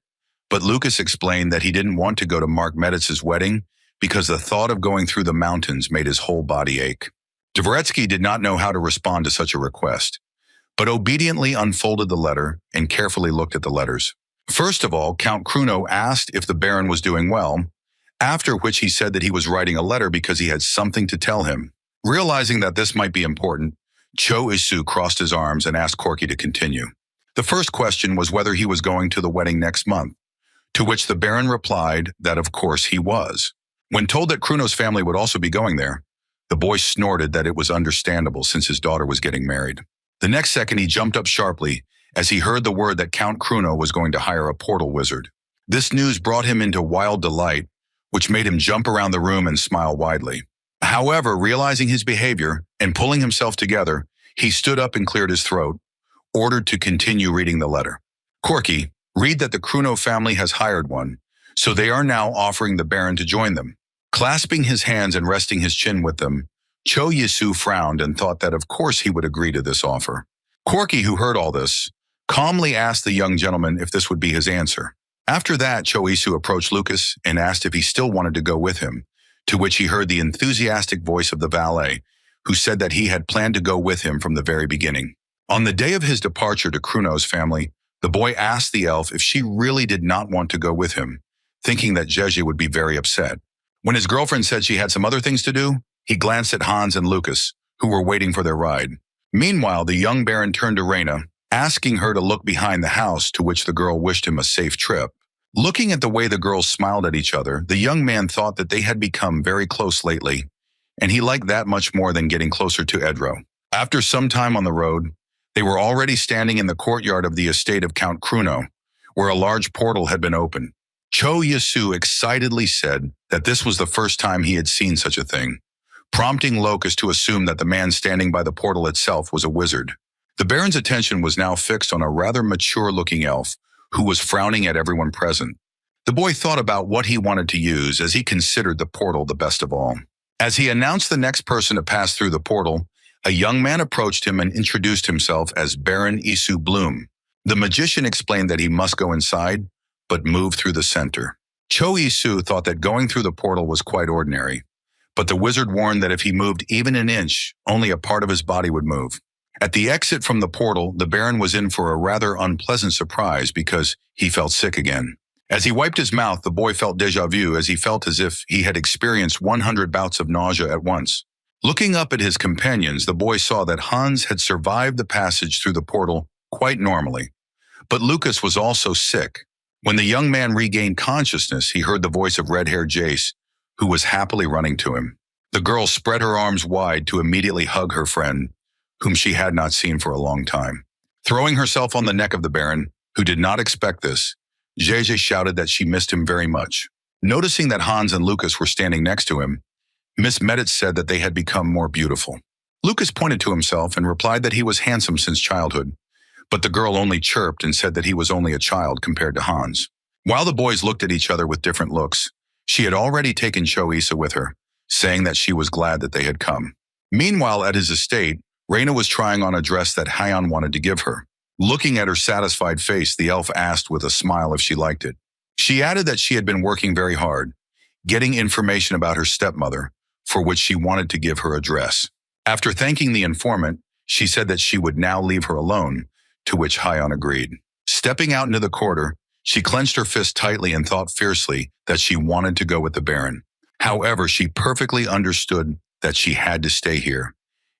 But Lucas explained that he didn't want to go to Mark Meditz's wedding because the thought of going through the mountains made his whole body ache. Dvoretsky did not know how to respond to such a request, but obediently unfolded the letter and carefully looked at the letters. First of all, Count Kruno asked if the Baron was doing well, after which he said that he was writing a letter because he had something to tell him. Realizing that this might be important, Cho Isu crossed his arms and asked Corky to continue. The first question was whether he was going to the wedding next month, to which the Baron replied that of course he was. When told that Kruno's family would also be going there, the boy snorted that it was understandable since his daughter was getting married. The next second he jumped up sharply as he heard the word that Count Kruno was going to hire a portal wizard. This news brought him into wild delight, which made him jump around the room and smile widely. However, realizing his behavior and pulling himself together, he stood up and cleared his throat, ordered to continue reading the letter. Corky, read that the Kruno family has hired one, so they are now offering the Baron to join them. Clasping his hands and resting his chin with them, Cho Yisu frowned and thought that of course he would agree to this offer. Corky, who heard all this, calmly asked the young gentleman if this would be his answer. After that, Cho Yisu approached Lucas and asked if he still wanted to go with him, to which he heard the enthusiastic voice of the valet, who said that he had planned to go with him from the very beginning. On the day of his departure to Kruno's family, the boy asked the elf if she really did not want to go with him, thinking that Jeje would be very upset. When his girlfriend said she had some other things to do, he glanced at Hans and Lucas, who were waiting for their ride. Meanwhile, the young Baron turned to Reina, asking her to look behind the house, to which the girl wished him a safe trip. Looking at the way the girls smiled at each other, the young man thought that they had become very close lately, and he liked that much more than getting closer to Edro. After some time on the road, they were already standing in the courtyard of the estate of Count Kruno, where a large portal had been opened. Cho Yisu excitedly said that this was the first time he had seen such a thing, prompting Locus to assume that the man standing by the portal itself was a wizard. The Baron's attention was now fixed on a rather mature-looking elf who was frowning at everyone present. The boy thought about what he wanted to use as he considered the portal the best of all. As he announced the next person to pass through the portal, a young man approached him and introduced himself as Baron Isu Bloom. The magician explained that he must go inside, but move through the center. Cho Isu thought that going through the portal was quite ordinary, but the wizard warned that if he moved even an inch, only a part of his body would move. At the exit from the portal, the Baron was in for a rather unpleasant surprise because he felt sick again. As he wiped his mouth, the boy felt déjà vu as he felt as if he had experienced 100 bouts of nausea at once. Looking up at his companions, the boy saw that Hans had survived the passage through the portal quite normally, but Lucas was also sick. When the young man regained consciousness, he heard the voice of red-haired Jace, who was happily running to him. The girl spread her arms wide to immediately hug her friend, whom she had not seen for a long time. Throwing herself on the neck of the Baron, who did not expect this, Jeje shouted that she missed him very much. Noticing that Hans and Lucas were standing next to him, Miss Meditz said that they had become more beautiful. Lucas pointed to himself and replied that he was handsome since childhood, but the girl only chirped and said that he was only a child compared to Hans. While the boys looked at each other with different looks, she had already taken Cho Isa with her, saying that she was glad that they had come. Meanwhile, at his estate, Reina was trying on a dress that Hyan wanted to give her. Looking at her satisfied face, the elf asked with a smile if she liked it. She added that she had been working very hard, getting information about her stepmother, for which she wanted to give her a dress. After thanking the informant, she said that she would now leave her alone, to which Hyan agreed. Stepping out into the corridor, she clenched her fist tightly and thought fiercely that she wanted to go with the Baron. However, she perfectly understood that she had to stay here,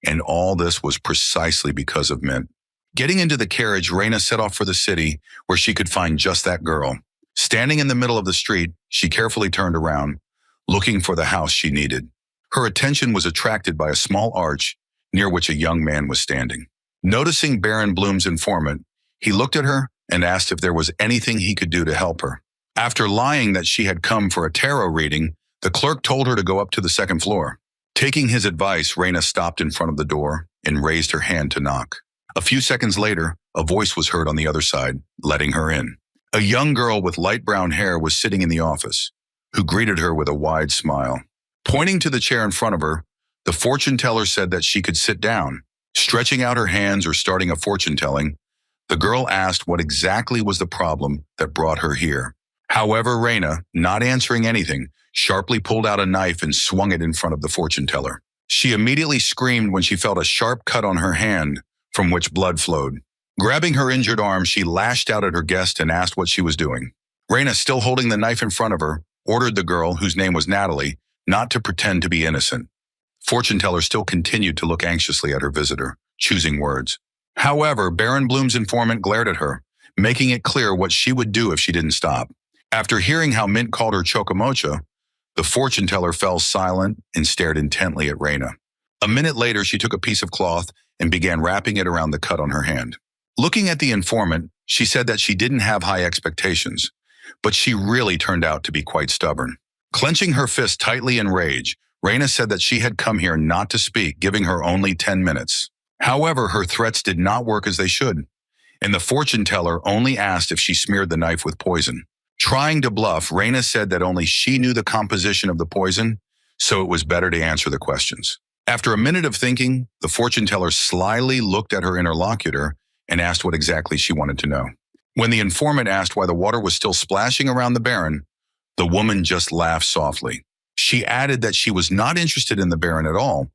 and all this was precisely because of Mint. Getting into the carriage, Reina set off for the city where she could find just that girl. Standing in the middle of the street, she carefully turned around, looking for the house she needed. Her attention was attracted by a small arch near which a young man was standing. Noticing Baron Bloom's informant, he looked at her and asked if there was anything he could do to help her. After lying that she had come for a tarot reading, the clerk told her to go up to the second floor. Taking his advice, Reina stopped in front of the door and raised her hand to knock. A few seconds later, a voice was heard on the other side, letting her in. A young girl with light brown hair was sitting in the office, who greeted her with a wide smile. Pointing to the chair in front of her, the fortune teller said that she could sit down. Stretching out her hands or starting a fortune telling, the girl asked what exactly was the problem that brought her here. However, Reina, not answering anything, sharply pulled out a knife and swung it in front of the fortune teller. She immediately screamed when she felt a sharp cut on her hand from which blood flowed. Grabbing her injured arm, she lashed out at her guest and asked what she was doing. Reina, still holding the knife in front of her, ordered the girl, whose name was Natalie, not to pretend to be innocent. Fortune teller still continued to look anxiously at her visitor, choosing words. However, Baron Bloom's informant glared at her, making it clear what she would do if she didn't stop. After hearing how Mint called her Chocomocha, the fortune teller fell silent and stared intently at Reina. A minute later, she took a piece of cloth and began wrapping it around the cut on her hand. Looking at the informant, she said that she didn't have high expectations, but she really turned out to be quite stubborn. Clenching her fist tightly in rage, Reina said that she had come here not to speak, giving her only 10 minutes. However, her threats did not work as they should, and the fortune teller only asked if she smeared the knife with poison. Trying to bluff, Reina said that only she knew the composition of the poison, so it was better to answer the questions. After a minute of thinking, the fortune teller slyly looked at her interlocutor and asked what exactly she wanted to know. When the informant asked why the water was still splashing around the Baron, the woman just laughed softly. She added that she was not interested in the Baron at all,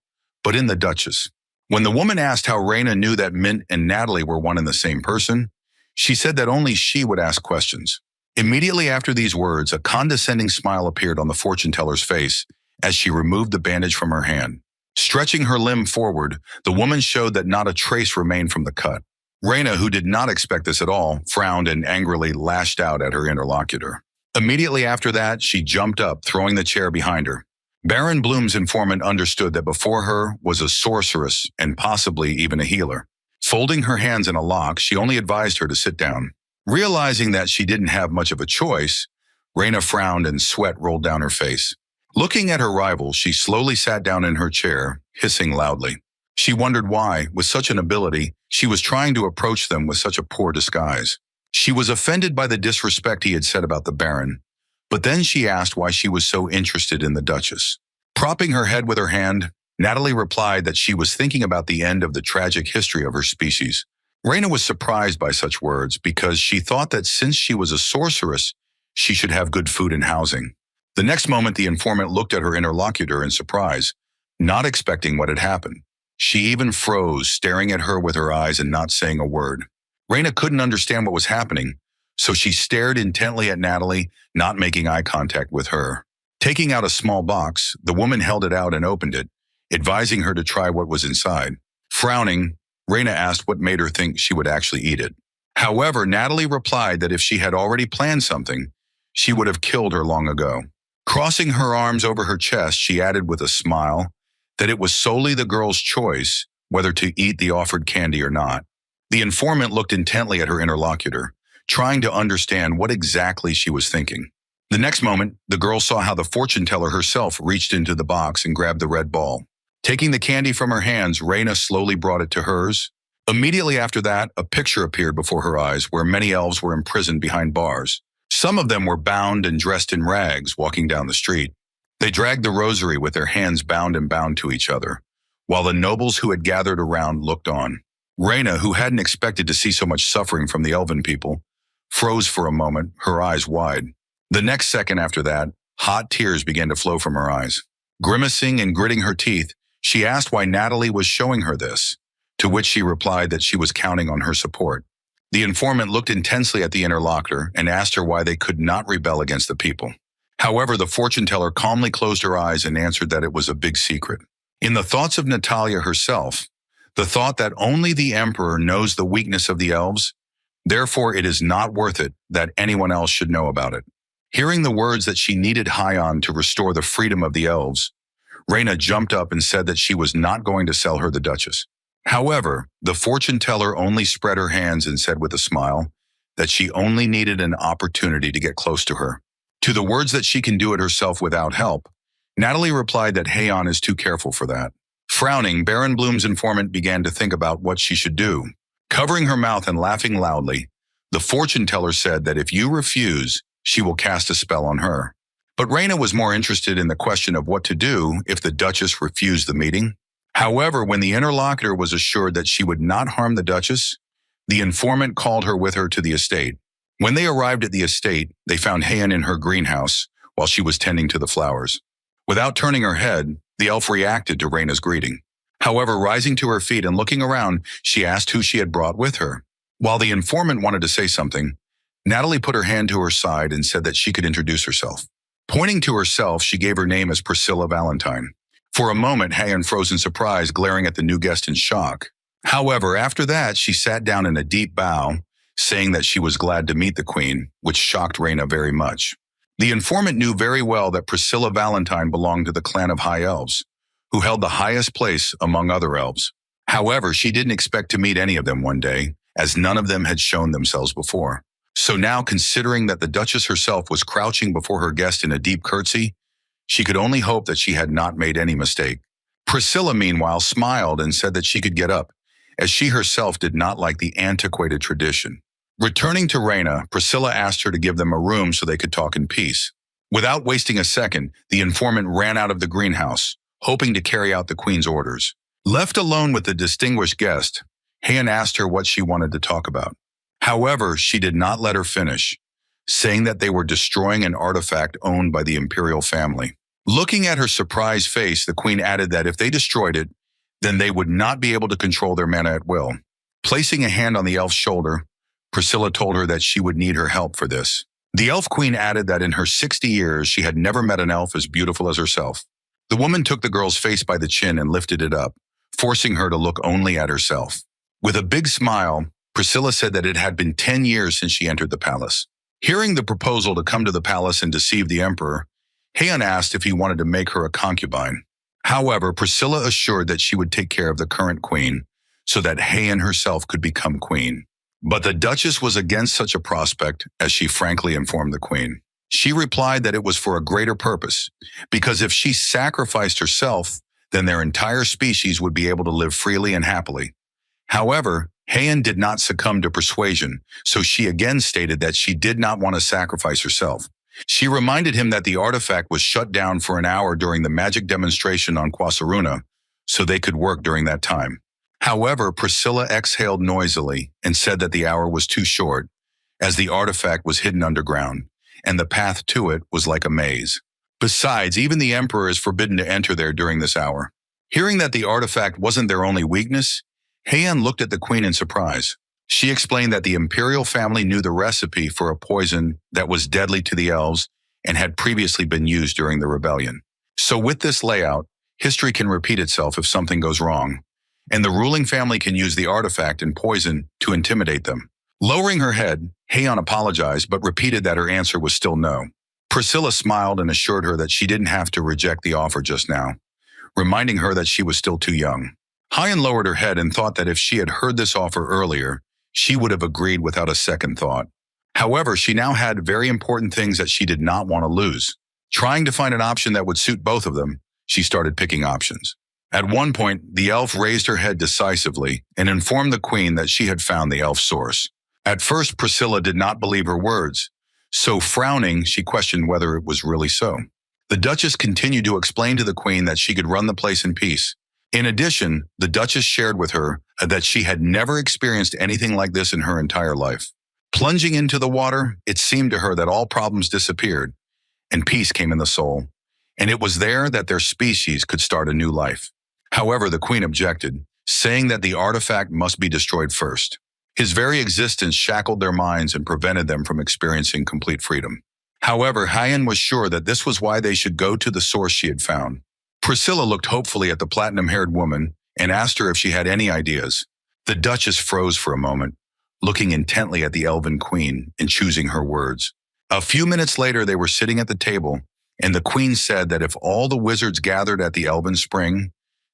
but in the Duchess. When the woman asked how Reina knew that Mint and Natalie were one and the same person, she said that only she would ask questions. Immediately after these words, a condescending smile appeared on the fortune teller's face as she removed the bandage from her hand. Stretching her limb forward, the woman showed that not a trace remained from the cut. Reina, who did not expect this at all, frowned and angrily lashed out at her interlocutor. Immediately after that, she jumped up, throwing the chair behind her. Baron Bloom's informant understood that before her was a sorceress and possibly even a healer. Folding her hands in a lock, she only advised her to sit down. Realizing that she didn't have much of a choice, Reina frowned and sweat rolled down her face. Looking at her rival, she slowly sat down in her chair, hissing loudly. She wondered why, with such an ability, she was trying to approach them with such a poor disguise. She was offended by the disrespect he had said about the Baron, but then she asked why she was so interested in the Duchess. Propping her head with her hand, Natalie replied that she was thinking about the end of the tragic history of her species. Reina was surprised by such words because she thought that since she was a sorceress, she should have good food and housing. The next moment, the informant looked at her interlocutor in surprise, not expecting what had happened. She even froze, staring at her with her eyes and not saying a word. Reina couldn't understand what was happening, so she stared intently at Natalie, not making eye contact with her. Taking out a small box, the woman held it out and opened it, advising her to try what was inside. Frowning, Reina asked what made her think she would actually eat it. However, Natalie replied that if she had already planned something, she would have killed her long ago. Crossing her arms over her chest, she added with a smile that it was solely the girl's choice whether to eat the offered candy or not. The informant looked intently at her interlocutor, trying to understand what exactly she was thinking. The next moment, the girl saw how the fortune teller herself reached into the box and grabbed the red ball. Taking the candy from her hands, Reina slowly brought it to hers. Immediately after that, a picture appeared before her eyes where many elves were imprisoned behind bars. Some of them were bound and dressed in rags, walking down the street. They dragged the rosary with their hands bound to each other, while the nobles who had gathered around looked on. Reina, who hadn't expected to see so much suffering from the elven people, froze for a moment, her eyes wide. The next second after that, hot tears began to flow from her eyes. Grimacing and gritting her teeth, she asked why Natalie was showing her this, to which she replied that she was counting on her support. The informant looked intensely at the interlocutor and asked her why they could not rebel against the people. However, the fortune teller calmly closed her eyes and answered that it was a big secret. In the thoughts of Natalia herself, the thought that only the emperor knows the weakness of the elves, therefore it is not worth it that anyone else should know about it. Hearing the words that she needed Hyon to restore the freedom of the elves, Reyna jumped up and said that she was not going to sell her the Duchess. However, the fortune teller only spread her hands and said with a smile that she only needed an opportunity to get close to her. To the words that she can do it herself without help, Natalie replied that Hyon is too careful for that. Frowning, Baron Bloom's informant began to think about what she should do. Covering her mouth and laughing loudly, the fortune teller said that if you refuse, she will cast a spell on her. But Reyna was more interested in the question of what to do if the Duchess refused the meeting. However, when the interlocutor was assured that she would not harm the Duchess, the informant called her with her to the estate. When they arrived at the estate, they found Hyon in her greenhouse while she was tending to the flowers. Without turning her head, the elf reacted to Reyna's greeting. However, rising to her feet and looking around, she asked who she had brought with her. While the informant wanted to say something, Natalie put her hand to her side and said that she could introduce herself. Pointing to herself, she gave her name as Priscilla Valentine. For a moment, Hyon froze in surprise, glaring at the new guest in shock. However, after that, she sat down in a deep bow, saying that she was glad to meet the queen, which shocked Reyna very much. The informant knew very well that Priscilla Valentine belonged to the clan of High Elves, who held the highest place among other elves. However, she didn't expect to meet any of them one day, as none of them had shown themselves before. So now, considering that the Duchess herself was crouching before her guest in a deep curtsy, she could only hope that she had not made any mistake. Priscilla, meanwhile, smiled and said that she could get up, as she herself did not like the antiquated tradition. Returning to Reyna, Priscilla asked her to give them a room so they could talk in peace. Without wasting a second, the informant ran out of the greenhouse, hoping to carry out the queen's orders. Left alone with the distinguished guest, Hyon asked her what she wanted to talk about. However, she did not let her finish, saying that they were destroying an artifact owned by the imperial family. Looking at her surprised face, the queen added that if they destroyed it, then they would not be able to control their mana at will. Placing a hand on the elf's shoulder, Priscilla told her that she would need her help for this. The elf queen added that in her 60 years, she had never met an elf as beautiful as herself. The woman took the girl's face by the chin and lifted it up, forcing her to look only at herself. With a big smile, Priscilla said that it had been 10 years since she entered the palace. Hearing the proposal to come to the palace and deceive the emperor, Hyon asked if he wanted to make her a concubine. However, Priscilla assured that she would take care of the current queen so that Hyon herself could become queen. But the Duchess was against such a prospect, as she frankly informed the queen. She replied that it was for a greater purpose, because if she sacrificed herself, then their entire species would be able to live freely and happily. However, Hyon did not succumb to persuasion, so she again stated that she did not want to sacrifice herself. She reminded him that the artifact was shut down for an hour during the magic demonstration on Quasaruna, so they could work during that time. However, Priscilla exhaled noisily and said that the hour was too short, as the artifact was hidden underground, and the path to it was like a maze. Besides, even the emperor is forbidden to enter there during this hour. Hearing that the artifact wasn't their only weakness, Hyon looked at the queen in surprise. She explained that the imperial family knew the recipe for a poison that was deadly to the elves and had previously been used during the rebellion. So with this layout, history can repeat itself if something goes wrong, and the ruling family can use the artifact and poison to intimidate them. Lowering her head, Hyon apologized but repeated that her answer was still no. Priscilla smiled and assured her that she didn't have to reject the offer just now, reminding her that she was still too young. Hyon lowered her head and thought that if she had heard this offer earlier, she would have agreed without a second thought. However, she now had very important things that she did not want to lose. Trying to find an option that would suit both of them, she started picking options. At one point, the elf raised her head decisively and informed the queen that she had found the elf source. At first, Priscilla did not believe her words, so frowning, she questioned whether it was really so. The Duchess continued to explain to the queen that she could run the place in peace. In addition, the Duchess shared with her that she had never experienced anything like this in her entire life. Plunging into the water, it seemed to her that all problems disappeared, and peace came in the soul, and it was there that their species could start a new life. However, the queen objected, saying that the artifact must be destroyed first. His very existence shackled their minds and prevented them from experiencing complete freedom. However, Hyen was sure that this was why they should go to the source she had found. Priscilla looked hopefully at the platinum-haired woman and asked her if she had any ideas. The Duchess froze for a moment, looking intently at the Elven Queen and choosing her words. A few minutes later, they were sitting at the table, and the Queen said that if all the wizards gathered at the Elven Spring,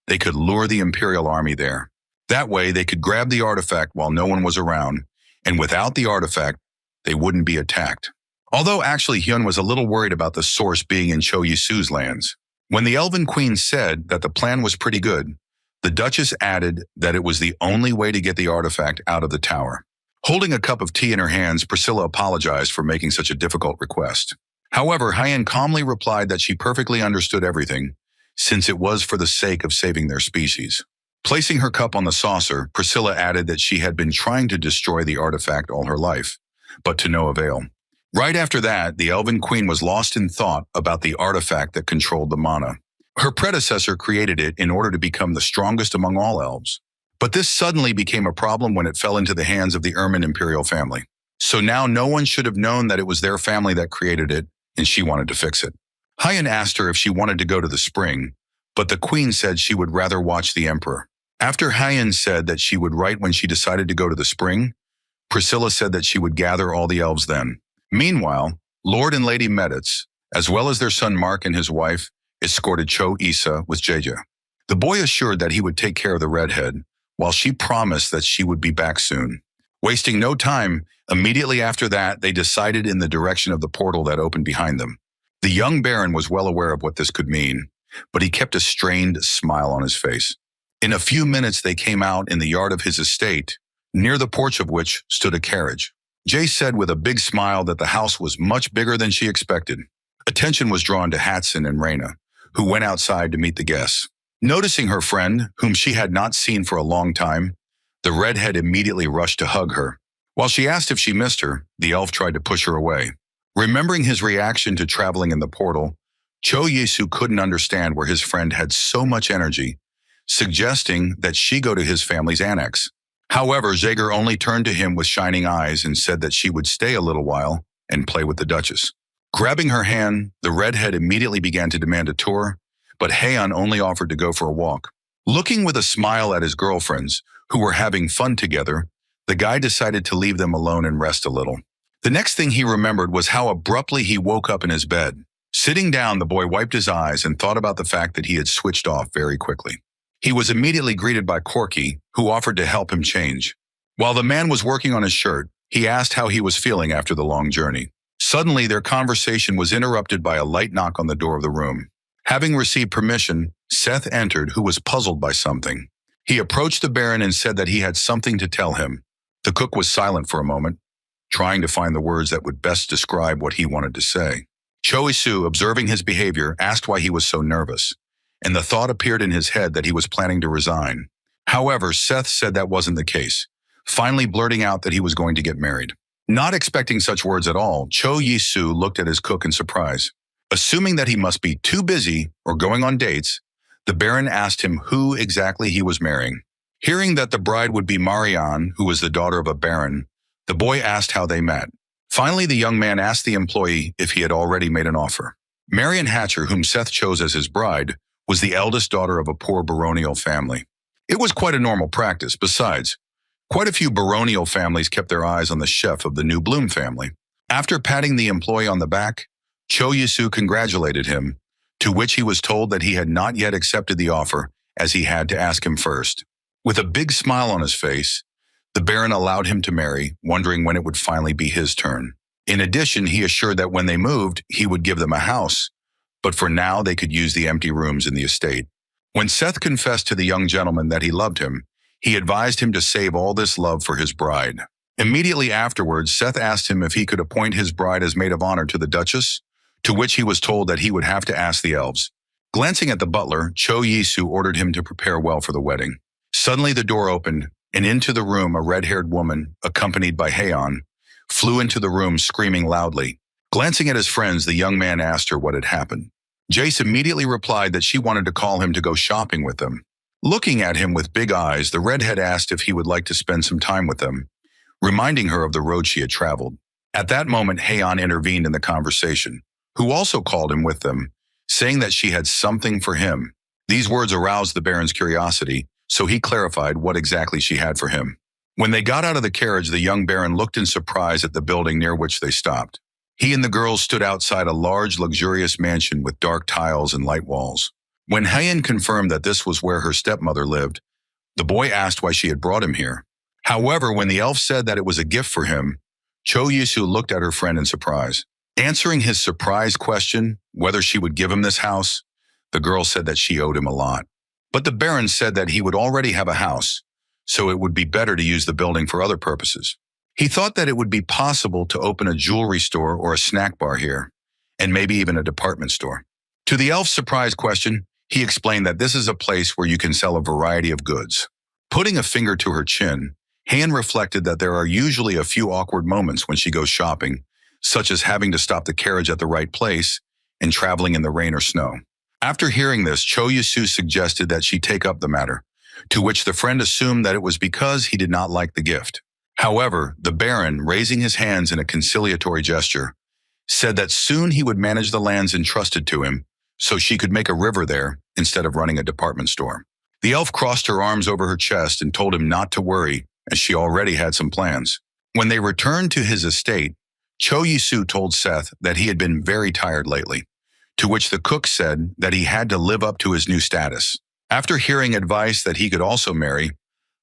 they could lure the Imperial army there. That way, they could grab the artifact while no one was around, and without the artifact, they wouldn't be attacked. Although actually Hyun was a little worried about the source being in Cho Yisu's lands. When the Elven Queen said that the plan was pretty good, the Duchess added that it was the only way to get the artifact out of the tower. Holding a cup of tea in her hands, Priscilla apologized for making such a difficult request. However, Hyen calmly replied that she perfectly understood everything, since it was for the sake of saving their species. Placing her cup on the saucer, Priscilla added that she had been trying to destroy the artifact all her life, but to no avail. Right after that, the Elven Queen was lost in thought about the artifact that controlled the mana. Her predecessor created it in order to become the strongest among all elves. But this suddenly became a problem when it fell into the hands of the Ermin imperial family. So now no one should have known that it was their family that created it, and she wanted to fix it. Hyen asked her if she wanted to go to the spring, but the Queen said she would rather watch the Emperor. After Hyen said that she would write when she decided to go to the spring, Priscilla said that she would gather all the elves then. Meanwhile, Lord and Lady Meditz, as well as their son Mark and his wife, escorted Cho Isa with Jeja. The boy assured that he would take care of the redhead, while she promised that she would be back soon. Wasting no time, immediately after that, they decided in the direction of the portal that opened behind them. The young Baron was well aware of what this could mean, but he kept a strained smile on his face. In a few minutes, they came out in the yard of his estate, near the porch of which stood a carriage. Jay said with a big smile that the house was much bigger than she expected. Attention was drawn to Hatson and Reyna, who went outside to meet the guests. Noticing her friend, whom she had not seen for a long time, the redhead immediately rushed to hug her. While she asked if she missed her, the elf tried to push her away. Remembering his reaction to traveling in the portal, Cho Yisu couldn't understand where his friend had so much energy, suggesting that she go to his family's annex. However, Jaeger only turned to him with shining eyes and said that she would stay a little while and play with the Duchess. Grabbing her hand, the redhead immediately began to demand a tour, but Haeun only offered to go for a walk. Looking with a smile at his girlfriends, who were having fun together, the guy decided to leave them alone and rest a little. The next thing he remembered was how abruptly he woke up in his bed. Sitting down, the boy wiped his eyes and thought about the fact that he had switched off very quickly. He was immediately greeted by Corky, who offered to help him change. While the man was working on his shirt, he asked how he was feeling after the long journey. Suddenly, their conversation was interrupted by a light knock on the door of the room. Having received permission, Seth entered, who was puzzled by something. He approached the Baron and said that he had something to tell him. The cook was silent for a moment, trying to find the words that would best describe what he wanted to say. Cho Isu, observing his behavior, asked why he was so nervous, and the thought appeared in his head that he was planning to resign. However, Seth said that wasn't the case, finally blurting out that he was going to get married. Not expecting such words at all, Cho Yisu looked at his cook in surprise. Assuming that he must be too busy or going on dates, the Baron asked him who exactly he was marrying. Hearing that the bride would be Marianne, who was the daughter of a baron, the boy asked how they met. Finally, the young man asked the employee if he had already made an offer. Marian Hatcher, whom Seth chose as his bride, was the eldest daughter of a poor baronial family. It was quite a normal practice. Besides, quite a few baronial families kept their eyes on the chef of the new Bloom family. After patting the employee on the back, Cho Yisu congratulated him, to which he was told that he had not yet accepted the offer, as he had to ask him first. With a big smile on his face, the Baron allowed him to marry, wondering when it would finally be his turn. In addition, he assured that when they moved, he would give them a house, but for now they could use the empty rooms in the estate. When Seth confessed to the young gentleman that he loved him, he advised him to save all this love for his bride. Immediately afterwards, Seth asked him if he could appoint his bride as maid of honor to the Duchess, to which he was told that he would have to ask the elves. Glancing at the butler, Cho Yisu ordered him to prepare well for the wedding. Suddenly the door opened, and into the room a red-haired woman, accompanied by Haeun, flew into the room screaming loudly. Glancing at his friends, the young man asked her what had happened. Jace immediately replied that she wanted to call him to go shopping with them. Looking at him with big eyes, the redhead asked if he would like to spend some time with them, reminding her of the road she had traveled. At that moment, Heian intervened in the conversation, who also called him with them, saying that she had something for him. These words aroused the Baron's curiosity, so he clarified what exactly she had for him. When they got out of the carriage, the young Baron looked in surprise at the building near which they stopped. He and the girls stood outside a large, luxurious mansion with dark tiles and light walls. When Heian confirmed that this was where her stepmother lived, the boy asked why she had brought him here. However, when the elf said that it was a gift for him, Cho Yisu looked at her friend in surprise. Answering his surprise question, whether she would give him this house, the girl said that she owed him a lot. But the Baron said that he would already have a house, so it would be better to use the building for other purposes. He thought that it would be possible to open a jewelry store or a snack bar here, and maybe even a department store. To the elf's surprise question, he explained that this is a place where you can sell a variety of goods. Putting a finger to her chin, Han reflected that there are usually a few awkward moments when she goes shopping, such as having to stop the carriage at the right place and traveling in the rain or snow. After hearing this, Cho Yisu suggested that she take up the matter, to which the friend assumed that it was because he did not like the gift. However, the Baron, raising his hands in a conciliatory gesture, said that soon he would manage the lands entrusted to him so she could make a river there instead of running a department store. The elf crossed her arms over her chest and told him not to worry, as she already had some plans. When they returned to his estate, Cho Yisu told Seth that he had been very tired lately, to which the cook said that he had to live up to his new status. After hearing advice that he could also marry,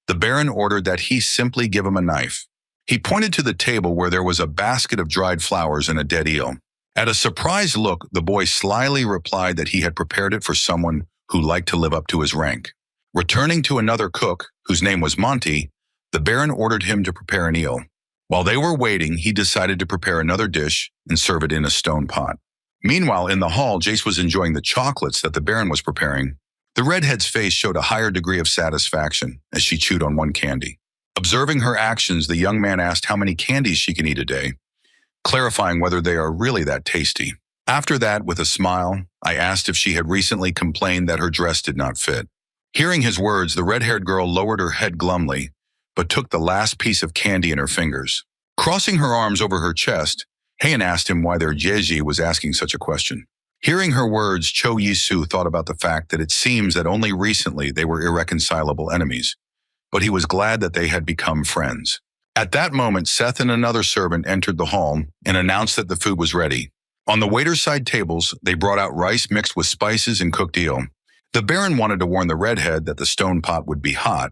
the Baron ordered that he simply give him a knife. He pointed to the table where there was a basket of dried flowers and a dead eel. At a surprised look, the boy slyly replied that he had prepared it for someone who liked to live up to his rank. Returning to another cook, whose name was Monty, the Baron ordered him to prepare an eel. While they were waiting, he decided to prepare another dish and serve it in a stone pot. Meanwhile, in the hall, Jace was enjoying the chocolates that the Baron was preparing. The redhead's face showed a higher degree of satisfaction as she chewed on one candy. Observing her actions, the young man asked how many candies she can eat a day, clarifying whether they are really that tasty. After that, with a smile, I asked if she had recently complained that her dress did not fit. Hearing his words, the red-haired girl lowered her head glumly, but took the last piece of candy in her fingers. Crossing her arms over her chest, Heian asked him why their Jeji was asking such a question. Hearing her words, Cho Yisu thought about the fact that it seems that only recently they were irreconcilable enemies, but he was glad that they had become friends. At that moment, Seth and another servant entered the hall and announced that the food was ready. On the waiter's side tables, they brought out rice mixed with spices and cooked eel. The Baron wanted to warn the redhead that the stone pot would be hot,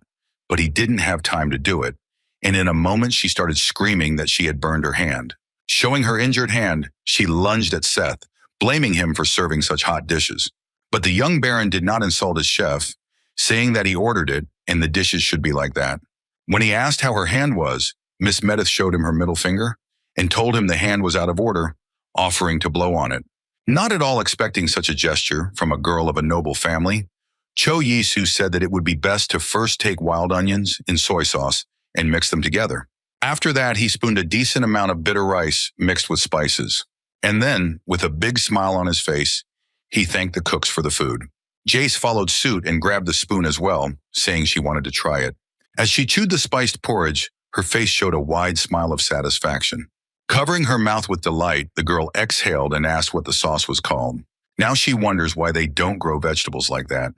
but he didn't have time to do it, and in a moment she started screaming that she had burned her hand. Showing her injured hand, she lunged at Seth, blaming him for serving such hot dishes. But the young Baron did not insult his chef, saying that he ordered it and the dishes should be like that. When he asked how her hand was, Miss Medith showed him her middle finger and told him the hand was out of order, offering to blow on it. Not at all expecting such a gesture from a girl of a noble family, Cho Yisu said that it would be best to first take wild onions and soy sauce and mix them together. After that, he spooned a decent amount of bitter rice mixed with spices. And then, with a big smile on his face, he thanked the cooks for the food. Jace followed suit and grabbed the spoon as well, saying she wanted to try it. As she chewed the spiced porridge, her face showed a wide smile of satisfaction. Covering her mouth with delight, the girl exhaled and asked what the sauce was called. Now she wonders why they don't grow vegetables like that,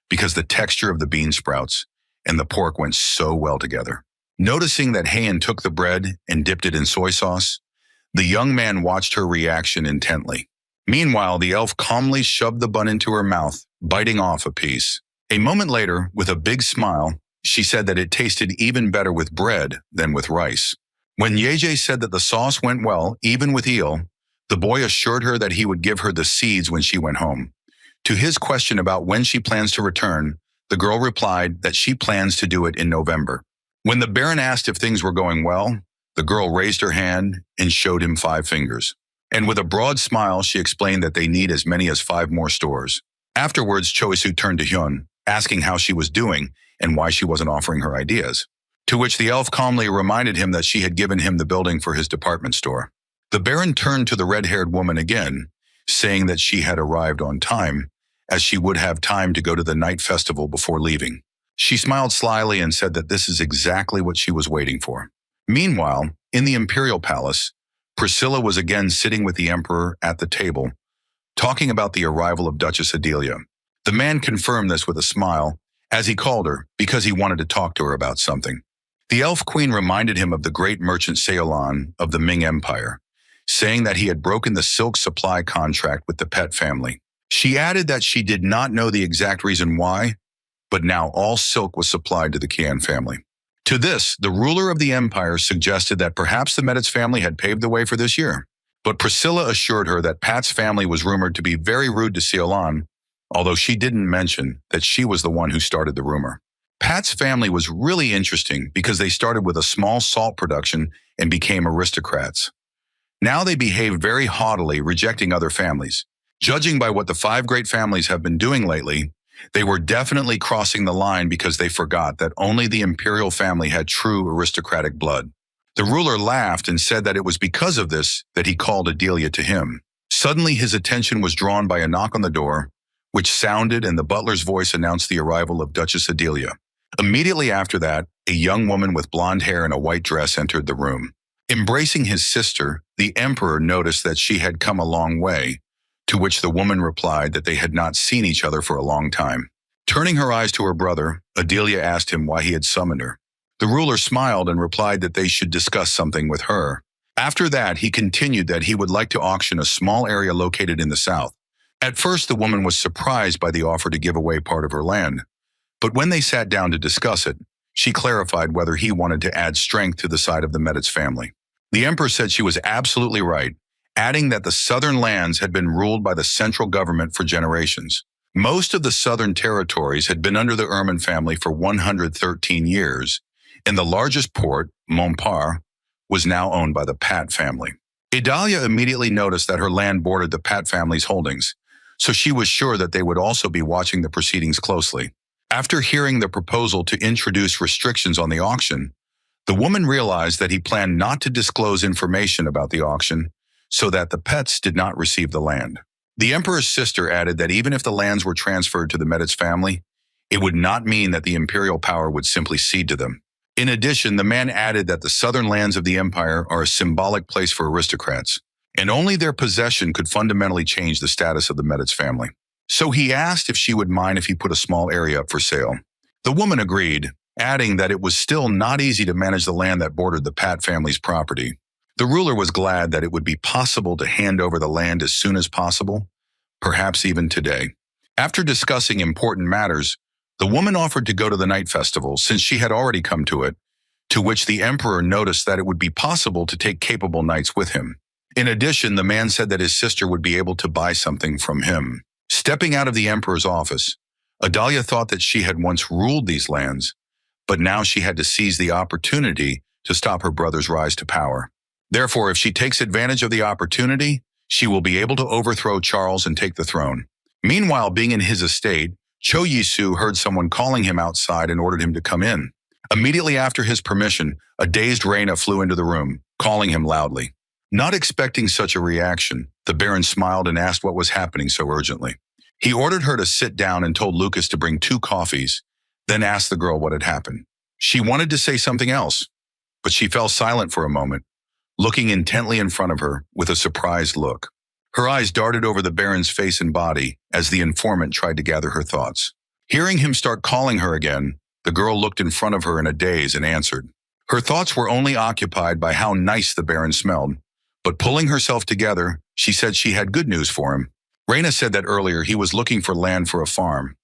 because the texture of the bean sprouts and the pork went so well together. Noticing that Heian took the bread and dipped it in soy sauce, the young man watched her reaction intently. Meanwhile, the elf calmly shoved the bun into her mouth, biting off a piece. A moment later, with a big smile, she said that it tasted even better with bread than with rice. When Yeje said that the sauce went well, even with eel, the boy assured her that he would give her the seeds when she went home. To his question about when she plans to return, the girl replied that she plans to do it in November. When the Baron asked if things were going well, the girl raised her hand and showed him 5 fingers. And with a broad smile, she explained that they need as many as 5 more stores. Afterwards, Choisu turned to Hyun, asking how she was doing and why she wasn't offering her ideas. To which the elf calmly reminded him that she had given him the building for his department store. The Baron turned to the red-haired woman again, saying that she had arrived on time, as she would have time to go to the night festival before leaving. She smiled slyly and said that this is exactly what she was waiting for. Meanwhile, in the imperial palace, Priscilla was again sitting with the emperor at the table, talking about the arrival of Duchess Adelia. The man confirmed this with a smile, as he called her, because he wanted to talk to her about something. The elf queen reminded him of the great merchant Seolan of the Ming Empire, saying that he had broken the silk supply contract with the Pet family. She added that she did not know the exact reason why, but now all silk was supplied to the Qian family. To this, the ruler of the empire suggested that perhaps the Meditz family had paved the way for this year. But Priscilla assured her that Pat's family was rumored to be very rude to Seolan, although she didn't mention that she was the one who started the rumor. Pat's family was really interesting because they started with a small salt production and became aristocrats. Now they behave very haughtily, rejecting other families. Judging by what the 5 great families have been doing lately, they were definitely crossing the line because they forgot that only the imperial family had true aristocratic blood. The ruler laughed and said that it was because of this that he called Adelia to him. Suddenly his attention was drawn by a knock on the door, which sounded, and the butler's voice announced the arrival of Duchess Adelia. Immediately after that, a young woman with blonde hair and a white dress entered the room. Embracing his sister, the emperor noticed that she had come a long way, to which the woman replied that they had not seen each other for a long time. Turning her eyes to her brother, Adelia asked him why he had summoned her. The ruler smiled and replied that they should discuss something with her. After that, he continued that he would like to auction a small area located in the south. At first, the woman was surprised by the offer to give away part of her land, but when they sat down to discuss it, she clarified whether he wanted to add strength to the side of the Meditz family. The emperor said she was absolutely right, adding that the southern lands had been ruled by the central government for generations. Most of the southern territories had been under the Erman family for 113 years, and the largest port, Montpar, was now owned by the Pat family. Adelia immediately noticed that her land bordered the Pat family's holdings, so she was sure that they would also be watching the proceedings closely. After hearing the proposal to introduce restrictions on the auction, the woman realized that he planned not to disclose information about the auction so that the Pets did not receive the land. The emperor's sister added that even if the lands were transferred to the Meditz family, it would not mean that the imperial power would simply cede to them. In addition, the man added that the southern lands of the empire are a symbolic place for aristocrats, and only their possession could fundamentally change the status of the Meditz family. So he asked if she would mind if he put a small area up for sale. The woman agreed, adding that it was still not easy to manage the land that bordered the Pat family's property. The ruler was glad that it would be possible to hand over the land as soon as possible, perhaps even today. After discussing important matters, the woman offered to go to the night festival since she had already come to it, to which the emperor noticed that it would be possible to take capable knights with him. In addition, the man said that his sister would be able to buy something from him. Stepping out of the emperor's office, Adelia thought that she had once ruled these lands, but now she had to seize the opportunity to stop her brother's rise to power. Therefore, if she takes advantage of the opportunity, she will be able to overthrow Charles and take the throne. Meanwhile, being in his estate, Cho Yisu heard someone calling him outside and ordered him to come in. Immediately after his permission, a dazed Reina flew into the room, calling him loudly. Not expecting such a reaction, the Baron smiled and asked what was happening so urgently. He ordered her to sit down and told Lucas to bring 2 coffees, then asked the girl what had happened. She wanted to say something else, but she fell silent for a moment, looking intently in front of her with a surprised look. Her eyes darted over the Baron's face and body as the informant tried to gather her thoughts. Hearing him start calling her again, the girl looked in front of her in a daze and answered. Her thoughts were only occupied by how nice the Baron smelled, but pulling herself together, she said she had good news for him. Reina said that earlier he was looking for land for a farm,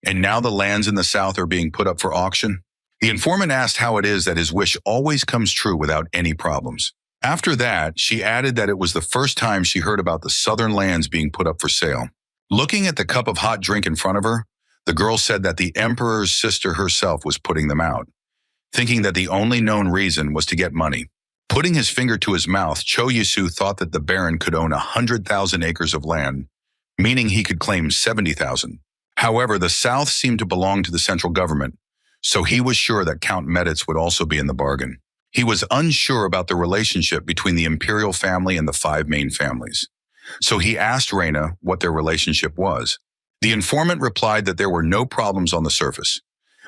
and now the lands in the south are being put up for auction. The informant asked how it is that his wish always comes true without any problems. After that, she added that it was the first time she heard about the southern lands being put up for sale. Looking at the cup of hot drink in front of her, the girl said that the emperor's sister herself was putting them out, thinking that the only known reason was to get money. Putting his finger to his mouth, Cho Yisu thought that the Baron could own 100,000 acres of land, meaning he could claim 70,000. However, the south seemed to belong to the central government, so he was sure that Count Meditz would also be in the bargain. He was unsure about the relationship between the imperial family and the 5 main families, so he asked Reina what their relationship was. The informant replied that there were no problems on the surface.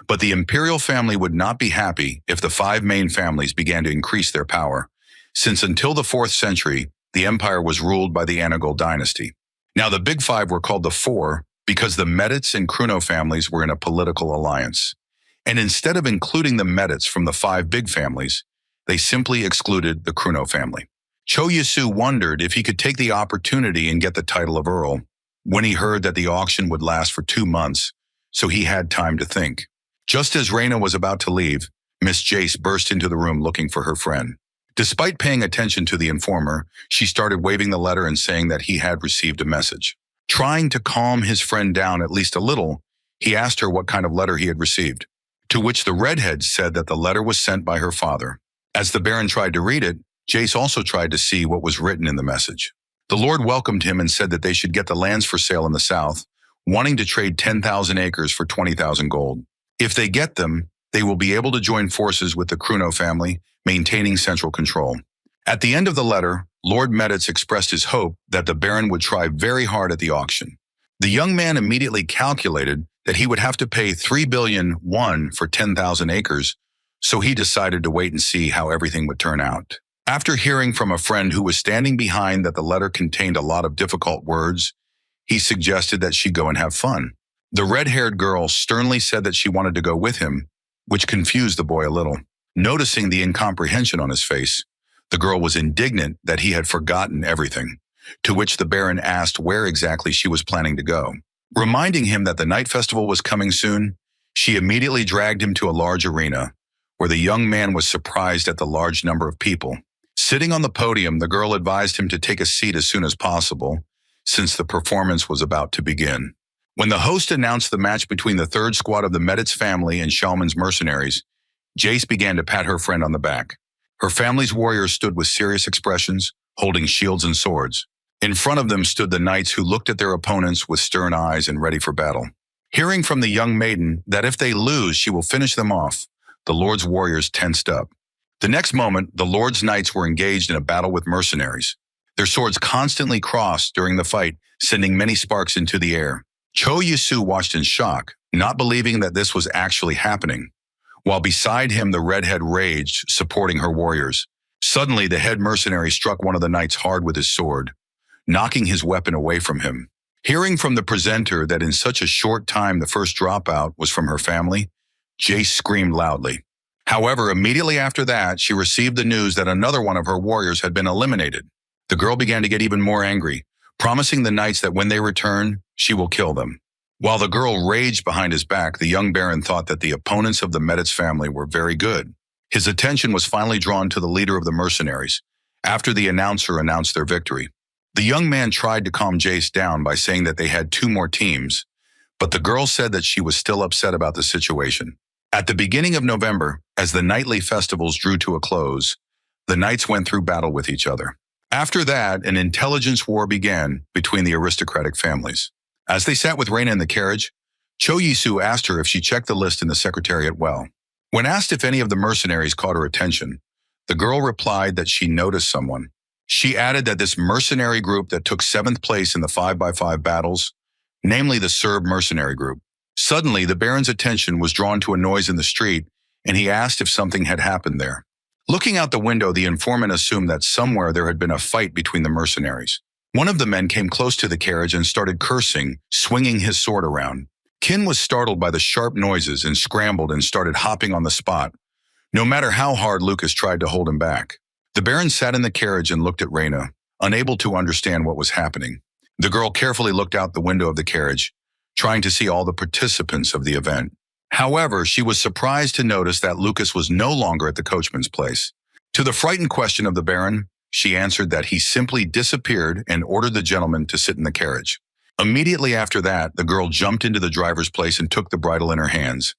But the imperial family would not be happy if the five main families began to increase their power, since until the 4th century, the empire was ruled by the Anagol dynasty. Now the Big Five were called the Four because the Medits and Kruno families were in a political alliance. And instead of including the Medits from the 5 big families, they simply excluded the Kruno family. Cho Yasu wondered if he could take the opportunity and get the title of Earl when he heard that the auction would last for 2 months, so he had time to think. Just as Reina was about to leave, Miss Jace burst into the room looking for her friend. Despite paying attention to the informer, she started waving the letter and saying that he had received a message. Trying to calm his friend down at least a little, he asked her what kind of letter he had received, to which the redhead said that the letter was sent by her father. As the Baron tried to read it, Jace also tried to see what was written in the message. The Lord welcomed him and said that they should get the lands for sale in the south, wanting to trade 10,000 acres for 20,000 gold. If they get them, they will be able to join forces with the Kruno family, maintaining central control. At the end of the letter, Lord Meditz expressed his hope that the Baron would try very hard at the auction. The young man immediately calculated that he would have to pay 3 billion won for 10,000 acres, so he decided to wait and see how everything would turn out. After hearing from a friend who was standing behind that the letter contained a lot of difficult words, he suggested that she go and have fun. The red-haired girl sternly said that she wanted to go with him, which confused the boy a little. Noticing the incomprehension on his face, the girl was indignant that he had forgotten everything, to which the Baron asked where exactly she was planning to go. Reminding him that the night festival was coming soon, she immediately dragged him to a large arena, where the young man was surprised at the large number of people. Sitting on the podium, the girl advised him to take a seat as soon as possible, since the performance was about to begin. When the host announced the match between the 3rd squad of the Meditz family and Shalman's mercenaries, Jace began to pat her friend on the back. Her family's warriors stood with serious expressions, holding shields and swords. In front of them stood the knights who looked at their opponents with stern eyes and ready for battle. Hearing from the young maiden that if they lose, she will finish them off, the Lord's warriors tensed up. The next moment, the Lord's knights were engaged in a battle with mercenaries. Their swords constantly crossed during the fight, sending many sparks into the air. Cho Yasu watched in shock, not believing that this was actually happening. While beside him the redhead raged, supporting her warriors. Suddenly, the head mercenary struck one of the knights hard with his sword, knocking his weapon away from him. Hearing from the presenter that in such a short time the first dropout was from her family, Jace screamed loudly. However, immediately after that, she received the news that another one of her warriors had been eliminated. The girl began to get even more angry, promising the knights that when they return, she will kill them. While the girl raged behind his back, the young Baron thought that the opponents of the Meditz family were very good. His attention was finally drawn to the leader of the mercenaries, after the announcer announced their victory. The young man tried to calm Jace down by saying that they had 2 more teams, but the girl said that she was still upset about the situation. At the beginning of November, as the nightly festivals drew to a close, the knights went through battle with each other. After that, an intelligence war began between the aristocratic families. As they sat with Reina in the carriage, Cho Yisu asked her if she checked the list in the secretariat well. When asked if any of the mercenaries caught her attention, the girl replied that she noticed someone. She added that this mercenary group that took 7th place in the 5x5 battles, namely the Serb mercenary group. Suddenly, the Baron's attention was drawn to a noise in the street, and he asked if something had happened there. Looking out the window, the informant assumed that somewhere there had been a fight between the mercenaries. One of the men came close to the carriage and started cursing, swinging his sword around. Kin was startled by the sharp noises and scrambled and started hopping on the spot, no matter how hard Lucas tried to hold him back. The Baron sat in the carriage and looked at Reina, unable to understand what was happening. The girl carefully looked out the window of the carriage, trying to see all the participants of the event. However, she was surprised to notice that Lucas was no longer at the coachman's place. To the frightened question of the Baron, she answered that he simply disappeared and ordered the gentleman to sit in the carriage. Immediately after that, the girl jumped into the driver's place and took the bridle in her hands,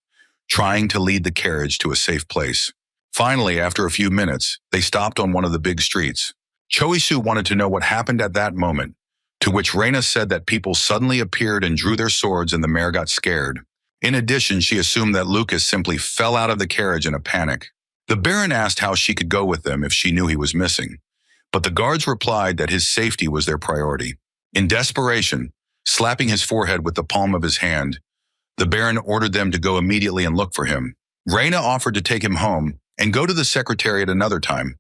trying to lead the carriage to a safe place. Finally, after a few minutes, they stopped on one of the big streets. Choisu wanted to know what happened at that moment, to which Reina said that people suddenly appeared and drew their swords and the mare got scared. In addition, she assumed that Lucas simply fell out of the carriage in a panic. The Baron asked how she could go with them if she knew he was missing, but the guards replied that his safety was their priority. In desperation, slapping his forehead with the palm of his hand, The Baron ordered them to go immediately and look for him. Reina offered to take him home and go to the secretariat another time,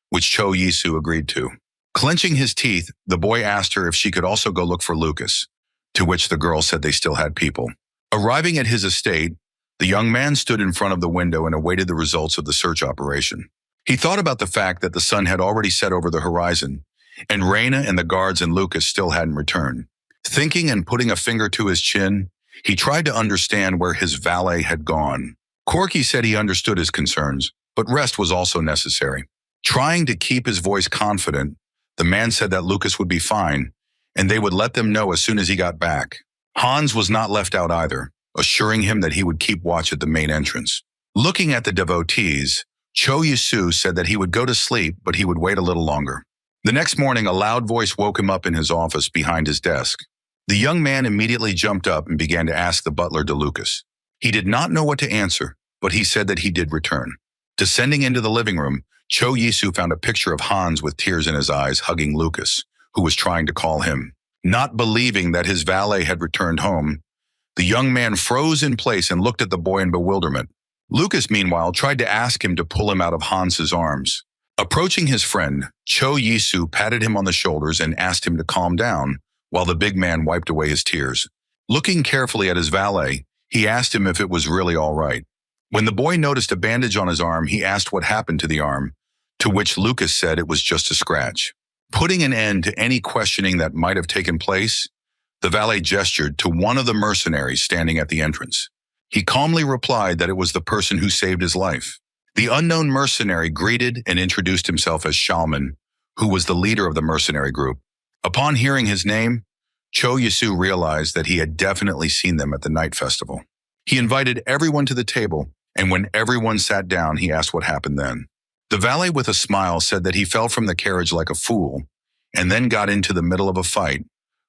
which Cho Yisu agreed to. Clenching his teeth, the boy asked her if she could also go look for Lucas, to which the girl said they still had people. Arriving at his estate, the young man stood in front of the window and awaited the results of the search operation. He thought about the fact that the sun had already set over the horizon, and Reina and the guards and Lucas still hadn't returned. Thinking and putting a finger to his chin, he tried to understand where his valet had gone. Corky said he understood his concerns, but rest was also necessary. Trying to keep his voice confident, the man said that Lucas would be fine, and they would let them know as soon as he got back. Hans was not left out either, assuring him that he would keep watch at the main entrance. Looking at the devotees, Cho Yisu said that he would go to sleep, but he would wait a little longer. The next morning, a loud voice woke him up in his office behind his desk. The young man immediately jumped up and began to ask the butler to Lucas. He did not know what to answer, but he said that he did return. Descending into the living room, Cho Yisu found a picture of Hans with tears in his eyes hugging Lucas, who was trying to call him. Not believing that his valet had returned home, the young man froze in place and looked at the boy in bewilderment. Lucas, meanwhile, tried to ask him to pull him out of Hans's arms. Approaching his friend, Cho Yisu patted him on the shoulders and asked him to calm down, while the big man wiped away his tears. Looking carefully at his valet, he asked him if it was really all right. When the boy noticed a bandage on his arm, he asked what happened to the arm, to which Lucas said it was just a scratch. Putting an end to any questioning that might have taken place, the valet gestured to one of the mercenaries standing at the entrance. He calmly replied that it was the person who saved his life. The unknown mercenary greeted and introduced himself as Shalman, who was the leader of the mercenary group. Upon hearing his name, Cho Yisu realized that he had definitely seen them at the night festival. He invited everyone to the table, and when everyone sat down, he asked what happened then. The valet with a smile said that he fell from the carriage like a fool, and then got into the middle of a fight,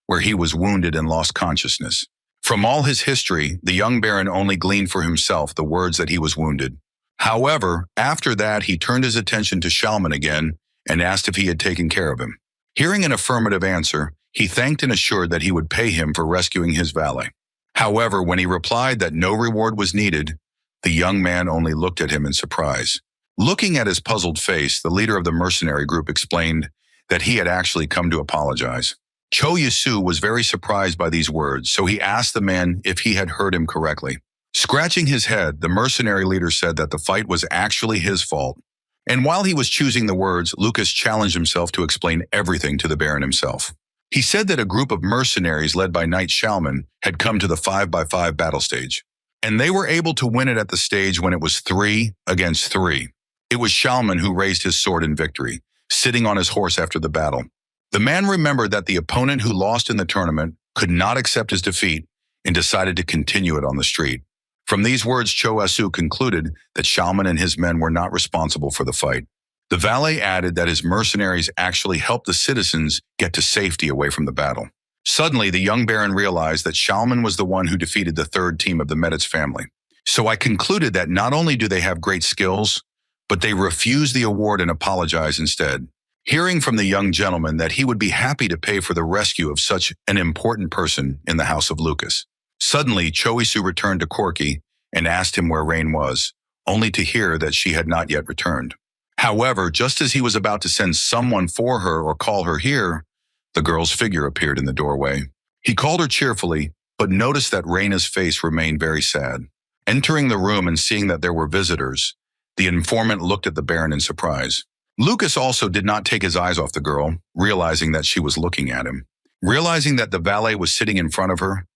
where he was wounded and lost consciousness. From all his history, the young baron only gleaned for himself the words that he was wounded. However, after that, he turned his attention to Shalman again and asked if he had taken care of him. Hearing an affirmative answer, he thanked and assured that he would pay him for rescuing his valet. However, when he replied that no reward was needed, the young man only looked at him in surprise. Looking at his puzzled face, the leader of the mercenary group explained that he had actually come to apologize. Cho Yisu was very surprised by these words, so he asked the man if he had heard him correctly. Scratching his head, the mercenary leader said that the fight was actually his fault. And while he was choosing the words, Lucas challenged himself to explain everything to the Baron himself. He said that a group of mercenaries led by Knight Shalman had come to the 5x5 battle stage, and they were able to win it at the stage when it was 3 against 3. It was Shalman who raised his sword in victory, sitting on his horse after the battle. The man remembered that the opponent who lost in the tournament could not accept his defeat and decided to continue it on the street. From these words, Cho Yisu concluded that Shalman and his men were not responsible for the fight. The valet added that his mercenaries actually helped the citizens get to safety away from the battle. Suddenly, the young baron realized that Shalman was the one who defeated the third team of the Meditz family. So I concluded that not only do they have great skills, but they refused the award and apologized instead. Hearing from the young gentleman that he would be happy to pay for the rescue of such an important person in the house of Lucas. Suddenly, Cho Yisu returned to Corky and asked him where Rain was, only to hear that she had not yet returned. However, just as he was about to send someone for her or call her here, the girl's figure appeared in the doorway. He called her cheerfully, but noticed that Raina's face remained very sad. Entering the room and seeing that there were visitors, the informant looked at the Baron in surprise. Lucas also did not take his eyes off the girl, realizing that she was looking at him. Realizing that the valet was sitting in front of her,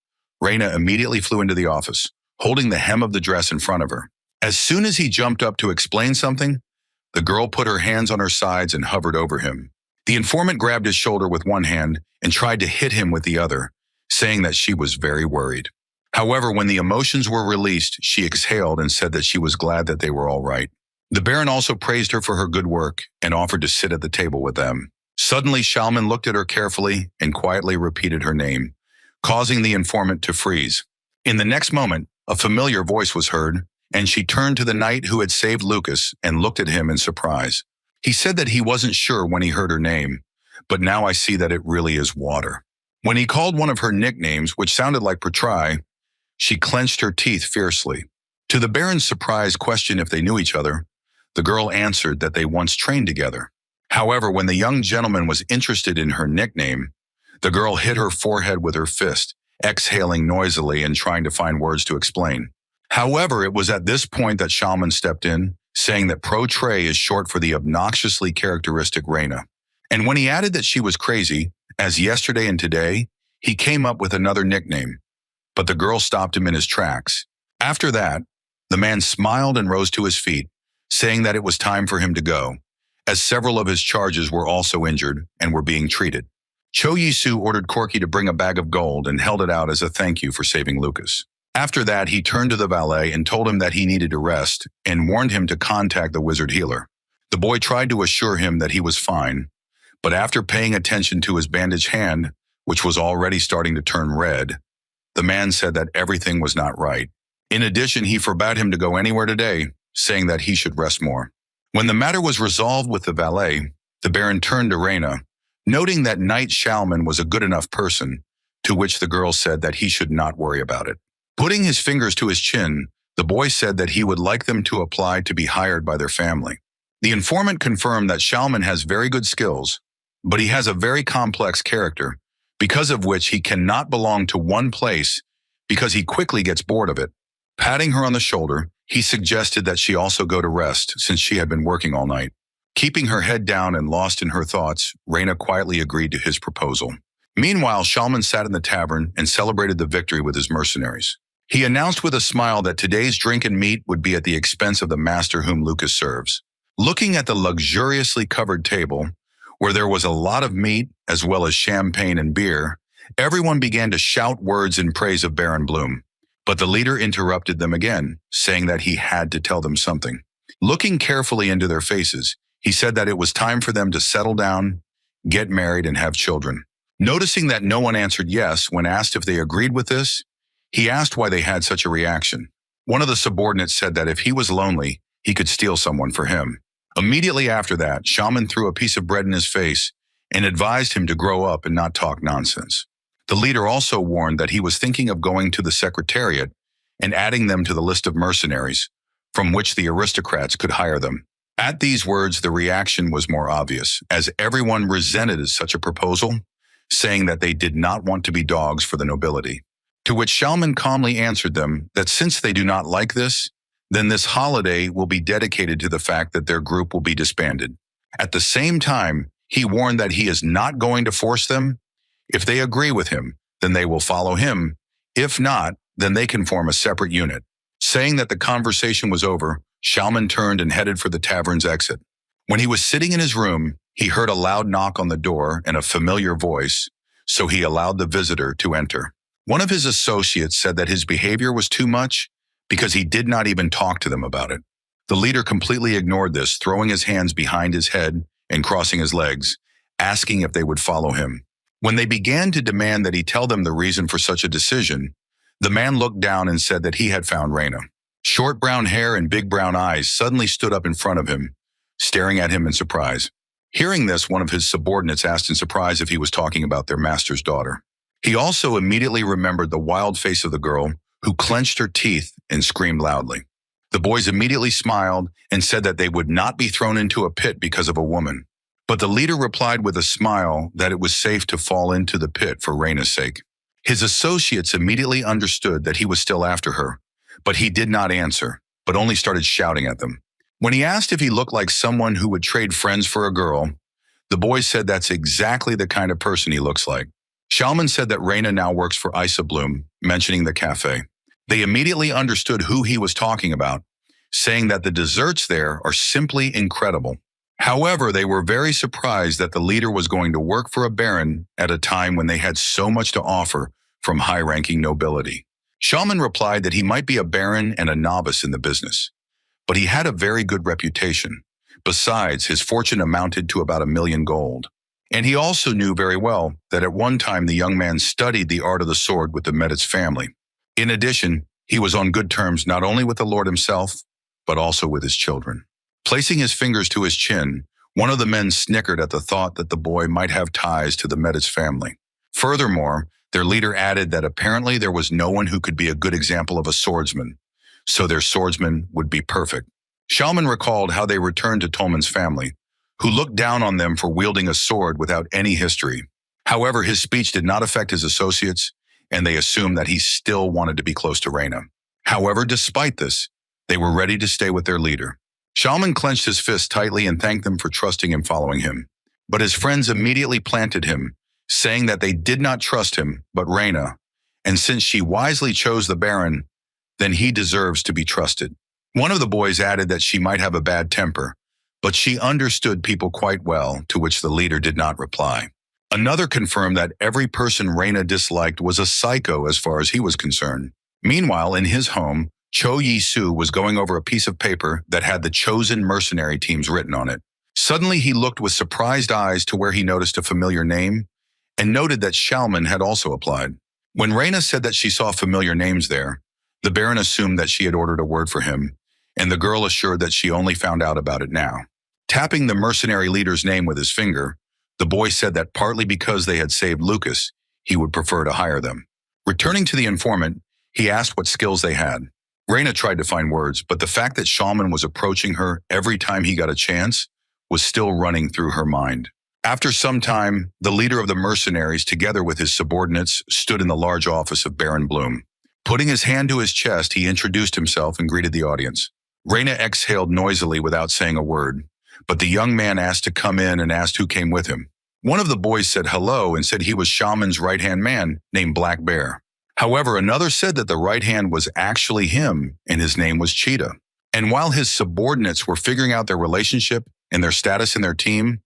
Reina immediately flew into the office, holding the hem of the dress in front of her. As soon as he jumped up to explain something, the girl put her hands on her sides and hovered over him. The informant grabbed his shoulder with one hand and tried to hit him with the other, saying that she was very worried. However, when the emotions were released, she exhaled and said that she was glad that they were all right. The Baron also praised her for her good work and offered to sit at the table with them. Suddenly, Shalman looked at her carefully and quietly repeated her name, causing the informant to freeze. In the next moment, a familiar voice was heard, and she turned to the knight who had saved Lucas and looked at him in surprise. He said that he wasn't sure when he heard her name, but now I see that it really is Water. When he called one of her nicknames, which sounded like Protry, She clenched her teeth fiercely. To the Baron's surprised question if they knew each other, the girl answered that they once trained together. However, when the young gentleman was interested in her nickname, the girl hit her forehead with her fist, exhaling noisily and trying to find words to explain. However, it was at this point that Shaman stepped in, saying that Pro-Tray is short for the obnoxiously characteristic Reina. And when he added that she was crazy, as yesterday and today, he came up with another nickname. But the girl stopped him in his tracks. After that, the man smiled and rose to his feet, saying that it was time for him to go, as several of his charges were also injured and were being treated. Cho Yisu ordered Corky to bring a bag of gold and held it out as a thank you for saving Lucas. After that, he turned to the valet and told him that he needed to rest and warned him to contact the wizard healer. The boy tried to assure him that he was fine, but after paying attention to his bandaged hand, which was already starting to turn red, the man said that everything was not right. In addition, he forbade him to go anywhere today, saying that he should rest more. When the matter was resolved with the valet, the Baron turned to Reina, noting that Knight Shalman was a good enough person, to which the girl said that he should not worry about it. Putting his fingers to his chin, the boy said that he would like them to apply to be hired by their family. The informant confirmed that Shalman has very good skills, but he has a very complex character, because of which he cannot belong to one place because he quickly gets bored of it. Patting her on the shoulder, he suggested that she also go to rest since she had been working all night. Keeping her head down and lost in her thoughts, Reina quietly agreed to his proposal. Meanwhile, Shalman sat in the tavern and celebrated the victory with his mercenaries. He announced with a smile that today's drink and meat would be at the expense of the master whom Lucas serves. Looking at the luxuriously covered table, where there was a lot of meat as well as champagne and beer, everyone began to shout words in praise of Baron Bloom. But the leader interrupted them again, saying that he had to tell them something. Looking carefully into their faces, he said that it was time for them to settle down, get married, and have children. Noticing that no one answered yes when asked if they agreed with this, he asked why they had such a reaction. One of the subordinates said that if he was lonely, he could steal someone for him. Immediately after that, Shaman threw a piece of bread in his face and advised him to grow up and not talk nonsense. The leader also warned that he was thinking of going to the secretariat and adding them to the list of mercenaries, from which the aristocrats could hire them. At these words, the reaction was more obvious, as everyone resented such a proposal, saying that they did not want to be dogs for the nobility. To which Shalman calmly answered them that since they do not like this, then this holiday will be dedicated to the fact that their group will be disbanded. At the same time, he warned that he is not going to force them. If they agree with him, then they will follow him. If not, then they can form a separate unit. Saying that the conversation was over, Shalman turned and headed for the tavern's exit. When he was sitting in his room, he heard a loud knock on the door and a familiar voice, so he allowed the visitor to enter. One of his associates said that his behavior was too much because he did not even talk to them about it. The leader completely ignored this, throwing his hands behind his head and crossing his legs, asking if they would follow him. When they began to demand that he tell them the reason for such a decision, the man looked down and said that he had found Reina. Short brown hair and big brown eyes suddenly stood up in front of him, staring at him in surprise. Hearing this, one of his subordinates asked in surprise if he was talking about their master's daughter. He also immediately remembered the wild face of the girl, who clenched her teeth and screamed loudly. The boys immediately smiled and said that they would not be thrown into a pit because of a woman. But the leader replied with a smile that it was safe to fall into the pit for Reina's sake. His associates immediately understood that he was still after her, but he did not answer, but only started shouting at them. When he asked if he looked like someone who would trade friends for a girl, the boy said that's exactly the kind of person he looks like. Shalman said that Reina now works for Isa Bloom, mentioning the cafe. They immediately understood who he was talking about, saying that the desserts there are simply incredible. However, they were very surprised that the leader was going to work for a baron at a time when they had so much to offer from high-ranking nobility. Shalman replied that he might be a baron and a novice in the business, but he had a very good reputation. Besides, his fortune amounted to about 1 million gold. And he also knew very well that at one time the young man studied the art of the sword with the Meditz family. In addition, he was on good terms not only with the Lord himself, but also with his children. Placing his fingers to his chin, one of the men snickered at the thought that the boy might have ties to the Meditz family. Furthermore, Their leader added that apparently there was no one who could be a good example of a swordsman, so their swordsman would be perfect. Shalman recalled how they returned to Tolman's family, who looked down on them for wielding a sword without any history. However, his speech did not affect his associates, and they assumed that he still wanted to be close to Reina. However, despite this, they were ready to stay with their leader. Shalman clenched his fist tightly and thanked them for trusting and following him. But his friends immediately planted him, saying that they did not trust him, but Reina, and since she wisely chose the Baron, then he deserves to be trusted. One of the boys added that she might have a bad temper, but she understood people quite well, to which the leader did not reply. Another confirmed that every person Reina disliked was a psycho as far as he was concerned. Meanwhile, in his home, Cho Yi-soo was going over a piece of paper that had the chosen mercenary teams written on it. Suddenly, he looked with surprised eyes to where he noticed a familiar name and noted that Shalman had also applied. When Reina said that she saw familiar names there, the Baron assumed that she had ordered a word for him, and the girl assured that she only found out about it now. Tapping the mercenary leader's name with his finger, the boy said that partly because they had saved Lucas, he would prefer to hire them. Returning to the informant, he asked what skills they had. Reina tried to find words, but the fact that Shalman was approaching her every time he got a chance was still running through her mind. After some time, the leader of the mercenaries, together with his subordinates, stood in the large office of Baron Bloom. Putting his hand to his chest, he introduced himself and greeted the audience. Reina exhaled noisily without saying a word, but the young man asked to come in and asked who came with him. One of the boys said hello and said he was Shalman's right-hand man named Black Bear. However, another said that the right hand was actually him and his name was Cheetah. And while his subordinates were figuring out their relationship and their status in their team,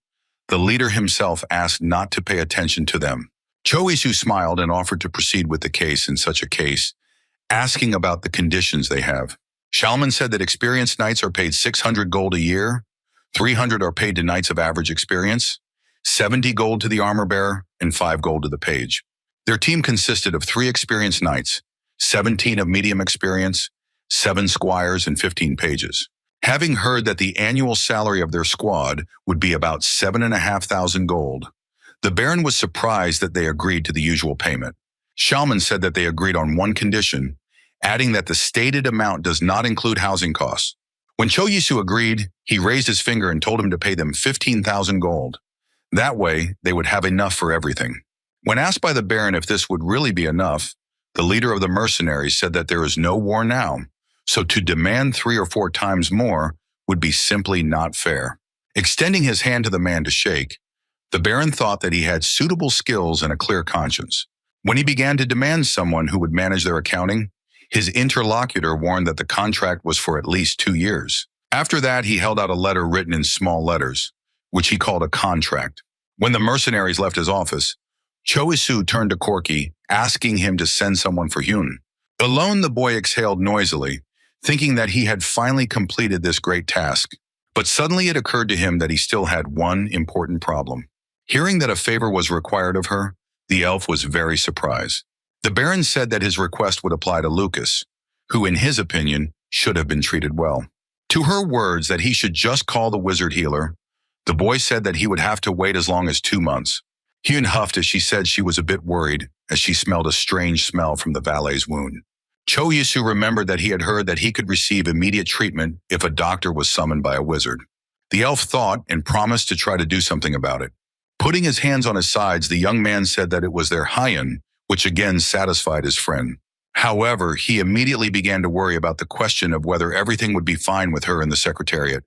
the leader himself asked not to pay attention to them. Cho Yi-soo smiled and offered to proceed with the case in such a case, asking about the conditions they have. Shalman said that experienced knights are paid 600 gold a year, 300 are paid to knights of average experience, 70 gold to the armor bearer, and 5 gold to the page. Their team consisted of 3 experienced knights, 17 of medium experience, 7 squires, and 15 pages. Having heard that the annual salary of their squad would be about 7,500 gold, the Baron was surprised that they agreed to the usual payment. Shalman said that they agreed on one condition, adding that the stated amount does not include housing costs. When Cho Yi-soo agreed, he raised his finger and told him to pay them 15,000 gold. That way, they would have enough for everything. When asked by the Baron if this would really be enough, the leader of the mercenaries said that there is no war now, so to demand 3 or 4 times more would be simply not fair. Extending his hand to the man to shake, the Baron thought that he had suitable skills and a clear conscience. When he began to demand someone who would manage their accounting, his interlocutor warned that the contract was for at least 2 years. After that, he held out a letter written in small letters, which he called a contract. When the mercenaries left his office, Cho Yi-soo turned to Corky, asking him to send someone for Hyun. Alone, the boy exhaled noisily, thinking that he had finally completed this great task. But suddenly it occurred to him that he still had one important problem. Hearing that a favor was required of her, the elf was very surprised. The Baron said that his request would apply to Lucas, who in his opinion should have been treated well. To her words that he should just call the wizard healer, the boy said that he would have to wait as long as 2 months. Hyun huffed as she said she was a bit worried as she smelled a strange smell from the valet's wound. Cho Yi-soo remembered that he had heard that he could receive immediate treatment if a doctor was summoned by a wizard. The elf thought and promised to try to do something about it. Putting his hands on his sides, the young man said that it was their Hyun, which again satisfied his friend. However, he immediately began to worry about the question of whether everything would be fine with her in the secretariat,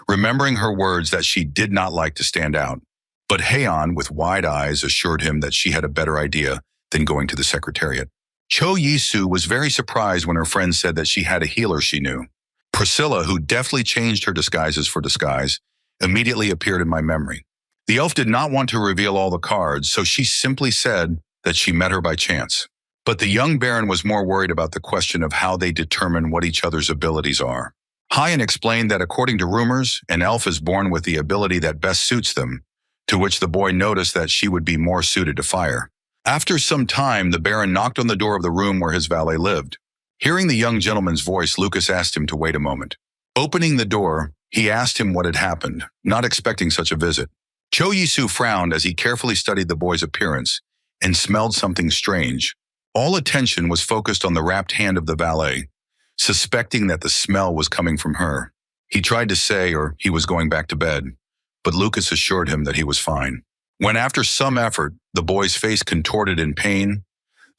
remembering her words that she did not like to stand out. But Haeon, with wide eyes, assured him that she had a better idea than going to the secretariat. Cho Yi-soo was very surprised when her friend said that she had a healer she knew. Priscilla, who deftly changed her disguises for disguise, immediately appeared in my memory. The elf did not want to reveal all the cards, so she simply said that she met her by chance. But the young Baron was more worried about the question of how they determine what each other's abilities are. Hyun explained that according to rumors, an elf is born with the ability that best suits them, to which the boy noticed that she would be more suited to fire. After some time, the Baron knocked on the door of the room where his valet lived. Hearing the young gentleman's voice, Lucas asked him to wait a moment. Opening the door, he asked him what had happened, not expecting such a visit. Cho Yi-soo frowned as he carefully studied the boy's appearance and smelled something strange. All attention was focused on the wrapped hand of the valet, suspecting that the smell was coming from her. He tried to say he was going back to bed, but Lucas assured him that he was fine. When after some effort, the boy's face contorted in pain,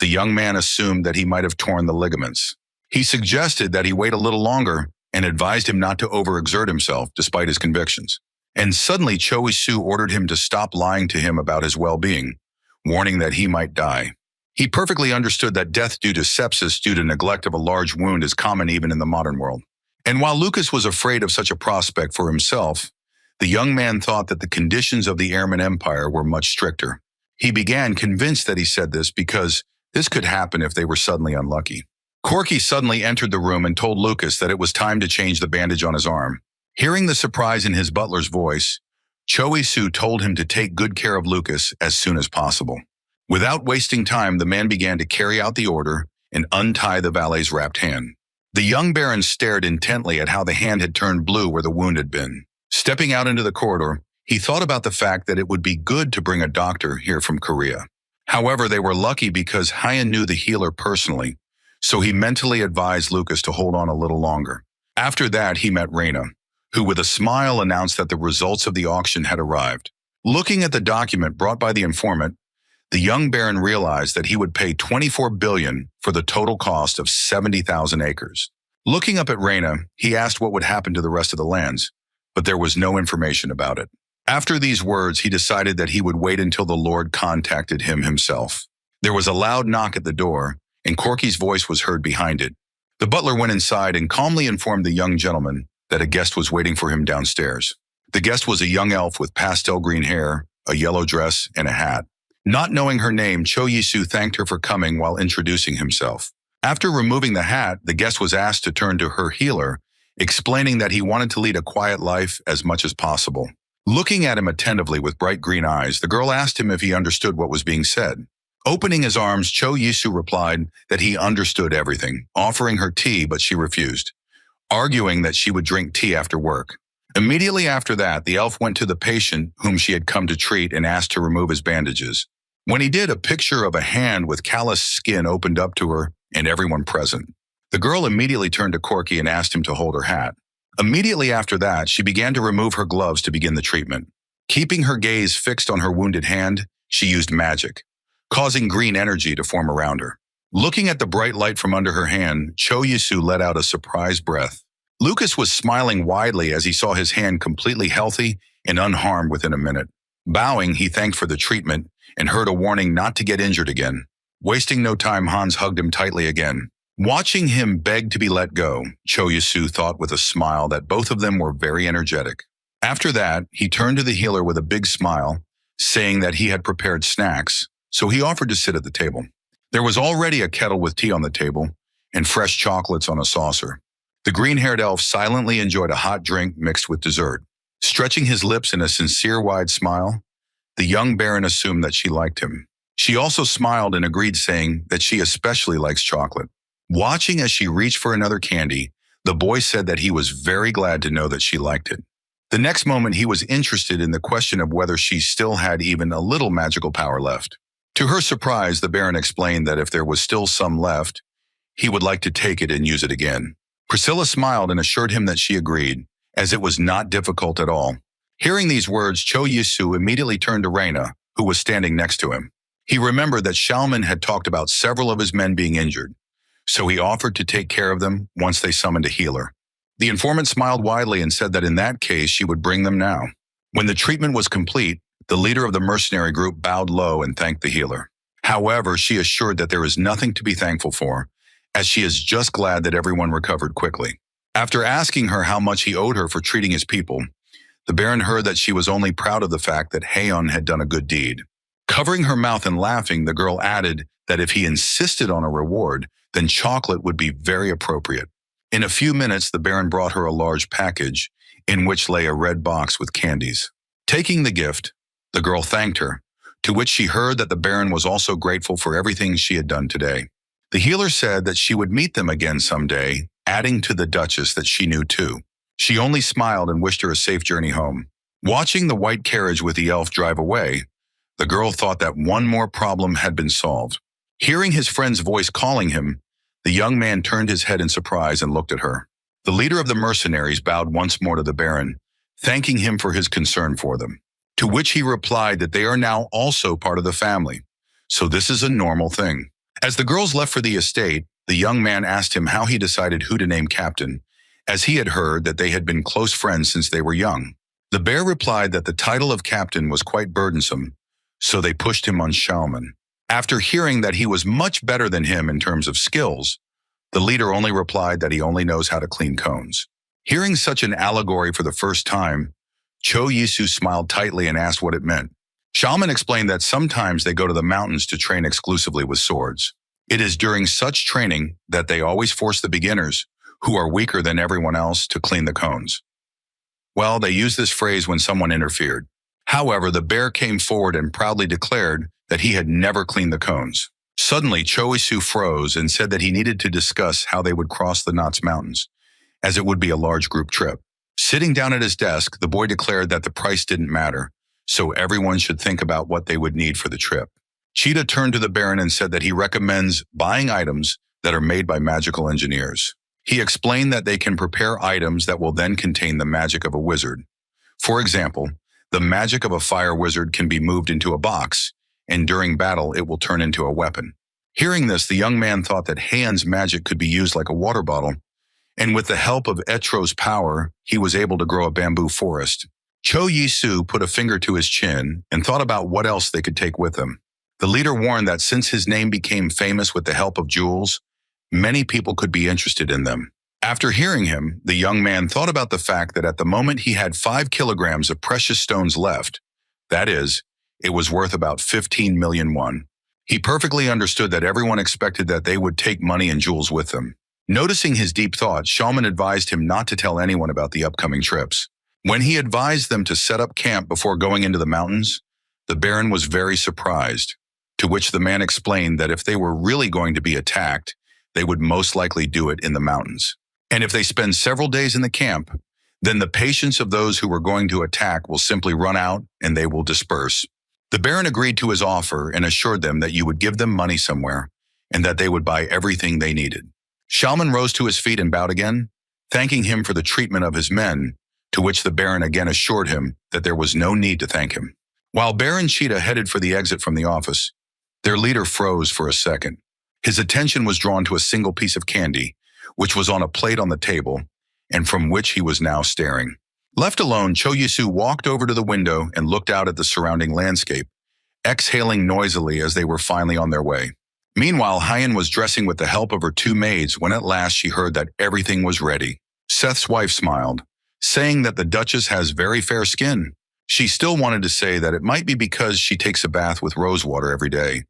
the young man assumed that he might have torn the ligaments. He suggested that he wait a little longer and advised him not to overexert himself despite his convictions. And suddenly Choi-Soo ordered him to stop lying to him about his well-being, warning that he might die. He perfectly understood that death due to sepsis due to neglect of a large wound is common even in the modern world. And while Lucas was afraid of such a prospect for himself, the young man thought that the conditions of the Airman Empire were much stricter. He began convinced that he said this because this could happen if they were suddenly unlucky. Corky suddenly entered the room and told Lucas that it was time to change the bandage on his arm. Hearing the surprise in his butler's voice, Choi-Soo told him to take good care of Lucas as soon as possible. Without wasting time, the man began to carry out the order and untie the valet's wrapped hand. The young baron stared intently at how the hand had turned blue where the wound had been. Stepping out into the corridor, he thought about the fact that it would be good to bring a doctor here from Korea. However, they were lucky because Hyan knew the healer personally, so he mentally advised Lucas to hold on a little longer. After that, he met Reina, who with a smile announced that the results of the auction had arrived. Looking at the document brought by the informant, the young baron realized that he would pay 24 billion for the total cost of 70,000 acres. Looking up at Reina, he asked what would happen to the rest of the lands, but there was no information about it. After these words, he decided that he would wait until the Lord contacted him himself. There was a loud knock at the door, and Corky's voice was heard behind it. The butler went inside and calmly informed the young gentleman that a guest was waiting for him downstairs. The guest was a young elf with pastel green hair, a yellow dress, and a hat. Not knowing her name, Choi-Soo thanked her for coming while introducing himself. After removing the hat, the guest was asked to turn to her healer, explaining that he wanted to lead a quiet life as much as possible. Looking at him attentively with bright green eyes, the girl asked him if he understood what was being said. Opening his arms, Choi-Soo replied that he understood everything, offering her tea, but she refused, arguing that she would drink tea after work. Immediately after that, the elf went to the patient whom she had come to treat and asked to remove his bandages. When he did, a picture of a hand with calloused skin opened up to her and everyone present. The girl immediately turned to Corky and asked him to hold her hat. Immediately after that, she began to remove her gloves to begin the treatment. Keeping her gaze fixed on her wounded hand, she used magic, causing green energy to form around her. Looking at the bright light from under her hand, Choi-Soo let out a surprised breath. Lucas was smiling widely as he saw his hand completely healthy and unharmed within a minute. Bowing, he thanked for the treatment and heard a warning not to get injured again. Wasting no time, Hans hugged him tightly again. Watching him beg to be let go, Choi-Soo thought with a smile that both of them were very energetic. After that, he turned to the healer with a big smile, saying that he had prepared snacks, so he offered to sit at the table. There was already a kettle with tea on the table and fresh chocolates on a saucer. The green-haired elf silently enjoyed a hot drink mixed with dessert. Stretching his lips in a sincere wide smile, the young baron assumed that she liked him. She also smiled and agreed, saying that she especially likes chocolate. Watching as she reached for another candy, the boy said that he was very glad to know that she liked it. The next moment, he was interested in the question of whether she still had even a little magical power left. To her surprise, the baron explained that if there was still some left, he would like to take it and use it again. Priscilla smiled and assured him that she agreed, as it was not difficult at all. Hearing these words, Choi-Soo immediately turned to Reina, who was standing next to him. He remembered that Shalman had talked about several of his men being injured, so he offered to take care of them once they summoned a healer. The informant smiled widely and said that in that case she would bring them now. When the treatment was complete, the leader of the mercenary group bowed low and thanked the healer. However, she assured that there is nothing to be thankful for, as she is just glad that everyone recovered quickly. After asking her how much he owed her for treating his people, the baron heard that she was only proud of the fact that Haeon had done a good deed. Covering her mouth and laughing, the girl added that if he insisted on a reward, then chocolate would be very appropriate. In a few minutes, the baron brought her a large package, in which lay a red box with candies. Taking the gift, the girl thanked her, to which she heard that the baron was also grateful for everything she had done today. The healer said that she would meet them again someday, adding to the Duchess that she knew too. She only smiled and wished her a safe journey home. Watching the white carriage with the elf drive away, The girl thought that one more problem had been solved. Hearing his friend's voice calling him, the young man turned his head in surprise and looked at her. The leader of the mercenaries bowed once more to the Baron, thanking him for his concern for them, to which he replied that they are now also part of the family, so this is a normal thing. As the girls left for the estate, the young man asked him how he decided who to name captain, as he had heard that they had been close friends since they were young. The bear replied that the title of captain was quite burdensome, so they pushed him on Shaman. After hearing that he was much better than him in terms of skills, the leader only replied that he only knows how to clean cones. Hearing such an allegory for the first time, Cho Yisu smiled tightly and asked what it meant. Shaman explained that sometimes they go to the mountains to train exclusively with swords. It is during such training that they always force the beginners, who are weaker than everyone else, to clean the cones. Well, they used this phrase when someone interfered. However, the bear came forward and proudly declared that he had never cleaned the cones. Suddenly, Cho Yisu froze and said that he needed to discuss how they would cross the Knots Mountains, as it would be a large group trip. Sitting down at his desk, the boy declared that the price didn't matter, so everyone should think about what they would need for the trip. Cheetah turned to the Baron and said that he recommends buying items that are made by magical engineers. He explained that they can prepare items that will then contain the magic of a wizard. For example, the magic of a fire wizard can be moved into a box, and during battle it will turn into a weapon. Hearing this, the young man thought that Heian's magic could be used like a water bottle, and with the help of Etro's power, he was able to grow a bamboo forest. Cho Yisu put a finger to his chin and thought about what else they could take with them. The leader warned that since his name became famous with the help of jewels, many people could be interested in them. After hearing him, the young man thought about the fact that at the moment he had 5 kilograms of precious stones left. That is, it was worth about 15 million won. He perfectly understood that everyone expected that they would take money and jewels with them. Noticing his deep thoughts, Shaman advised him not to tell anyone about the upcoming trips. When he advised them to set up camp before going into the mountains, the Baron was very surprised, to which the man explained that if they were really going to be attacked, they would most likely do it in the mountains. And if they spend several days in the camp, then the patience of those who were going to attack will simply run out and they will disperse. The Baron agreed to his offer and assured them that you would give them money somewhere and that they would buy everything they needed. Shaman rose to his feet and bowed again, thanking him for the treatment of his men, to which the Baron again assured him that there was no need to thank him. While Baron Cheetah headed for the exit from the office, their leader froze for a second. His attention was drawn to a single piece of candy, which was on a plate on the table, and from which he was now staring. Left alone, Cho Yisu walked over to the window and looked out at the surrounding landscape, exhaling noisily as they were finally on their way. Meanwhile, Heian was dressing with the help of her 2 maids when at last she heard that everything was ready. Seth's wife smiled, saying that the Duchess has very fair skin. She still wanted to say that it might be because she takes a bath with rose water every day.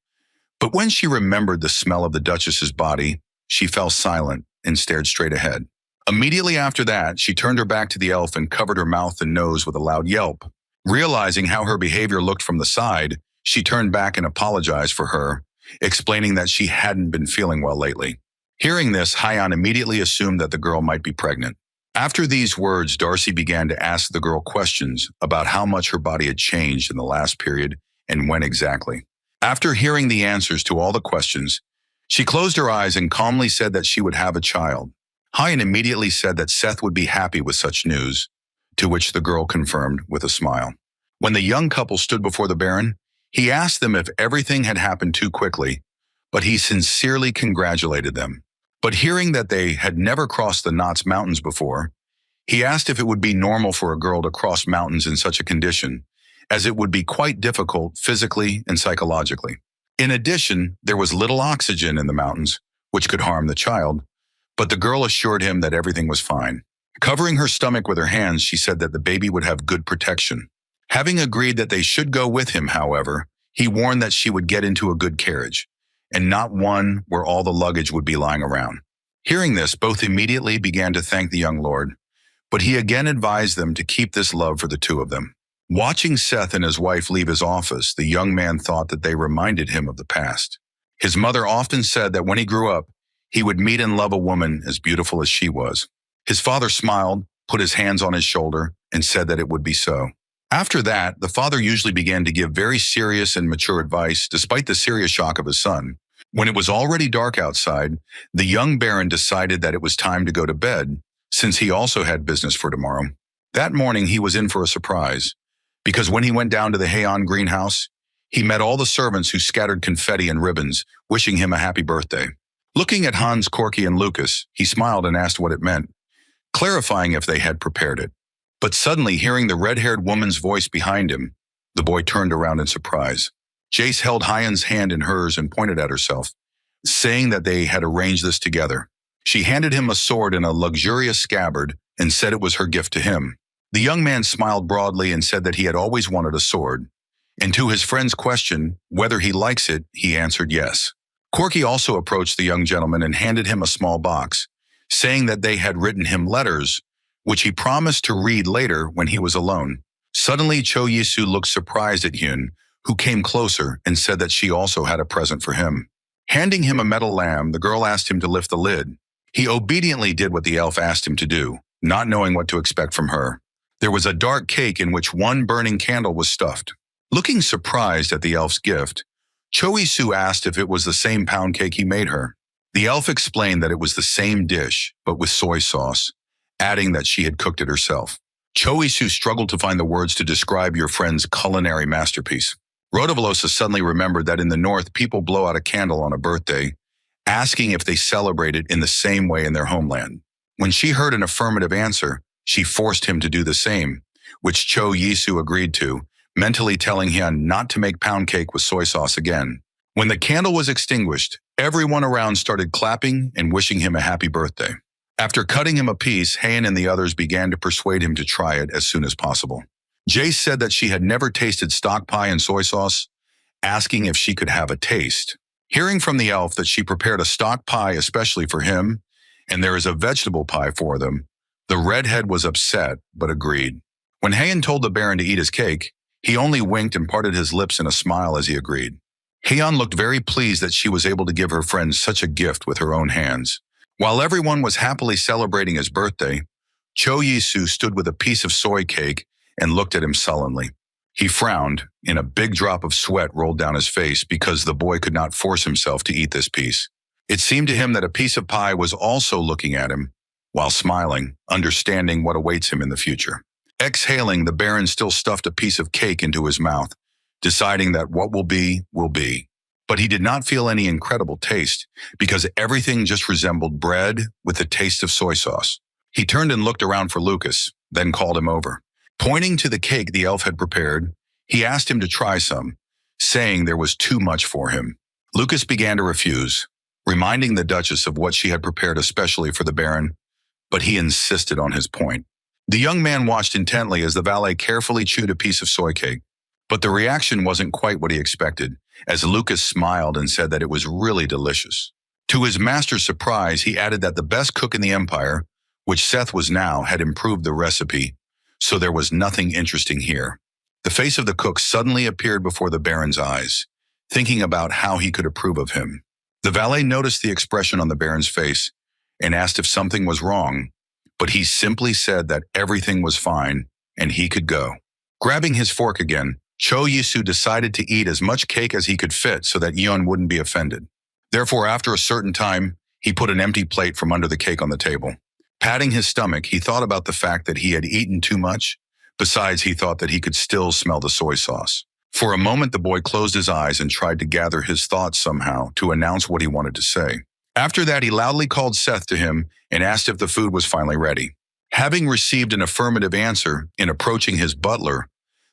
But when she remembered the smell of the Duchess's body, she fell silent and stared straight ahead. Immediately after that, she turned her back to the elf and covered her mouth and nose with a loud yelp. Realizing how her behavior looked from the side, she turned back and apologized for her, explaining that she hadn't been feeling well lately. Hearing this, Heian immediately assumed that the girl might be pregnant. After these words, Darcy began to ask the girl questions about how much her body had changed in the last period and when exactly. After hearing the answers to all the questions, she closed her eyes and calmly said that she would have a child. Heian immediately said that Seth would be happy with such news, to which the girl confirmed with a smile. When the young couple stood before the Baron, he asked them if everything had happened too quickly, but he sincerely congratulated them. But hearing that they had never crossed the Knots Mountains before, he asked if it would be normal for a girl to cross mountains in such a condition, as it would be quite difficult physically and psychologically. In addition, there was little oxygen in the mountains, which could harm the child, but the girl assured him that everything was fine. Covering her stomach with her hands, she said that the baby would have good protection. Having agreed that they should go with him, however, he warned that she would get into a good carriage, and not one where all the luggage would be lying around. Hearing this, both immediately began to thank the young lord, but he again advised them to keep this love for the 2 of them. Watching Seth and his wife leave his office, the young man thought that they reminded him of the past. His mother often said that when he grew up, he would meet and love a woman as beautiful as she was. His father smiled, put his hands on his shoulder, and said that it would be so. After that, the father usually began to give very serious and mature advice despite the serious shock of his son. When it was already dark outside, the young baron decided that it was time to go to bed, since he also had business for tomorrow. That morning, he was in for a surprise, because when he went down to the Heian greenhouse, he met all the servants who scattered confetti and ribbons, wishing him a happy birthday. Looking at Hans, Corky, and Lucas, he smiled and asked what it meant, clarifying if they had prepared it. But suddenly, hearing the red-haired woman's voice behind him, the boy turned around in surprise. Jace held Hyen's hand in hers and pointed at herself, saying that they had arranged this together. She handed him a sword in a luxurious scabbard and said it was her gift to him. The young man smiled broadly and said that he had always wanted a sword. And to his friend's question whether he likes it, he answered yes. Corky also approached the young gentleman and handed him a small box, saying that they had written him letters, which he promised to read later when he was alone. Suddenly, Cho Yisu looked surprised at Hyun, who came closer and said that she also had a present for him. Handing him a metal lamb, the girl asked him to lift the lid. He obediently did what the elf asked him to do, not knowing what to expect from her. There was a dark cake in which one burning candle was stuffed. Looking surprised at the elf's gift, Cho Yisu asked if it was the same pound cake he made her. The elf explained that it was the same dish, but with soy sauce, adding that she had cooked it herself. Cho Yisu struggled to find the words to describe your friend's culinary masterpiece. Rhodovalosa suddenly remembered that in the north, people blow out a candle on a birthday, asking if they celebrate it in the same way in their homeland. When she heard an affirmative answer, she forced him to do the same, which Cho Yisu agreed to, mentally telling Hyun not to make pound cake with soy sauce again. When the candle was extinguished, everyone around started clapping and wishing him a happy birthday. After cutting him a piece, Hyun and the others began to persuade him to try it as soon as possible. Jace said that she had never tasted stock pie and soy sauce, asking if she could have a taste. Hearing from the elf that she prepared a stock pie especially for him, and there is a vegetable pie for them, the redhead was upset, but agreed. When Hyun told the Baron to eat his cake, he only winked and parted his lips in a smile as he agreed. Hyun looked very pleased that she was able to give her friend such a gift with her own hands. While everyone was happily celebrating his birthday, Cho Yisu stood with a piece of soy cake and looked at him sullenly. He frowned, and a big drop of sweat rolled down his face because the boy could not force himself to eat this piece. It seemed to him that a piece of pie was also looking at him, while smiling, understanding what awaits him in the future. Exhaling, the Baron still stuffed a piece of cake into his mouth, deciding that what will be, will be. But he did not feel any incredible taste, because everything just resembled bread with the taste of soy sauce. He turned and looked around for Lucas, then called him over. Pointing to the cake the elf had prepared, he asked him to try some, saying there was too much for him. Lucas began to refuse, reminding the Duchess of what she had prepared especially for the Baron, but he insisted on his point. The young man watched intently as the valet carefully chewed a piece of soy cake, but the reaction wasn't quite what he expected, as Lucas smiled and said that it was really delicious. To his master's surprise, he added that the best cook in the empire, which Seth was now, had improved the recipe, so there was nothing interesting here. The face of the cook suddenly appeared before the Baron's eyes, thinking about how he could approve of him. The valet noticed the expression on the Baron's face and asked if something was wrong, but he simply said that everything was fine and he could go. Grabbing his fork again, Cho Yisu decided to eat as much cake as he could fit so that Yeon wouldn't be offended. Therefore, after a certain time, he put an empty plate from under the cake on the table. Patting his stomach, he thought about the fact that he had eaten too much. Besides, he thought that he could still smell the soy sauce. For a moment, the boy closed his eyes and tried to gather his thoughts somehow to announce what he wanted to say. After that, he loudly called Seth to him and asked if the food was finally ready. Having received an affirmative answer in approaching his butler,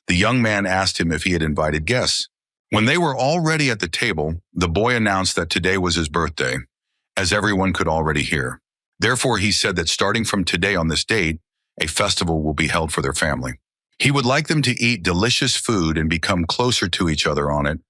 the young man asked him if he had invited guests. When they were all ready at the table, the boy announced that today was his birthday, as everyone could already hear. Therefore, he said that starting from today on this date, a festival will be held for their family. He would like them to eat delicious food and become closer to each other on it,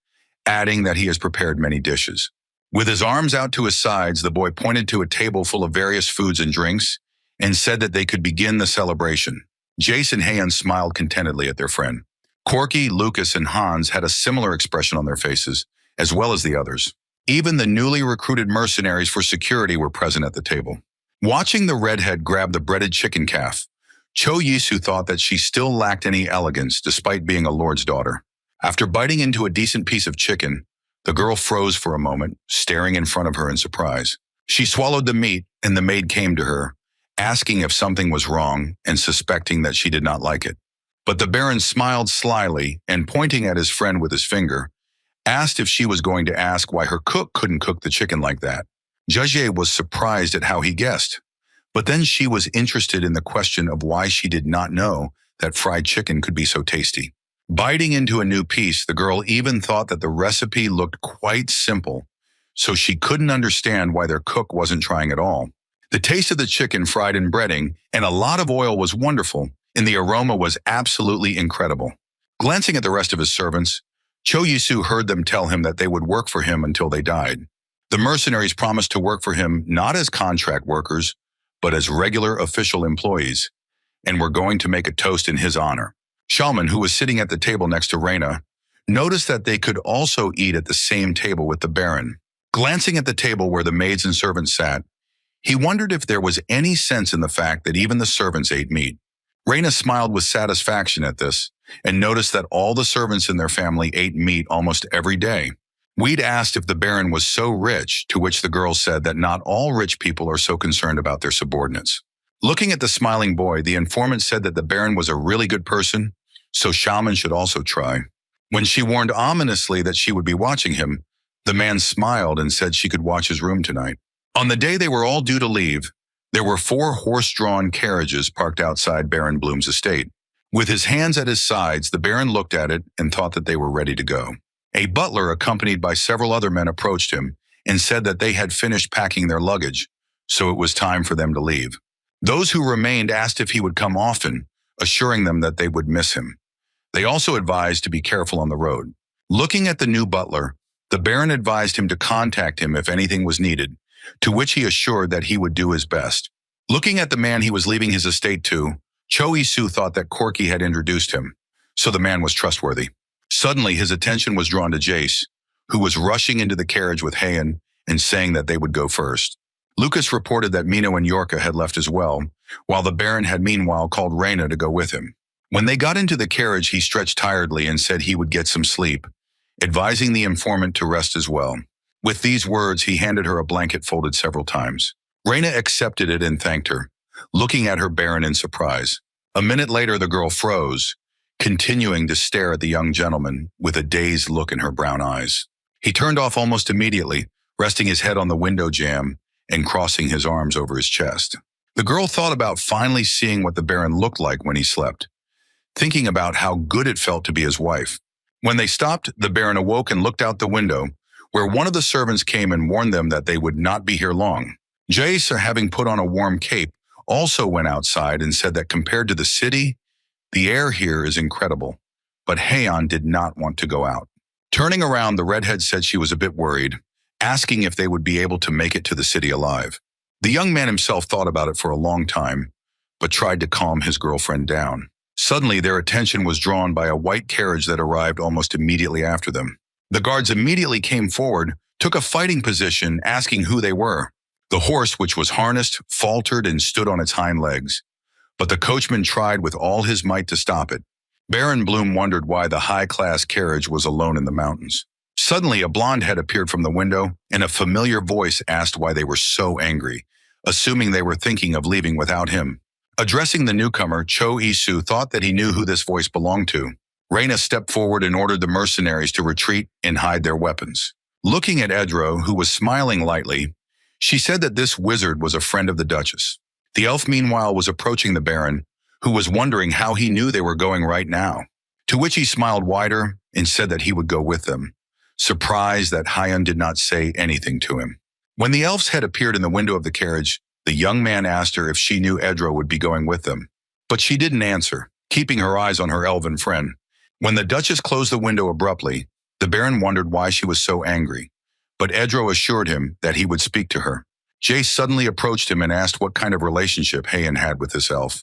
adding that he has prepared many dishes. With his arms out to his sides, the boy pointed to a table full of various foods and drinks and said that they could begin the celebration. Jace and Heian smiled contentedly at their friend. Corky, Lucas, and Hans had a similar expression on their faces, as well as the others. Even the newly recruited mercenaries for security were present at the table. Watching the redhead grab the breaded chicken calf, Cho Yisu thought that she still lacked any elegance despite being a lord's daughter. After biting into a decent piece of chicken, the girl froze for a moment, staring in front of her in surprise. She swallowed the meat, and the maid came to her, asking if something was wrong and suspecting that she did not like it. But the Baron smiled slyly and, pointing at his friend with his finger, asked if she was going to ask why her cook couldn't cook the chicken like that. Jajie was surprised at how he guessed, but then she was interested in the question of why she did not know that fried chicken could be so tasty. Biting into a new piece, the girl even thought that the recipe looked quite simple, so she couldn't understand why their cook wasn't trying at all. The taste of the chicken fried in breading and a lot of oil was wonderful, and the aroma was absolutely incredible. Glancing at the rest of his servants, Cho Yisu heard them tell him that they would work for him until they died. The mercenaries promised to work for him not as contract workers, but as regular official employees, and were going to make a toast in his honor. Shalman, who was sitting at the table next to Reina, noticed that they could also eat at the same table with the Baron. Glancing at the table where the maids and servants sat, he wondered if there was any sense in the fact that even the servants ate meat. Reina smiled with satisfaction at this and noticed that all the servants in their family ate meat almost every day. Weed asked if the Baron was so rich, to which the girl said that not all rich people are so concerned about their subordinates. Looking at the smiling boy, the informant said that the Baron was a really good person, so Shaman should also try. When she warned ominously that she would be watching him, the man smiled and said she could watch his room tonight. On the day they were all due to leave, there were 4 horse-drawn carriages parked outside Baron Bloom's estate. With his hands at his sides, the Baron looked at it and thought that they were ready to go. A butler, accompanied by several other men, approached him and said that they had finished packing their luggage, so it was time for them to leave. Those who remained asked if he would come often, assuring them that they would miss him. They also advised to be careful on the road. Looking at the new butler, the Baron advised him to contact him if anything was needed, to which he assured that he would do his best. Looking at the man he was leaving his estate to, Cho Isu thought that Corky had introduced him, so the man was trustworthy. Suddenly, his attention was drawn to Jace, who was rushing into the carriage with Heian and saying that they would go first. Lucas reported that Mino and Yorka had left as well, while the Baron had meanwhile called Reina to go with him. When they got into the carriage, he stretched tiredly and said he would get some sleep, advising the informant to rest as well. With these words, he handed her a blanket folded several times. Reina accepted it and thanked her, looking at her Baron in surprise. A minute later, the girl froze, continuing to stare at the young gentleman with a dazed look in her brown eyes. He turned off almost immediately, resting his head on the window jamb and crossing his arms over his chest. The girl thought about finally seeing what the Baron looked like when he slept, thinking about how good it felt to be his wife. When they stopped, the Baron awoke and looked out the window, where one of the servants came and warned them that they would not be here long. Jace, having put on a warm cape, also went outside and said that compared to the city, the air here is incredible, but Heian did not want to go out. Turning around, the redhead said she was a bit worried, asking if they would be able to make it to the city alive. The young man himself thought about it for a long time, but tried to calm his girlfriend down. Suddenly, their attention was drawn by a white carriage that arrived almost immediately after them. The guards immediately came forward, took a fighting position, asking who they were. The horse, which was harnessed, faltered and stood on its hind legs, but the coachman tried with all his might to stop it. Baron Bloom wondered why the high-class carriage was alone in the mountains. Suddenly, a blonde head appeared from the window, and a familiar voice asked why they were so angry, assuming they were thinking of leaving without him. Addressing the newcomer, Cho Isu thought that he knew who this voice belonged to. Reina stepped forward and ordered the mercenaries to retreat and hide their weapons. Looking at Edro, who was smiling lightly, she said that this wizard was a friend of the Duchess. The elf, meanwhile, was approaching the Baron, who was wondering how he knew they were going right now, to which he smiled wider and said that he would go with them, surprised that Heian did not say anything to him. When the elf's head appeared in the window of the carriage, the young man asked her if she knew Edro would be going with them, but she didn't answer, keeping her eyes on her elven friend. When the Duchess closed the window abruptly, the Baron wondered why she was so angry, but Edro assured him that he would speak to her. Jace suddenly approached him and asked what kind of relationship Heian had with this elf,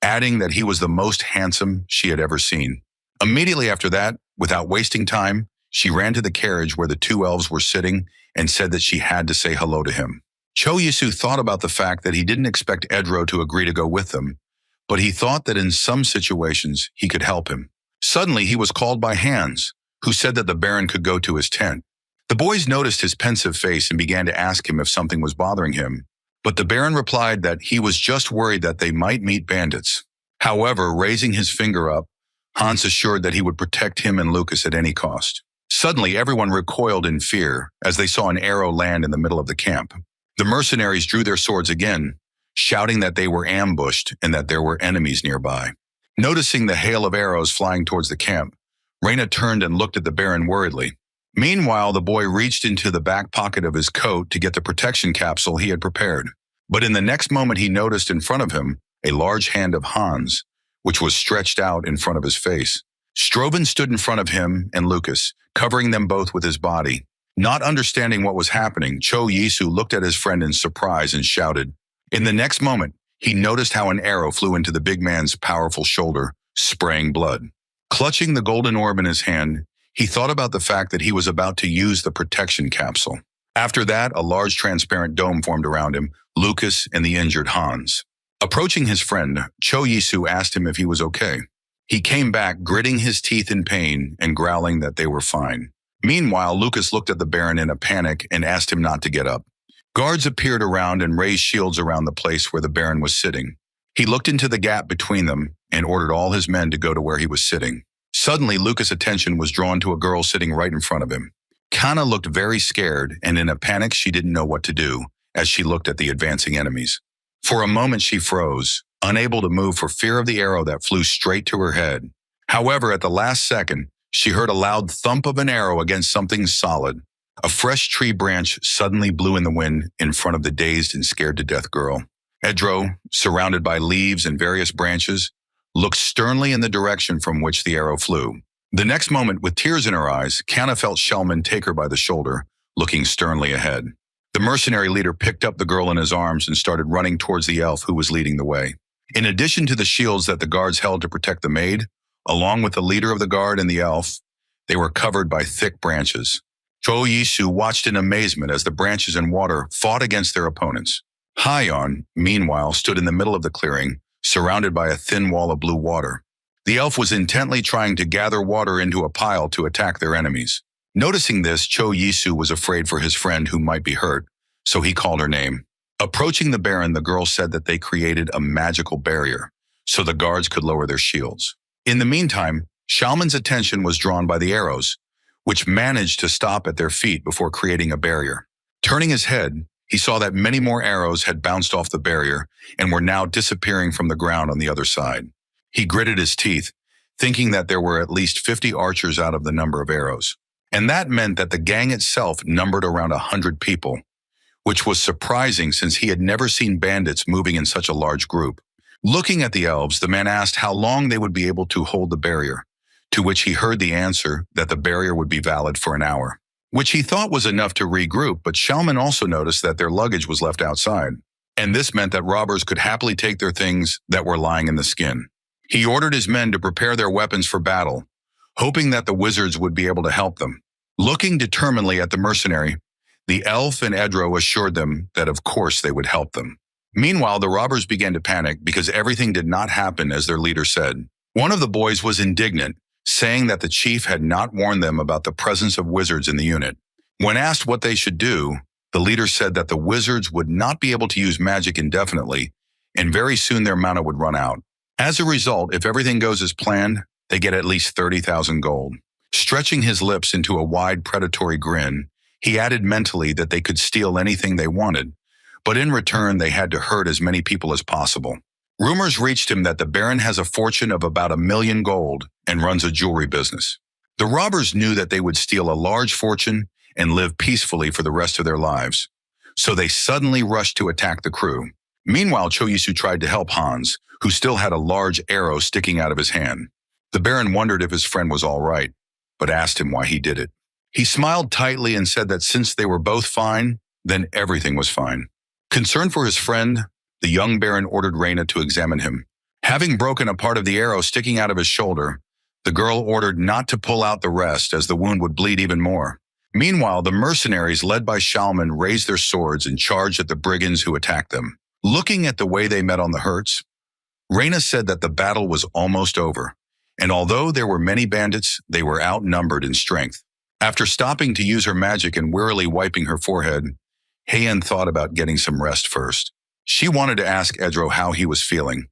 adding that he was the most handsome she had ever seen. Immediately after that, without wasting time, she ran to the carriage where the 2 elves were sitting and said that she had to say hello to him. Cho Yisu thought about the fact that he didn't expect Edro to agree to go with them, but he thought that in some situations he could help him. Suddenly, he was called by Hans, who said that the Baron could go to his tent. The boys noticed his pensive face and began to ask him if something was bothering him, but the Baron replied that he was just worried that they might meet bandits. However, raising his finger up, Hans assured that he would protect him and Lucas at any cost. Suddenly, everyone recoiled in fear as they saw an arrow land in the middle of the camp. The mercenaries drew their swords again, shouting that they were ambushed and that there were enemies nearby. Noticing the hail of arrows flying towards the camp, Reyna turned and looked at the Baron worriedly. Meanwhile, the boy reached into the back pocket of his coat to get the protection capsule he had prepared. But in the next moment, he noticed in front of him a large hand of Hans, which was stretched out in front of his face. Stroven stood in front of him and Lucas, covering them both with his body. Not understanding what was happening, Cho Yisu looked at his friend in surprise and shouted. In the next moment, he noticed how an arrow flew into the big man's powerful shoulder, spraying blood. Clutching the golden orb in his hand, he thought about the fact that he was about to use the protection capsule. After that, a large transparent dome formed around him, Lucas and the injured Hans. Approaching his friend, Cho Yisu asked him if he was okay. He came back, gritting his teeth in pain and growling that they were fine. Meanwhile, Lucas looked at the Baron in a panic and asked him not to get up. Guards appeared around and raised shields around the place where the Baron was sitting. He looked into the gap between them and ordered all his men to go to where he was sitting. Suddenly, Lucas' attention was drawn to a girl sitting right in front of him. Kana looked very scared, and in a panic she didn't know what to do as she looked at the advancing enemies. For a moment she froze, unable to move for fear of the arrow that flew straight to her head. However, at the last second, she heard a loud thump of an arrow against something solid. A fresh tree branch suddenly blew in the wind in front of the dazed and scared to death girl. Edro, surrounded by leaves and various branches, looked sternly in the direction from which the arrow flew. The next moment, with tears in her eyes, Kana felt Shellman take her by the shoulder, looking sternly ahead. The mercenary leader picked up the girl in his arms and started running towards the elf who was leading the way. In addition to the shields that the guards held to protect the maid, along with the leader of the guard and the elf, they were covered by thick branches. Cho Yisu watched in amazement as the branches and water fought against their opponents. Hyon, meanwhile, stood in the middle of the clearing, surrounded by a thin wall of blue water. The elf was intently trying to gather water into a pile to attack their enemies. Noticing this, Cho Yisu was afraid for his friend who might be hurt, so he called her name. Approaching the Baron, the girl said that they created a magical barrier, so the guards could lower their shields. In the meantime, Shalman's attention was drawn by the arrows, which managed to stop at their feet before creating a barrier. Turning his head, he saw that many more arrows had bounced off the barrier and were now disappearing from the ground on the other side. He gritted his teeth, thinking that there were at least 50 archers out of the number of arrows. And that meant that the gang itself numbered around 100 people, which was surprising since he had never seen bandits moving in such a large group. Looking at the elves, the man asked how long they would be able to hold the barrier, to which he heard the answer that the barrier would be valid for an hour, which he thought was enough to regroup, but Shalman also noticed that their luggage was left outside, and this meant that robbers could happily take their things that were lying in the skin. He ordered his men to prepare their weapons for battle, hoping that the wizards would be able to help them. Looking determinedly at the mercenary, the elf and Edro assured them that of course they would help them. Meanwhile, the robbers began to panic because everything did not happen as their leader said. One of the boys was indignant, saying that the chief had not warned them about the presence of wizards in the unit. When asked what they should do, the leader said that the wizards would not be able to use magic indefinitely, and very soon their mana would run out. As a result, if everything goes as planned, they get at least 30,000 gold. Stretching his lips into a wide predatory grin, he added mentally that they could steal anything they wanted, but in return they had to hurt as many people as possible. Rumors reached him that the Baron has a fortune of about 1 million gold and runs a jewelry business. The robbers knew that they would steal a large fortune and live peacefully for the rest of their lives, so they suddenly rushed to attack the crew. Meanwhile, Choyisu tried to help Hans, who still had a large arrow sticking out of his hand. The Baron wondered if his friend was all right, but asked him why he did it. He smiled tightly and said that since they were both fine, then everything was fine. Concerned for his friend, the young Baron ordered Reyna to examine him. Having broken a part of the arrow sticking out of his shoulder, the girl ordered not to pull out the rest as the wound would bleed even more. Meanwhile, the mercenaries led by Shalman raised their swords and charged at the brigands who attacked them. Looking at the way they met on the hurts, Reina said that the battle was almost over, and although there were many bandits, they were outnumbered in strength. After stopping to use her magic and wearily wiping her forehead, Heian thought about getting some rest first. She wanted to ask Edro how he was feeling,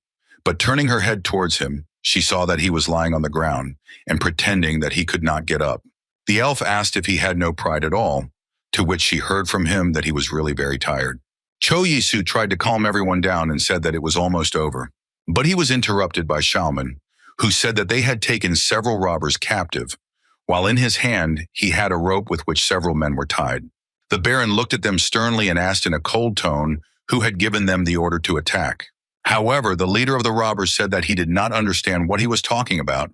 but turning her head towards him, she saw that he was lying on the ground and pretending that he could not get up. The elf asked if he had no pride at all, to which she heard from him that he was really very tired. Cho Yisu tried to calm everyone down and said that it was almost over, but he was interrupted by Shaolin, who said that they had taken several robbers captive, while in his hand he had a rope with which several men were tied. The Baron looked at them sternly and asked in a cold tone who had given them the order to attack. However, the leader of the robbers said that he did not understand what he was talking about,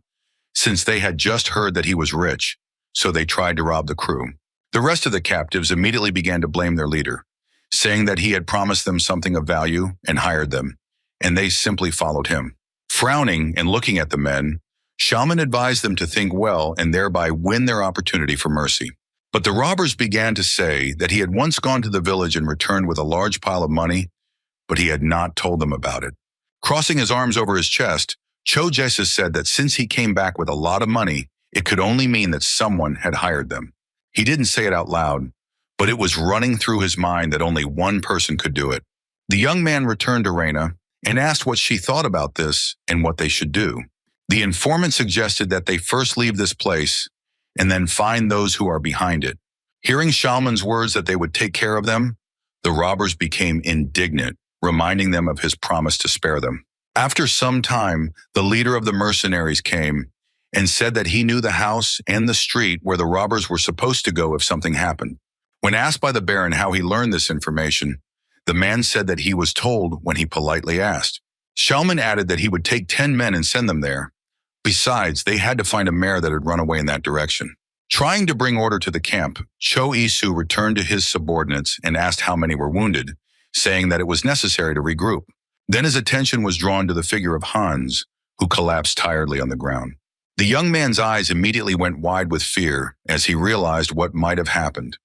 since they had just heard that he was rich, so they tried to rob the crew. The rest of the captives immediately began to blame their leader, saying that he had promised them something of value and hired them, and they simply followed him. Frowning and looking at the men, Shaman advised them to think well and thereby win their opportunity for mercy. But the robbers began to say that he had once gone to the village and returned with a large pile of money, but he had not told them about it. Crossing his arms over his chest, Cho Jesus said that since he came back with a lot of money, it could only mean that someone had hired them. He didn't say it out loud, but it was running through his mind that only one person could do it. The young man returned to Reina and asked what she thought about this and what they should do. The informant suggested that they first leave this place and then find those who are behind it. Hearing Shaman's words that they would take care of them, the robbers became indignant, reminding them of his promise to spare them. After some time, the leader of the mercenaries came and said that he knew the house and the street where the robbers were supposed to go if something happened. When asked by the Baron how he learned this information, the man said that he was told when he politely asked. Shaman added that he would take 10 men and send them there. Besides, they had to find a mare that had run away in that direction. Trying to bring order to the camp, Cho Isu returned to his subordinates and asked how many were wounded, saying that it was necessary to regroup. Then his attention was drawn to the figure of Hans, who collapsed tiredly on the ground. The young man's eyes immediately went wide with fear as he realized what might have happened.